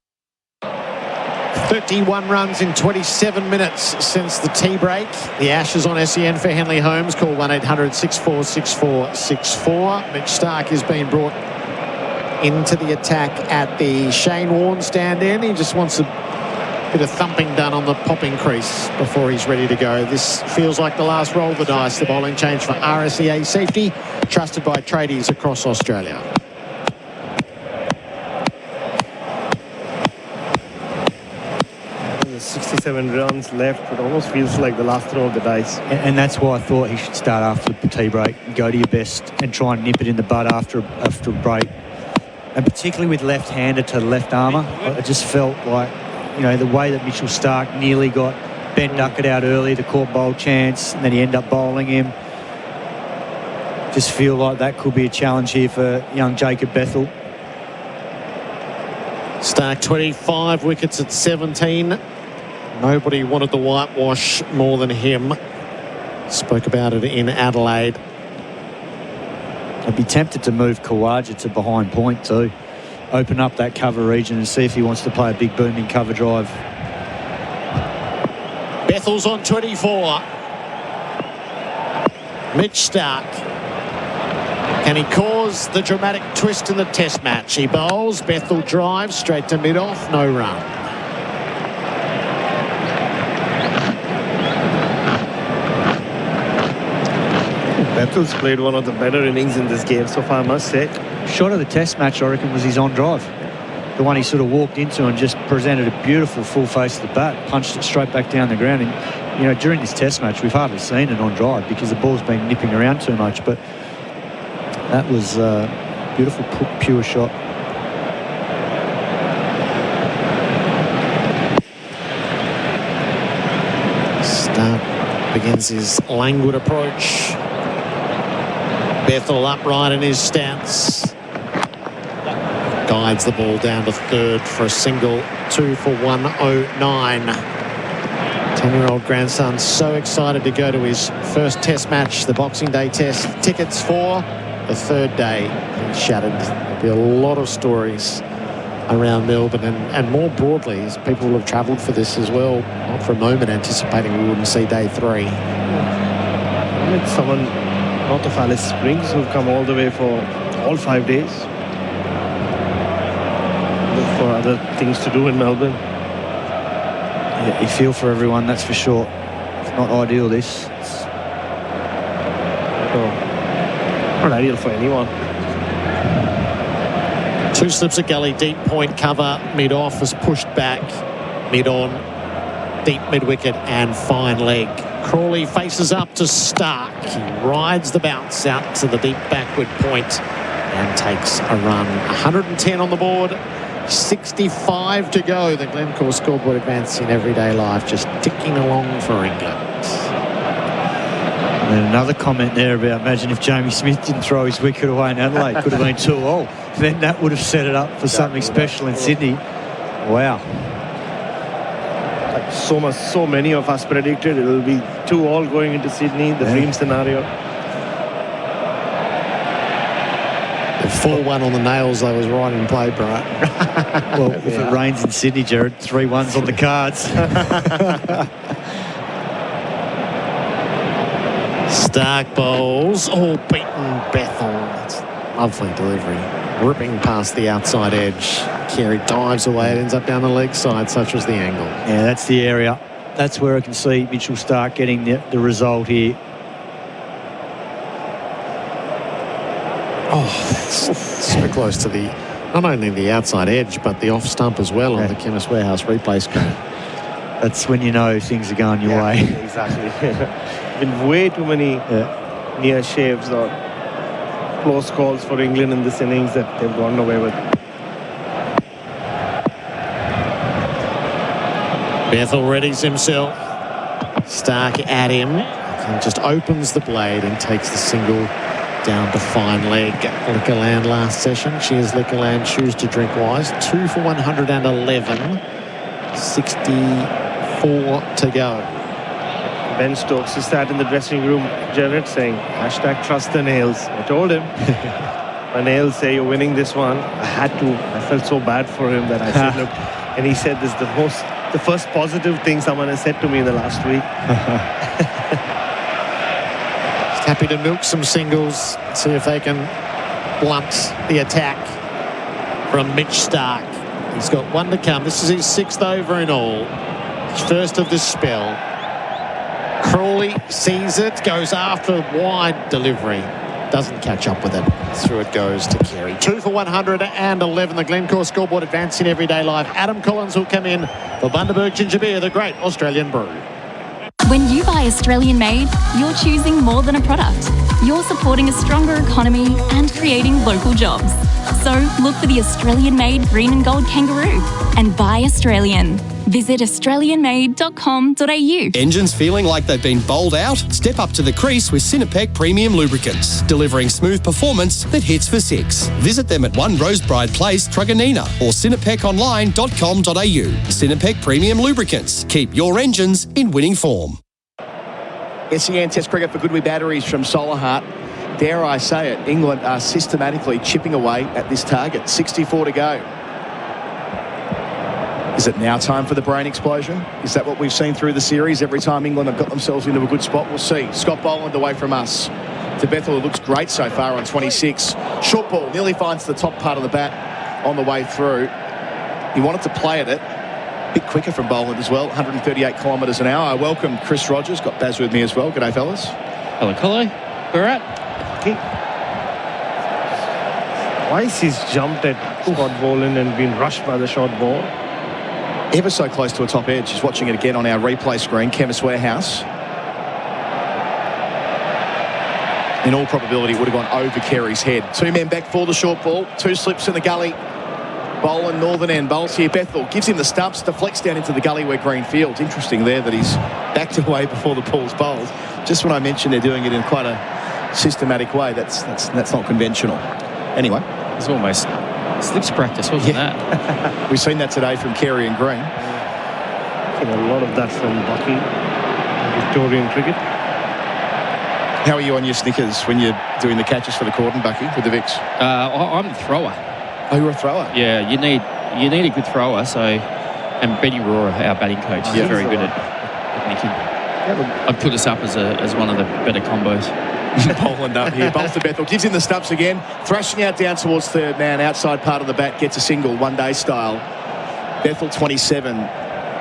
31 runs in 27 minutes since the tea break. The Ashes on SEN for Henley Holmes. Call 1-800-646464. Mitch Starc is being brought into the attack at the Shane Warne stand-in. He just wants a bit of thumping done on the popping crease before he's ready to go. This feels like the last roll of the dice. The bowling change for RSEA Safety, trusted by tradies across Australia. 67 runs left. It almost feels like the last throw of the dice. And that's why I thought he should start after the tea break and go to your best and try and nip it in the bud after a break. And particularly with left-hander to left armour, I just felt like, you know, the way that Mitchell Starc nearly got Ben Duckett out early, the caught bowl chance, and then he ended up bowling him. Just feel like that could be a challenge here for young Jacob Bethel. Starc 25 wickets at 17. Nobody wanted the whitewash more than him. Spoke about it in Adelaide. I'd be tempted to move Khawaja to behind point too. Open up that cover region and see if he wants to play a big booming cover drive. Bethel's on 24. Mitch Starc. Can he cause the dramatic twist in the test match? He bowls, Bethel drives straight to mid-off, no run. Bethel's played one of the better innings in this game so far, I must say. Shot of the test match, I reckon, was his on drive. The one he sort of walked into and just presented a beautiful full face of the bat, punched it straight back down the ground. And, you know, during this test match, we've hardly seen it on drive because the ball's been nipping around too much, but that was a beautiful, pure shot. Starc begins his languid approach. Bethel upright in his stance. Guides the ball down to third for a single, 2 for 109. 10-year-old grandson so excited to go to his first test match, the Boxing Day test. Tickets for the third day. He's shattered. There'll be a lot of stories around Melbourne and more broadly as people will have travelled for this as well. Not for a moment anticipating we wouldn't see day 3. I met someone out of Alice Springs who've come all the way for all 5 days. Look for other things to do in Melbourne. Yeah, you feel for everyone, that's for sure. It's not ideal, this. Not ideal for anyone. 2 slips of gully, deep point cover, mid-off is pushed back, mid-on, deep mid-wicket and fine leg. Crawley faces up to Starc. He rides the bounce out to the deep backward point and takes a run. 110 on the board, 65 to go. The Glencore scoreboard advancing everyday life, just ticking along for England. And another comment there about imagine if Jamie Smith didn't throw his wicket away in Adelaide, could have been 2-all. Then that would have set it up for something special in Sydney. Wow. Like so many of us predicted it will be 2-all going into Sydney, the dream scenario. 4-1 on the nails, I was right in play, Bharat. Well, if it rains in Sydney, Gerard, 3-1s on the cards. Stark bowls, all beaten Bethel. That's lovely delivery. Ripping past the outside edge. Carey dives away, it ends up down the leg side, such was the angle. Yeah, that's the area. That's where I can see Mitchell Stark getting the result here. Oh, that's so close to not only the outside edge, but the off stump as well on the Chemist Warehouse replay screen. That's when you know things are going your way. Exactly. Been way too many near shaves or close calls for England in this innings that they've gone away with. Bethel readies himself. Stark at him. And just opens the blade and takes the single down to fine leg. Liquorland last session. Cheers Liquorland, choose to drink wise. 2 for 111. 64 to go. Ben Stokes is sat in the dressing room, Gerard, saying, #trust the nails. I told him, my nails say you're winning this one. I felt so bad for him that I said, look, and he said this is the first positive thing someone has said to me in the last week. Just happy to milk some singles, see if they can blunt the attack from Mitch Stark. He's got one to come. This is his 6th over in all. His first of this spell. Crawley sees it, goes after wide delivery. Doesn't catch up with it. Through it goes to Carey. 2 for 111. The Glencore scoreboard advancing everyday live. Adam Collins will come in for Bundaberg Ginger Beer, the great Australian brew. When you buy Australian made, you're choosing more than a product. You're supporting a stronger economy and creating local jobs. So look for the Australian made green and gold kangaroo and buy Australian. Visit australianmade.com.au. Engines feeling like they've been bowled out? Step up to the crease with Sinopec Premium Lubricants, delivering smooth performance that hits for 6. Visit them at 1 Rosebride Place, Truganina, or sinopeconline.com.au. Sinopec Premium Lubricants. Keep your engines in winning form. SEN Test cricket for Goodwee Batteries from Solar Heart. Dare I say it, England are systematically chipping away at this target. 64 to go. Is it now time for the brain explosion? Is that what we've seen through the series? Every time England have got themselves into a good spot, we'll see. Scott Boland away from us. To Bethel, who looks great so far on 26. Short ball nearly finds the top part of the bat on the way through. He wanted to play at it. A bit quicker from Boland as well, 138 kilometres an hour. I welcome Chris Rogers, got Baz with me as well. G'day, fellas. Hello, Bharat. Twice he's jumped at Scott Boland and been rushed by the short ball. Ever so close to a top edge. Just watching it again on our replay screen. Chemist Warehouse. In all probability, it would have gone over Carey's head. 2 men back for the short ball. 2 slips in the gully. Boland, northern end. Bowls here. Bethel gives him the stumps. Deflects down into the gully where Green fields. Interesting there that he's backed away before the ball's bowled. Just when I mentioned they're doing it in quite a systematic way, that's not conventional. Anyway. It's almost slips practice, wasn't that? We've seen that today from Carey and Green. Seen a lot of that from Bucky, Victorian cricket. How are you on your Snickers when you're doing the catches for the cordon, Bucky, with the Vicks? I'm the thrower. Oh, you're a thrower? Yeah, you need a good thrower. So, and Benny Rohrer, our batting coach, is very good at nicking. I'd put us up as one of the better combos. Boland up here. Bowls to Bethel. Gives him the stumps again. Thrashing out down towards third man. Outside part of the bat. Gets a single. One day style. Bethel 27.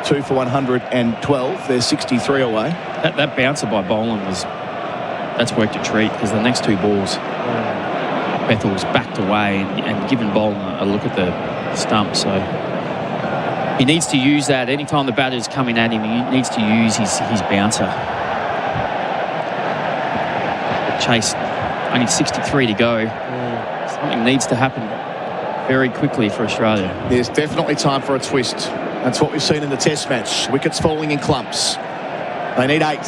2 for 112. They're 63 away. That bouncer by Boland that's worked a treat because the next 2 balls, Bethel's backed away and given Boland a look at the stump. So he needs to use that. Anytime the batter's coming at him, he needs to use his bouncer. Chase, only 63 to go. Something needs to happen very quickly for Australia. There's definitely time for a twist. That's what we've seen in the test match. Wickets falling in clumps. They need 8.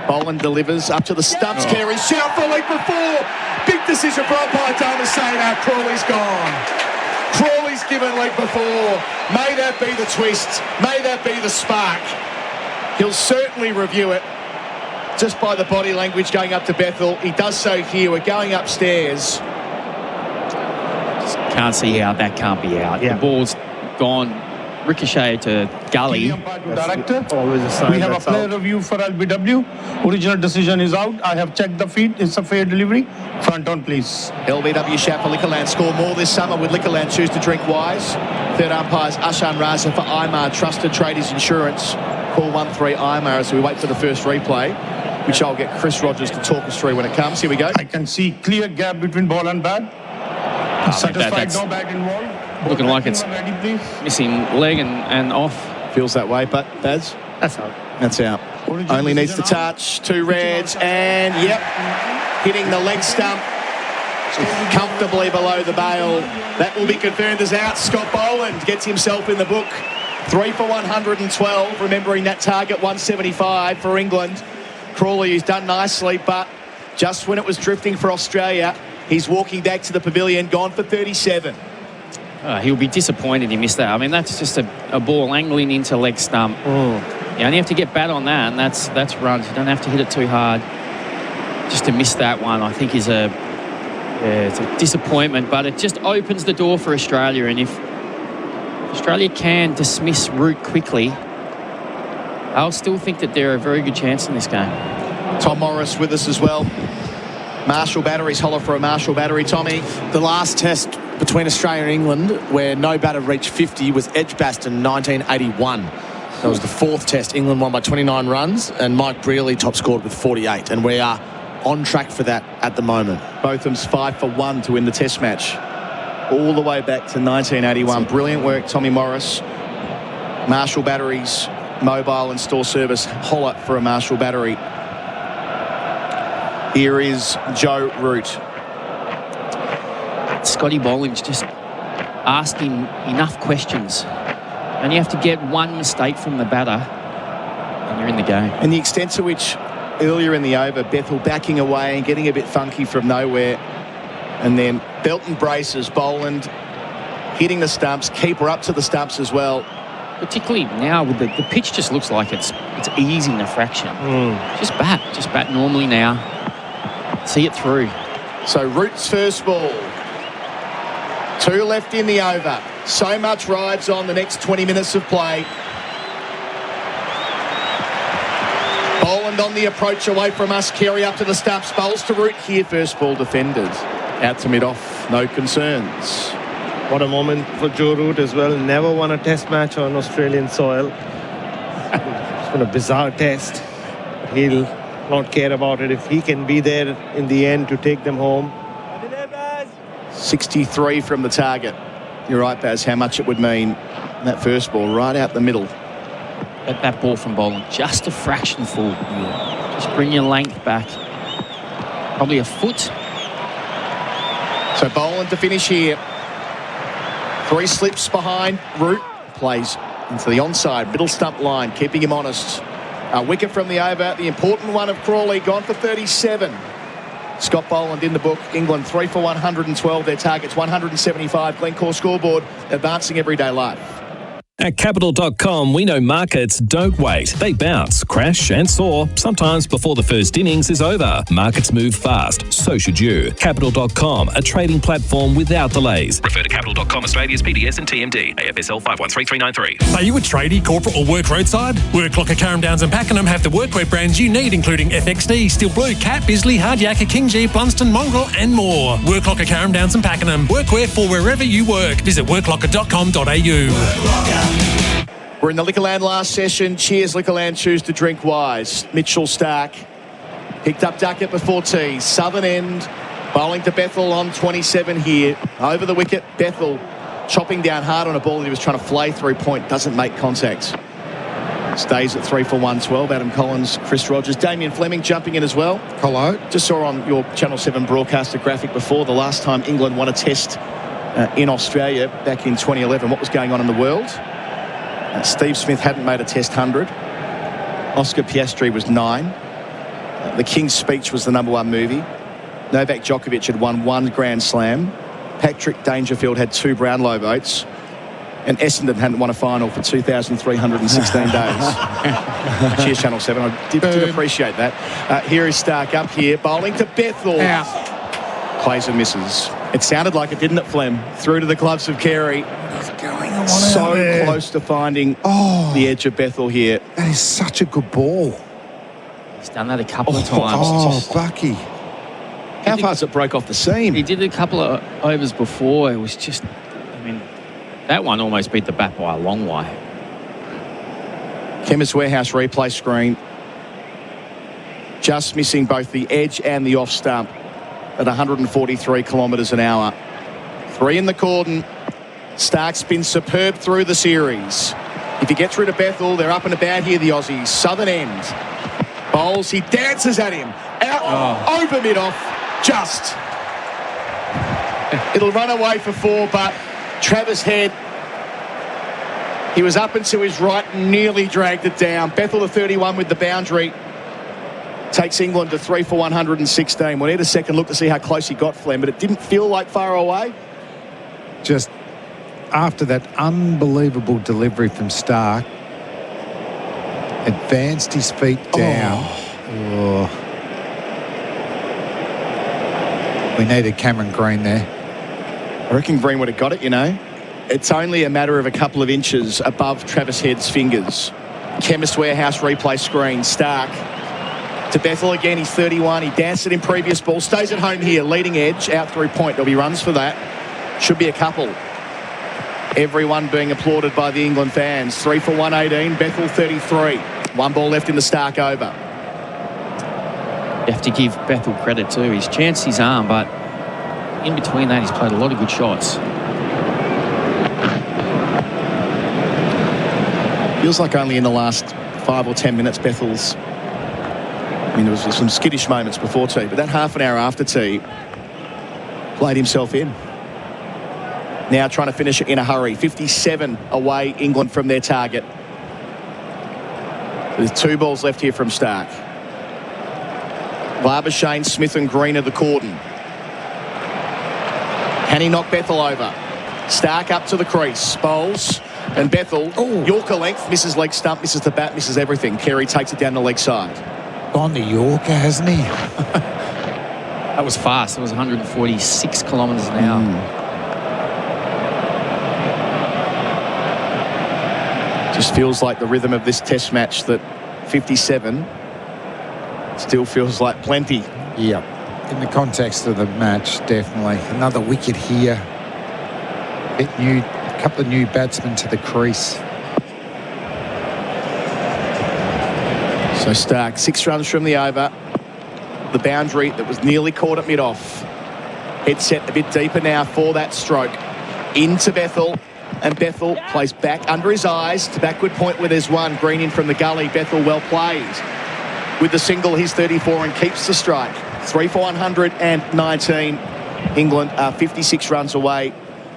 Boland delivers up to the stumps. Carey shout for leap before. Big decision for umpire Dana saying now Crawley's gone. Crawley's given leap before. May that be the twist. May that be the spark. He'll certainly review it. Just by the body language going up to Bethel. He does so here. We're going upstairs. Just can't see how that can't be out. The ball's gone ricochet to gully. Director, always a sign. We have a player review for LBW. Original decision is out. I have checked the feet. It's a fair delivery. Front on, please. LBW shout for Liquorland. Score more this summer with Liquorland. Choose to drink wise. Third umpires Ashan Raza for IMAR. Trusted Traders Insurance. Call 13 IMAR as we wait for the first replay, which I'll get Chris Rogers to talk us through when it comes. Here we go. I can see clear gap between ball and bat. Satisfied, no bag involved. Looking like it's missing leg and off. Feels that way, but Baz? That's out. That's out. Only needs to touch. 2 reds, and yep, hitting the leg stump comfortably below the bail. That will be confirmed as out. Scott Boland gets himself in the book. 3 for 112, remembering that target 175 for England. Crawley, who's done nicely, but just when it was drifting for Australia, he's walking back to the pavilion, gone for 37. He'll be disappointed he missed that. I mean, that's just a ball angling into leg stump. You only have to get bat on that, and that's runs. You don't have to hit it too hard. Just to miss that one, I think, is it's a disappointment, but it just opens the door for Australia. And if Australia can dismiss Root quickly, I'll still think that they're a very good chance in this game. Tom Morris with us as well. Marshall Battery's holler for a Marshall Battery. Tommy, the last test between Australia and England where no batter reached 50 was Edgbaston 1981. That was the 4th test. England won by 29 runs and Mike Brearley top scored with 48, and we are on track for that at the moment. Botham's 5 for 1 to win the test match all the way back to 1981. Brilliant work, Tommy Morris. Marshall Battery's mobile and store service holler for a Marshall Battery. Here is Joe Root. Scotty Boland's just asking enough questions. And you have to get one mistake from the batter and you're in the game. And the extent to which earlier in the over, Bethel backing away and getting a bit funky from nowhere. And then Belton braces, Boland hitting the stumps, keeper up to the stumps as well. Particularly now, with the pitch just looks like it's easing the fraction. Just bat normally now. See it through. So Root's first ball. 2 left in the over. So much rides on the next 20 minutes of play. Boland on the approach away from us. Carey up to the stumps. Bowls to Root here. First ball defended. Out to mid-off. No concerns. What a moment for Joe Root as well. Never won a test match on Australian soil. It's been a bizarre test. He'll not care about it if he can be there in the end to take them home. 63 from the target. You're right, Baz, how much it would mean. That first ball right out the middle. That ball from Boland, just a fraction full. Just bring your length back. Probably a foot. So Boland to finish here. 3 slips behind. Root plays into the onside, middle stump line, keeping him honest. A wicket from the over, the important one of Crawley, gone for 37. Scott Boland in the book. England 3 for 112. Their target's 175. Glencore scoreboard, advancing everyday life. At Capital.com, we know markets don't wait. They bounce, crash and soar, sometimes before the first innings is over. Markets move fast, so should you. Capital.com, a trading platform without delays. Refer to Capital.com Australia's PDS and TMD. AFSL 513393. Are you a tradie, corporate or work roadside? Worklocker, Carrum Downs and Pakenham have the workwear brands you need, including FXD, Steel Blue, Cat, Bisley, Hardyaker, King G, Blunston, Mongrel and more. Worklocker, Carrum Downs and Pakenham. Workwear for wherever you work. Visit worklocker.com.au. We're in the Liquorland last session. Cheers, Liquorland. Choose to drink wise. Mitchell Stark picked up Duckett before tea. Southern end. Bowling to Bethel on 27 here. Over the wicket, Bethel chopping down hard on a ball that he was trying to flay through point. Doesn't make contact. Stays at 3 for 112. Adam Collins, Chris Rogers. Damien Fleming jumping in as well. Hello. Just saw on your Channel 7 broadcaster graphic before the last time England won a test in Australia back in 2011. What was going on in the world? Steve Smith hadn't made a test 100. Oscar Piastri was 9. The King's Speech was the #1 movie. Novak Djokovic had won 1 Grand Slam. Patrick Dangerfield had 2 Brownlow votes. And Essendon hadn't won a final for 2,316 days. Cheers, Channel 7. I did appreciate that. Here is Stark up here, bowling to Bethel. Plays and misses. It sounded like it, didn't it, Flem? Through to the gloves of Carey. So close to finding the edge of Bethel here. That is such a good ball. He's done that a couple of times. Oh, Bucky. How far does it break off the seam? He did it a couple of overs before. It was just, I mean, that one almost beat the bat by a long way. Chemist Warehouse replay screen. Just missing both the edge and the off stump at 143 kilometres an hour. 3 in the cordon. Stark's been superb through the series. If he gets through to Bethel, they're up and about here, the Aussies. Southern end. Bowls, he dances at him. Out, over mid-off, just. It'll run away for 4, but Travis Head, he was up and to his right and nearly dragged it down. Bethel, the 31 with the boundary, takes England to 3 for 116. We'll need a second look to see how close he got, Flem, but it didn't feel like far away. Just after that unbelievable delivery from Stark, advanced his feet down. We needed Cameron Green there. I reckon Green would have got it, you know. It's only a matter of a couple of inches above Travis Head's fingers. Chemist Warehouse replay screen. Stark to Bethel again. He's 31. He danced it in previous ball. Stays at home here. Leading edge. Out through point. There'll be runs for that. Should be a couple. Everyone being applauded by the England fans. 3 for 118. Bethel 33. 1 ball left in the Stark over. You have to give Bethel credit too. He's chanced his arm, but in between that, he's played a lot of good shots. Feels like only in the last 5 or 10 minutes, Bethel's... I mean, there was some skittish moments before tea, but that half an hour after tea played himself in. Now trying to finish it in a hurry. 57 away, England from their target. There's 2 balls left here from Stark. Labuschagne, Smith and Green are the cordon. Can he knock Bethel over? Stark up to the crease. Bowls. And Bethel, Yorker length, misses leg stump, misses the bat, misses everything. Carey takes it down the leg side. Gone to Yorker, hasn't he? That was fast. It was 146 kilometres an hour. Just feels like the rhythm of this test match that 57 still feels like plenty. Yep. In the context of the match, definitely. Another wicket here. A couple of new batsmen to the crease. So Stark, 6 runs from the over. The boundary that was nearly caught at mid-off. Head set a bit deeper now for that stroke. Into Bethel. And Bethel plays back under his eyes to backward point where there's 1. Green in from the gully. Bethel well played. With the single, he's 34 and keeps the strike. 3 for 119. England are 56 runs away.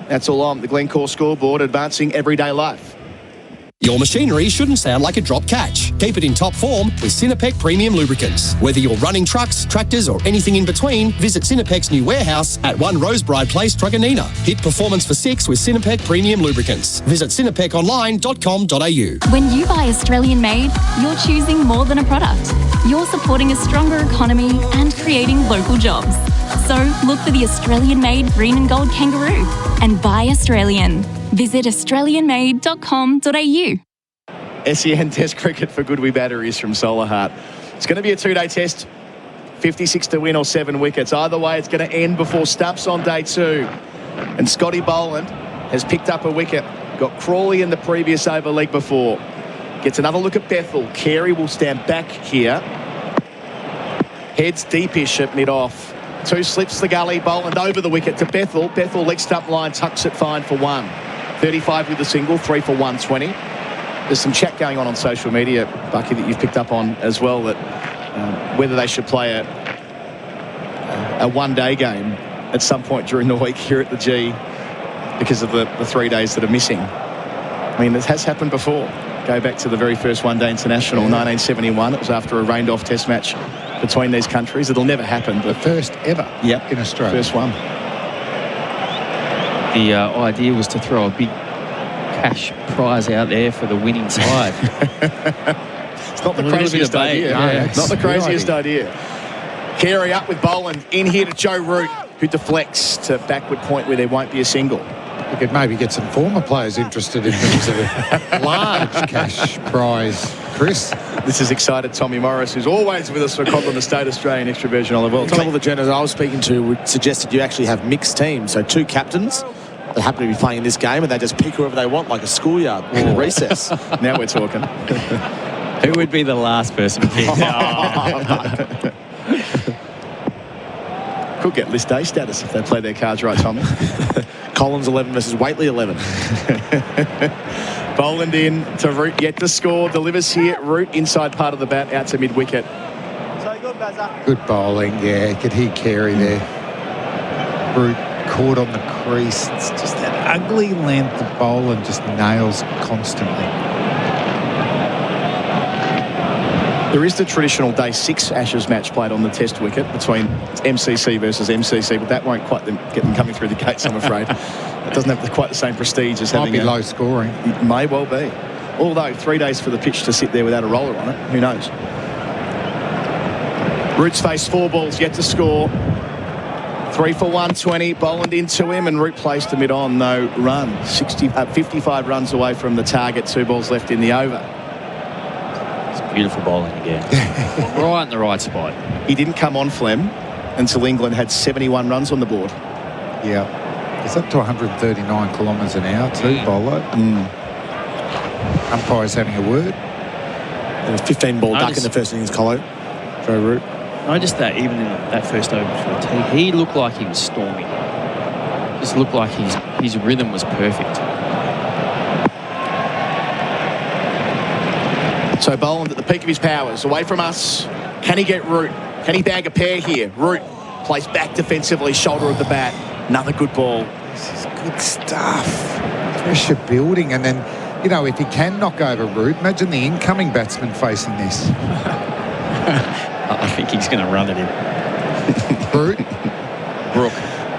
That's all on the Glencore scoreboard, advancing everyday life. Your machinery shouldn't sound like a drop catch. Keep it in top form with Sinopec Premium Lubricants. Whether you're running trucks, tractors or anything in between, visit Sinopec's new warehouse at 1 Rosebride Place, Truganina. Hit performance for 6 with Sinopec Premium Lubricants. Visit sinopeconline.com.au. When you buy Australian made, you're choosing more than a product. You're supporting a stronger economy and creating local jobs. So look for the Australian made green and gold kangaroo and buy Australian. Visit australianmade.com.au. SEN Test Cricket for Goodwee Batteries from Solar Heart. It's going to be a 2-day test. 56 to win or 7 wickets. Either way, it's going to end before stumps on day 2. And Scotty Boland has picked up a wicket. Got Crawley in the previous over leg before. Gets another look at Bethel. Carey will stand back here. Heads deepish at mid-off. 2 slips the gully. Boland over the wicket to Bethel. Bethel leg stump line tucks it fine for 1. 35 with the single, 3 for 120. There's some chat going on social media, Bucky, that you've picked up on as well, that whether they should play a one-day game at some point during the week here at the G because of the 3 days that are missing. I mean, this has happened before. Go back to the very first one-day international, 1971. It was after a rained-off test match between these countries. It'll never happen. But the first ever in Australia. First one. The idea was to throw a big cash prize out there for the winning side. It's not the craziest idea. Not the craziest idea. Carey up with Boland. In here to Joe Root, who deflects to backward point where there won't be a single. We could maybe get some former players interested in terms of a large cash prize, Chris. This has excited Tommy Morris, who's always with us for Cobram Estate Australian Extra Virgin Olive Oil. A couple of the journalists I was speaking to suggested you actually have mixed teams, so 2 captains that happen to be playing in this game, and they just pick whoever they want, like a schoolyard in a recess. Now we're talking. Who would be the last person picked? Could get list A status if they play their cards right, Tommy. Collins 11 versus Whateley 11. Boland in to Root, yet to score. Delivers here. Root inside part of the bat, out to mid-wicket. Good bowling, yeah. Could hear Carey there. Root caught on the crease. It's just that ugly length of bowl and just nails constantly. There is the traditional day 6 Ashes match played on the test wicket between MCC versus MCC, but that won't quite get them coming through the gates, I'm afraid. It doesn't have quite the same prestige as having might be low scoring. It may well be. Although 3 days for the pitch to sit there without a roller on it, who knows? Root's faced 4 balls, yet to score. 3 for 120. Boland into him, and Root placed to mid-on, no run. 55 runs away from the target. 2 balls left in the over. Beautiful bowling again. Right in the right spot. He didn't come on, Flem, until England had 71 runs on the board. Yeah. It's up to 139 kilometres an hour too, bowler. Umpire's having a word. There was 15 ball duck in the first innings, Colo. Joe Root. Noticed that even in that first over before tea, he looked like he was storming. Just looked like his rhythm was perfect. So Boland at the peak of his powers, away from us. Can he get Root? Can he bag a pair here? Root plays back defensively, shoulder of the bat. Another good ball. This is good stuff. Pressure building, and then, you know, if he can knock over Root, imagine the incoming batsman facing this. I think he's going to run at him. Root? Brook.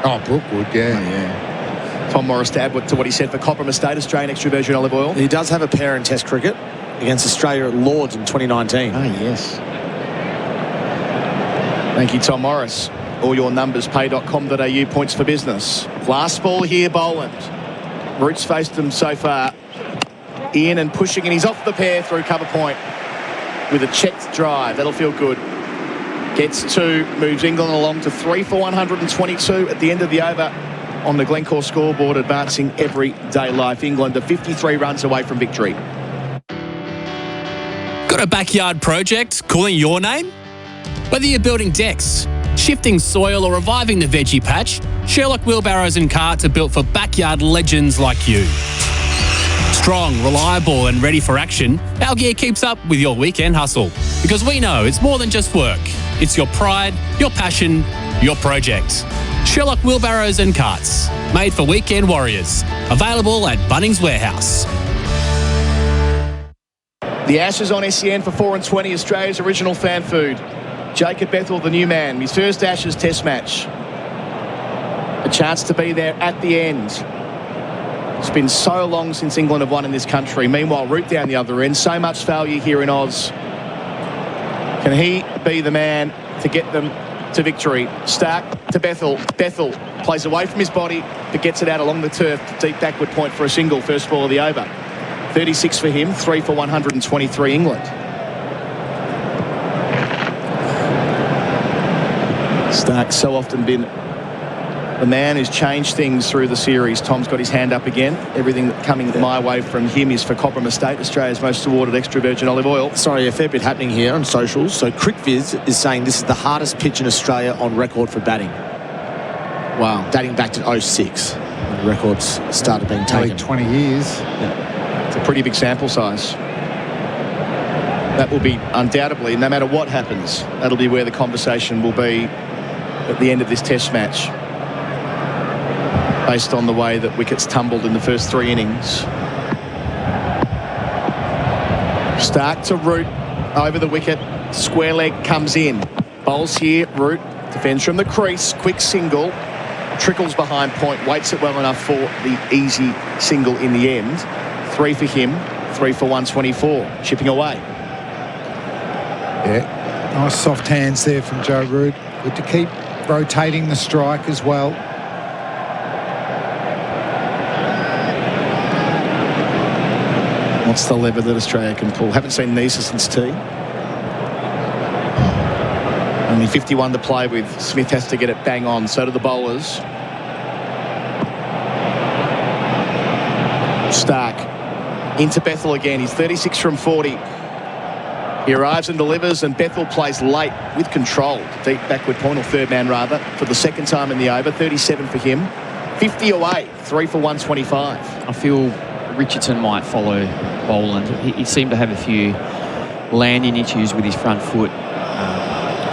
Oh, Brook would, yeah. Tom Morris to add to what he said for Cobram Estate, Australian Extra Virgin Olive Oil. He does have a pair in Test cricket against Australia at Lords in 2019. Oh, yes. Thank you, Tom Morris. All your numbers, pay.com.au, points for business. Last ball here, Boland. Root's faced them so far. In and pushing, and he's off the pair through cover point with a checked drive. That'll feel good. Gets 2, moves England along to 3 for 122 at the end of the over on the Glencore scoreboard, advancing everyday life. England are 53 runs away from victory. Got a backyard project calling your name? Whether you're building decks, shifting soil or reviving the veggie patch, Sherlock wheelbarrows and carts are built for backyard legends like you. Strong, reliable and ready for action, our gear keeps up with your weekend hustle. Because we know it's more than just work. It's your pride, your passion, your project. Sherlock wheelbarrows and carts, made for weekend warriors. Available at Bunnings Warehouse. The Ashes on SEN for 4 and 20, Australia's original fan food. Jacob Bethel, the new man, his first Ashes test match. A chance to be there at the end. It's been so long since England have won in this country. Meanwhile, Root down the other end. So much failure here in Oz. Can he be the man to get them to victory? Stark to Bethel. Bethel plays away from his body, but gets it out along the turf. Deep backward point for a single. First ball of the over. 36 for him, 3 for 123 England. Stark's so often been the man who's changed things through the series. Tom's got his hand up again. Everything coming my way from him is for Cobram Estate, Australia's most awarded extra virgin olive oil. Sorry, a fair bit happening here on socials. So CricViz is saying this is the hardest pitch in Australia on record for batting. Wow. Dating back to 06. The records started being taken. 20 years. Yeah. It's a pretty big sample size. That will be undoubtedly, no matter what happens, that'll be where the conversation will be at the end of this test match, based on the way that wickets tumbled in the first 3 innings. Stark to Root over the wicket. Square leg comes in. Bowls here, Root defends from the crease, quick single, trickles behind point, waits it well enough for the easy single in the end. 3 for him, 3 for 124, chipping away. Yeah, nice soft hands there from Joe Root. Good to keep rotating the strike as well. What's the lever that Australia can pull? Haven't seen Nisa since tea. Only 51 to play with. Smith has to get it bang on. So do the bowlers. Stark into Bethel again. He's 36 from 40. He arrives and delivers, and Bethel plays late with control. Deep backward point, or third man rather, for the second time in the over. 37 for him. 50 away. 3 for 125. I feel Richardson might follow Boland. He seemed to have a few landing issues with his front foot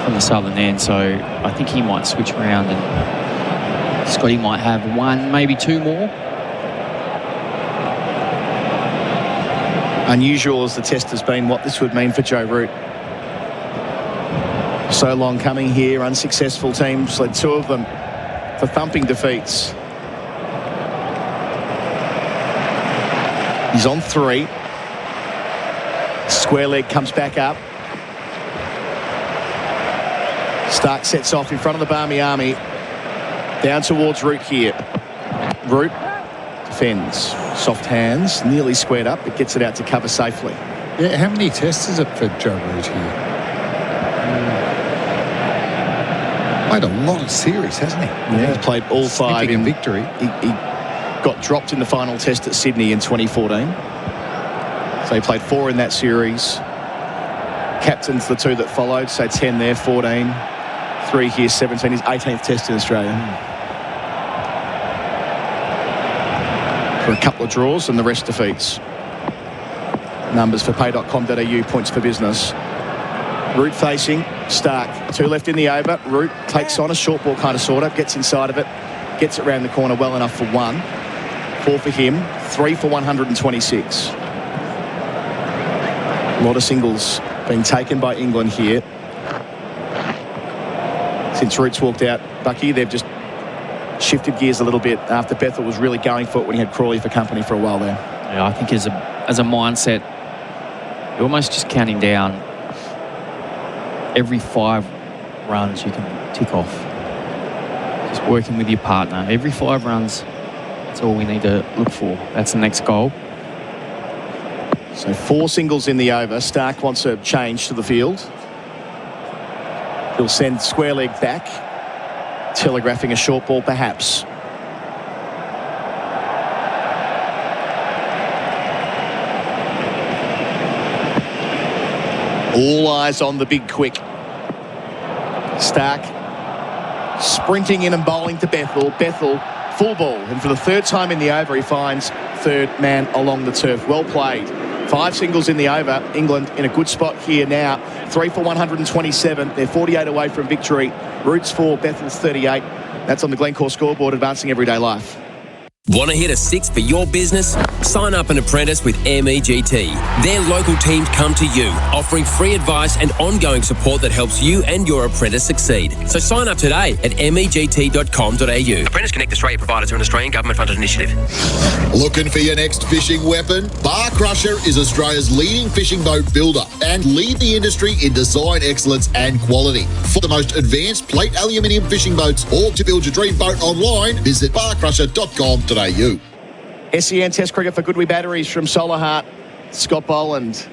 from the southern end, so I think he might switch around, and Scotty might have 1, maybe 2 more. Unusual as the test has been, what this would mean for Joe Root. So long coming here, unsuccessful teams, led 2 of them for thumping defeats. He's on 3. Square leg comes back up. Stark sets off in front of the Barmy Army. Down towards Root here. Root defends. Soft hands, nearly squared up, but gets it out to cover safely. Yeah, how many tests is it for Joe Root here? Played a lot of series, hasn't he? Yeah, he's played all 5 in victory. He got dropped in the final test at Sydney in 2014. So he played 4 in that series. Captains the 2 that followed, so 10 there, 14. 3 here, 17. His 18th test in Australia. For a couple of draws and the rest defeats. Numbers for pay.com.au, points for business. Root facing, Stark. 2 left in the over. Root takes on a short ball kind of sort of, gets inside of it, gets it round the corner well enough for 1. 4 for him, 3 for 126. A lot of singles being taken by England here. Since Root's walked out, Bucky, they've just shifted gears a little bit after Bethel was really going for it when he had Crawley for company for a while there. Yeah, I think as a mindset, you're almost just counting down every 5 runs you can tick off. Just working with your partner. Every 5 runs, that's all we need to look for. That's the next goal. So 4 singles in the over. Stark wants a change to the field. He'll send square leg back, telegraphing a short ball perhaps. All eyes on the big quick. Stark sprinting in and bowling to Bethel. Bethel full ball, and for the 3rd time in the over he finds 3rd man along the turf. Well played. 5 singles in the over. England in a good spot here now. 3 for 127. They're 48 away from victory. Root's 4, Bethel's 38. That's on the Glencore scoreboard, advancing everyday life. Want to hit a 6 for your business? Sign up an apprentice with MEGT. Their local teams come to you, offering free advice and ongoing support that helps you and your apprentice succeed. So sign up today at MEGT.com.au. Apprentice Connect Australia providers are an Australian government-funded initiative. Looking for your next fishing weapon? Bar Crusher is Australia's leading fishing boat builder and lead the industry in design excellence and quality. For the most advanced plate aluminium fishing boats or to build your dream boat online, visit barcrusher.com.au. SEN Test cricket for Goodwee Batteries from Solar Heart. Scott Boland.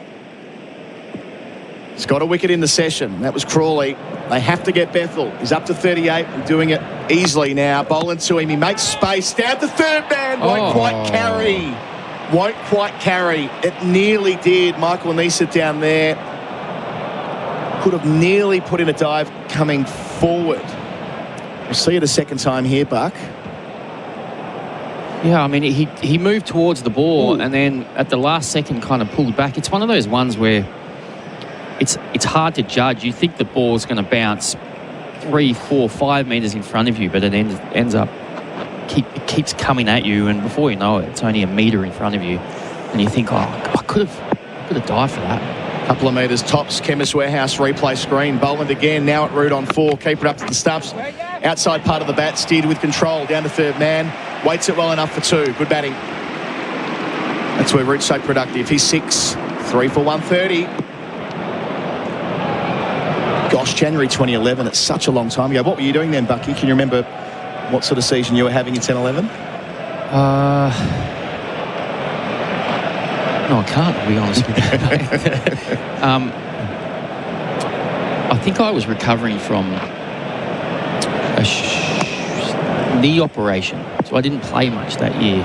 He's got a wicket in the session. That was Crawley. They have to get Bethel. He's up to 38 and doing it easily now. Boland to him. He makes space. Down to 3rd man. Won't quite carry. Won't quite carry. It nearly did. Michael Nisa down there. Could have nearly put in a dive coming forward. We'll see it a second time here, Buck. Yeah, I mean, he moved towards the ball and then at the last second kind of pulled back. It's one of those ones where it's hard to judge. You think the ball's going to bounce 3, 4, 5 metres in front of you, but it ends up it keeps coming at you, and before you know it, it's only a metre in front of you, and you think, oh, I could have dived for that. Couple of metres tops. Chemist Warehouse replay screen. Boland again, now at route on 4. Keep it up to the stumps. Outside part of the bat, steered with control. Down to third man. Waits it well enough for 2. Good batting. That's where Root's so productive. He's 6. 3 for 130. Gosh, January 2011. It's such a long time ago. What were you doing then, Bucky? Can you remember what sort of season you were having in 10-11? No, I can't, to be honest with you. I think I was recovering from a knee operation, so I didn't play much that year.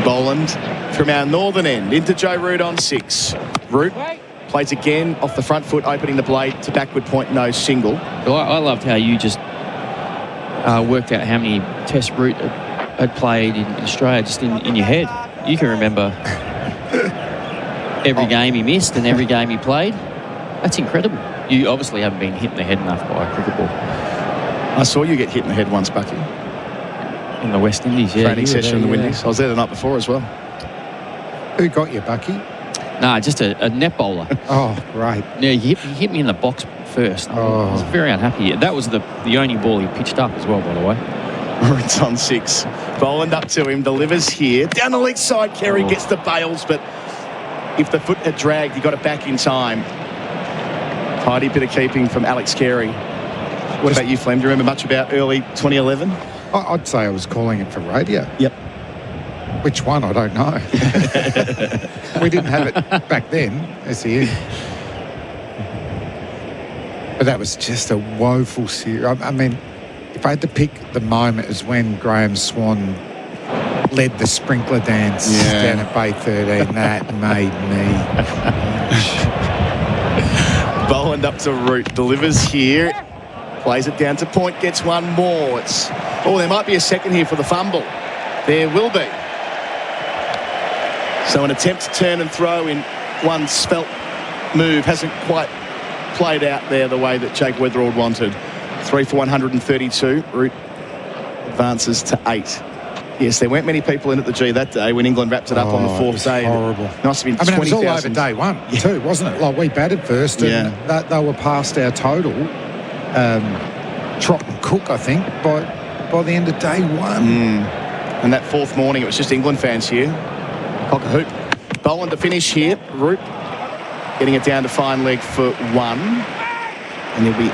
Boland from our northern end into Joe Root on 6. Root plays again off the front foot, opening the blade to backward point, no single. Well, I loved how you just worked out how many Test Root had played in Australia just in your head. You can remember every game he missed and every game he played. That's incredible. You obviously haven't been hit in the head enough by a cricket ball. I saw you get hit in the head once, Bucky. In the West Indies, yeah. Training session in the Windies. I was there the night before as well. Who got you, Bucky? Nah, just a net bowler. Oh, right. Yeah, he hit me in the box first. I was very unhappy. That was the only ball he pitched up as well, by the way. Root's on 6. Boland up to him, delivers here. Down the leg side, Carey gets the bails, but if the foot had dragged, he got it back in time. Tidy bit of keeping from Alex Carey. What about you, Flem? Do you remember much about early 2011? I'd say I was calling it for radio. Yep. Which one? I don't know. We didn't have it back then, SEN. But that was just a woeful series. I mean, if I had to pick the moment, is when Graham Swan led the sprinkler dance down at Bay 13. That made me. Boland up to Root, delivers here. Plays it down to point, gets one more. There might be a second here for the fumble. There will be. So an attempt to turn and throw in one svelte move hasn't quite played out there the way that Jake Weatherald wanted. 3 for 132. Root advances to 8. Yes, there weren't many people in at the G that day when England wrapped it up on the 4th day. Horrible. It must have been 20,000. It was all over day one too, wasn't it? Like, we batted first and they were past our total. Trot and Cook, I think, by the end of day one. And that 4th morning, it was just England fans here. Cock a hoop. Boland to finish here. Root getting it down to fine leg for 1. And he'll be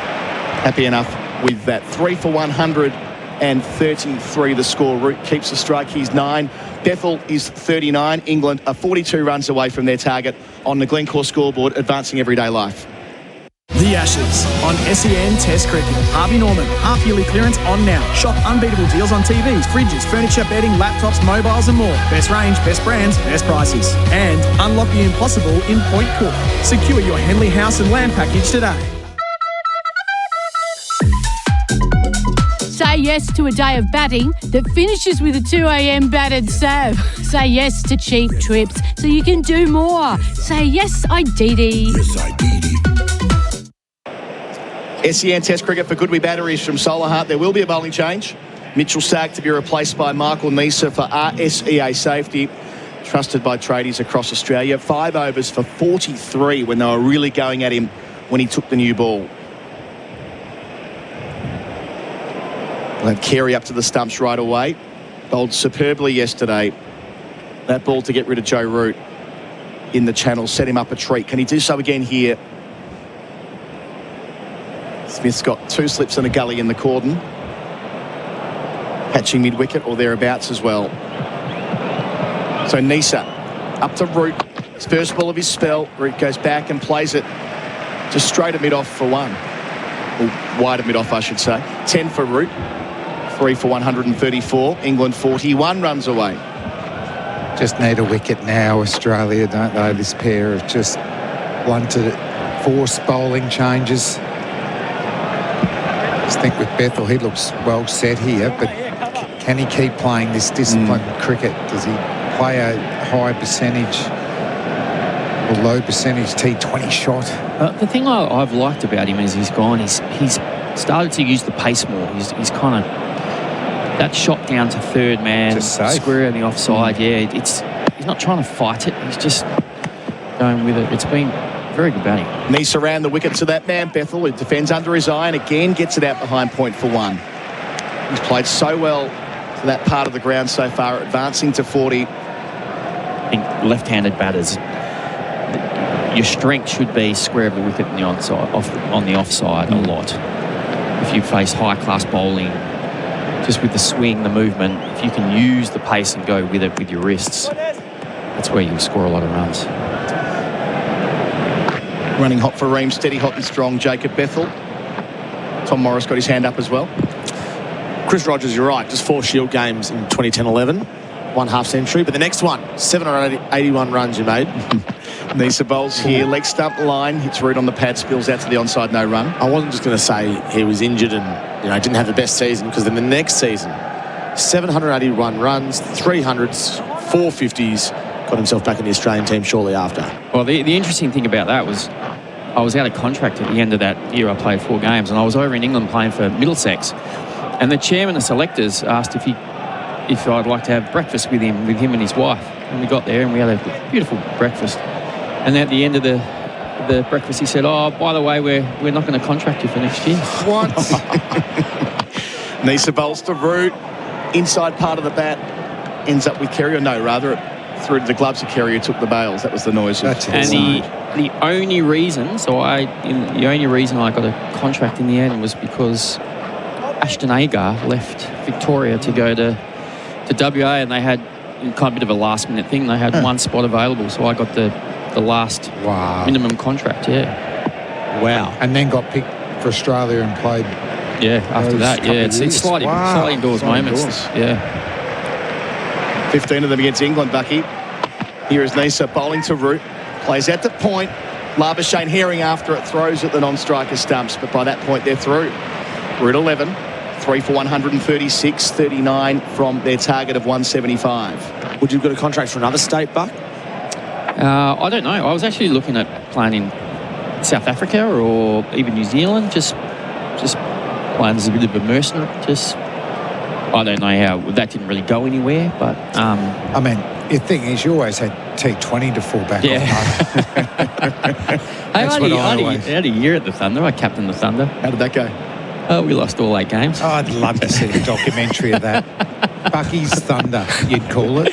happy enough with that. 3 for 133 the score. Root keeps the strike. He's 9. Bethel is 39. England are 42 runs away from their target on the Glencore scoreboard, advancing everyday life. The Ashes on SEN Test Cricket. Harvey Norman, half-yearly clearance on now. Shop unbeatable deals on TVs, fridges, furniture, bedding, laptops, mobiles and more. Best range, best brands, best prices. And unlock the impossible in Point Cook. Secure your Henley house and land package today. Say yes to a day of batting that finishes with a 2 a.m. battered sav. Say yes to cheap trips so you can do more. Say yes, I-DD. Yes, I-DD. SEN Test Cricket for Goodwee Batteries from Solar Heart. There will be a bowling change. Mitchell Stark to be replaced by Michael Neser for RSEA safety. Trusted by tradies across Australia. 5 overs for 43 when they were really going at him when he took the new ball. Let Carey up to the stumps right away. Bowled superbly yesterday. That ball to get rid of Joe Root in the channel set him up a treat. Can he do so again here? Smith's got 2 slips and a gully in the cordon. Catching mid-wicket or thereabouts as well. So Neser up to Root. His first ball of his spell. Root goes back and plays it just straight at mid-off for 1. Or wide of mid-off, I should say. 10 for Root. 3 for 134. England 41 runs away. Just need a wicket now, Australia, don't they? This pair have just wanted it. Forced bowling changes. I just think with Bethel, he looks well set here, but can he keep playing this disciplined cricket? Does he play a high percentage or low percentage T20 shot? The thing I've liked about him as he's gone, he's started to use the pace more. He's kind of that shot down to third man, square on the offside. Yeah, he's not trying to fight it. He's just going with it. It's been very good batting. Nice around the wicket to that man, Bethel, who defends under his eye and again gets it out behind point for one. He's played so well to that part of the ground so far, advancing to 40. I think left-handed batters, your strength should be square of the wicket on the offside a lot. If you face high-class bowling, just with the swing, the movement, if you can use the pace and go with it with your wrists, that's where you'll score a lot of runs. Running hot for Ream, steady hot and strong, Jacob Bethel. Tom Morris got his hand up as well. Chris Rogers, you're right, just 4 Shield games in 2010-11. 1 half-century, but the next one, 781 runs you made. Nisa bowls here, leg stump line, hits Root on the pad, spills out to the onside, no run. I wasn't just going to say he was injured and didn't have the best season, because in the next season, 781 runs, 300s, 450s, got himself back in the Australian team shortly after. Well, the interesting thing about that was I was out of contract at the end of that year. I played 4 games, and I was over in England playing for Middlesex, and the chairman of selectors asked if I'd like to have breakfast with him and his wife. And we got there and we had a beautiful breakfast. And at the end of the breakfast, he said, "Oh, by the way, we're not going to contract you for next year." What? Nisa bowls to Root, inside part of the bat, ends up with Kerry, or no, rather through to the gloves of Kerry, who took the bails. That was the noise. The only reason I got a contract in the end was because Ashton Agar left Victoria to go to WA, and they had kind of a bit of a last-minute thing. They had 1 spot available, so I got the last minimum contract. Yeah. Wow. And then got picked for Australia and played. Yeah. After that, yeah, it's slightly indoors moments. Yeah. 15 of them against England, Bucky. Here is Nisa bowling to Root, plays out to point. Labuschagne Herring after it, throws at the non-striker stumps, but by that point they're through. Root 11. 3 for 136, 39 from their target of 175. Would you have got a contract for another state, Buck? I don't know. I was actually looking at playing in South Africa or even New Zealand, just playing as a bit of a mercenary. I don't know how that didn't really go anywhere, but I mean, the thing is, you always had T20 to fall back on. I had a year at the Thunder. I captained the Thunder. How did that go? We lost all 8 games. Oh, I'd love to see a documentary of that. Bucky's Thunder, you'd call it.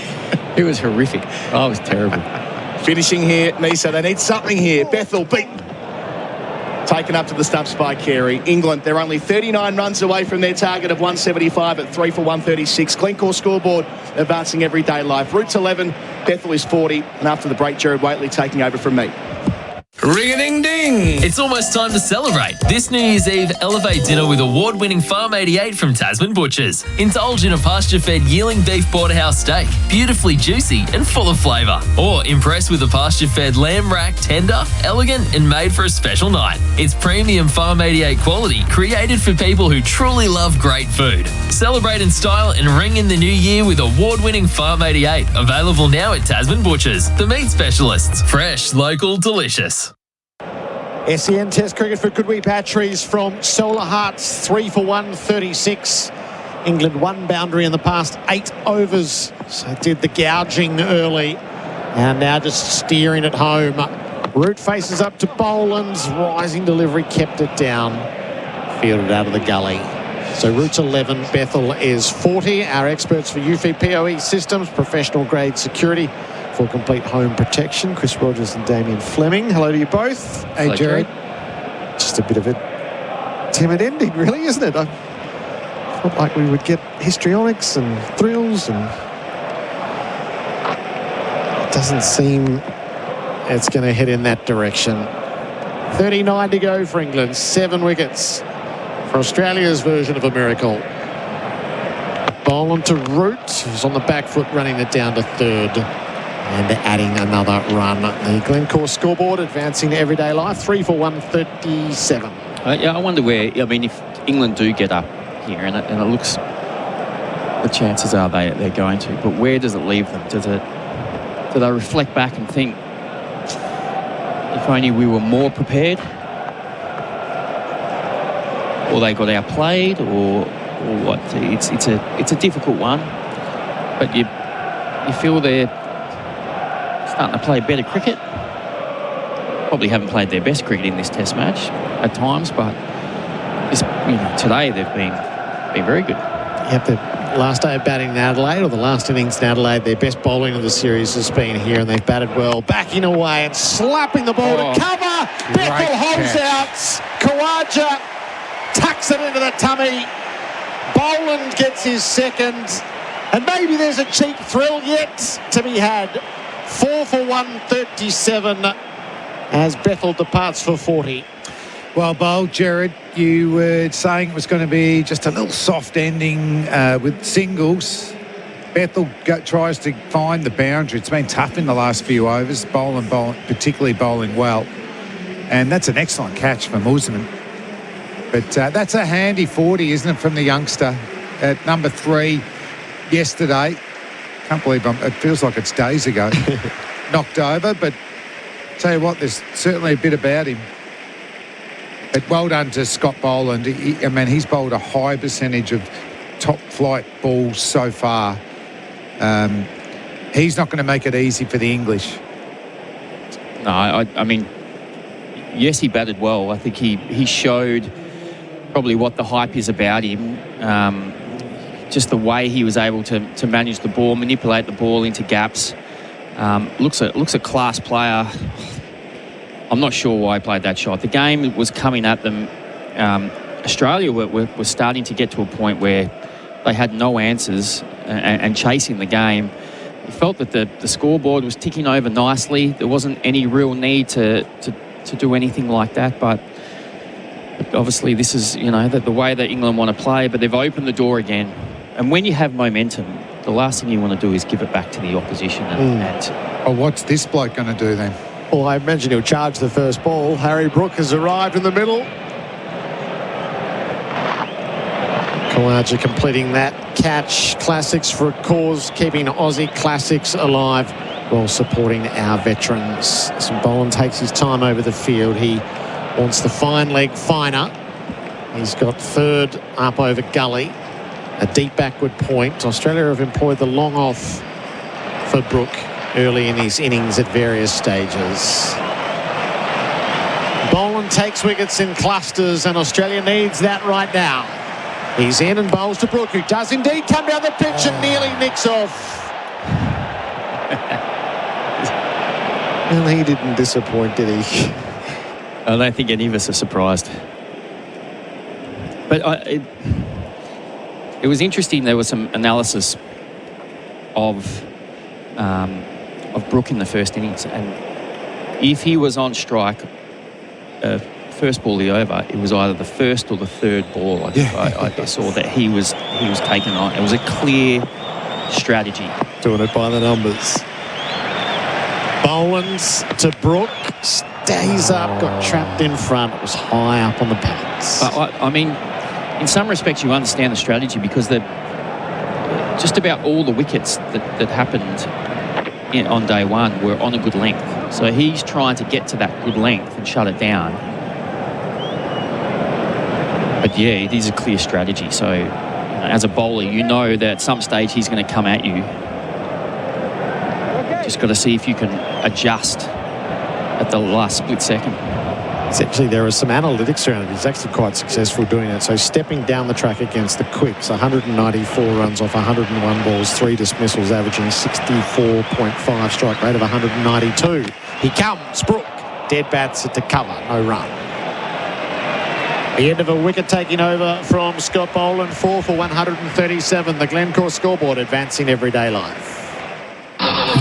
It was horrific. Oh, it was terrible. Finishing here, Nisa. They need something here. Bethel beaten. Taken up to the stumps by Carey. England, they're only 39 runs away from their target of 175 at 3 for 136. Glencore scoreboard advancing everyday life. Root's 11, Bethel is 40. And after the break, Gerard Whateley taking over from me. Ring-a-ding-ding! It's almost time to celebrate. This New Year's Eve, elevate dinner with award-winning Farm 88 from Tasman Butchers. Indulge in a pasture-fed yearling beef porterhouse steak, beautifully juicy and full of flavour. Or impress with a pasture-fed lamb rack, tender, elegant and made for a special night. It's premium Farm 88 quality, created for people who truly love great food. Celebrate in style and ring in the new year with award-winning Farm 88. Available now at Tasman Butchers, the meat specialists. Fresh, local, delicious. SEN Test cricket for Goodwee Batteries from Solar Hearts, 3 for 136. England 1 boundary in the past 8 overs, so did the gouging early and now just steering it home. Root faces up to Boland's, rising delivery kept it down, fielded out of the gully. So Root's 11, Bethel is 40. Our experts for UFI POE systems, professional grade security for complete home protection, Chris Rogers and Damien Fleming. Hello to you both. Hey, Gerard. Just a bit of a timid ending, really, isn't it? I felt like we would get histrionics and thrills, and it doesn't seem it's going to head in that direction. 39 to go for England, 7 wickets for Australia's version of a miracle. Boland to Root, who's on the back foot, running it down to 3rd. And adding another run. The Glencore scoreboard advancing to everyday life, 3 for 137. I wonder where, if England do get up here, and it looks, the chances are they're going to, but where does it leave them? Do they reflect back and think, if only we were more prepared? Or they got outplayed, or what? It's a difficult one, but you feel they're starting to play better cricket. probably haven't played their best cricket in this Test match at times, but today they've been very good. Yep, the last day of batting in Adelaide, or the last innings in Adelaide, their best bowling of the series has been here, and they've batted well, backing away and slapping the ball to cover. Bethel holds out. Khawaja tucks it into the tummy. Boland gets his second, and maybe there's a cheap thrill yet to be had. 4 for 137 as Bethel departs for 40. Well bowled, Gerard. You were saying it was going to be just a little soft ending with singles. Bethel tries to find the boundary. It's been tough in the last few overs, particularly bowling well. And that's an excellent catch from Usman. But that's a handy 40, isn't it, from the youngster at number 3 yesterday. Can't believe it feels like it's days ago. Knocked over, but tell you what, there's certainly a bit about him. But well done to Scott Boland. He's bowled a high percentage of top flight balls so far. He's not going to make it easy for the English. No, I mean, yes, he batted well. I think he showed probably what the hype is about him. Just the way he was able to manage the ball, manipulate the ball into gaps. Looks a class player. I'm not sure why he played that shot. The game was coming at them. Australia were starting to get to a point where they had no answers and chasing the game. You felt that the scoreboard was ticking over nicely. There wasn't any real need to do anything like that. But obviously this is, the way that England want to play, but they've opened the door again. And when you have momentum, the last thing you want to do is give it back to the opposition. What's this bloke going to do then? Well, I imagine he'll charge the first ball. Harry Brook has arrived in the middle. Khawaja completing that catch. Classics for a cause, keeping Aussie classics alive while supporting our veterans. Boland takes his time over the field. He wants the fine leg finer. He's got third up over gully. A deep backward point. Australia have employed the long off for Brook early in his innings at various stages. Boland takes wickets in clusters, and Australia needs that right now. He's in and bowls to Brook, who does indeed come down the pitch and nearly nicks off. Well, he didn't disappoint, did he? I don't think any of us are surprised. But it was interesting. There was some analysis of Brook in the first innings, and if he was on strike, first ball of the over, it was either the first or the third ball. I saw that he was taken on. It was a clear strategy. Doing it by the numbers. Boland's to Brook, stays up, got trapped in front. It was high up on the pads. I mean, in some respects, you understand the strategy because just about all the wickets that happened on day one were on a good length. So he's trying to get to that good length and shut it down. But yeah, it is a clear strategy. So as a bowler, you know that at some stage he's going to come at you. Just got to see if you can adjust at the last split second. Essentially, there are some analytics around it. He's actually quite successful doing it. So stepping down the track against the quicks, 194 runs off 101 balls, 3 dismissals, averaging 64.5, strike rate of 192. He comes, Brook, dead bats it to cover, no run. The end of a wicket taking over from Scott Boland, 4 for 137. The Glencore scoreboard advancing everyday life.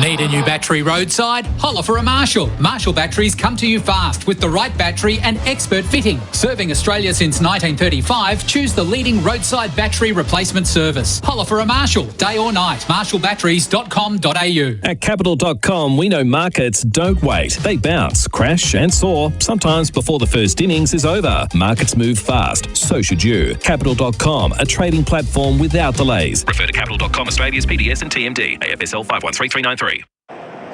Need a new battery roadside? Holler for a Marshall. Marshall batteries come to you fast with the right battery and expert fitting. Serving Australia since 1935, choose the leading roadside battery replacement service. Holler for a Marshall, day or night. marshallbatteries.com.au. At Capital.com, we know markets don't wait. They bounce, crash and soar, sometimes before the first innings is over. Markets move fast, so should you. Capital.com, a trading platform without delays. Refer to Capital.com Australia's PDS and TMD. AFSL 513393.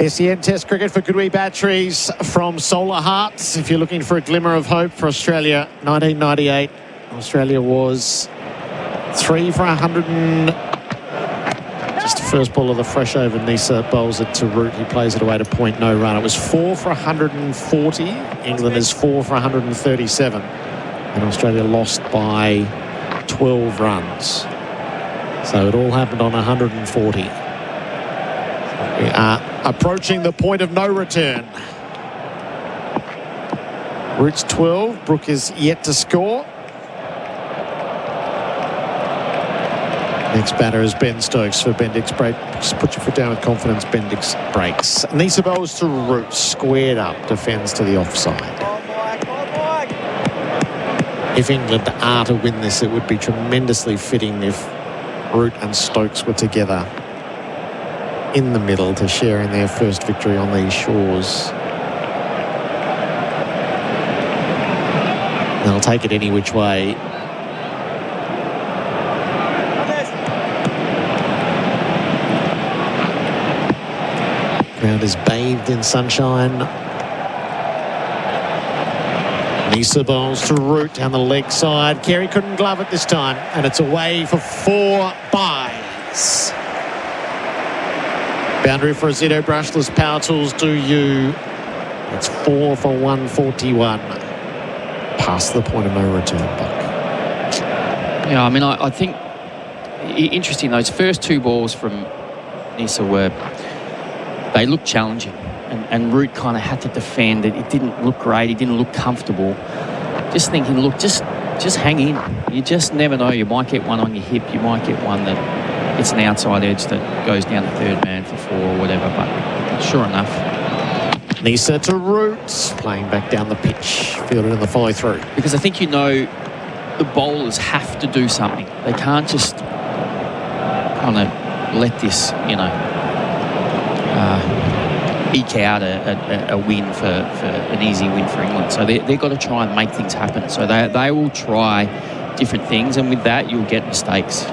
SEN Test cricket for Goodwee batteries from Solar Hearts. If you're looking for a glimmer of hope for Australia, 1998, Australia was 3 for 100 and It's the first ball of the fresh over. Nisa bowls it to Root. He plays it away to point, no run. It was 4 for 140. England is 4 for 137. And Australia lost by 12 runs. So it all happened on 140. We are approaching the point of no return. Root's 12. Brook is yet to score. Next batter is Ben Stokes for Bendix break. Just put your foot down with confidence. Bendix breaks. Nisa bowls to Root. Squared up. Defends to the offside. If England are to win this, it would be tremendously fitting if Root and Stokes were together in the middle to share in their first victory on these shores. They'll take it any which way. Ground is bathed in sunshine. Nisa bowls to Root down the leg side. Carey couldn't glove it this time, and it's away for 4 byes. Boundary for Azito, brushless power tools do you. It's 4 for 141. Past the point of no return, Buck. Yeah, I mean, I think interesting, those first 2 balls from Nisa they looked challenging, and Root kind of had to defend it. It didn't look great. He didn't look comfortable. Just thinking, look, just hang in. You just never know. You might get one on your hip. You might get one that it's an outside edge that goes down the third man for 4 or whatever. But sure enough. Nisa to Root, playing back down the pitch, fielded in the follow-through. Because I think the bowlers have to do something. They can't just kind of let this, eke out a win for an easy win for England. So they've got to try and make things happen. So they will try different things, and with that you'll get mistakes.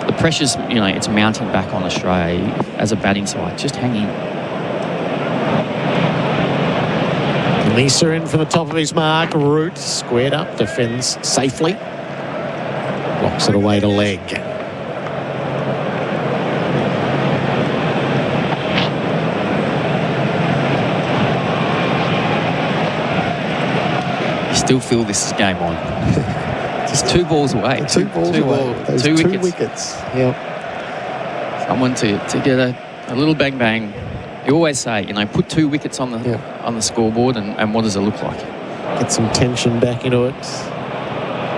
The pressure's, it's mounting back on Australia as a batting side. Just hang in. Nisa in for the top of his mark. Root squared up, defends safely. Blocks it away to leg. Still feel this is game on. Just 2 balls away. Two balls away. Those 2 2 wickets. wickets. Yep. Someone to get a little bang bang. You always say, put 2 wickets on the scoreboard, and what does it look like? Get some tension back into it.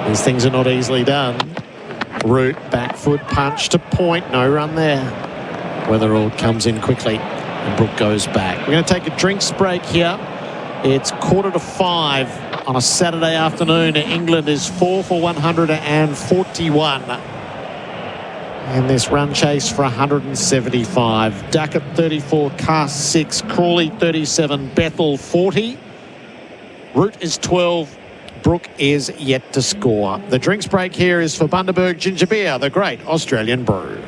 These things are not easily done. Root, back foot punch to point. No run there. Weatherald comes in quickly, and Brook goes back. We're going to take a drinks break here. It's 4:45 on a Saturday afternoon. England is 4 for 141. And this run chase for 175. Duckett 34, Cast 6, Crawley 37, Bethel 40. Root is 12. Brook is yet to score. The drinks break here is for Bundaberg Ginger Beer, the great Australian brew.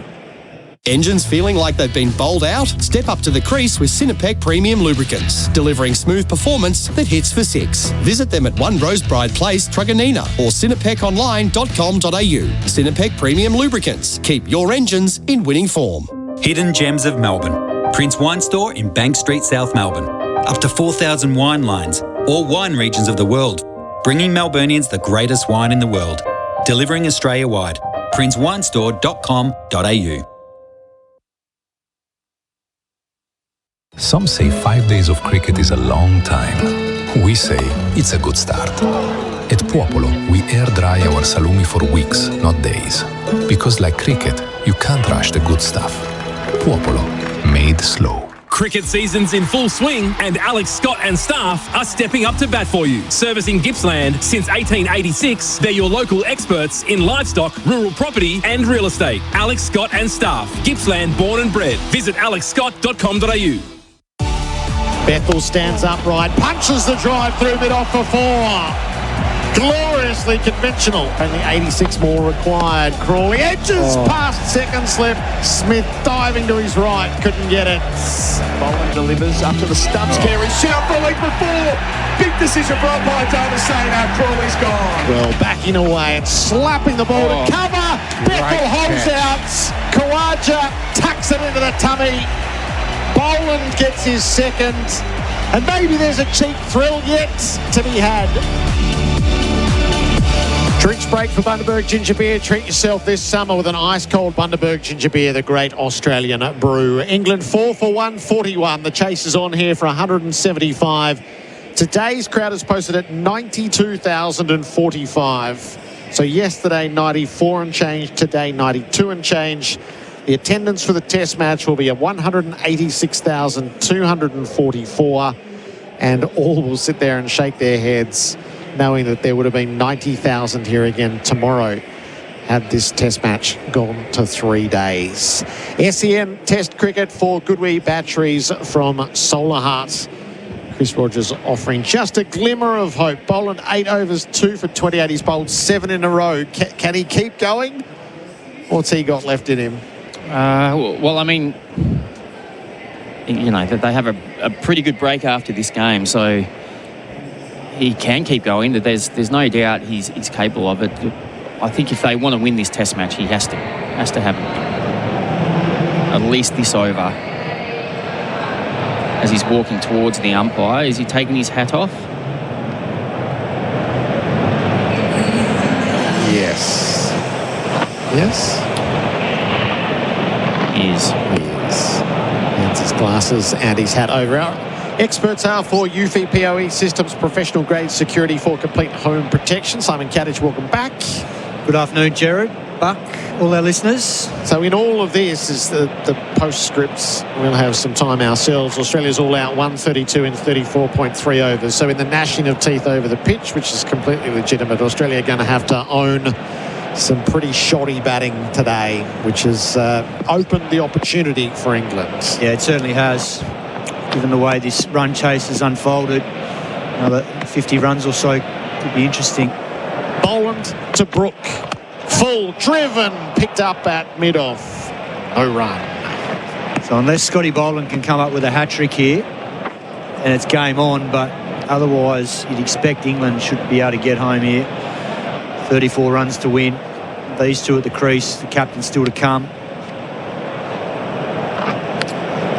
Engines feeling like they've been bowled out? Step up to the crease with Sinopec Premium Lubricants, delivering smooth performance that hits for 6. Visit them at 1 Rosebride Place, Truganina, or sinopeconline.com.au. Sinopec Premium Lubricants. Keep your engines in winning form. Hidden Gems of Melbourne. Prince Wine Store in Bank Street, South Melbourne. Up to 4,000 wine lines, all wine regions of the world. Bringing Melburnians the greatest wine in the world. Delivering Australia-wide. princewinestore.com.au. Some say 5 days of cricket is a long time. We say it's a good start. At Popolo, we air dry our salumi for weeks, not days. Because like cricket, you can't rush the good stuff. Popolo, made slow. Cricket season's in full swing, and Alex Scott and staff are stepping up to bat for you. Servicing Gippsland since 1886, they're your local experts in livestock, rural property and real estate. Alex Scott and staff, Gippsland born and bred. Visit alexscott.com.au. Bethel stands upright, punches the drive through mid-off for 4. Gloriously conventional. Only 86 more required. Crawley edges past second slip. Smith diving to his right. Couldn't get it. Boland delivers up to the stumps. Carey sit up for a leap before. Big decision for umpire David saying now Crawley's gone. Well, backing away and slapping the ball to cover. Bethel holds out. Kawaja tucks it into the tummy. Boland gets his second. And maybe there's a cheap thrill yet to be had. Drinks break for Bundaberg Ginger Beer. Treat yourself this summer with an ice-cold Bundaberg Ginger Beer, the great Australian brew. England 4 for 141. The chase is on here for 175. Today's crowd is posted at 92,045. So yesterday, 94 and change. Today, 92 and change. The attendance for the test match will be at 186,244. And all will sit there and shake their heads, knowing that there would have been 90,000 here again tomorrow had this test match gone to 3 days. SEN Test Cricket for Goodwee Batteries from Solar Heart. Chris Rogers offering just a glimmer of hope. Boland 8 overs, 2 for 28. He's bowled 7 in a row. Can he keep going? What's he got left in him? Well, I mean, you know, they have a pretty good break after this game, so he can keep going. There's no doubt he's capable of it. I think if they want to win this test match, he has to have at least this over. As he's walking towards the umpire, is he taking his hat off? Yes. Yes? He is. Hands his glasses and his hat over. Our experts are for UFI POE Systems, professional grade security for complete home protection. Simon Katich, welcome back. Good afternoon, Gerard, Buck, all our listeners. So in all of this is the postscripts. We'll have some time ourselves. Australia's all out 132 in 34.3 overs. So in the gnashing of teeth over the pitch, which is completely legitimate, Australia are going to have to own some pretty shoddy batting today, which has opened the opportunity for England. Yeah, it certainly has. Given the way this run chase has unfolded, another 50 runs or so could be interesting. Boland to Brook. Full, driven, picked up at mid-off. No run. So unless Scotty Boland can come up with a hat-trick here, and it's game on, but otherwise you'd expect England should be able to get home here. 34 runs to win. These two at the crease, the captain still to come.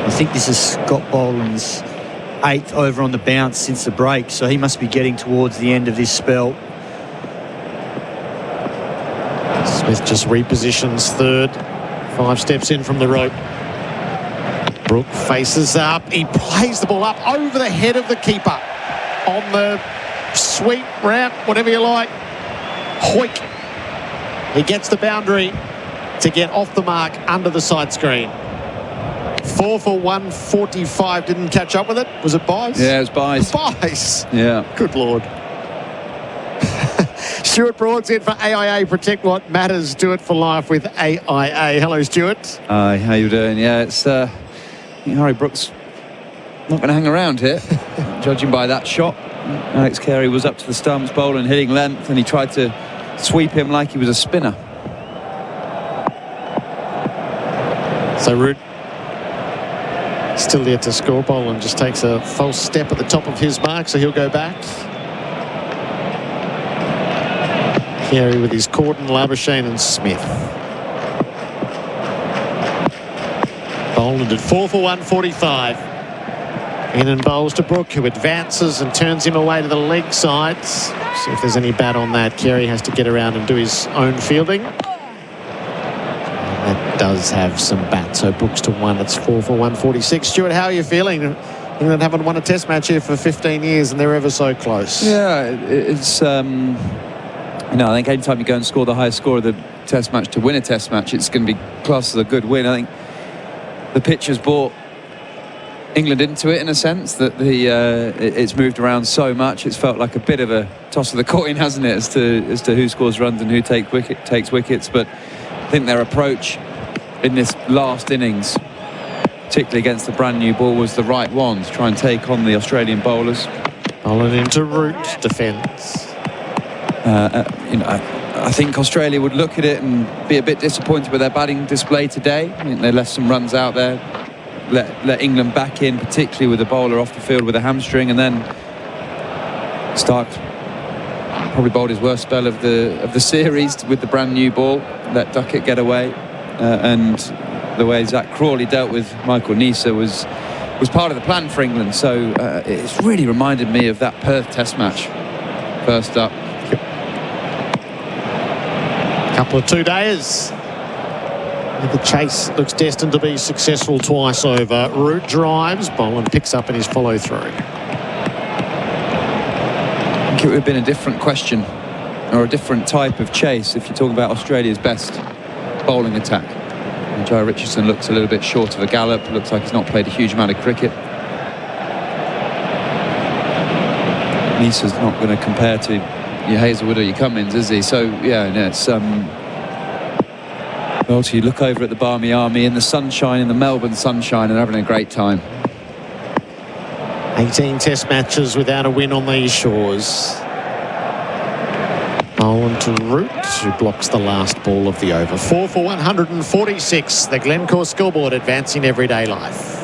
I think this is Scott Boland's 8th over on the bounce since the break, so he must be getting towards the end of this spell. Smith just repositions third. 5 steps in from the rope. Brook faces up. He plays the ball up over the head of the keeper. On the sweep, ramp, whatever you like. Hoik. He gets the boundary to get off the mark under the side screen. 4 for 145. Didn't catch up with it. Was it Byes? Yeah, it was Byes. Byes. Yeah. Good Lord. Stuart Broad's in for AIA. Protect what matters. Do it for life with AIA. Hello, Stuart. Hi, how you doing? Yeah, it's Harry Brooks not going to hang around here, judging by that shot. Alex Carey was up to the stumps, Boland hitting length, and he tried to sweep him like he was a spinner. So Root still there to score. Boland just takes a false step at the top of his mark, so he'll go back. Carey with his Corden, Labuschagne and Smith. Boland at 4 for 145. In and bowls to Brook, who advances and turns him away to the leg side. See if there's any bat on that. Carey has to get around and do his own fielding. And that does have some bat. So Brooks to 1. It's 4 for 146. Stuart, how are you feeling? England haven't won a test match here for 15 years and they're ever so close. Yeah, it's... You know, I think anytime you go and score the highest score of the test match to win a test match, it's going to be classed as a good win. I think the pitch has brought England into it in a sense that it's moved around so much. It's felt like a bit of a toss of the coin, hasn't it, as to who scores runs and who takes wickets. But I think their approach in this last innings, particularly against the brand new ball, was the right one to try and take on the Australian bowlers. Bowling into Root, defence. You know, I think Australia would look at it and be a bit disappointed with their batting display today. I think they left some runs out there, let England back in, particularly with the bowler off the field with a hamstring, and then Stark probably bowled his worst spell of the series with the brand new ball. Let Duckett get away, and the way Zach Crawley dealt with Michael Nisa was part of the plan for England. So it's really reminded me of that Perth Test match. First up. Couple of 2 days. The chase looks destined to be successful twice over. Root drives, Boland picks up in his follow-through. I think it would have been a different question or a different type of chase if you're talking about Australia's best bowling attack. And Joe Richardson looks a little bit short of a gallop. Looks like he's not played a huge amount of cricket. Nisa's not going to compare to your Hazelwood or your Cummins, is he? So, yeah, no, it's... Well, so you look over at the Barmy Army in the sunshine, in the Melbourne sunshine, and having a great time. 18 test matches without a win on these shores. Boland to Root, who blocks the last ball of the over. 4 for 146. The Glencore scoreboard advancing everyday life.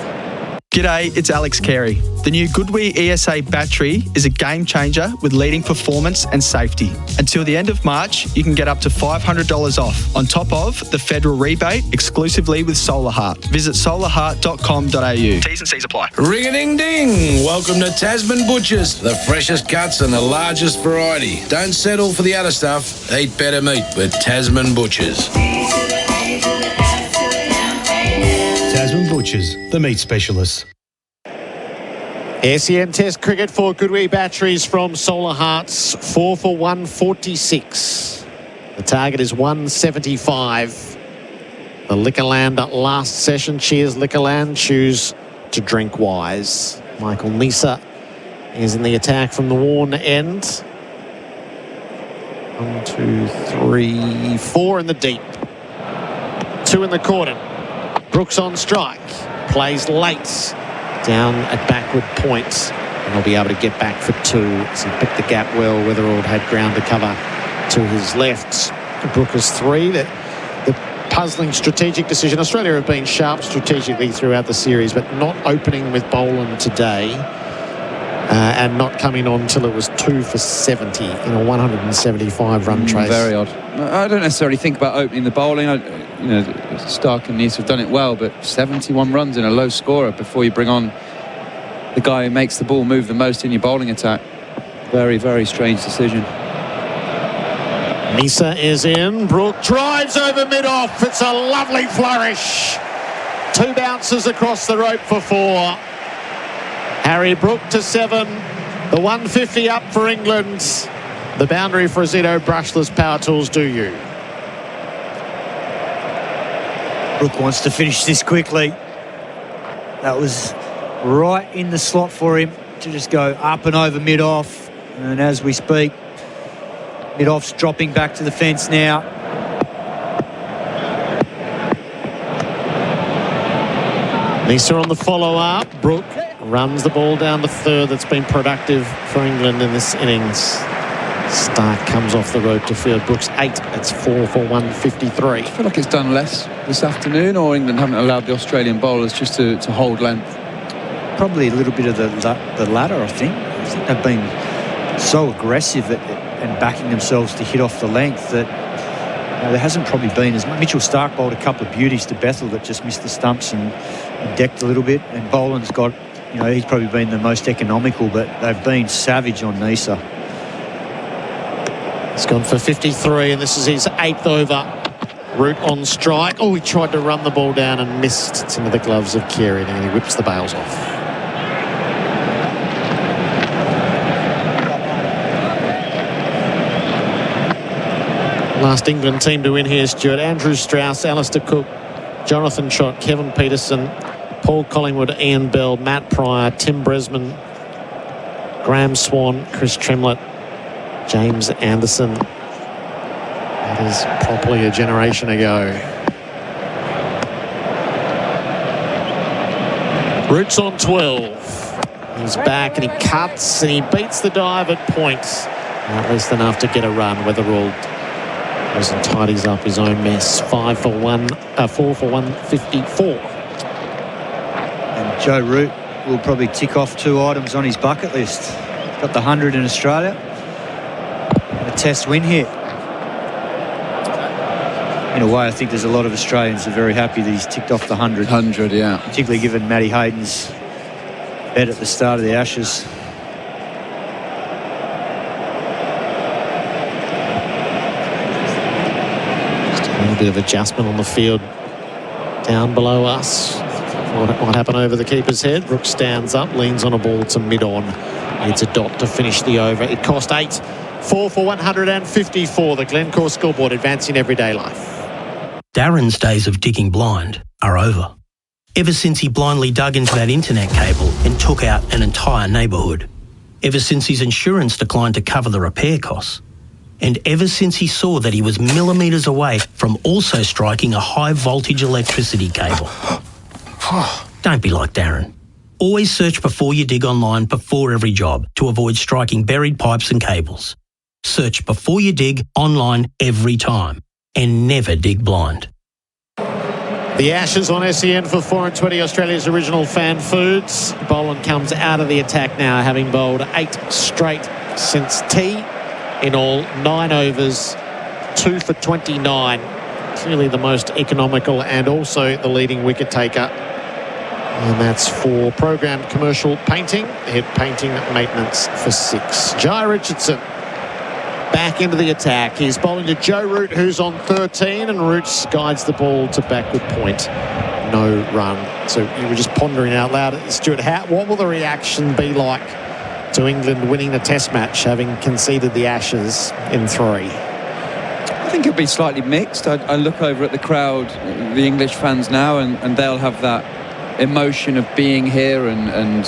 G'day, it's Alex Carey. The new Goodwee ESA battery is a game changer with leading performance and safety. Until the end of March, you can get up to $500 off, on top of the federal rebate exclusively with Solar Heart. Visit solarheart.com.au. T's and C's apply. Ring-a-ding-ding! Welcome to Tasman Butchers. The freshest cuts and the largest variety. Don't settle for the other stuff. Eat better meat with Tasman Butchers. Tasman Butchers, the meat specialists. SEN Test cricket for Goodwee batteries from Solar Hearts. 4 for 146. The target is 175. The Liquorland last session. Cheers, Liquorland. Choose to drink wise. Michael Nisa is in the attack from the Warne end. 1, 2, 3, 4 in the deep. 2 in the cordon. Brooks on strike. Plays late. Down at backward points, and he'll be able to get back for 2 as he picked the gap well. Weatherald had ground to cover to his left. Brooker's 3. The puzzling strategic decision. Australia have been sharp strategically throughout the series, but not opening with Boland today and not coming on till it was 2 for 70 in a 175 run trace. Very odd. I don't necessarily think about opening the bowling. Stark and Nisa have done it well, but 71 runs in a low scorer before you bring on the guy who makes the ball move the most in your bowling attack. Very, very strange decision. Nisa is in. Brook drives over mid-off. It's a lovely flourish. 2 bounces across the rope for 4. Harry Brook to 7. The 150 up for England. The boundary for Zito brushless power tools do you. Brook wants to finish this quickly. That was right in the slot for him to just go up and over mid-off. And as we speak, mid-off's dropping back to the fence now. Nisa on the follow-up. Brook runs the ball down the third. That's been productive for England in this innings. Stark comes off the road to field. Brooks 8. That's 4 for 153. I feel like it's done less this afternoon, or England haven't allowed the Australian bowlers just to hold length. Probably a little bit of the latter, I think. I think they've been so aggressive and backing themselves to hit off the length that there hasn't probably been as much. Mitchell Stark bowled a couple of beauties to Bethel that just missed the stumps and decked a little bit. And Boland's got, he's probably been the most economical, but they've been savage on Nisa. He's gone for 53, and this is his 8th over. Root on strike. Oh, he tried to run the ball down and missed. It's into the gloves of Carey, and he whips the bails off. Last England team to win here, Stuart. Andrew Strauss, Alistair Cook, Jonathan Schott, Kevin Peterson, Paul Collingwood, Ian Bell, Matt Pryor, Tim Bresman, Graham Swan, Chris Tremlett, James Anderson. That is properly a generation ago. Root's on 12. He's back and he cuts and he beats the dive at point. At least enough to get a run. Weatherald goes and tidies up his own mess. 4 for 154. And Joe Root will probably tick off 2 items on his bucket list. Got the 100 in Australia. a test win here. In a way, I think there's a lot of Australians who are very happy that he's ticked off the 100. 100, yeah. Particularly given Matty Hayden's bet at the start of the Ashes. Just a little bit of adjustment on the field down below us. What happened over the keeper's head? Brooks stands up, leans on a ball to mid-on. Needs a dot to finish the over. It cost 8. 4 for 154. The Glencore scoreboard advancing everyday life. Darren's days of digging blind are over. Ever since he blindly dug into that internet cable and took out an entire neighbourhood. Ever since his insurance declined to cover the repair costs. And ever since he saw that he was millimetres away from also striking a high voltage electricity cable. Don't be like Darren. Always search before you dig online before every job to avoid striking buried pipes and cables. Search before you dig online every time. And never dig blind. The Ashes on SEN for 4 and 20, Australia's original fan foods. Boland comes out of the attack now, having bowled 8 straight since tea. In all, 9 overs, 2 for 29. Clearly the most economical and also the leading wicket taker. And that's for programmed commercial painting. Head painting maintenance for 6. Jai Richardson back into the attack. He's bowling to Joe Root, who's on 13, and Roots guides the ball to backward point. No run. So you were just pondering out loud, Stuart, what will the reaction be like to England winning the Test match, having conceded the Ashes in 3? I think it'll be slightly mixed. I look over at the crowd, the English fans now, and they'll have that emotion of being here and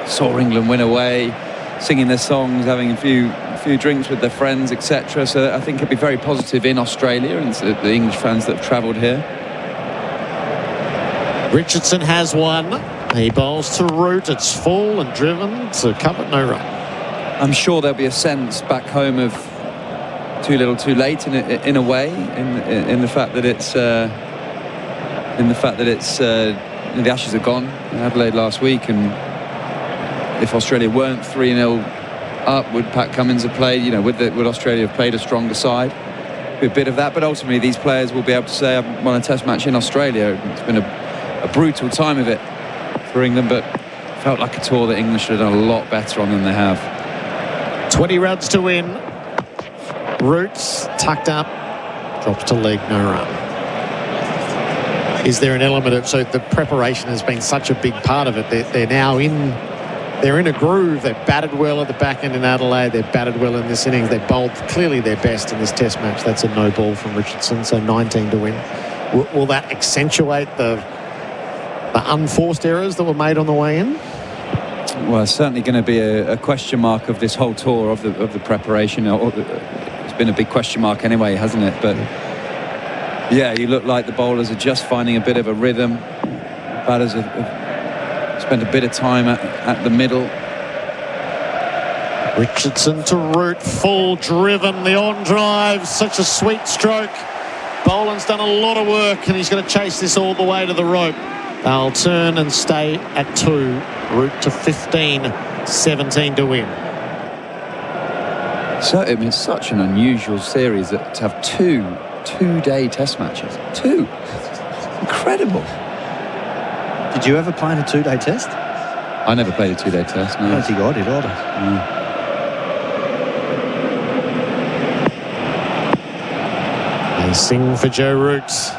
saw England win away, singing their songs, having a few drinks with their friends, etc. So I think it'd be very positive in Australia and the English fans that have travelled here. Richardson has one. He bowls to Root. It's full and driven to cover, no run. I'm sure there'll be a sense back home of too little, too late in a way, in the fact that the Ashes are gone in Adelaide last week, and if Australia weren't 3-0 up, would Pat Cummins have played? Would Australia have played a stronger side? A bit of that, but ultimately these players will be able to say, I've won a Test match in Australia. It's been a brutal time of it for England, but felt like a tour that England should have done a lot better on than they have. 20 runs to win. Roots tucked up, drops to leg, no run. Is there an element of, so the preparation has been such a big part of it. They're now they're in a groove. They've batted well at the back end in Adelaide. They've batted well in this innings. They've bowled clearly their best in this Test match. That's a no ball from Richardson, so 19 to win. Will that accentuate the unforced errors that were made on the way in? Well, it's certainly going to be a question mark of this whole tour of the preparation. It's been a big question mark anyway, hasn't it? But yeah, you look like the bowlers are just finding a bit of a rhythm. Batters have spent a bit of time at the middle. Richardson to Root, full driven, the on drive, such a sweet stroke. Boland's done a lot of work and he's going to chase this all the way to the rope. They'll turn and stay at 2. Root to 15, 17 to win. So it's such an unusual series to have two-day Test matches. 2. Incredible. Did you ever play in a 2-day Test? I never played a 2-day Test, no. I don't think I did either. They sing for Joe Roots.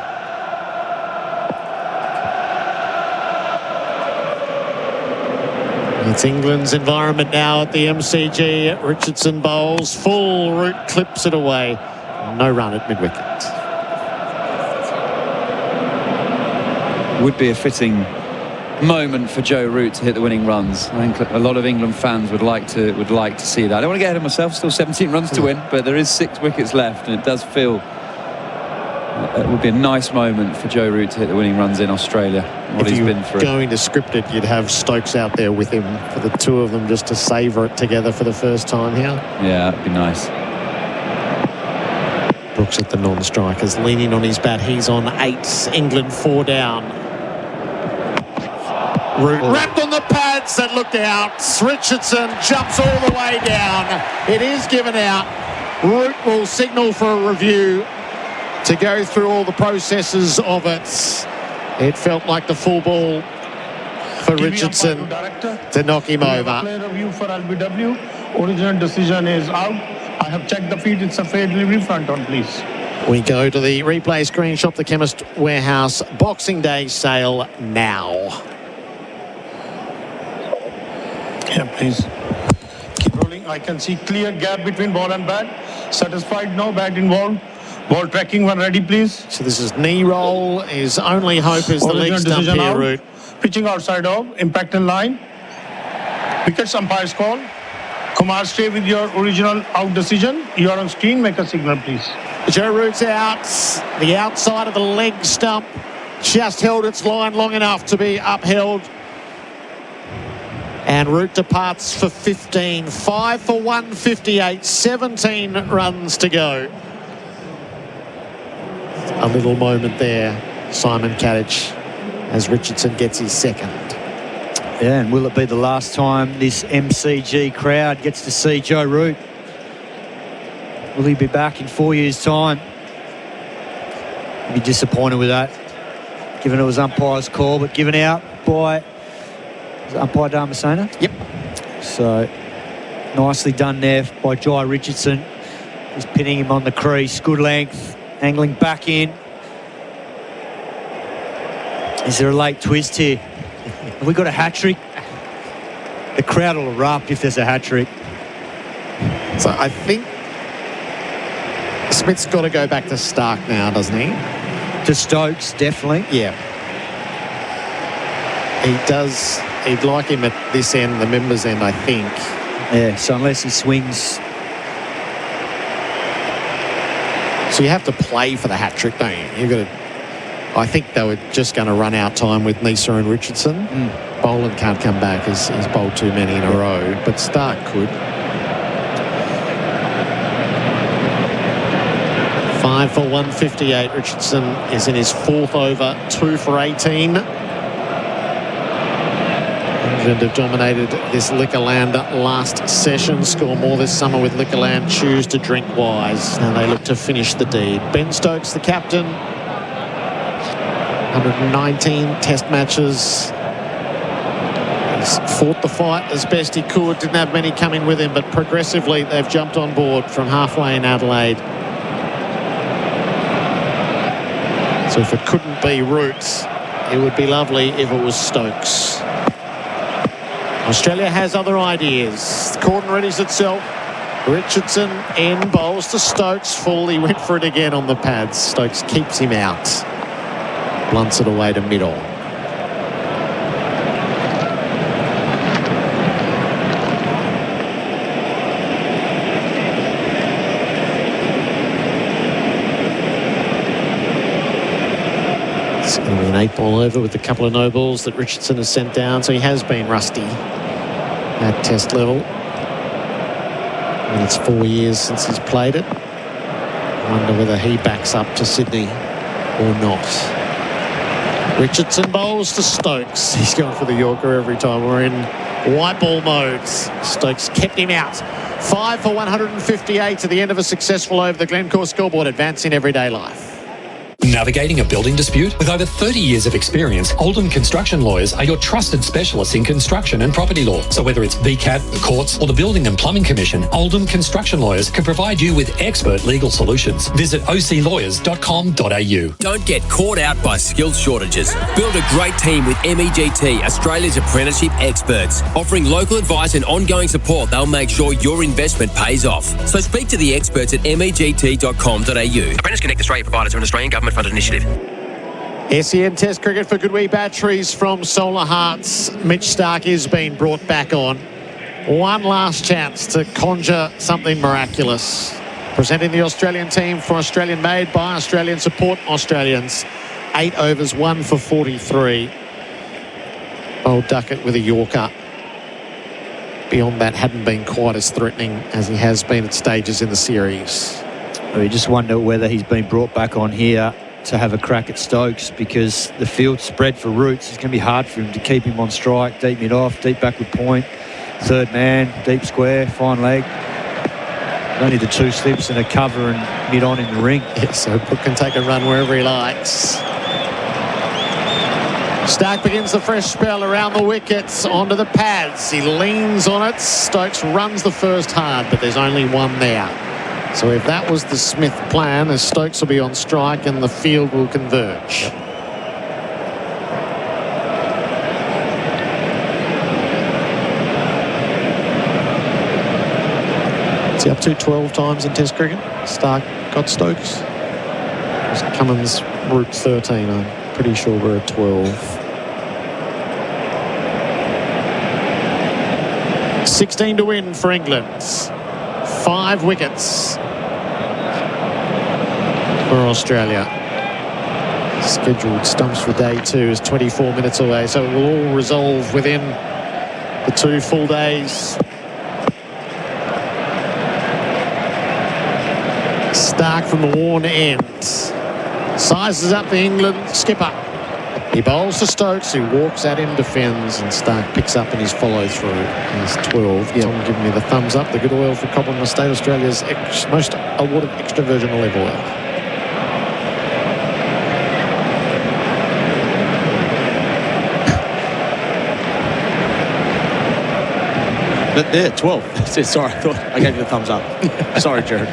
It's England's environment now at the MCG. Richardson bowls, full, Root clips it away. No run at mid-wicket. Would be a fitting moment for Joe Root to hit the winning runs. I think a lot of England fans would like to see that. I don't want to get ahead of myself. Still 17 runs to win, but there is 6 wickets left, and it does feel it would be a nice moment for Joe Root to hit the winning runs in Australia. What he's been through. If you were going to script it, you'd have Stokes out there with him for the two of them just to savour it together for the first time here. Yeah, that'd be nice. Brooks at the non-strikers, leaning on his bat. He's on 8. England 4 down. Root wrapped on the pads and looked out. Richardson jumps all the way down. It is given out. Root will signal for a review to go through all the processes of it. It felt like the full ball for Richardson to knock him over. Player review for LBW. Original decision is out. I have checked the feed. It's a fair delivery. Front on, please. We go to the replay screen. Shop the Chemist Warehouse Boxing Day sale now. Yeah, please. Keep rolling. I can see clear gap between ball and bat. Satisfied? No bat involved. Ball tracking when ready, please. So this is knee roll. His only hope is the leg stump here, Root. Pitching outside of, impact in line. Wickets umpire's call. Kumar, stay with your original out decision. You are on screen, make a signal, please. Joe Root's out. The outside of the leg stump just held its line long enough to be upheld. And Root departs for 15. 5 for 158. 17 runs to go. A little moment there, Simon Katich, as Richardson gets his second. Yeah, and will it be the last time this MCG crowd gets to see Joe Root? Will he be back in 4 years' time? Be disappointed with that, given it was umpire's call, but given out by umpire Damien. Yep. So nicely done there by Jai Richardson. He's pinning him on the crease, good length, angling back in. Is there a late twist here? Have we got a hat-trick? The crowd will erupt if there's a hat-trick. So I think Smith's got to go back to Stark now, doesn't he? To Stokes, definitely. Yeah. He does. He'd like him at this end, the members' end, I think. Yeah, so unless he swings. So you have to play for the hat-trick, don't you? You've got to. I think they were just going to run out time with Nisa and Richardson. Boland can't come back as he's bowled too many in a row, but Stark could. 5 for 158. Richardson is in his fourth over, 2 for 18. England have dominated this Liquorland last session. Score more this summer with Liquorland. Choose to drink wise. Now they look to finish the deed. Ben Stokes, the captain. 119 test matches. He's fought the fight as best he could. Didn't have many coming with him, but progressively they've jumped on board from halfway in Adelaide. So if it couldn't be Roots, it would be lovely if it was Stokes. Australia has other ideas. The cordon readies itself. Richardson in, bowls to Stokes. Full, he went for it again on the pads. Stokes keeps him out. Blunts it away to middle. It's going to be an 8-ball over with a couple of no balls that Richardson has sent down, so he has been rusty at test level. And it's 4 years since he's played it. I wonder whether he backs up to Sydney or not. Richardson bowls to Stokes. He's going for the Yorker every time. We're in white ball mode. Stokes kept him out. 5 for 158 at the end of a successful over. The Glencore scoreboard, advancing everyday life. Navigating a building dispute? With over 30 years of experience, Oldham Construction Lawyers are your trusted specialists in construction and property law. So whether it's VCAT, the courts, or the Building and Plumbing Commission, Oldham Construction Lawyers can provide you with expert legal solutions. Visit oclawyers.com.au. Don't get caught out by skills shortages. Build a great team with MEGT, Australia's apprenticeship experts. Offering local advice and ongoing support, they'll make sure your investment pays off. So speak to the experts at MEGT.com.au. Apprentice Connect Australia providers are an Australian government-funded initiative. SEN Test cricket for Goodwee Batteries from Solar Hearts. Mitch Stark is being brought back on. One last chance to conjure something miraculous. Presenting the Australian team for Australian made by Australian support Australians. 8 overs, 1 for 43. Old Duckett with a Yorker. Beyond that, hadn't been quite as threatening as he has been at stages in the series. We just wonder whether he's been brought back on here to have a crack at Stokes, because the field spread for Roots. It's going to be hard for him to keep him on strike. Deep mid-off, deep backward point, third man, deep square, fine leg. Only the two slips and a cover and mid-on in the ring. Yeah, so Book can take a run wherever he likes. Stark begins the fresh spell around the wickets, onto the pads. He leans on it. Stokes runs the first hard, but there's only one there. So if that was the Smith plan, as Stokes will be on strike and the field will converge. Yep. What's he up to? 12 times in Test cricket? Stark got Stokes. Cummins route 13. I'm pretty sure we're at 12. 16 to win for England. 5 wickets for Australia. Scheduled stumps for day 2 is 24 minutes away, so it will all resolve within the 2 full days. Stark from the worn end. Sizes up the England skipper. He bowls to Stokes, who walks at him, defends, and Stark picks up in his follow-through. He's 12. Yep. Tom giving me the thumbs up. The good oil for Cobham Estate, Australia's most awarded extra virgin olive oil. But there, 12. Sorry, I thought I gave you the thumbs up. Sorry, Gerard.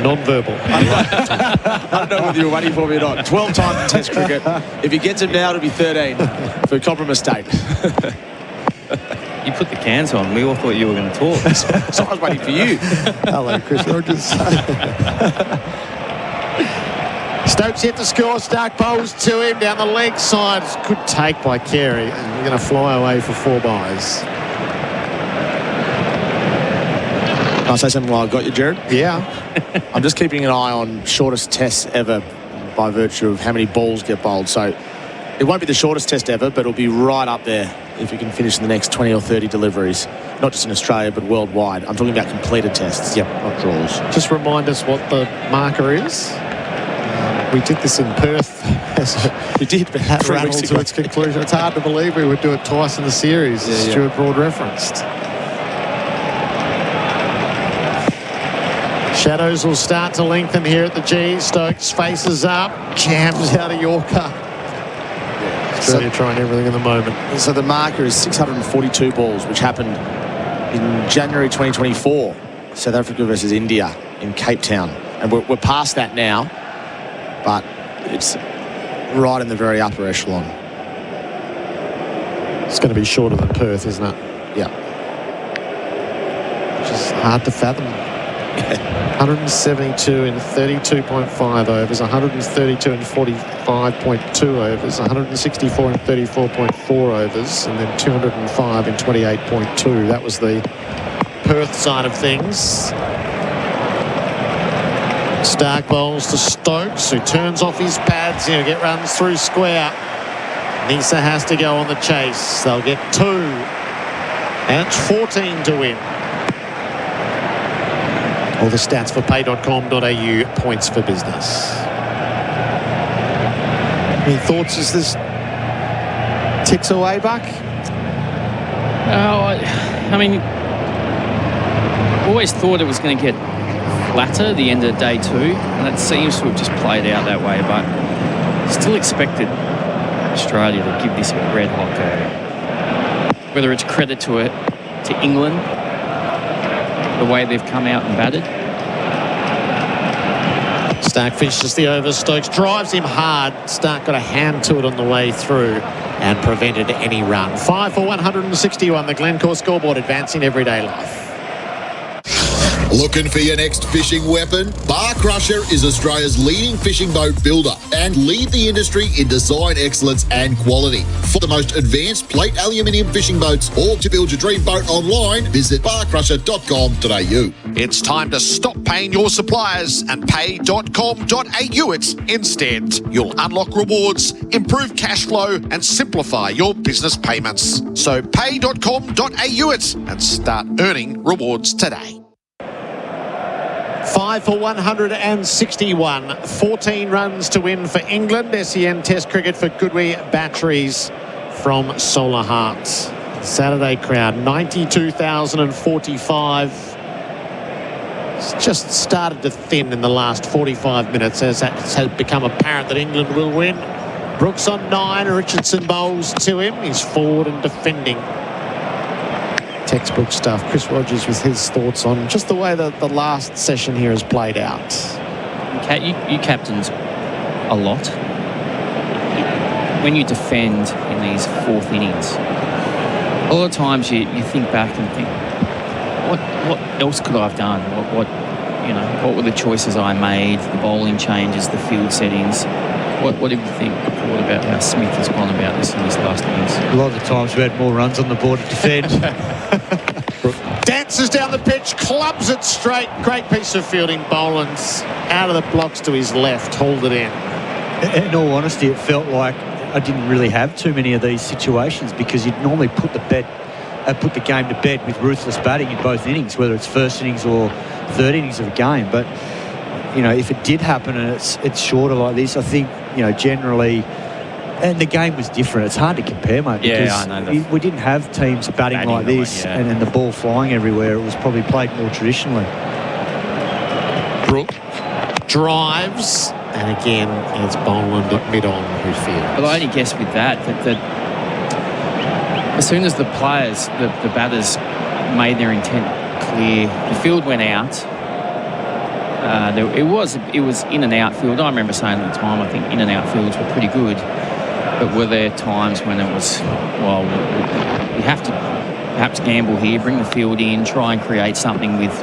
Non-verbal. I don't know whether you were waiting for me or not. 12 times in Test cricket. If he gets him now, it'll be 13 for Cobham Estate. You put the cans on. We all thought you were going to talk. So I was waiting for you. Hello, Chris Rogers. Stokes yet to score. Stark bowls to him down the leg side. Good take by Carey. And we're going to fly away for 4 byes. Can I say something while I've got you, Gerard? Yeah. I'm just keeping an eye on shortest tests ever by virtue of how many balls get bowled. So it won't be the shortest test ever, but it'll be right up there if you can finish in the next 20 or 30 deliveries. Not just in Australia, but worldwide. I'm talking about completed tests, not draws. Just remind us what the marker is. We did this in Perth. We did, but that rattled to its conclusion. It's hard to believe we would do it twice in the series, as Stuart Broad referenced. Shadows will start to lengthen here at the G. Stokes faces up, jams out a Yorker. Australia trying everything in the moment. So the marker is 642 balls, which happened in January 2024. South Africa versus India in Cape Town. And we're past that now, but it's right in the very upper echelon. It's going to be shorter than Perth, isn't it? Yeah. Which is hard to fathom. 172 in 32.5 overs, 132 in 45.2 overs, 164 in 34.4 overs, and then 205 in 28.2. That was the Perth side of things. Stark bowls to Stokes, who turns off his pads. He'll get runs through square. Nisa has to go on the chase. They'll get 2. And it's 14 to win. All the stats for pay.com.au, points for business. Any thoughts as this ticks away, Buck? I mean, always thought it was going to get flatter the end of day 2, and it seems to have just played out that way, but still expected Australia to give this a red-hot go. Whether it's credit to England, the way they've come out and batted. Stark finishes the over. Stokes drives him hard. Stark got a hand to it on the way through and prevented any run. 5 for 161, the Glencore scoreboard, advancing everyday life. Looking for your next fishing weapon? Bar Crusher is Australia's leading fishing boat builder and lead the industry in design excellence and quality. For the most advanced plate aluminium fishing boats or to build your dream boat online, visit barcrusher.com.au. It's time to stop paying your suppliers and pay.com.au it instead. You'll unlock rewards, improve cash flow and simplify your business payments. So pay.com.au it and start earning rewards today. 5 for 161, 14 runs to win for England. SEN Test cricket for Goodwee Batteries from Solar Hearts. Saturday crowd, 92,045. It's just started to thin in the last 45 minutes as that has become apparent that England will win. Brooks on 9, Richardson bowls to him. He's forward and defending. Textbook stuff. Chris Rogers with his thoughts on just the way that the last session here has played out. Kat, you captained a lot. When you defend in these fourth innings, a lot of times you think back and think, what else could I have done? What were the choices I made? The bowling changes, the field settings. What do you think about how Smith has gone about this in his last innings? A lot of the times we had more runs on the board to defend. Dances down the pitch, clubs it straight. Great piece of fielding. Boland's out of the blocks to his left, hold it in. In all honesty, it felt like I didn't really have too many of these situations because you'd normally put the game to bed with ruthless batting in both innings, whether it's first innings or third innings of a game. But if it did happen and it's shorter like this, I think generally. And the game was different. It's hard to compare, mate. Because I know. We didn't have teams batting like this and then the ball flying everywhere. It was probably played more traditionally. Brook drives, and again, it's Boland at mid-on who fields. But I only guess with that as soon as the players, the batters, made their intent clear, the field went out. It was in and out field. I remember saying at the time, I think in and out fields were pretty good. But were there times when it was, we have to perhaps gamble here, bring the field in, try and create something with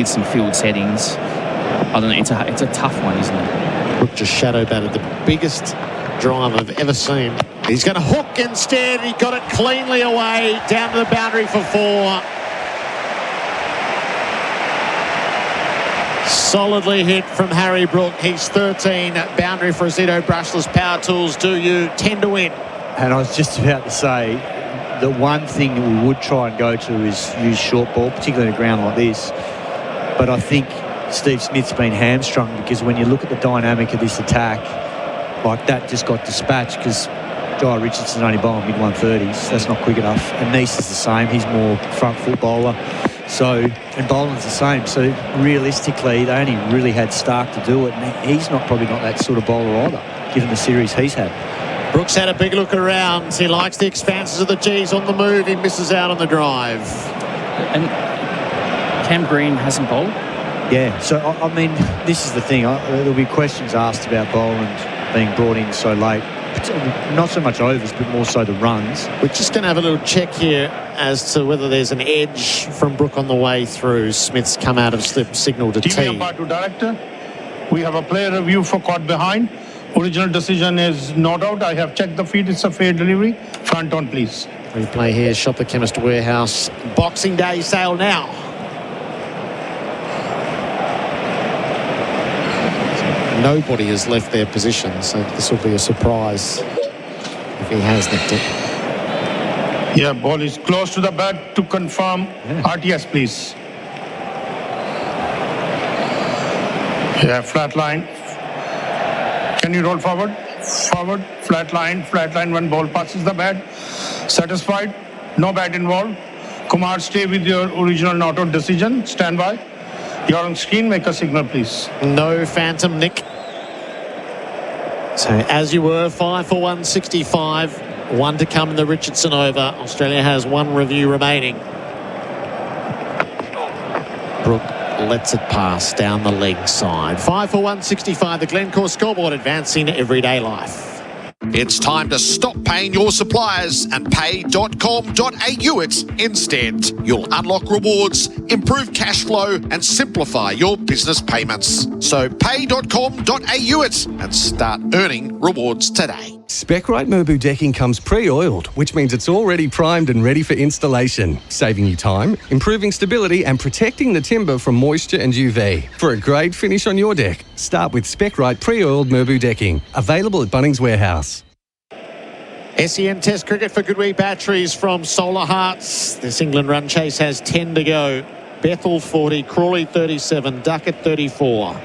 some field settings? I don't know. It's a tough one, isn't it? Brook just shadow batted the biggest drive I've ever seen. He's going to hook instead. He got it cleanly away down to the boundary for 4. Solidly hit from Harry Brook. He's 13 at boundary for Azito Brushless Power Tools. Do you 10 to win? And I was just about to say, the one thing that we would try and go to is use short ball, particularly in a ground like this. But I think Steve Smith's been hamstrung because when you look at the dynamic of this attack, like that just got dispatched because Jai Richardson's only bowling mid-130s. That's not quick enough. And Neese is the same. He's more front foot bowler. So, and Boland's the same. So realistically, they only really had Stark to do it. And he's probably not that sort of bowler either, given the series he's had. Brooks had a big look around. He likes the expanses of the G's on the move. He misses out on the drive. And Cam Green hasn't bowled? Yeah. So, I mean, this is the thing. There'll be questions asked about Boland being brought in so late. Not so much overs, but more so the runs. We're just going to have a little check here as to whether there's an edge from Brook on the way through. Smith's come out of slip signal to TV umpire to director. We have a player review for caught behind. Original decision is not out. I have checked the feed. It's a fair delivery. Front on, please. Replay here. Shop the Chemist Warehouse. Boxing Day sale now. Nobody has left their position, so this will be a surprise if he has left it. Yeah, ball is close to the bat to confirm. RTS, please. Yeah, flat line. Can you roll forward? Forward, flat line when ball passes the bat. Satisfied? No bat involved. Kumar, stay with your original not out decision. Stand by. You're on screen, make a signal, please. No phantom, Nick. So, as you were, 5 for 165. 1 to come in the Richardson over. Australia has 1 review remaining. Brook lets it pass down the leg side. 5 for 165. The Glencore scoreboard advancing everyday life. It's time to stop paying your suppliers and pay.com.au it instead. You'll unlock rewards, improve cash flow and simplify your business payments. So pay.com.au it and start earning rewards today. Spec-Rite Merbau decking comes pre-oiled, which means it's already primed and ready for installation, saving you time, improving stability and protecting the timber from moisture and UV. For a great finish on your deck, start with Spec-Rite pre-oiled Merbau decking, available at Bunnings Warehouse. SEN Test cricket for Goodwee batteries from Solar Hearts. This England run chase has 10 to go. Bethel 40, Crawley 37, Duckett 34.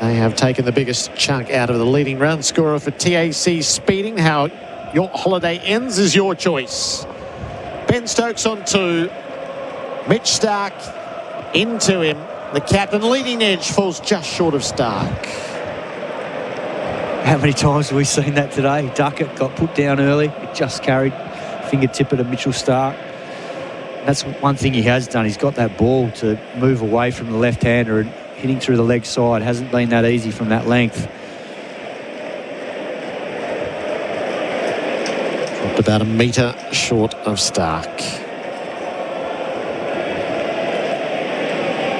They have taken the biggest chunk out of the leading run scorer for TAC Speeding. How your holiday ends is your choice. Ben Stokes on 2. Mitch Stark into him. The captain leading edge falls just short of Stark. How many times have we seen that today? Duckett got put down early. It just carried fingertip at Mitchell Stark. That's one thing he has done. He's got that ball to move away from the left-hander and hitting through the leg side. Hasn't been that easy from that length. Dropped about a metre short of Stark.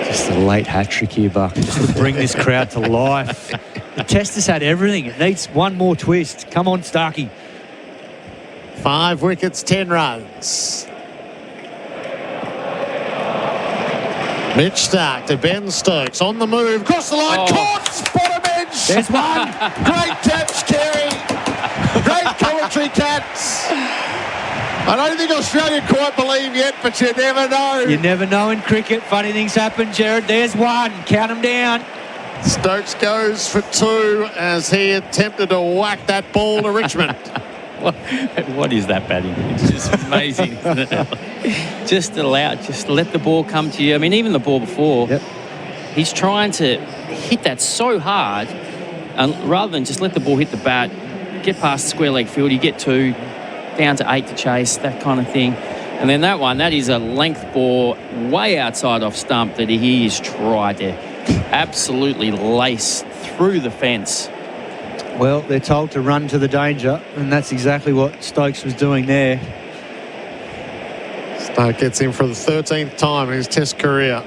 Just a late hat-trick here, Buck. Just to bring this crowd to life. The test has had everything. It needs one more twist. Come on, Starkey. 5 wickets, 10 runs. Mitch Stark to Ben Stokes on the move, across the line, caught, bottom edge. There's one. Great catch, Carey. Great commentary, Cats. I don't think Australia quite believe yet, but you never know. You never know in cricket. Funny things happen, Gerard. There's one. Count them down. Stokes goes for 2 as he attempted to whack that ball to Richmond. What is that batting? It's just amazing, isn't it? Just let the ball come to you. I mean, even the ball before, he's trying to hit that so hard, and rather than just let the ball hit the bat, get past square leg field, you get 2, down to 8 to chase, that kind of thing. And then that one, that is a length ball way outside off stump that he's tried to absolutely lace through the fence. Well, they're told to run to the danger, and that's exactly what Stokes was doing there. Stokes gets in for the 13th time in his Test career.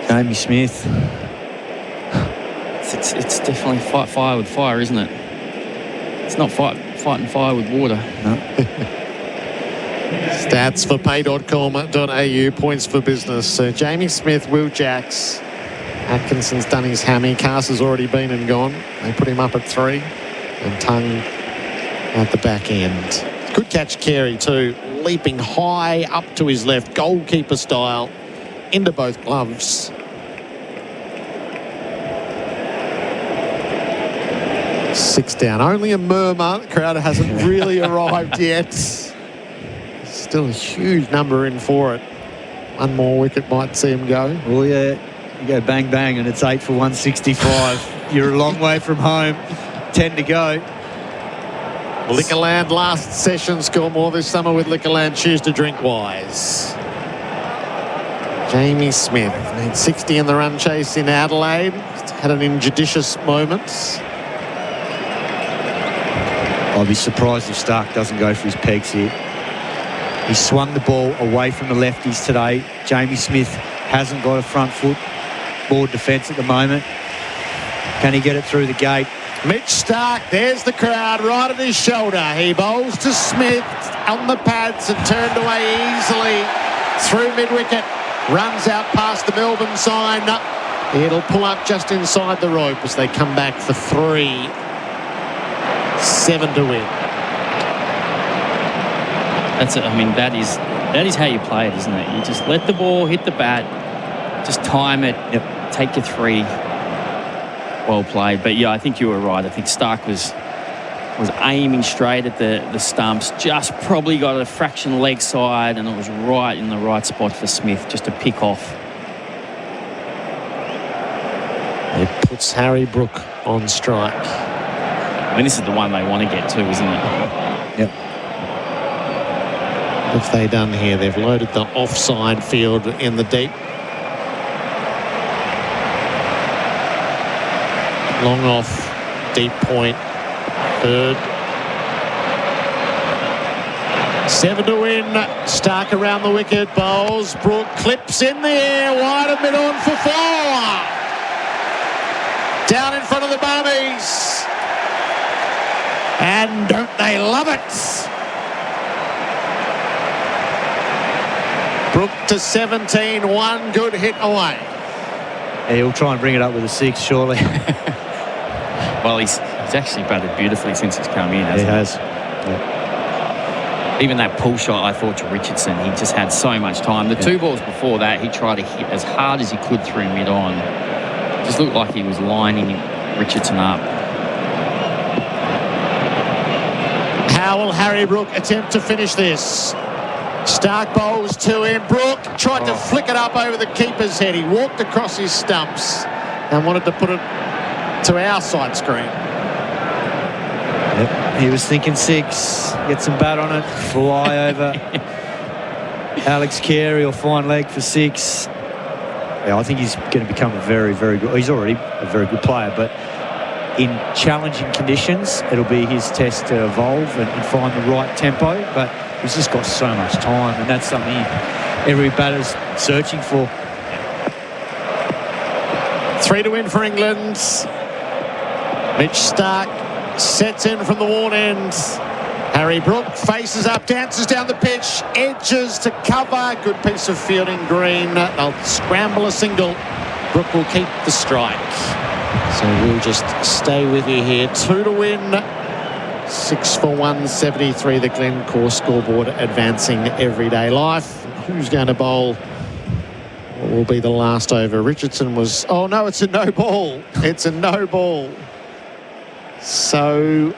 Jamie Smith. It's definitely fight fire with fire, isn't it? It's not fighting fire with water. No. Stats for pay.com.au, points for business. So Jamie Smith, Will Jacks. Atkinson's done his hammy. Carter's already been and gone. They put him up at 3. And Tongue at the back end. Good catch, Carey, too. Leaping high up to his left, goalkeeper style, into both gloves. Six down. Only a murmur. The crowd hasn't really arrived yet. Still a huge number in for it. One more wicket might see him go. Oh, yeah. You go bang, bang, and it's 8 for 165. You're a long way from home. 10 to go. Liquorland last session score more this summer with Liquorland. Choose to drink wise. Jamie Smith made 60 in the run chase in Adelaide. Had an injudicious moment. I'll be surprised if Stark doesn't go for his pegs here. He swung the ball away from the lefties today. Jamie Smith hasn't got a front foot board defence at the moment. Can he get it through the gate? Mitch Stark, there's the crowd right at his shoulder. He bowls to Smith on the pads and turned away easily through mid-wicket. Runs out past the Melbourne sign. It'll pull up just inside the rope as they come back for 3. 7 to win. That's it. I mean, that is how you play it, isn't it? You just let the ball hit the bat, just time it, take your 3. Well played. But yeah, I think you were right. I think Stark was aiming straight at the stumps, just probably got a fraction leg side, and it was right in the right spot for Smith just to pick off. It puts Harry Brook on strike. I mean, this is the one they want to get to, isn't it? Yep. What have they done here? They've loaded the offside field in the deep. Long off, deep point, 3rd. 7 to win. Stark around the wicket, bowls. Brook clips in the air, wide of mid-on for 4. Down in front of the Barmies. And don't they love it? Brook to 17, 1 good hit away. Yeah, he'll try and bring it up with a 6, surely. Well, he's actually batted beautifully since he's come in, hasn't he? He has. Yeah. Even that pull shot, I thought, to Richardson, he just had so much time. The 2 balls before that, he tried to hit as hard as he could through mid-on. Just looked like he was lining Richardson up. How will Harry Brook attempt to finish this? Stark bowls to him. Brook tried to flick it up over the keeper's head. He walked across his stumps and wanted to put it to our side screen. Yep. He was thinking 6, get some bat on it, fly over. Alex Carey or fine leg for 6. Yeah, I think he's going to become a very, very good... He's already a very good player, but in challenging conditions, it'll be his test to evolve and find the right tempo. But he's just got so much time, and that's something every batter's searching for. 3 to win for England. Mitch Stark sets in from the worn end. Harry Brook faces up, dances down the pitch, edges to cover. Good piece of fielding, Green. They'll scramble a single. Brook will keep the strike. So we'll just stay with you here. 2 to win. 6 for 173. The Glencore scoreboard advancing everyday life. Who's going to bowl? What will be the last over? Richardson was... Oh, no, it's a no ball. It's a no ball. So...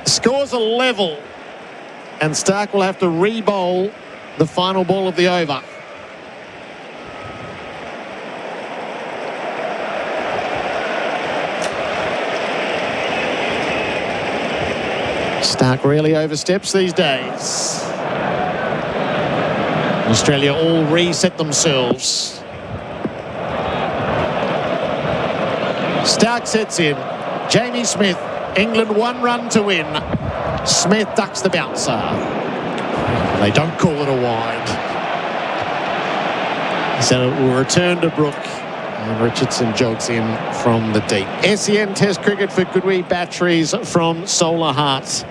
Scores are level, and Stark will have to re-bowl the final ball of the over. Stark really oversteps these days. Australia all reset themselves. Stark sets in. Jamie Smith. England 1 run to win. Smith ducks the bouncer. They don't call it a wide. So it will return to Brook. And Richardson jogs in from the deep. SEN Test cricket for Goodwee batteries from Solar Hearts.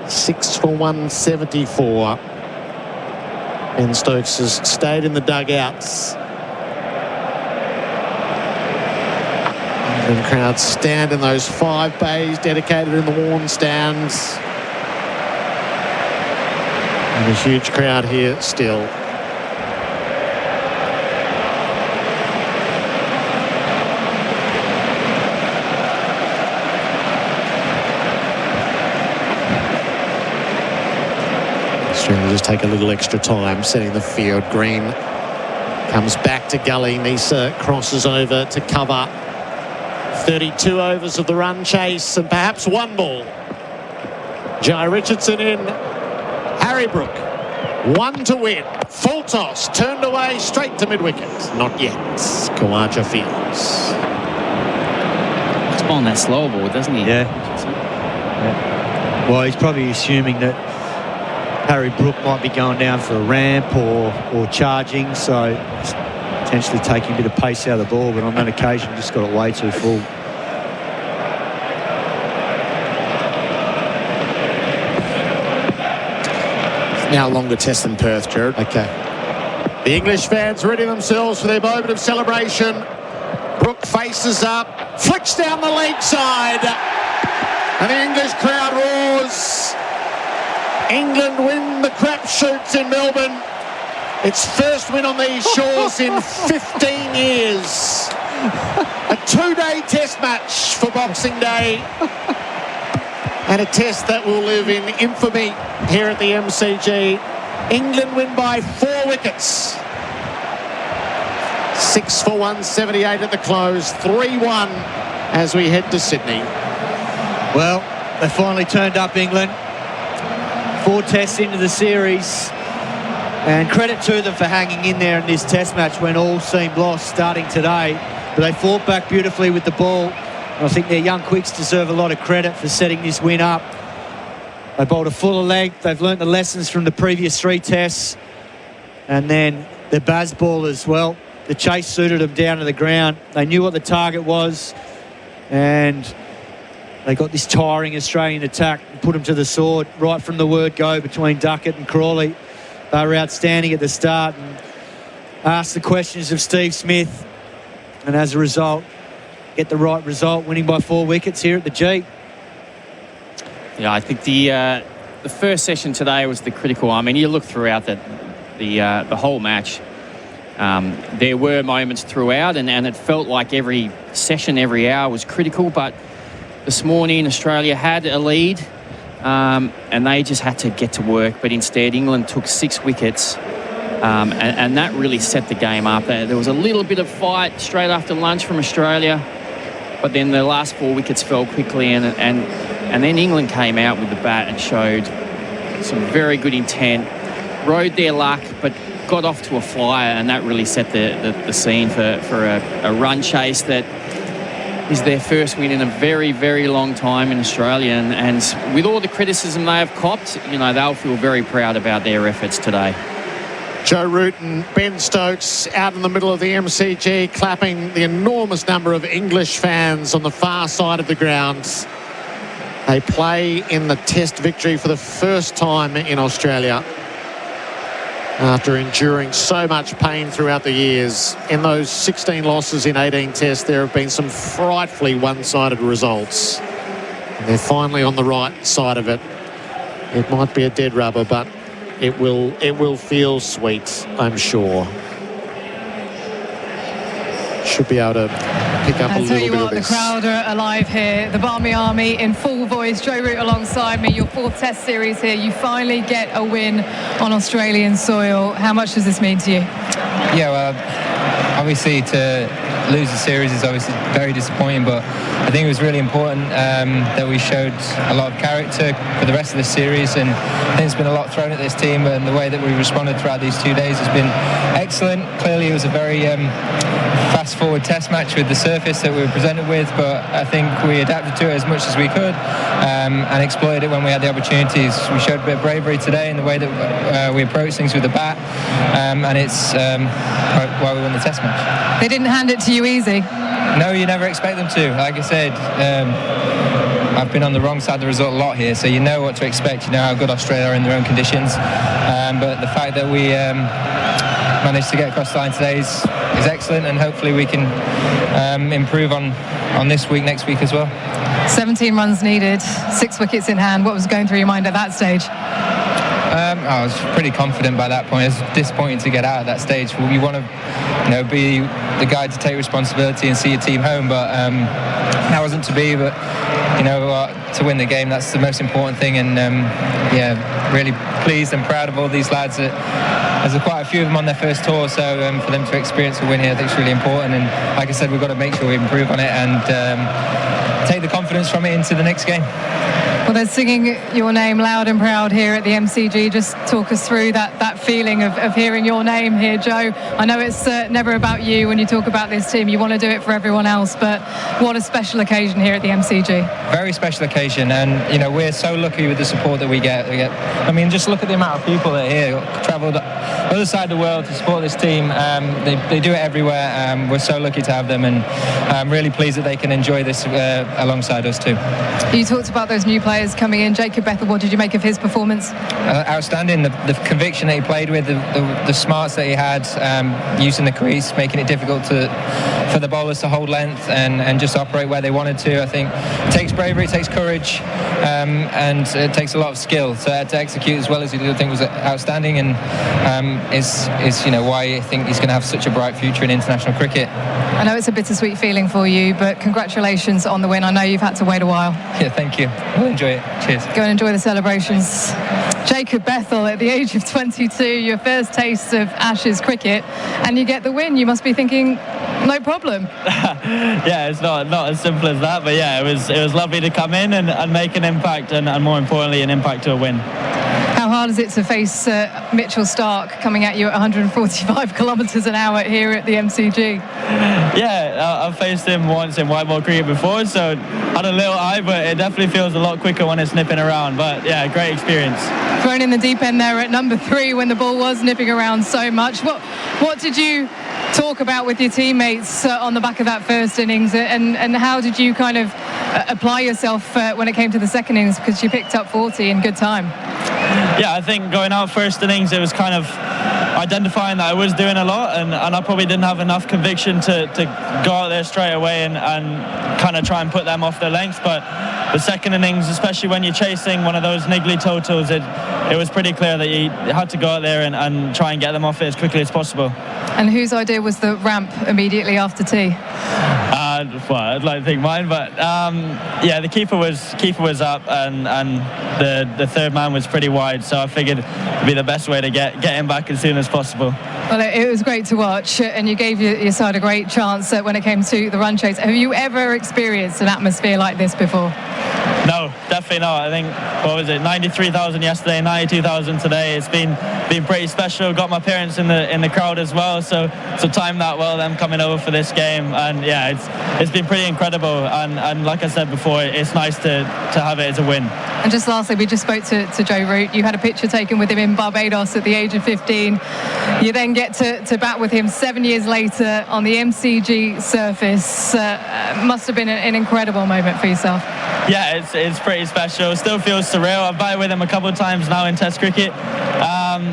6 for 174. Ben Stokes has stayed in the dugouts. And crowds stand in those 5 bays dedicated in the worn stands. And a huge crowd here still. Australia just take a little extra time setting the field. Green comes back to gully. Nisa crosses over to cover. 32 overs of the run chase and perhaps 1 ball. Jai Richardson in. Harry Brook. 1 to win. Full toss. Turned away straight to mid-wicket. Not yet. Kawaja fields. He's bowling that slower ball, doesn't he? Yeah. Well, he's probably assuming that Harry Brook might be going down for a ramp or charging, so potentially taking a bit of pace out of the ball, but on that occasion just got it way too full. Now longer test than Perth, Gerard. Okay. The English fans ready themselves for their moment of celebration. Brook faces up, flicks down the leg side, and the English crowd roars. England win the crapshoots in Melbourne. Its first win on these shores in 15 years. A 2-day test match for Boxing Day. And a test that will live in infamy here at the MCG. England win by 4 wickets. 6 for 178 at the close. 3-1 as we head to Sydney. Well, they finally turned up, England. 4 tests into the series. And credit to them for hanging in there in this test match when all seemed lost starting today. But they fought back beautifully with the ball. I think their young quicks deserve a lot of credit for setting this win up. They bowled a fuller leg. They've learnt the lessons from the previous 3 tests. And then the Baz ballers, well, the chase suited them down to the ground. They knew what the target was. And they got this tiring Australian attack and put them to the sword right from the word go between Duckett and Crawley. They were outstanding at the start and asked the questions of Steve Smith. And as a result, get the right result, winning by 4 wickets here at the G. Yeah, I think the first session today was the critical. I mean, you look throughout the whole match. There were moments throughout, and it felt like every session, every hour was critical. But this morning, Australia had a lead. and they just had to get to work. But instead, England took 6 wickets, and that really set the game up. There was a little bit of fight straight after lunch from Australia, but then the last 4 wickets fell quickly, and then England came out with the bat and showed some very good intent, rode their luck, but got off to a flyer, and that really set the scene for a run chase that is their first win in a very, very long time in Australia. And with all the criticism they have copped, they'll feel very proud about their efforts today. Joe Root and Ben Stokes out in the middle of the MCG, clapping the enormous number of English fans on the far side of the ground. They play in the Test victory for the first time in Australia after enduring so much pain throughout the years. In those 16 losses in 18 Tests, there have been some frightfully one-sided results. And they're finally on the right side of it. It might be a dead rubber, but it will feel sweet, I'm sure. Should be able to pick up a little bit of this. I'll tell you what, the crowd are alive here. The Barmy Army in full voice. Joe Root alongside me. Your 4th Test series here. You finally get a win on Australian soil. How much does this mean to you? Yeah, well, obviously to lose the series is obviously very disappointing, but I think it was really important that we showed a lot of character for the rest of the series, and I think there's been a lot thrown at this team, and the way that we responded throughout these 2 days has been excellent. Clearly it was a very fast forward Test match with the surface that we were presented with, but I think we adapted to it as much as we could and exploited it when we had the opportunities. We showed a bit of bravery today in the way that we approached things with the bat, and it's why we won the Test match. They didn't hand it to you easy. No, you never expect them to. Like I said, I've been on the wrong side of the result a lot here, so you know what to expect. You know how good Australia are in their own conditions. But the fact that we managed to get across the line today is excellent, and hopefully we can improve on this week, next week as well. 17 runs needed, 6 wickets in hand. What was going through your mind at that stage? I was pretty confident by that point. It was disappointing to get out at that stage. You want to, be the guy to take responsibility and see your team home, but that wasn't to be. But to win the game, that's the most important thing. And really pleased and proud of all these lads. There's quite a few of them on their first tour, so for them to experience a win here, I think it's really important. And like I said, we've got to make sure we improve on it and take the confidence from it into the next game. Well, they're singing your name loud and proud here at the MCG. Just talk us through that feeling of hearing your name here, Joe. I know it's never about you when you talk about this team. You want to do it for everyone else, but what a special occasion here at the MCG. Very special occasion, and we're so lucky with the support that we get. I mean, just look at the amount of people that are here, travelled the other side of the world to support this team. They do it everywhere. We're so lucky to have them, and I'm really pleased that they can enjoy this alongside us too. You talked about those new players coming in. Jacob Bethel, what did you make of his performance? Outstanding. The conviction that he played with, the smarts that he had, using the crease, making it difficult for the bowlers to hold length and just operate where they wanted to. I think it takes bravery, it takes courage, and it takes a lot of skill. So to execute as well as he did, I think was outstanding, and is why I think he's going to have such a bright future in international cricket. I know it's a bittersweet feeling for you, but congratulations on the win. I know you've had to wait a while. Yeah, thank you. We'll enjoy it. Cheers. Go and enjoy the celebrations. Jacob Bethel, at the age of 22, your first taste of Ashes cricket, and you get the win. You must be thinking, no problem. Yeah, it's not as simple as that, but yeah, it was lovely to come in and make an impact, and more importantly, an impact to a win. How hard is it to face Mitchell Starc coming at you at 145 kilometres an hour here at the MCG? Yeah, I've faced him once in white ball cricket before, so had a little eye, but it definitely feels a lot quicker when it's nipping around. But yeah, great experience. Thrown in the deep end there at number 3 when the ball was nipping around so much. What did you talk about with your teammates on the back of that first innings, and how did you kind of apply yourself when it came to the second innings, because you picked up 40 in good time? Yeah, I think going out first innings, it was kind of identifying that I was doing a lot, and I probably didn't have enough conviction to go out there straight away and kind of try and put them off their length. But the second innings, especially when you're chasing one of those niggly totals, it was pretty clear that you had to go out there and try and get them off it as quickly as possible. And whose idea was the ramp immediately after tea? I'd like to think mine, but yeah, the keeper was up, and the third man was pretty wide, so I figured it'd be the best way to get him back as soon as possible. Well, it was great to watch, and you gave your side a great chance when it came to the run chase. Have you ever experienced an atmosphere like this before? No, definitely not. I think, what was it, 93,000 yesterday, 92,000 today. It's been pretty special. Got my parents in the crowd as well, so timed that well, them coming over for this game. And yeah, it's been pretty incredible. And like I said before, it's nice to have it as a win. And just lastly, we just spoke to Joe Root. You had a picture taken with him in Barbados at the age of 15. You then get to bat with him 7 years later on the MCG surface. Must have been an incredible moment for yourself. Yeah, it's pretty special. Still feels surreal. I've batted with him a couple of times now in Test cricket.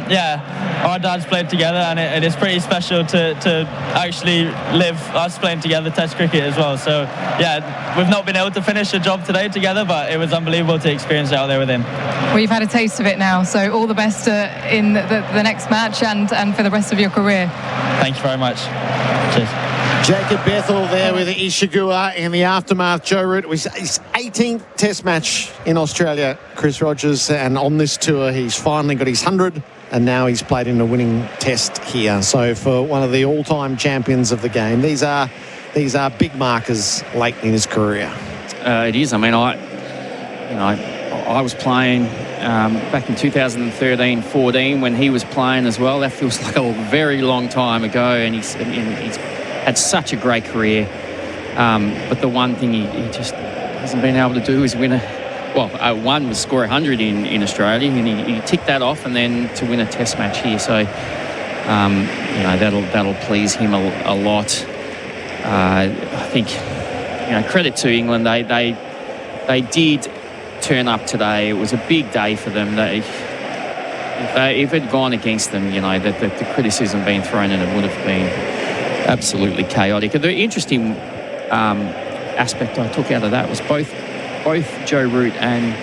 Yeah, our dads played together, and it is pretty special to actually live us playing together Test cricket as well. So yeah, we've not been able to finish the job today together, but it was unbelievable to experience it out there with him. Well, you've had a taste of it now, so all the best in the next match and for the rest of your career. Thank you very much. Cheers. Jacob Bethel there with Ishigua in the aftermath. Joe Root, it was his 18th Test match in Australia, Chris Rogers, and on this tour he's finally got his 100, and now he's played in a winning Test here. So for one of the all-time champions of the game, these are big markers late in his career. It is. I mean, I was playing back in 2013-14 when he was playing as well. That feels like a very long time ago, and he's had such a great career. But the one thing he just hasn't been able to do is win one was score 100 in Australia, and he ticked that off, and then to win a Test match here. So that'll please him a lot. I think credit to England. They did turn up today. It was a big day for them. If it had gone against them, the criticism being thrown in, it would have been absolutely chaotic. And the interesting aspect I took out of that was both Joe Root and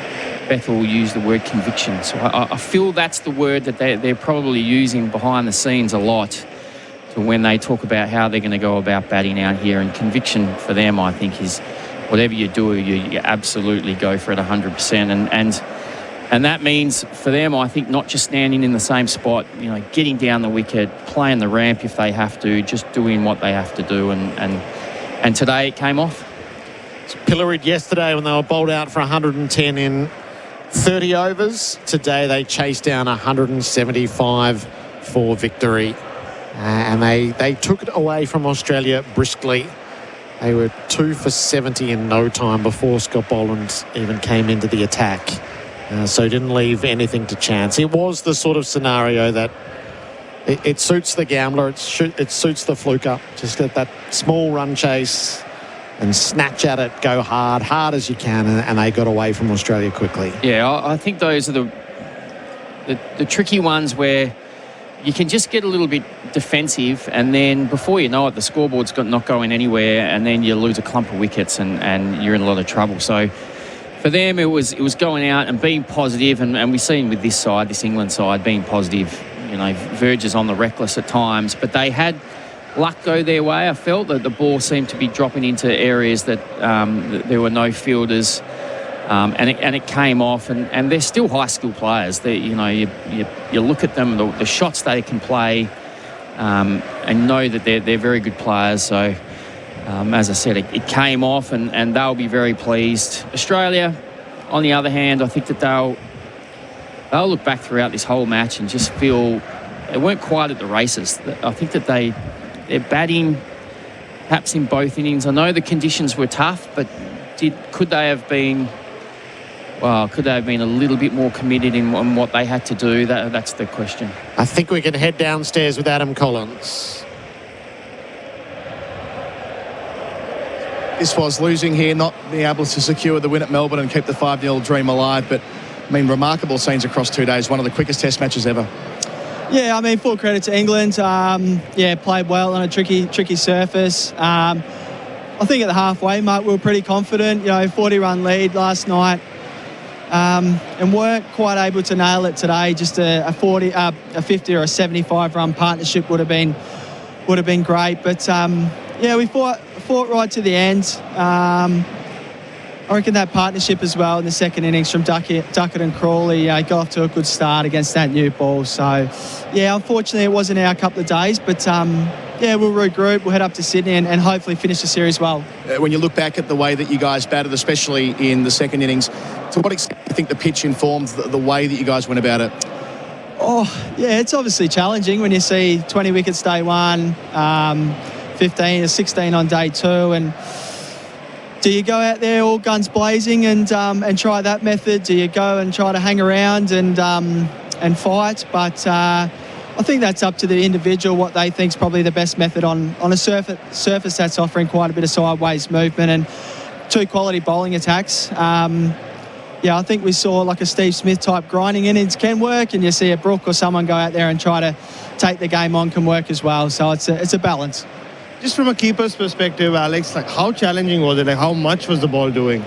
Bethel used the word conviction. So I feel that's the word that they're probably using behind the scenes a lot to when they talk about how they're going to go about batting out here. And conviction for them, I think, is whatever you do, you absolutely go for it 100%. And that means for them, I think, not just standing in the same spot, getting down the wicket, playing the ramp if they have to, just doing what they have to do. And today it came off. It's pilloried yesterday when they were bowled out for 110 in 30 overs. Today they chased down 175 for victory. And they took it away from Australia briskly. They were 2 for 70 in no time before Scott Boland even came into the attack. So didn't leave anything to chance. It was the sort of scenario that it suits the gambler, it suits the fluker. Just get that small run chase and snatch at it, go hard as you can, and they got away from Australia quickly. Yeah, I think those are the tricky ones where you can just get a little bit defensive, and then before you know it, the scoreboard's not going anywhere, and then you lose a clump of wickets and you're in a lot of trouble. So for them, it was going out and being positive, and we've seen with this side, this England side, being positive, verges on the reckless at times, but they had luck go their way. I felt that the ball seemed to be dropping into areas that there were no fielders, and it came off, and they're still high skill players. They, you look at them, the shots they can play, and know that they're very good players. So as I said, it came off, and they'll be very pleased. Australia, on the other hand, I think that they'll look back throughout this whole match and just feel they weren't quite at the races. I think that they're batting perhaps in both innings. I know the conditions were tough, but could they have been a little bit more committed in what they had to do? That's the question. I think we can head downstairs with Adam Collins. This was losing here, not being able to secure the win at Melbourne and keep the 5-0 dream alive. But, remarkable scenes across 2 days. One of the quickest Test matches ever. Yeah, full credit to England. Played well on a tricky surface. I think at the halfway mark, we were pretty confident. 40-run lead last night. And weren't quite able to nail it today. Just a 50 or a 75-run partnership would have been great. But we fought right to the end. I reckon that partnership as well in the second innings from Duckett and Crawley got off to a good start against that new ball. So, unfortunately it wasn't our couple of days, but we'll regroup, we'll head up to Sydney and hopefully finish the series well. When you look back at the way that you guys batted, especially in the second innings, to what extent do you think the pitch informs the way that you guys went about it? Oh, yeah, it's obviously challenging when you see 20 wickets day one, 15 or 16 on day two, and do you go out there all guns blazing and try that method? Do you go and try to hang around and fight? But I think that's up to the individual, what they think is probably the best method on a surface that's offering quite a bit of sideways movement and two quality bowling attacks. I think we saw like a Steve Smith type grinding innings can work, and you see a Brook or someone go out there and try to take the game on can work as well. So it's a balance. Just from a keeper's perspective, Alex, like how challenging was it? Like how much was the ball doing?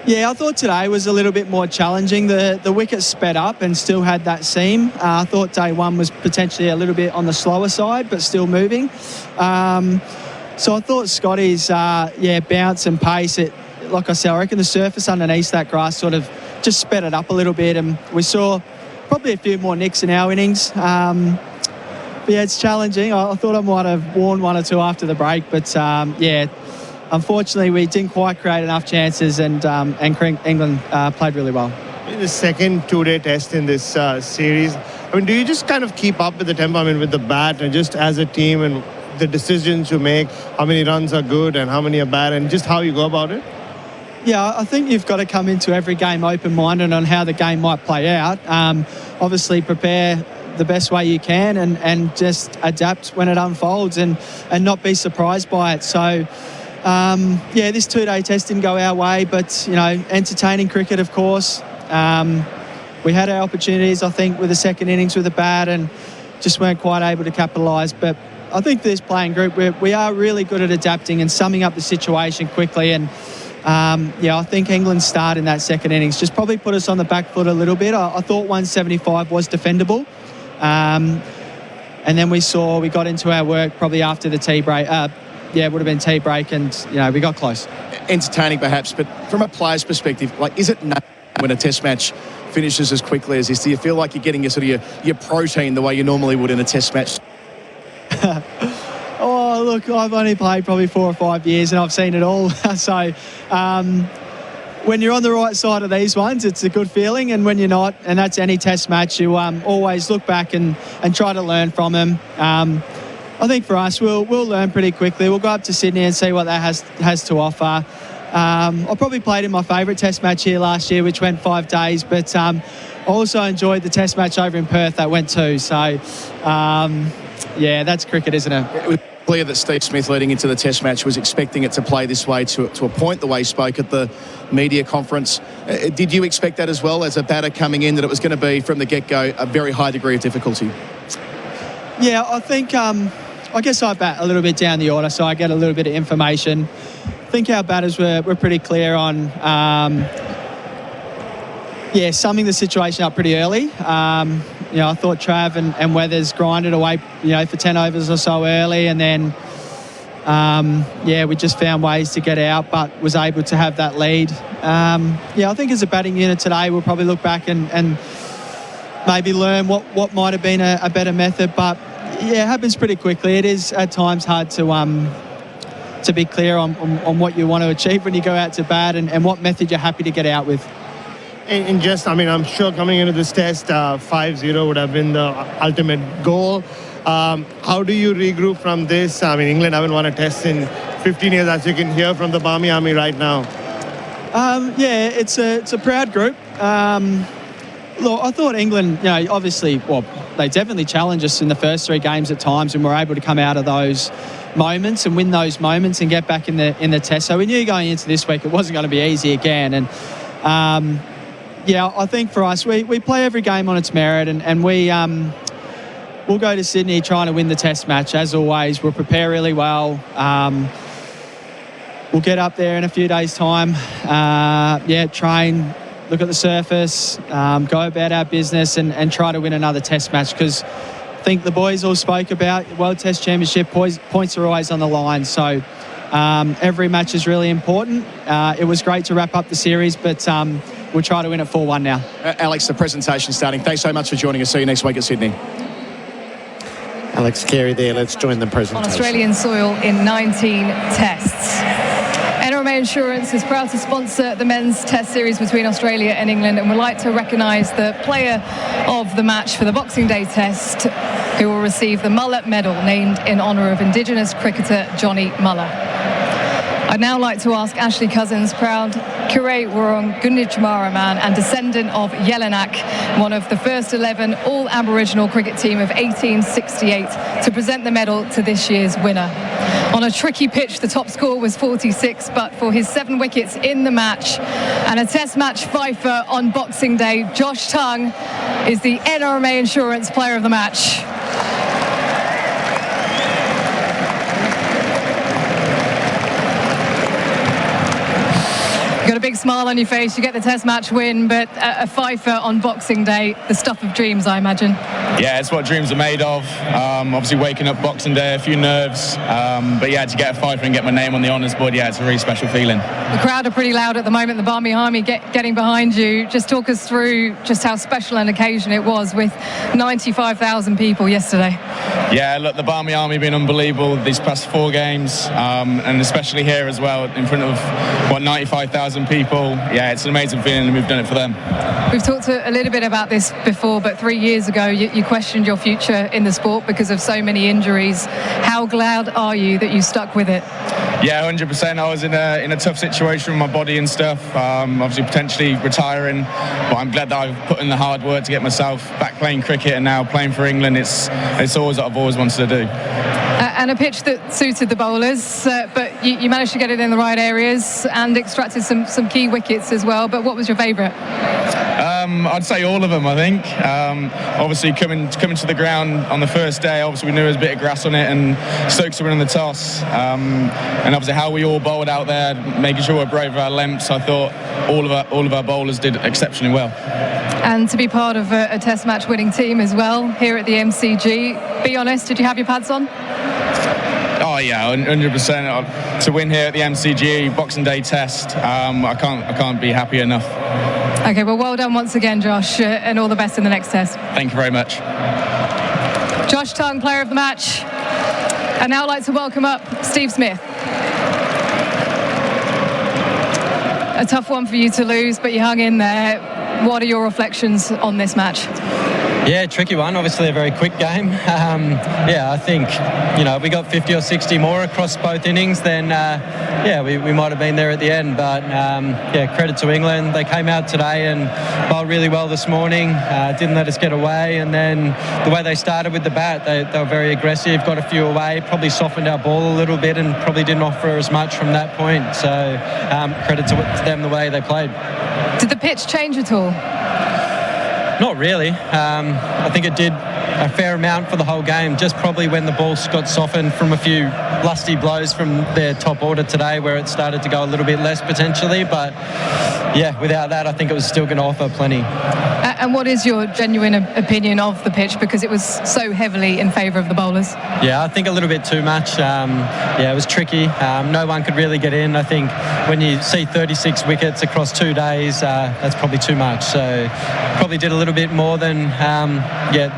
Yeah, I thought today was a little bit more challenging. The wicket sped up and still had that seam. I thought day one was potentially a little bit on the slower side, but still moving. So I thought Scotty's bounce and pace, like I said, I reckon the surface underneath that grass sort of just sped it up a little bit, and we saw probably a few more nicks in our innings. But it's challenging. I thought I might have worn one or two after the break, but unfortunately we didn't quite create enough chances, and England played really well. In the second two-day test in this series, I mean, do you just kind of keep up with the tempo, I mean, with the bat and just as a team and the decisions you make, how many runs are good and how many are bad, and just how you go about it? Yeah, I think you've got to come into every game open-minded on how the game might play out. Obviously prepare the best way you can and just adapt when it unfolds and not be surprised by it. So, this two-day test didn't go our way, but, entertaining cricket, of course. We had our opportunities, I think, with the second innings with the bat and just weren't quite able to capitalise. But I think this playing group, we are really good at adapting and summing up the situation quickly. And, I think England's start in that second innings just probably put us on the back foot a little bit. I thought 175 was defendable. And then we got into our work probably after the tea break. It would have been tea break, and we got close. Entertaining perhaps, but from a player's perspective, like, is it when a test match finishes as quickly as this? Do you feel like you're getting your protein the way you normally would in a test match? Oh, look, I've only played probably 4 or 5 years and I've seen it all. So when you're on the right side of these ones, it's a good feeling, and when you're not, and that's any test match, you always look back and try to learn from them. I think for us, we'll learn pretty quickly. We'll go up to Sydney and see what that has to offer. I probably played in my favourite test match here last year, which went 5 days, but I also enjoyed the test match over in Perth that went 2. So, that's cricket, isn't it? It was clear that Steve Smith, leading into the test match, was expecting it to play this way to a point, the way he spoke at the media conference. Did you expect that as well, as a batter coming in, that it was going to be, from the get-go, a very high degree of difficulty? Yeah, I think, I guess I bat a little bit down the order, so I get a little bit of information. I think our batters were pretty clear on, summing the situation up pretty early. I thought Trav and Weathers grinded away, for 10 overs or so early, and then, we just found ways to get out, but was able to have that lead. I think as a batting unit today, we'll probably look back and maybe learn what might have been a better method, but it happens pretty quickly. It is at times hard to be clear on what you want to achieve when you go out to bat and what method you're happy to get out with. And just, I'm sure coming into this test, 5-0 would have been the ultimate goal. How do you regroup from this? England haven't won a test in 15 years, as you can hear from the Barmy Army right now. It's a proud group. Look, I thought England, obviously, they definitely challenged us in the first 3 games at times, and were able to come out of those moments and win those moments and get back in the test. So we knew going into this week it wasn't going to be easy again. And I think for us, we play every game on its merit, and we'll go to Sydney trying to win the test match as always. We'll prepare really well. We'll get up there in a few days' time. Train, look at the surface, go about our business and try to win another test match, because I think the boys all spoke about World Test Championship, points are always on the line. So every match is really important. It was great to wrap up the series, but we'll try to win it 4-1 now. Alex, the presentation starting. Thanks so much for joining us. See you next week at Sydney. Alex Carey there. Let's join the presentation. On Australian soil in 19 tests. NRMA Insurance is proud to sponsor the men's test series between Australia and England, and would like to recognise the player of the match for the Boxing Day test, who will receive the Mullet Medal, named in honour of Indigenous cricketer Johnny Muller. I'd now like to ask Ashley Cousins, proud Kure Wurrung Gunditjmara man and descendant of Jelinek, one of the first 11 all-Aboriginal cricket team of 1868, to present the medal to this year's winner. On a tricky pitch, the top score was 46, but for his 7 wickets in the match and a test match fifer on Boxing Day, Josh Tongue is the NRMA Insurance Player of the Match. Got a big smile on your face, you get the test match win, but a fifer on Boxing Day, the stuff of dreams, I imagine. Yeah, it's what dreams are made of. Obviously waking up Boxing Day, a few nerves, but yeah, to get a fifer and get my name on the honours board, yeah, it's a really special feeling. The crowd are pretty loud at the moment, the Barmy Army getting behind you. Just talk us through just how special an occasion it was with 95,000 people yesterday. Yeah, look, the Barmy Army have been unbelievable these past 4 games, and especially here as well, in front of, 95,000 people. Yeah, it's an amazing feeling, and we've done it for them. We've talked a little bit about this before, but 3 years ago you questioned your future in the sport because of so many injuries. How glad are you that you stuck with it? Yeah, 100%. I was in a tough situation with my body and stuff, obviously potentially retiring, but I'm glad that I've put in the hard work to get myself back playing cricket, and now playing for England. It's always what I've always wanted to do. And a pitch that suited the bowlers, but you managed to get it in the right areas and extracted some key wickets as well. But what was your favourite? I'd say all of them, I think. Obviously, coming to the ground on the first day, obviously we knew there was a bit of grass on it, and Stokes were winning the toss. And obviously how we all bowled out there, making sure we're brave with our lengths. I thought all of our bowlers did exceptionally well. And to be part of a test match winning team as well here at the MCG. Be honest, did you have your pads on? Oh yeah, 100%. To win here at the MCG Boxing Day test, I can't be happy enough. Okay, well done once again, Josh, and all the best in the next test. Thank you very much. Josh Tongue, player of the match. I'd now like to welcome up Steve Smith. A tough one for you to lose, but you hung in there. What are your reflections on this match? Yeah, tricky one. Obviously a very quick game. I think, we got 50 or 60 more across both innings, then, we might have been there at the end. But, credit to England. They came out today and bowled really well this morning, didn't let us get away. And then the way they started with the bat, they were very aggressive, got a few away, probably softened our ball a little bit and probably didn't offer as much from that point. So, credit to them the way they played. Did the pitch change at all? Not really. I think it did a fair amount for the whole game, just probably when the ball got softened from a few lusty blows from their top order today, where it started to go a little bit less potentially. But yeah, without that, I think it was still going to offer plenty. And what is your genuine opinion of the pitch, because it was so heavily in favour of the bowlers? Yeah, I think a little bit too much. It was tricky. No one could really get in. I think when you see 36 wickets across 2 days, that's probably too much. So probably did a little bit more than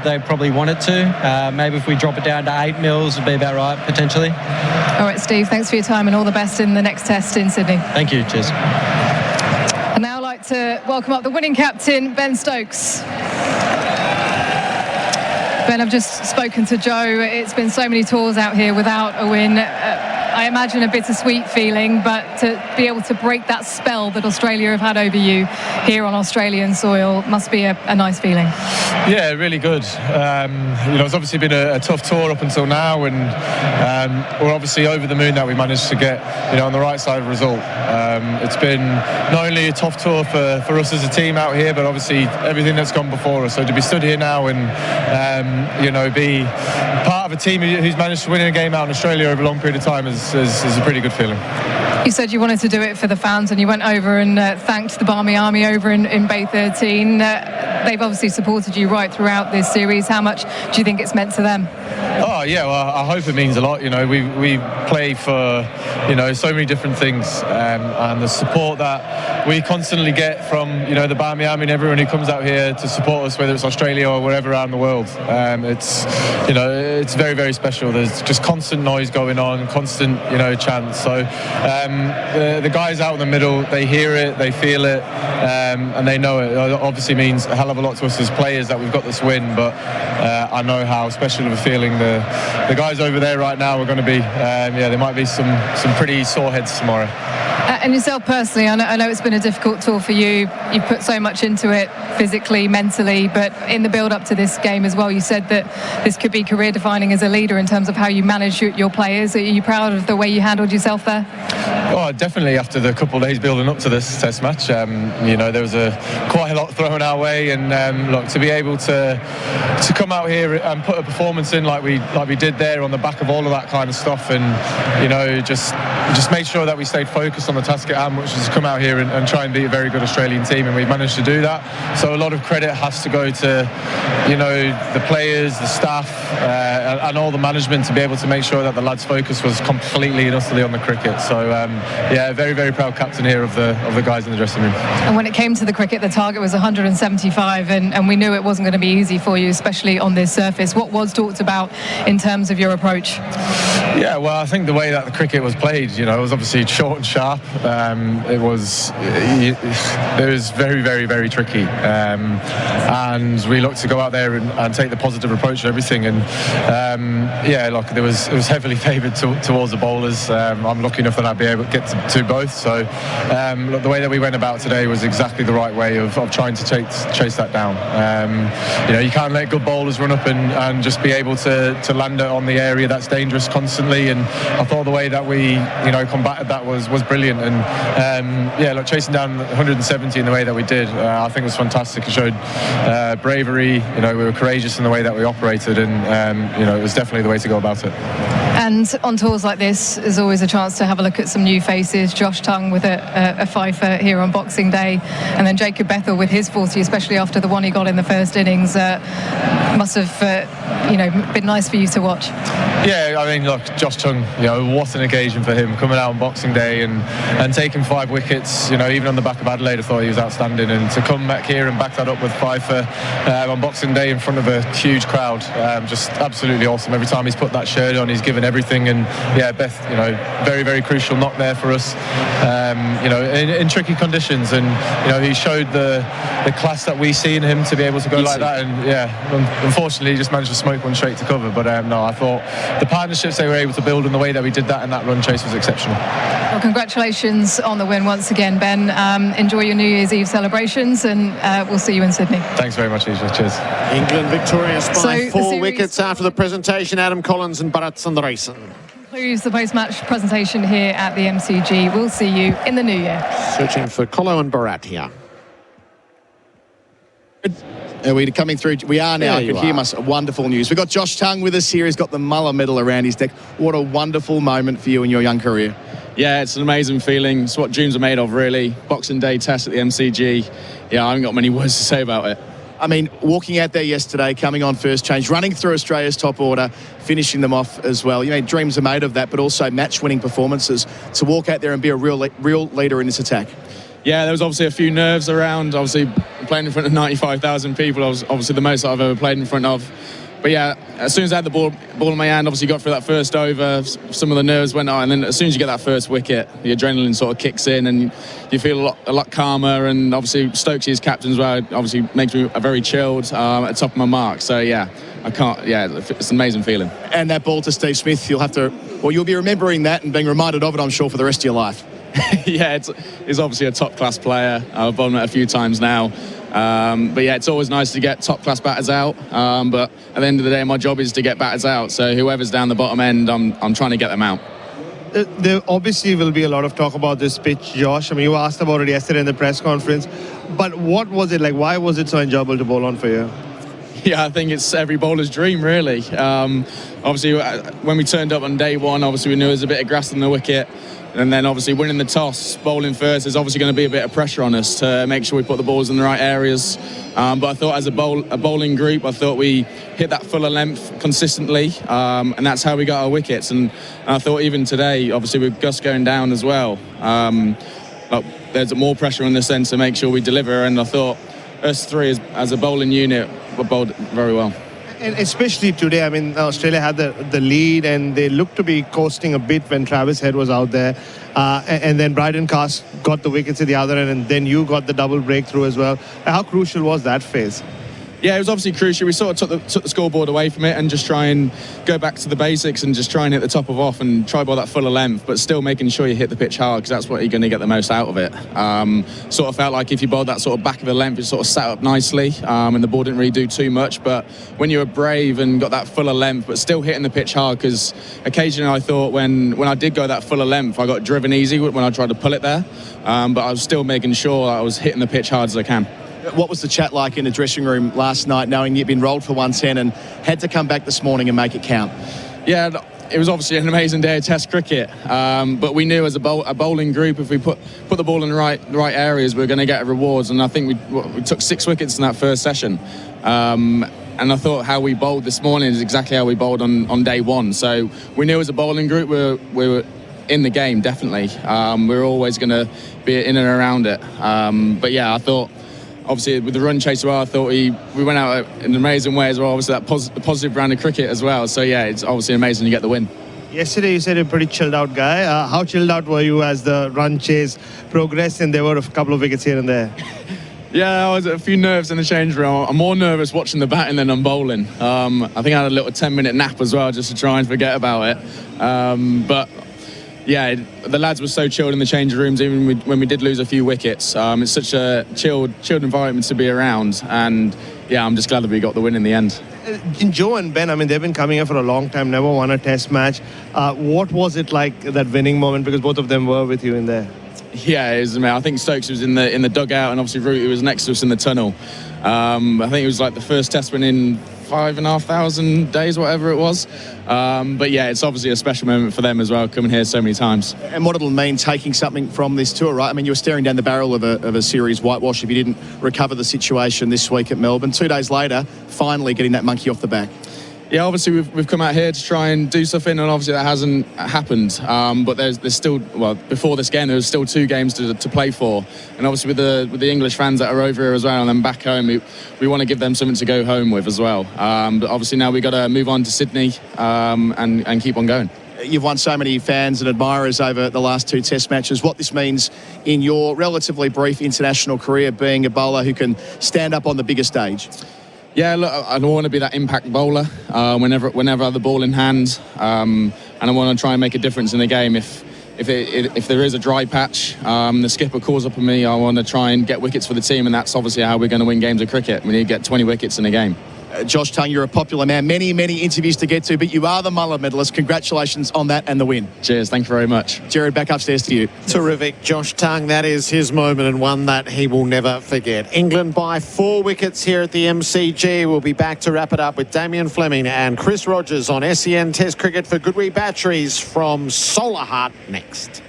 they probably wanted to. Maybe if we drop it down to 8 mils, it'd be about right, potentially. All right, Steve, thanks for your time and all the best in the next test in Sydney. Thank you, cheers. I'd now like to welcome up the winning captain, Ben Stokes. Ben, I've just spoken to Joe. It's been so many tours out here without a win. I imagine a bittersweet feeling, but to be able to break that spell that Australia have had over you here on Australian soil must be a nice feeling. Yeah, really good. It's obviously been a tough tour up until now, and we're obviously over the moon that we managed to get, on the right side of the result. It's been not only a tough tour for us as a team out here, but obviously everything that's gone before us. So to be stood here now and, be part of a team who's managed to win a game out in Australia over a long period of time is a pretty good feeling. You said you wanted to do it for the fans, and you went over and thanked the Barmy Army over in Bay 13. they've obviously supported you right throughout this series. How much do you think it's meant to them? Oh yeah, well, I hope it means a lot. You know, we play for, you know, so many different things, and the support that we constantly get from, you know, the Damien and everyone who comes out here to support us, whether it's Australia or wherever around the world. It's, you know, it's very, very special. There's just constant noise going on, constant, you know, chants. So the guys out in the middle, they hear it, they feel it, and they know it. It obviously means a hell of a lot to us as players that we've got this win, but I know how special of a feeling the guys over there right now are going to be. Yeah, there might be some pretty sore heads tomorrow. And yourself personally, I know it's been a difficult tour for you. You've put so much into it, physically, mentally, but in the build-up to this game as well, you said that this could be career-defining as a leader in terms of how you manage your players. Are you proud of the way you handled yourself there? Oh, definitely. After the couple of days building up to this Test match, you know, there was quite a lot thrown our way, and look, to be able to come out here and put a performance in like we did there on the back of all of that kind of stuff, and you know, just made sure that we stayed focused on the task at hand, which is to come out here and try and beat a very good Australian team, and we managed to do that. So a lot of credit has to go to, you know, the players, the staff, and all the management to be able to make sure that the lads' focus was completely and utterly on the cricket. So yeah, very, very proud captain here of the guys in the dressing room. And when it came to the cricket, the target was 175, and we knew it wasn't going to be easy for you, especially on this surface. What was talked about in terms of your approach? Yeah, well, I think the way that the cricket was played, you know, it was obviously short and sharp. It was very, very, very tricky, and we looked to go out there and take the positive approach to everything. And yeah, look, it was heavily favoured towards the bowlers. I'm lucky enough that I'd be able to get to both. So look, the way that we went about today was exactly the right way of trying to chase that down. You know, you can't let good bowlers run up and just be able to land it on the area that's dangerous constantly. And I thought the way that we, you know, combated that was brilliant. And yeah, look, chasing down 170 in the way that we did, I think was fantastic. It showed bravery. You know, we were courageous in the way that we operated, and you know, it was definitely the way to go about it. And on tours like this, there's always a chance to have a look at some new faces. Josh Tongue with a fifer here on Boxing Day, and then Jacob Bethell with his 40, especially after the one he got in the first innings. Must have, you know, been nice for you to watch. Yeah, I mean, look, Josh Tongue, you know, what an occasion for him, coming out on Boxing Day and taking 5 wickets. You know, even on the back of Adelaide, I thought he was outstanding, and to come back here and back that up with 5 on Boxing Day in front of a huge crowd, just absolutely awesome. Every time he's put that shirt on, he's given everything. And yeah, Beth, you know, very, very crucial knock there for us, you know, in tricky conditions. And you know, he showed the class that we see in him to be able to go like that. And yeah, unfortunately, he just managed to smoke one straight to cover. But no, I thought the partnerships they were able to build and the way that we did that in that run chase was exceptional. Well, congratulations on the win once again, Ben. Enjoy your New Year's Eve celebrations, and we'll see you in Sydney. Thanks very much, Isha. Cheers. England victorious by 4 wickets after the presentation. Adam Collins and Bharat Sundaresan. Concludes the post-match presentation here at the MCG. We'll see you in the new year. Searching for Colo and Bharat here. Are we coming through? We are now. You can hear us. Wonderful news. We've got Josh Tongue with us here. He's got the Muller medal around his neck. What a wonderful moment for you in your young career. Yeah, it's an amazing feeling. It's what dreams are made of, really. Boxing Day test at the MCG. Yeah, I haven't got many words to say about it. I mean, walking out there yesterday, coming on first change, running through Australia's top order, finishing them off as well. You know, dreams are made of that, but also match-winning performances. To walk out there and be a real leader in this attack. Yeah, there was obviously a few nerves around. Obviously, playing in front of 95,000 people, I was obviously the most I've ever played in front of. But yeah, as soon as I had the ball in my hand, obviously got through that first over, some of the nerves went on, and then as soon as you get that first wicket, the adrenaline sort of kicks in and you feel a lot calmer. And obviously Stokesy as captain as well, obviously makes me very chilled, at the top of my mark. So yeah, it's an amazing feeling. And that ball to Steve Smith, you'll be remembering that and being reminded of it, I'm sure, for the rest of your life. Yeah, he's obviously a top-class player. I've bowled him a few times now. But yeah, it's always nice to get top-class batters out. But at the end of the day, my job is to get batters out. So whoever's down the bottom end, I'm trying to get them out. There obviously will be a lot of talk about this pitch, Josh. I mean, you asked about it yesterday in the press conference. But what was it like? Why was it so enjoyable to bowl on for you? Yeah, I think it's every bowler's dream, really. Obviously, when we turned up on day one, obviously we knew there was a bit of grass on the wicket. And then obviously winning the toss, bowling first, is obviously going to be a bit of pressure on us to make sure we put the balls in the right areas. But I thought as a bowling group, I thought we hit that fuller length consistently, and that's how we got our wickets. And I thought even today, obviously with Gus going down as well, there's more pressure in the sense to make sure we deliver. And I thought us three as a bowling unit were bowled very well. And especially today, I mean, Australia had the lead and they looked to be coasting a bit when Travis Head was out there. And then Bryden Cast got the wickets at the other end, and then you got the double breakthrough as well. How crucial was that phase? Yeah, it was obviously crucial. We sort of took the scoreboard away from it and just try and go back to the basics and just try and hit the top of off and try bowl that fuller length, but still making sure you hit the pitch hard, because that's what you're going to get the most out of it. Sort of felt like if you bowled that sort of back of the length, it sort of sat up nicely, and the ball didn't really do too much. But when you were brave and got that fuller length, but still hitting the pitch hard, because occasionally I thought when I did go that fuller length, I got driven easy when I tried to pull it there, but I was still making sure I was hitting the pitch hard as I can. What was the chat like in the dressing room last night, knowing you'd been rolled for 110 and had to come back this morning and make it count? Yeah, it was obviously an amazing day of Test cricket, but we knew as a bowling group, if we put the ball in the right areas, we were going to get rewards. And I think we took 6 wickets in that first session. And I thought how we bowled this morning is exactly how we bowled on day one. So we knew as a bowling group we were in the game, definitely. We were always going to be in and around it. But yeah, I thought, obviously with the run chase, well, I thought we went out in an amazing way as well. Obviously that positive brand of cricket as well. So yeah, it's obviously amazing to get the win. Yesterday you said you're a pretty chilled out guy. How chilled out were you as the run chase progressed and there were a couple of wickets here and there? Yeah, I was a few nerves in the change room. I'm more nervous watching the batting than I'm bowling. I think I had a little 10-minute nap as well just to try and forget about it. But yeah, the lads were so chilled in the change rooms, even when we did lose a few wickets. It's such a chilled environment to be around, and yeah, I'm just glad that we got the win in the end. Joe and Ben, I mean, they've been coming here for a long time, never won a test match. What was it like, that winning moment, because both of them were with you in there? Yeah, it was, I think Stokes was in the dugout, and obviously Rooty was next to us in the tunnel. I think it was like the first test win in 5,500 days, whatever it was. But yeah, it's obviously a special moment for them as well, coming here so many times. And what it'll mean taking something from this tour, right? I mean, you were staring down the barrel of a series whitewash if you didn't recover the situation this week at Melbourne. 2 days later, finally getting that monkey off the back. Yeah, obviously we've come out here to try and do something, and obviously that hasn't happened. But there's still, well, before this game there was still 2 games to play for, and obviously with the English fans that are over here as well, and then back home, we want to give them something to go home with as well. But obviously now we've got to move on to Sydney and keep on going. You've won so many fans and admirers over the last 2 test matches. What this means in your relatively brief international career, being a bowler who can stand up on the bigger stage? Yeah, look, I don't want to be that impact bowler whenever I have the ball in hand, and I want to try and make a difference in the game. If there is a dry patch, the skipper calls up on me, I want to try and get wickets for the team, and that's obviously how we're going to win games of cricket. We need to get 20 wickets in a game. Josh Tongue, you're a popular man. Many interviews to get to, but you are the Muller medalist. Congratulations on that and the win. Cheers, thank you very much. Gerard, back upstairs to you. Terrific, Josh Tongue. That is his moment, and one that he will never forget. England by 4 wickets here at the MCG. We'll be back to wrap it up with Damien Fleming and Chris Rogers on SEN Test Cricket for Goodwee Batteries from Solar Heart next.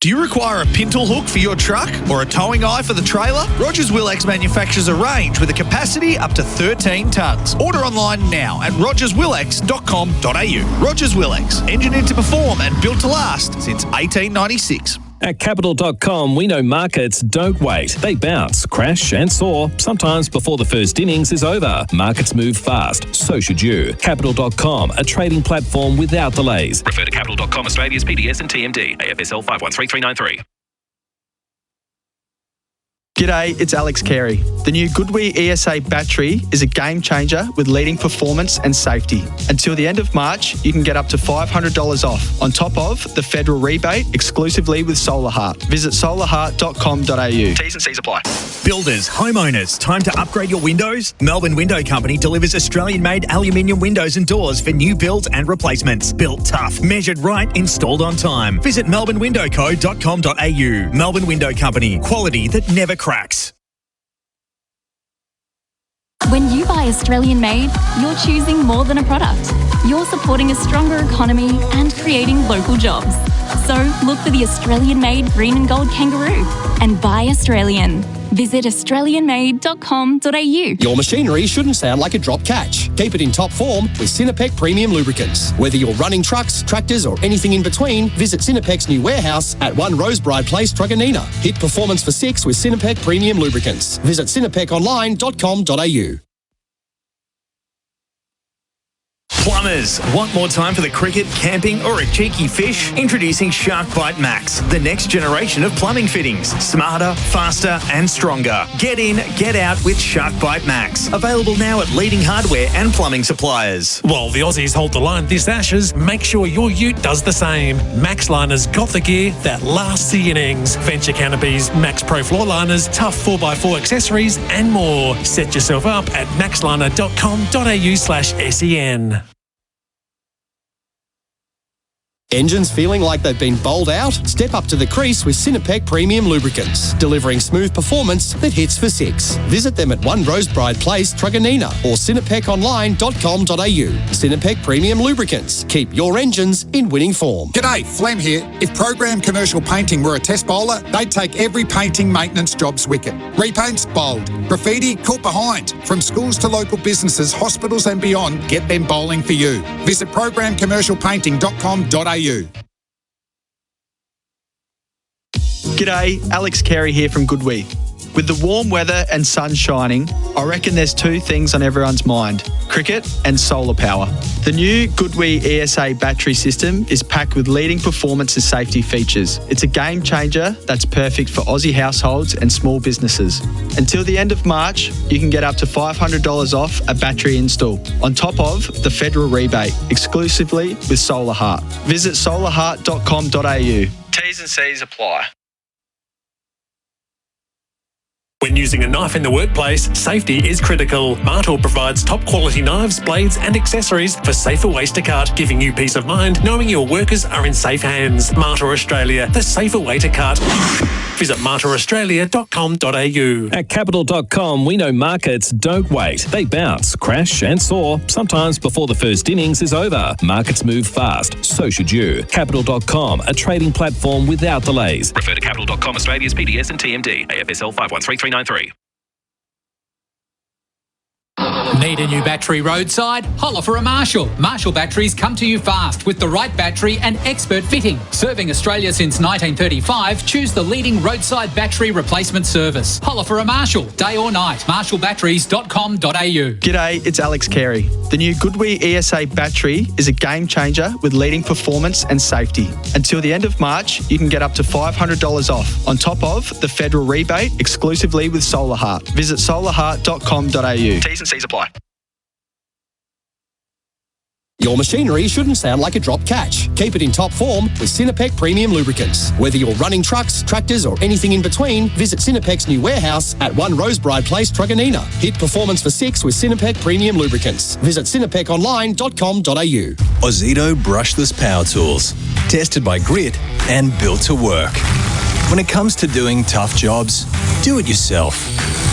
Do you require a pintle hook for your truck or a towing eye for the trailer? Rogers Willex manufactures a range with a capacity up to 13 tonnes. Order online now at rogerswillex.com.au. Rogers Willex, engineered to perform and built to last since 1896. At Capital.com, we know markets don't wait. They bounce, crash and soar, sometimes before the first innings is over. Markets move fast, so should you. Capital.com, a trading platform without delays. Refer to Capital.com Australia's PDS and TMD, AFSL 513393. G'day, it's Alex Carey. The new Goodwee ESA battery is a game changer with leading performance and safety. Until the end of March, you can get up to $500 off, on top of the federal rebate exclusively with Solar Heart. Visit solarheart.com.au. T's and C's apply. Builders, homeowners, time to upgrade your windows? Melbourne Window Company delivers Australian-made aluminium windows and doors for new builds and replacements. Built tough, measured right, installed on time. Visit melbournewindowco.com.au. Melbourne Window Company, quality that never cracks. When you buy Australian made, you're choosing more than a product. You're supporting a stronger economy and creating local jobs. So look for the Australian-made green and gold kangaroo and buy Australian. Visit australianmade.com.au. Your machinery shouldn't sound like a drop catch. Keep it in top form with Sinopec Premium Lubricants. Whether you're running trucks, tractors or anything in between, visit Sinopec's new warehouse at 1 Rosebride Place, Truganina. Hit performance for 6 with Sinopec Premium Lubricants. Visit sinopeconline.com.au. Plumbers, want more time for the cricket, camping or a cheeky fish? Introducing Shark Bite Max, the next generation of plumbing fittings. Smarter, faster and stronger. Get in, get out with Shark Bite Max. Available now at leading hardware and plumbing suppliers. While the Aussies hold the line this Ashes, make sure your ute does the same. Max Liner's got the gear that lasts the innings. Venture canopies, Max Pro floor liners, tough 4x4 accessories and more. Set yourself up at maxliner.com.au/SEN. Engines feeling like they've been bowled out? Step up to the crease with Sinopec Premium Lubricants, delivering smooth performance that hits for 6. Visit them at 1 Rosebride Place, Truganina or sinopeconline.com.au. Sinopec Premium Lubricants. Keep your engines in winning form. G'day, Flem here. If Program Commercial Painting were a test bowler, they'd take every painting maintenance job's wicket. Repaints, bowled. Graffiti, caught behind. From schools to local businesses, hospitals and beyond, get them bowling for you. Visit programcommercialpainting.com.au. G'day, Alex Carey here from Goodwee. With the warm weather and sun shining, I reckon there's two things on everyone's mind: cricket and solar power. The new Goodwee ESA battery system is packed with leading performance and safety features. It's a game changer that's perfect for Aussie households and small businesses. Until the end of March, you can get up to $500 off a battery install, on top of the federal rebate, exclusively with Solar Heart. Visit solarheart.com.au. T's and C's apply. When using a knife in the workplace, safety is critical. Martel provides top quality knives, blades and accessories for safer ways to cut, giving you peace of mind knowing your workers are in safe hands. Martel Australia, the safer way to cut. Visit martelaustralia.com.au. At Capital.com, we know markets don't wait. They bounce, crash and soar, sometimes before the first innings is over. Markets move fast, so should you. Capital.com, a trading platform without delays. Refer to Capital.com Australia's PDS and TMD, AFSL 513393. Need a new battery roadside? Holler for a Marshall. Marshall batteries come to you fast with the right battery and expert fitting. Serving Australia since 1935, choose the leading roadside battery replacement service. Holler for a Marshall, day or night. marshallbatteries.com.au. G'day, it's Alex Carey. The new Goodwee ESA battery is a game changer with leading performance and safety. Until the end of March, you can get up to $500 off, on top of the federal rebate, exclusively with Solar Heart. Visit solarheart.com.au. T's and C's apply. Your machinery shouldn't sound like a drop catch. Keep it in top form with Sinopec Premium Lubricants. Whether you're running trucks, tractors or anything in between, visit Sinopec's new warehouse at 1 Rosebride Place, Truganina. Hit performance for 6 with Sinopec Premium Lubricants. Visit sinopeconline.com.au. Ozito brushless power tools. Tested by grit and built to work. When it comes to doing tough jobs, do it yourself.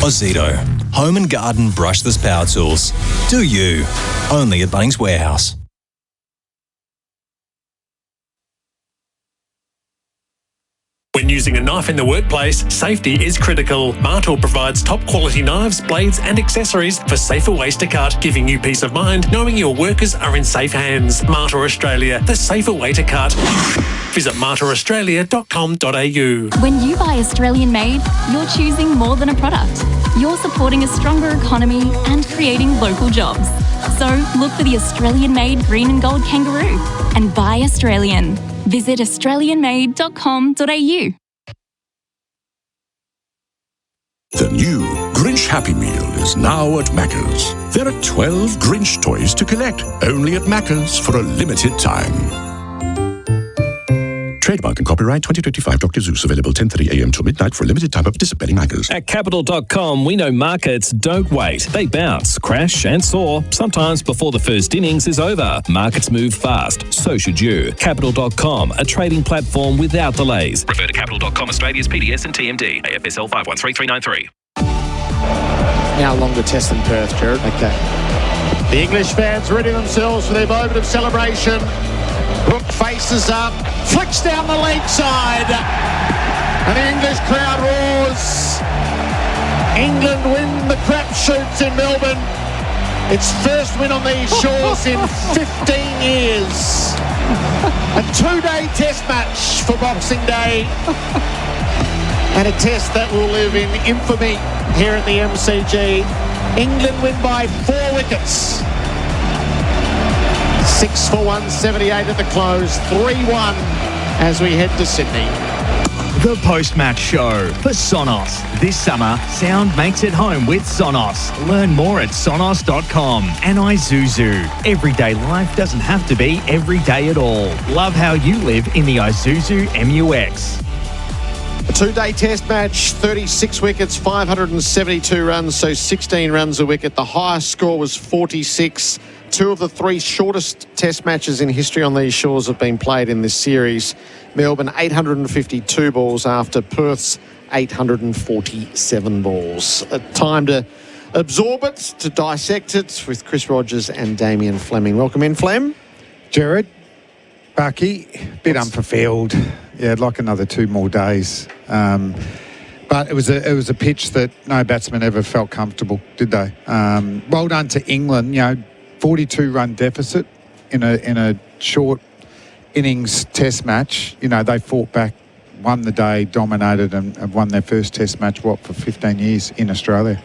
Ozito. Home and garden brushless power tools. Do you. Only at Bunnings Warehouse. When using a knife in the workplace, safety is critical. Martel provides top quality knives, blades and accessories for safer ways to cut, giving you peace of mind knowing your workers are in safe hands. Martel Australia, the safer way to cut. Visit martelaustralia.com.au. When you buy Australian made, you're choosing more than a product. You're supporting a stronger economy and creating local jobs. So look for the Australian made green and gold kangaroo and buy Australian. Visit australianmade.com.au. The new Grinch Happy Meal is now at Macca's. There are 12 Grinch toys to collect, only at Macca's for a limited time. Trademark and copyright 2025 Dr. Zeus, available 10:30 a.m. till midnight for a limited time at participating Macca's. At Capital.com, we know markets don't wait. They bounce, crash and soar, sometimes before the first innings is over. Markets move fast, so should you. Capital.com, a trading platform without delays. Refer to Capital.com Australia's PDS and TMD, AFSL 513393. Now longer test than Perth, Gerard. Okay. The English fans ready themselves for their moment of celebration. Brook faces up, flicks down the leg side, and the English crowd roars. England win the crapshoots in Melbourne. Its first win on these shores in 15 years. A 2-day test match for Boxing Day. And a test that will live in infamy here at the MCG. England win by 4 wickets. 6 for 178 at the close, 3-1 as we head to Sydney. The post-match show for Sonos. This summer, sound makes it home with Sonos. Learn more at sonos.com. And Isuzu. Everyday life doesn't have to be every day at all. Love how you live in the Isuzu MUX. A 2-day test match, 36 wickets, 572 runs, so 16 runs a wicket. The highest score was 46. 2 of the 3 shortest test matches in history on these shores have been played in this series. Melbourne, 852 balls after Perth's 847 balls. Time to absorb it, to dissect it with Chris Rogers and Damien Fleming. Welcome in, Flem. Gerard, Bucky, bit unfulfilled. Yeah, I'd like another 2 more days. But it was a pitch that no batsman ever felt comfortable, did they? Well done to England. 42-run deficit in a short innings test match. They fought back, won the day, dominated, and have won their first test match, for 15 years in Australia.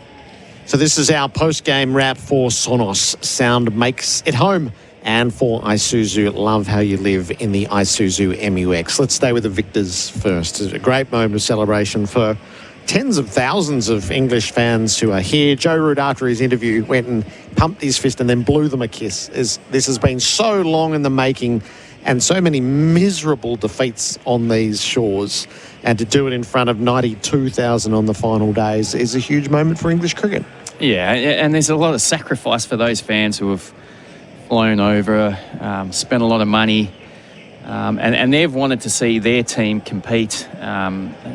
So this is our post-game wrap for Sonos. Sound makes it home. And for Isuzu, love how you live in the Isuzu MUX. Let's stay with the victors first. It's a great moment of celebration for tens of thousands of English fans who are here. Joe Root, after his interview, went and pumped his fist and then blew them a kiss. This has been so long in the making and so many miserable defeats on these shores. And to do it in front of 92,000 on the final days is a huge moment for English cricket. Yeah, and there's a lot of sacrifice for those fans who have flown over, spent a lot of money, and they've wanted to see their team compete,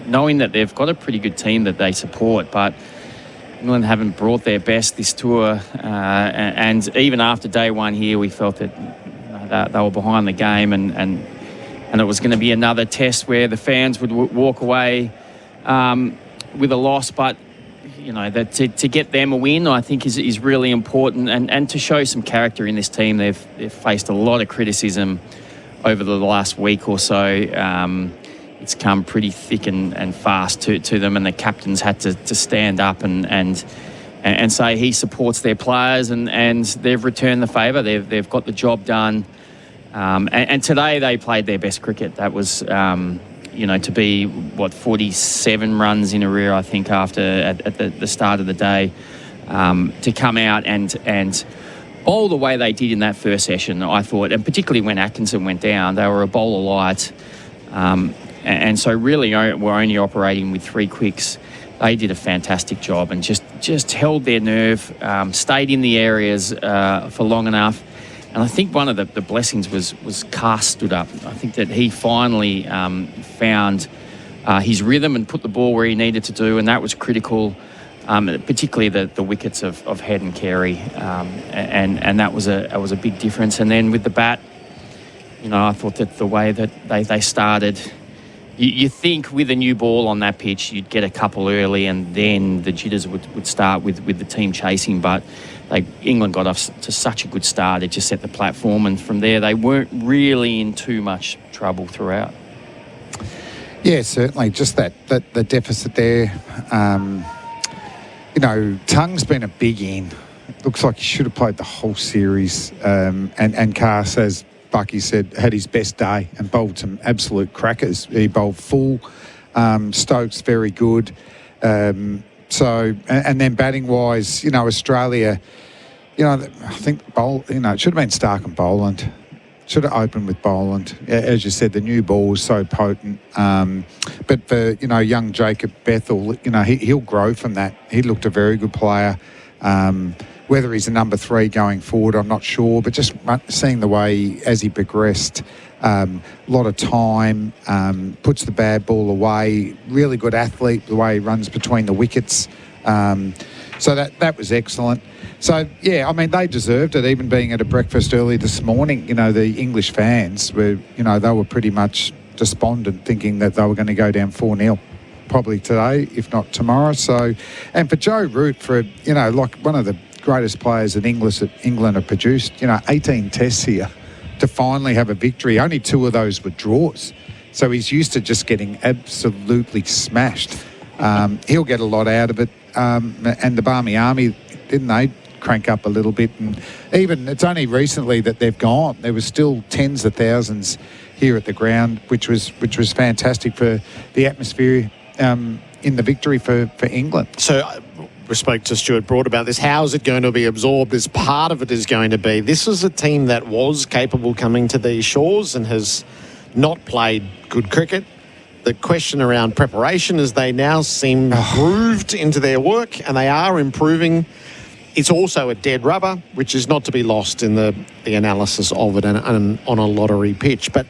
knowing that they've got a pretty good team that they support, but England haven't brought their best this tour, and even after day one here, we felt that they were behind the game, and it was going to be another test where the fans would walk away with a loss, but that to get them a win, I think is really important, and to show some character in this team. They've faced a lot of criticism over the last week or so. It's come pretty thick and fast to them, and the captain's had to stand up and say he supports their players, and they've returned the favour. They've got the job done, and today they played their best cricket. That was to be 47 runs in a rear, I think, after at the start of the day, to come out and bowl the way they did in that first session, I thought, and particularly when Atkinson went down, they were a bowler light, and so really were only operating with 3 quicks. They did a fantastic job and just held their nerve, stayed in the areas for long enough. And I think one of the blessings was Carr stood up. I think that he finally found his rhythm and put the ball where he needed to do, and that was critical, particularly the wickets of Head and Carey, and that was a big difference. And then with the bat, I thought that the way that they started, you think with a new ball on that pitch, you'd get a couple early, and then the jitters would start with the team chasing, but England got off to such a good start. It just set the platform, and from there they weren't really in too much trouble throughout. Yeah, certainly. Just the deficit there. Tung's been a big in. Looks like he should have played the whole series. And Carr, as Bucky said, had his best day and bowled some absolute crackers. He bowled full. Stokes very good. So, and then batting-wise, Australia, I think it should have been Stark and Boland. Should have opened with Boland. As you said, the new ball was so potent. But for, young Jacob Bethel, he'll grow from that. He looked a very good player. Whether he's a number 3 going forward, I'm not sure. But just seeing the way, as he progressed, a lot of time, puts the bad ball away, really good athlete, the way he runs between the wickets. So that was excellent. So, yeah, I mean, they deserved it, even being at a breakfast early this morning. The English fans were, they were pretty much despondent, thinking that they were going to go down 4-0 probably today, if not tomorrow. So, and for Joe Root, for, like one of the greatest players that England have produced, 18 tests here to finally have a victory. Only 2 of those were draws. So he's used to just getting absolutely smashed. He'll get a lot out of it. And the Barmy Army, didn't they crank up a little bit? And even it's only recently that they've gone. There was still tens of thousands here at the ground, which was fantastic for the atmosphere in the victory for England. So we spoke to Stuart Broad about this. How is it going to be absorbed? As part of it is going to be, this is a team that was capable coming to these shores and has not played good cricket. The question around preparation is they now seem grooved into their work and they are improving. It's also a dead rubber, which is not to be lost in the analysis of it and on a lottery pitch. But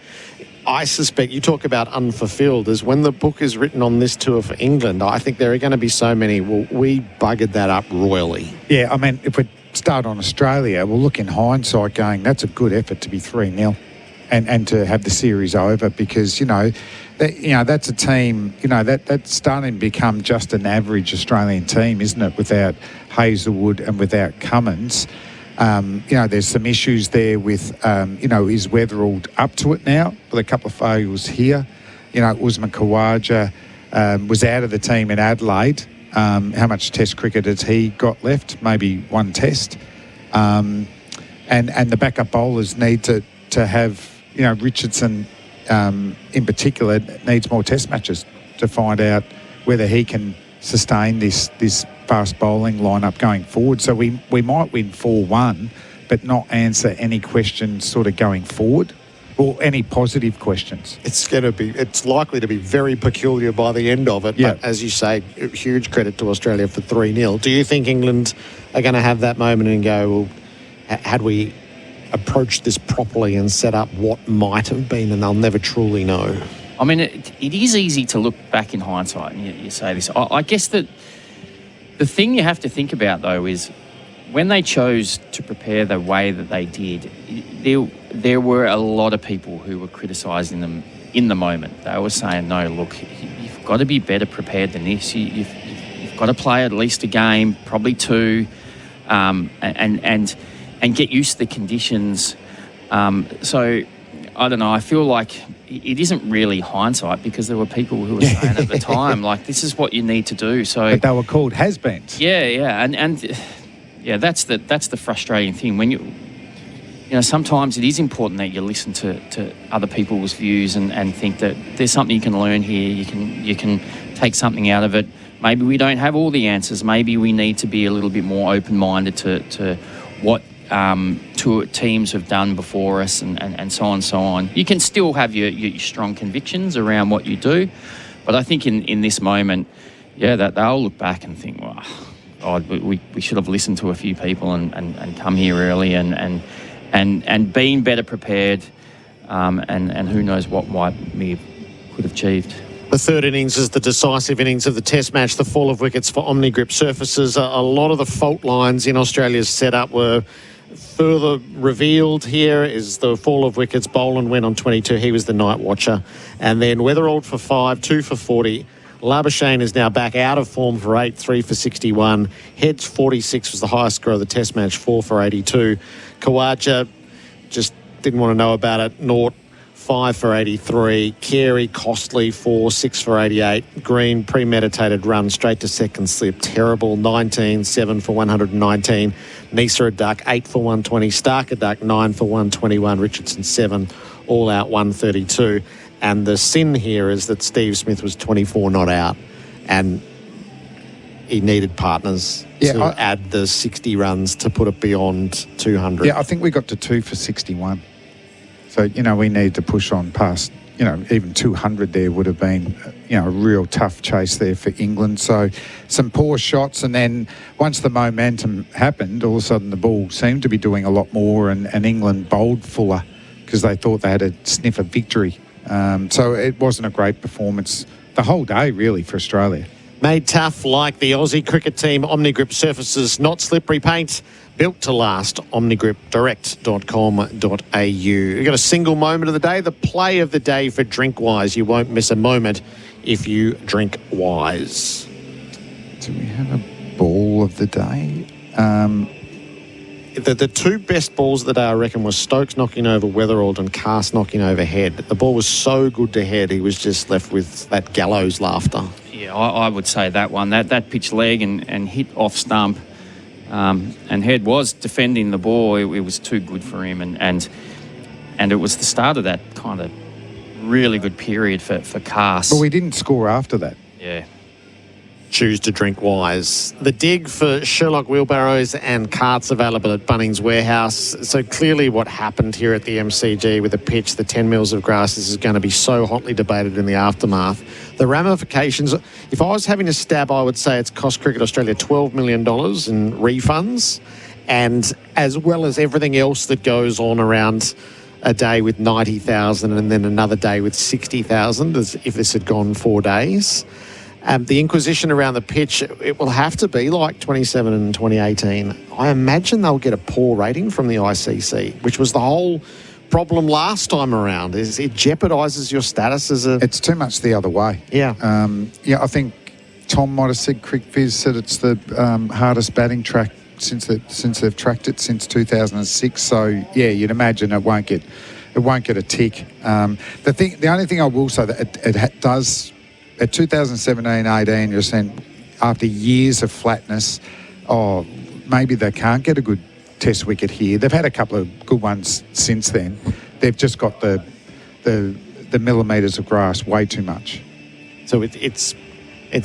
I suspect you talk about unfulfilled as when the book is written on this tour for England, I think there are going to be so many. Well, we buggered that up royally. Yeah, I mean, if we start on Australia, we'll look in hindsight going, that's a good effort to be 3-0 and to have the series over because, that's a team, that's starting to become just an average Australian team, isn't it, without Hazelwood and without Cummins. There's some issues there with, is Weatherald up to it now with a couple of failures here? Usman Khawaja was out of the team in Adelaide. How much Test cricket has he got left? Maybe 1 test. And the backup bowlers need to have, Richardson in particular needs more Test matches to find out whether he can sustain this fast bowling lineup going forward. So we might win 4-1, but not answer any questions sort of going forward or any positive questions. It's likely to be very peculiar by the end of it. Yeah. But as you say, huge credit to Australia for 3-0. Do you think England are going to have that moment and go, well, had we approached this properly and set up what might have been, and they'll never truly know? I mean, it is easy to look back in hindsight and you say this. I guess that the thing you have to think about, though, is when they chose to prepare the way that they did, there were a lot of people who were criticising them in the moment. They were saying, no, look, you've got to be better prepared than this. You've got to play at least a game, probably 2, and get used to the conditions. So, I don't know, I feel like it isn't really hindsight because there were people who were saying at the time, like, this is what you need to do. So, but they were called has-beens. Yeah, and that's the frustrating thing. When sometimes it is important that you listen to other people's views and think that there's something you can learn here. You can take something out of it. Maybe we don't have all the answers. Maybe we need to be a little bit more open-minded to what teams have done before us and so on and so on. You can still have your strong convictions around what you do, but I think in this moment, that they'll look back and think, well, we should have listened to a few people and come here early and been better prepared, and who knows what we could have achieved. The third innings is the decisive innings of the Test match, the fall of wickets for Omni-Grip surfaces. A lot of the fault lines in Australia's setup were further revealed here. Is the fall of wickets. Boland went on 22. He was the night watcher. And then Weatherald for 5, 2 for 40. Labuschagne is now back out of form for 8, 3 for 61. Heads 46 was the highest score of the Test match, 4 for 82. Khawaja just didn't want to know about it. 0, 5 for 83. Carey, costly, 4, 6 for 88. Green, premeditated run, straight to second slip. Terrible, 19, 7 for 119. Neser a duck, 8 for 120. Stark a duck, 9 for 121. Richardson, 7, all out 132. And the sin here is that Steve Smith was 24 not out. And he needed partners to add the 60 runs to put it beyond 200. Yeah, I think we got to 2 for 61. So, we need to push on past, even 200 there would have been, a real tough chase there for England. So some poor shots. And then once the momentum happened, all of a sudden the ball seemed to be doing a lot more and England bowled fuller because they thought they had a sniff of victory. So it wasn't a great performance the whole day, really, for Australia. Made tough like the Aussie cricket team, Omnigrip surfaces, not slippery paint. Built to last, omnigripdirect.com.au. We've got a single moment of the day, the play of the day for Drinkwise. You won't miss a moment if you drink wise. Do we have a ball of the day? The two best balls of the day, I reckon, was Stokes knocking over Weatherald and Cast knocking over Head. The ball was so good to Head, he was just left with that gallows laughter. Yeah, I would say that one. That pitch leg and hit off stump. And Head was defending the ball. It was too good for him. And it was the start of that kind of really good period for Cast. But we didn't score after that. Yeah. Choose to drink wise. The dig for Sherlock wheelbarrows and carts available at Bunnings Warehouse. So clearly what happened here at the MCG with the pitch, the 10 mils of grass, this is going to be so hotly debated in the aftermath. The ramifications, if I was having a stab, I would say it's cost Cricket Australia $12 million in refunds, and as well as everything else that goes on around a day with 90,000 and then another day with 60,000 as if this had gone 4 days. The inquisition around the pitch, it will have to be like 2017 and 2018. I imagine they'll get a poor rating from the ICC, which was the whole problem last time around. Is it jeopardises your status as a... It's too much the other way. Yeah. I think Tom might have said, CricViz said it's the hardest batting track since they've tracked it since 2006. So, yeah, you'd imagine it won't get a tick. The only thing I will say that it does... At 2017-18, you're saying after years of flatness, maybe they can't get a good test wicket here. They've had a couple of good ones since then. They've just got the millimetres of grass way too much. So it's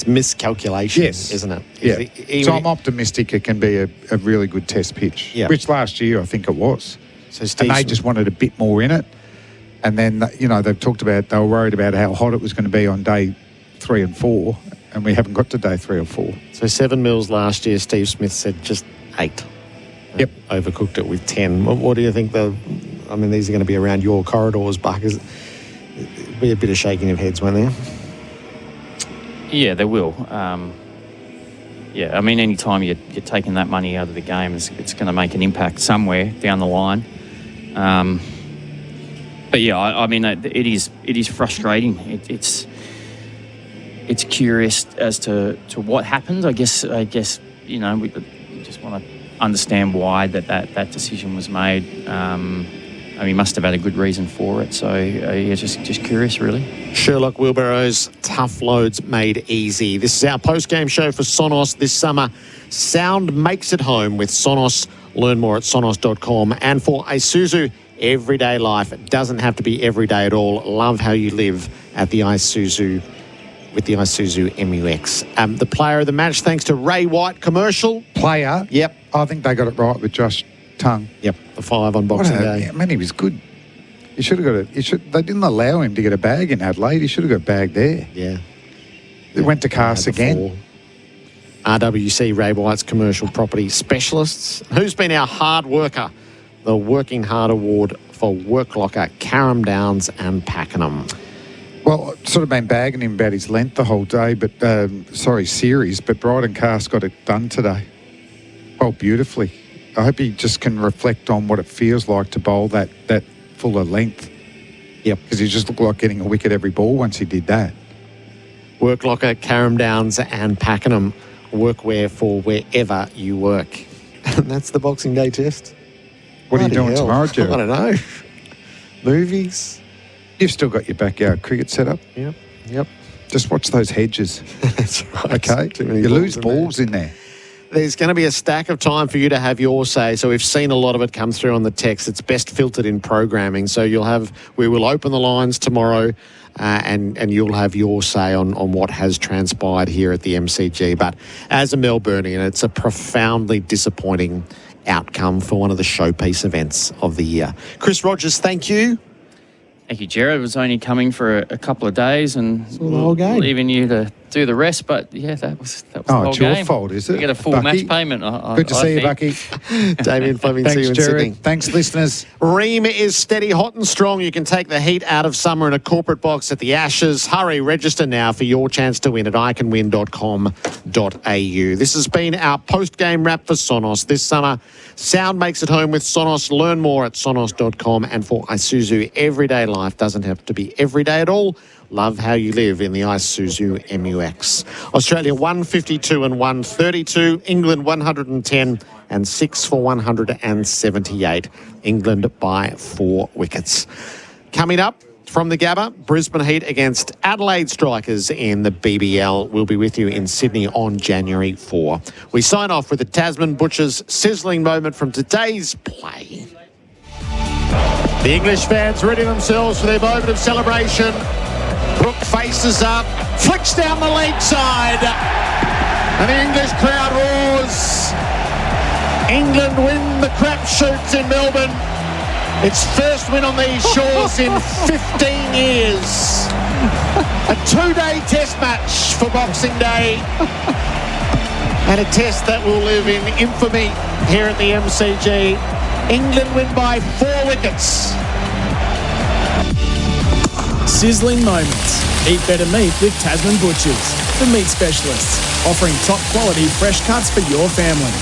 miscalculation, isn't it? Yeah. So I'm optimistic it can be a really good test pitch, which last year I think it was. So and they just wanted a bit more in it. And then, they've talked about, they were worried about how hot it was going to be on day 3 and 4, and we haven't got to day 3 or 4. So 7 mils last year, Steve Smith said just 8. Yep. Overcooked it with 10. What do you think these are going to be around your corridors, Buck? It'll be a bit of shaking of heads, won't there? Yeah, there will. Any time you're taking that money out of the game, it's going to make an impact somewhere down the line. It is frustrating. It's curious as to what happened. I guess we just want to understand why that decision was made. He must have had a good reason for it. So just curious, really. Sherlock wheelbarrows, tough loads made easy. This is our post-game show for Sonos this summer. Sound makes it home with Sonos. Learn more at sonos.com. And for Isuzu, everyday life, it doesn't have to be every day at all. Love how you live at the Isuzu with the Isuzu MUX. The player of the match, thanks to Ray White commercial. Player? Yep. I think they got it right with Josh Tongue. Yep, the 5 on Boxing Day. Yeah, man, he was good. He should have got it. They didn't allow him to get a bag in Adelaide. He should have got a bag there. Yeah. It went to Cast again. RWC Ray White's commercial property specialists. Who's been our hard worker? The Working Hard Award for Work Locker, Carrum Downs and Pakenham. Well, I've sort of been bagging him about his length the whole day, series, but Brighton Cast got it done today. Oh, beautifully. I hope he just can reflect on what it feels like to bowl that fuller length. Yep. Because he just looked like getting a wicket every ball once he did that. Work Locker, Carrum Downs and Pakenham. Workwear for wherever you work. And that's the Boxing Day test. What are you doing tomorrow, Gerard? I don't know. Movies. You've still got your backyard cricket set up. Yep. Just watch those hedges. That's right. Okay. You lose balls in there. There's going to be a stack of time for you to have your say. So we've seen a lot of it come through on the text. It's best filtered in programming. So we will open the lines tomorrow and you'll have your say on what has transpired here at the MCG. But as a Melburnian, it's a profoundly disappointing outcome for one of the showpiece events of the year. Chris Rogers, thank you. Thank you, Gerard. It was only coming for a couple of days and the whole game. leaving you to do the rest. But yeah, that was the whole it's your game. fault, is it? You get a full Bucky? match payment. Good to see you, Bucky. Damien, Fleming, see you in Gerard. Sydney. Thanks, listeners. Ream is steady, hot and strong. You can take the heat out of summer in a corporate box at the Ashes. Hurry, register now for your chance to win at iCanWin.com.au. This has been our post-game wrap for Sonos this summer. Sound makes it home with Sonos. Learn more at sonos.com. And for Isuzu, everyday life doesn't have to be everyday at all. Love how you live in the Isuzu MUX. Australia 152 and 132. England 110 and 6 for 178. England by 4 wickets. Coming up from the Gabba, Brisbane Heat against Adelaide Strikers in the BBL. We'll be with you in Sydney on January 4. We sign off with the Tasman Butchers' sizzling moment from today's play. The English fans ready themselves for their moment of celebration. Brook faces up, flicks down the leg side, and the English crowd roars. England win the crapshoots in Melbourne. Its first win on these shores in 15 years. A 2-day test match for Boxing Day. And a test that will live in infamy here at the MCG. England win by 4 wickets. Sizzling moments. Eat better meat with Tasman Butchers, the meat specialists, offering top quality fresh cuts for your family.